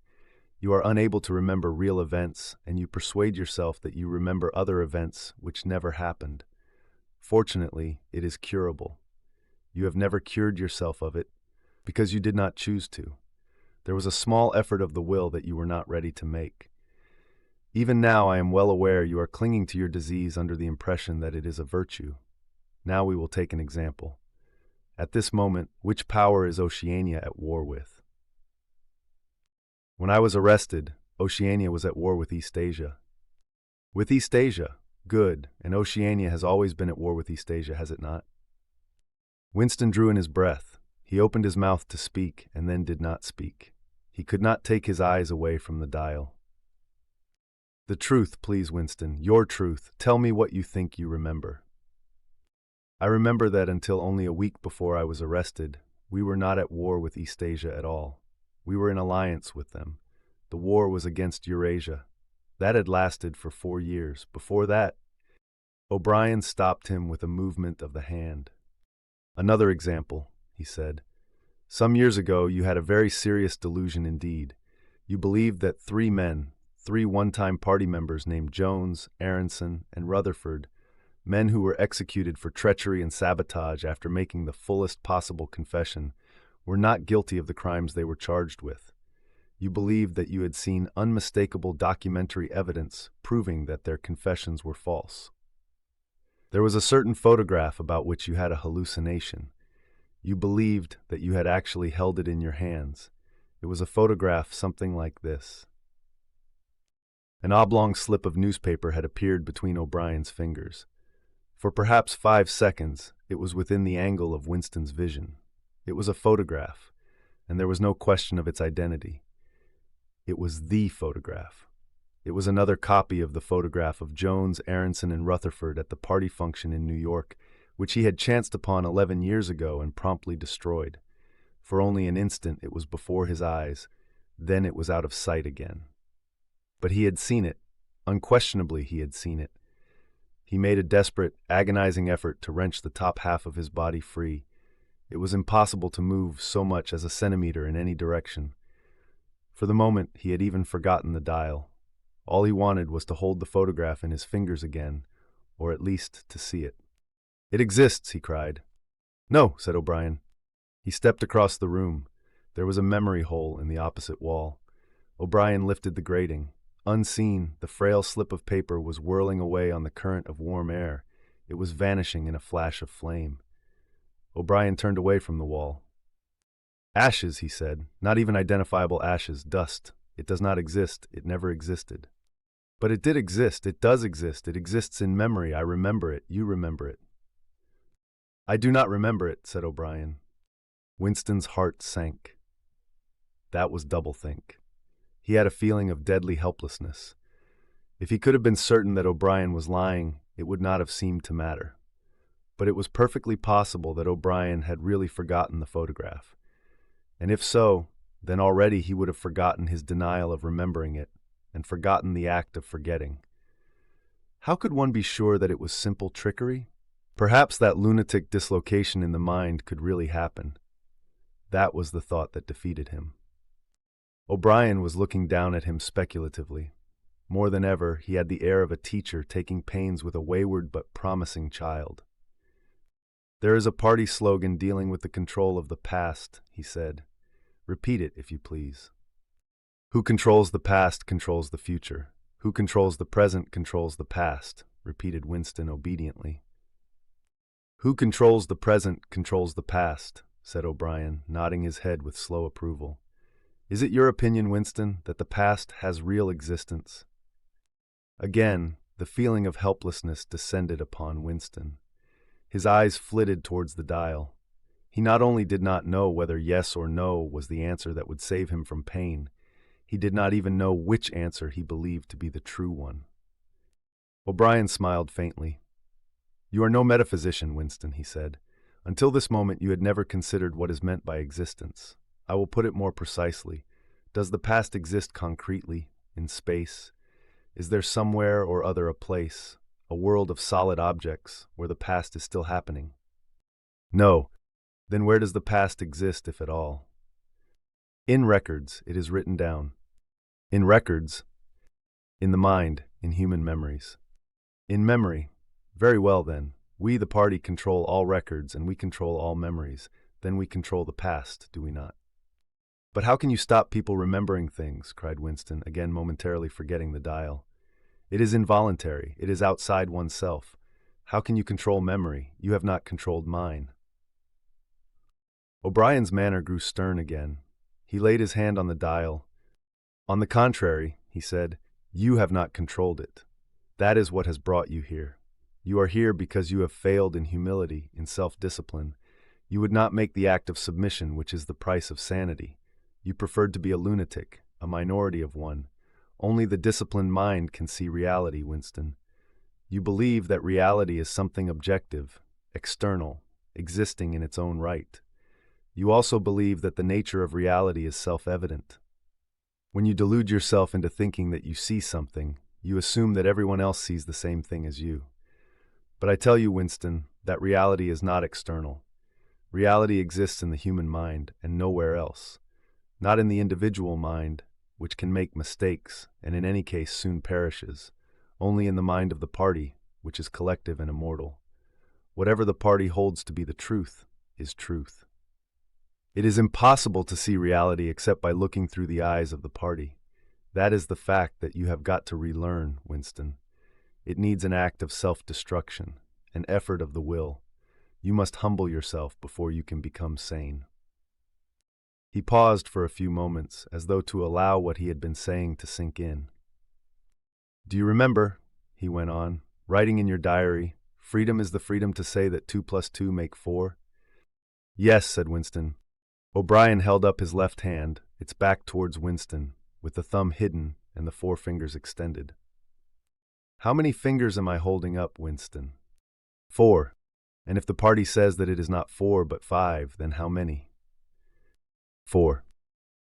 You are unable to remember real events, and you persuade yourself that you remember other events which never happened. Fortunately, it is curable. You have never cured yourself of it because you did not choose to. There was a small effort of the will that you were not ready to make. Even now I am well aware you are clinging to your disease under the impression that it is a virtue. Now we will take an example. At this moment, which power is Oceania at war with? When I was arrested, Oceania was at war with East Asia. With East Asia? Good, and Oceania has always been at war with East Asia, has it not? Winston drew in his breath. He opened his mouth to speak, and then did not speak. He could not take his eyes away from the dial. The truth, please, Winston, your truth. Tell me what you think you remember. I remember that until only a week before I was arrested, we were not at war with East Asia at all. We were in alliance with them. The war was against Eurasia. That had lasted for 4 years. Before that, O'Brien stopped him with a movement of the hand. Another example, he said. Some years ago, you had a very serious delusion indeed. You believed that 3 men, 3 one-time party members named Jones, Aronson, and Rutherford, men who were executed for treachery and sabotage after making the fullest possible confession, were not guilty of the crimes they were charged with. You believed that you had seen unmistakable documentary evidence proving that their confessions were false. There was a certain photograph about which you had a hallucination. You believed that you had actually held it in your hands. It was a photograph something like this. An oblong slip of newspaper had appeared between O'Brien's fingers. For perhaps 5 seconds, it was within the angle of Winston's vision. It was a photograph, and there was no question of its identity. It was the photograph. It was another copy of the photograph of Jones, Aronson, and Rutherford at the party function in New York, which he had chanced upon 11 years ago and promptly destroyed. For only an instant it was before his eyes, then it was out of sight again. But he had seen it. Unquestionably he had seen it. He made a desperate, agonizing effort to wrench the top half of his body free. It was impossible to move so much as a centimeter in any direction. For the moment he had even forgotten the dial. All he wanted was to hold the photograph in his fingers again, or at least to see it. "It exists," he cried. "No," said O'Brien. He stepped across the room. There was a memory hole in the opposite wall. O'Brien lifted the grating. Unseen, the frail slip of paper was whirling away on the current of warm air. It was vanishing in a flash of flame. O'Brien turned away from the wall. "Ashes," he said. "Not even identifiable ashes. Dust. It does not exist. It never existed." "But it did exist. It does exist. It exists in memory. I remember it. You remember it." "I do not remember it," said O'Brien. Winston's heart sank. That was doublethink. He had a feeling of deadly helplessness. If he could have been certain that O'Brien was lying, it would not have seemed to matter. But it was perfectly possible that O'Brien had really forgotten the photograph. And if so, then already he would have forgotten his denial of remembering it, and forgotten the act of forgetting. How could one be sure that it was simple trickery? Perhaps that lunatic dislocation in the mind could really happen. That was the thought that defeated him. O'Brien was looking down at him speculatively. More than ever, he had the air of a teacher taking pains with a wayward but promising child. "There is a party slogan dealing with the control of the past," he said. "Repeat it, if you please." "Who controls the past controls the future. Who controls the present controls the past," repeated Winston obediently. "Who controls the present controls the past," said O'Brien, nodding his head with slow approval. "Is it your opinion, Winston, that the past has real existence?" Again, the feeling of helplessness descended upon Winston. His eyes flitted towards the dial. He not only did not know whether yes or no was the answer that would save him from pain, he did not even know which answer he believed to be the true one. O'Brien smiled faintly. "You are no metaphysician, Winston," he said. "Until this moment you had never considered what is meant by existence. I will put it more precisely. Does the past exist concretely, in space? Is there somewhere or other a place, a world of solid objects, where the past is still happening? No. Then where does the past exist, if at all? In records, it is written down. In records, in the mind, in human memories. In memory. Very well then. We, the party, control all records and we control all memories. Then we control the past, do we not? But how can you stop people remembering things? Cried Winston, again momentarily forgetting the dial. It is involuntary. It is outside oneself. How can you control memory? You have not controlled mine. O'Brien's manner grew stern again. He laid his hand on the dial. On the contrary, he said, you have not controlled it. That is what has brought you here. You are here because you have failed in humility, in self-discipline. You would not make the act of submission, which is the price of sanity. You preferred to be a lunatic, a minority of one. Only the disciplined mind can see reality, Winston. You believe that reality is something objective, external, existing in its own right. You also believe that the nature of reality is self-evident. When you delude yourself into thinking that you see something, you assume that everyone else sees the same thing as you. But I tell you, Winston, that reality is not external. Reality exists in the human mind and nowhere else. Not in the individual mind, which can make mistakes and in any case soon perishes. Only in the mind of the party, which is collective and immortal. Whatever the party holds to be the truth is truth. It is impossible to see reality except by looking through the eyes of the party. That is the fact that you have got to relearn, Winston. It needs an act of self-destruction, an effort of the will. You must humble yourself before you can become sane. He paused for a few moments, as though to allow what he had been saying to sink in. Do you remember, he went on, writing in your diary, freedom is the freedom to say that 2 + 2 make 4? Yes, said Winston. O'Brien held up his left hand, its back towards Winston, with the thumb hidden and the 4 fingers extended. How many fingers am I holding up, Winston? 4. And if the party says that it is not 4 but 5, then how many? 4.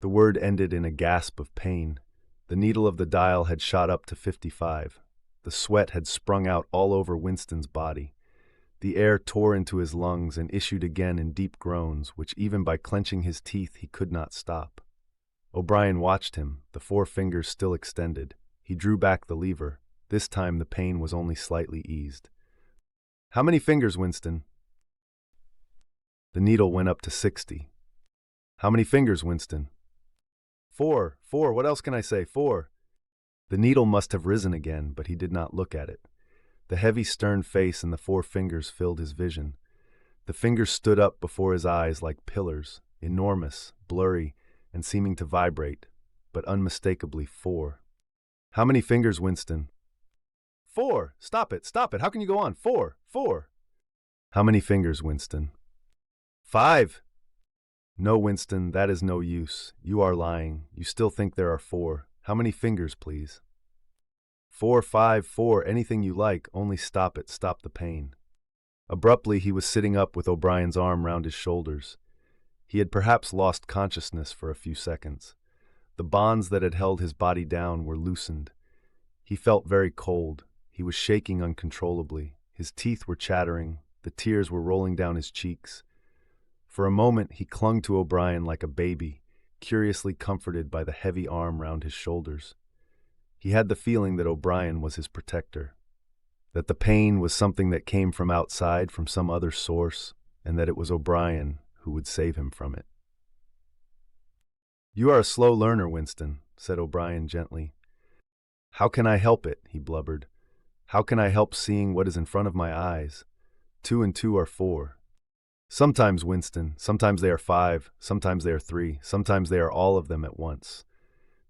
The word ended in a gasp of pain. The needle of the dial had shot up to 55. The sweat had sprung out all over Winston's body. The air tore into his lungs and issued again in deep groans, which even by clenching his teeth he could not stop. O'Brien watched him, the 4 fingers still extended. He drew back the lever. This time the pain was only slightly eased. How many fingers, Winston? The needle went up to 60. How many fingers, Winston? 4. What else can I say? 4. The needle must have risen again, but he did not look at it. The heavy, stern face and the 4 fingers filled his vision. The fingers stood up before his eyes like pillars, enormous, blurry, and seeming to vibrate, but unmistakably 4. How many fingers, Winston? 4. Stop it. How can you go on? 4. How many fingers, Winston? 5. No, Winston, that is no use. You are lying. You still think there are 4. How many fingers, please? 4, 5, 4, anything you like, only stop it, stop the pain. Abruptly, he was sitting up with O'Brien's arm round his shoulders. He had perhaps lost consciousness for a few seconds. The bonds that had held his body down were loosened. He felt very cold. He was shaking uncontrollably. His teeth were chattering. The tears were rolling down his cheeks. For a moment, he clung to O'Brien like a baby, curiously comforted by the heavy arm round his shoulders. He had the feeling that O'Brien was his protector, that the pain was something that came from outside, from some other source, and that it was O'Brien who would save him from it. You are a slow learner, Winston, said O'Brien gently. How can I help it? He blubbered. How can I help seeing what is in front of my eyes? 2 and 2 are 4. Sometimes, Winston, sometimes they are 5, sometimes they are 3, sometimes they are all of them at once.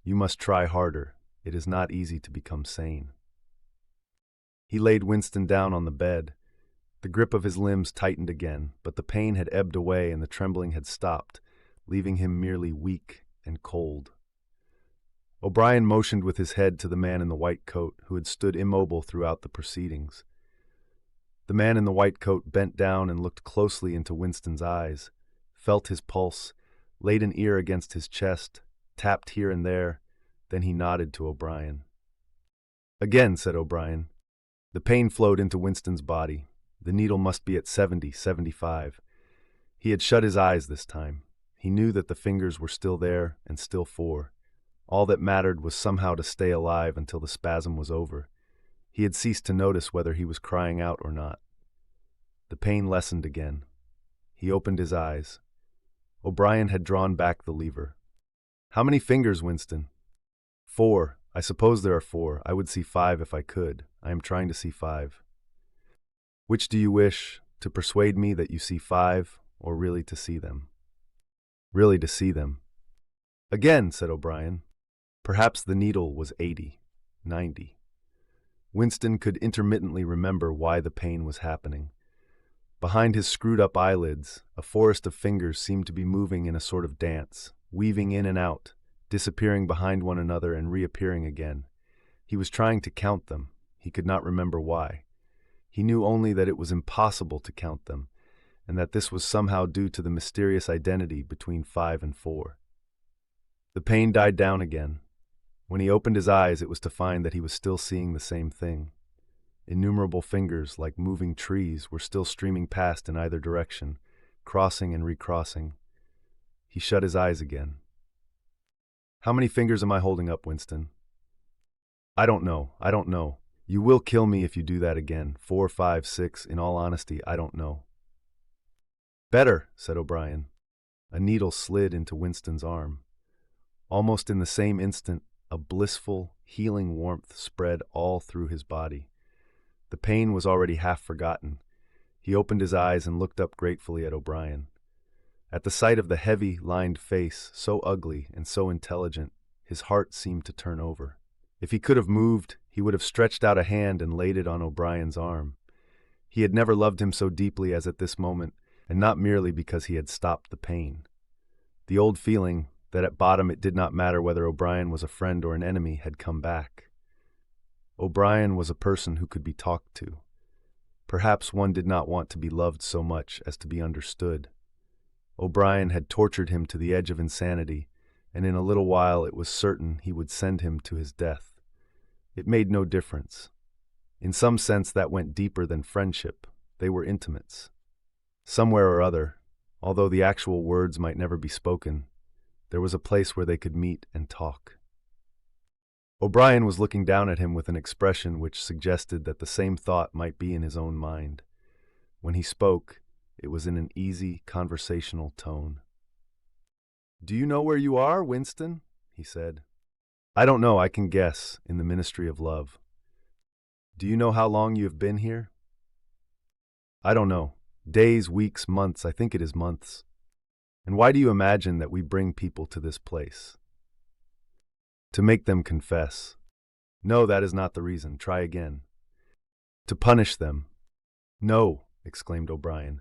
You must try harder. It is not easy to become sane. He laid Winston down on the bed. The grip of his limbs tightened again, but the pain had ebbed away and the trembling had stopped, leaving him merely weak and cold. O'Brien motioned with his head to the man in the white coat, who had stood immobile throughout the proceedings. The man in the white coat bent down and looked closely into Winston's eyes, felt his pulse, laid an ear against his chest, tapped here and there, then he nodded to O'Brien. "Again," said O'Brien. The pain flowed into Winston's body. The needle must be at 70, 75. He had shut his eyes this time. He knew that the fingers were still there and still 4. All that mattered was somehow to stay alive until the spasm was over. He had ceased to notice whether he was crying out or not. The pain lessened again. He opened his eyes. O'Brien had drawn back the lever. "How many fingers, Winston?" "4. I suppose there are 4. I would see 5 if I could. I am trying to see 5. "Which do you wish, to persuade me that you see 5, or really to see them?" "Really to see them." "Again," said O'Brien. Perhaps the needle was 80, 90. Winston could intermittently remember why the pain was happening. Behind his screwed-up eyelids, a forest of fingers seemed to be moving in a sort of dance, weaving in and out, disappearing behind one another and reappearing again. He was trying to count them. He could not remember why. He knew only that it was impossible to count them, and that this was somehow due to the mysterious identity between 5 and 4. The pain died down again. When he opened his eyes, it was to find that he was still seeing the same thing. Innumerable fingers, like moving trees, were still streaming past in either direction, crossing and recrossing. He shut his eyes again. "How many fingers am I holding up, Winston?" I don't know. You will kill me if you do that again. 4, 5, 6, in all honesty, I don't know." "Better," said O'Brien. A needle slid into Winston's arm. Almost in the same instant, a blissful, healing warmth spread all through his body. The pain was already half forgotten. He opened his eyes and looked up gratefully at O'Brien. At the sight of the heavy, lined face, so ugly and so intelligent, his heart seemed to turn over. If he could have moved, he would have stretched out a hand and laid it on O'Brien's arm. He had never loved him so deeply as at this moment, and not merely because he had stopped the pain. The old feeling that at bottom it did not matter whether O'Brien was a friend or an enemy had come back. O'Brien was a person who could be talked to. Perhaps one did not want to be loved so much as to be understood. O'Brien had tortured him to the edge of insanity, and in a little while it was certain he would send him to his death. It made no difference. In some sense that went deeper than friendship. They were intimates. Somewhere or other, although the actual words might never be spoken, there was a place where they could meet and talk. O'Brien was looking down at him with an expression which suggested that the same thought might be in his own mind. When he spoke, it was in an easy, conversational tone. "Do you know where you are, Winston?" he said. "I don't know, I can guess, in the ministry of love." "Do you know how long you have been here?" "I don't know. Days, weeks, months, I think it is months." "And why do you imagine that we bring people to this place?" "To make them confess." "No, that is not the reason. Try again." "To punish them." "No," exclaimed O'Brien.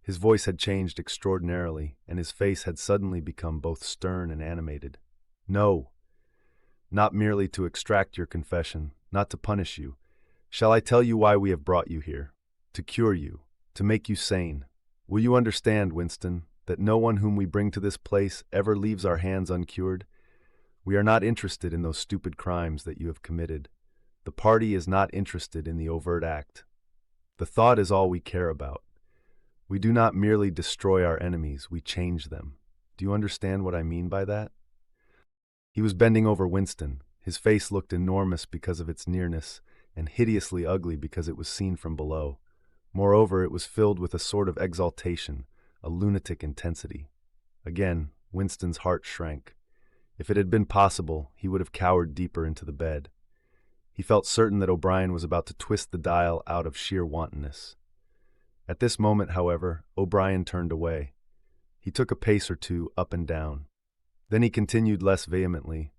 His voice had changed extraordinarily, and his face had suddenly become both stern and animated. "No. Not merely to extract your confession, not to punish you. Shall I tell you why we have brought you here? To cure you, to make you sane. Will you understand, Winston, that no one whom we bring to this place ever leaves our hands uncured? We are not interested in those stupid crimes that you have committed. The party is not interested in the overt act. The thought is all we care about. We do not merely destroy our enemies, we change them. Do you understand what I mean by that?" He was bending over Winston. His face looked enormous because of its nearness, and hideously ugly because it was seen from below. Moreover, it was filled with a sort of exaltation, a lunatic intensity. Again, Winston's heart shrank. If it had been possible, he would have cowered deeper into the bed. He felt certain that O'Brien was about to twist the dial out of sheer wantonness. At this moment, however, O'Brien turned away. He took a pace or two up and down. Then he continued less vehemently.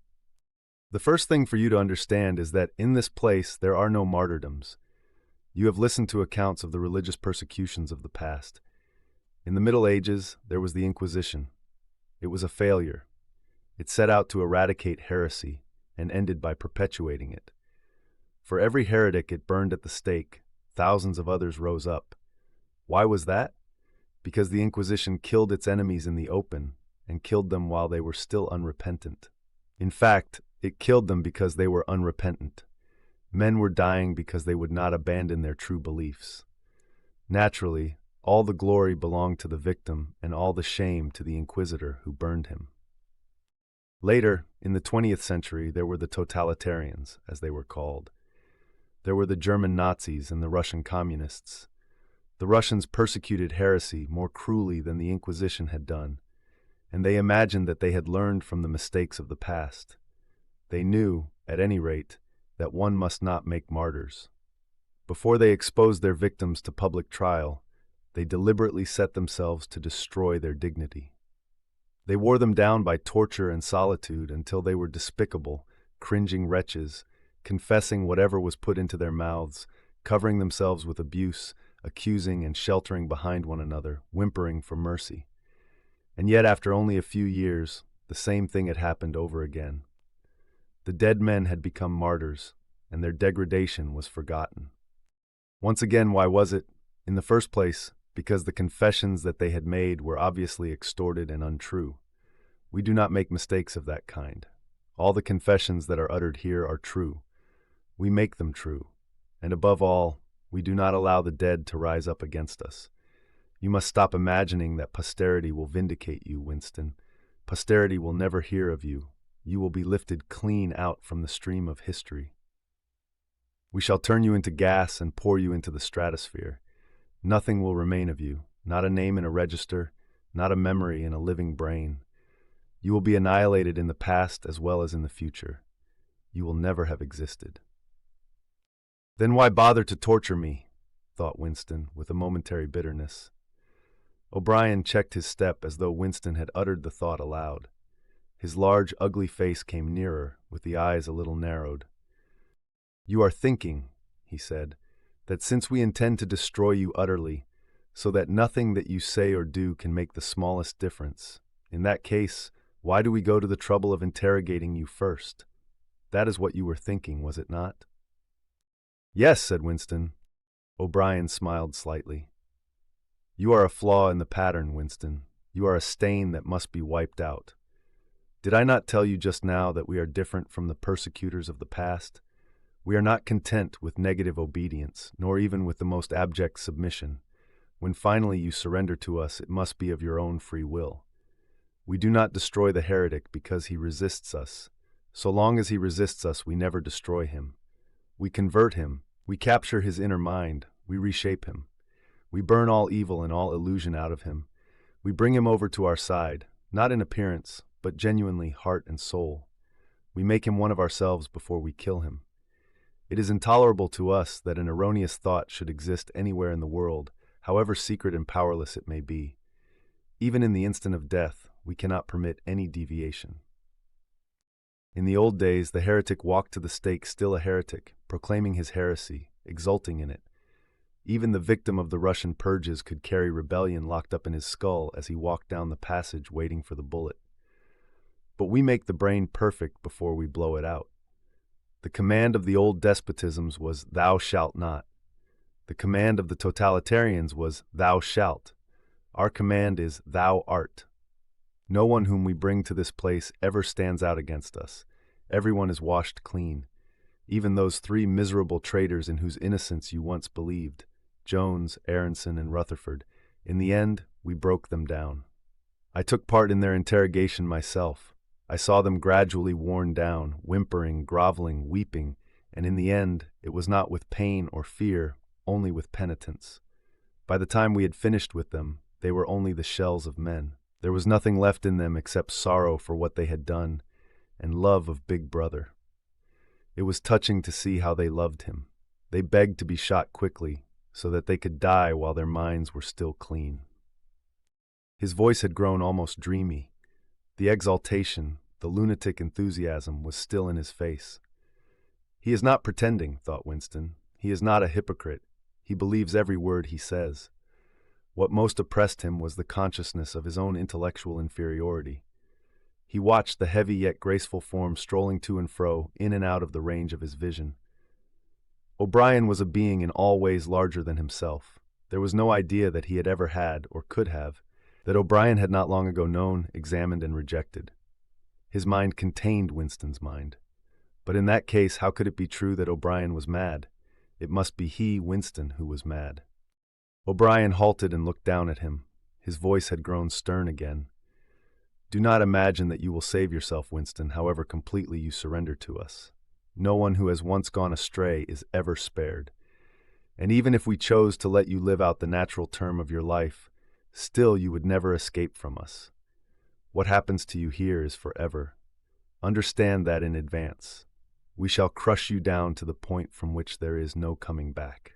"The first thing for you to understand is that in this place there are no martyrdoms. You have listened to accounts of the religious persecutions of the past. In the Middle Ages, there was the Inquisition. It was a failure. It set out to eradicate heresy and ended by perpetuating it. For every heretic it burned at the stake, thousands of others rose up. Why was that? Because the Inquisition killed its enemies in the open, and killed them while they were still unrepentant. In fact, it killed them because they were unrepentant. Men were dying because they would not abandon their true beliefs. Naturally, all the glory belonged to the victim and all the shame to the inquisitor who burned him. Later, in the 20th century, there were the totalitarians, as they were called. There were the German Nazis and the Russian communists. The Russians persecuted heresy more cruelly than the Inquisition had done, and they imagined that they had learned from the mistakes of the past. They knew, at any rate, that one must not make martyrs. Before they exposed their victims to public trial, they deliberately set themselves to destroy their dignity. They wore them down by torture and solitude until they were despicable, cringing wretches, confessing whatever was put into their mouths, covering themselves with abuse, accusing and sheltering behind one another, whimpering for mercy. And yet, after only a few years, the same thing had happened over again. The dead men had become martyrs, and their degradation was forgotten. Once again, why was it? In the first place, because the confessions that they had made were obviously extorted and untrue. We do not make mistakes of that kind. All the confessions that are uttered here are true. We make them true. And above all, we do not allow the dead to rise up against us. You must stop imagining that posterity will vindicate you, Winston. Posterity will never hear of you. You will be lifted clean out from the stream of history. We shall turn you into gas and pour you into the stratosphere. Nothing will remain of you, not a name in a register, not a memory in a living brain. You will be annihilated in the past as well as in the future. You will never have existed. Then why bother to torture me? Thought Winston, with a momentary bitterness. O'Brien checked his step as though Winston had uttered the thought aloud. His large, ugly face came nearer, with the eyes a little narrowed. You are thinking, he said, that since we intend to destroy you utterly, so that nothing that you say or do can make the smallest difference, in that case, why do we go to the trouble of interrogating you first? That is what you were thinking, was it not? Yes, said Winston. O'Brien smiled slightly. You are a flaw in the pattern, Winston. You are a stain that must be wiped out. Did I not tell you just now that we are different from the persecutors of the past? We are not content with negative obedience, nor even with the most abject submission. When finally you surrender to us, it must be of your own free will. We do not destroy the heretic because he resists us. So long as he resists us, we never destroy him. We convert him, we capture his inner mind, we reshape him. We burn all evil and all illusion out of him. We bring him over to our side, not in appearance, but genuinely heart and soul. We make him one of ourselves before we kill him. It is intolerable to us that an erroneous thought should exist anywhere in the world, however secret and powerless it may be. Even in the instant of death, we cannot permit any deviation. In the old days, the heretic walked to the stake still a heretic, proclaiming his heresy, exulting in it. Even the victim of the Russian purges could carry rebellion locked up in his skull as he walked down the passage waiting for the bullet. But we make the brain perfect before we blow it out. The command of the old despotisms was, "Thou shalt not." The command of the totalitarians was, "Thou shalt." Our command is, "Thou art." No one whom we bring to this place ever stands out against us. Everyone is washed clean. Even those 3 miserable traitors in whose innocence you once believed, Jones, Aronson, and Rutherford. In the end, we broke them down. I took part in their interrogation myself. I saw them gradually worn down, whimpering, groveling, weeping, and in the end, it was not with pain or fear, only with penitence. By the time we had finished with them, they were only the shells of men. There was nothing left in them except sorrow for what they had done, and love of Big Brother. It was touching to see how they loved him. They begged to be shot quickly, so that they could die while their minds were still clean. His voice had grown almost dreamy. The exaltation, the lunatic enthusiasm was still in his face. He is not pretending, thought Winston. He is not a hypocrite. He believes every word he says. What most oppressed him was the consciousness of his own intellectual inferiority. He watched the heavy yet graceful form strolling to and fro, in and out of the range of his vision. O'Brien was a being in all ways larger than himself. There was no idea that he had ever had, or could have, that O'Brien had not long ago known, examined, and rejected. His mind contained Winston's mind. But in that case, how could it be true that O'Brien was mad? It must be he, Winston, who was mad. O'Brien halted and looked down at him. His voice had grown stern again. Do not imagine that you will save yourself, Winston, however completely you surrender to us. No one who has once gone astray is ever spared. And even if we chose to let you live out the natural term of your life, still you would never escape from us. What happens to you here is forever. Understand that in advance. We shall crush you down to the point from which there is no coming back.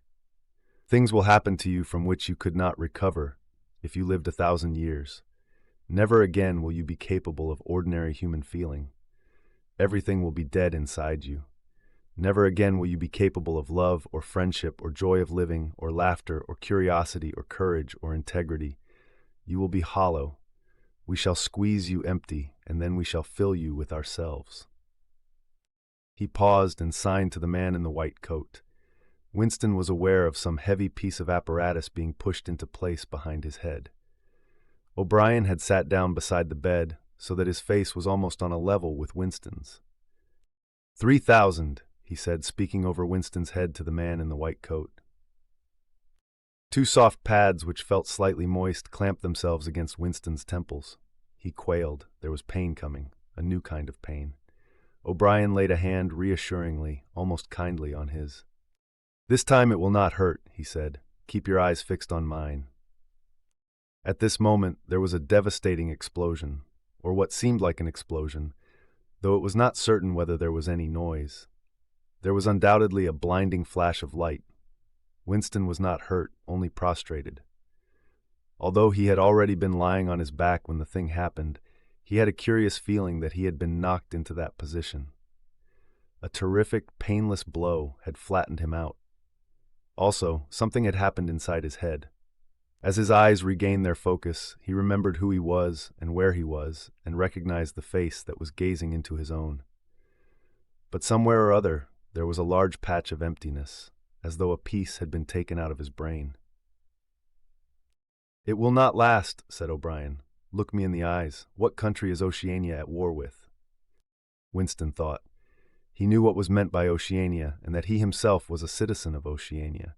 Things will happen to you from which you could not recover if you lived 1,000 years. Never again will you be capable of ordinary human feeling. Everything will be dead inside you. Never again will you be capable of love or friendship or joy of living or laughter or curiosity or courage or integrity. You will be hollow. We shall squeeze you empty, and then we shall fill you with ourselves. He paused and signed to the man in the white coat. Winston was aware of some heavy piece of apparatus being pushed into place behind his head. O'Brien had sat down beside the bed so that his face was almost on a level with Winston's. 3,000, he said, speaking over Winston's head to the man in the white coat. Two soft pads, which felt slightly moist, clamped themselves against Winston's temples. He quailed. There was pain coming, a new kind of pain. O'Brien laid a hand reassuringly, almost kindly, on his. This time it will not hurt, he said. Keep your eyes fixed on mine. At this moment there was a devastating explosion, or what seemed like an explosion, though it was not certain whether there was any noise. There was undoubtedly a blinding flash of light. Winston was not hurt, only prostrated. Although he had already been lying on his back when the thing happened, he had a curious feeling that he had been knocked into that position. A terrific, painless blow had flattened him out. Also, something had happened inside his head. As his eyes regained their focus, he remembered who he was and where he was, and recognized the face that was gazing into his own. But somewhere or other, there was a large patch of emptiness, as though a piece had been taken out of his brain. It will not last, said O'Brien. Look me in the eyes. What country is Oceania at war with? Winston thought. He knew what was meant by Oceania, and that he himself was a citizen of Oceania.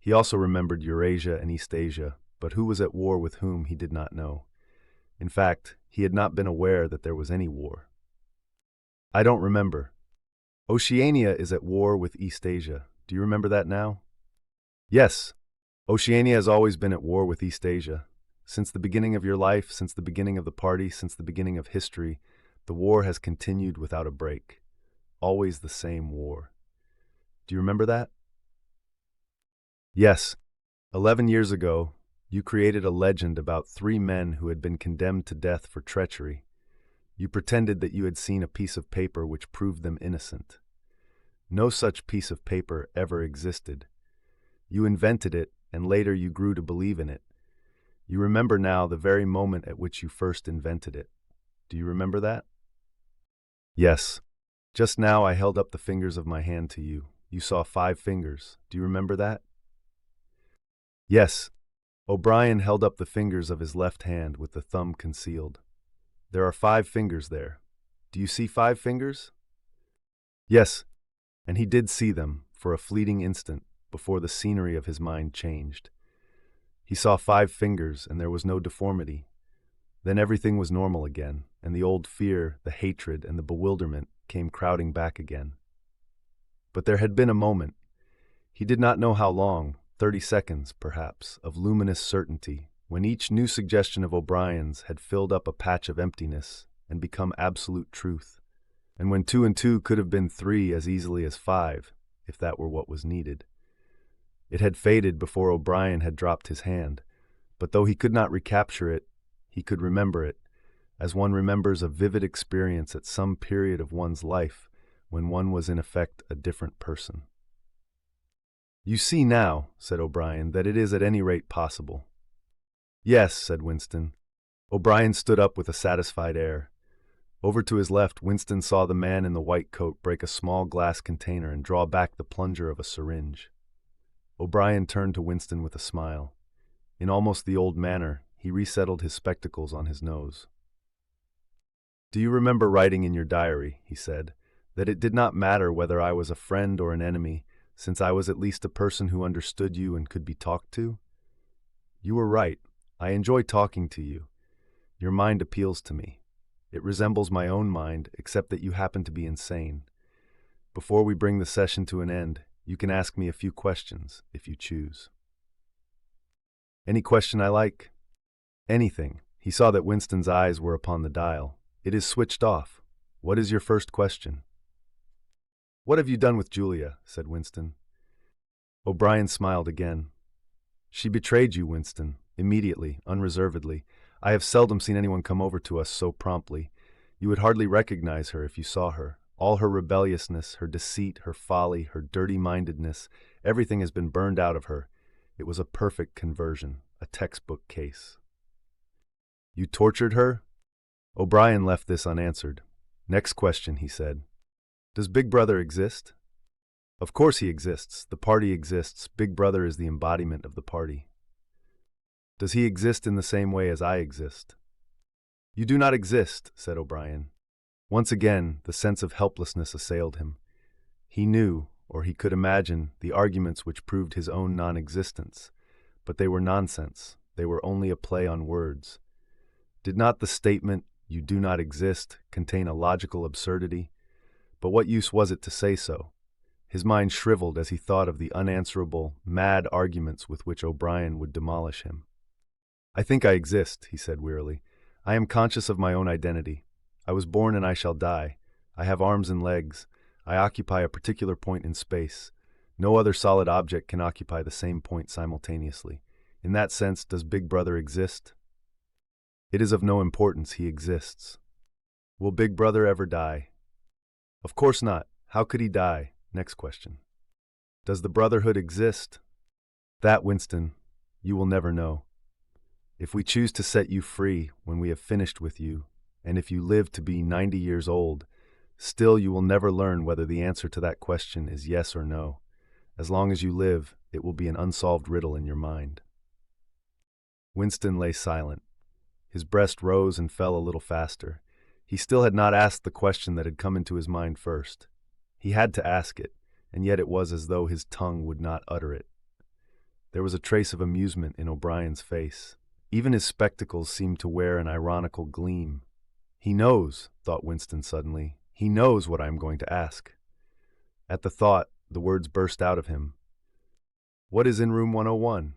He also remembered Eurasia and Eastasia, but who was at war with whom he did not know. In fact, he had not been aware that there was any war. I don't remember. Oceania is at war with Eastasia. Do you remember that now? Yes. Oceania has always been at war with Eastasia. Since the beginning of your life, since the beginning of the party, since the beginning of history, the war has continued without a break. Always the same war. Do you remember that? Yes. 11 years ago, you created a legend about 3 men who had been condemned to death for treachery. You pretended that you had seen a piece of paper which proved them innocent. No such piece of paper ever existed. You invented it, and later you grew to believe in it. You remember now the very moment at which you first invented it. Do you remember that? Yes. Just now I held up the fingers of my hand to you. You saw 5 fingers. Do you remember that? Yes. O'Brien held up the fingers of his left hand with the thumb concealed. There are 5 fingers there. Do you see 5 fingers? Yes. And he did see them, for a fleeting instant, before the scenery of his mind changed. He saw 5 fingers, and there was no deformity. Then everything was normal again, and the old fear, the hatred, and the bewilderment came crowding back again. But there had been a moment. He did not know how long, 30 seconds, perhaps, of luminous certainty, when each new suggestion of O'Brien's had filled up a patch of emptiness and become absolute truth, and when 2 and 2 could have been 3 as easily as 5, if that were what was needed. It had faded before O'Brien had dropped his hand, but though he could not recapture it, he could remember it, as one remembers a vivid experience at some period of one's life when one was in effect a different person. You see now, said O'Brien, that it is at any rate possible. Yes, said Winston. O'Brien stood up with a satisfied air. Over to his left, Winston saw the man in the white coat break a small glass container and draw back the plunger of a syringe. O'Brien turned to Winston with a smile. In almost the old manner, He resettled his spectacles on his nose. "Do you remember writing in your diary," he said, "that it did not matter whether I was a friend or an enemy, since I was at least a person who understood you and could be talked to? You were right. I enjoy talking to you. Your mind appeals to me. It resembles my own mind, except that you happen to be insane. Before we bring the session to an end, you can ask me a few questions, if you choose." "Any question I like?" "Anything." He saw that Winston's eyes were upon the dial. "It is switched off. What is your first question?" "What have you done with Julia?" said Winston. O'Brien smiled again. "She betrayed you, Winston, immediately, unreservedly. I have seldom seen anyone come over to us so promptly. You would hardly recognize her if you saw her. All her rebelliousness, her deceit, her folly, her dirty-mindedness, everything has been burned out of her. It was a perfect conversion, a textbook case." "You tortured her?" O'Brien left this unanswered. "Next question," he said. "Does Big Brother exist?" "Of course he exists. The party exists. Big Brother is the embodiment of the party." "Does he exist in the same way as I exist?" "You do not exist," said O'Brien. Once again, the sense of helplessness assailed him. He knew, or he could imagine, the arguments which proved his own non-existence, but they were nonsense. They were only a play on words. Did not the statement, "You do not exist," contain a logical absurdity? But what use was it to say so? His mind shriveled as he thought of the unanswerable, mad arguments with which O'Brien would demolish him. "I think I exist," he said wearily. "I am conscious of my own identity. I was born and I shall die. I have arms and legs. I occupy a particular point in space. No other solid object can occupy the same point simultaneously. In that sense, does Big Brother exist? It is of no importance, he exists. Will Big Brother ever die? Of course not. How could he die? Next question. Does the Brotherhood exist? That, Winston, you will never know. If we choose to set you free when we have finished with you, and if you live to be 90 years old, still you will never learn whether the answer to that question is yes or no. As long as you live, it will be an unsolved riddle in your mind." Winston lay silent. His breast rose and fell a little faster. He still had not asked the question that had come into his mind first. He had to ask it, and yet it was as though his tongue would not utter it. There was a trace of amusement in O'Brien's face. Even his spectacles seemed to wear an ironical gleam. "He knows," thought Winston suddenly. "He knows what I am going to ask." At the thought, the words burst out of him. "What is in room 101?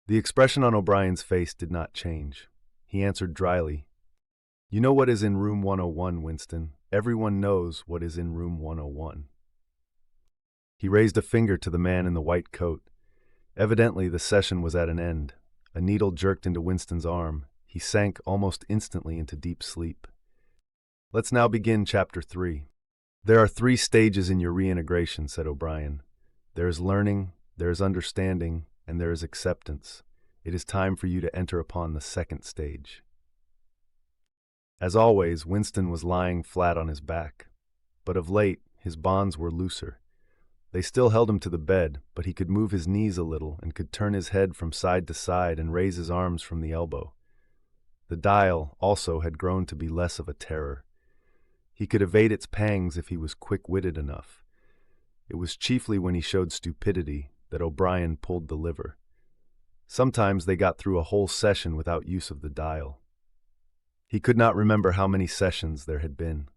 The expression on O'Brien's face did not change. He answered dryly, "You know what is in room 101, Winston. Everyone knows what is in room 101. He raised a finger to the man in the white coat. Evidently, the session was at an end. A needle jerked into Winston's arm. He sank almost instantly into deep sleep. "Let's now begin Chapter 3. There are 3 stages in your reintegration," said O'Brien. "There is learning, there is understanding, and there is acceptance. It is time for you to enter upon the 2nd stage." As always, Winston was lying flat on his back. But of late, his bonds were looser. They still held him to the bed, but he could move his knees a little and could turn his head from side to side and raise his arms from the elbow. The dial, also, had grown to be less of a terror. He could evade its pangs if he was quick-witted enough. It was chiefly when he showed stupidity that O'Brien pulled the lever. Sometimes they got through a whole session without use of the dial. He could not remember how many sessions there had been.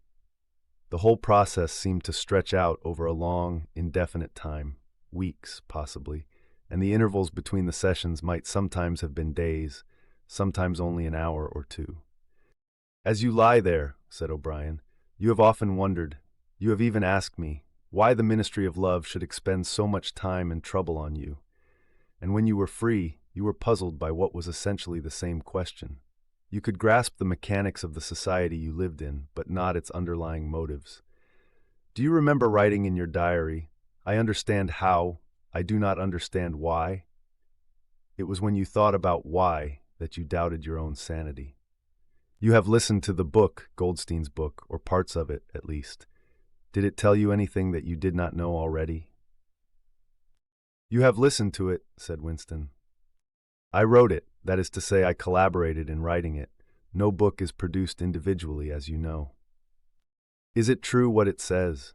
The whole process seemed to stretch out over a long, indefinite time, weeks, possibly, and the intervals between the sessions might sometimes have been days, sometimes only an hour or 2. "As you lie there," said O'Brien, "you have often wondered, you have even asked me, why the Ministry of Love should expend so much time and trouble on you. And when you were free, you were puzzled by what was essentially the same question. You could grasp the mechanics of the society you lived in, but not its underlying motives. Do you remember writing in your diary, 'I understand how, I do not understand why'? It was when you thought about why that you doubted your own sanity. You have listened to the book, Goldstein's book, or parts of it, at least. Did it tell you anything that you did not know already?" "You have listened to it," said Winston. "I wrote it. That is to say, I collaborated in writing it. No book is produced individually, as you know. Is it true what it says?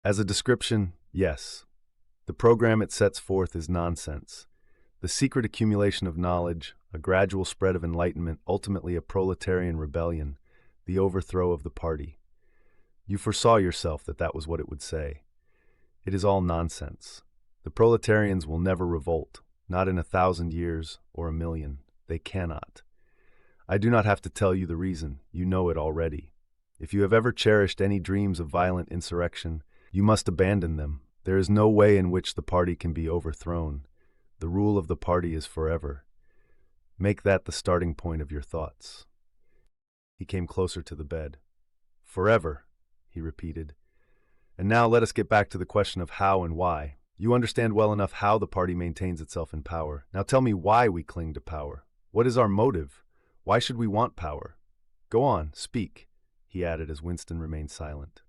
As a description, yes. The program it sets forth is nonsense. The secret accumulation of knowledge, a gradual spread of enlightenment, ultimately a proletarian rebellion, the overthrow of the party. You foresaw yourself that that was what it would say. It is all nonsense. The proletarians will never revolt, not in 1,000 years or 1,000,000. They cannot. I do not have to tell you the reason. You know it already. If you have ever cherished any dreams of violent insurrection, you must abandon them. There is no way in which the party can be overthrown. The rule of the party is forever. Make that the starting point of your thoughts. He came closer to the bed. Forever, he repeated. And now let us get back to the question of how and why. You understand well enough how the party maintains itself in power. Now tell me why we cling to power. What is our motive? Why should we want power? Go on, speak, he added as Winston remained silent.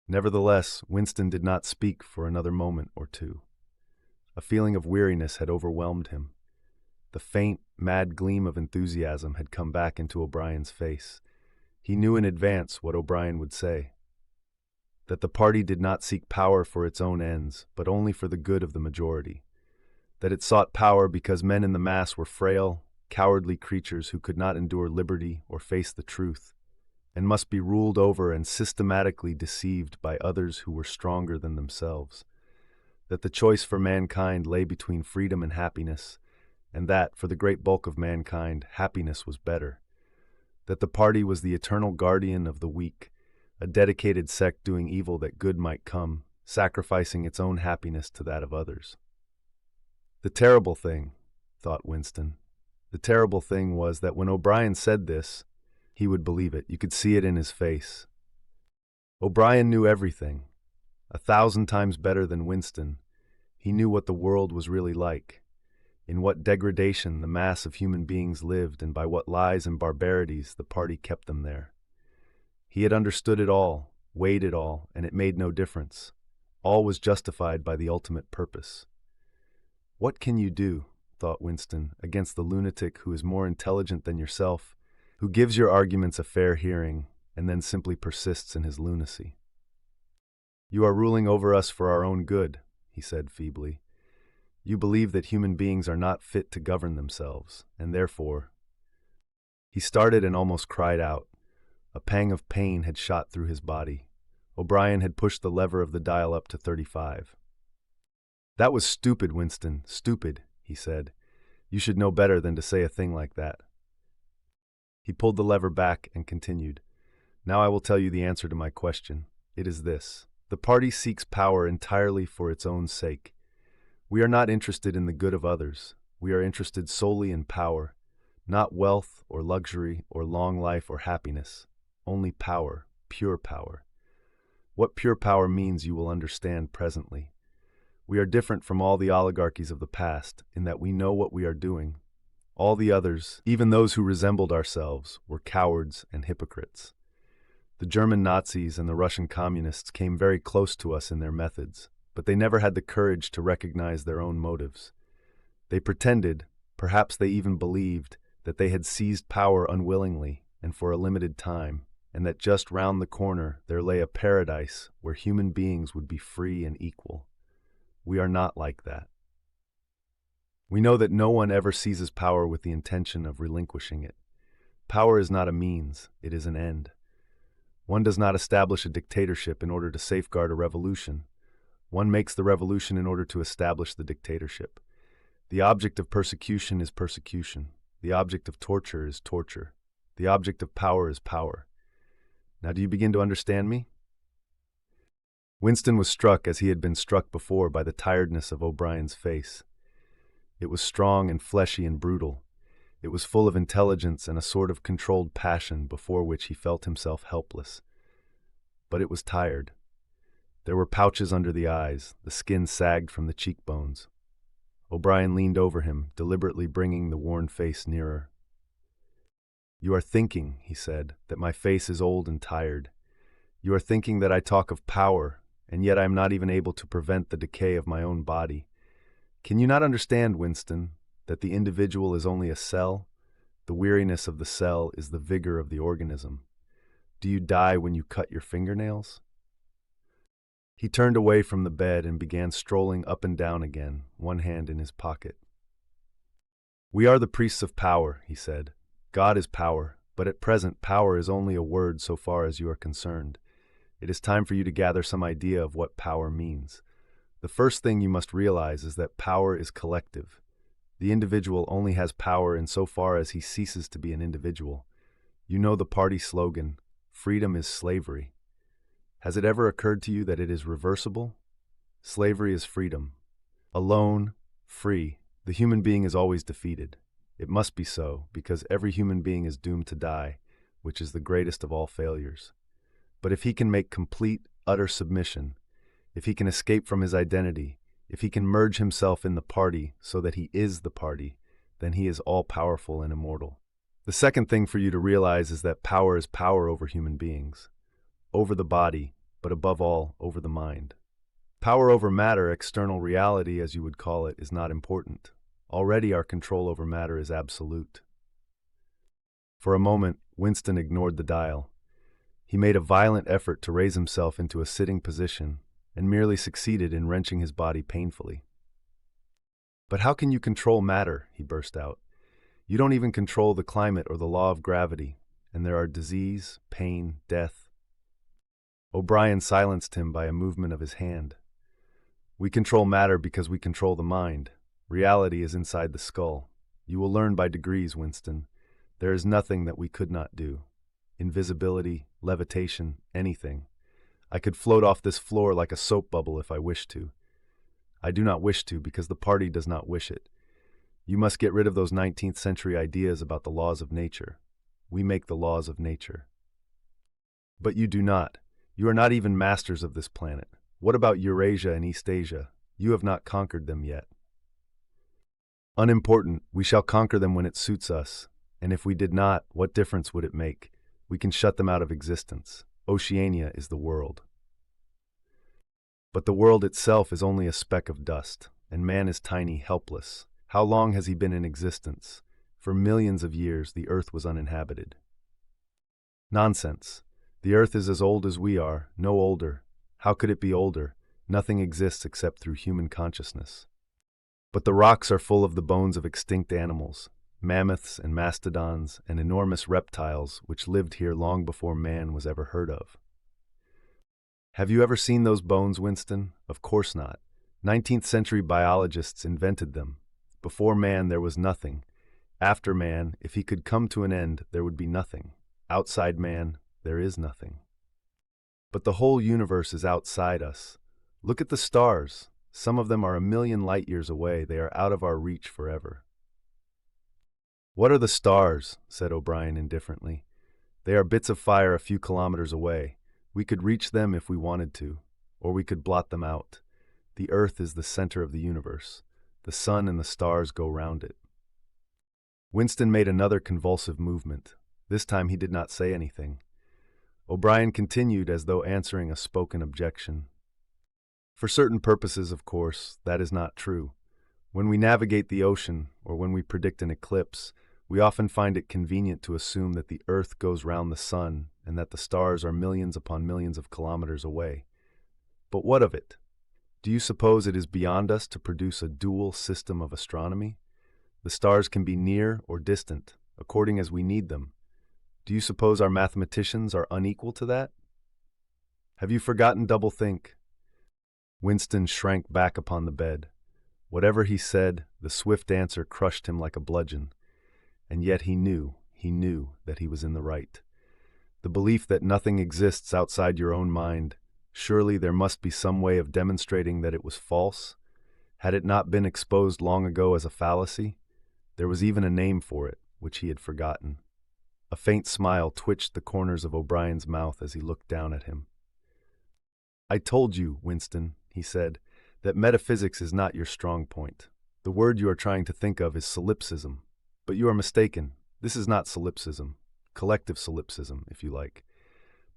Nevertheless, Winston did not speak for another moment or two. A feeling of weariness had overwhelmed him. The faint, mad gleam of enthusiasm had come back into O'Brien's face. He knew in advance what O'Brien would say. That the party did not seek power for its own ends, but only for the good of the majority. That it sought power because men in the mass were frail, cowardly creatures who could not endure liberty or face the truth, and must be ruled over and systematically deceived by others who were stronger than themselves. That the choice for mankind lay between freedom and happiness, and that, for the great bulk of mankind, happiness was better. That the party was the eternal guardian of the weak, a dedicated sect doing evil that good might come, sacrificing its own happiness to that of others. The terrible thing, thought Winston, the terrible thing was that when O'Brien said this, he would believe it. You could see it in his face. O'Brien knew everything, 1,000 times better than Winston. He knew what the world was really like, in what degradation the mass of human beings lived, and by what lies and barbarities the party kept them there. He had understood it all, weighed it all, and it made no difference. All was justified by the ultimate purpose. What can you do, thought Winston, against the lunatic who is more intelligent than yourself, who gives your arguments a fair hearing, and then simply persists in his lunacy? You are ruling over us for our own good, he said feebly. You believe that human beings are not fit to govern themselves, and therefore— He started and almost cried out. A pang of pain had shot through his body. O'Brien had pushed the lever of the dial up to 35. That was stupid, Winston, stupid, he said. You should know better than to say a thing like that. He pulled the lever back and continued. Now I will tell you the answer to my question. It is this. The party seeks power entirely for its own sake. We are not interested in the good of others. We are interested solely in power, not wealth or luxury or long life or happiness. Only power, pure power. What pure power means you will understand presently. We are different from all the oligarchies of the past in that we know what we are doing. All the others, even those who resembled ourselves, were cowards and hypocrites. The German Nazis and the Russian communists came very close to us in their methods, but they never had the courage to recognize their own motives. They pretended, perhaps they even believed, that they had seized power unwillingly and for a limited time, and that just round the corner there lay a paradise where human beings would be free and equal. We are not like that. We know that no one ever seizes power with the intention of relinquishing it. Power is not a means, it is an end. One does not establish a dictatorship in order to safeguard a revolution. One makes the revolution in order to establish the dictatorship. The object of persecution is persecution. The object of torture is torture. The object of power is power. Now do you begin to understand me? Winston was struck as he had been struck before by the tiredness of O'Brien's face. It was strong and fleshy and brutal. It was full of intelligence and a sort of controlled passion before which he felt himself helpless. But it was tired. There were pouches under the eyes, the skin sagged from the cheekbones. O'Brien leaned over him, deliberately bringing the worn face nearer. You are thinking, he said, that my face is old and tired. You are thinking that I talk of power, and yet I am not even able to prevent the decay of my own body. Can you not understand, Winston, that the individual is only a cell? The weariness of the cell is the vigor of the organism. Do you die when you cut your fingernails? He turned away from the bed and began strolling up and down again, one hand in his pocket. We are the priests of power, he said. God is power, but at present power is only a word so far as you are concerned. It is time for you to gather some idea of what power means. The first thing you must realize is that power is collective. The individual only has power insofar as he ceases to be an individual. You know the party slogan, freedom is slavery. Has it ever occurred to you that it is reversible? Slavery is freedom. Alone, free, the human being is always defeated. It must be so, because every human being is doomed to die, which is the greatest of all failures. But if he can make complete, utter submission, if he can escape from his identity, if he can merge himself in the party so that he is the party, then he is all-powerful and immortal. The second thing for you to realize is that power is power over human beings, over the body, but above all, over the mind. Power over matter, external reality as you would call it, is not important. Already our control over matter is absolute. For a moment, Winston ignored the dial. He made a violent effort to raise himself into a sitting position and merely succeeded in wrenching his body painfully. But how can you control matter? He burst out. You don't even control the climate or the law of gravity, and there are disease, pain, death. O'Brien silenced him by a movement of his hand. We control matter because we control the mind. Reality is inside the skull. You will learn by degrees, Winston. There is nothing that we could not do. Invisibility, levitation, anything. I could float off this floor like a soap bubble if I wished to. I do not wish to because the party does not wish it. You must get rid of those 19th century ideas about the laws of nature. We make the laws of nature. But you do not. You are not even masters of this planet. What about Eurasia and Eastasia? You have not conquered them yet. Unimportant, we shall conquer them when it suits us. And if we did not, what difference would it make? We can shut them out of existence. Oceania is the world. But the world itself is only a speck of dust, and man is tiny, helpless. How long has he been in existence? For millions of years, the earth was uninhabited. Nonsense. The earth is as old as we are, no older. How could it be older? Nothing exists except through human consciousness. But the rocks are full of the bones of extinct animals, mammoths and mastodons and enormous reptiles which lived here long before man was ever heard of. Have you ever seen those bones, Winston? Of course not. 19th century biologists invented them. Before man there was nothing. After man, if he could come to an end, there would be nothing. Outside man, there is nothing. But the whole universe is outside us. Look at the stars. Some of them are 1,000,000 light years away. They are out of our reach forever. What are the stars? Said O'Brien indifferently. They are bits of fire a few kilometers away. We could reach them if we wanted to, or we could blot them out. The earth is the center of the universe. The sun and the stars go round it. Winston made another convulsive movement. This time he did not say anything. O'Brien continued as though answering a spoken objection. For certain purposes, of course, that is not true. When we navigate the ocean, or when we predict an eclipse, we often find it convenient to assume that the earth goes round the sun and that the stars are millions upon millions of kilometers away. But what of it? Do you suppose it is beyond us to produce a dual system of astronomy? The stars can be near or distant, according as we need them. Do you suppose our mathematicians are unequal to that? Have you forgotten doublethink? Winston shrank back upon the bed. Whatever he said, the swift answer crushed him like a bludgeon. And yet he knew that he was in the right. The belief that nothing exists outside your own mind, surely there must be some way of demonstrating that it was false? Had it not been exposed long ago as a fallacy? There was even a name for it, which he had forgotten. A faint smile twitched the corners of O'Brien's mouth as he looked down at him. I told you, Winston, he said, that metaphysics is not your strong point. The word you are trying to think of is solipsism. But you are mistaken. This is not solipsism. Collective solipsism, if you like.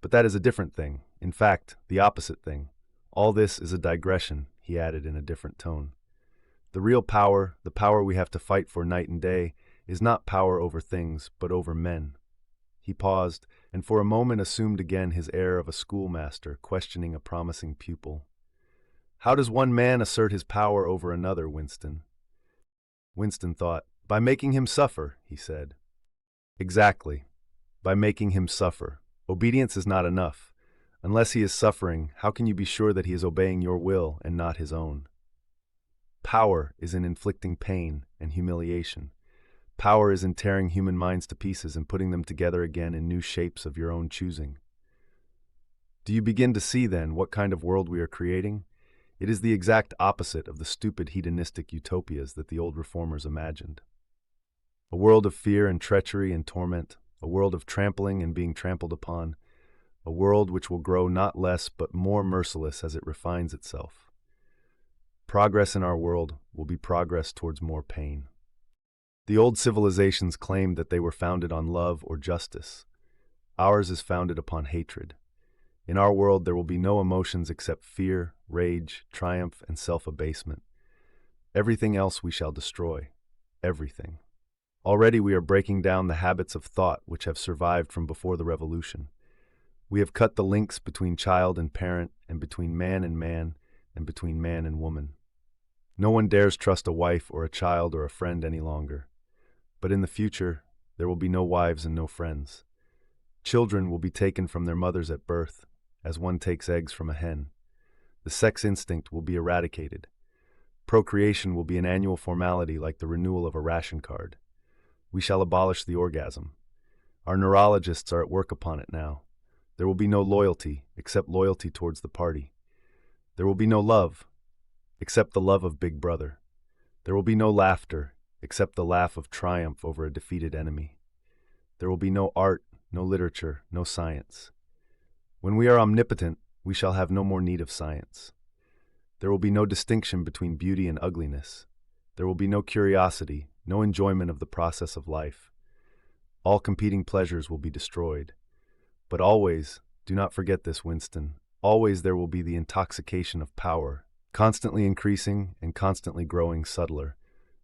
But that is a different thing. In fact, the opposite thing. All this is a digression, he added in a different tone. The real power, the power we have to fight for night and day, is not power over things, but over men. He paused, and for a moment assumed again his air of a schoolmaster questioning a promising pupil. How does one man assert his power over another, Winston? Winston thought. By making him suffer, he said. Exactly. By making him suffer. Obedience is not enough. Unless he is suffering, how can you be sure that he is obeying your will and not his own? Power is in inflicting pain and humiliation. Power is in tearing human minds to pieces and putting them together again in new shapes of your own choosing. Do you begin to see, then, what kind of world we are creating? It is the exact opposite of the stupid hedonistic utopias that the old reformers imagined. A world of fear and treachery and torment, a world of trampling and being trampled upon, a world which will grow not less but more merciless as it refines itself. Progress in our world will be progress towards more pain. The old civilizations claimed that they were founded on love or justice. Ours is founded upon hatred. In our world there will be no emotions except fear, rage, triumph, and self-abasement. Everything else we shall destroy. Everything. Already we are breaking down the habits of thought which have survived from before the revolution. We have cut the links between child and parent, and between man, and between man and woman. No one dares trust a wife or a child or a friend any longer. But in the future, there will be no wives and no friends. Children will be taken from their mothers at birth, as one takes eggs from a hen. The sex instinct will be eradicated. Procreation will be an annual formality like the renewal of a ration card. We shall abolish the orgasm. Our neurologists are at work upon it now. There will be no loyalty, except loyalty towards the party. There will be no love, except the love of Big Brother. There will be no laughter, except the laugh of triumph over a defeated enemy. There will be no art, no literature, no science. When we are omnipotent, we shall have no more need of science. There will be no distinction between beauty and ugliness. There will be no curiosity, no enjoyment of the process of life. All competing pleasures will be destroyed. But always, do not forget this, Winston, always there will be the intoxication of power, constantly increasing and constantly growing subtler.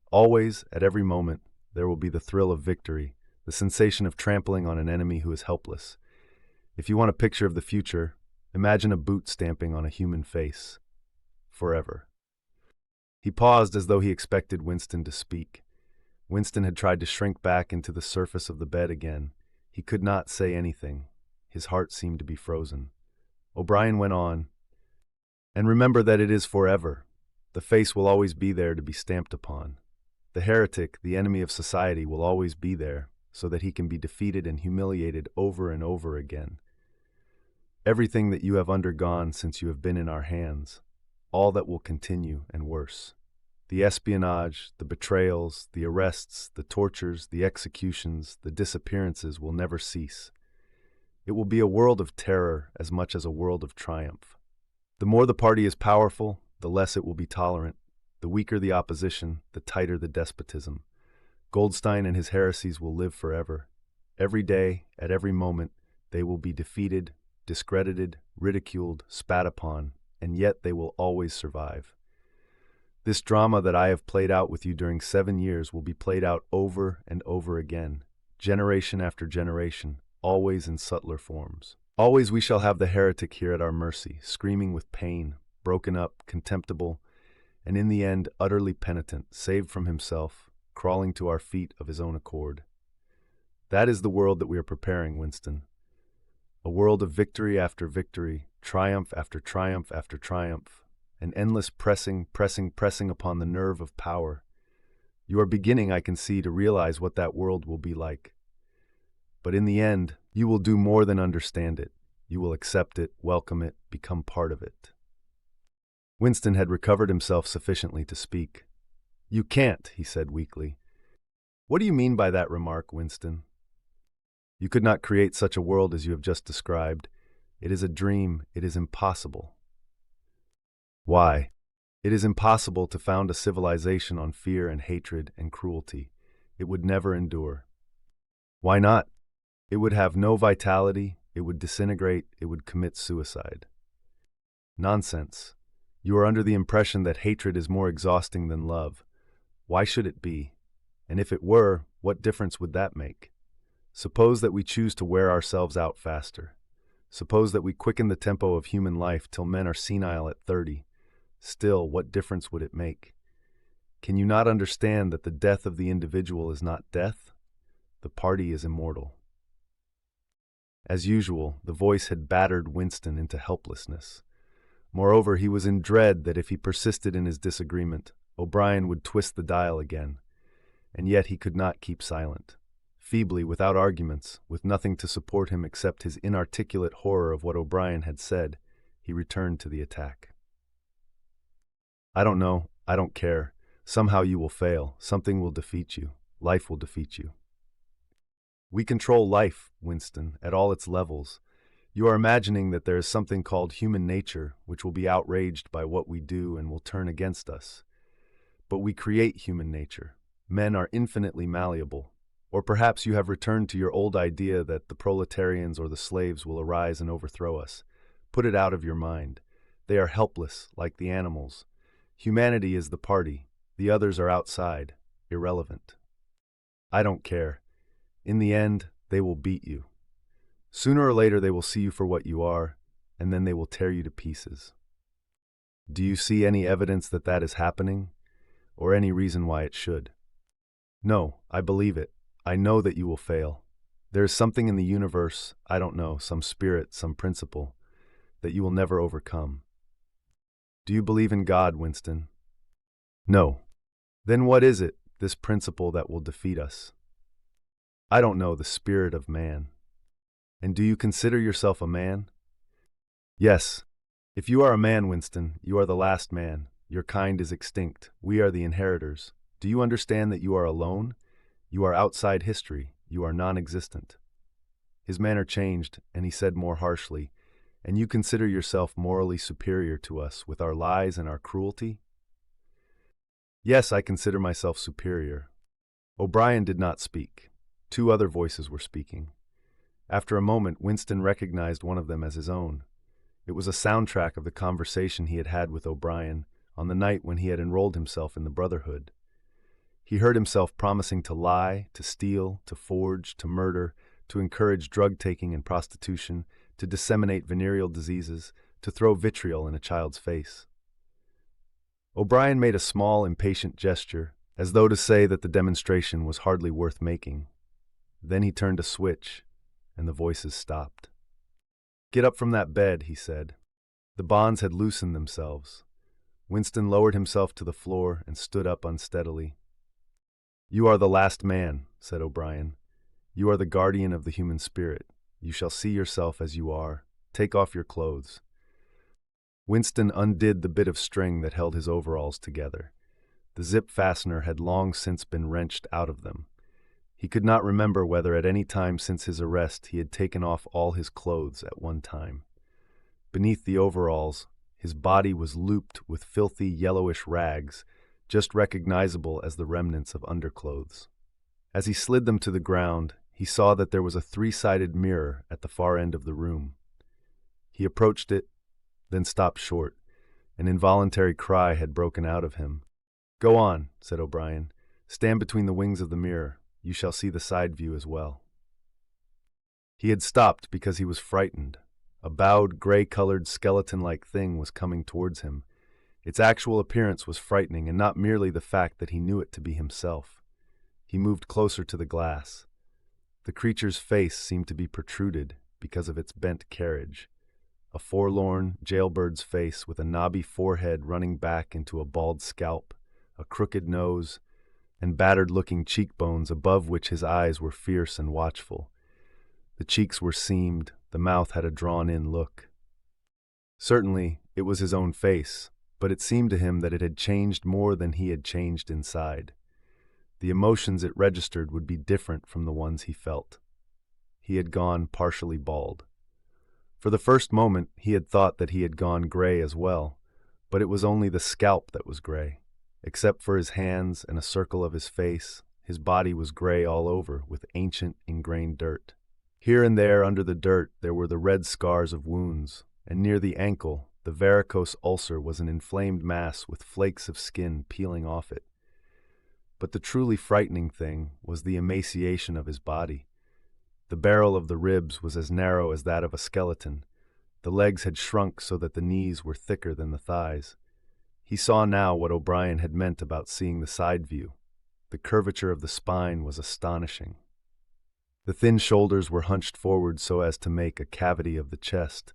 Always, at every moment, there will be the thrill of victory, the sensation of trampling on an enemy who is helpless. If you want a picture of the future, imagine a boot stamping on a human face. Forever. He paused as though he expected Winston to speak. Winston had tried to shrink back into the surface of the bed again. He could not say anything. His heart seemed to be frozen. O'Brien went on, "And remember that it is forever. The face will always be there to be stamped upon. The heretic, the enemy of society, will always be there, so that he can be defeated and humiliated over and over again. Everything that you have undergone since you have been in our hands, all that will continue and worse. The espionage, the betrayals, the arrests, the tortures, the executions, the disappearances will never cease. It will be a world of terror as much as a world of triumph. The more the party is powerful, the less it will be tolerant. The weaker the opposition, the tighter the despotism. Goldstein and his heresies will live forever. Every day, at every moment, they will be defeated, discredited, ridiculed, spat upon, and yet they will always survive. This drama that I have played out with you during 7 years will be played out over and over again, generation after generation, always in subtler forms. Always we shall have the heretic here at our mercy, screaming with pain, broken up, contemptible, and in the end utterly penitent, saved from himself, crawling to our feet of his own accord. That is the world that we are preparing, Winston. A world of victory after victory, triumph after triumph after triumph, an endless pressing upon the nerve of power. You are beginning, I can see, to realize what that world will be like. But in the end, you will do more than understand it. You will accept it, welcome it, become part of it." Winston had recovered himself sufficiently to speak. "You can't," he said weakly. "What do you mean by that remark, Winston?" "You could not create such a world as you have just described. It is a dream. It is impossible." "Why?" "It is impossible to found a civilization on fear and hatred and cruelty. It would never endure." "Why not?" "It would have no vitality, it would disintegrate, it would commit suicide." "Nonsense. You are under the impression that hatred is more exhausting than love. Why should it be? And if it were, what difference would that make? Suppose that we choose to wear ourselves out faster. Suppose that we quicken the tempo of human life till men are senile at 30. Still, what difference would it make? Can you not understand that the death of the individual is not death? The party is immortal. As usual, the voice had battered Winston into helplessness. Moreover, he was in dread that if he persisted in his disagreement, O'Brien would twist the dial again. And yet he could not keep silent. Feebly, without arguments, with nothing to support him except his inarticulate horror of what O'Brien had said, he returned to the attack. I don't know. I don't care. Somehow you will fail. Something will defeat you. Life will defeat you. We control life, Winston, at all its levels. You are imagining that there is something called human nature which will be outraged by what we do and will turn against us. But we create human nature. Men are infinitely malleable. Or perhaps you have returned to your old idea that the proletarians or the slaves will arise and overthrow us. Put it out of your mind. They are helpless, like the animals. Humanity is the party. The others are outside, irrelevant. I don't care. In the end, they will beat you. Sooner or later they will see you for what you are, and then they will tear you to pieces. Do you see any evidence that that is happening, or any reason why it should? No, I believe it. I know that you will fail. There is something in the universe, I don't know, some spirit, some principle, that you will never overcome. Do you believe in God, Winston? No. Then what is it, this principle that will defeat us? I don't know, the spirit of man. And do you consider yourself a man? Yes. If you are a man, Winston, you are the last man. Your kind is extinct. We are the inheritors. Do you understand that you are alone? You are outside history. You are non-existent. His manner changed, and he said more harshly, And you consider yourself morally superior to us with our lies and our cruelty? Yes, I consider myself superior. O'Brien did not speak. Two other voices were speaking. After a moment, Winston recognized one of them as his own. It was a soundtrack of the conversation he had had with O'Brien on the night when he had enrolled himself in the Brotherhood. He heard himself promising to lie, to steal, to forge, to murder, to encourage drug-taking and prostitution, to disseminate venereal diseases, to throw vitriol in a child's face. O'Brien made a small, impatient gesture, as though to say that the demonstration was hardly worth making. Then he turned a switch, and the voices stopped. Get up from that bed, he said. The bonds had loosened themselves. Winston lowered himself to the floor and stood up unsteadily. You are the last man, said O'Brien. You are the guardian of the human spirit. You shall see yourself as you are. Take off your clothes. Winston undid the bit of string that held his overalls together. The zip fastener had long since been wrenched out of them. He could not remember whether at any time since his arrest he had taken off all his clothes at one time. Beneath the overalls, his body was looped with filthy yellowish rags, just recognizable as the remnants of underclothes. As he slid them to the ground, he saw that there was a three-sided mirror at the far end of the room. He approached it, then stopped short. An involuntary cry had broken out of him. Go on, said O'Brien. Stand between the wings of the mirror. You shall see the side view as well. He had stopped because he was frightened. A bowed, gray-colored, skeleton-like thing was coming towards him. Its actual appearance was frightening, and not merely the fact that he knew it to be himself. He moved closer to the glass. The creature's face seemed to be protruded because of its bent carriage. A forlorn, jailbird's face with a knobby forehead running back into a bald scalp, a crooked nose, and battered-looking cheekbones above which his eyes were fierce and watchful. The cheeks were seamed, the mouth had a drawn-in look. Certainly, it was his own face, but it seemed to him that it had changed more than he had changed inside. The emotions it registered would be different from the ones he felt. He had gone partially bald. For the first moment, he had thought that he had gone gray as well, but it was only the scalp that was gray. Except for his hands and a circle of his face, his body was gray all over with ancient, ingrained dirt. Here and there under the dirt there were the red scars of wounds, and near the ankle The varicose ulcer was an inflamed mass with flakes of skin peeling off it. But the truly frightening thing was the emaciation of his body. The barrel of the ribs was as narrow as that of a skeleton. The legs had shrunk so that the knees were thicker than the thighs. He saw now what O'Brien had meant about seeing the side view. The curvature of the spine was astonishing. The thin shoulders were hunched forward so as to make a cavity of the chest.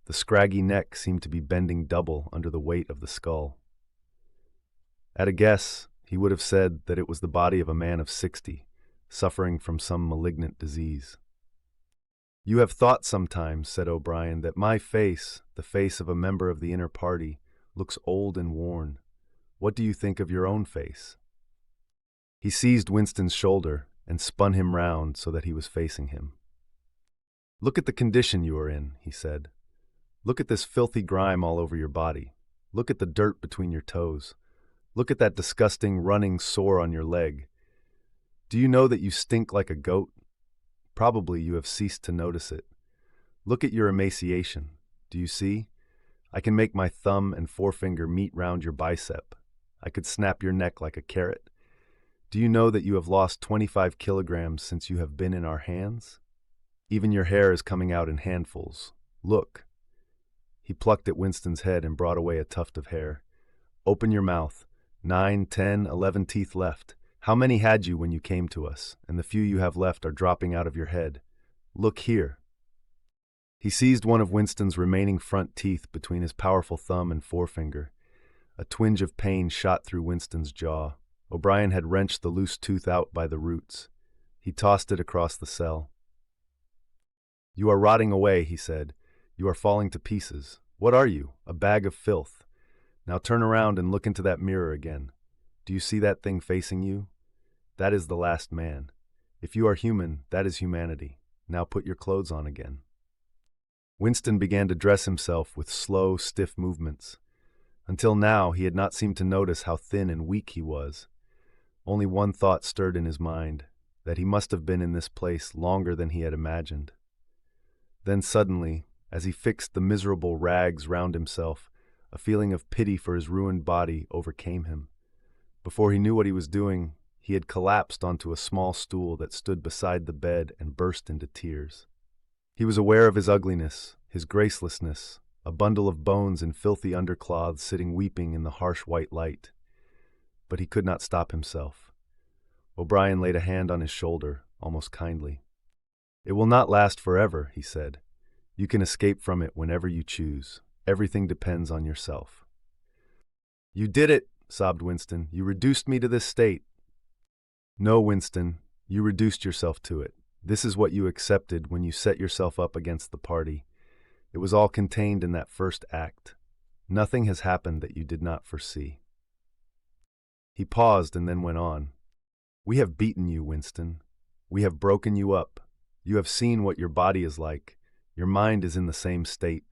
The scraggy neck seemed to be bending double under the weight of the skull. At a guess, he would have said that it was the body of a man of 60, suffering from some malignant disease. "You have thought sometimes," said O'Brien, "that my face, the face of a member of the inner party, looks old and worn. What do you think of your own face?" He seized Winston's shoulder and spun him round so that he was facing him. "Look at the condition you are in," he said. "Look at this filthy grime all over your body. Look at the dirt between your toes. Look at that disgusting running sore on your leg. Do you know that you stink like a goat? Probably you have ceased to notice it. Look at your emaciation. Do you see? I can make my thumb and forefinger meet round your bicep. I could snap your neck like a carrot. Do you know that you have lost 25 kilograms since you have been in our hands? Even your hair is coming out in handfuls. Look." He plucked at Winston's head and brought away a tuft of hair. "Open your mouth. 9, 10, 11 teeth left. How many had you when you came to us? And the few you have left are dropping out of your head. Look here." He seized one of Winston's remaining front teeth between his powerful thumb and forefinger. A twinge of pain shot through Winston's jaw. O'Brien had wrenched the loose tooth out by the roots. He tossed it across the cell. "You are rotting away," he said. "You are falling to pieces. What are you? A bag of filth. Now turn around and look into that mirror again. Do you see that thing facing you? That is the last man. If you are human, that is humanity. Now put your clothes on again." Winston began to dress himself with slow, stiff movements. Until now, he had not seemed to notice how thin and weak he was. Only one thought stirred in his mind, that he must have been in this place longer than he had imagined. Then suddenly, as he fixed the miserable rags round himself, a feeling of pity for his ruined body overcame him. Before he knew what he was doing, he had collapsed onto a small stool that stood beside the bed and burst into tears. He was aware of his ugliness, his gracelessness, a bundle of bones in filthy undercloths sitting weeping in the harsh white light. But he could not stop himself. O'Brien laid a hand on his shoulder, almost kindly. "It will not last forever," he said. "You can escape from it whenever you choose. Everything depends on yourself." "You did it," sobbed Winston. "You reduced me to this state." "No, Winston, you reduced yourself to it. This is what you accepted when you set yourself up against the party. It was all contained in that first act. Nothing has happened that you did not foresee." He paused and then went on. "We have beaten you, Winston. We have broken you up. You have seen what your body is like. Your mind is in the same state.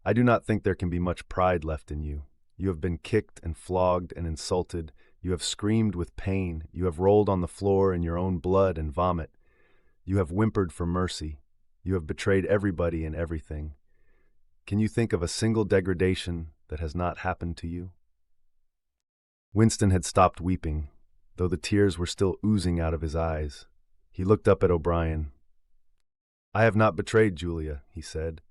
I do not think there can be much pride left in you. You have been kicked and flogged and insulted. You have screamed with pain. You have rolled on the floor in your own blood and vomit. You have whimpered for mercy. You have betrayed everybody and everything. Can you think of a single degradation that has not happened to you?" Winston had stopped weeping, though the tears were still oozing out of his eyes. He looked up at O'Brien. "I have not betrayed Julia," he said.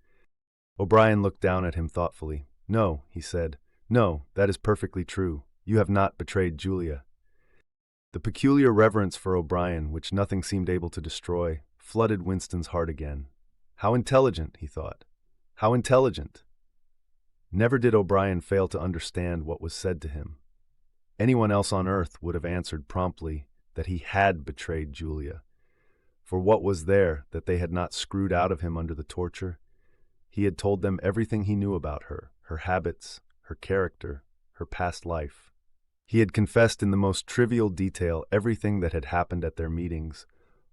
O'Brien looked down at him thoughtfully. "No," he said. "No, that is perfectly true. You have not betrayed Julia." The peculiar reverence for O'Brien, which nothing seemed able to destroy, flooded Winston's heart again. How intelligent, he thought. How intelligent! Never did O'Brien fail to understand what was said to him. Anyone else on earth would have answered promptly that he had betrayed Julia. For what was there that they had not screwed out of him under the torture? He had told them everything he knew about her, her habits, her character, her past life. He had confessed in the most trivial detail everything that had happened at their meetings,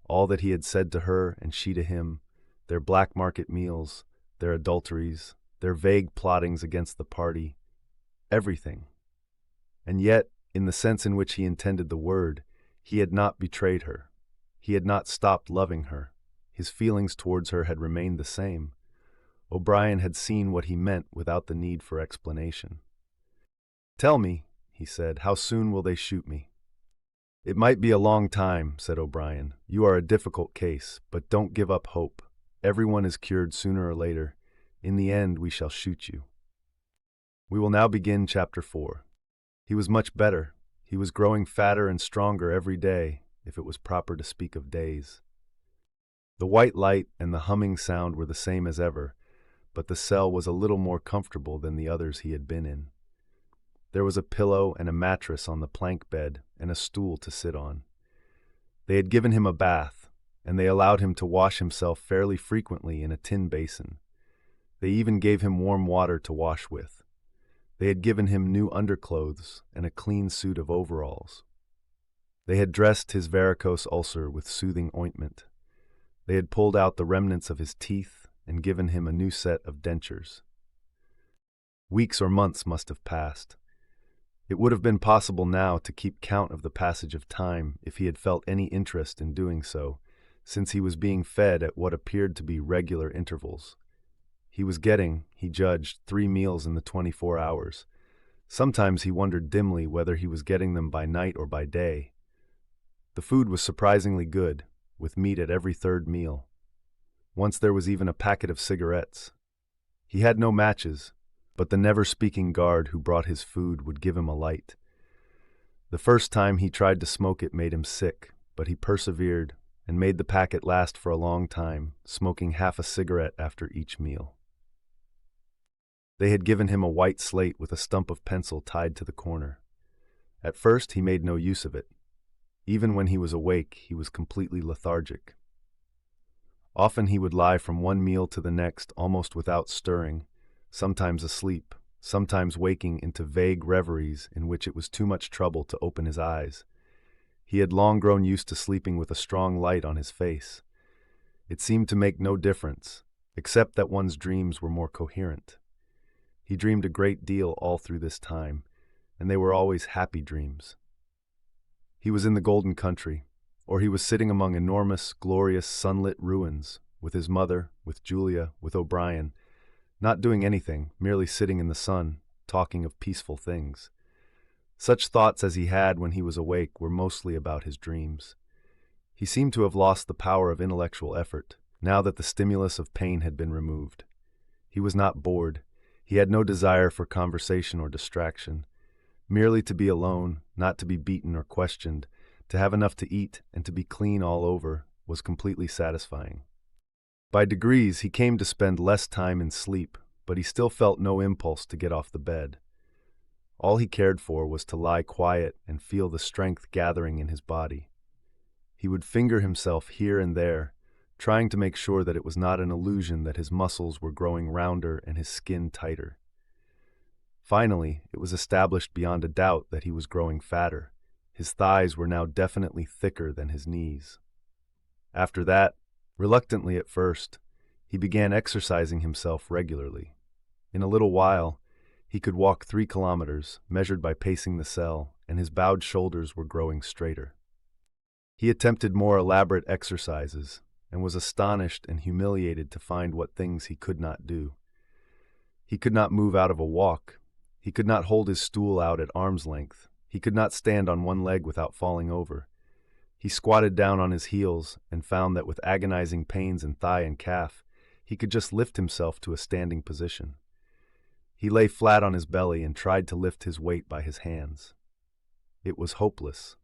all that he had said to her and she to him, their black market meals, their adulteries, their vague plottings against the party, everything. And yet, in the sense in which he intended the word, he had not betrayed her. He had not stopped loving her. His feelings towards her had remained the same. O'Brien had seen what he meant without the need for explanation. "Tell me," he said, "how soon will they shoot me?" "It might be a long time," said O'Brien. "You are a difficult case, but don't give up hope. Everyone is cured sooner or later. In the end, we shall shoot you." We will now begin Chapter 4. He was much better. He was growing fatter and stronger every day, if it was proper to speak of days. The white light and the humming sound were the same as ever, but the cell was a little more comfortable than the others he had been in. There was a pillow and a mattress on the plank bed and a stool to sit on. They had given him a bath, and they allowed him to wash himself fairly frequently in a tin basin. They even gave him warm water to wash with. They had given him new underclothes and a clean suit of overalls. They had dressed his varicose ulcer with soothing ointment. They had pulled out the remnants of his teeth and given him a new set of dentures. Weeks or months must have passed. It would have been possible now to keep count of the passage of time if he had felt any interest in doing so, since he was being fed at what appeared to be regular intervals. He was getting, he judged, 3 meals in the 24 hours. Sometimes he wondered dimly whether he was getting them by night or by day. The food was surprisingly good, with meat at every third meal. Once there was even a packet of cigarettes. He had no matches, but the never-speaking guard who brought his food would give him a light. The first time he tried to smoke it made him sick, but he persevered and made the packet last for a long time, smoking half a cigarette after each meal. They had given him a white slate with a stump of pencil tied to the corner. At first he made no use of it. Even when he was awake, he was completely lethargic. Often he would lie from one meal to the next almost without stirring, sometimes asleep, sometimes waking into vague reveries in which it was too much trouble to open his eyes. He had long grown used to sleeping with a strong light on his face. It seemed to make no difference, except that one's dreams were more coherent. He dreamed a great deal all through this time, and they were always happy dreams. He was in the Golden Country, or he was sitting among enormous, glorious, sunlit ruins, with his mother, with Julia, with O'Brien, not doing anything, merely sitting in the sun, talking of peaceful things. Such thoughts as he had when he was awake were mostly about his dreams. He seemed to have lost the power of intellectual effort, now that the stimulus of pain had been removed. He was not bored. He had no desire for conversation or distraction. Merely to be alone, not to be beaten or questioned, to have enough to eat and to be clean all over, was completely satisfying. By degrees he came to spend less time in sleep, but he still felt no impulse to get off the bed. All he cared for was to lie quiet and feel the strength gathering in his body. He would finger himself here and there, trying to make sure that it was not an illusion that his muscles were growing rounder and his skin tighter. Finally, it was established beyond a doubt that he was growing fatter. His thighs were now definitely thicker than his knees. After that, reluctantly at first, he began exercising himself regularly. In a little while, he could walk 3 kilometers, measured by pacing the cell, and his bowed shoulders were growing straighter. He attempted more elaborate exercises, and was astonished and humiliated to find what things he could not do. He could not move out of a walk. He could not hold his stool out at arm's length. He could not stand on one leg without falling over. He squatted down on his heels and found that with agonizing pains in thigh and calf, he could just lift himself to a standing position. He lay flat on his belly and tried to lift his weight by his hands. It was hopeless.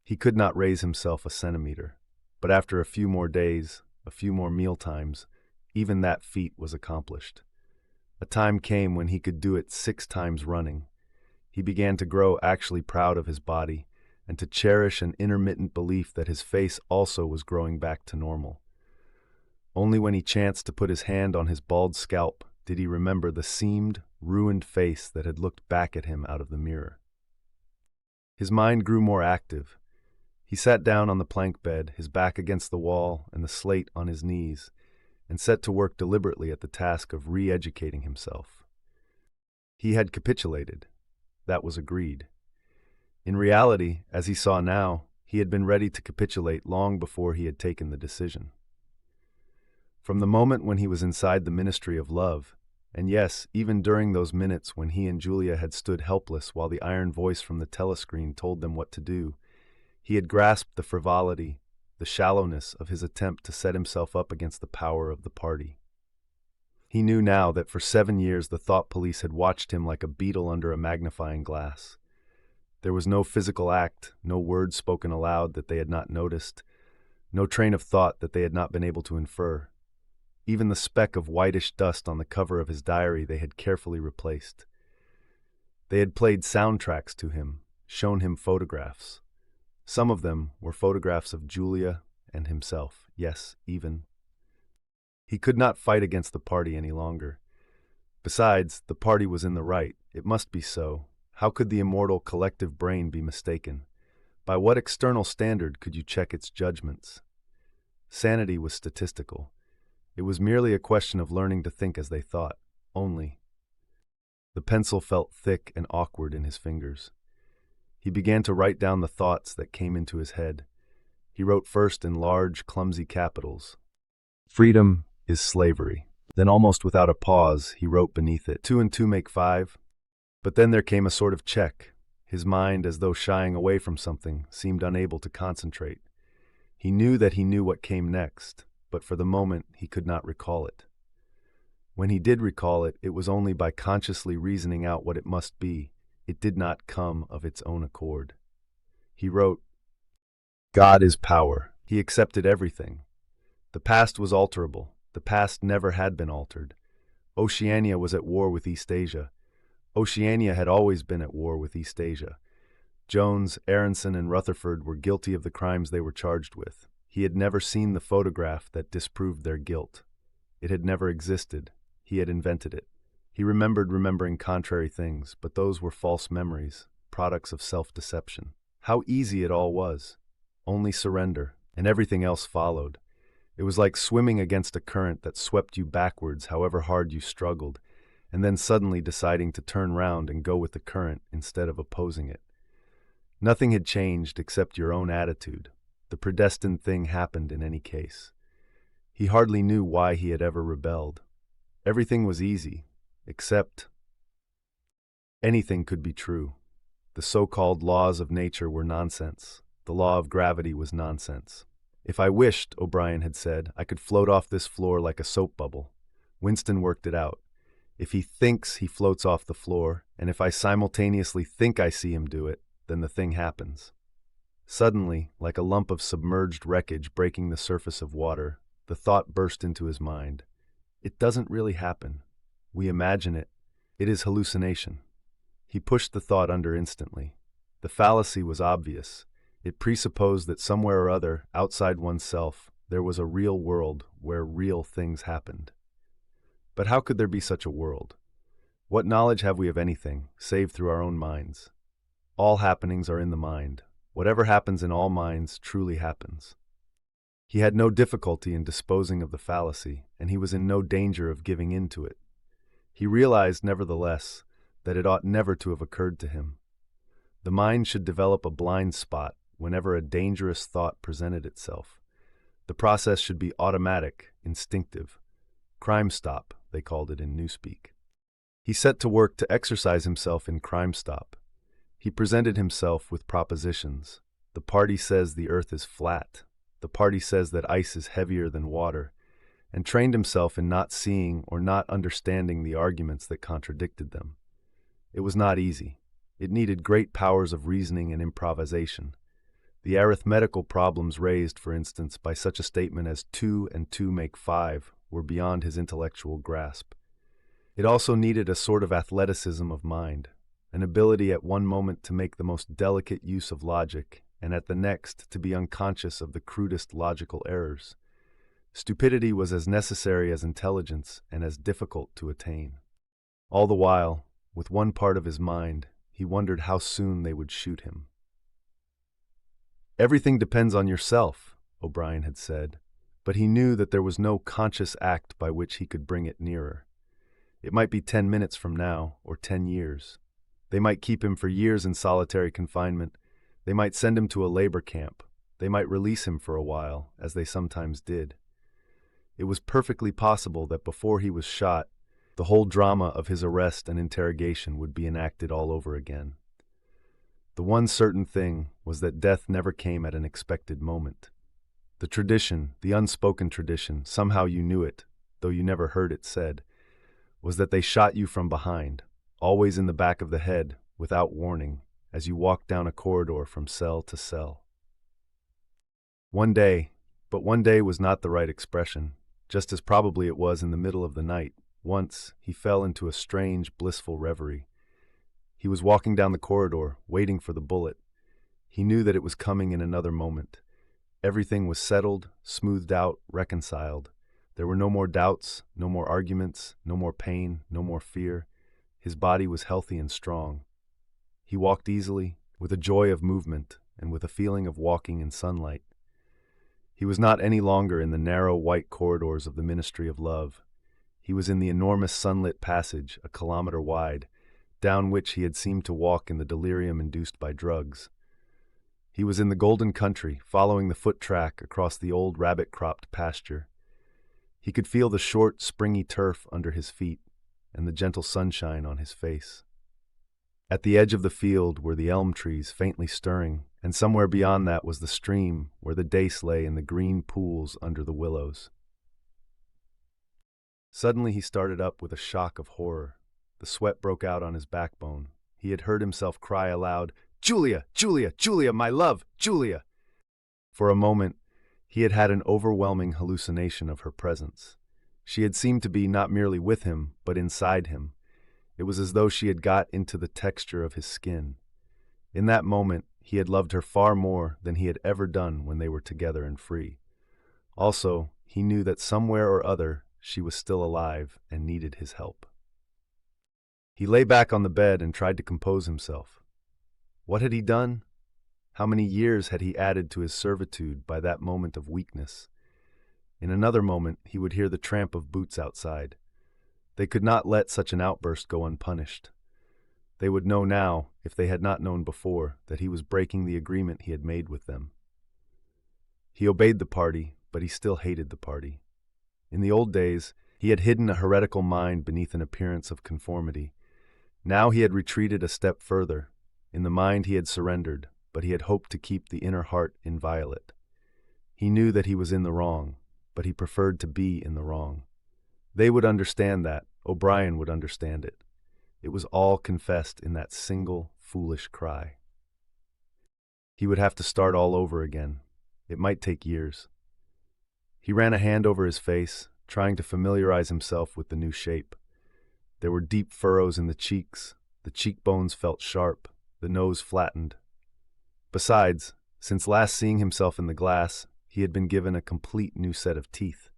He could not raise himself a centimeter. But after a few more days, a few more meal times, even that feat was accomplished. A time came when he could do it 6 times running. He began to grow actually proud of his body and to cherish an intermittent belief that his face also was growing back to normal. Only when he chanced to put his hand on his bald scalp did he remember the seamed, ruined face that had looked back at him out of the mirror. His mind grew more active. He sat down on the plank bed, his back against the wall and the slate on his knees, and set to work deliberately at the task of re-educating himself. He had capitulated. That was agreed. In reality, as he saw now, he had been ready to capitulate long before he had taken the decision. From the moment when he was inside the Ministry of Love, and yes, even during those minutes when he and Julia had stood helpless while the iron voice from the telescreen told them what to do, he had grasped the frivolity, the shallowness of his attempt to set himself up against the power of the party. He knew now that for 7 years the thought police had watched him like a beetle under a magnifying glass. There was no physical act, no word spoken aloud that they had not noticed, no train of thought that they had not been able to infer. Even the speck of whitish dust on the cover of his diary they had carefully replaced. They had played soundtracks to him, shown him photographs. Some of them were photographs of Julia and himself, yes, even. He could not fight against the party any longer. Besides, the party was in the right. It must be so. How could the immortal collective brain be mistaken? By what external standard could you check its judgments? Sanity was statistical. It was merely a question of learning to think as they thought, only. The pencil felt thick and awkward in his fingers. He began to write down the thoughts that came into his head. He wrote first in large, clumsy capitals, "Freedom is slavery." Then almost without a pause, he wrote beneath it, "2 and 2 make 5. But then there came a sort of check. His mind, as though shying away from something, seemed unable to concentrate. He knew that he knew what came next, but for the moment he could not recall it. When he did recall it, it was only by consciously reasoning out what it must be. It did not come of its own accord. He wrote, "God is power." He accepted everything. The past was alterable. The past never had been altered. Oceania was at war with East Asia. Oceania had always been at war with East Asia. Jones, Aronson, and Rutherford were guilty of the crimes they were charged with. He had never seen the photograph that disproved their guilt. It had never existed. He had invented it. He remembered remembering contrary things, but those were false memories, products of self-deception. How easy it all was. Only surrender, and everything else followed. It was like swimming against a current that swept you backwards however hard you struggled, and then suddenly deciding to turn round and go with the current instead of opposing it. Nothing had changed except your own attitude. The predestined thing happened in any case. He hardly knew why he had ever rebelled. Everything was easy, except anything could be true. The so-called laws of nature were nonsense. The law of gravity was nonsense. "If I wished," O'Brien had said, "I could float off this floor like a soap bubble." Winston worked it out. If he thinks he floats off the floor, and if I simultaneously think I see him do it, then the thing happens. Suddenly, like a lump of submerged wreckage breaking the surface of water, the thought burst into his mind. It doesn't really happen. We imagine it. It is hallucination. He pushed the thought under instantly. The fallacy was obvious. It presupposed that somewhere or other, outside oneself, there was a real world where real things happened. But how could there be such a world? What knowledge have we of anything, save through our own minds? All happenings are in the mind. Whatever happens in all minds truly happens. He had no difficulty in disposing of the fallacy, and he was in no danger of giving in to it. He realized, nevertheless, that it ought never to have occurred to him. The mind should develop a blind spot whenever a dangerous thought presented itself. The process should be automatic, instinctive. Crime Stop, they called it in Newspeak. He set to work to exercise himself in Crime Stop. He presented himself with propositions. The party says the earth is flat. The party says that ice is heavier than water, and trained himself in not seeing or not understanding the arguments that contradicted them. It was not easy. It needed great powers of reasoning and improvisation. The arithmetical problems raised, for instance, by such a statement as 2 and 2 make 5 were beyond his intellectual grasp. It also needed a sort of athleticism of mind, an ability at one moment to make the most delicate use of logic, and at the next to be unconscious of the crudest logical errors. Stupidity was as necessary as intelligence and as difficult to attain. All the while, with one part of his mind, he wondered how soon they would shoot him. "Everything depends on yourself," O'Brien had said, but he knew that there was no conscious act by which he could bring it nearer. It might be 10 minutes from now, or 10 years. They might keep him for years in solitary confinement. They might send him to a labor camp. They might release him for a while, as they sometimes did. It was perfectly possible that before he was shot, the whole drama of his arrest and interrogation would be enacted all over again. The one certain thing was that death never came at an expected moment. The tradition, the unspoken tradition, somehow you knew it, though you never heard it said, was that they shot you from behind, always in the back of the head, without warning, as you walked down a corridor from cell to cell. One day, but one day was not the right expression, just as probably it was in the middle of the night. Once, he fell into a strange, blissful reverie. He was walking down the corridor, waiting for the bullet. He knew that it was coming in another moment. Everything was settled, smoothed out, reconciled. There were no more doubts, no more arguments, no more pain, no more fear. His body was healthy and strong. He walked easily, with a joy of movement, and with a feeling of walking in sunlight. He was not any longer in the narrow white corridors of the Ministry of Love. He was in the enormous sunlit passage, a kilometer wide, down which he had seemed to walk in the delirium induced by drugs. He was in the golden country, following the foot track across the old rabbit-cropped pasture. He could feel the short, springy turf under his feet and the gentle sunshine on his face. At the edge of the field were the elm trees faintly stirring, and somewhere beyond that was the stream where the dace lay in the green pools under the willows. Suddenly he started up with a shock of horror. The sweat broke out on his backbone. He had heard himself cry aloud, "Julia! Julia! Julia, my love! Julia!" For a moment, he had had an overwhelming hallucination of her presence. She had seemed to be not merely with him, but inside him. It was as though she had got into the texture of his skin. In that moment, he had loved her far more than he had ever done when they were together and free. Also, he knew that somewhere or other she was still alive and needed his help. He lay back on the bed and tried to compose himself. What had he done? How many years had he added to his servitude by that moment of weakness? In another moment, he would hear the tramp of boots outside. They could not let such an outburst go unpunished. They would know now, if they had not known before, that he was breaking the agreement he had made with them. He obeyed the party, but he still hated the party. In the old days, he had hidden a heretical mind beneath an appearance of conformity. Now he had retreated a step further. In the mind he had surrendered, but he had hoped to keep the inner heart inviolate. He knew that he was in the wrong, but he preferred to be in the wrong. They would understand that. O'Brien would understand it. It was all confessed in that single, foolish cry. He would have to start all over again. It might take years. He ran a hand over his face, trying to familiarize himself with the new shape. There were deep furrows in the cheeks, the cheekbones felt sharp, the nose flattened. Besides, since last seeing himself in the glass, he had been given a complete new set of teeth.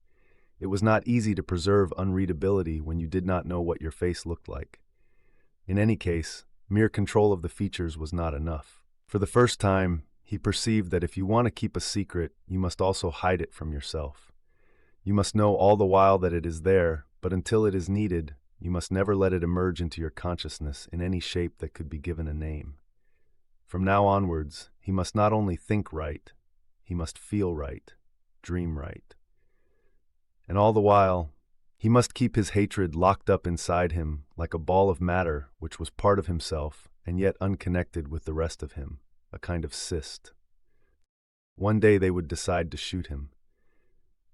It was not easy to preserve unreadability when you did not know what your face looked like. In any case, mere control of the features was not enough. For the first time, he perceived that if you want to keep a secret, you must also hide it from yourself. You must know all the while that it is there, but until it is needed, you must never let it emerge into your consciousness in any shape that could be given a name. From now onwards, he must not only think right, he must feel right, dream right. And all the while, he must keep his hatred locked up inside him like a ball of matter which was part of himself and yet unconnected with the rest of him, a kind of cyst. One day they would decide to shoot him.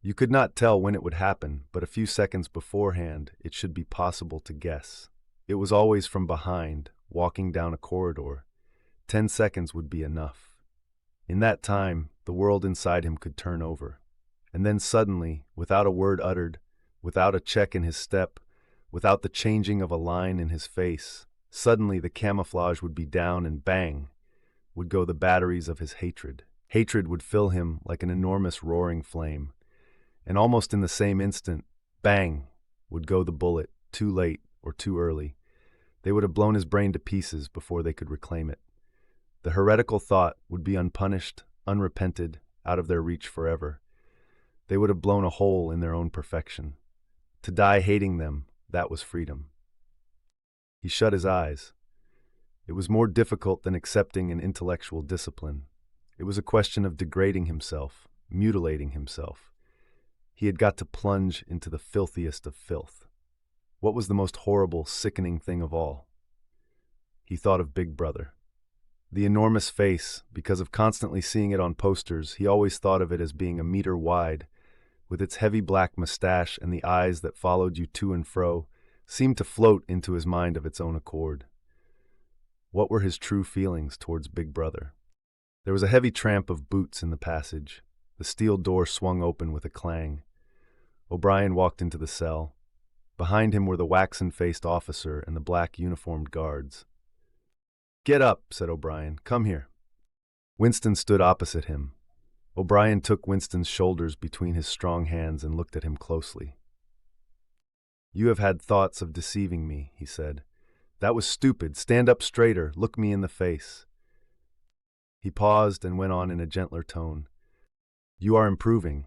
You could not tell when it would happen, but a few seconds beforehand it should be possible to guess. It was always from behind, walking down a corridor. 10 seconds would be enough. In that time, the world inside him could turn over. And then suddenly, without a word uttered, without a check in his step, without the changing of a line in his face, suddenly the camouflage would be down and bang, would go the batteries of his hatred. Hatred would fill him like an enormous roaring flame. And almost in the same instant, bang, would go the bullet, too late or too early. They would have blown his brain to pieces before they could reclaim it. The heretical thought would be unpunished, unrepented, out of their reach forever. They would have blown a hole in their own perfection. To die hating them, that was freedom. He shut his eyes. It was more difficult than accepting an intellectual discipline. It was a question of degrading himself, mutilating himself. He had got to plunge into the filthiest of filth. What was the most horrible, sickening thing of all? He thought of Big Brother. The enormous face, because of constantly seeing it on posters, he always thought of it as being a meter wide, with its heavy black mustache and the eyes that followed you to and fro, seemed to float into his mind of its own accord. What were his true feelings towards Big Brother? There was a heavy tramp of boots in the passage. The steel door swung open with a clang. O'Brien walked into the cell. Behind him were the waxen-faced officer and the black uniformed guards. "Get up," said O'Brien. "Come here." Winston stood opposite him. O'Brien took Winston's shoulders between his strong hands and looked at him closely. "You have had thoughts of deceiving me," he said. "That was stupid. Stand up straighter. Look me in the face." He paused and went on in a gentler tone. "You are improving.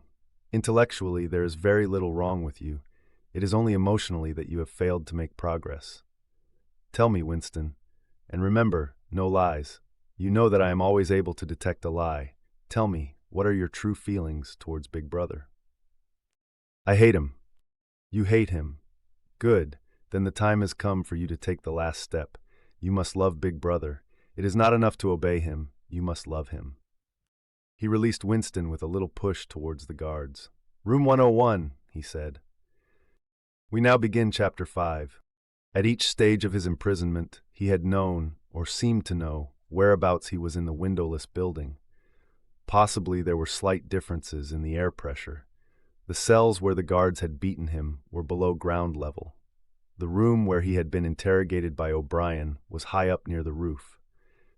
Intellectually, there is very little wrong with you. It is only emotionally that you have failed to make progress. Tell me, Winston, and remember, no lies. You know that I am always able to detect a lie. Tell me, what are your true feelings towards Big Brother?" "I hate him." "You hate him. Good. Then the time has come for you to take the last step. You must love Big Brother. It is not enough to obey him. You must love him." He released Winston with a little push towards the guards. "Room 101, he said. We now begin Chapter 5. At each stage of his imprisonment, he had known, or seemed to know, whereabouts he was in the windowless building. Possibly there were slight differences in the air pressure. The cells where the guards had beaten him were below ground level. The room where he had been interrogated by O'Brien was high up near the roof.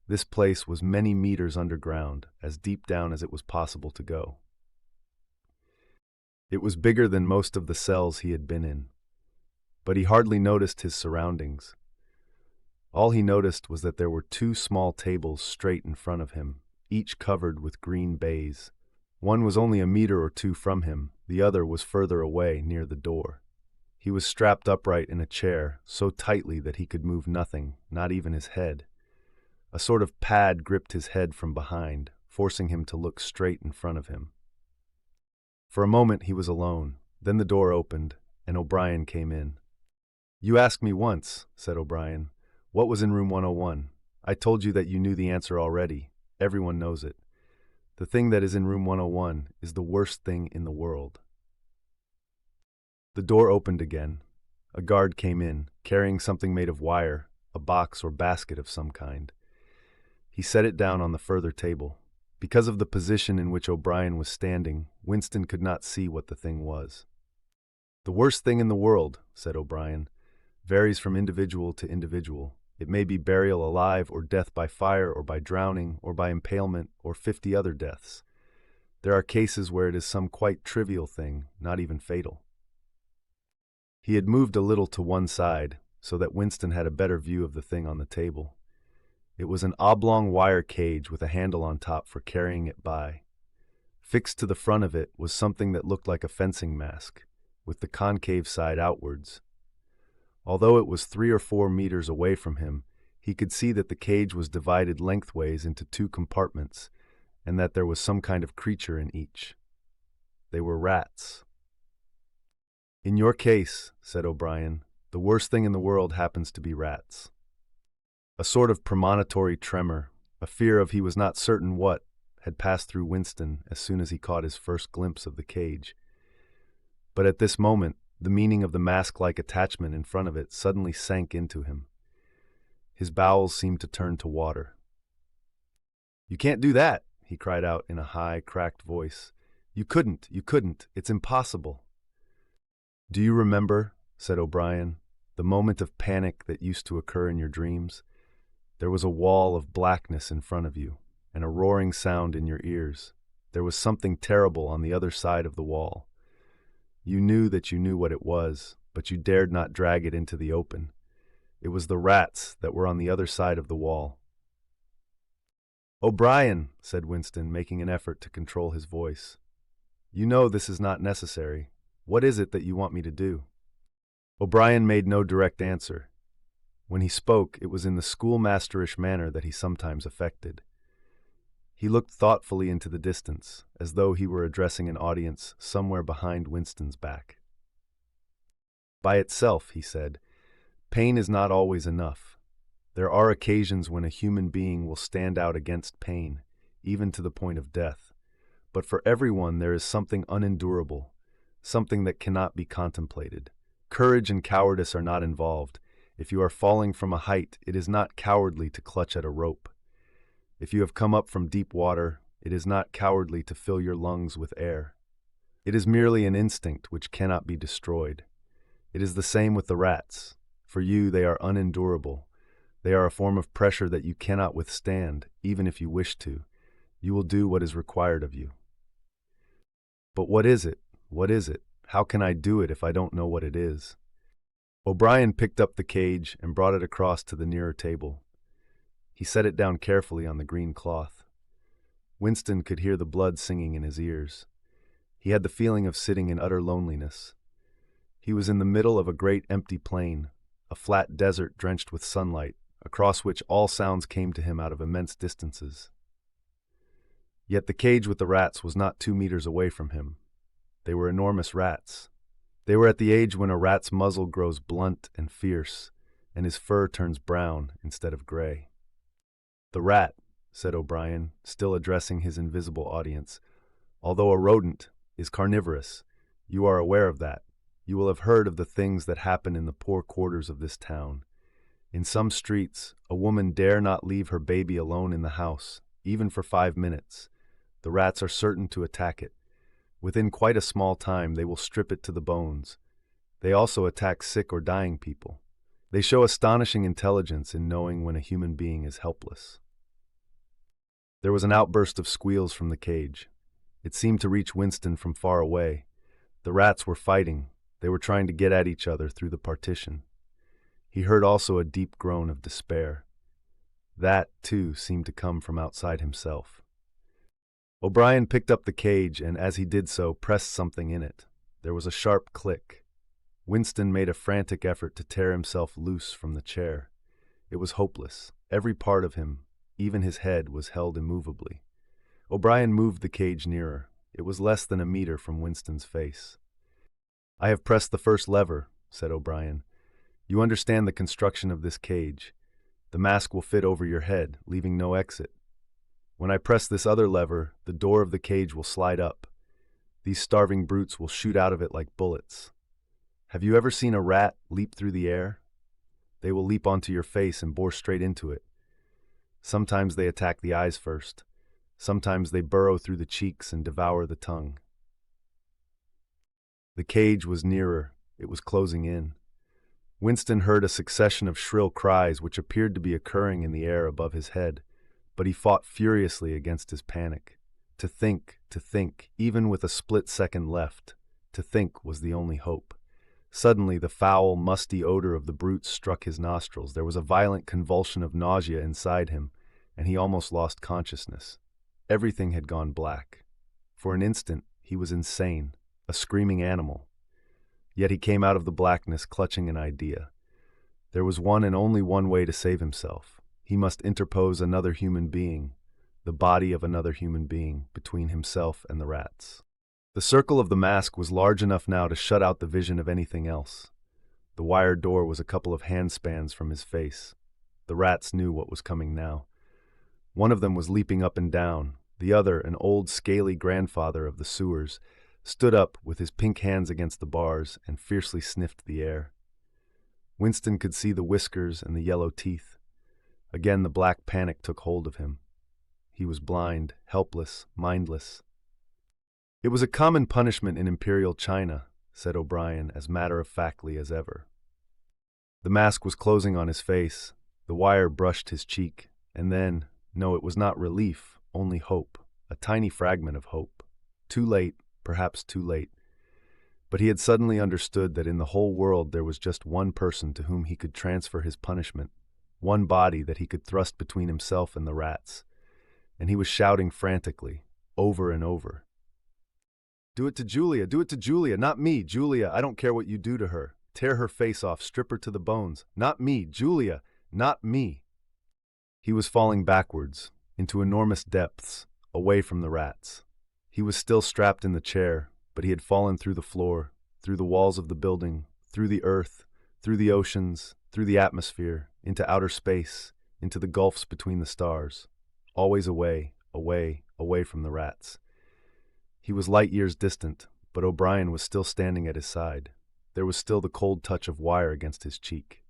This place was many meters underground, as deep down as it was possible to go. It was bigger than most of the cells he had been in, but he hardly noticed his surroundings. All he noticed was that there were two small tables straight in front of him, each covered with green baize. One was only a meter or two from him, the other was further away, near the door. He was strapped upright in a chair, so tightly that he could move nothing, not even his head. A sort of pad gripped his head from behind, forcing him to look straight in front of him. For a moment he was alone. Then the door opened, and O'Brien came in. "You asked me once," said O'Brien, "what was in room 101. I told you that you knew the answer already. Everyone knows it. The thing that is in room 101 is the worst thing in the world." The door opened again. A guard came in, carrying something made of wire, a box or basket of some kind. He set it down on the further table. Because of the position in which O'Brien was standing, Winston could not see what the thing was. "The worst thing in the world," said O'Brien, "varies from individual to individual. It may be burial alive, or death by fire, or by drowning, or by impalement, or 50 other deaths. There are cases where it is some quite trivial thing, not even fatal." He had moved a little to one side, so that Winston had a better view of the thing on the table. It was an oblong wire cage with a handle on top for carrying it by. Fixed to the front of it was something that looked like a fencing mask, with the concave side outwards. Although it was 3 or 4 meters away from him, he could see that the cage was divided lengthways into 2 compartments, and that there was some kind of creature in each. They were rats. "In your case," said O'Brien, "the worst thing in the world happens to be rats." A sort of premonitory tremor, a fear of he was not certain what, had passed through Winston as soon as he caught his first glimpse of the cage. But at this moment, the meaning of the mask-like attachment in front of it suddenly sank into him. His bowels seemed to turn to water. "You can't do that," he cried out in a high, cracked voice. You couldn't. It's impossible." "Do you remember," said O'Brien, "the moment of panic that used to occur in your dreams? There was a wall of blackness in front of you, and a roaring sound in your ears. There was something terrible on the other side of the wall. You knew that you knew what it was, but you dared not drag it into the open. It was the rats that were on the other side of the wall." "O'Brien," said Winston, making an effort to control his voice, "you know this is not necessary. What is it that you want me to do?" O'Brien made no direct answer. When he spoke, it was in the schoolmasterish manner that he sometimes affected. He looked thoughtfully into the distance, as though he were addressing an audience somewhere behind Winston's back. By itself, he said, pain is not always enough. There are occasions when a human being will stand out against pain, even to the point of death. But for everyone there is something unendurable, something that cannot be contemplated. Courage and cowardice are not involved. If you are falling from a height, it is not cowardly to clutch at a rope. If you have come up from deep water, it is not cowardly to fill your lungs with air. It is merely an instinct which cannot be destroyed. It is the same with the rats. For you, they are unendurable. They are a form of pressure that you cannot withstand, even if you wish to. You will do what is required of you. But what is it? What is it? How can I do it if I don't know what it is? O'Brien picked up the cage and brought it across to the nearer table. He set it down carefully on the green cloth. Winston could hear the blood singing in his ears. He had the feeling of sitting in utter loneliness. He was in the middle of a great empty plain, a flat desert drenched with sunlight, across which all sounds came to him out of immense distances. Yet the cage with the rats was not 2 meters away from him. They were enormous rats. They were at the age when a rat's muzzle grows blunt and fierce, and his fur turns brown instead of gray. "The rat," said O'Brien, still addressing his invisible audience, "although a rodent, is carnivorous. You are aware of that. You will have heard of the things that happen in the poor quarters of this town. In some streets, a woman dare not leave her baby alone in the house, even for 5 minutes. The rats are certain to attack it. Within quite a small time, they will strip it to the bones. They also attack sick or dying people. They show astonishing intelligence in knowing when a human being is helpless." There was an outburst of squeals from the cage. It seemed to reach Winston from far away. The rats were fighting. They were trying to get at each other through the partition. He heard also a deep groan of despair. That, too, seemed to come from outside himself. O'Brien picked up the cage and, as he did so, pressed something in it. There was a sharp click. Winston made a frantic effort to tear himself loose from the chair. It was hopeless. Every part of him, even his head, was held immovably. O'Brien moved the cage nearer. It was less than a meter from Winston's face. "I have pressed the first lever," said O'Brien. "You understand the construction of this cage. The mask will fit over your head, leaving no exit. When I press this other lever, the door of the cage will slide up. These starving brutes will shoot out of it like bullets. Have you ever seen a rat leap through the air? They will leap onto your face and bore straight into it. Sometimes they attack the eyes first. Sometimes they burrow through the cheeks and devour the tongue." The cage was nearer. It was closing in. Winston heard a succession of shrill cries which appeared to be occurring in the air above his head, but he fought furiously against his panic. To think, even with a split second left, to think was the only hope. Suddenly, the foul, musty odor of the brutes struck his nostrils. There was a violent convulsion of nausea inside him, and he almost lost consciousness. Everything had gone black. For an instant, he was insane, a screaming animal. Yet he came out of the blackness clutching an idea. There was one and only one way to save himself. He must interpose another human being, the body of another human being, between himself and the rats. The circle of the mask was large enough now to shut out the vision of anything else. The wire door was a couple of handspans from his face. The rats knew what was coming now. One of them was leaping up and down. The other, an old scaly grandfather of the sewers, stood up with his pink hands against the bars and fiercely sniffed the air. Winston could see the whiskers and the yellow teeth. Again the black panic took hold of him. He was blind, helpless, mindless. "It was a common punishment in Imperial China," said O'Brien as matter-of-factly as ever. The mask was closing on his face. The wire brushed his cheek, and then, no, it was not relief, only hope, a tiny fragment of hope. Too late, perhaps too late. But he had suddenly understood that in the whole world there was just one person to whom he could transfer his punishment, one body that he could thrust between himself and the rats. And he was shouting frantically, over and over. "Do it to Julia! Do it to Julia! Not me, Julia! I don't care what you do to her. Tear her face off, strip her to the bones. Not me, Julia! Not me!" He was falling backwards. into enormous depths, away from the rats. He was still strapped in the chair, but he had fallen through the floor, through the walls of the building, through the earth, through the oceans, through the atmosphere, into outer space, into the gulfs between the stars, always away, away, away from the rats. He was light years distant, but O'Brien was still standing at his side. There was still the cold touch of wire against his cheek.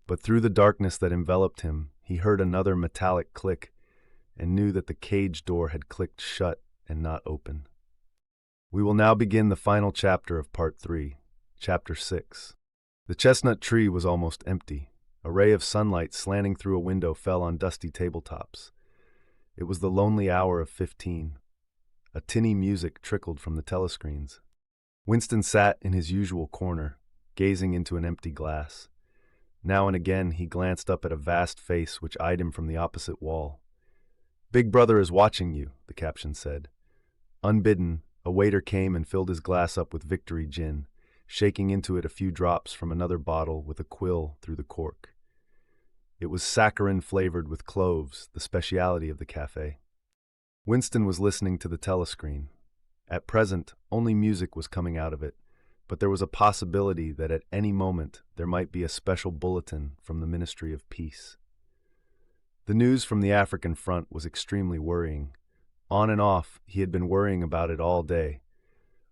But through the darkness that enveloped him, he heard another metallic click and knew that the cage door had clicked shut and not open. We will now begin the final chapter of Part 3, Chapter 6. The chestnut tree was almost empty. A ray of sunlight slanting through a window fell on dusty tabletops. It was the lonely hour of 15. A tinny music trickled from the telescreens. Winston sat in his usual corner, gazing into an empty glass. Now and again he glanced up at a vast face which eyed him from the opposite wall. "Big Brother is watching you," the caption said. Unbidden, a waiter came and filled his glass up with Victory gin, shaking into it a few drops from another bottle with a quill through the cork. It was saccharin flavored with cloves, the speciality of the cafe. Winston was listening to the telescreen. At present, only music was coming out of it, but there was a possibility that at any moment there might be a special bulletin from the Ministry of Peace. The news from the African front was extremely worrying. On and off, he had been worrying about it all day.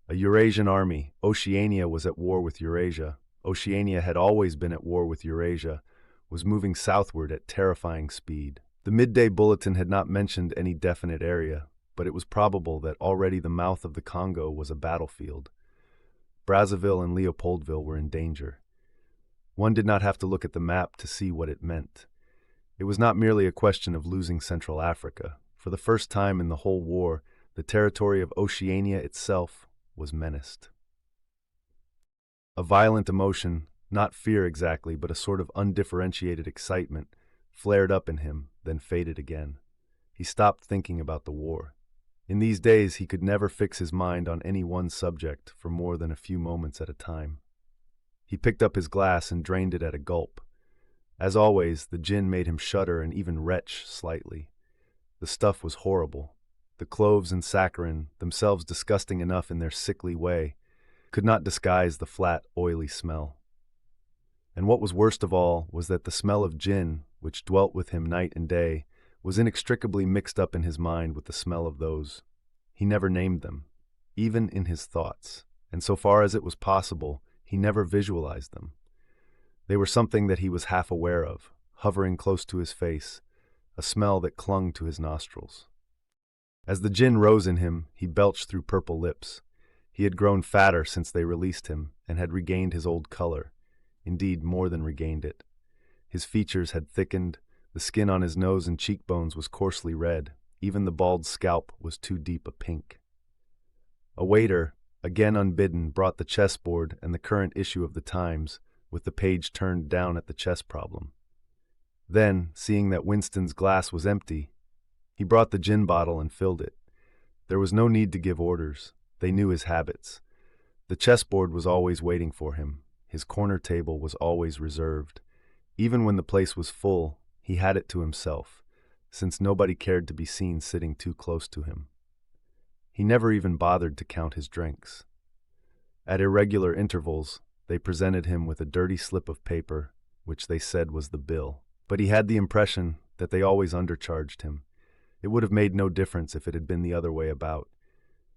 A Eurasian army, Oceania was at war with Eurasia. Oceania had always been at war with Eurasia, was moving southward at terrifying speed. The midday bulletin had not mentioned any definite area, but it was probable that already the mouth of the Congo was a battlefield. Brazzaville and Leopoldville were in danger. One did not have to look at the map to see what it meant. It was not merely a question of losing Central Africa. For the first time in the whole war, the territory of Oceania itself was menaced. A violent emotion, not fear exactly, but a sort of undifferentiated excitement, flared up in him, then faded again. He stopped thinking about the war. In these days, he could never fix his mind on any one subject for more than a few moments at a time. He picked up his glass and drained it at a gulp. As always, the gin made him shudder and even retch slightly. The stuff was horrible. The cloves and saccharin, themselves disgusting enough in their sickly way, could not disguise the flat, oily smell. And what was worst of all was that the smell of gin, which dwelt with him night and day, was inextricably mixed up in his mind with the smell of those. He never named them, even in his thoughts, and so far as it was possible, he never visualized them. They were something that he was half aware of, hovering close to his face, a smell that clung to his nostrils. As the gin rose in him, he belched through purple lips. He had grown fatter since they released him, and had regained his old color, indeed more than regained it. His features had thickened, the skin on his nose and cheekbones was coarsely red, even the bald scalp was too deep a pink. A waiter, again unbidden, brought the chessboard and the current issue of the Times, with the page turned down at the chess problem. Then, seeing that Winston's glass was empty, he brought the gin bottle and filled it. There was no need to give orders. They knew his habits. The chessboard was always waiting for him. His corner table was always reserved. Even when the place was full, he had it to himself, since nobody cared to be seen sitting too close to him. He never even bothered to count his drinks. At irregular intervals, they presented him with a dirty slip of paper, which they said was the bill. But he had the impression that they always undercharged him. It would have made no difference if it had been the other way about.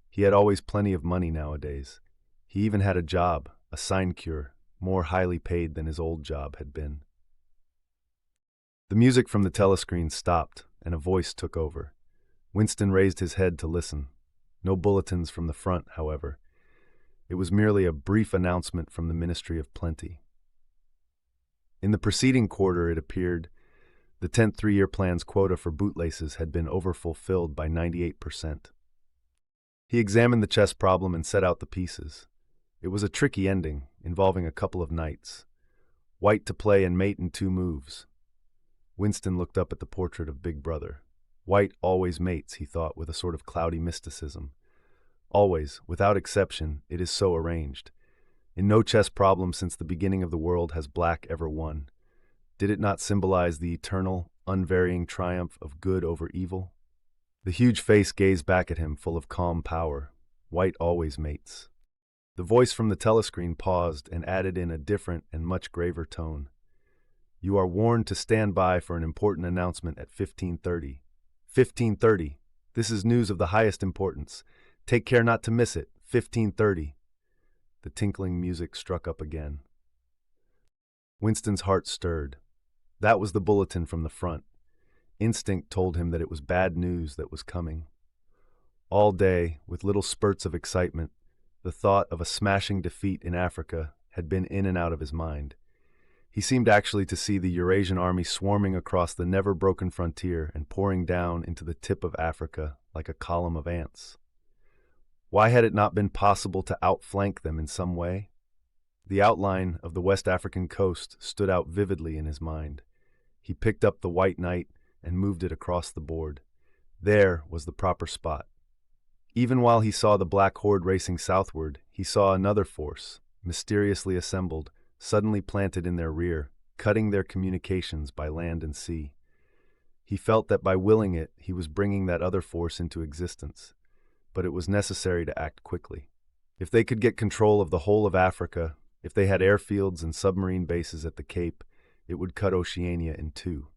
He had always plenty of money nowadays. He even had a job, a sinecure, more highly paid than his old job had been. The music from the telescreen stopped, and a voice took over. Winston raised his head to listen. No bulletins from the front, however. It was merely a brief announcement from the Ministry of Plenty. In the preceding quarter, it appeared, the 10th three-year plan's quota for bootlaces had been overfulfilled by 98%. He examined the chess problem and set out the pieces. It was a tricky ending, involving a couple of knights. White to play and mate in 2 moves. Winston looked up at the portrait of Big Brother. White always mates, he thought, with a sort of cloudy mysticism. Always, without exception, it is so arranged. In no chess problem since the beginning of the world has black ever won. Did it not symbolize the eternal, unvarying triumph of good over evil? The huge face gazed back at him, full of calm power. White always mates. The voice from the telescreen paused and added in a different and much graver tone. You are warned to stand by for an important announcement at 15:30. 15:30. This is news of the highest importance. Take care not to miss it. 15:30. The tinkling music struck up again. Winston's heart stirred. That was the bulletin from the front. Instinct told him that it was bad news that was coming. All day, with little spurts of excitement, the thought of a smashing defeat in Africa had been in and out of his mind. He seemed actually to see the Eurasian army swarming across the never-broken frontier and pouring down into the tip of Africa like a column of ants. Why had it not been possible to outflank them in some way? The outline of the West African coast stood out vividly in his mind. He picked up the white knight and moved it across the board. There was the proper spot. Even while he saw the black horde racing southward, he saw another force, mysteriously assembled, suddenly planted in their rear, cutting their communications by land and sea. He felt that by willing it, he was bringing that other force into existence. But it was necessary to act quickly. If they could get control of the whole of Africa, if they had airfields and submarine bases at the Cape, it would cut Oceania in two.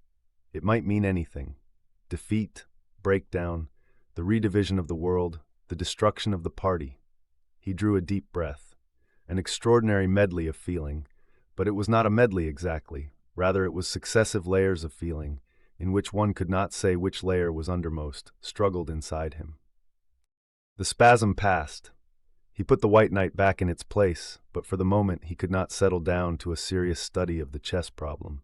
It might mean anything. Defeat, breakdown, the redivision of the world, the destruction of the party. He drew a deep breath. An extraordinary medley of feeling, but it was not a medley exactly. Rather, it was successive layers of feeling, in which one could not say which layer was undermost, struggled inside him. The spasm passed. He put the white knight back in its place, but for the moment he could not settle down to a serious study of the chess problem.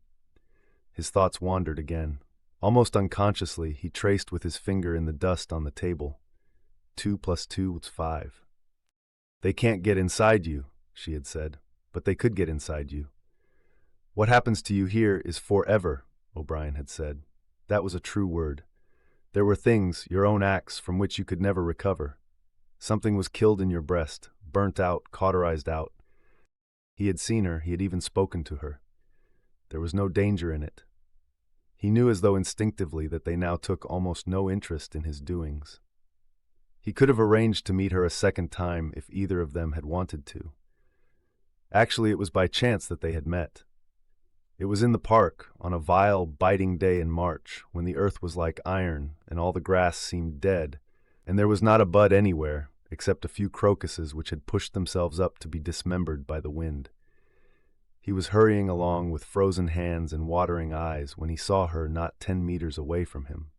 His thoughts wandered again. Almost unconsciously, he traced with his finger in the dust on the table. 2 + 2 was 5. They can't get inside you, she had said, but they could get inside you. What happens to you here is forever, O'Brien had said. That was a true word. There were things, your own acts, from which you could never recover. Something was killed in your breast, burnt out, cauterized out. He had seen her, he had even spoken to her. There was no danger in it. He knew as though instinctively that they now took almost no interest in his doings. He could have arranged to meet her a second time if either of them had wanted to. Actually, it was by chance that they had met. It was in the park, on a vile, biting day in March, when the earth was like iron and all the grass seemed dead, and there was not a bud anywhere, except a few crocuses which had pushed themselves up to be dismembered by the wind. He was hurrying along with frozen hands and watering eyes when he saw her not 10 meters away from him.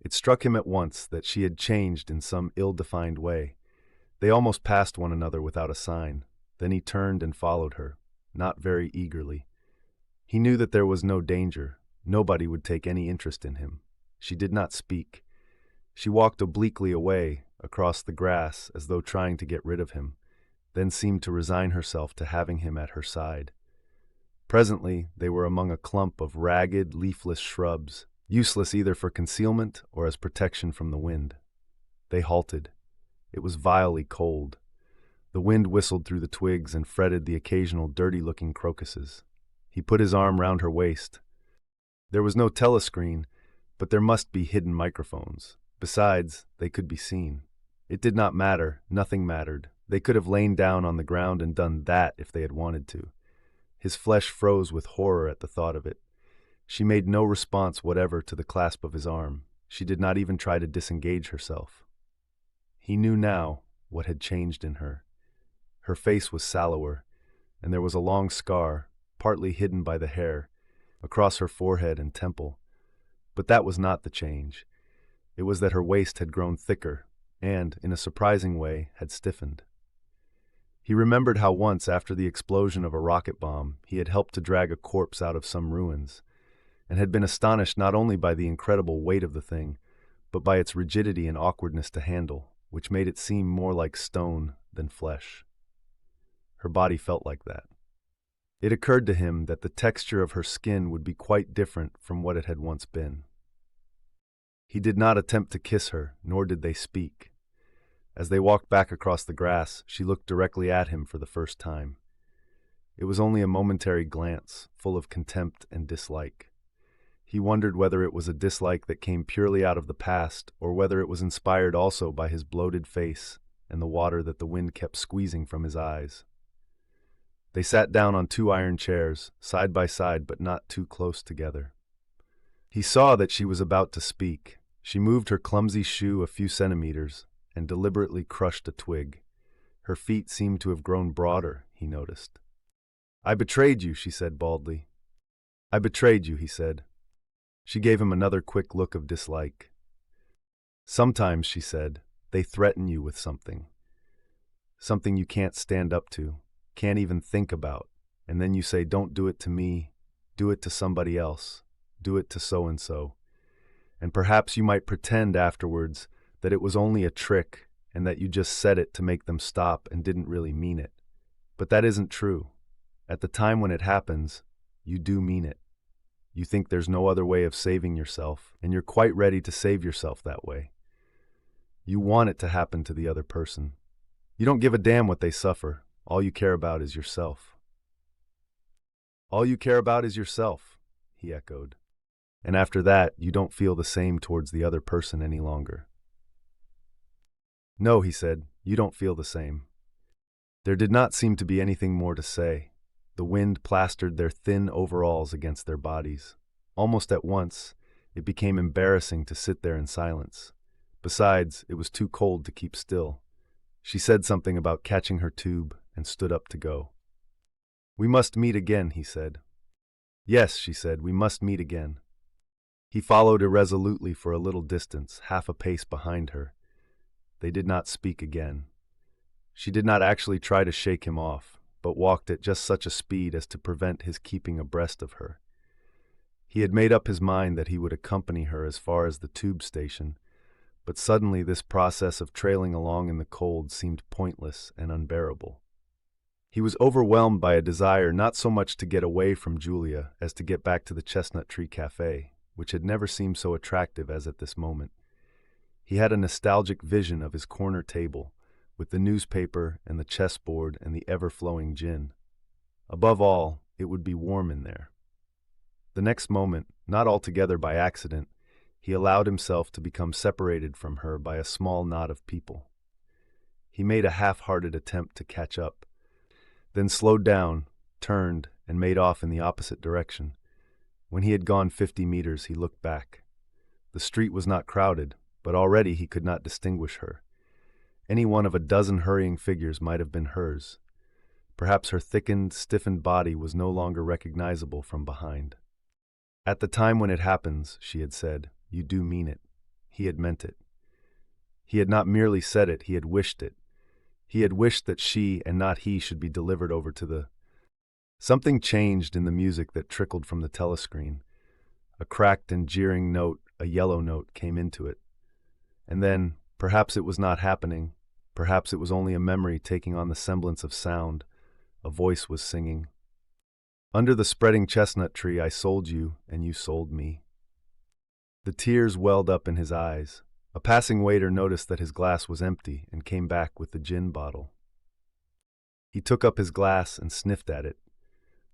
It struck him at once that she had changed in some ill-defined way. They almost passed one another without a sign. Then he turned and followed her, not very eagerly. He knew that there was no danger. Nobody would take any interest in him. She did not speak. She walked obliquely away, across the grass, as though trying to get rid of him, then seemed to resign herself to having him at her side. Presently, they were among a clump of ragged, leafless shrubs, useless either for concealment or as protection from the wind. They halted. It was vilely cold. The wind whistled through the twigs and fretted the occasional dirty-looking crocuses. He put his arm round her waist. There was no telescreen, but there must be hidden microphones. Besides, they could be seen. It did not matter. Nothing mattered. They could have lain down on the ground and done that if they had wanted to. His flesh froze with horror at the thought of it. She made no response whatever to the clasp of his arm. She did not even try to disengage herself. He knew now what had changed in her. Her face was sallower, and there was a long scar, partly hidden by the hair, across her forehead and temple. But that was not the change. It was that her waist had grown thicker and, in a surprising way, had stiffened. He remembered how once, after the explosion of a rocket bomb, he had helped to drag a corpse out of some ruins, and had been astonished not only by the incredible weight of the thing, but by its rigidity and awkwardness to handle, which made it seem more like stone than flesh. Her body felt like that. It occurred to him that the texture of her skin would be quite different from what it had once been. He did not attempt to kiss her, nor did they speak. As they walked back across the grass, she looked directly at him for the first time. It was only a momentary glance, full of contempt and dislike. He wondered whether it was a dislike that came purely out of the past, or whether it was inspired also by his bloated face and the water that the wind kept squeezing from his eyes. They sat down on 2 iron chairs, side by side but not too close together. He saw that she was about to speak. She moved her clumsy shoe a few centimeters and deliberately crushed a twig. Her feet seemed to have grown broader, he noticed. "I betrayed you," she said baldly. "I betrayed you," he said. She gave him another quick look of dislike. "Sometimes," she said, "they threaten you with something. Something you can't stand up to, can't even think about, and then you say, 'Don't do it to me, do it to somebody else, do it to so-and-so.' And perhaps you might pretend afterwards that it was only a trick and that you just said it to make them stop and didn't really mean it. But that isn't true. At the time when it happens, you do mean it. You think there's no other way of saving yourself, and you're quite ready to save yourself that way. You want it to happen to the other person. You don't give a damn what they suffer. All you care about is yourself." "All you care about is yourself," he echoed. "And after that, you don't feel the same towards the other person any longer." "No," he said, "you don't feel the same." There did not seem to be anything more to say. The wind plastered their thin overalls against their bodies. Almost at once, it became embarrassing to sit there in silence. Besides, it was too cold to keep still. She said something about catching her tube and stood up to go. "We must meet again," he said. "Yes," she said, "we must meet again." He followed irresolutely for a little distance, half a pace behind her. They did not speak again. She did not actually try to shake him off, but walked at just such a speed as to prevent his keeping abreast of her. He had made up his mind that he would accompany her as far as the tube station, but suddenly this process of trailing along in the cold seemed pointless and unbearable. He was overwhelmed by a desire not so much to get away from Julia as to get back to the Chestnut Tree Cafe, which had never seemed so attractive as at this moment. He had a nostalgic vision of his corner table, with the newspaper and the chessboard and the ever-flowing gin. Above all, it would be warm in there. The next moment, not altogether by accident, he allowed himself to become separated from her by a small knot of people. He made a half-hearted attempt to catch up, then slowed down, turned, and made off in the opposite direction. When he had gone 50 meters, he looked back. The street was not crowded, but already he could not distinguish her. Any one of a dozen hurrying figures might have been hers. Perhaps her thickened, stiffened body was no longer recognizable from behind. "At the time when it happens," she had said, "you do mean it." He had meant it. He had not merely said it, he had wished it. He had wished that she and not he should be delivered over to the... Something changed in the music that trickled from the telescreen. A cracked and jeering note, a yellow note, came into it. And then, perhaps it was not happening, perhaps it was only a memory taking on the semblance of sound, a voice was singing. "Under the spreading chestnut tree I sold you, and you sold me." The tears welled up in his eyes. A passing waiter noticed that his glass was empty and came back with the gin bottle. He took up his glass and sniffed at it.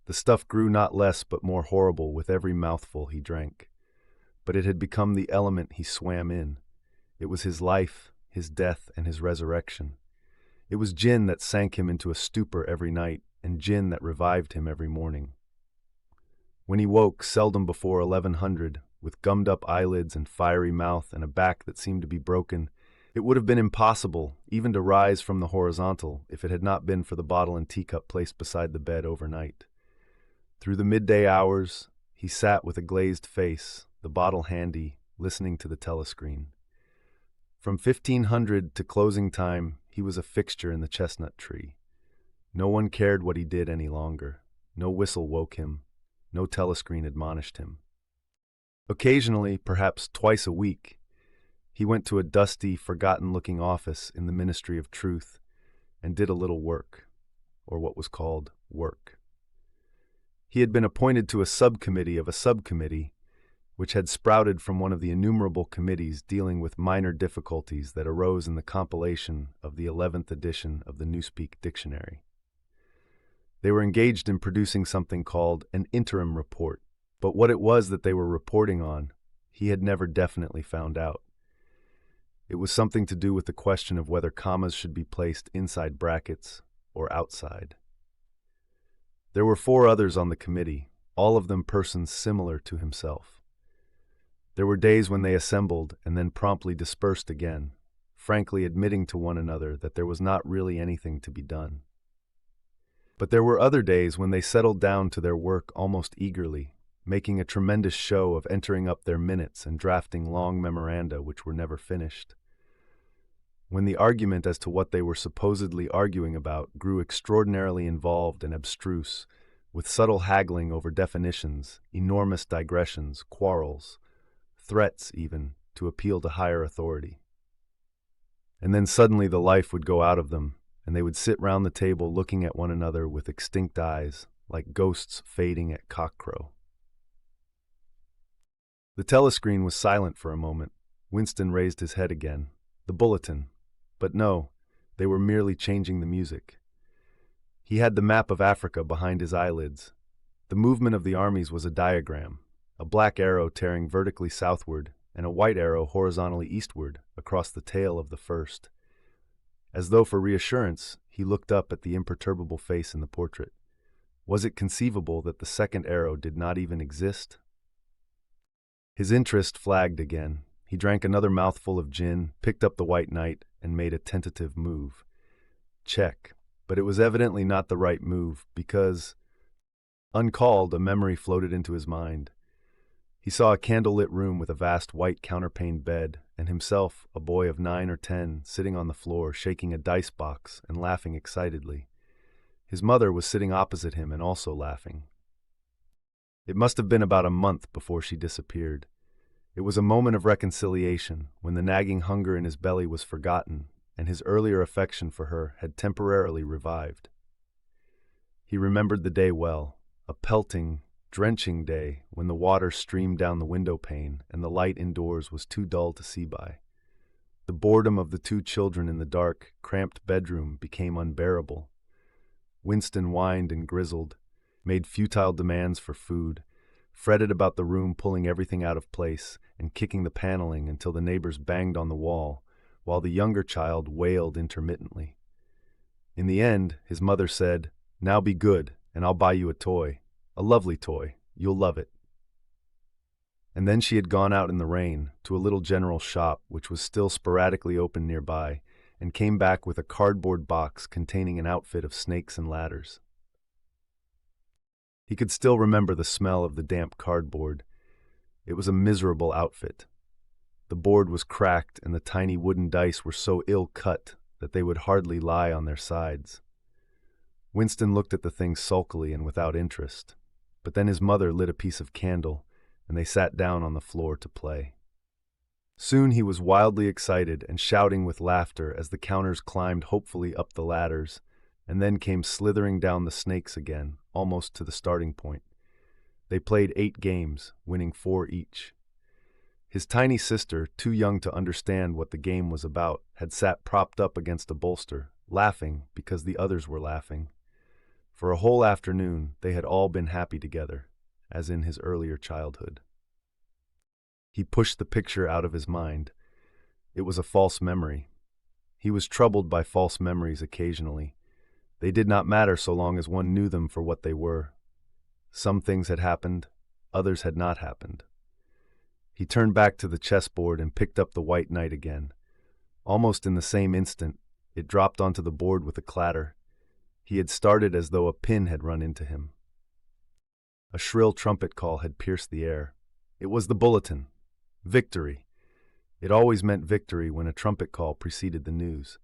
The stuff grew not less but more horrible with every mouthful he drank. But it had become the element he swam in. It was his life, his death, and his resurrection. It was gin that sank him into a stupor every night, and gin that revived him every morning. When he woke, seldom before 1100, with gummed-up eyelids and fiery mouth and a back that seemed to be broken, it would have been impossible even to rise from the horizontal if it had not been for the bottle and teacup placed beside the bed overnight. Through the midday hours, he sat with a glazed face, the bottle handy, listening to the telescreen. From 1500 to closing time, he was a fixture in the chestnut tree. No one cared what he did any longer. No whistle woke him. No telescreen admonished him. Occasionally, perhaps twice a week, he went to a dusty, forgotten-looking office in the Ministry of Truth and did a little work, or what was called work. He had been appointed to a subcommittee of a subcommittee, which had sprouted from one of the innumerable committees dealing with minor difficulties that arose in the compilation of the 11th edition of the Newspeak Dictionary. They were engaged in producing something called an interim report, But what it was that they were reporting on, he had never definitely found out. It was something to do with the question of whether commas should be placed inside brackets or outside. There were 4 others on the committee, all of them persons similar to himself. There were days when they assembled and then promptly dispersed again, frankly admitting to one another that there was not really anything to be done. But there were other days when they settled down to their work almost eagerly, making a tremendous show of entering up their minutes and drafting long memoranda which were never finished. When the argument as to what they were supposedly arguing about grew extraordinarily involved and abstruse, with subtle haggling over definitions, enormous digressions, quarrels, threats even, to appeal to higher authority. And then suddenly the life would go out of them, and they would sit round the table looking at one another with extinct eyes, like ghosts fading at cockcrow. The telescreen was silent for a moment. Winston raised his head again. The bulletin. But no, they were merely changing the music. He had the map of Africa behind his eyelids. The movement of the armies was a diagram, a black arrow tearing vertically southward and a white arrow horizontally eastward across the tail of the first. As though for reassurance, he looked up at the imperturbable face in the portrait. Was it conceivable that the second arrow did not even exist? His interest flagged again. He drank another mouthful of gin, picked up the White Knight, and made a tentative move. Check. But it was evidently not the right move, because, uncalled, a memory floated into his mind. He saw a candlelit room with a vast white counterpaned bed, and himself, a boy of 9 or 10, sitting on the floor, shaking a dice box and laughing excitedly. His mother was sitting opposite him and also laughing. It must have been about a month before she disappeared. It was a moment of reconciliation, when the nagging hunger in his belly was forgotten, and his earlier affection for her had temporarily revived. He remembered the day well, a pelting, drenching day when the water streamed down the window pane and the light indoors was too dull to see by. The boredom of the 2 children in the dark, cramped bedroom became unbearable. Winston whined and grizzled, made futile demands for food, fretted about the room pulling everything out of place and kicking the paneling until the neighbors banged on the wall, while the younger child wailed intermittently. In the end, his mother said, "Now be good, and I'll buy you a toy. A lovely toy. You'll love it." And then she had gone out in the rain to a little general shop which was still sporadically open nearby, and came back with a cardboard box containing an outfit of snakes and ladders. He could still remember the smell of the damp cardboard. It was a miserable outfit. The board was cracked, and the tiny wooden dice were so ill cut that they would hardly lie on their sides. Winston looked at the thing sulkily and without interest, but then his mother lit a piece of candle, and they sat down on the floor to play. Soon he was wildly excited and shouting with laughter as the counters climbed hopefully up the ladders, and then came slithering down the snakes again, almost to the starting point. They played 8 games, winning 4 each. His tiny sister, too young to understand what the game was about, had sat propped up against a bolster, laughing because the others were laughing. For a whole afternoon, they had all been happy together, as in his earlier childhood. He pushed the picture out of his mind. It was a false memory. He was troubled by false memories occasionally. They did not matter so long as one knew them for what they were. Some things had happened, others had not happened. He turned back to the chessboard and picked up the White Knight again. Almost in the same instant, it dropped onto the board with a clatter. He had started as though a pin had run into him. A shrill trumpet call had pierced the air. It was the bulletin. Victory. It always meant victory when a trumpet call preceded the news.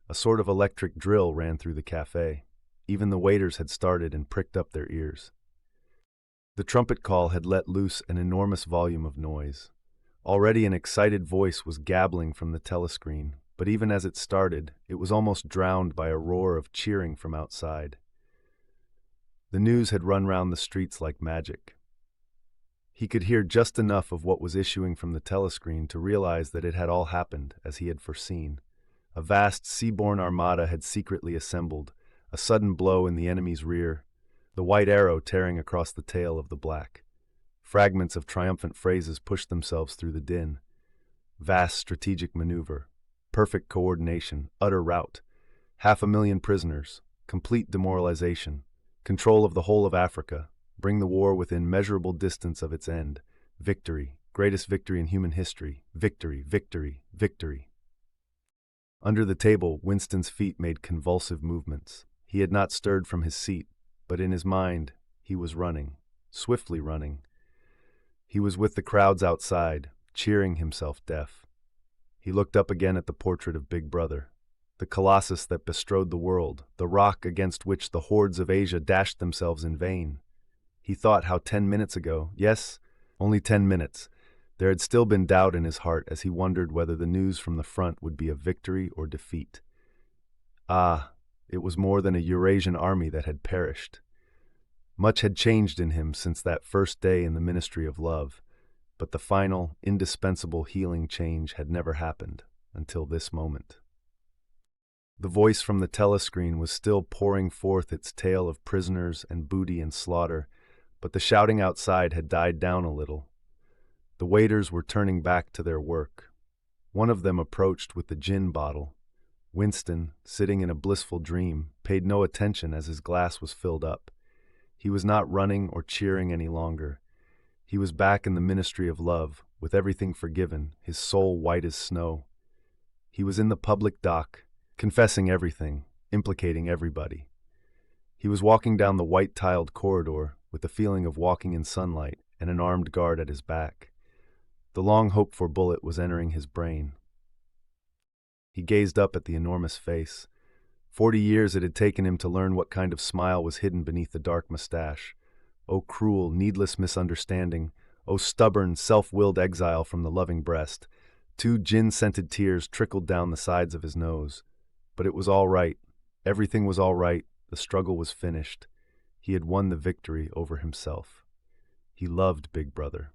A sort of electric drill ran through the cafe. Even the waiters had started and pricked up their ears. The trumpet call had let loose an enormous volume of noise. Already an excited voice was gabbling from the telescreen, but even as it started, it was almost drowned by a roar of cheering from outside. The news had run round the streets like magic. He could hear just enough of what was issuing from the telescreen to realize that it had all happened as he had foreseen. A vast seaborne armada had secretly assembled, a sudden blow in the enemy's rear, the white arrow tearing across the tail of the black. Fragments of triumphant phrases pushed themselves through the din. Vast strategic maneuver, perfect coordination, utter rout, 500,000 prisoners, complete demoralization, control of the whole of Africa, bring the war within measurable distance of its end, victory, greatest victory in human history, victory, victory, victory. Under the table, Winston's feet made convulsive movements. He had not stirred from his seat, but in his mind, he was running, swiftly running. He was with the crowds outside, cheering himself deaf. He looked up again at the portrait of Big Brother, the colossus that bestrode the world, the rock against which the hordes of Asia dashed themselves in vain. He thought how 10 minutes ago, yes, only 10 minutes, there had still been doubt in his heart as he wondered whether the news from the front would be of victory or defeat. Ah, it was more than a Eurasian army that had perished. Much had changed in him since that first day in the Ministry of Love, but the final, indispensable healing change had never happened until this moment. The voice from the telescreen was still pouring forth its tale of prisoners and booty and slaughter, but the shouting outside had died down a little. The waiters were turning back to their work. One of them approached with the gin bottle. Winston, sitting in a blissful dream, paid no attention as his glass was filled up. He was not running or cheering any longer. He was back in the Ministry of Love, with everything forgiven, his soul white as snow. He was in the public dock, confessing everything, implicating everybody. He was walking down the white-tiled corridor with the feeling of walking in sunlight and an armed guard at his back. The long-hoped-for bullet was entering his brain. He gazed up at the enormous face. 40 years it had taken him to learn what kind of smile was hidden beneath the dark mustache. Oh cruel, needless misunderstanding, oh stubborn, self-willed exile from the loving breast. 2 gin-scented tears trickled down the sides of his nose. But it was all right. Everything was all right. The struggle was finished. He had won the victory over himself. He loved Big Brother.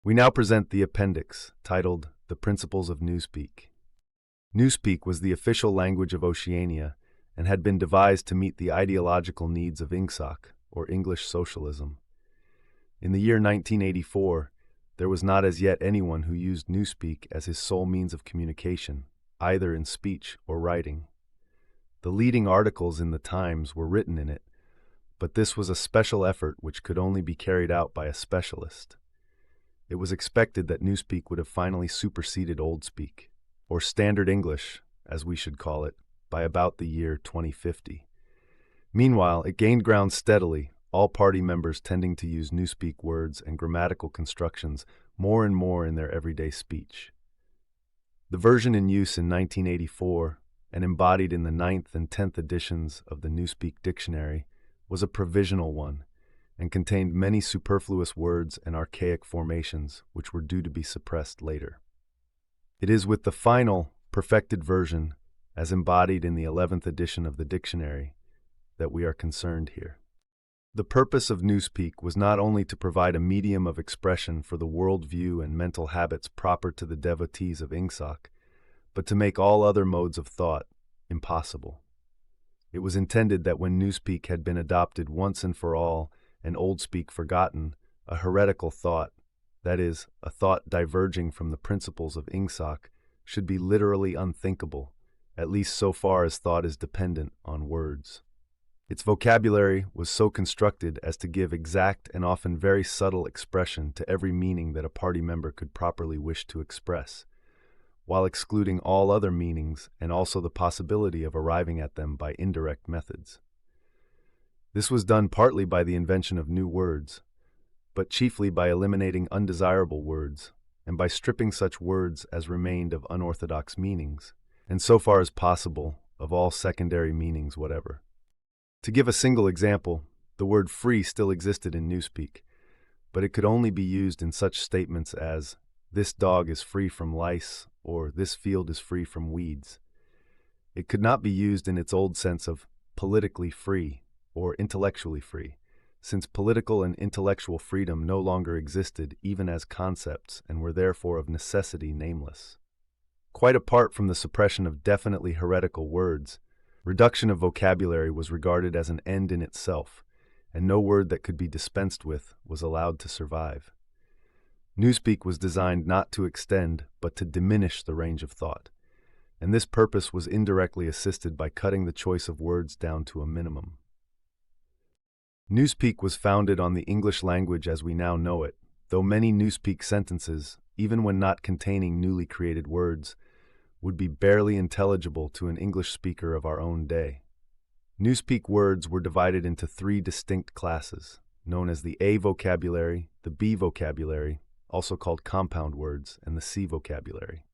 We now present the appendix, titled The Principles of Newspeak. Newspeak was the official language of Oceania and had been devised to meet the ideological needs of INGSOC, or English Socialism. In the year 1984, there was not as yet anyone who used Newspeak as his sole means of communication, either in speech or writing. The leading articles in the Times were written in it, but this was a special effort which could only be carried out by a specialist. It was expected that Newspeak would have finally superseded Oldspeak, or Standard English, as we should call it, by about the year 2050. Meanwhile, it gained ground steadily, all party members tending to use Newspeak words and grammatical constructions more and more in their everyday speech. The version in use in 1984, and embodied in the 9th and 10th editions of the Newspeak Dictionary, was a provisional one, and contained many superfluous words and archaic formations which were due to be suppressed later. It is with the final, perfected version, as embodied in the 11th edition of the dictionary, that we are concerned here. The purpose of Newspeak was not only to provide a medium of expression for the worldview and mental habits proper to the devotees of INGSOC, but to make all other modes of thought impossible. It was intended that when Newspeak had been adopted once and for all, and Oldspeak forgotten, a heretical thought, that is, a thought diverging from the principles of INGSOC, should be literally unthinkable, at least so far as thought is dependent on words. Its vocabulary was so constructed as to give exact and often very subtle expression to every meaning that a party member could properly wish to express, while excluding all other meanings and also the possibility of arriving at them by indirect methods. This was done partly by the invention of new words, but chiefly by eliminating undesirable words and by stripping such words as remained of unorthodox meanings, and so far as possible, of all secondary meanings whatever. To give a single example, the word free still existed in Newspeak, but it could only be used in such statements as, "This dog is free from lice," or "This field is free from weeds." It could not be used in its old sense of politically free or intellectually free, since political and intellectual freedom no longer existed even as concepts and were therefore of necessity nameless. Quite apart from the suppression of definitely heretical words, reduction of vocabulary was regarded as an end in itself, and no word that could be dispensed with was allowed to survive. Newspeak was designed not to extend, but to diminish the range of thought, and this purpose was indirectly assisted by cutting the choice of words down to a minimum. Newspeak was founded on the English language as we now know it, though many Newspeak sentences, even when not containing newly created words, would be barely intelligible to an English speaker of our own day. Newspeak words were divided into three distinct classes, known as the A vocabulary, the B vocabulary, also called compound words, and the C vocabulary.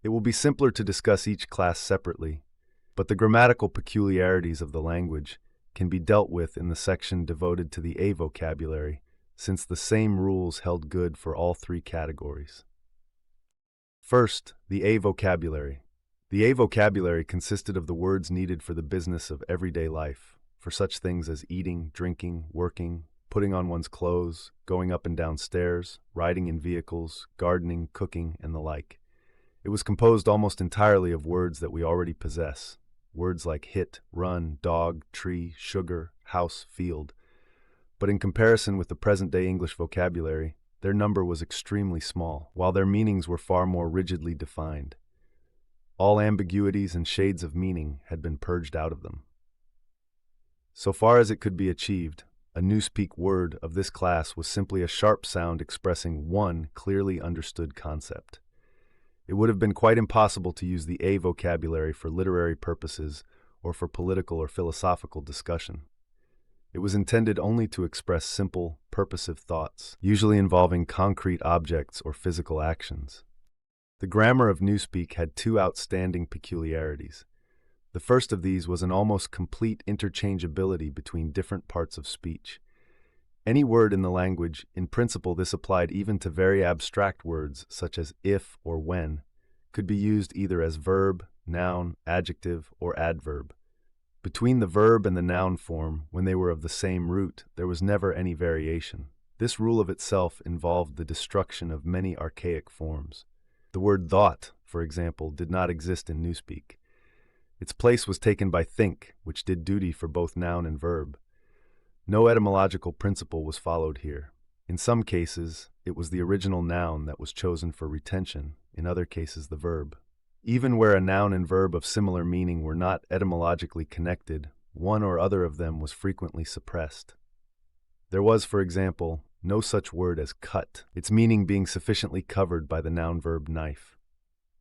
It will be simpler to discuss each class separately, but the grammatical peculiarities of the language can be dealt with in the section devoted to the A vocabulary, since the same rules held good for all three categories. First, the A vocabulary. The A vocabulary consisted of the words needed for the business of everyday life, for such things as eating, drinking, working, putting on one's clothes, going up and down stairs, riding in vehicles, gardening, cooking, and the like. It was composed almost entirely of words that we already possess, words like hit, run, dog, tree, sugar, house, field. But in comparison with the present-day English vocabulary, their number was extremely small, while their meanings were far more rigidly defined. All ambiguities and shades of meaning had been purged out of them. So far as it could be achieved, a Newspeak word of this class was simply a sharp sound expressing one clearly understood concept. It would have been quite impossible to use the A vocabulary for literary purposes or for political or philosophical discussion. It was intended only to express simple, purposive thoughts, usually involving concrete objects or physical actions. The grammar of Newspeak had two outstanding peculiarities. The first of these was an almost complete interchangeability between different parts of speech. Any word in the language, in principle this applied even to very abstract words such as if or when, could be used either as verb, noun, adjective, or adverb. Between the verb and the noun form, when they were of the same root, there was never any variation. This rule of itself involved the destruction of many archaic forms. The word thought, for example, did not exist in Newspeak. Its place was taken by think, which did duty for both noun and verb. No etymological principle was followed here. In some cases, it was the original noun that was chosen for retention, in other cases the verb. Even where a noun and verb of similar meaning were not etymologically connected, one or other of them was frequently suppressed. There was, for example, no such word as cut, its meaning being sufficiently covered by the noun-verb knife.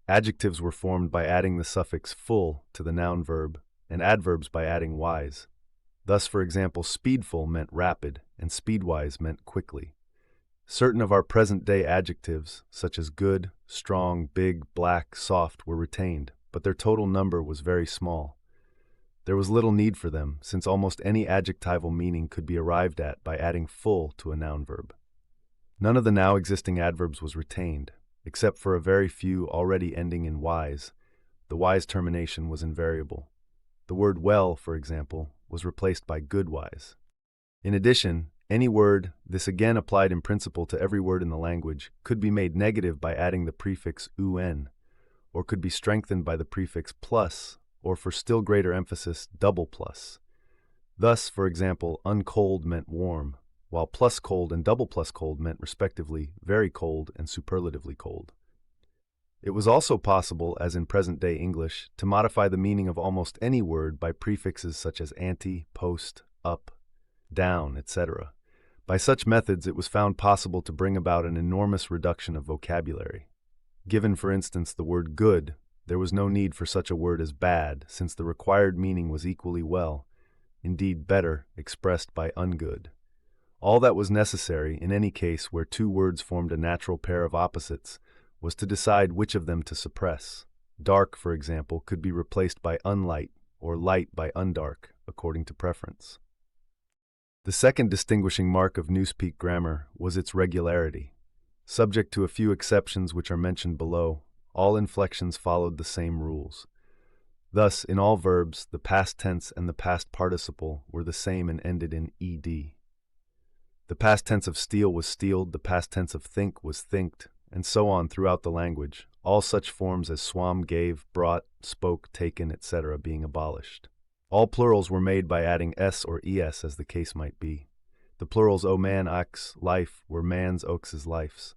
Adjectives were formed by adding the suffix full to the noun verb, and adverbs by adding wise. Thus, for example, speedful meant rapid, and speedwise meant quickly. Certain of our present-day adjectives, such as good, strong, big, black, soft, were retained, but their total number was very small. There was little need for them, since almost any adjectival meaning could be arrived at by adding full to a noun verb. None of the now existing adverbs was retained, except for a very few already ending in wise. The wise termination was invariable. The word well, for example, was replaced by goodwise. In addition, any word, this again applied in principle to every word in the language, could be made negative by adding the prefix un, or could be strengthened by the prefix plus, or for still greater emphasis, double plus. Thus, for example, uncold meant warm, while plus cold and double plus cold meant respectively very cold and superlatively cold. It was also possible, as in present-day English, to modify the meaning of almost any word by prefixes such as ante, post, up, down, etc. By such methods, it was found possible to bring about an enormous reduction of vocabulary. Given, for instance, the word good, there was no need for such a word as bad, since the required meaning was equally well, indeed better, expressed by ungood. All that was necessary, in any case where two words formed a natural pair of opposites, was to decide which of them to suppress. Dark, for example, could be replaced by unlight, or light by undark, according to preference. The second distinguishing mark of Newspeak grammar was its regularity. Subject to a few exceptions which are mentioned below, all inflections followed the same rules. Thus, in all verbs, the past tense and the past participle were the same and ended in ed. The past tense of steal was stealed, the past tense of think was thinked, and so on throughout the language, all such forms as swam, gave, brought, spoke, taken, etc. being abolished. All plurals were made by adding s or es as the case might be. The plurals o man, ox, life were man's, ox's, life's.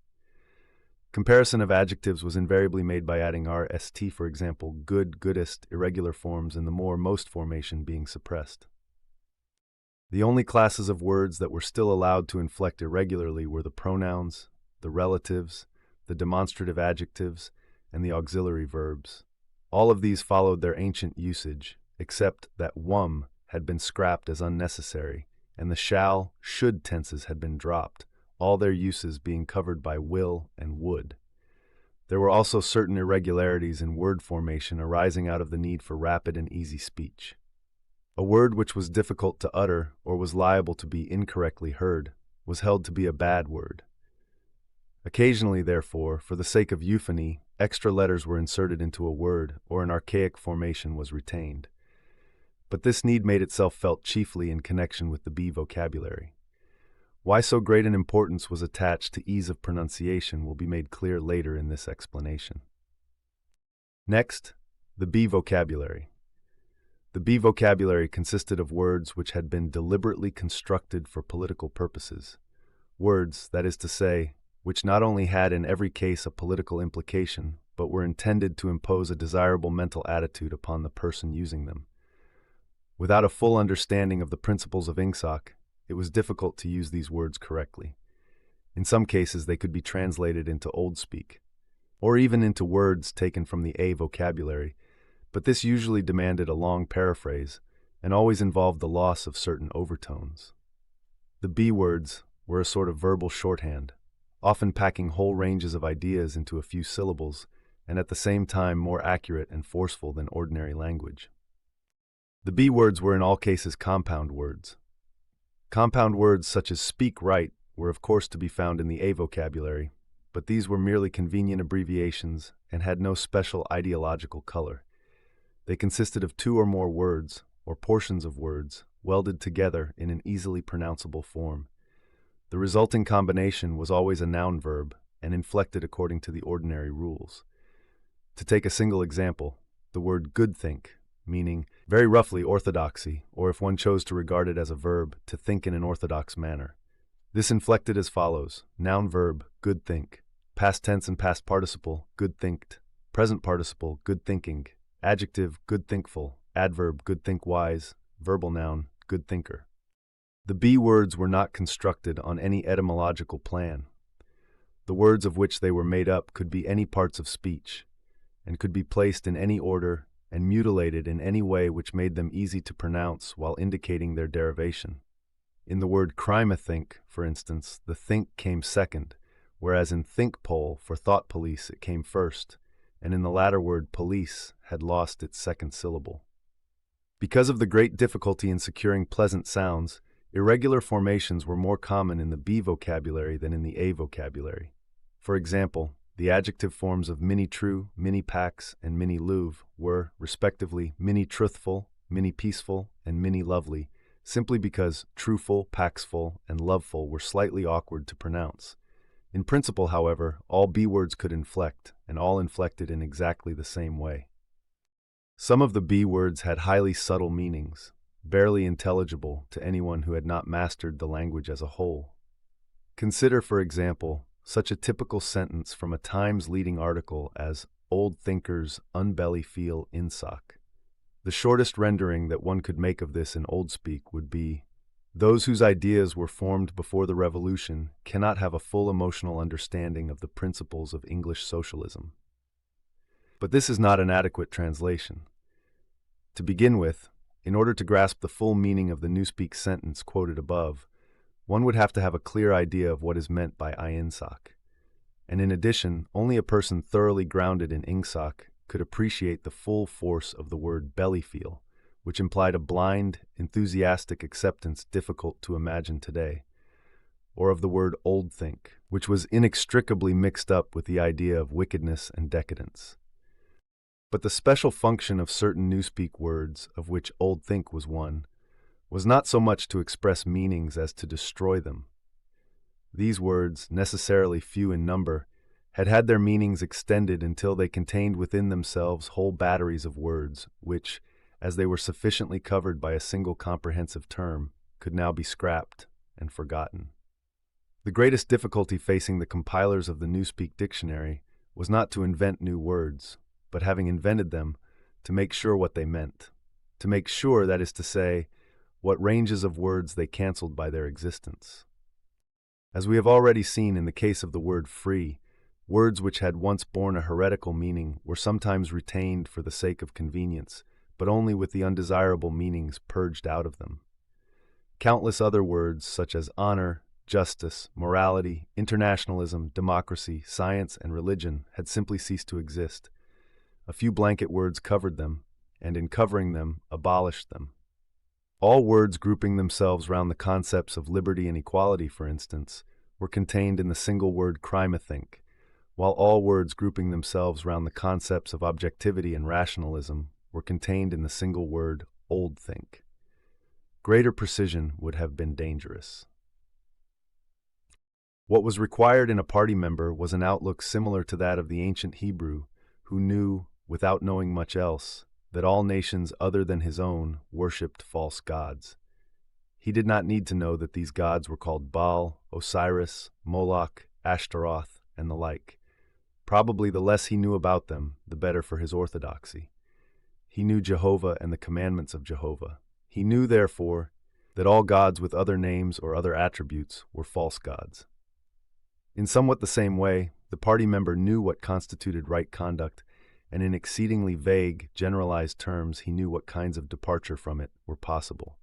Comparison of adjectives was invariably made by adding rst, for example, good, goodest, irregular forms, and the more, most formation being suppressed. The only classes of words that were still allowed to inflect irregularly were the pronouns, the relatives, the demonstrative adjectives, and the auxiliary verbs. All of these followed their ancient usage, except that wum had been scrapped as unnecessary, and the shall, should tenses had been dropped, all their uses being covered by will and would. There were also certain irregularities in word formation arising out of the need for rapid and easy speech. A word which was difficult to utter or was liable to be incorrectly heard was held to be a bad word. Occasionally, therefore, for the sake of euphony, extra letters were inserted into a word or an archaic formation was retained. But this need made itself felt chiefly in connection with the B vocabulary. Why so great an importance was attached to ease of pronunciation will be made clear later in this explanation. Next, the B vocabulary. The B vocabulary consisted of words which had been deliberately constructed for political purposes. Words, that is to say, which not only had in every case a political implication, but were intended to impose a desirable mental attitude upon the person using them. Without a full understanding of the principles of Ingsoc, it was difficult to use these words correctly. In some cases, they could be translated into Old Speak, or even into words taken from the A vocabulary, but this usually demanded a long paraphrase and always involved the loss of certain overtones. The B words were a sort of verbal shorthand, often packing whole ranges of ideas into a few syllables, and at the same time more accurate and forceful than ordinary language. The B words were in all cases compound words. Compound words such as speak right were of course to be found in the A vocabulary, but these were merely convenient abbreviations and had no special ideological color. They consisted of two or more words, or portions of words, welded together in an easily pronounceable form. The resulting combination was always a noun verb and inflected according to the ordinary rules. To take a single example, the word good think, meaning, very roughly, orthodoxy, or if one chose to regard it as a verb, to think in an orthodox manner. This inflected as follows: noun verb, good think; past tense and past participle, good thinked; present participle, good thinking; adjective, good thinkful; adverb, good think wise; verbal noun, good thinker. The B words were not constructed on any etymological plan. The words of which they were made up could be any parts of speech, and could be placed in any order and mutilated in any way which made them easy to pronounce while indicating their derivation. In the word crime-a-think, for instance, the think came second, whereas in think-pole for thought police it came first, and in the latter word police had lost its second syllable. Because of the great difficulty in securing pleasant sounds, irregular formations were more common in the B vocabulary than in the A vocabulary. For example, the adjective forms of mini-true, mini-pax, and mini-louve were, respectively, mini-truthful, mini-peaceful, and mini-lovely, simply because truthful, paxful, and loveful were slightly awkward to pronounce. In principle, however, all B words could inflect, and all inflected in exactly the same way. Some of the B words had highly subtle meanings, barely intelligible to anyone who had not mastered the language as a whole. Consider, for example, such a typical sentence from a Times leading article as "Old thinkers unbelly feel insoc." The shortest rendering that one could make of this in Old Speak would be, "Those whose ideas were formed before the Revolution cannot have a full emotional understanding of the principles of English socialism." But this is not an adequate translation. To begin with, in order to grasp the full meaning of the Newspeak sentence quoted above, one would have to have a clear idea of what is meant by Ingsoc. And in addition, only a person thoroughly grounded in Ingsoc could appreciate the full force of the word belly feel, which implied a blind, enthusiastic acceptance difficult to imagine today, or of the word old think, which was inextricably mixed up with the idea of wickedness and decadence. But the special function of certain Newspeak words, of which old think was one, was not so much to express meanings as to destroy them. These words, necessarily few in number, had had their meanings extended until they contained within themselves whole batteries of words, which, as they were sufficiently covered by a single comprehensive term, could now be scrapped, and forgotten. The greatest difficulty facing the compilers of the Newspeak Dictionary was not to invent new words, but having invented them, to make sure what they meant. To make sure, that is to say, what ranges of words they canceled by their existence. As we have already seen in the case of the word free, words which had once borne a heretical meaning were sometimes retained for the sake of convenience, but only with the undesirable meanings purged out of them. Countless other words such as honor, justice, morality, internationalism, democracy, science, and religion had simply ceased to exist. A few blanket words covered them, and in covering them, abolished them. All words grouping themselves round the concepts of liberty and equality, for instance, were contained in the single word crime-a-think, while all words grouping themselves round the concepts of objectivity and rationalism were contained in the single word old-think. Greater precision would have been dangerous. What was required in a party member was an outlook similar to that of the ancient Hebrew, who knew, without knowing much else, that all nations other than his own worshipped false gods. He did not need to know that these gods were called Baal, Osiris, Moloch, Ashtaroth, and the like. Probably the less he knew about them, the better for his orthodoxy. He knew Jehovah and the commandments of Jehovah. He knew, therefore, that all gods with other names or other attributes were false gods. In somewhat the same way, the party member knew what constituted right conduct, and in exceedingly vague, generalized terms he knew what kinds of departure from it were possible.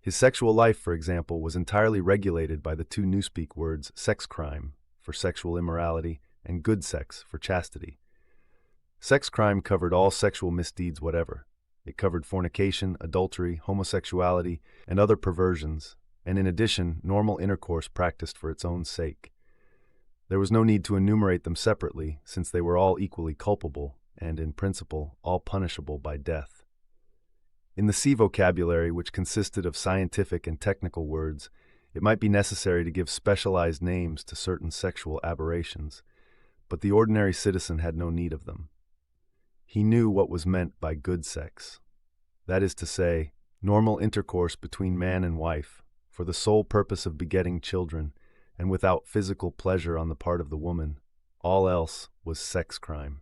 His sexual life, for example, was entirely regulated by the two Newspeak words sex crime, for sexual immorality, and good sex, for chastity. Sex crime covered all sexual misdeeds whatever. It covered fornication, adultery, homosexuality, and other perversions, and in addition, normal intercourse practiced for its own sake. There was no need to enumerate them separately, since they were all equally culpable, and, in principle, all punishable by death. In the C vocabulary, which consisted of scientific and technical words, it might be necessary to give specialized names to certain sexual aberrations, but the ordinary citizen had no need of them. He knew what was meant by good sex. That is to say, normal intercourse between man and wife, for the sole purpose of begetting children, and without physical pleasure on the part of the woman. All else was sex crime.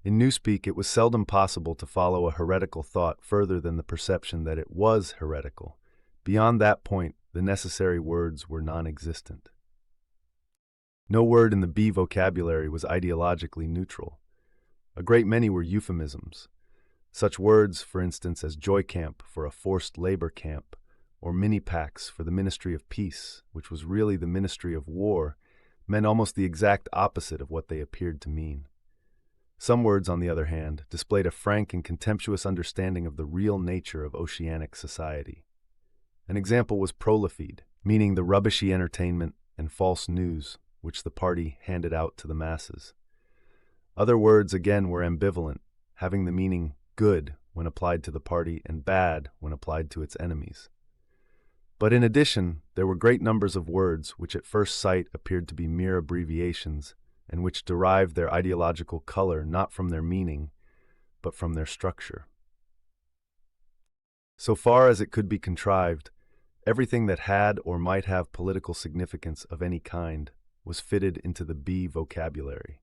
In Newspeak, it was seldom possible to follow a heretical thought further than the perception that it was heretical. Beyond that point, the necessary words were non-existent. No word in the B vocabulary was ideologically neutral. A great many were euphemisms. Such words, for instance, as joy camp for a forced labor camp, or mini-pax for the Ministry of Peace, which was really the Ministry of War, meant almost the exact opposite of what they appeared to mean. Some words, on the other hand, displayed a frank and contemptuous understanding of the real nature of oceanic society. An example was prolifide, meaning the rubbishy entertainment and false news which the party handed out to the masses. Other words, again, were ambivalent, having the meaning good when applied to the party and bad when applied to its enemies. But in addition, there were great numbers of words which at first sight appeared to be mere abbreviations, and which derived their ideological color not from their meaning, but from their structure. So far as it could be contrived, everything that had or might have political significance of any kind was fitted into the B vocabulary.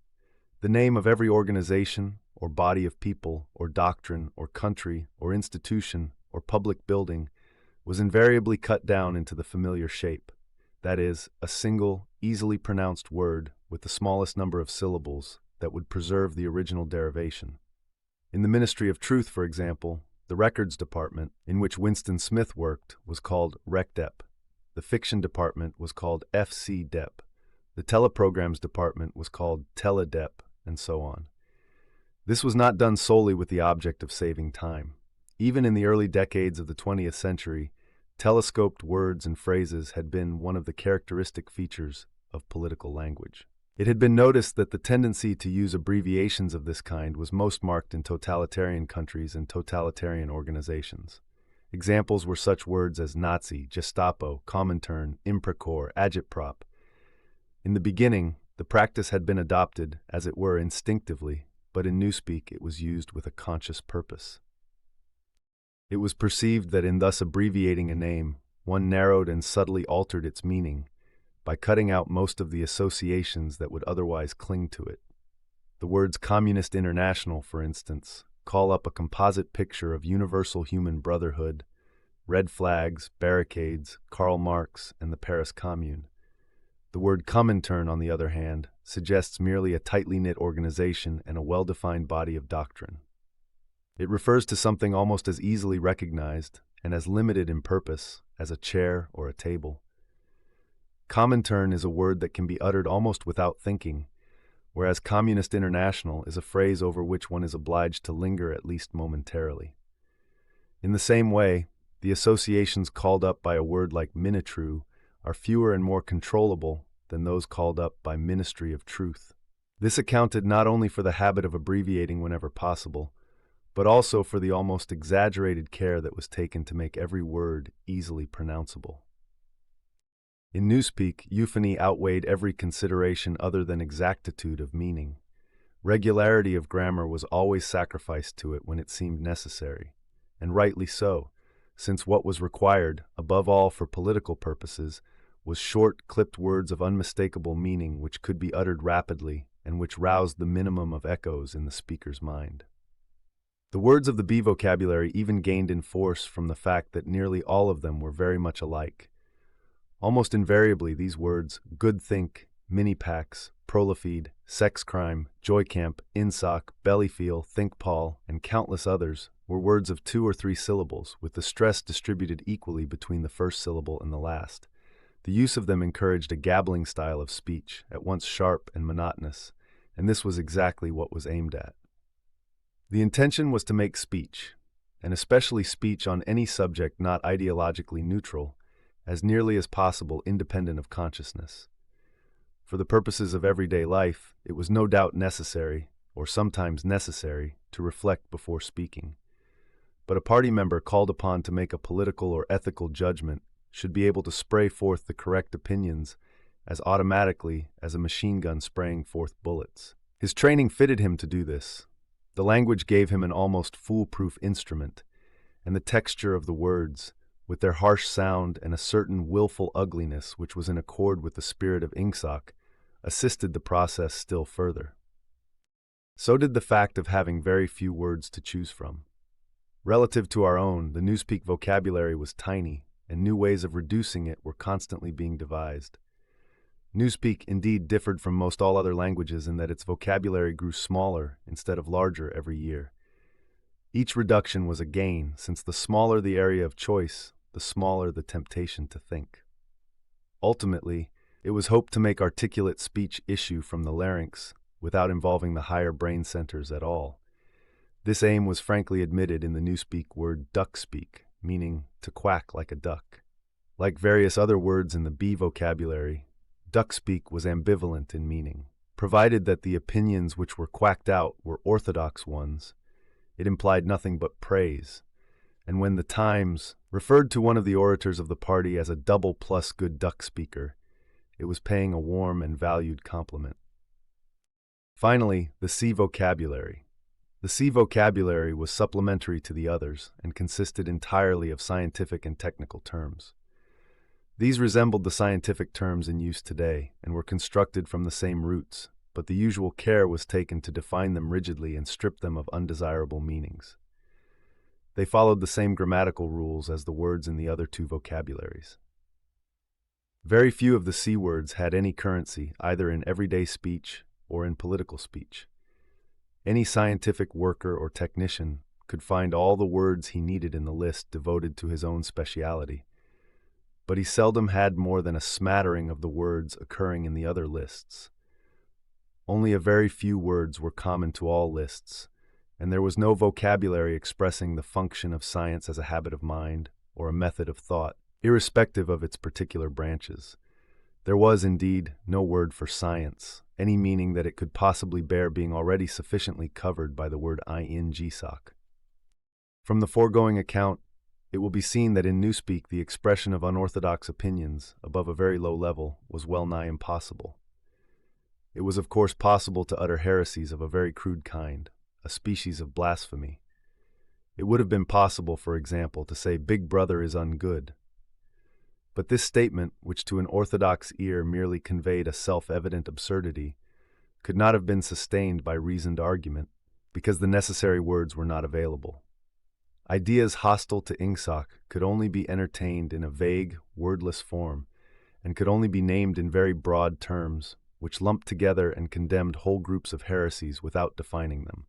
The name of every organization, or body of people, or doctrine, or country, or institution, or public building was invariably cut down into the familiar shape, that is, a single, easily pronounced word with the smallest number of syllables that would preserve the original derivation. In the Ministry of Truth, for example, the Records Department, in which Winston Smith worked, was called RecDep. The Fiction Department was called FCDep. The Teleprograms Department was called Teledep, and so on. This was not done solely with the object of saving time. Even in the early decades of the 20th century, telescoped words and phrases had been one of the characteristic features of political language. It had been noticed that the tendency to use abbreviations of this kind was most marked in totalitarian countries and totalitarian organizations. Examples were such words as Nazi, Gestapo, Comintern, Imprecore, Agitprop. In the beginning, the practice had been adopted, as it were, instinctively, but in Newspeak it was used with a conscious purpose. It was perceived that in thus abbreviating a name, one narrowed and subtly altered its meaning by cutting out most of the associations that would otherwise cling to it. The words Communist International, for instance, call up a composite picture of universal human brotherhood, red flags, barricades, Karl Marx, and the Paris Commune. The word Comintern, on the other hand, suggests merely a tightly knit organization and a well-defined body of doctrine. It refers to something almost as easily recognized and as limited in purpose as a chair or a table. Comintern is a word that can be uttered almost without thinking, whereas Communist International is a phrase over which one is obliged to linger at least momentarily. In the same way, the associations called up by a word like Minitru are fewer and more controllable than those called up by Ministry of Truth. This accounted not only for the habit of abbreviating whenever possible, but also for the almost exaggerated care that was taken to make every word easily pronounceable. In newspeak, euphony outweighed every consideration other than exactitude of meaning. Regularity of grammar was always sacrificed to it when it seemed necessary, and rightly so, since what was required, above all for political purposes, was short, clipped words of unmistakable meaning which could be uttered rapidly and which roused the minimum of echoes in the speaker's mind. The words of the B vocabulary even gained in force from the fact that nearly all of them were very much alike. Almost invariably, these words, good think, mini-packs, prolifeed, sex crime, joy camp, insoc, belly feel, think Paul, and countless others, were words of 2 or 3 syllables, with the stress distributed equally between the first syllable and the last. The use of them encouraged a gabbling style of speech, at once sharp and monotonous, and this was exactly what was aimed at. The intention was to make speech, and especially speech on any subject not ideologically neutral, as nearly as possible independent of consciousness. For the purposes of everyday life, it was no doubt necessary, or sometimes necessary, to reflect before speaking. But a party member called upon to make a political or ethical judgment should be able to spray forth the correct opinions as automatically as a machine gun spraying forth bullets. His training fitted him to do this. The language gave him an almost foolproof instrument, and the texture of the words, with their harsh sound and a certain willful ugliness which was in accord with the spirit of Ingsoc, assisted the process still further. So did the fact of having very few words to choose from. Relative to our own, the newspeak vocabulary was tiny, and new ways of reducing it were constantly being devised. Newspeak indeed differed from most all other languages in that its vocabulary grew smaller instead of larger every year. Each reduction was a gain, since the smaller the area of choice, the smaller the temptation to think. Ultimately, it was hoped to make articulate speech issue from the larynx without involving the higher brain centers at all. This aim was frankly admitted in the newspeak word duck-speak, meaning to quack like a duck. Like various other words in the B vocabulary, duck-speak was ambivalent in meaning. Provided that the opinions which were quacked out were orthodox ones, it implied nothing but praise, and when the Times referred to one of the orators of the party as a double-plus good duck speaker, it was paying a warm and valued compliment. Finally, the C vocabulary. The C vocabulary was supplementary to the others and consisted entirely of scientific and technical terms. These resembled the scientific terms in use today and were constructed from the same roots, but the usual care was taken to define them rigidly and strip them of undesirable meanings. They followed the same grammatical rules as the words in the other 2 vocabularies. Very few of the C words had any currency, either in everyday speech or in political speech. Any scientific worker or technician could find all the words he needed in the list devoted to his own speciality, but he seldom had more than a smattering of the words occurring in the other lists. Only a very few words were common to all lists, and there was no vocabulary expressing the function of science as a habit of mind or a method of thought, irrespective of its particular branches. There was, indeed, no word for science, any meaning that it could possibly bear being already sufficiently covered by the word ingsoc. From the foregoing account, it will be seen that in newspeak the expression of unorthodox opinions, above a very low level, was well nigh impossible. It was of course possible to utter heresies of a very crude kind, a species of blasphemy. It would have been possible, for example, to say Big Brother is ungood. But this statement, which to an orthodox ear merely conveyed a self-evident absurdity, could not have been sustained by reasoned argument, because the necessary words were not available. Ideas hostile to Ingsoc could only be entertained in a vague, wordless form, and could only be named in very broad terms, which lumped together and condemned whole groups of heresies without defining them.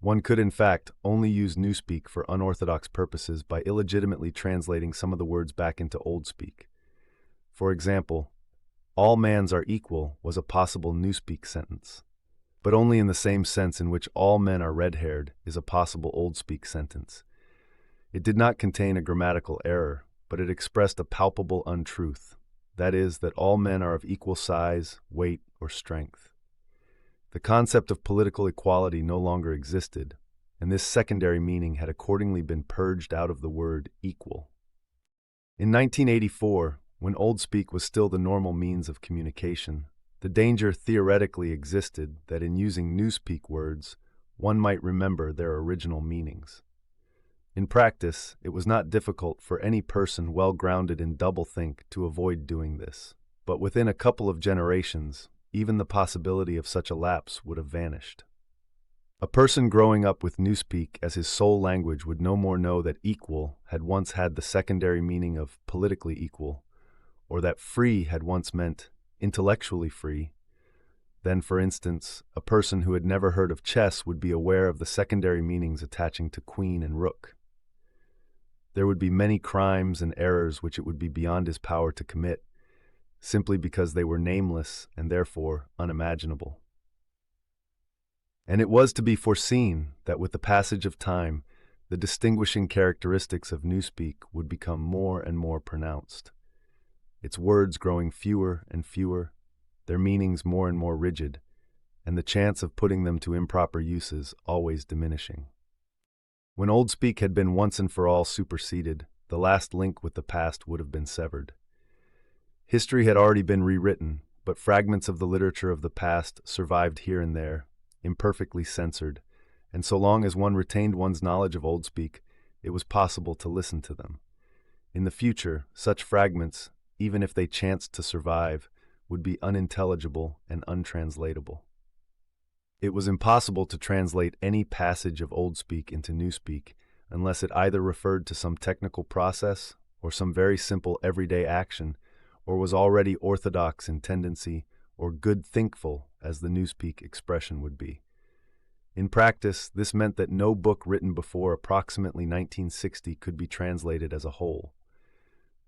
One could, in fact, only use Newspeak for unorthodox purposes by illegitimately translating some of the words back into Old Speak. For example, all mans are equal was a possible Newspeak sentence, but only in the same sense in which all men are red-haired is a possible Old Speak sentence. It did not contain a grammatical error, but it expressed a palpable untruth, that is, that all men are of equal size, weight, or strength. The concept of political equality no longer existed, and this secondary meaning had accordingly been purged out of the word equal. In 1984, when Old Speak was still the normal means of communication, the danger theoretically existed that in using Newspeak words, one might remember their original meanings. In practice, it was not difficult for any person well grounded in doublethink to avoid doing this, but within a couple of generations, even the possibility of such a lapse would have vanished. A person growing up with Newspeak as his sole language would no more know that equal had once had the secondary meaning of politically equal, or that free had once meant intellectually free, than, for instance, a person who had never heard of chess would be aware of the secondary meanings attaching to queen and rook. There would be many crimes and errors which it would be beyond his power to commit, simply because they were nameless and therefore unimaginable. And it was to be foreseen that with the passage of time, the distinguishing characteristics of Newspeak would become more and more pronounced, its words growing fewer and fewer, their meanings more and more rigid, and the chance of putting them to improper uses always diminishing. When Old Speak had been once and for all superseded, the last link with the past would have been severed. History had already been rewritten, but fragments of the literature of the past survived here and there, imperfectly censored, and so long as one retained one's knowledge of Old Speak, it was possible to listen to them. In the future, such fragments, even if they chanced to survive, would be unintelligible and untranslatable. It was impossible to translate any passage of Old Speak into Newspeak unless it either referred to some technical process or some very simple everyday action, or was already orthodox in tendency or good thinkful, as the Newspeak expression would be. In practice, this meant that no book written before approximately 1960 could be translated as a whole.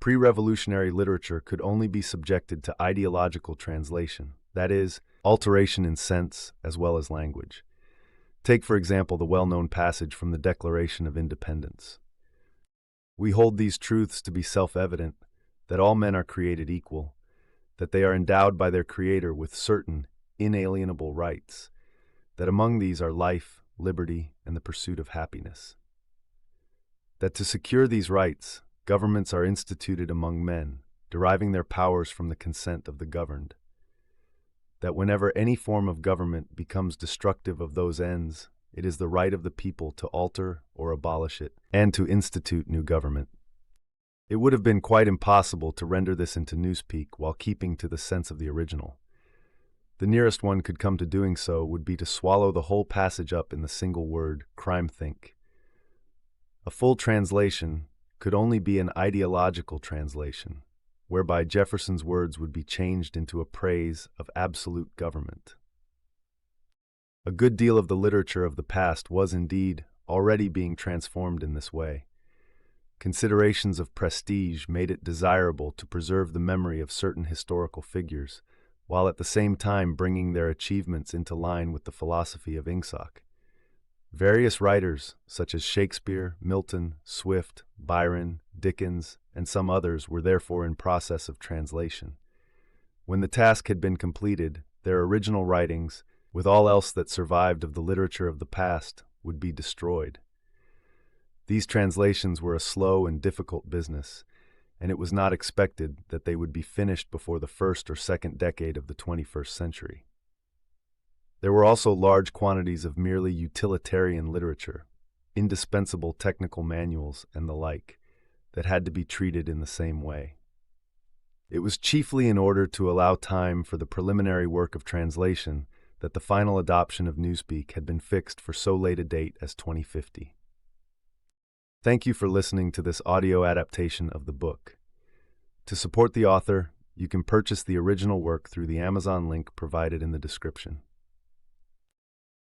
Pre-revolutionary literature could only be subjected to ideological translation, that is, alteration in sense as well as language. Take, for example, the well-known passage from the Declaration of Independence. We hold these truths to be self-evident, that all men are created equal, that they are endowed by their Creator with certain inalienable rights, that among these are life, liberty, and the pursuit of happiness. That to secure these rights, governments are instituted among men, deriving their powers from the consent of the governed. That whenever any form of government becomes destructive of those ends, it is the right of the people to alter or abolish it, and to institute new government. It would have been quite impossible to render this into Newspeak while keeping to the sense of the original. The nearest one could come to doing so would be to swallow the whole passage up in the single word, crime-think. A full translation could only be an ideological translation, whereby Jefferson's words would be changed into a praise of absolute government. A good deal of the literature of the past was indeed already being transformed in this way. Considerations of prestige made it desirable to preserve the memory of certain historical figures, while at the same time bringing their achievements into line with the philosophy of Ingsoc. Various writers, such as Shakespeare, Milton, Swift, Byron, Dickens, and some others were therefore in process of translation. When the task had been completed, their original writings, with all else that survived of the literature of the past, would be destroyed. These translations were a slow and difficult business, and it was not expected that they would be finished before the first or second decade of the 21st century. There were also large quantities of merely utilitarian literature, indispensable technical manuals and the like, that had to be treated in the same way. It was chiefly in order to allow time for the preliminary work of translation that the final adoption of Newspeak had been fixed for so late a date as 2050. Thank you for listening to this audio adaptation of the book. To support the author, you can purchase the original work through the Amazon link provided in the description.